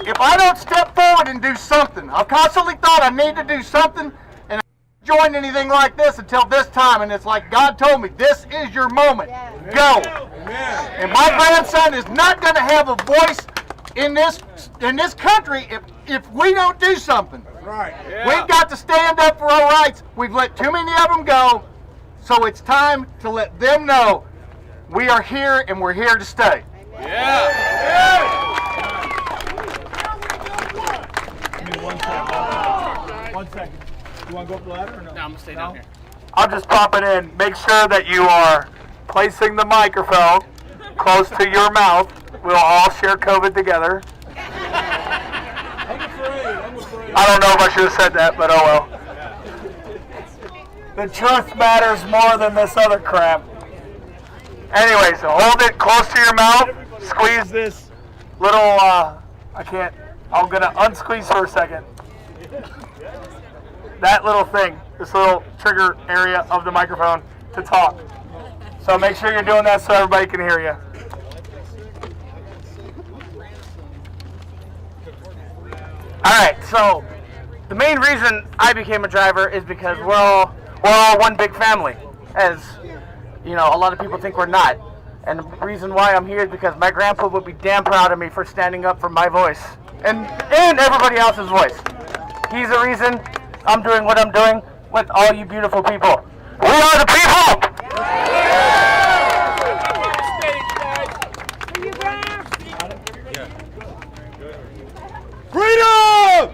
if I don't step forward and do something, I've constantly thought I need to do something, and I haven't joined anything like this until this time. And it's like God told me, this is your moment. Go. And my grandson is not going to have a voice in this country if we don't do something. Right. Yeah. We've got to stand up for our rights. We've let too many of them go, so it's time to let them know we are here and we're here to stay. Yeah. Give me 1 second. You want to go up the ladder or no? No, I'm going to stay down here. I'll just pop it in. Make sure that you are placing the microphone close to your mouth. We'll all share COVID together. I don't know if I should have said that, but oh well. The truth matters more than this other crap. Anyway, so hold it close to your mouth. Squeeze this little, I'm going to unsqueeze for a second. That little thing, this little trigger area of the microphone to talk. So make sure you're doing that so everybody can hear you. Alright, so the main reason I became a driver is because we're all one big family, as you know, a lot of people think we're not. And the reason why I'm here is because my grandpa would be damn proud of me for standing up for my voice and everybody else's voice. He's the reason I'm doing what I'm doing with all you beautiful people. We are the people! Freedom!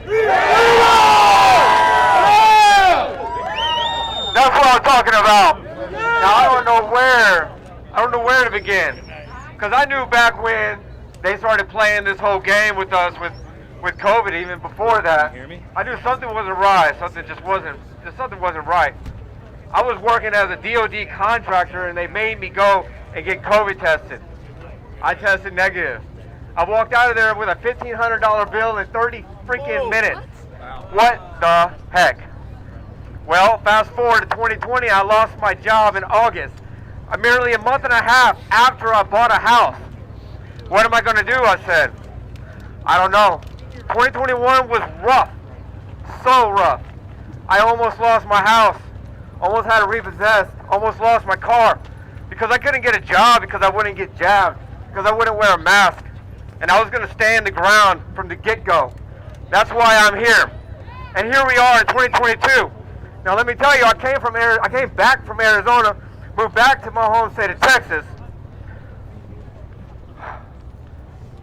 That's what I'm talking about. Now I don't know where to begin, because I knew back when they started playing this whole game with us with COVID, even before that. I knew something wasn't right. Something wasn't right. I was working as a DOD contractor, and they made me go and get COVID tested. I tested negative. I walked out of there with a $1,500 bill in 30 freaking minutes. What the heck? Well, fast forward to 2020, I lost my job in August. Merely a month and a half after I bought a house. What am I going to do? I said. I don't know. 2021 was rough. So rough. I almost lost my house. Almost had it repossessed. Almost lost my car. Because I couldn't get a job because I wouldn't get jabbed. Because I wouldn't wear a mask. And I was going to stay in the ground from the get-go. That's why I'm here. And here we are in 2022. Now let me tell you, I came back from Arizona, moved back to my home state of Texas.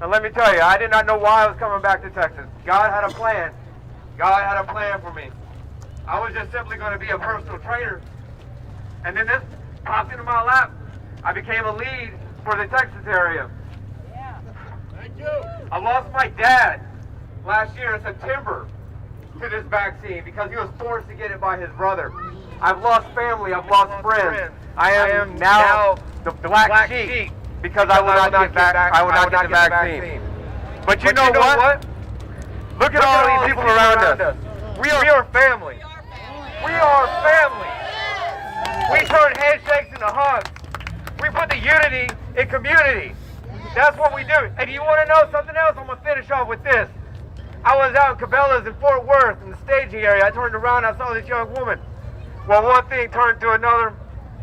Now let me tell you, I did not know why I was coming back to Texas. God had a plan. God had a plan for me. I was just simply going to be a personal trainer. And then this popped into my lap. I became a lead for the Texas area. I lost my dad last year in September to this vaccine because he was forced to get it by his brother. I've lost family, I've lost friends. I am now the black sheep because I will not get the vaccine. But you know what? Look at all these people around us. We are family. We are family. We turn handshakes into hugs. We put the unity in community. That's what we do. And you want to know something else? I'm going to finish off with this. I was out in Cabela's in Fort Worth in the staging area. I turned around, I saw this young woman. Well, one thing turned to another.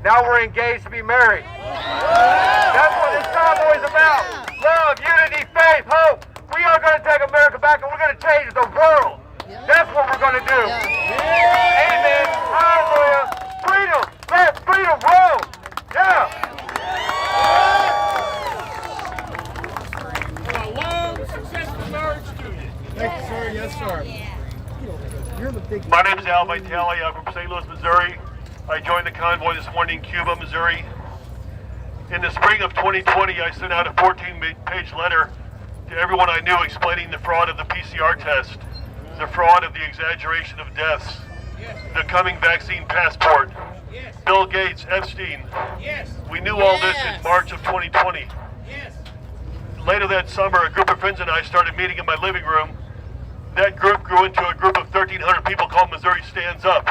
Now we're engaged to be married. That's what this convoy is about. Love, unity, faith, hope. We are going to take America back and we're going to change the world. That's what we're going to do. Amen. Hallelujah. Freedom. Let freedom roll. Yeah. A long, successful marriage to you. Thank you, sir. Yes, sir. My name is Al Vitale. I'm from St. Louis, Missouri. I joined the convoy this morning in Cuba, Missouri. In the spring of 2020, I sent out a 14-page letter to everyone I knew explaining the fraud of the PCR test, the fraud of the exaggeration of deaths, the coming vaccine passport, Bill Gates, Epstein. We knew all this in March of 2020. Later that summer, a group of friends and I started meeting in my living room. That group grew into a group of 1,300 people called Missouri Stands Up.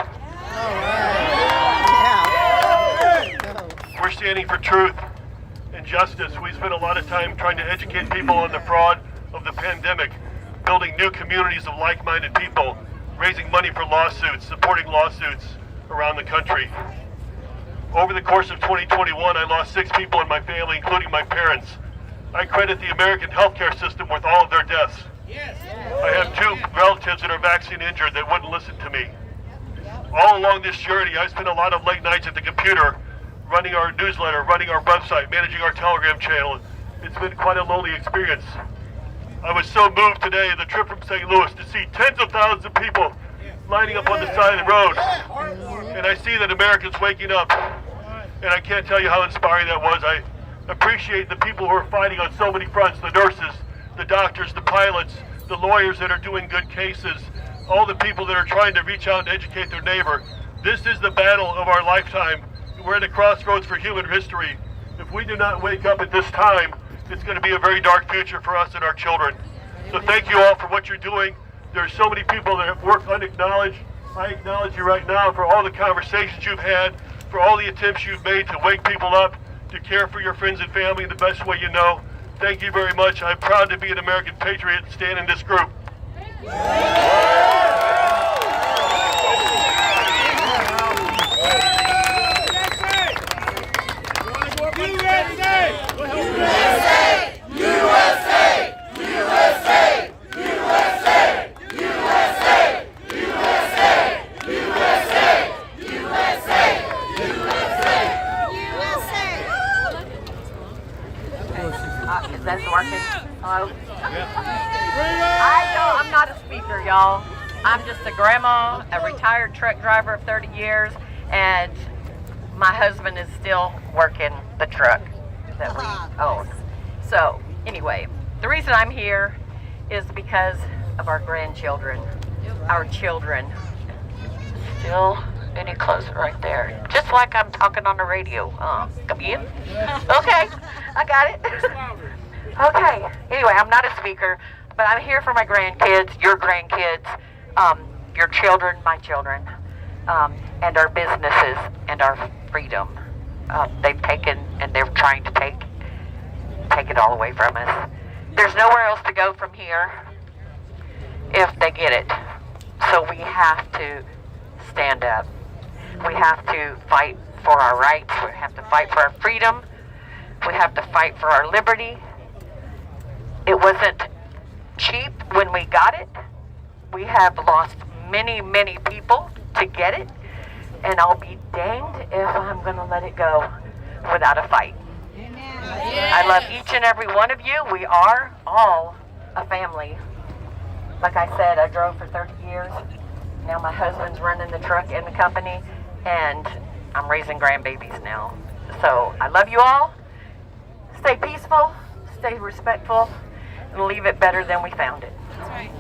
We're standing for truth and justice. We spent a lot of time trying to educate people on the fraud of the pandemic, building new communities of like-minded people, raising money for lawsuits, supporting lawsuits around the country. Over the course of 2021, I lost 6 people in my family, including my parents. I credit the American healthcare system with all of their deaths. I have 2 relatives that are vaccine injured that wouldn't listen to me. All along this journey, I spent a lot of late nights at the computer, running our newsletter, running our website, managing our Telegram channel. It's been quite a lonely experience. I was so moved today, the trip from St. Louis, to see tens of thousands of people lining up on the side of the road. And I see that Americans waking up. And I can't tell you how inspiring that was. I appreciate the people who are fighting on so many fronts, the nurses, the doctors, the pilots, the lawyers that are doing good cases, all the people that are trying to reach out and educate their neighbor. This is the battle of our lifetime. We're at a crossroads for human history. If we do not wake up at this time, it's going to be a very dark future for us and our children. So thank you all for what you're doing. There are so many people that have worked unacknowledged. I acknowledge you right now for all the conversations you've had, for all the attempts you've made to wake people up, to care for your friends and family the best way you know. Thank you very much. I'm proud to be an American patriot and stand in this group. Is that working? Hello? I'm not a speaker, y'all. I'm just a grandma, a retired truck driver of 30 years, and my husband is still working the truck that we own. So, anyway, the reason I'm here is because of our grandchildren, our children. Still any closer right there. Just like I'm talking on the radio. Come in? Okay, I got it. Okay, anyway, I'm not a speaker, but I'm here for my grandkids, your children, my children, and our businesses and our freedom. They've taken and they're trying to take it all away from us. There's nowhere else to go from here if they get it. So we have to stand up. We have to fight for our rights. We have to fight for our freedom. We have to fight for our liberty. It wasn't cheap when we got it. We have lost many, many people to get it. And I'll be danged if I'm going to let it go without a fight. I love each and every one of you. We are all a family. Like I said, I drove for 30 years. Now my husband's running the truck in the company, and I'm raising grandbabies now. So I love you all. Stay peaceful, stay respectful, and leave it better than we found it. That's right.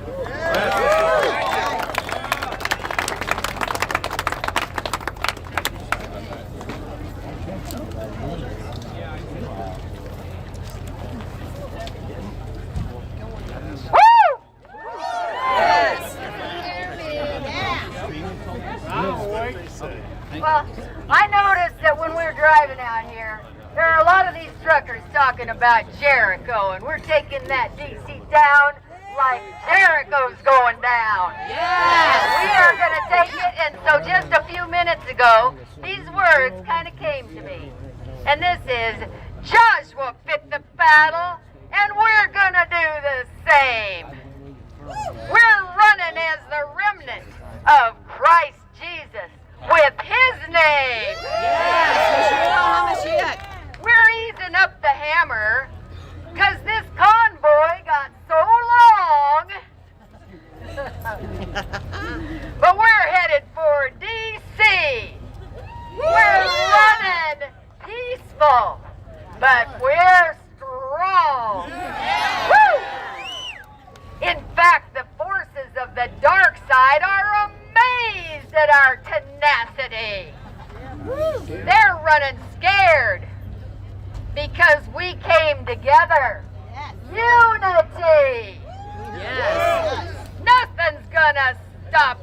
Well, I noticed that when we were driving out here, there are a lot of these truckers talking about Jericho, and we're taking that DC down like Jericho's going down. Yeah. We are going to take it, and so just a few minutes ago, these words kind of came to me. And this is, Joshua fit the battle, and we're gonna do the same. We're running as the remnant of Christ Jesus with his name. We're easing up the hammer, cause this convoy got so long. But we're headed for D.C. We're running peaceful, but we're strong. Woo! In fact, the forces of the dark side are amazed at our tenacity. They're running scared because we came together. Unity. Nothing's gonna stop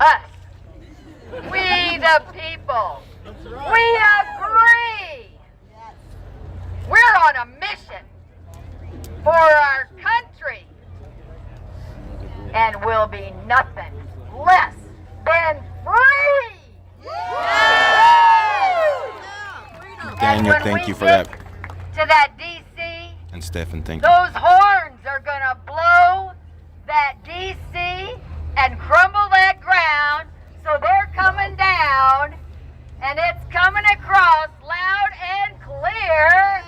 us. We the people. We agree. We're on a mission for our country. And we'll be nothing less than free. Daniel, thank you for that. To that DC, And Stefan, thank you. those horns are gonna blow that DC and crumble that ground, so they're coming down, and it's coming across loud and clear.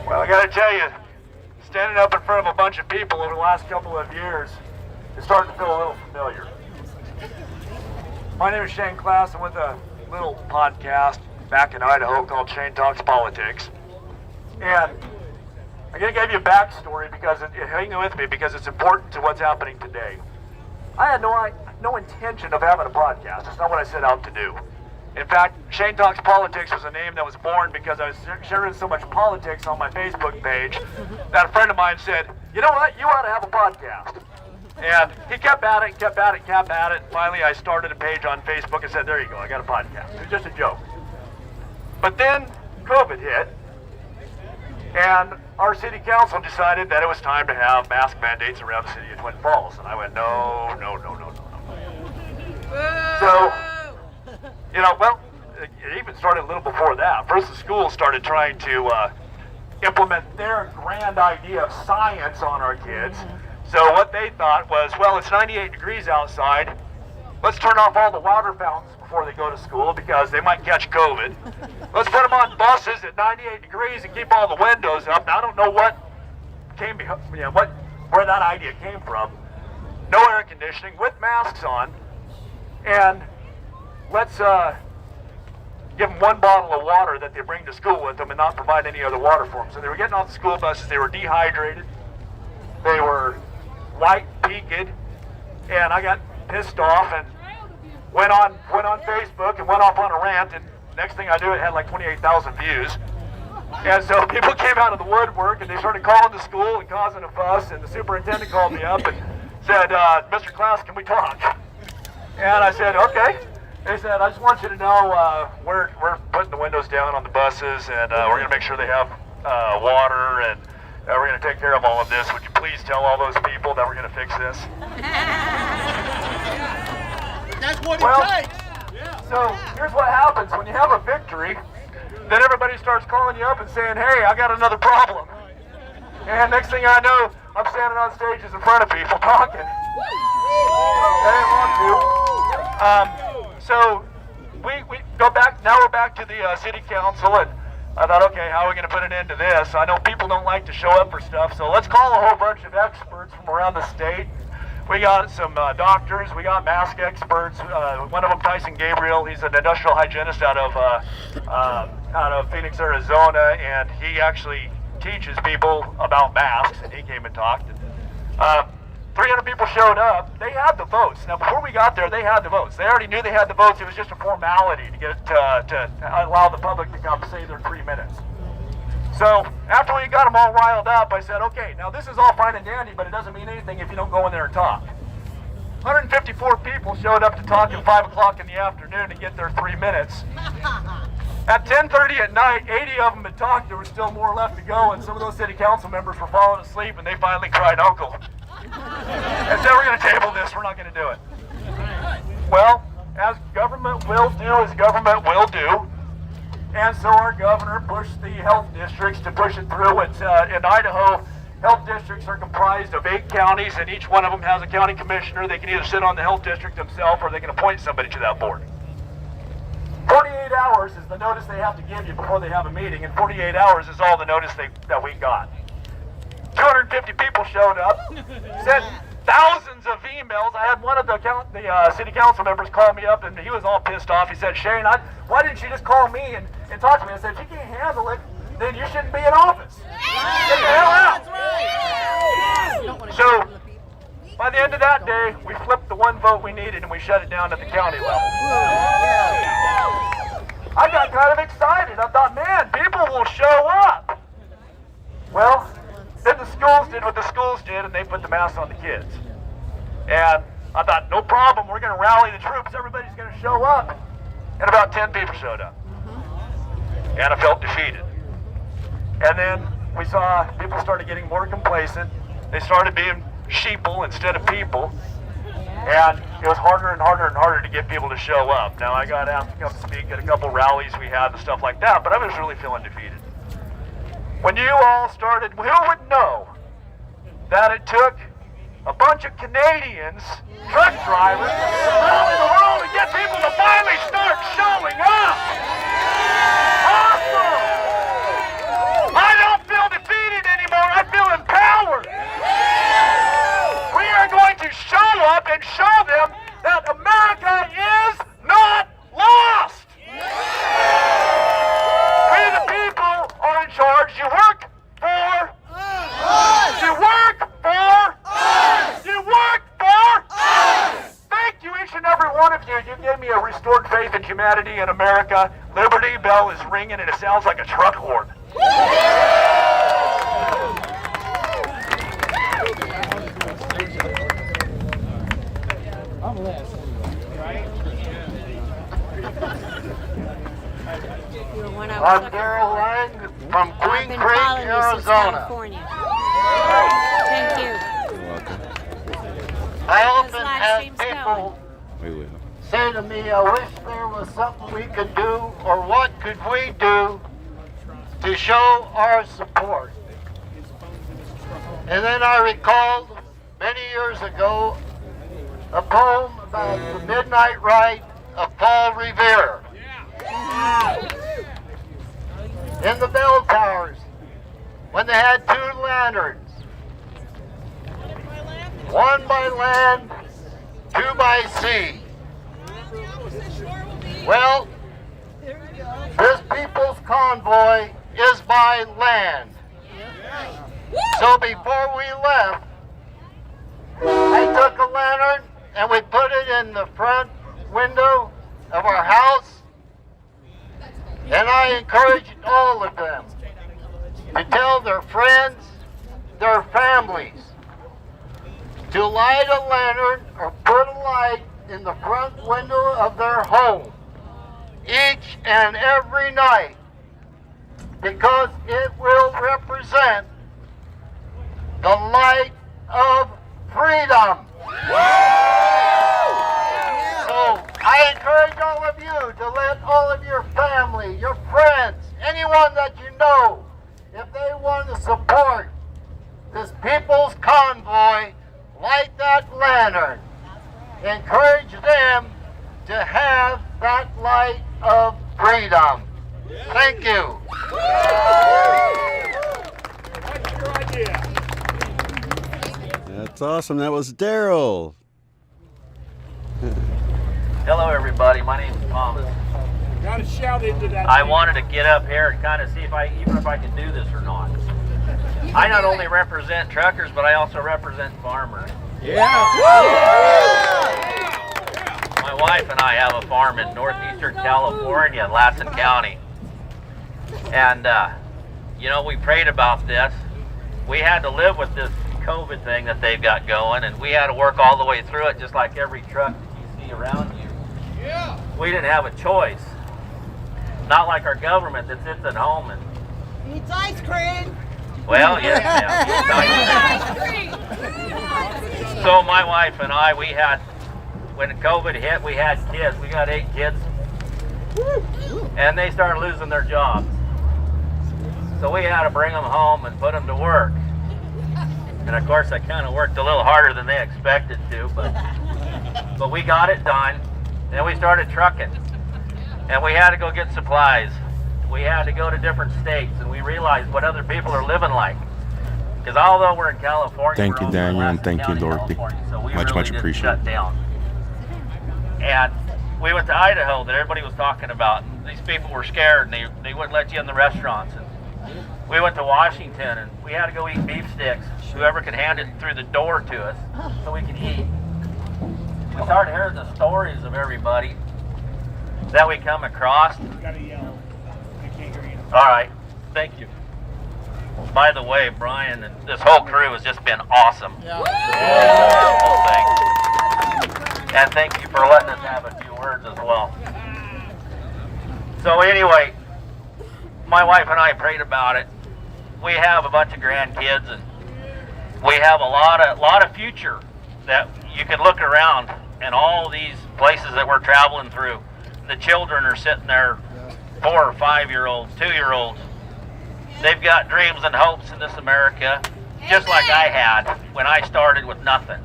Well, I gotta tell you, standing up in front of a bunch of people over the last couple of years is starting to feel a little familiar. My name is Shane Klass. I'm with a little podcast back in Idaho called Shane Talks Politics. And I'm gonna give you a backstory because hang with me because it's important to what's happening today. I had no intention of having a podcast. That's not what I set out to do. In fact, Shane Talks Politics was a name that was born because I was sharing so much politics on my Facebook page that a friend of mine said, you know what, you ought to have a podcast. And he kept at it, kept at it, kept at it. Finally, I started a page on Facebook and said, there you go, I got a podcast. It was just a joke. But then COVID hit, and our city council decided that it was time to have mask mandates around the city of Twin Falls. And I went, no. So, you know, well, it even started a little before that. First, the school started trying to implement their grand idea of science on our kids. So what they thought was, well, it's 98 degrees outside. Let's turn off all the water fountains before they go to school because they might catch COVID. Let's put them on buses at 98 degrees and keep all the windows up. Now, I don't know what came behind, where that idea came from. No air conditioning with masks on, and let's give them one bottle of water that they bring to school with them and not provide any other water for them. So they were getting off the school buses, they were dehydrated, they were white-peaked, and I got pissed off and went on Facebook and went off on a rant, and next thing I knew it had like 28,000 views. And so people came out of the woodwork and they started calling the school and causing a fuss, and the superintendent called me up and said, Mr. Klass, can we talk? And I said, okay. They said, I just want you to know we're putting the windows down on the buses, and we're going to make sure they have water, and we're going to take care of all of this. Would you please tell all those people that we're going to fix this? That's what Well, it takes. So here's what happens when you have a victory. Then everybody starts calling you up and saying, hey, I got another problem. And next thing I know, I'm standing on stages in front of people talking. I didn't want to. So we go back, now we're back to the city council, and I thought, okay, how are we going to put an end to this? I know people don't like to show up for stuff, so let's call a whole bunch of experts from around the state. We got some doctors, we got mask experts. One of them, Tyson Gabriel, he's an industrial hygienist out of Phoenix, Arizona, and he actually teaches people about masks, and he came and talked. 300 people showed up. They had the votes. Now, before we got there, they had the votes. They already knew they had the votes. It was just a formality to get to allow the public to come say their 3 minutes. So after we got them all riled up, I said, okay, now this is all fine and dandy, but it doesn't mean anything if you don't go in there and talk. 154 people showed up to talk at 5 o'clock in the afternoon to get their 3 minutes. At 10:30 at night, 80 of them had talked. There was still more left to go, and some of those city council members were falling asleep, and they finally cried, "Uncle." And said, "We're going to table this. We're not going to do it." Well, as government will do, as government will do. And so our governor pushed the health districts to push it through. In Idaho, health districts are comprised of 8 counties, and each one of them has a county commissioner. They can either sit on the health district themselves, or they can appoint somebody to that board. 48 hours is the notice they have to give you before they have a meeting, and 48 hours is all the notice that we got. 250 people showed up, sent thousands of emails. I had one of the city council members call me up, and he was all pissed off. He said, "Shane, why didn't you just call me and talk to me?" I said, "If you can't handle it, then you shouldn't be in office. Get the hell out." So, by the end of that day, we flipped the one vote we needed, and we shut it down at the county level. I got kind of excited. I thought, man, people will show up. Well, then the schools did what the schools did, and they put the masks on the kids. And I thought, no problem, we're going to rally the troops. Everybody's going to show up. And about 10 people showed up. And I felt defeated. And then we saw people started getting more complacent. They started being sheeple instead of people. And it was harder and harder and harder to get people to show up. Now, I got asked to come speak at a couple rallies we had and stuff like that, but I was really feeling defeated. When you all started, who would know that it took a bunch of Canadians, truck drivers, around the world to get people to finally start showing up? Awesome! I don't feel defeated anymore, I feel empowered. We are going to show up and show them that America is not lost. We the people are in charge. You work for us. You work for us. You work for us. Thank you, each and every one of you. You gave me a restored faith in humanity and America. Liberty Bell is ringing, and it sounds like a truck horn. I'm Derrell Lang from Queen Creek, Arizona. Thank you. I often have people say to me, "I wish there was something we could do, or what could we do to show our support?" And then I recalled many years ago a poem about the midnight ride of Paul Revere. In the bell towers, when they had 2 lanterns, one by land, 2 by sea. Well, this people's convoy is by land. So before we left, I took a lantern and we put it in the front window of our house. And I encouraged all of them to tell their friends, their families, to light a lantern or put a light in the front window of their home each and every night, because it will represent the light of freedom. So I encourage all of you to let all of your family, your friends, anyone that you know, if they want to support this people's convoy, light that lantern. Encourage them to have that light of freedom. Thank you. Yeah, That's awesome. That was Derrell. Hello, everybody. My name is Thomas. Gotta shout into that. I wanted to get up here and kind of see if I could do this or not. I not only represent truckers, but I also represent farmers. My wife and I have a farm in northeastern California, in Lassen County. And, you know, we prayed about this. We had to live with this COVID thing that they've got going, and we had to work all the way through it, just like every truck that you see around you. We didn't have a choice. Not like our government that sits at home and... Eats ice cream. Well, yeah. So my wife and I, we had, when COVID hit, we had kids. We got 8 kids. And they started losing their jobs. So we had to bring them home and put them to work. And of course, I kind of worked a little harder than they expected to, but we got it done. Then we started trucking. And we had to go get supplies. We had to go to different states, and we realized what other people are living like. Because although we're in California, Thank you, Daniel, and thank you, Dorothy. So we Much, really much didn't appreciated. shut down. And we went to Idaho that everybody was talking about. These people were scared, and they wouldn't let you in the restaurants. And we went to Washington, and we had to go eat beef sticks. Whoever could hand it through the door to us so we could eat. We started hearing the stories of everybody that we come across. You gotta yell. I can't hear you. All right, thank you. By the way, Brian and this whole crew has just been awesome. Yeah. This whole thing. And thank you for letting us have a few words as well. So anyway, my wife and I prayed about it. We have a bunch of grandkids, and we have a lot of future that you can look around and all these places that we're traveling through. The children are sitting there, 4 or 5-year-olds, 2-year-olds. They've got dreams and hopes in this America, just like I had when I started with nothing.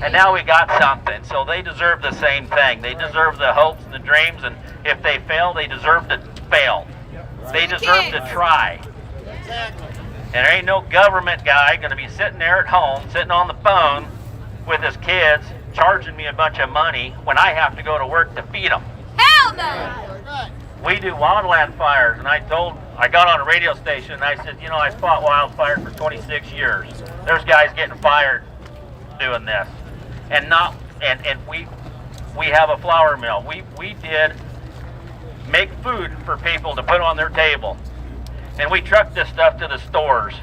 And now we got something, so they deserve the same thing. They deserve the hopes and the dreams, and if they fail, they deserve to fail. They deserve to try. And there ain't no government guy going to be sitting there at home, sitting on the phone with his kids, charging me a bunch of money when I have to go to work to feed them. Hell no! We do wildland fires, and I got on a radio station and I said, you know, I fought wildfires for 26 years. There's guys getting fired doing this. And we have a flour mill. We did make food for people to put on their table. And we trucked this stuff to the stores.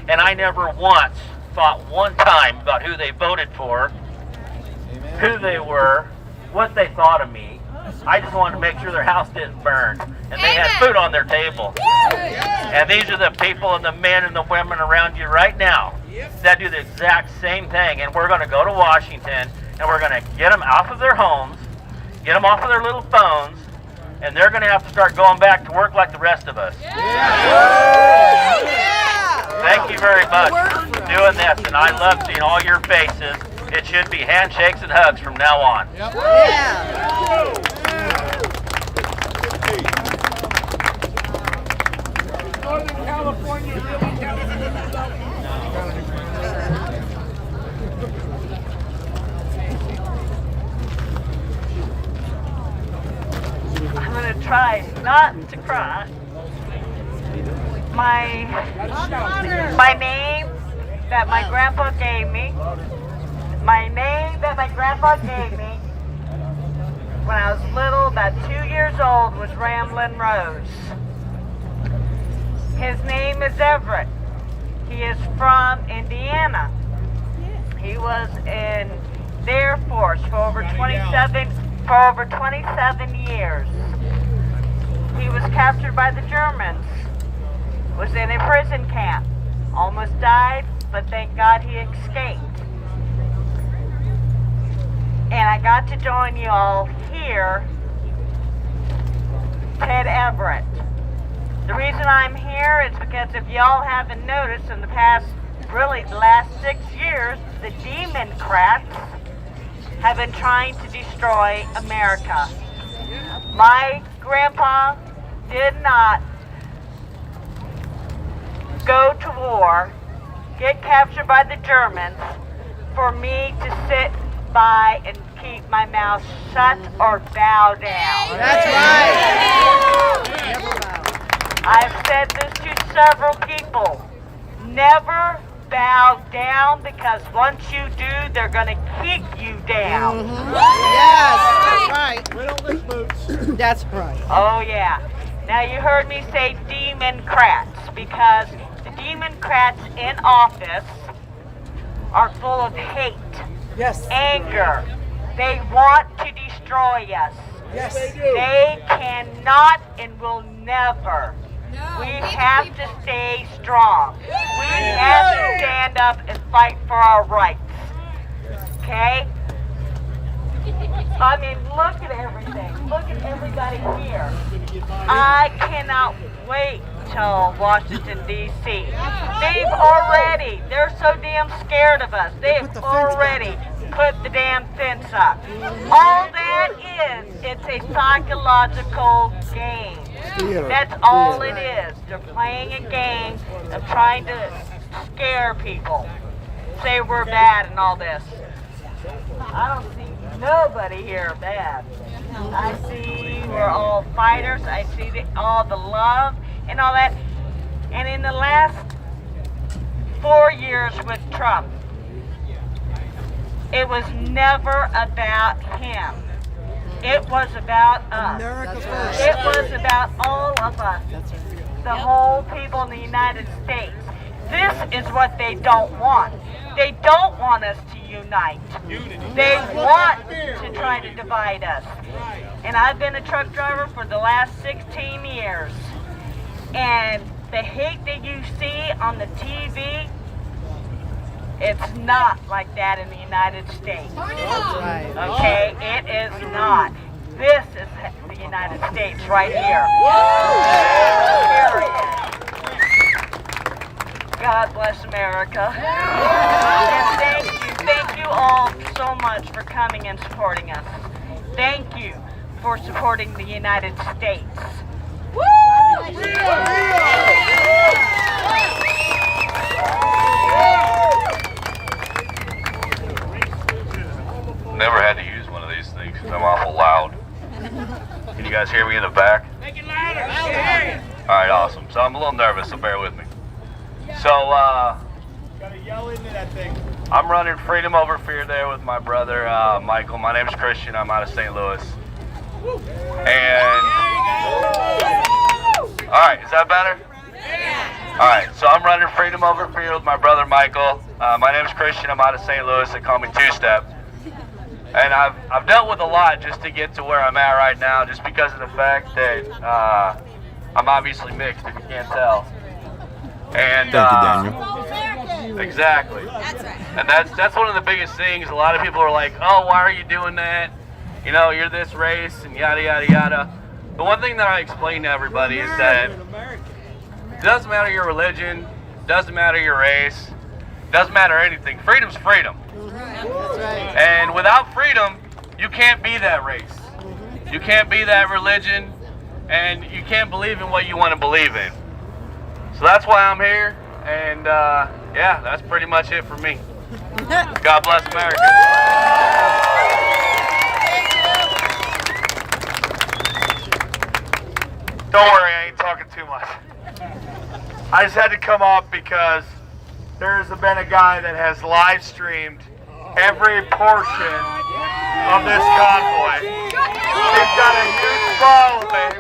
And I never once thought one time about who they voted for, who they were, what they thought of me. I just wanted to make sure their house didn't burn and they had food on their table. And these are the people and the men and the women around you right now that do the exact same thing. And we're going to go to Washington and we're going to get them off of their homes, get them off of their little phones, and they're going to have to start going back to work like the rest of us. Thank you very much for doing this, and I love seeing all your faces. It should be handshakes and hugs from now on. Northern California really counts. I'm going to try not to cry. My name that my grandpa gave me, when I was little, about 2 years old, was Ramblin' Rose. His name is Everett. He is from Indiana. He was in the Air Force for over 27 years. He was captured by the Germans, was in a prison camp, almost died, but thank God he escaped. And I got to join you all here, Ted Everett. The reason I'm here is because if y'all haven't noticed, in the past, really the last 6 years, the Democrats have been trying to destroy America. My grandpa did not go to war get captured by the Germans for me to sit by and keep my mouth shut or bow down. That's right. I've said this to several people. Never bow down, because once you do, they're going to kick you down. Yes, that's right. We don't lick boots. That's right. Oh, yeah. Now, you heard me say Democrats, because the Democrats in office are full of hate, anger. They want to destroy us. Yes, they do. They cannot and will never. We have to stay strong. We have to stand up and fight for our rights. Okay? I mean, look at everything. Look at everybody here. I cannot wait till Washington, D.C. They're so damn scared of us. They've already put the damn fence up. All that is, it's a psychological game. That's all it is. They're playing a game of trying to scare people. Say we're bad and all this. I don't see nobody here bad. I see we're all fighters. I see all the love and all that. And in the last 4 years with Trump, it was never about him. It was about us. It was about all of us. The whole people in the United States. This is what they don't want. They don't want us to unite. They want to try to divide us. And I've been a truck driver for the last 16 years. And the hate that you see on the TV, it's not like that in the United States. Okay, it is not. This is the United States right here. Period. God bless America. And thank you all so much for coming and supporting us. Thank you for supporting the United States. Never had to use one of these things because I'm awful loud. Can you guys hear me in the back? Make it louder. All right, awesome. So I'm a little nervous, so bear with me. So, Gotta yell into that thing. I'm running Freedom Over Fear there with my brother, Michael. My name's Christian. I'm out of St. Louis. And, all right, is that better? All right, so I'm running Freedom Over Fear with my brother, Michael. My name's Christian. I'm out of St. Louis. They call me Two-Step. And I've dealt with a lot just to get to where I'm at right now, just because of the fact that I'm obviously mixed, if you can't tell. And Thank you, Daniel. Exactly. That's right. And that's one of the biggest things. A lot of people are like, "Oh, why are you doing that? You know, you're this race and yada yada yada." The one thing that I explain to everybody is that it doesn't matter your religion, doesn't matter your race, doesn't matter anything. Freedom's freedom. And without freedom, you can't be that race. You can't be that religion, and you can't believe in what you want to believe in. So that's why I'm here, and yeah, that's pretty much it for me. God bless America. Don't worry, I ain't talking too much. I just had to come up because there's been a guy that has live streamed every portion of this convoy. He's got a huge following.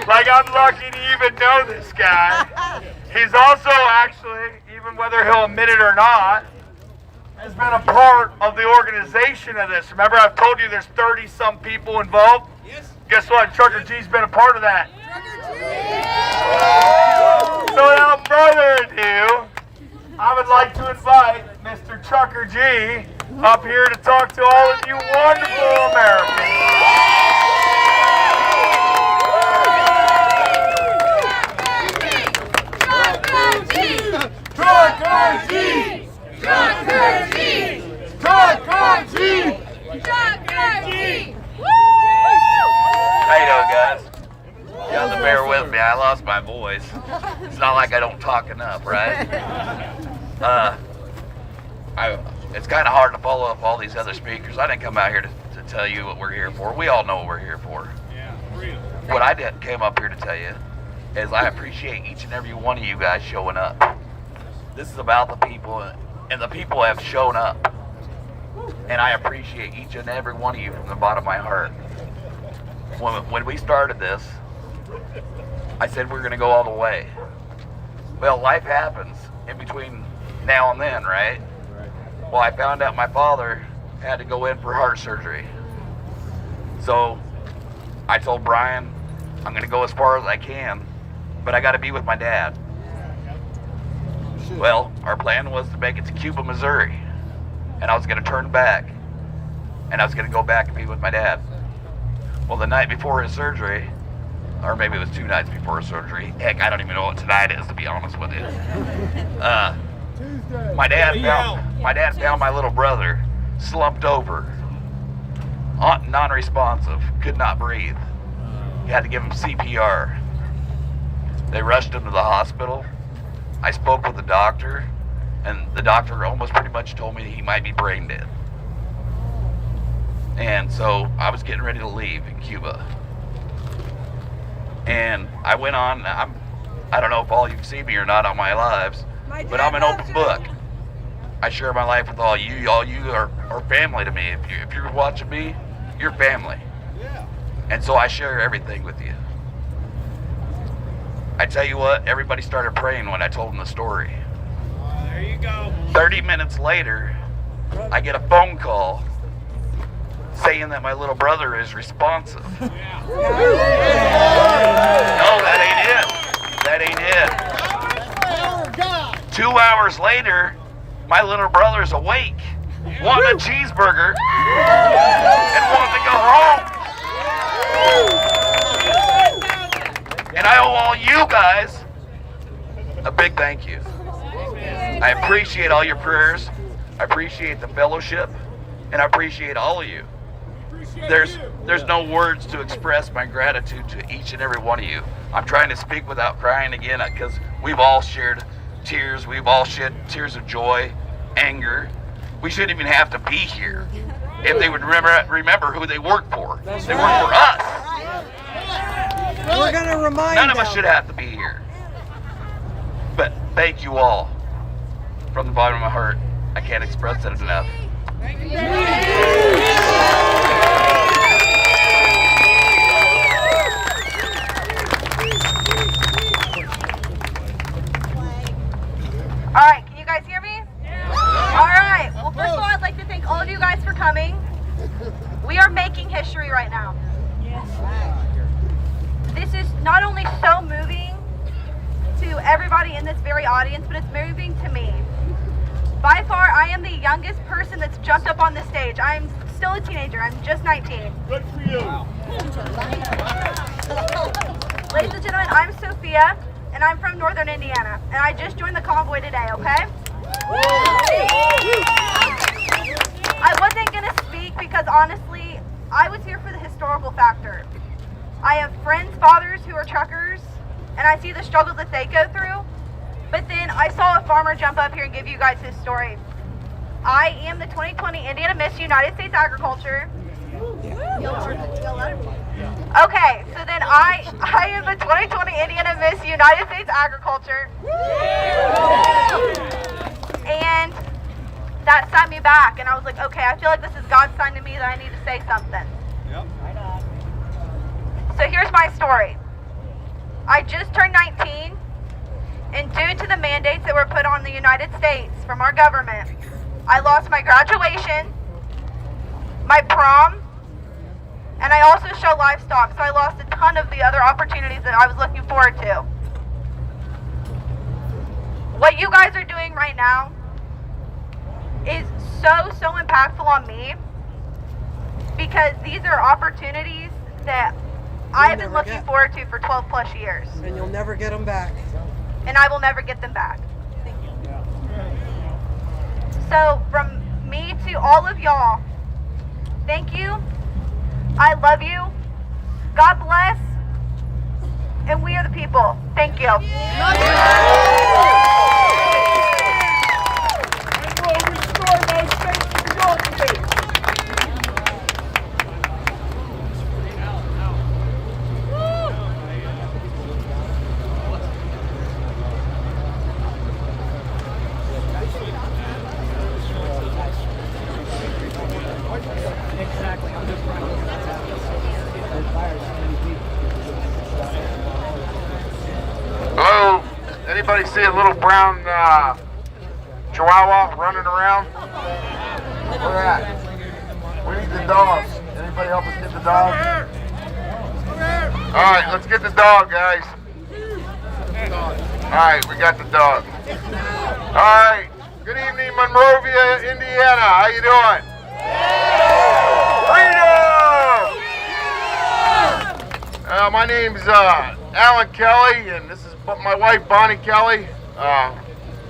Like, I'm lucky to even know this guy. He's also actually, even whether he'll admit it or not, has been a part of the organization of this. Remember, I've told you there's 30-some people involved? Yes. Guess what? Trucker G's been a part of that. So without further ado, I would like to invite Mr. Trucker G up here to talk to all of you wonderful Americans. Trucker G! Trucker G! Trucker G! Trucker G! How you doing, guys? You have to bear with me. I lost my voice. It's not like I don't talk enough, right? It's kind of hard to follow up all these other speakers. I didn't come out here to tell you what we're here for. We all know what we're here for. What I came up here to tell you is I appreciate each and every one of you guys showing up. This is about the people, and the people have shown up. And I appreciate each and every one of you from the bottom of my heart. When we started this, I said we're going to go all the way. Well, life happens in between now and then, right? Well, I found out my father had to go in for heart surgery. So I told Brian, I'm going to go as far as I can, but I got to be with my dad. Well, our plan was to make it to Cuba, Missouri, and I was going to turn back, and I was going to go back and be with my dad. Well, the night before his surgery, or maybe it was 2 nights before his surgery, heck, I don't even know what tonight is, to be honest with you. My dad found my little brother slumped over, non-responsive, could not breathe. He had to give him CPR. They rushed him to the hospital. I spoke with the doctor, and the doctor almost pretty much told me he might be brain dead. And so I was getting ready to leave in Cuba. And I went on, I don't know if all you've seen me or not on my lives, but I'm an open book. I share my life with all you. All you are family to me. If you're watching me, you're family. And so I share everything with you. I tell you what, everybody started praying when I told them the story. There you go. 30 minutes later, I get a phone call saying that my little brother is responsive. No, that ain't it. 2 hours later, my little brother's awake, wanting a cheeseburger, and wanting to go home. And I owe all you guys a big thank you. I appreciate all your prayers. I appreciate the fellowship, and I appreciate all of you. There's no words to express my gratitude to each and every one of you. I'm trying to speak without crying again, because we've all shared tears. We've all shed tears of joy, anger. We shouldn't even have to be here if they would remember who they work for. They work for us. We're gonna remind None of us should have to be here. But thank you all from the bottom of my heart. I can't express it enough. All right, can you guys hear me? All right. Well, first of all, I'd like to thank all of you guys for coming. We are making history right now. This is not only so moving to everybody in this very audience, but it's moving to me. By far, I am the youngest person that's jumped up on the stage. I'm still a teenager. I'm just 19. Good for you. Ladies and gentlemen, I'm Sophia, and I'm from Northern Indiana, and I just joined the convoy today, okay? I wasn't going to speak because, honestly, I was here for the historical factor. I have friends, fathers who are truckers, and I see the struggle that they go through. But then I saw a farmer jump up here and give you guys his story. I am the 2020 Indiana Miss United States Agriculture. Okay, so then I am the 2020 Indiana Miss United States Agriculture. And that set me back, and I was like, okay, I feel like this is God's sign to me that I need to say something. So here's my story. I just turned 19, and due to the mandates that were put on the United States from our government, I lost my graduation, my prom, and I also show livestock, so I lost a ton of the other opportunities that I was looking forward to. What you guys are doing right now is so impactful on me, because these are opportunities that I've been looking forward to for 12 plus years. And you'll never get them back. And I will never get them back. So from me to all of y'all, thank you. I love you. God bless. And we are the people. Thank you. Hello? Anybody see a little brown chihuahua running around? Where at? We need the dogs. Anybody help us get the dog? Alright, let's get the dog, guys. Alright, we got the dog. Alright, good evening, Monrovia, Indiana. How you doing? Freedom! My name's Alan Kelly, and this is my wife, Bonnie Kelly.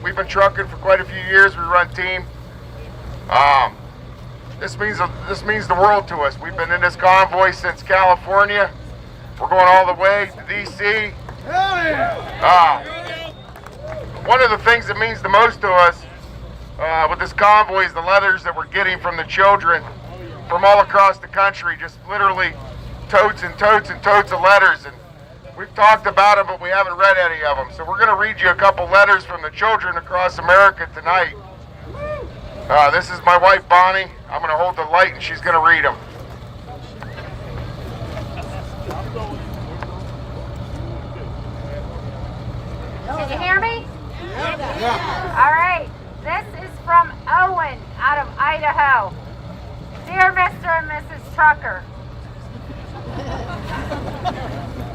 We've been trucking for quite a few years. We run team. This means the world to us. We've been in this convoy since California. We're going all the way to D.C. One of the things that means the most to us with this convoy is the letters that we're getting from the children from all across the country. Just literally totes and totes and totes of letters. And we've talked about them, but we haven't read any of them. So we're going to read you a couple letters from the children across America tonight. This is my wife, Bonnie. I'm going to hold the light, and she's going to read them. Can you hear me? Yeah. All right. This is from Owen out of Idaho. Dear Mr. and Mrs. Trucker,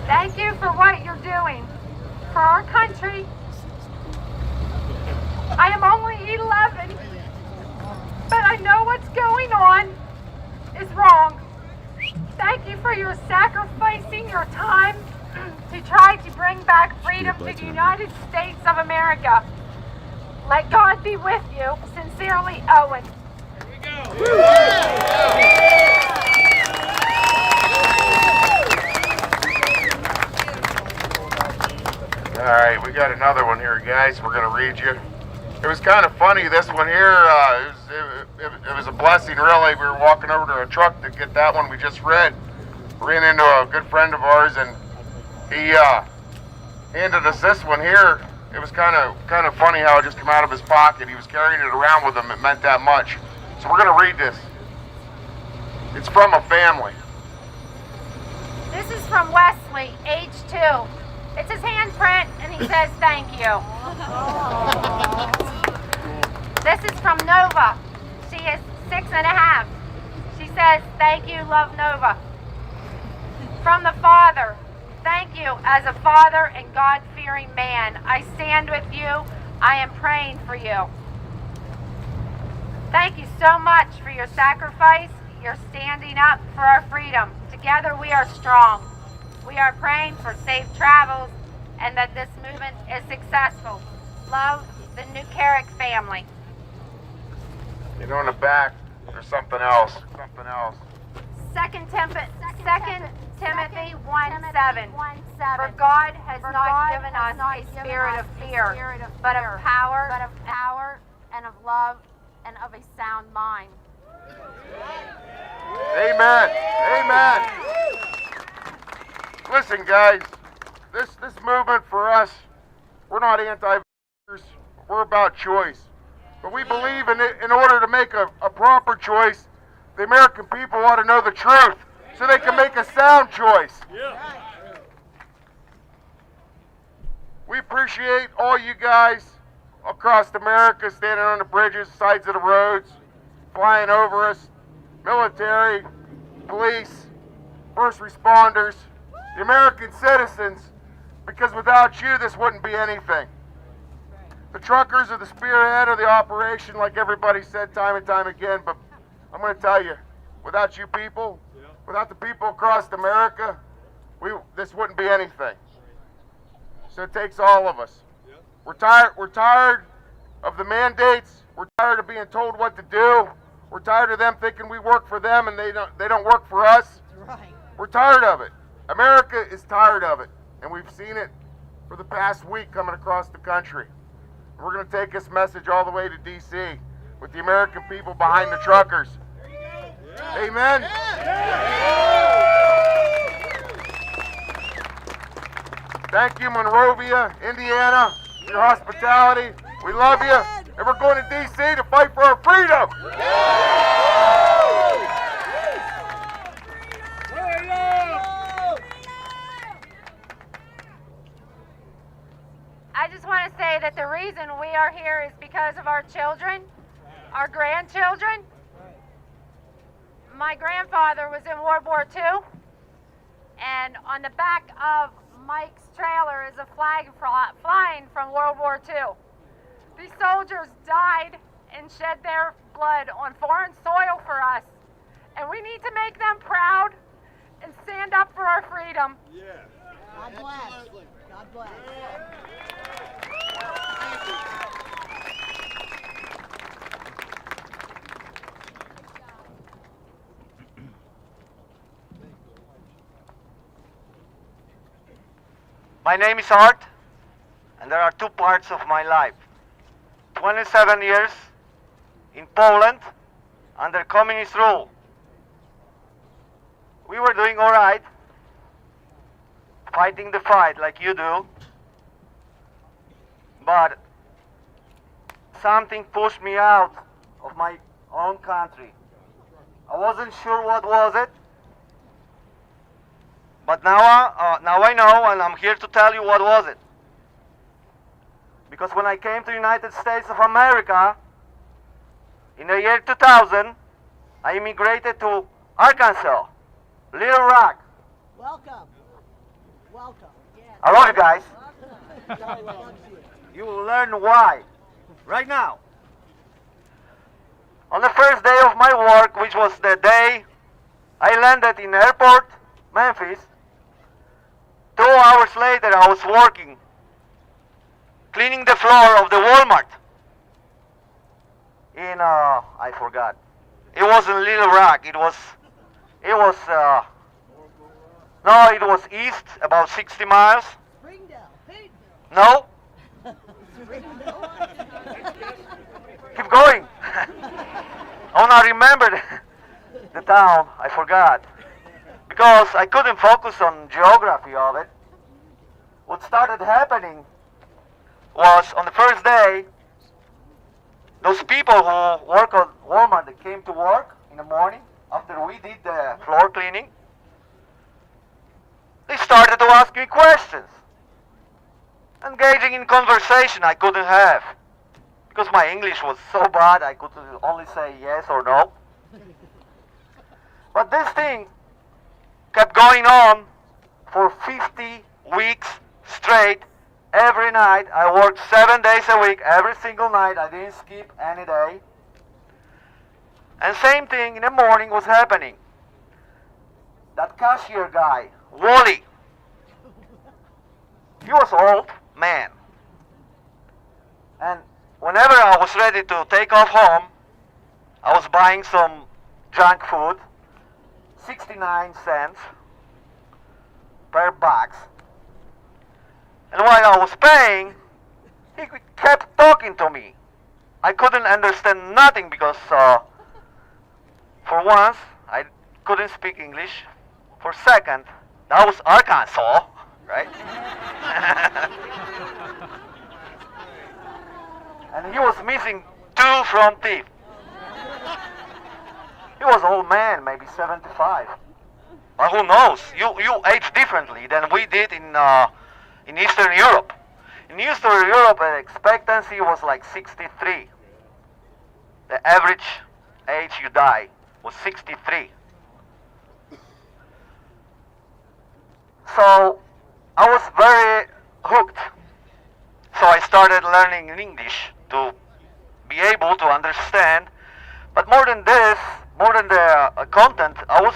thank you for what you're doing for our country. I am only 11, but I know what's going on is wrong. Thank you for your sacrificing your time to try to bring back freedom to the United States of America. Let God be with you. Sincerely, Owen. Here we go. All right, we got another one here, guys. We're going to read you. It was kind of funny, this one here. It was a blessing, really. We were walking over to a truck to get that one we just read. Ran into a good friend of ours, and he handed us this one here. It was kind of funny how it just came out of his pocket. He was carrying it around with him. It meant that much. So we're going to read this. It's from a family. This is from Wesley, age 2. It's his handprint, and he says thank you. This is from Nova. She is 6.5. She says thank you, love Nova. From the father, thank you as a father and God-fearing man. I stand with you. I am praying for you. Thank you so much for your sacrifice. You're standing up for our freedom. Together we are strong. We are praying for safe travels and that this movement is successful. Love, the New Carrick family. You know, in the back, there's something else. Something else. 2 Timothy 1:7. For God has not given us a spirit of fear, but of power, and of love, and of a sound mind. Amen. Amen. Listen, guys, this movement for us, we're not anti-vaxxers. We're about choice. But we believe in order to make a proper choice, the American people ought to know the truth so they can make a sound choice. We appreciate all you guys across America standing on the bridges, sides of the roads, flying over us, military, police, first responders, the American citizens, because without you, this wouldn't be anything. The truckers are the spearhead of the operation, like everybody said time and time again, but I'm going to tell you, without you people, without the people across America, this wouldn't be anything. So it takes all of us. We're tired of the mandates. We're tired of being told what to do. We're tired of them thinking we work for them and they don't work for us. Right. We're tired of it. America is tired of it, and we've seen it for the past week coming across the country. We're going to take this message all the way to D.C. with the American people behind the truckers. Amen? Thank you, Monrovia, Indiana, for your hospitality. We love you, and we're going to D.C. to fight for our freedom. that the reason we are here is because of our children, our grandchildren. My grandfather was in World War II, and on the back of Mike's trailer is a flag flying from World War II. These soldiers died and shed their blood on foreign soil for us, and we need to make them proud and stand up for our freedom. Yeah. God bless. God bless. My name is Art, and there are two parts of my life. 27 years in Poland under communist rule. We were doing all right, fighting the fight like you do, but something pushed me out of my own country. I wasn't sure what was it, but now I know, and I'm here to tell you what was it. Because when I came to the United States of America, in the year 2000, I immigrated to Arkansas, Little Rock. Welcome. Welcome. I love you guys. God loves you. You will learn why right now. On the first day of my work, which was the day I landed in airport, Memphis, 2 hours later I was working, cleaning the floor of the Walmart in, I forgot. It wasn't Little Rock, it was east, about 60 miles. No? Keep going. Oh, I remembered the town, I forgot. Because I couldn't focus on geography of it. What started happening was on the first day, those people who work at Walmart, they came to work in the morning after we did the floor cleaning. They started to ask me questions, engaging in conversation I couldn't have because my English was so bad I could only say yes or no. But this thing kept going on for 50 weeks straight. Every night, I worked 7 days a week, every single night. I didn't skip any day. And same thing in the morning was happening. That cashier guy, Wally, he was old man. And whenever I was ready to take off home, I was buying some junk food, 69 cents per box. And while I was paying, he kept talking to me. I couldn't understand nothing because, for once, I couldn't speak English. For second, that was Arkansas, right? And he was missing 2 front teeth. He was an old man, maybe 75. But who knows? You age differently than we did in Eastern Europe. In Eastern Europe, the expectancy was like 63. The average age you die was 63. So I was very hooked. So I started learning English to be able to understand. But more than this, more than the content, I was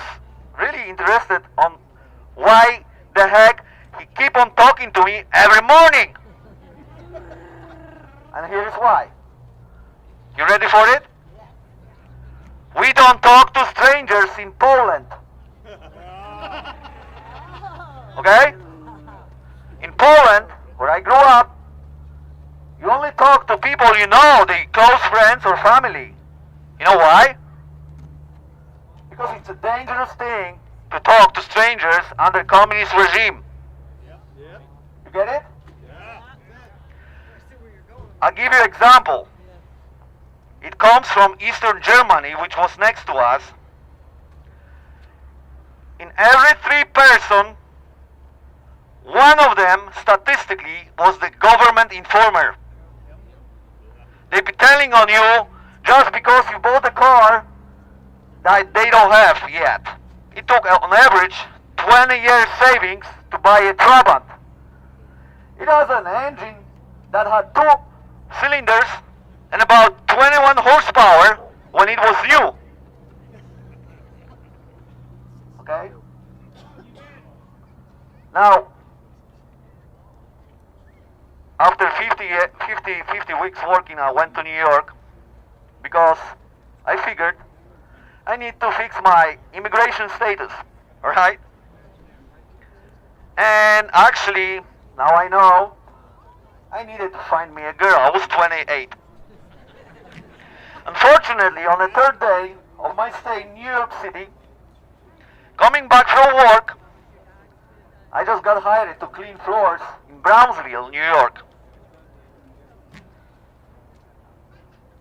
really interested on why the heck he keep on talking to me every morning. And here is why. You ready for it? We don't talk to strangers in Poland. Okay? In Poland, where I grew up, you only talk to people you know, the close friends or family. You know why? Because it's a dangerous thing to talk to strangers under communist regime. You get it? I'll give you an example. It comes from Eastern Germany, which was next to us. In every 3 person, one of them, statistically, was the government informer. They be telling on you just because you bought a car that they don't have yet. It took on average 20 years savings to buy a Trabant. It has an engine that had 2 cylinders and about 21 horsepower when it was new. Okay? Now, after 50 weeks working, I went to New York because I figured I need to fix my immigration status, alright? And actually, now I know, I needed to find me a girl. I was 28. Unfortunately, on the 3rd day of my stay in New York City, coming back from work, I just got hired to clean floors in Brownsville, New York.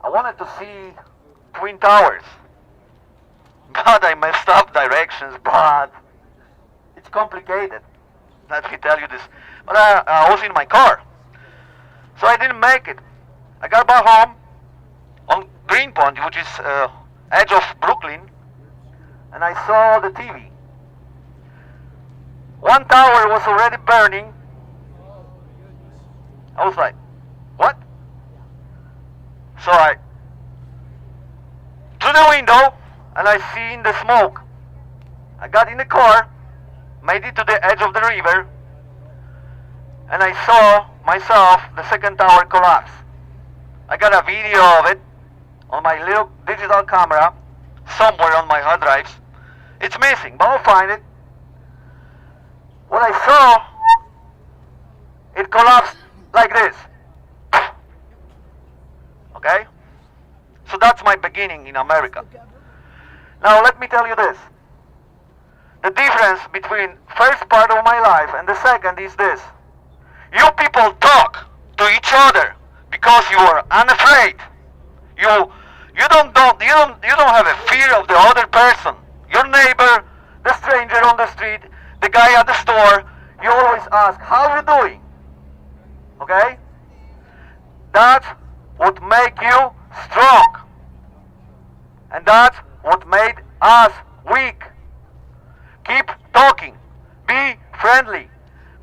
I wanted to see Twin Towers, but I messed up directions, but it's complicated. Let me tell you this. But I was in my car, so I didn't make it. I got back home on Greenpoint, which is edge of Brooklyn, and I saw the TV. One tower was already burning. I was like, what? So I through the window and I seen the smoke. I got in the car, made it to the edge of the river, and I saw myself the 2nd tower collapse. I got a video of it on my little digital camera somewhere on my hard drives. It's missing, but I'll find it. What I saw, it collapsed like this. Okay? So that's my beginning in America. Now let me tell you this. The difference between first part of my life and the second is this. You people talk to each other because you are unafraid. You don't have a fear of the other person. Your neighbor, the stranger on the street, the guy at the store, you always ask, how are you doing? Okay? That's what make you strong. And that's what made us weak. Keep talking. Be friendly.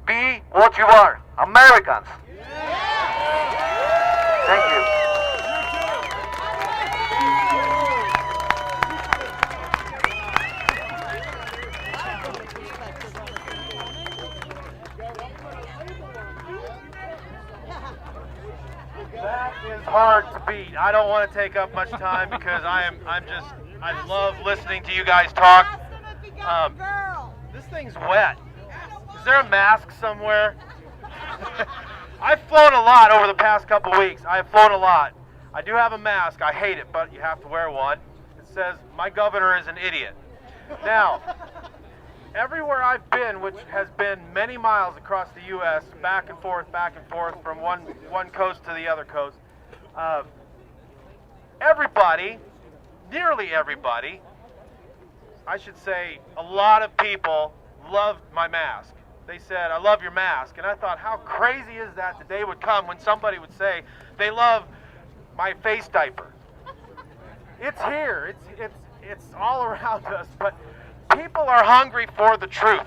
Be what you are. Americans. Thank you. That is hard to beat. I don't want to take up much time because I love listening to you guys talk. This thing's wet. Is there a mask somewhere? I've flown a lot over the past couple weeks. I have flown a lot. I do have a mask. I hate it, but you have to wear one. It says, my governor is an idiot. Now, everywhere I've been, which has been many miles across the U.S., back and forth from one coast to the other coast, everybody, nearly everybody, I should say a lot of people loved my mask. They said, I love your mask. And I thought, how crazy is that the day would come when somebody would say they love my face diaper. It's here. It's all around us. But people are hungry for the truth.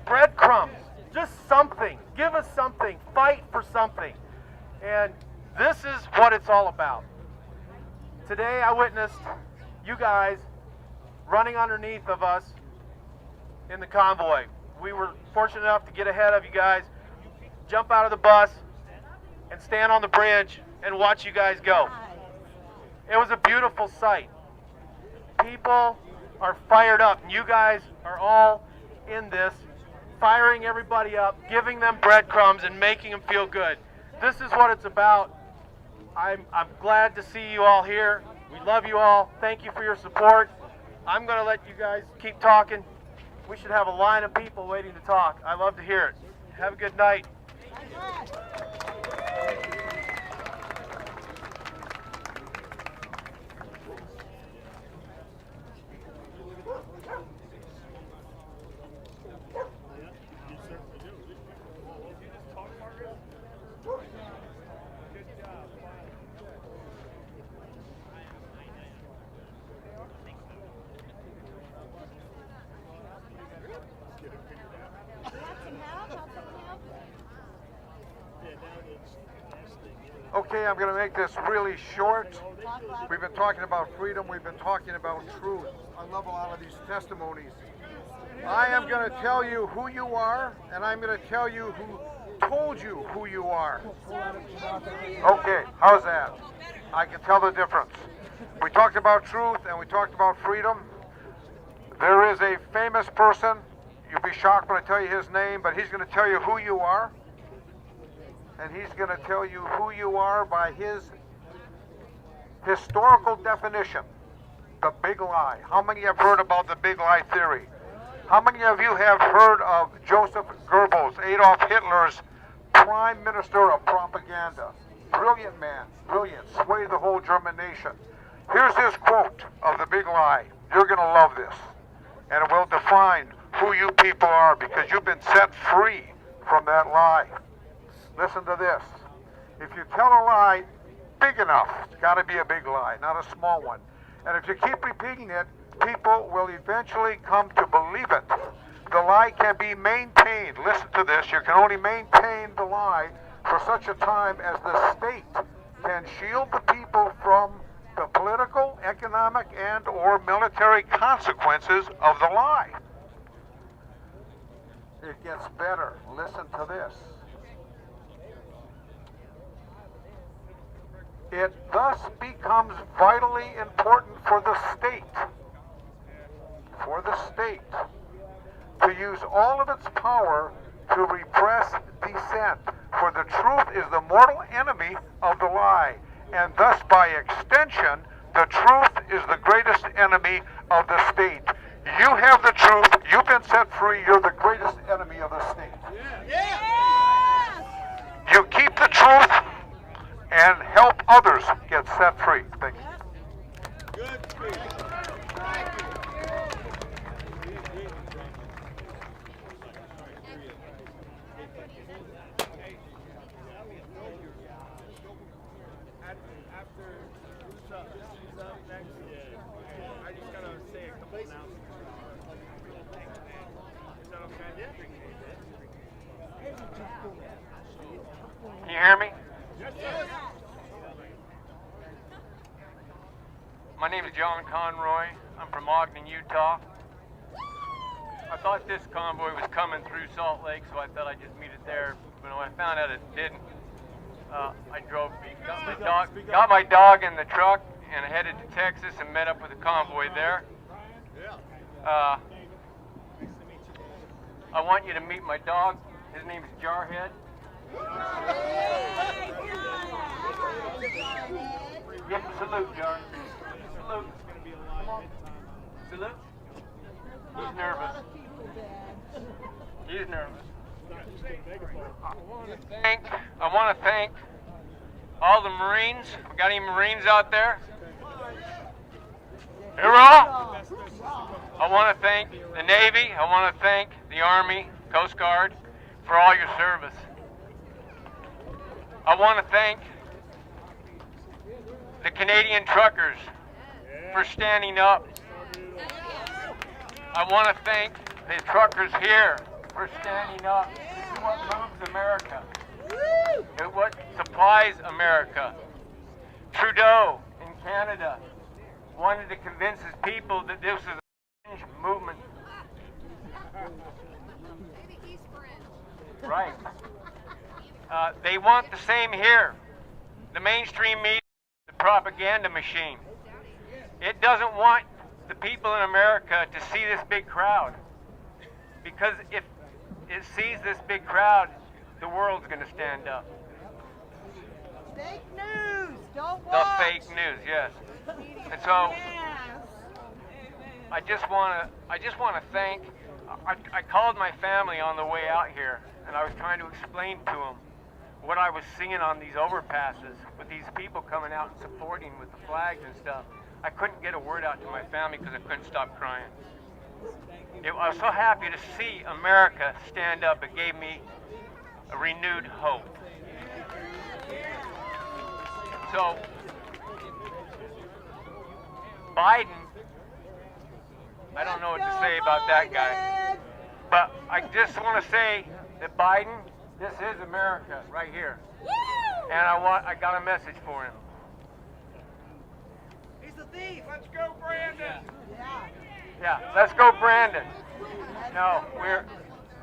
Breadcrumbs. Just something. Give us something. Fight for something. And this is what it's all about. Today I witnessed you guys running underneath of us in the convoy. We were fortunate enough to get ahead of you guys, jump out of the bus, and stand on the bridge and watch you guys go. It was a beautiful sight. People are fired up, and you guys are all in this, firing everybody up, giving them breadcrumbs, and making them feel good. This is what it's about. I'm glad to see you all here. We love you all. Thank you for your support. I'm going to let you guys keep talking. We should have a line of people waiting to talk. I love to hear it. Have a good night. Okay, I'm going to make this really short. We've been talking about freedom. We've been talking about truth. I love a lot of these testimonies. I am going to tell you who you are, and I'm going to tell you who told you who you are. Okay, how's that? I can tell the difference. We talked about truth and we talked about freedom. There is a famous person. You'll be shocked when I tell you his name, but he's going to tell you who you are. And he's going to tell you who you are by his historical definition, the big lie. How many have heard about the big lie theory? How many of you have heard of Joseph Goebbels, Adolf Hitler's prime minister of propaganda? Brilliant man, brilliant, swayed the whole German nation. Here's his quote of the big lie. You're going to love this, and it will define who you people are because you've been set free from that lie. Listen to this. If you tell a lie big enough, it's got to be a big lie, not a small one. And if you keep repeating it, people will eventually come to believe it. The lie can be maintained. Listen to this. You can only maintain the lie for such a time as the state can shield the people from the political, economic, and or military consequences of the lie. It gets better. Listen to this. It thus becomes vitally important for the state to use all of its power to repress dissent. For the truth is the mortal enemy of the lie, and thus by extension, the truth is the greatest enemy of the state. You have the truth, you've been set free, you're the greatest enemy of the state. You keep the truth and help others get set free. Thank you. Good speech. Can you hear me? My name is John Conroy. I'm from Ogden, Utah. I thought this convoy was coming through Salt Lake, so I thought I'd just meet it there. But when I found out it didn't, I got my dog in the truck and I headed to Texas and met up with the convoy there. I want you to meet my dog. His name is Jarhead. Give him a salute, Jar. Salute. Come on. Salute. He's nervous. He's nervous. I want to thank all the Marines. We got any Marines out there? Hoorah! I want to thank the Navy. I want to thank the Army, Coast Guard for all your service. I want to thank the Canadian truckers for standing up. I want to thank the truckers here for standing up. This is what moves America. It's what supplies America. Trudeau in Canada wanted to convince his people that this is a fringe movement. Right. They want the same here. The mainstream media, the propaganda machine. It doesn't want the people in America to see this big crowd. Because if it sees this big crowd, the world's going to stand up. Fake news, don't The watch. fake news, yes. And so I just want to thank. I called my family on the way out here, and I was trying to explain to them what I was seeing on these overpasses with these people coming out and supporting with the flags and stuff. I couldn't get a word out to my family because I couldn't stop crying. I was so happy to see America stand up. It gave me a renewed hope. So, Biden, I don't know what to say about that guy, but I just want to say that Biden, this is America right here. and I got a message for him. He's a thief. Let's go, Brandon. Yeah, let's go, Brandon. No,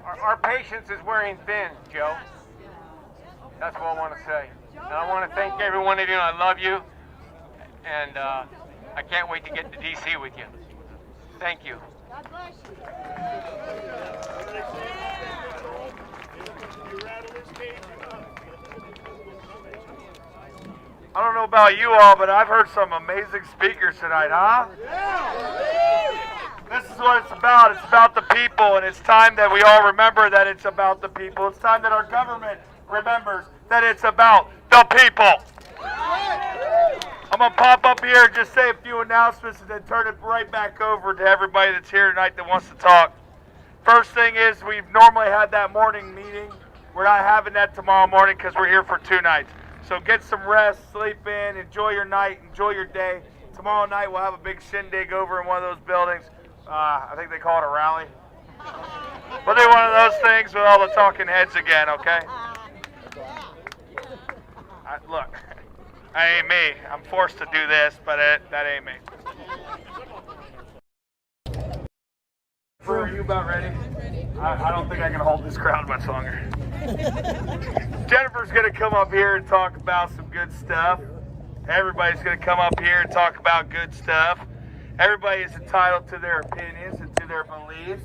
our patience is wearing thin, Joe. That's what I want to say. And I want to thank every one of you. I love you, and I can't wait to get to DC with you. Thank you. God bless you. I don't know about you all, but I've heard some amazing speakers tonight, huh? This is what it's about. It's about the people, and it's time that we all remember that it's about the people. It's time that our government remembers that it's about the people. I'm going to pop up here and just say a few announcements and then turn it right back over to everybody that's here tonight that wants to talk. First thing is, we've normally had that morning meeting. We're not having that tomorrow morning because we're here for 2 nights. So get some rest, sleep in, enjoy your night, enjoy your day. Tomorrow night we'll have a big shindig over in one of those buildings. I think they call it a rally. We'll do one of those things with all the talking heads again, okay? Look, that ain't me. I'm forced to do this, but that ain't me. Are you about ready? I don't think I can hold this crowd much longer. Jennifer's going to come up here and talk about some good stuff. Everybody's going to come up here and talk about good stuff. Everybody is entitled to their opinions and to their beliefs.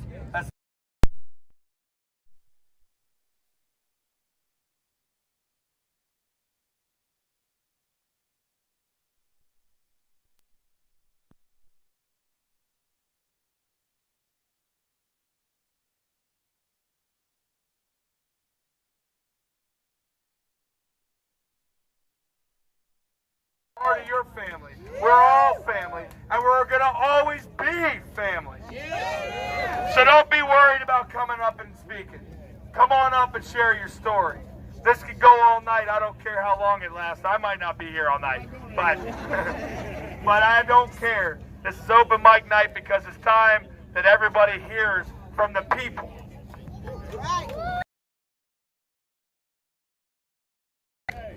Part of your family. We're all family, and we're going to always be family. So don't be worried about coming up and speaking. Come on up and share your story. This could go all night. I don't care how long it lasts. I might not be here all night, but but I don't care. This is open mic night because it's time that everybody hears from the people.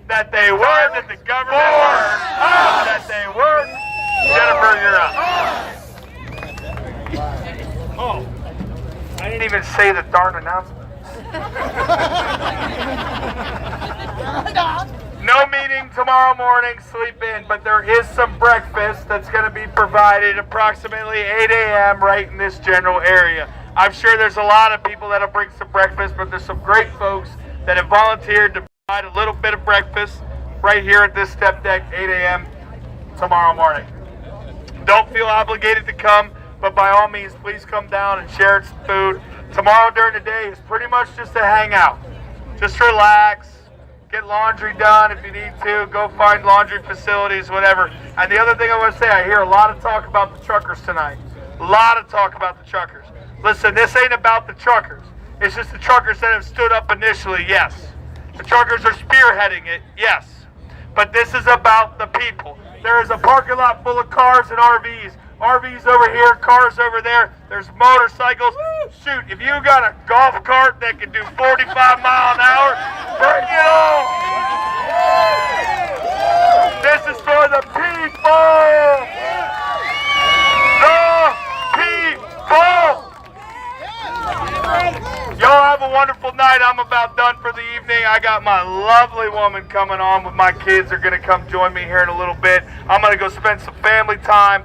That they were, that the government were, that they were. Jennifer, you're up. Oh, I didn't even say the darn announcement. No meeting tomorrow morning, sleep in, but there is some breakfast that's going to be provided approximately 8 a.m. right in this general area. I'm sure there's a lot of people that'll bring some breakfast, but there's some great folks that have volunteered to provide a little bit of breakfast right here at this step deck, 8 a.m. tomorrow morning. Don't feel obligated to come, but by all means, please come down and share some food. Tomorrow during the day is pretty much just a hangout. Just relax, get laundry done if you need to, go find laundry facilities, whatever. And the other thing I want to say, I hear a lot of talk about the truckers tonight. A lot of talk about the truckers. Listen, this ain't about the truckers. It's just the truckers that have stood up initially, yes. The truckers are spearheading it, yes. But this is about the people. There is a parking lot full of cars and RVs. RVs over here, cars over there. There's motorcycles. Shoot, if you got a golf cart that can do 45 miles an hour, bring it on. This is for the people. The people. Y'all have a wonderful night. I'm about done for the evening. I got my lovely woman coming on with my kids. They're going to come join me here in a little bit. I'm going to go spend some family time.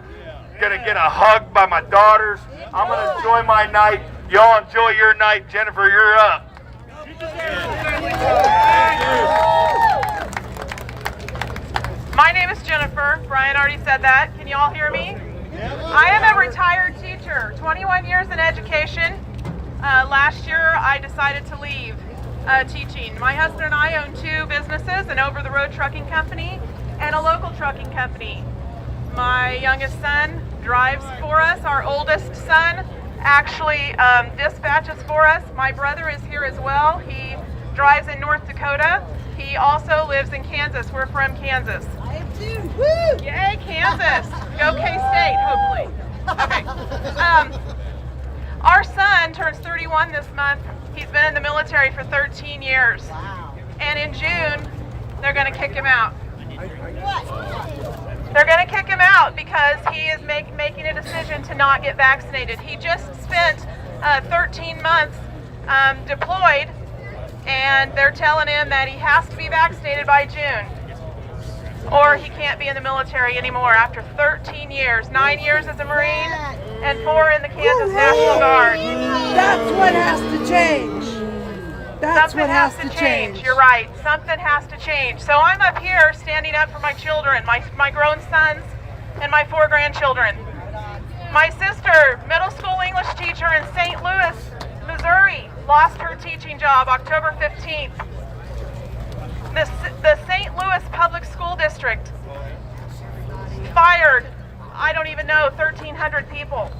Going to get a hug by my daughters. I'm going to enjoy my night. Y'all enjoy your night. Jennifer, you're up. My name is Jennifer. Brian already said that. Can you all hear me? I am a retired teacher, 21 years in education. Last year, I decided to leave teaching. My husband and I own 2 businesses, an over-the-road trucking company and a local trucking company. My youngest son drives for us. Our oldest son actually dispatches for us. My brother is here as well. He drives in North Dakota. He also lives in Kansas. We're from Kansas. I am too. Woo! Yay, Kansas! Go K-State, hopefully. Okay. Our son turns 31 this month. He's been in the military for 13 years. Wow. And in June, They're going to kick him out. They're going to kick him out because he is making a decision to not get vaccinated. He just spent 13 months deployed, and they're telling him that he has to be vaccinated by June, or he can't be in the military anymore after 13 years, 9 years as a Marine, and 4 in the Kansas National Guard. That's what has to change. That's Something what has to change. You're right. Something has to change. So I'm up here standing up for my children, my grown sons, and my 4 grandchildren. My sister, middle school English teacher in St. Louis, Missouri, lost her teaching job October 15th. The St. Louis Public School District fired, I don't even know, 1,300 people.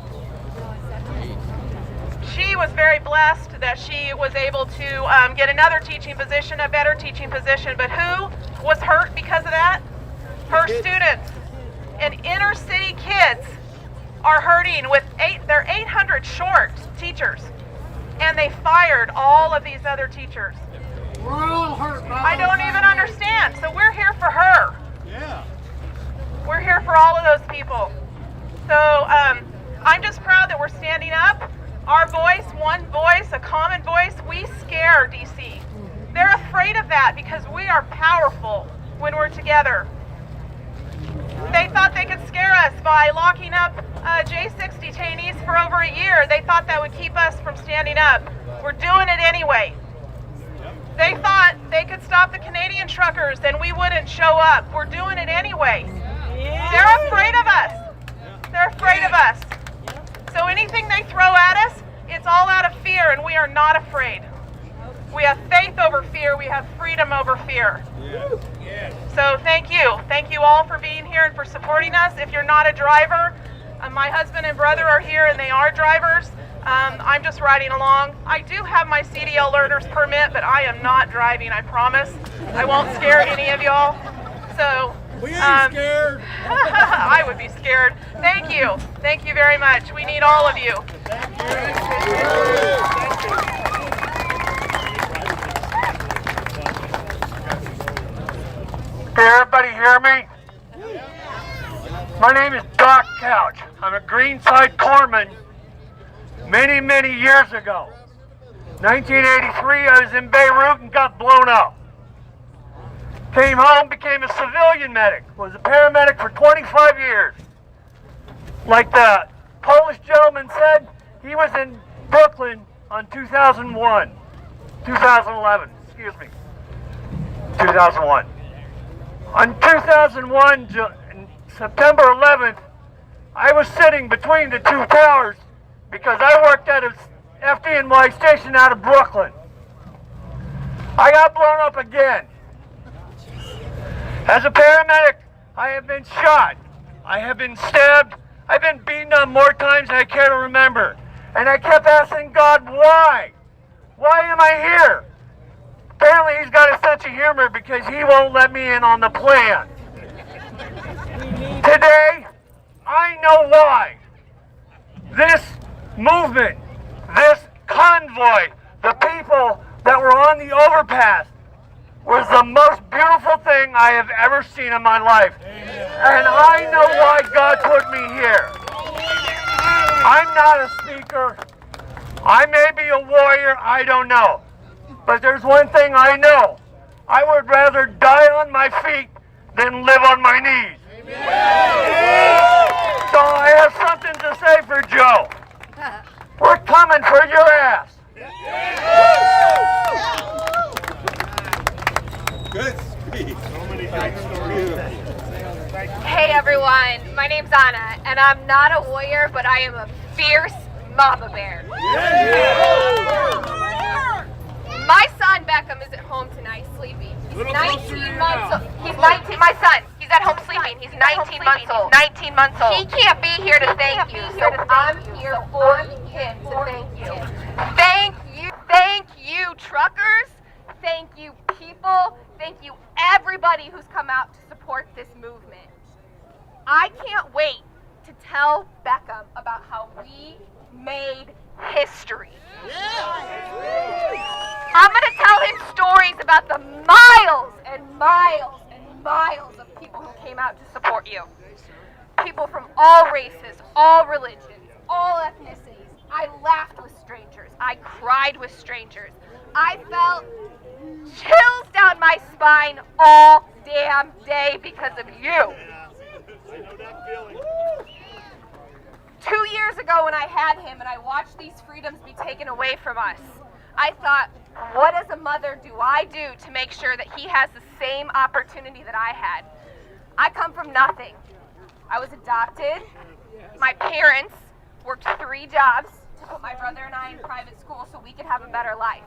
She was very blessed that she was able to get another teaching position, a better teaching position. But who was hurt because of that? Her students. And inner city kids are hurting with they're 800 short teachers. And they fired all of these other teachers. We're all hurt. I don't even understand. So we're here for her. Yeah. We're here for all of those people. So I'm just proud that we're standing up. Our voice, one voice, a common voice, we scare DC. They're afraid of that because we are powerful when we're together. They thought they could scare us by locking up J6 detainees for over a year. They thought that would keep us from standing up. We're doing it anyway. They thought they could stop the Canadian truckers and we wouldn't show up. We're doing it anyway. They're afraid of us. They're afraid of us. So anything they throw at us, it's all out of fear, and we are not afraid. We have faith over fear. We have freedom over fear. So thank you. Thank you all for being here and for supporting us. If you're not a driver, my husband and brother are here, and they are drivers. I'm just riding along. I do have my CDL learner's permit, but I am not driving, I promise. I won't scare any of y'all. So We ain't scared. I would be scared. Thank you. Thank you very much. We need all of you. Can everybody hear me? My name is Doc Couch. I'm a Greenside corpsman many, many years ago. 1983, I was in Beirut and got blown up. Came home, became a civilian medic, was a paramedic for 25 years. Like the Polish gentleman said, he was in Brooklyn on 2011, 2001. On 2001, September 11th, I was sitting between the two towers because I worked at a FDNY station out of Brooklyn. I got blown up again. As a paramedic, I have been shot. I have been stabbed. I've been beaten up more times than I care to remember. And I kept asking God, why? Why am I here? Apparently he's got a sense of humor because he won't let me in on the plan. Today, I know why. This movement, this convoy, the people that were on the overpass, was the most beautiful thing I have ever seen in my life. And I know why God put me here. I'm not a speaker. I may be a warrior, I don't know. But there's one thing I know. I would rather die on my feet than live on my knees. So I have something to say for Joe. We're coming for your ass. Good speech. So many thanks for you. Hey everyone, my name's Anna, and I'm not a warrior, but I am a fierce mama bear. My son Beckham is at home tonight sleeping. He's 19 months old. He's 19, my son. He's at home sleeping. He's 19 months old. 19 months old. He can't be here to thank you, so I'm here for him to thank you. Thank you. Thank you, truckers. Thank you, people. Thank you, everybody who's come out to support this movement. I can't wait to tell Beckham about how we made history. I'm going to tell him stories about the miles and miles and miles of people who came out to support you. People from all races, all religions, all ethnicities. I laughed with strangers. I cried with strangers. I felt chills down my spine all damn day because of you. I know that feeling. 2 years ago when I had him and I watched these freedoms be taken away from us, I thought, what as a mother do I do to make sure that he has the same opportunity that I had? I come from nothing. I was adopted. My parents worked 3 jobs to put my brother and I in private school so we could have a better life.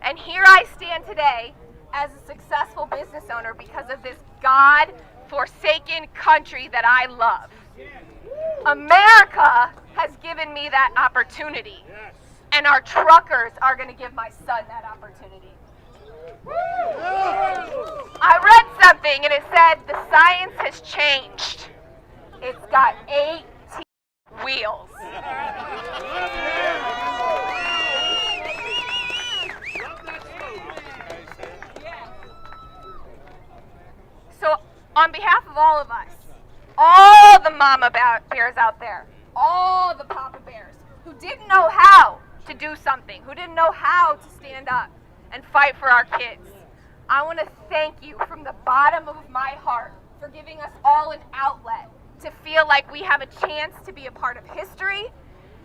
And here I stand today as a successful business owner because of this God-forsaken country that I love. America has given me that opportunity, and our truckers are going to give my son that opportunity. I read something and it said the science has changed. It's got 18 wheels. So on behalf of all of us, all the mama bears out there, all the papa bears who didn't know how to do something, who didn't know how to stand up and fight for our kids, I want to thank you from the bottom of my heart for giving us all an outlet to feel like we have a chance to be a part of history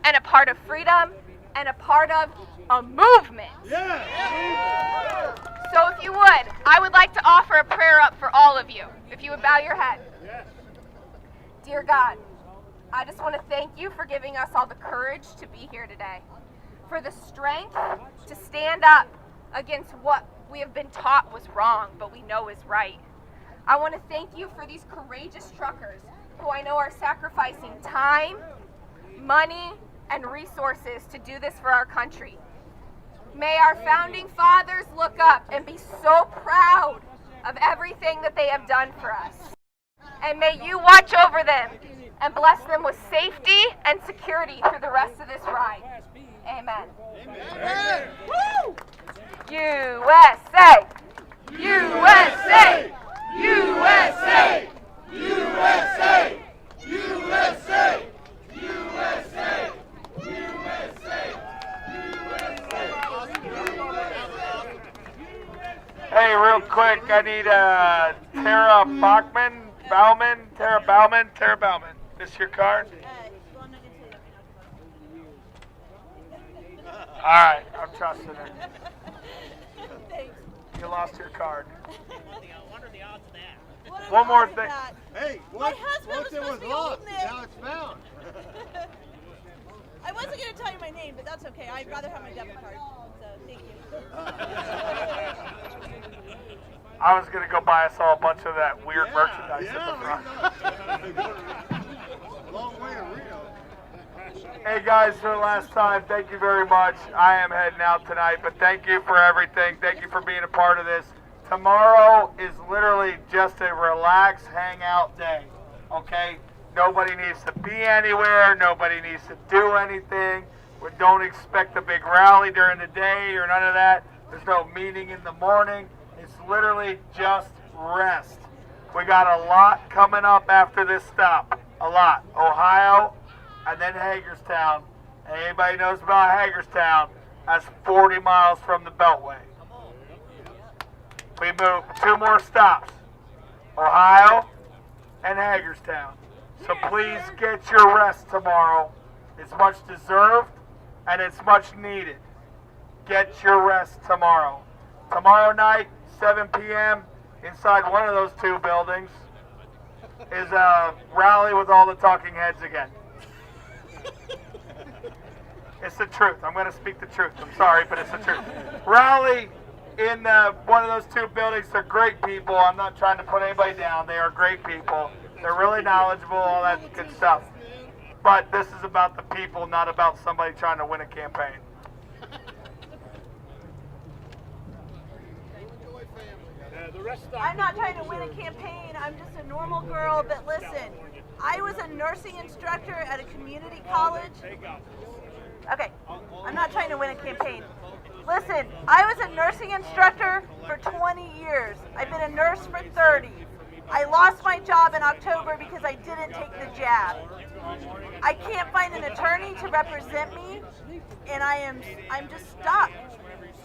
and a part of freedom and a part of a movement. Yeah. So if you would, I would like to offer a prayer up for all of you. If you would bow your head. Dear God, I just want to thank you for giving us all the courage to be here today, for the strength to stand up against what we have been taught was wrong, but we know is right. I want to thank you for these courageous truckers who I know are sacrificing time, money, and resources to do this for our country. May our founding fathers look up and be so proud of everything that they have done for us. And may you watch over them and bless them with safety and security through the rest of this ride. Amen. Amen. Woo! USA! USA! USA! USA! USA! USA! Hey, real quick, I need Tara Bauman. This your card? All right, I'm trusting her. You lost your card. One more thing. Hey, my husband was supposed to be holding this. Now it's found. I wasn't going to tell you my name, but that's okay. I'd rather have my debit card. So thank you. I was going to go buy us all a bunch of that weird merchandise at the front. Long way to Rio. Hey guys, for the last time, thank you very much. I am heading out tonight, but thank you for everything. Thank you for being a part of this. Tomorrow is literally just a relaxed hangout day, okay? Nobody needs to be anywhere. Nobody needs to do anything. We don't expect a big rally during the day or none of that. There's no meeting in the morning. It's literally just rest. We got a lot coming up after this stop. A lot. Ohio, and then Hagerstown. And anybody knows about Hagerstown, that's 40 miles from the Beltway. We move 2 more stops, Ohio and Hagerstown. So please get your rest tomorrow. It's much deserved and it's much needed. Get your rest tomorrow. Tomorrow night, 7 p.m., inside one of those 2 buildings, is a rally with all the talking heads again. It's the truth. I'm going to speak the truth. I'm sorry, but it's the truth. Rally in one of those 2 buildings. They're great people. I'm not trying to put anybody down. They are great people. They're really knowledgeable, all that good stuff. But this is about the people, not about somebody trying to win a campaign. I'm not trying to win a campaign. I'm just a normal girl. But listen, I was a nursing instructor at a community college. Okay, I'm not trying to win a campaign. Listen, I was a nursing instructor for 20 years. I've been a nurse for 30. I lost my job in October because I didn't take the jab. I can't find an attorney to represent me, and I'm just stuck.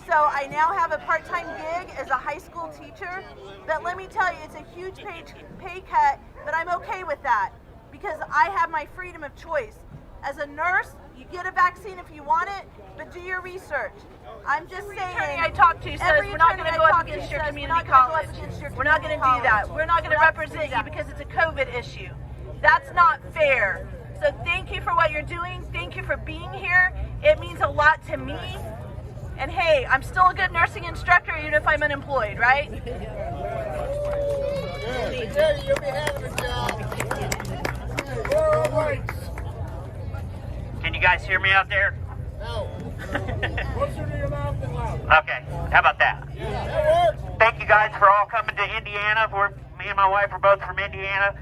So I now have a part-time gig as a high school teacher, but let me tell you, it's a huge pay cut, but I'm okay with that because I have my freedom of choice. As a nurse, you get a vaccine if you want it, but do your research. I'm just saying. Every attorney I talk to says we're not going to go up against your community college. We're not going to do that. We're not going to represent you because it's a COVID issue. That's not fair. So thank you for what you're doing. Thank you for being here. It means a lot to me. And hey, I'm still a good nursing instructor even if I'm unemployed, right? You'll be having a job. Can you guys hear me out there? No. Okay, how about that? Thank you guys for all coming to Indiana. Me and my wife are both from Indiana.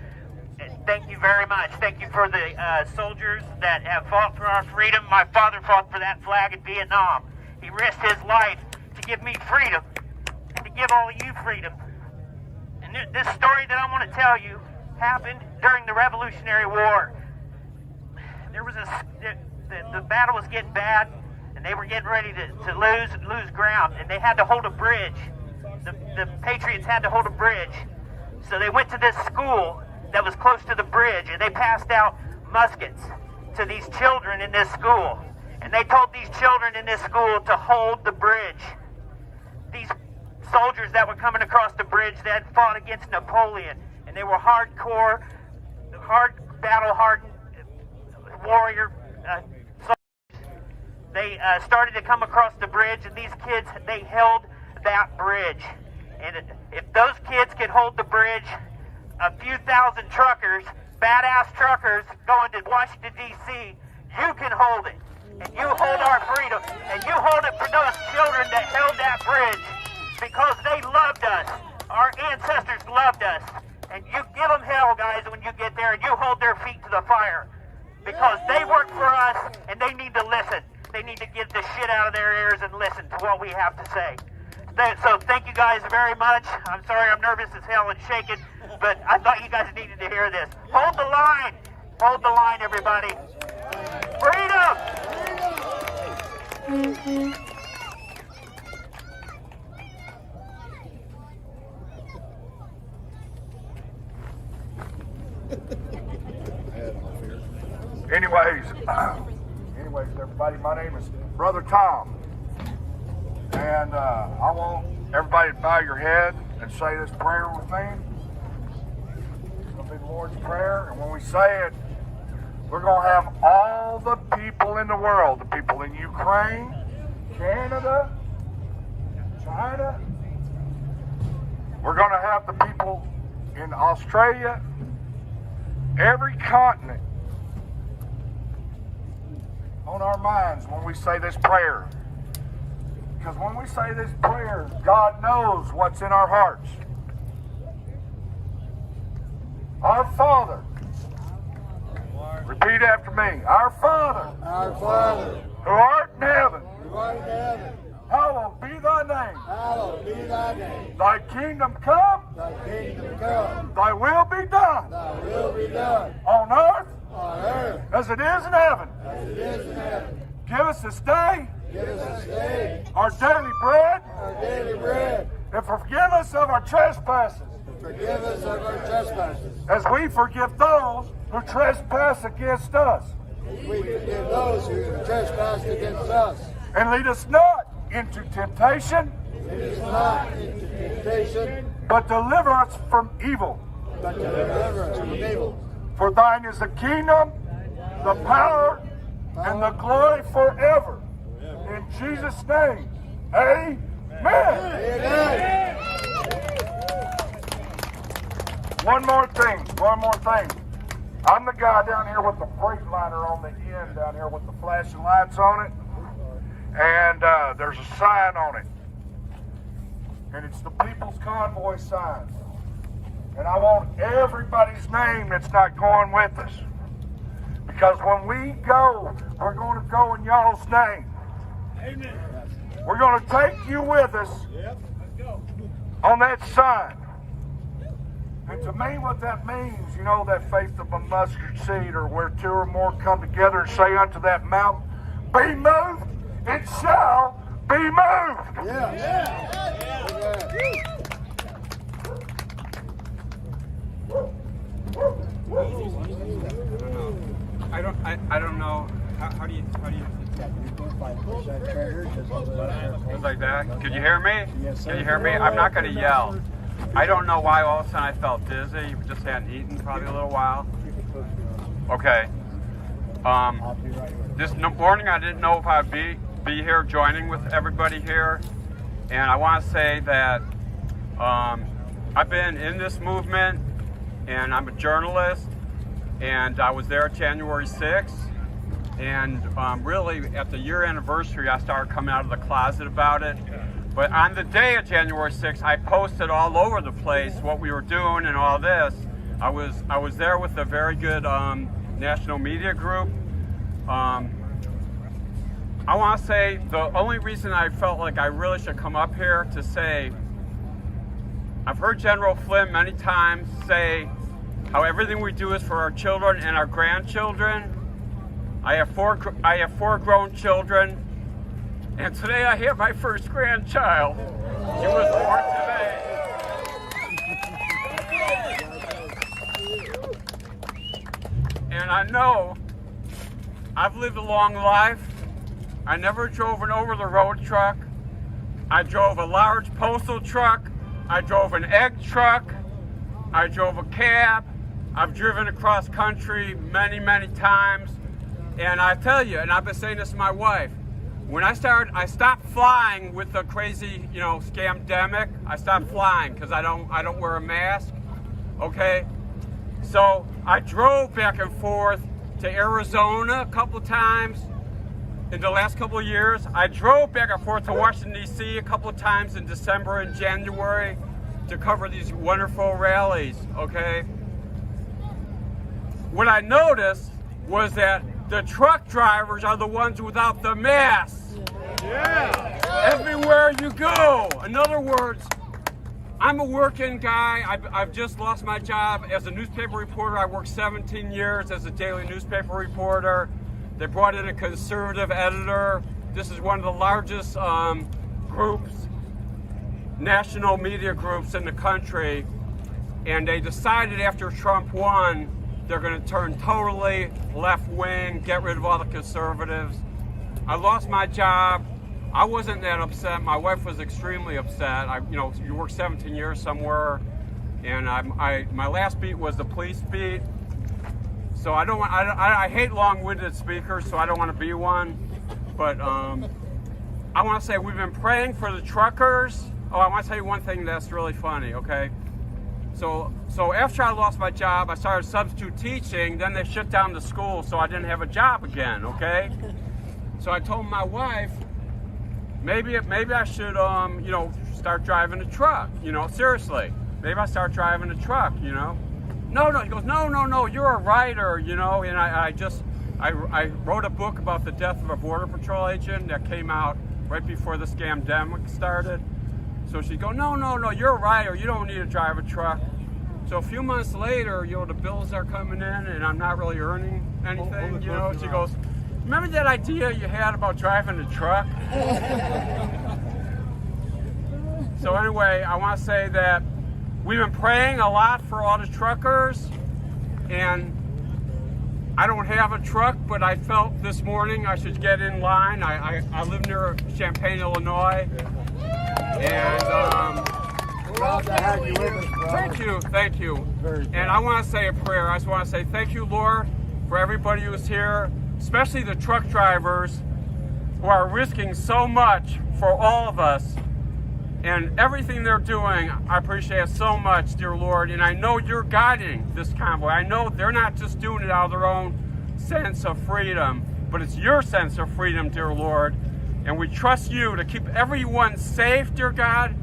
Thank you very much. Thank you for the soldiers that have fought for our freedom. My father fought for that flag in Vietnam. He risked his life to give me freedom and to give all of you freedom. And this story that I want to tell you happened during the Revolutionary War. There was the battle was getting bad, and they were getting ready to lose ground, and they had to hold a bridge. The Patriots had to hold a bridge. So they went to this school that was close to the bridge, and they passed out muskets to these children in this school. And they told these children in this school to hold the bridge. These soldiers that were coming across the bridge that had fought against Napoleon, and they were hardcore, battle-hardened warrior soldiers. They started to come across the bridge, and these kids, they held that bridge. And if those kids could hold the bridge, a few thousand truckers, badass truckers going to Washington, D.C., you can hold it. And you hold our freedom. And you hold it for those children that held that bridge because they loved us. Our ancestors loved us. And you give them hell, guys, when you get there, and you hold their feet to the fire. Because they work for us, and they need to listen. They need to get the shit out of their ears and listen to what we have to say. So thank you guys very much. I'm sorry I'm nervous as hell and shaking, but I thought you guys needed to hear this. Hold the line. Hold the line, everybody. Freedom! Anyways, everybody, my name is Brother Tom. And I want everybody to bow your head and say this prayer with me. It's going to be the Lord's Prayer. And when we say it, we're going to have all the people in the world, the people in Ukraine, Canada, China. We're going to have the people in Australia, every continent on our minds when we say this prayer. Because when we say this prayer, God knows what's in our hearts. Our Father. Repeat after me. Our Father. Our Father. Who art in heaven. Who art in heaven. Hallowed be thy name. Hallowed be thy name. Thy kingdom come. Thy kingdom come. Thy will be done. Thy will be done. On earth. On earth. As it is in heaven. As it is in heaven. Give us this day. Give us this day our daily bread. Our daily bread. And forgive us of our trespasses. And forgive us of our trespasses. As we forgive those who trespass against us. As we forgive those who trespass against us. And lead us not into temptation. Lead us not into temptation. But deliver us from evil. But deliver us from evil. For thine is the kingdom, the power, and the glory forever. In Jesus' name, amen. Amen. One more thing. I'm the guy down here with the Freightliner on the end down here with the flashing lights on it. And there's a sign on it. And it's the People's Convoy sign. And I want everybody's name that's not going with us. Because when we go, we're going to go in y'all's name. We're going to take you with us on that sun. And to me, what that means, you know, that faith of a mustard seed, or where two or more come together and say unto that mountain, be moved, it shall be moved. I don't know. How do you just like that? Can you hear me? Yes, sir. Can you hear me? I'm not going to yell. I don't know why all of a sudden I felt dizzy. You just hadn't eaten probably a little while. Okay. This morning I didn't know if I'd be here joining with everybody here. And I want to say that I've been in this movement, and I'm a journalist, and I was there January 6th. And really, at the year anniversary, I started coming out of the closet about it. But on the day of January 6th, I posted all over the place what we were doing and all this. I was there with a very good national media group. I want to say the only reason I felt like I really should come up here to say, I've heard General Flynn many times say how everything we do is for our children and our grandchildren. I have four grown children, and today I have my first grandchild. She was born today. And I know I've lived a long life. I never drove an over-the-road truck. I drove a large postal truck. I drove an egg truck. I drove a cab. I've driven across country many, many times. And I tell you, and I've been saying this to my wife, when I stopped flying with the crazy, scamdemic. I stopped flying because I don't wear a mask. Okay, so I drove back and forth to Arizona a couple of times in the last couple of years. I drove back and forth to Washington, D.C. a couple of times in December and January to cover these wonderful rallies. Okay, what I noticed was that the truck drivers are the ones without the masks. Yeah. Everywhere you go. In other words, I'm a working guy. I've just lost my job as a newspaper reporter. I worked 17 years as a daily newspaper reporter. They brought in a conservative editor. This is one of the largest groups, national media groups in the country. And they decided after Trump won, they're going to turn totally left-wing, get rid of all the conservatives. I lost my job. I wasn't that upset. My wife was extremely upset. You work 17 years somewhere, and my last beat was the police beat. So I hate long-winded speakers, so I don't want to be one. But I want to say we've been praying for the truckers. Oh, I want to tell you one thing that's really funny, okay? So after I lost my job, I started substitute teaching. Then they shut down the school, so I didn't have a job again. Okay, so I told my wife, maybe I should start driving a truck. Seriously, maybe I start driving a truck. No. He goes, no. You're a writer. And I wrote a book about the death of a Border Patrol agent that came out right before the scamdemic started. So she'd go, no, you're a writer. You don't need to drive a truck. So a few months later, the bills are coming in, and I'm not really earning anything. She goes, remember that idea you had about driving a truck? So anyway, I want to say that we've been praying a lot for all the truckers, and I don't have a truck, but I felt this morning I should get in line. I live near Champaign, Illinois. And proud to have you with us, brother. Thank you. And I want to say a prayer. I just want to say thank you, Lord, for everybody who's here, especially the truck drivers who are risking so much for all of us. And everything they're doing, I appreciate so much, dear Lord. And I know you're guiding this convoy. I know they're not just doing it out of their own sense of freedom, but it's your sense of freedom, dear Lord. And we trust you to keep everyone safe, dear God,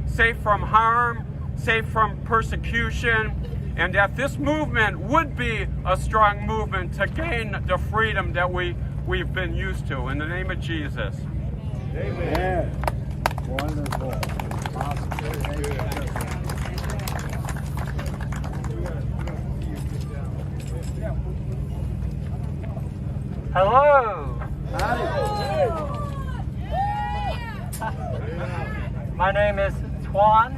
safe from harm, safe from persecution, and that this movement would be a strong movement to gain the freedom that we've been used to. In the name of Jesus. Amen. Wonderful. Hello. My name is Twan.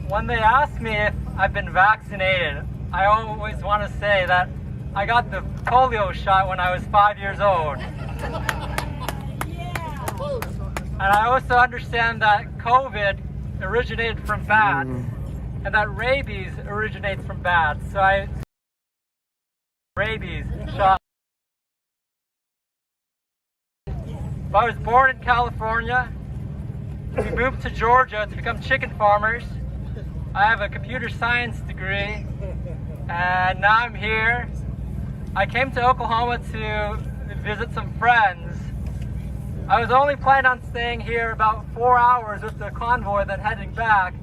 When they ask me if I've been vaccinated, I always want to say that I got the polio shot when I was 5 years old. And I also understand that COVID originated from bats, and that rabies originates from bats. So I rabies shot. I was born in California. We moved to Georgia to become chicken farmers. I have a computer science degree, and now I'm here. I came to Oklahoma to visit some friends. I was only planning on staying here about 4 hours with the convoy, then heading back.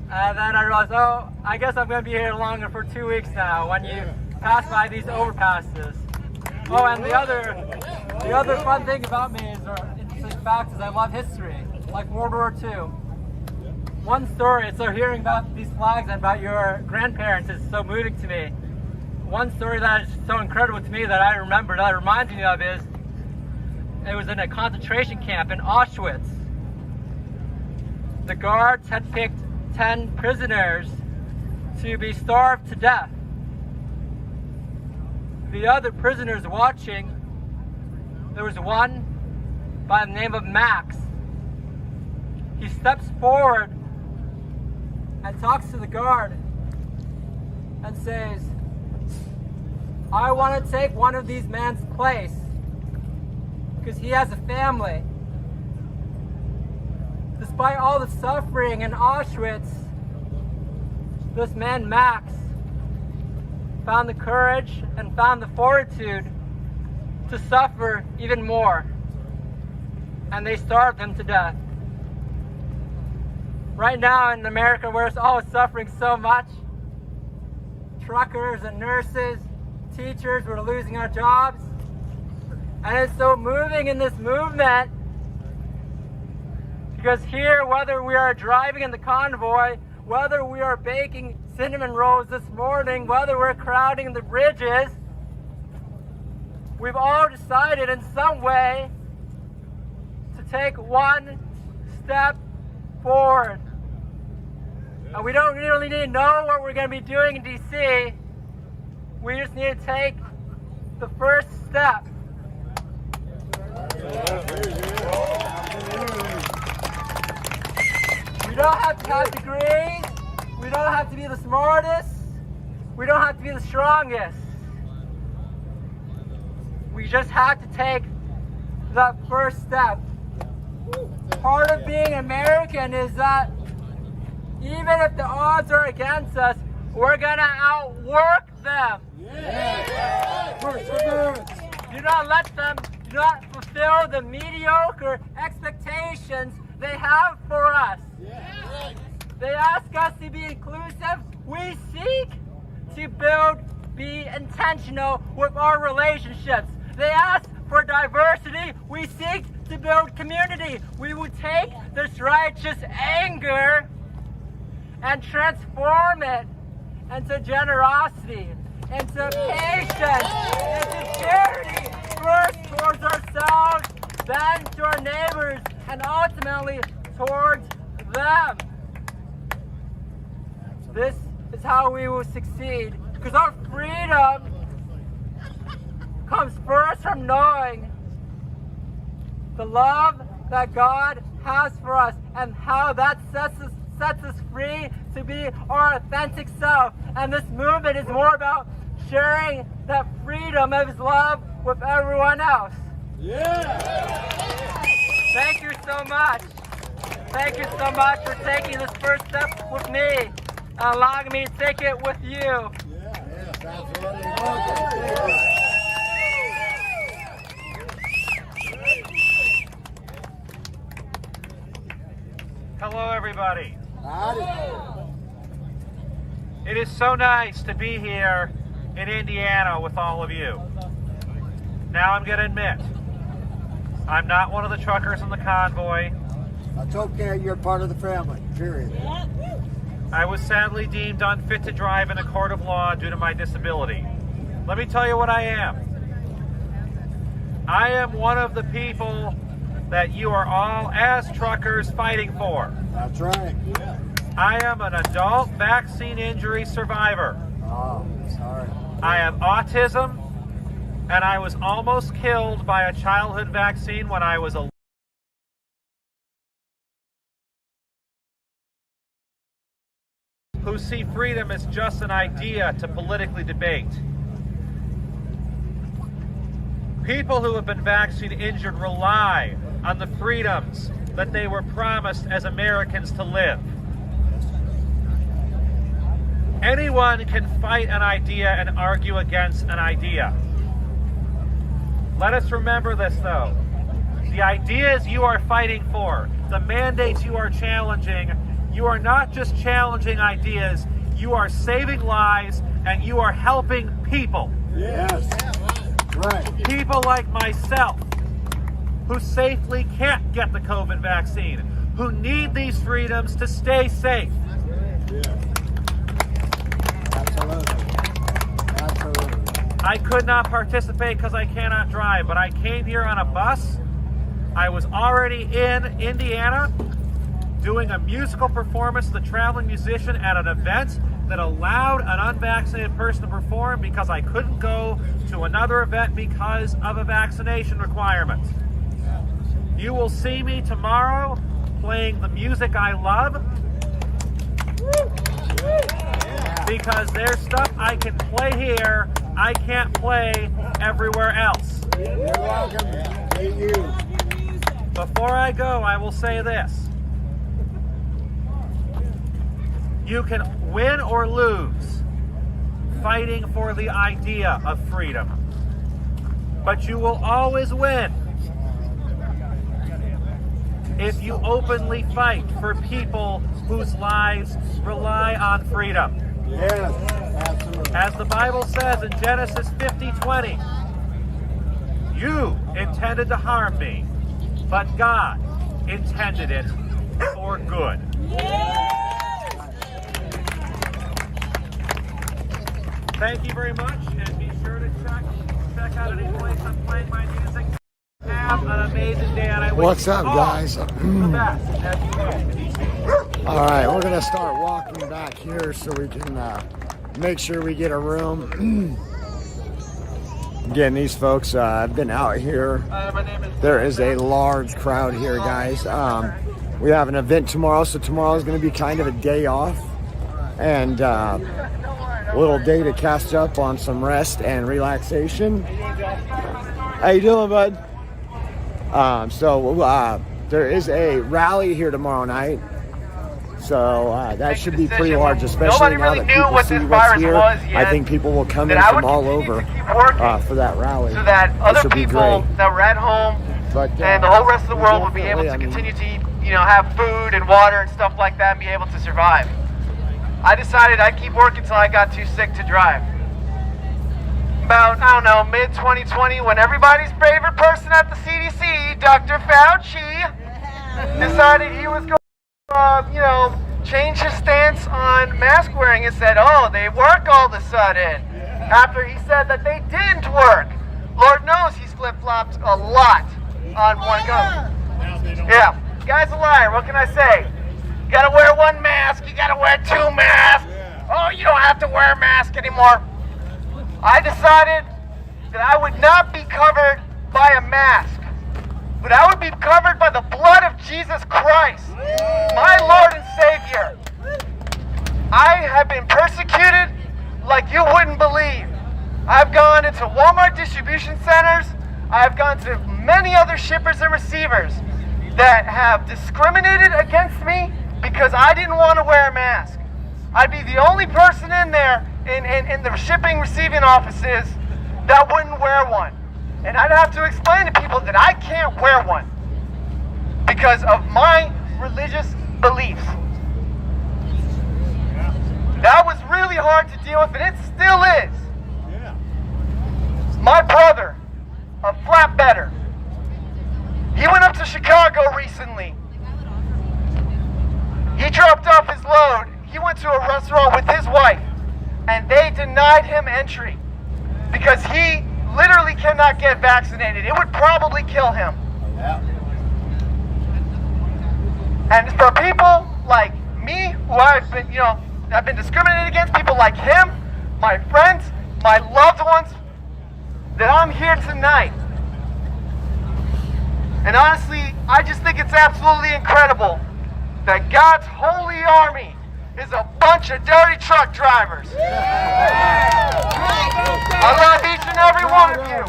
And then I realized, oh, I guess I'm going to be here longer for 2 weeks now when you pass by these overpasses. Oh, and the other fun thing about me is, or interesting fact, is I love history, like World War II. One story, so hearing about these flags and about your grandparents is so moving to me. One story that is so incredible to me that I remember, that reminds me of, is it was in a concentration camp in Auschwitz. The guards had picked 10 prisoners to be starved to death. The other prisoners watching, there was one by the name of Max. He steps forward and talks to the guard and says, I want to take one of these men's place because he has a family. Despite all the suffering in Auschwitz, this man Max found the courage and found the fortitude to suffer even more. And they starved him to death. Right now in America, where it's all suffering so much, truckers and nurses, teachers, we're losing our jobs. And it's so moving in this movement, because here, whether we are driving in the convoy, whether we are baking cinnamon rolls this morning, whether we're crowding the bridges, we've all decided in some way to take one step forward. And we don't really need to know what we're going to be doing in DC. We just need to take the first step. We don't have to have degrees. We don't have to be the smartest. We don't have to be the strongest. We just have to take that first step. Part of being American is that even if the odds are against us, we're gonna outwork them. Do not let them, do not fulfill the mediocre expectations they have for us. They ask us to be inclusive. We seek to be intentional with our relationships. They ask for diversity. We seek to build community. We will take this righteous anger and transform it into generosity, into patience, into charity, first towards ourselves, then to our neighbors, and ultimately towards them. This is how we will succeed, because our freedom comes first from knowing the love that God has for us and how that sets us free to be our authentic self. And this movement is more about sharing that freedom of His love with everyone else. Thank you so much. Thank you so much for taking this first step with me and allowing me to take it with you. Hello, everybody. It is so nice to be here in Indiana with all of you. Now, I'm going to admit, I'm not one of the truckers in the convoy. That's okay, you're part of the family, period. I was sadly deemed unfit to drive in a court of law due to my disability. Let me tell you what I am. I am one of the people that you are all, as truckers, fighting for. That's right. I am an adult vaccine injury survivor. Oh, sorry. I have autism, and I was almost killed by a childhood vaccine when I was a who see freedom as just an idea to politically debate. People who have been vaccine injured rely on the freedoms that they were promised as Americans to live. Anyone can fight an idea and argue against an idea. Let us remember this, though. The ideas you are fighting for, the mandates you are challenging, you are not just challenging ideas, you are saving lives and you are helping people. Yes. Right. People like myself who safely can't get the COVID vaccine, who need these freedoms to stay safe. I could not participate because I cannot drive, but I came here on a bus. I was already in Indiana doing a musical performance, the traveling musician, at an event that allowed an unvaccinated person to perform because I couldn't go to another event because of a vaccination requirement. You will see me tomorrow playing the music I love because there's stuff I can play here I can't play everywhere else. You're welcome. Thank you. Before I go, I will say this. You can win or lose fighting for the idea of freedom, but you will always win if you openly fight for people whose lives rely on freedom. Yes, absolutely. As the Bible says in Genesis 50:20, you intended to harm me, but God intended it for good. Thank you very much, and be sure to check out any place I'm playing my music. Have an amazing day, and I wish What's up, you all guys? the best as you go. All right, we're gonna start walking back here so we can make sure we get a room. Again, these folks have been out here. There is a large crowd here, guys. We have an event tomorrow, so tomorrow is going to be kind of a day off and a little day to catch up on some rest and relaxation. How you doing, bud? There is a rally here tomorrow night. So that should be pretty large, especially now that people see what's here. I think people will come in from all over for that rally. So that other people that were at home and the whole rest of the world will be able to continue to eat, have food and water and stuff like that and be able to survive. I decided I'd keep working until I got too sick to drive. About, mid-2020, when everybody's favorite person at the CDC, Dr. Fauci, decided he was going change his stance on mask wearing and said, oh, they work all of a sudden. After he said that they didn't work. Lord knows he's flip-flopped a lot on one gun. Yeah, guy's a liar, what can I say? You gotta wear one mask, you gotta wear two masks. Oh, you don't have to wear a mask anymore. I decided that I would not be covered by a mask, but I would be covered by the blood of Jesus Christ, my Lord and Savior. I have been persecuted like you wouldn't believe. I've gone into Walmart distribution centers. I've gone to many other shippers and receivers that have discriminated against me because I didn't want to wear a mask. I'd be the only person in there in the shipping receiving offices that wouldn't wear one. And I'd have to explain to people that I can't wear one because of my religious beliefs. That was really hard to deal with, and it still is. My brother, a flatbedder, to Chicago recently. He dropped off his load. He went to a restaurant with his wife, and they denied him entry because he literally cannot get vaccinated. It would probably kill him. And for people like me, who I've been discriminated against, people like him, my friends, my loved ones, that I'm here tonight. And honestly, I just think it's absolutely incredible that God's holy army is a bunch of dirty truck drivers. I love each and every one of you.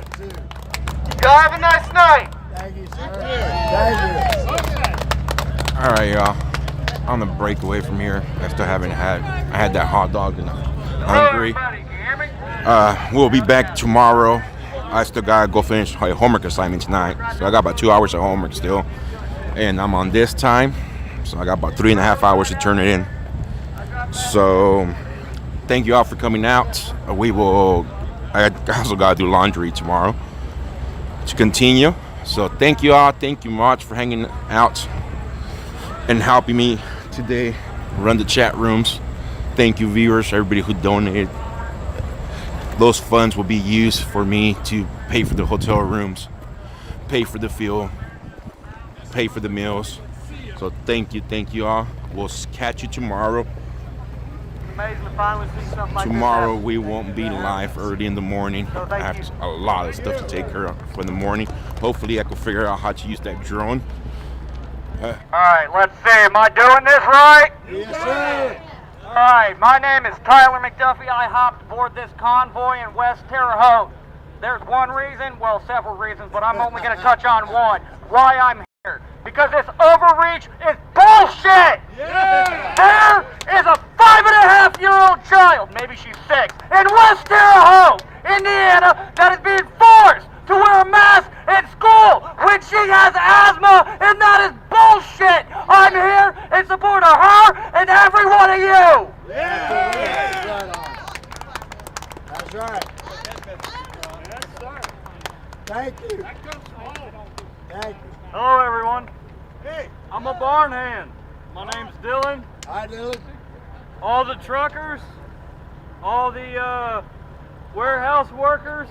Y'all have a nice night. Thank you, sir. Thank you. All right, y'all. On the break away from here, I still haven't had. I had that hot dog and I'm hungry. We'll be back tomorrow. I still gotta go finish my homework assignment tonight, so I got about 2 hours of homework still, and I'm on this time, so I got about 3.5 hours to turn it in. So, thank you all for coming out. I also gotta do laundry tomorrow to continue. So, thank you all. Thank you much for hanging out and helping me today run the chat rooms. Thank you, viewers, everybody who donated. Those funds will be used for me to pay for the hotel rooms, pay for the fuel, pay for the meals. So thank you all. We'll catch you tomorrow. Amazing to finally see something like Tomorrow this we won't be live early in the morning. I have a lot of stuff to take care of for the morning. Hopefully I can figure out how to use that drone. All right, let's see. Am I doing this right? Yes, sir. All right, my name is Tyler McDuffie. I hopped aboard this convoy in West Terre Haute. There's one reason, well, several reasons, but I'm only going to touch on one. Why I'm here. Because this overreach is bullshit! Yeah. There is a 5.5-year-old child, maybe she's 6, in West Terre Haute, Indiana, that is being forced to wear a mask at school when she has asthma, and that is bullshit! I'm here in support of her and every one of you! Yeah. That's right. Thank you. Thank you. Hello, everyone. Hey, I'm a barn hand. My name's Dylan. Hi, Dylan. All the truckers, all the warehouse workers,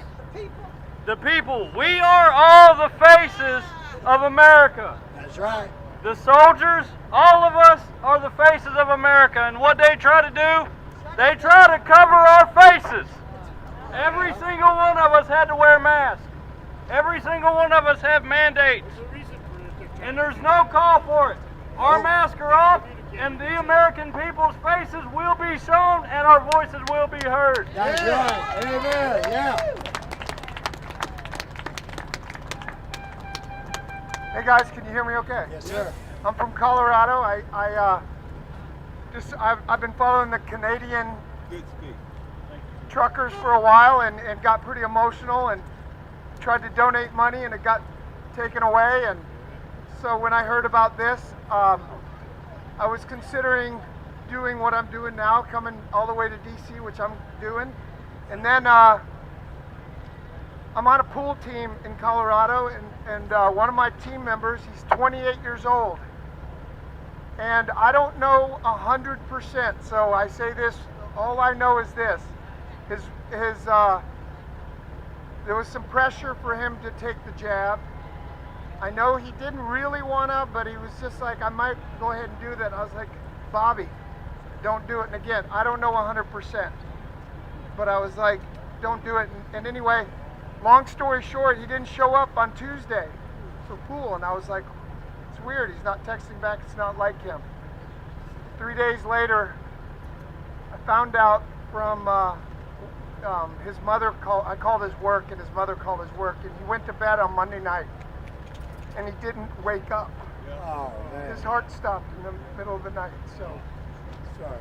the people. We are all the faces of America. That's right. The soldiers, all of us are the faces of America. And what they try to do, they try to cover our faces. Every single one of us had to wear masks. Every single one of us have mandates. And there's no call for it. Our masks are off, and the American people's faces will be shown, and our voices will be heard. That's right. Amen. Yeah. Hey guys, can you hear me okay? Yes, sir. I'm from Colorado. I've been following the Canadian truckers for a while and got pretty emotional and tried to donate money and it got taken away. And so when I heard about this, I was considering doing what I'm doing now, coming all the way to DC, which I'm doing. And then I'm on a pool team in Colorado, and one of my team members, he's 28 years old. And I don't know 100%, so I say this, all I know is this. There was some pressure for him to take the jab. I know he didn't really want to, but he was just like, I might go ahead and do that. I was like, Bobby, don't do it. And again, I don't know 100%, but I was like, don't do it. And anyway, long story short, he didn't show up on Tuesday for pool. And I was like, it's weird. He's not texting back. It's not like him. 3 days later, I found out from his mother. I called his work, and his mother called his work. And he went to bed on Monday night, and he didn't wake up. Oh, man. His heart stopped in the middle of the night. So, sorry.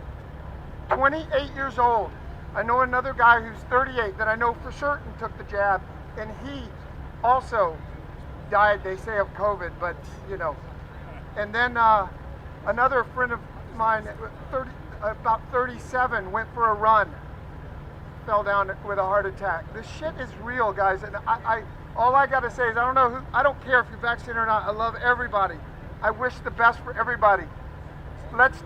28 years old. I know another guy who's 38 that I know for certain took the jab, and he also died, they say, of COVID, but you know. And then another friend of mine, about 37, went for a run, fell down with a heart attack. This shit is real, guys, and all I got to say is I don't care if you're vaccinated or not. I love everybody. I wish the best for everybody. Let's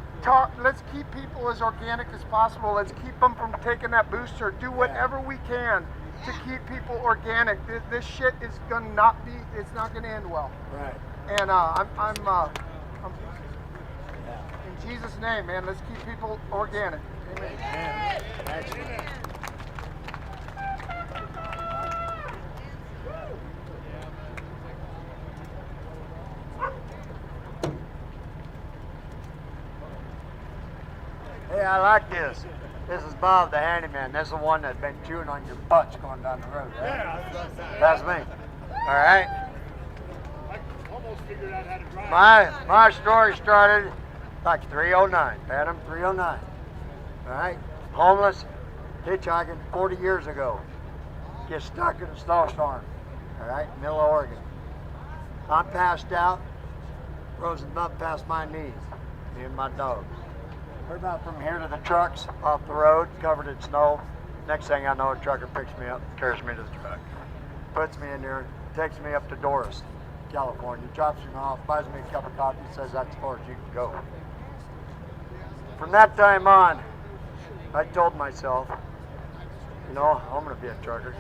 keep people as organic as possible. Let's keep them from taking that booster. Do whatever we can to keep people organic. This shit is it's not gonna end well. Right. And in Jesus' name, man, let's keep people organic. Amen. Excellent. Hey, I like this. This is Bob the handyman. This is the one that's been chewing on your butts going down the road, right? Yeah, that's me. All right. I almost figured out how to drive. My story started like 309, Phantom 309. All right. Homeless, hitchhiking 40 years ago. Get stuck in a snowstorm. All right, middle of Oregon. I'm passed out, frozen up past my knees. Me and my dogs. We're about from here to the trucks, off the road, covered in snow. Next thing I know, a trucker picks me up, carries me to the truck, puts me in there, takes me up to Doris, California, drops me off, buys me a cup of coffee, says that's as far as you can go. From that time on, I told myself, you know, I'm going to be a trucker.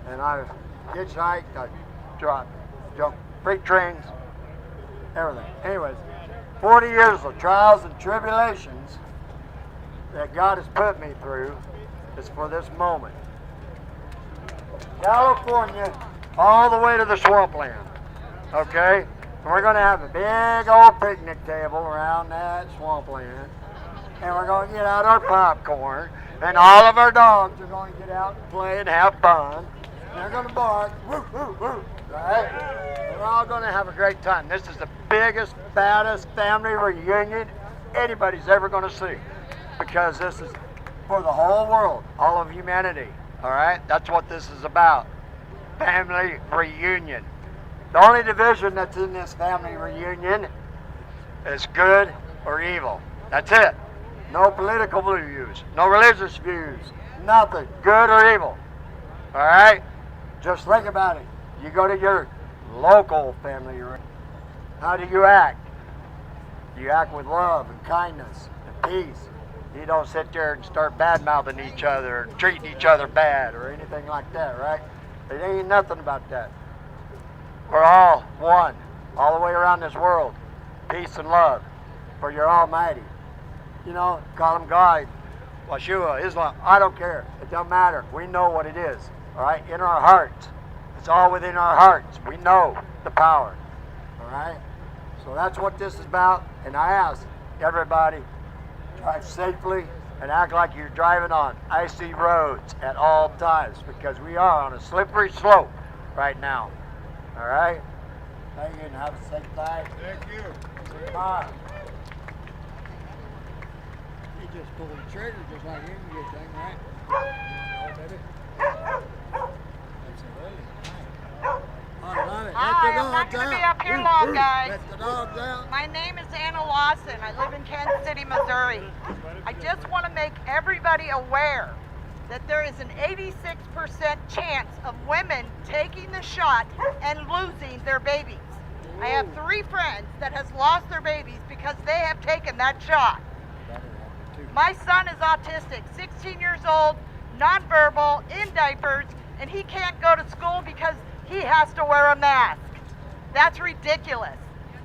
And I hitchhiked, I jumped freight trains, everything. Anyways, 40 years of trials and tribulations that God has put me through is for this moment. California, all the way to the swampland, okay? And we're going to have a big old picnic table around that swampland, and we're going to get out our popcorn, and all of our dogs are going to get out and play and have fun. And they're going to bark, woo, woo, woo, right? We're all going to have a great time. This is the biggest, baddest family reunion anybody's ever going to see, because this is for the whole world, all of humanity, all right? That's what this is about, family reunion. The only division that's in this family reunion is good or evil. That's it. No political views, no religious views, nothing, good or evil, all right? Just think about it. You go to your local family reunion. How do you act? You act with love and kindness and peace. You don't sit there and start bad-mouthing each other and treating each other bad or anything like that, right? It ain't nothing about that. We're all one, all the way around this world. Peace and love for your Almighty. You know, call him God, Yeshua, Islam, I don't care. It don't matter. We know what it is, all right? In our hearts. It's all within our hearts. We know the power, all right? So that's what this is about, and I ask everybody, drive safely and act like you're driving on icy roads at all times, because we are on a slippery slope right now, all right? Thank you, and have a safe night. Thank you. Bye. You just pull the trigger just like you can get thing, right? Hi, I'm not going to be up here long, guys. My name is Anna Lawson. I live in Kansas City, Missouri. I just want to make everybody aware that there is an 86% chance of women taking the shot and losing their babies. I have 3 friends that has lost their babies because they have taken that shot. My son is autistic, 16 years old, nonverbal, in diapers, and he can't go to school because he has to wear a mask. That's ridiculous.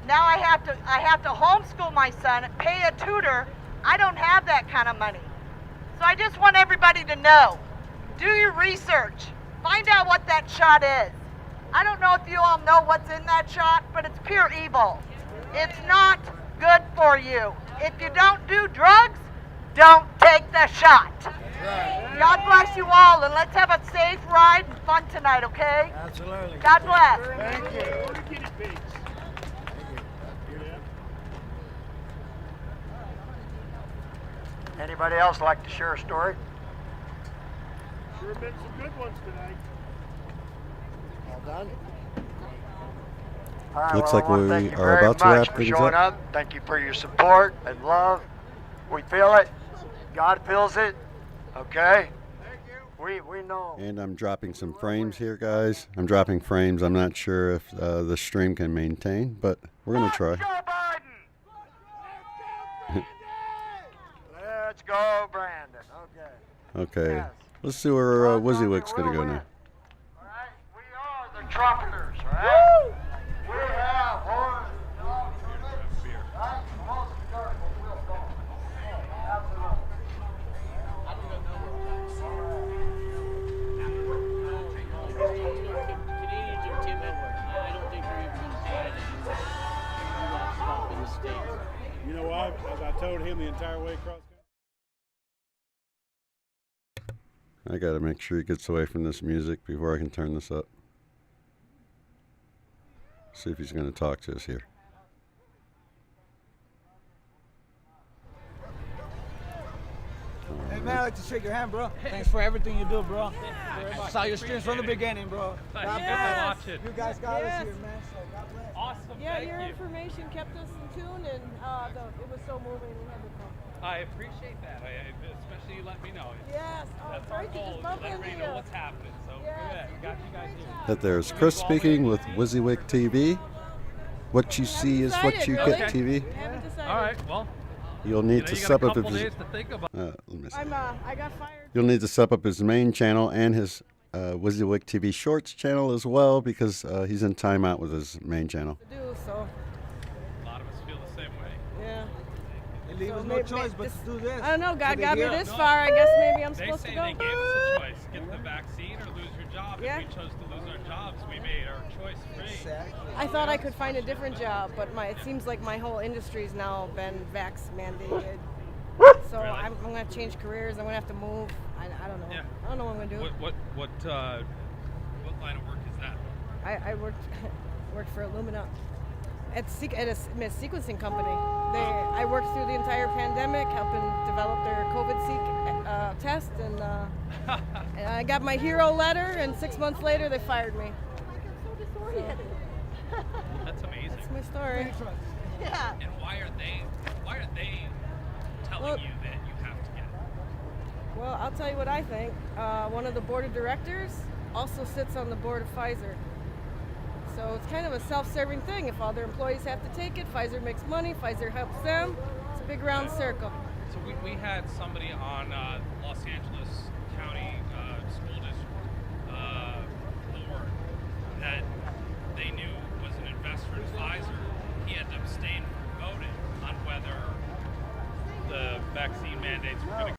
Now I have to homeschool my son, pay a tutor. I don't have that kind of money. So I just want everybody to know, do your research. Find out what that shot is. I don't know if you all know what's in that shot, but it's pure evil. It's not good for you. If you don't do drugs, don't take the shot. God bless you all, and let's have a safe ride and fun tonight, okay? Absolutely. God bless. Thank you. Anybody else like to share a story? Sure been some good ones tonight. All done? All right, Looks well, like I wanna we thank you are very about to much wrap for things showing up. Thank you for your support and love. We feel it. God feels it. Okay? We know. And I'm dropping some frames here, guys. I'm dropping frames. I'm not sure if the stream can maintain, but we're going to try. Let's go, Brandon. Okay. Okay. Let's see where WYSIWYG's going to go now. The trumpeters, right? We have horns. You know what? As I told him the entire way across. I got to make sure he gets away from this music before I can turn this up. See if he's going to talk to us here. Hey man, I'd like to shake your hand, bro. Thanks for everything you do, bro. I saw your streams from the beginning, bro. Yes. You guys got us here, man. So God bless. Awesome. Yeah, Thank your you. information kept us in tune, and it was so moving. We had to come. I appreciate that. Especially you let me know. Yes. That's sorry our to goal. just Is bump to let into everybody know you. what's happening. So Yes. we got you guys here. That there's Chris speaking with WYSIWYG TV. What you see is what you get, TV. Haven't decided. All right. Well. You'll need to you got sub a up couple his. days to think about. Let me see. I got fired. You'll need to sub up his main channel and his WYSIWYG TV Shorts channel as well, because he's in timeout with his main channel. To do so. A lot of us feel the same way. Yeah. They leave us no choice but to do this. I don't know. God So got me they this No. far. I guess maybe I'm They supposed say to go. they gave us a choice: get the vaccine or lose your job. Yeah. If we chose to lose our jobs, we made our choice free. I thought I could find a different job, but it seems like my whole industry's now been vax mandated. So Really? I'm going to have to change careers. I'm going to have to move. I don't know. Yeah. I don't know what I'm going to do. What line of work is that? I worked for Illumina at a sequencing company. I worked through the entire pandemic, helping develop their COVID test, and I got my hero letter. And 6 months later, they fired me. That's amazing. That's my story. Yeah. And why are they telling you that you have to get it? Well, I'll tell you what I think. One of the board of directors also sits on the board of Pfizer. So it's kind of a self-serving thing. If all their employees have to take it, Pfizer makes money, Pfizer helps them. It's a big round circle. So we had somebody on Los Angeles County School District board that they knew was an investor in Pfizer. He had to abstain from voting on whether the vaccine mandates were going to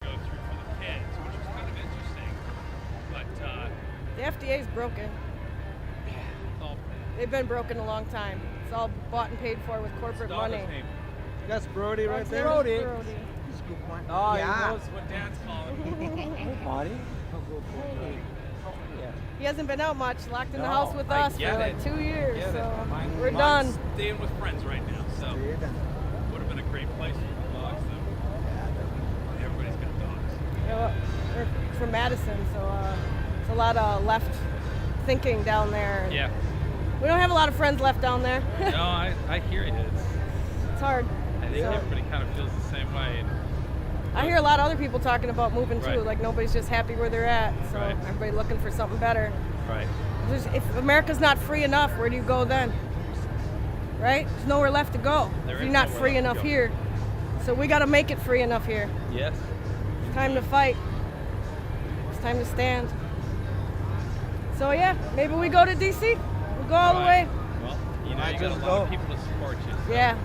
go through for the kids, which is kind of interesting. But The FDA's broken. They've been broken a long time. It's all bought and paid for with corporate money. That's Brody right That's there. Brody. He's a good one. oh, yeah. he knows what Dad's calling. Buddy. He hasn't been out much, locked in the No, house with I us for get like it. 2 years. Get it. So Mine's we're done. Staying with friends right now, so would have been a great place for dogs. Though. Everybody's got dogs. You know, we're from Madison, so it's a lot of left thinking down there. Yeah. We don't have a lot of friends left down there. No, I hear you. It's hard. I think So- everybody kind of feels the same way. I hear a lot of other people talking about moving too. Right. Like nobody's just happy where they're at. So Right. everybody looking for something better. Right. If America's not free enough, where do you go then? Right? There's nowhere left to go. There if is you're not nowhere free left to enough go. here. So we got to make it free enough here. Yes. It's time to fight. It's time to stand. So yeah, maybe we go to DC. We'll go all the way. Well, you know, you got a lot of people to support you. So. Yeah.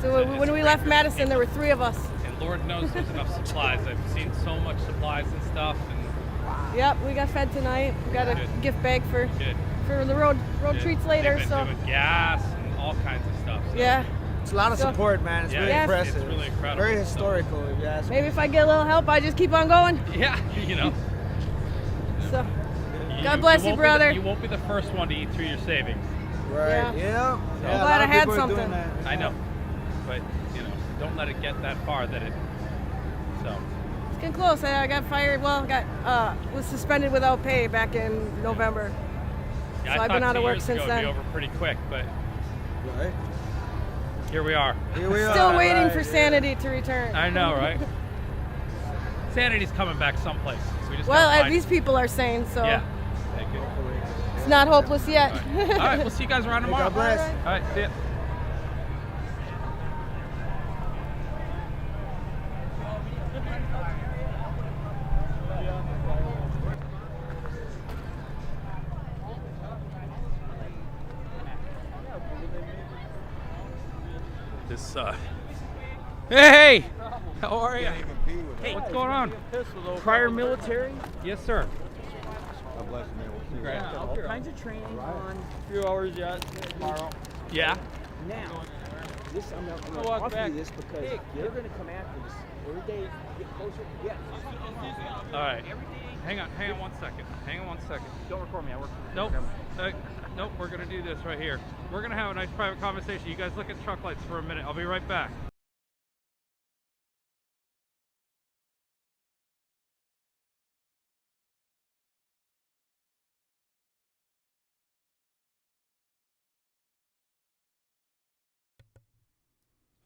So when we left Madison, there were 3 of us. And Lord knows there's enough supplies. I've seen so much supplies and stuff. And Yep, we got fed tonight. We got a Good. gift bag for Good. the road Good. treats later. They've been So doing gas and all kinds of stuff. So. yeah. It's a lot of So- support, man. It's Yeah, really it's impressive. really incredible. Very historical, if you ask me. Maybe if I get a little help, I just keep on going. Yeah, you know. So God bless you, won't be brother. you won't be the first one to eat through your savings. Right. Yeah. Yeah. So- I'm glad I had something. I know, but you know, don't let it get that far that it. So. It's getting close. I got fired. Well, was suspended without pay back in November. Yeah, So I I've been thought out of 2 work years since ago it'd then. be over pretty quick, but. Right. Here we are. Still waiting for sanity to return. I know, right? Sanity's coming back someplace. So we just Well, gotta at find least people are sane, so Yeah. Thank you. it's not hopeless yet. All right, we'll see you guys around tomorrow. God bless. All right, see ya. This, hey! How are you? Hey, what's going on? Prior military? Yes, sir. God bless you, man. We'll see Great. all kinds of training on a few hours yet tomorrow. Yeah. Now, this I'm gonna walk offer back. you this because they're gonna come after this every day. Get closer. Yeah. All right. Hang on 1 second. Hang on 1 second. Don't record me. I work for Nope. Nope. We're gonna do this right here. We're gonna have a nice private conversation. You guys look at truck lights for a minute. I'll be right back.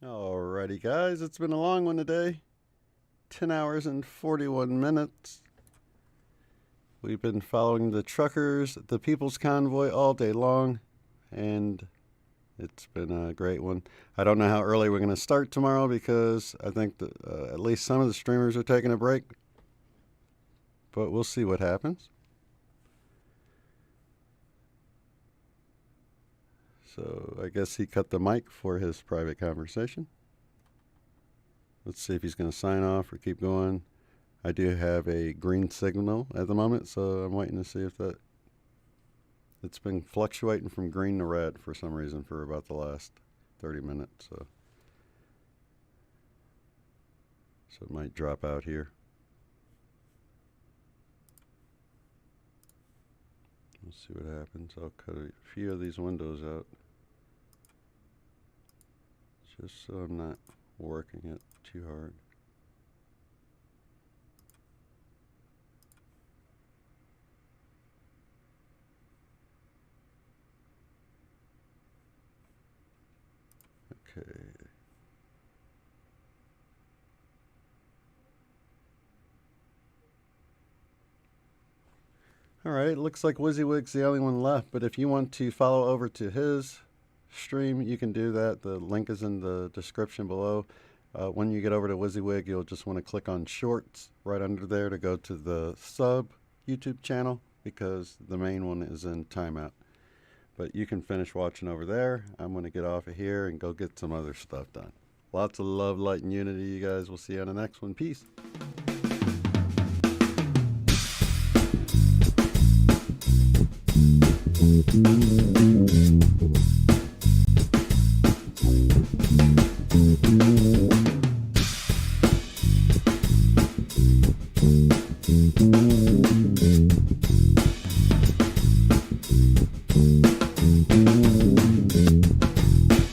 Alrighty, guys, it's been a long one today. 10 hours and 41 minutes. We've been following the truckers, the People's Convoy all day long, and it's been a great one. I don't know how early we're going to start tomorrow because I think that at least some of the streamers are taking a break, but we'll see what happens. So I guess he cut the mic for his private conversation. Let's see if he's going to sign off or keep going. I do have a green signal at the moment, so I'm waiting to see if that... It's been fluctuating from green to red for some reason for about the last 30 minutes. So it might drop out here. Let's see what happens. I'll cut a few of these windows out, just so I'm not working it too hard. Okay. All right, looks like WYSIWYG's the only one left, but if you want to follow over to his stream, you can do that. The link is in the description below. When you get over to WYSIWYG, you'll just want to click on Shorts right under there to go to the sub YouTube channel because the main one is in timeout. But you can finish watching over there. I'm going to get off of here and go get some other stuff done. Lots of love, light, and unity, you guys. We'll see you on the next one. Peace. Mm-hmm.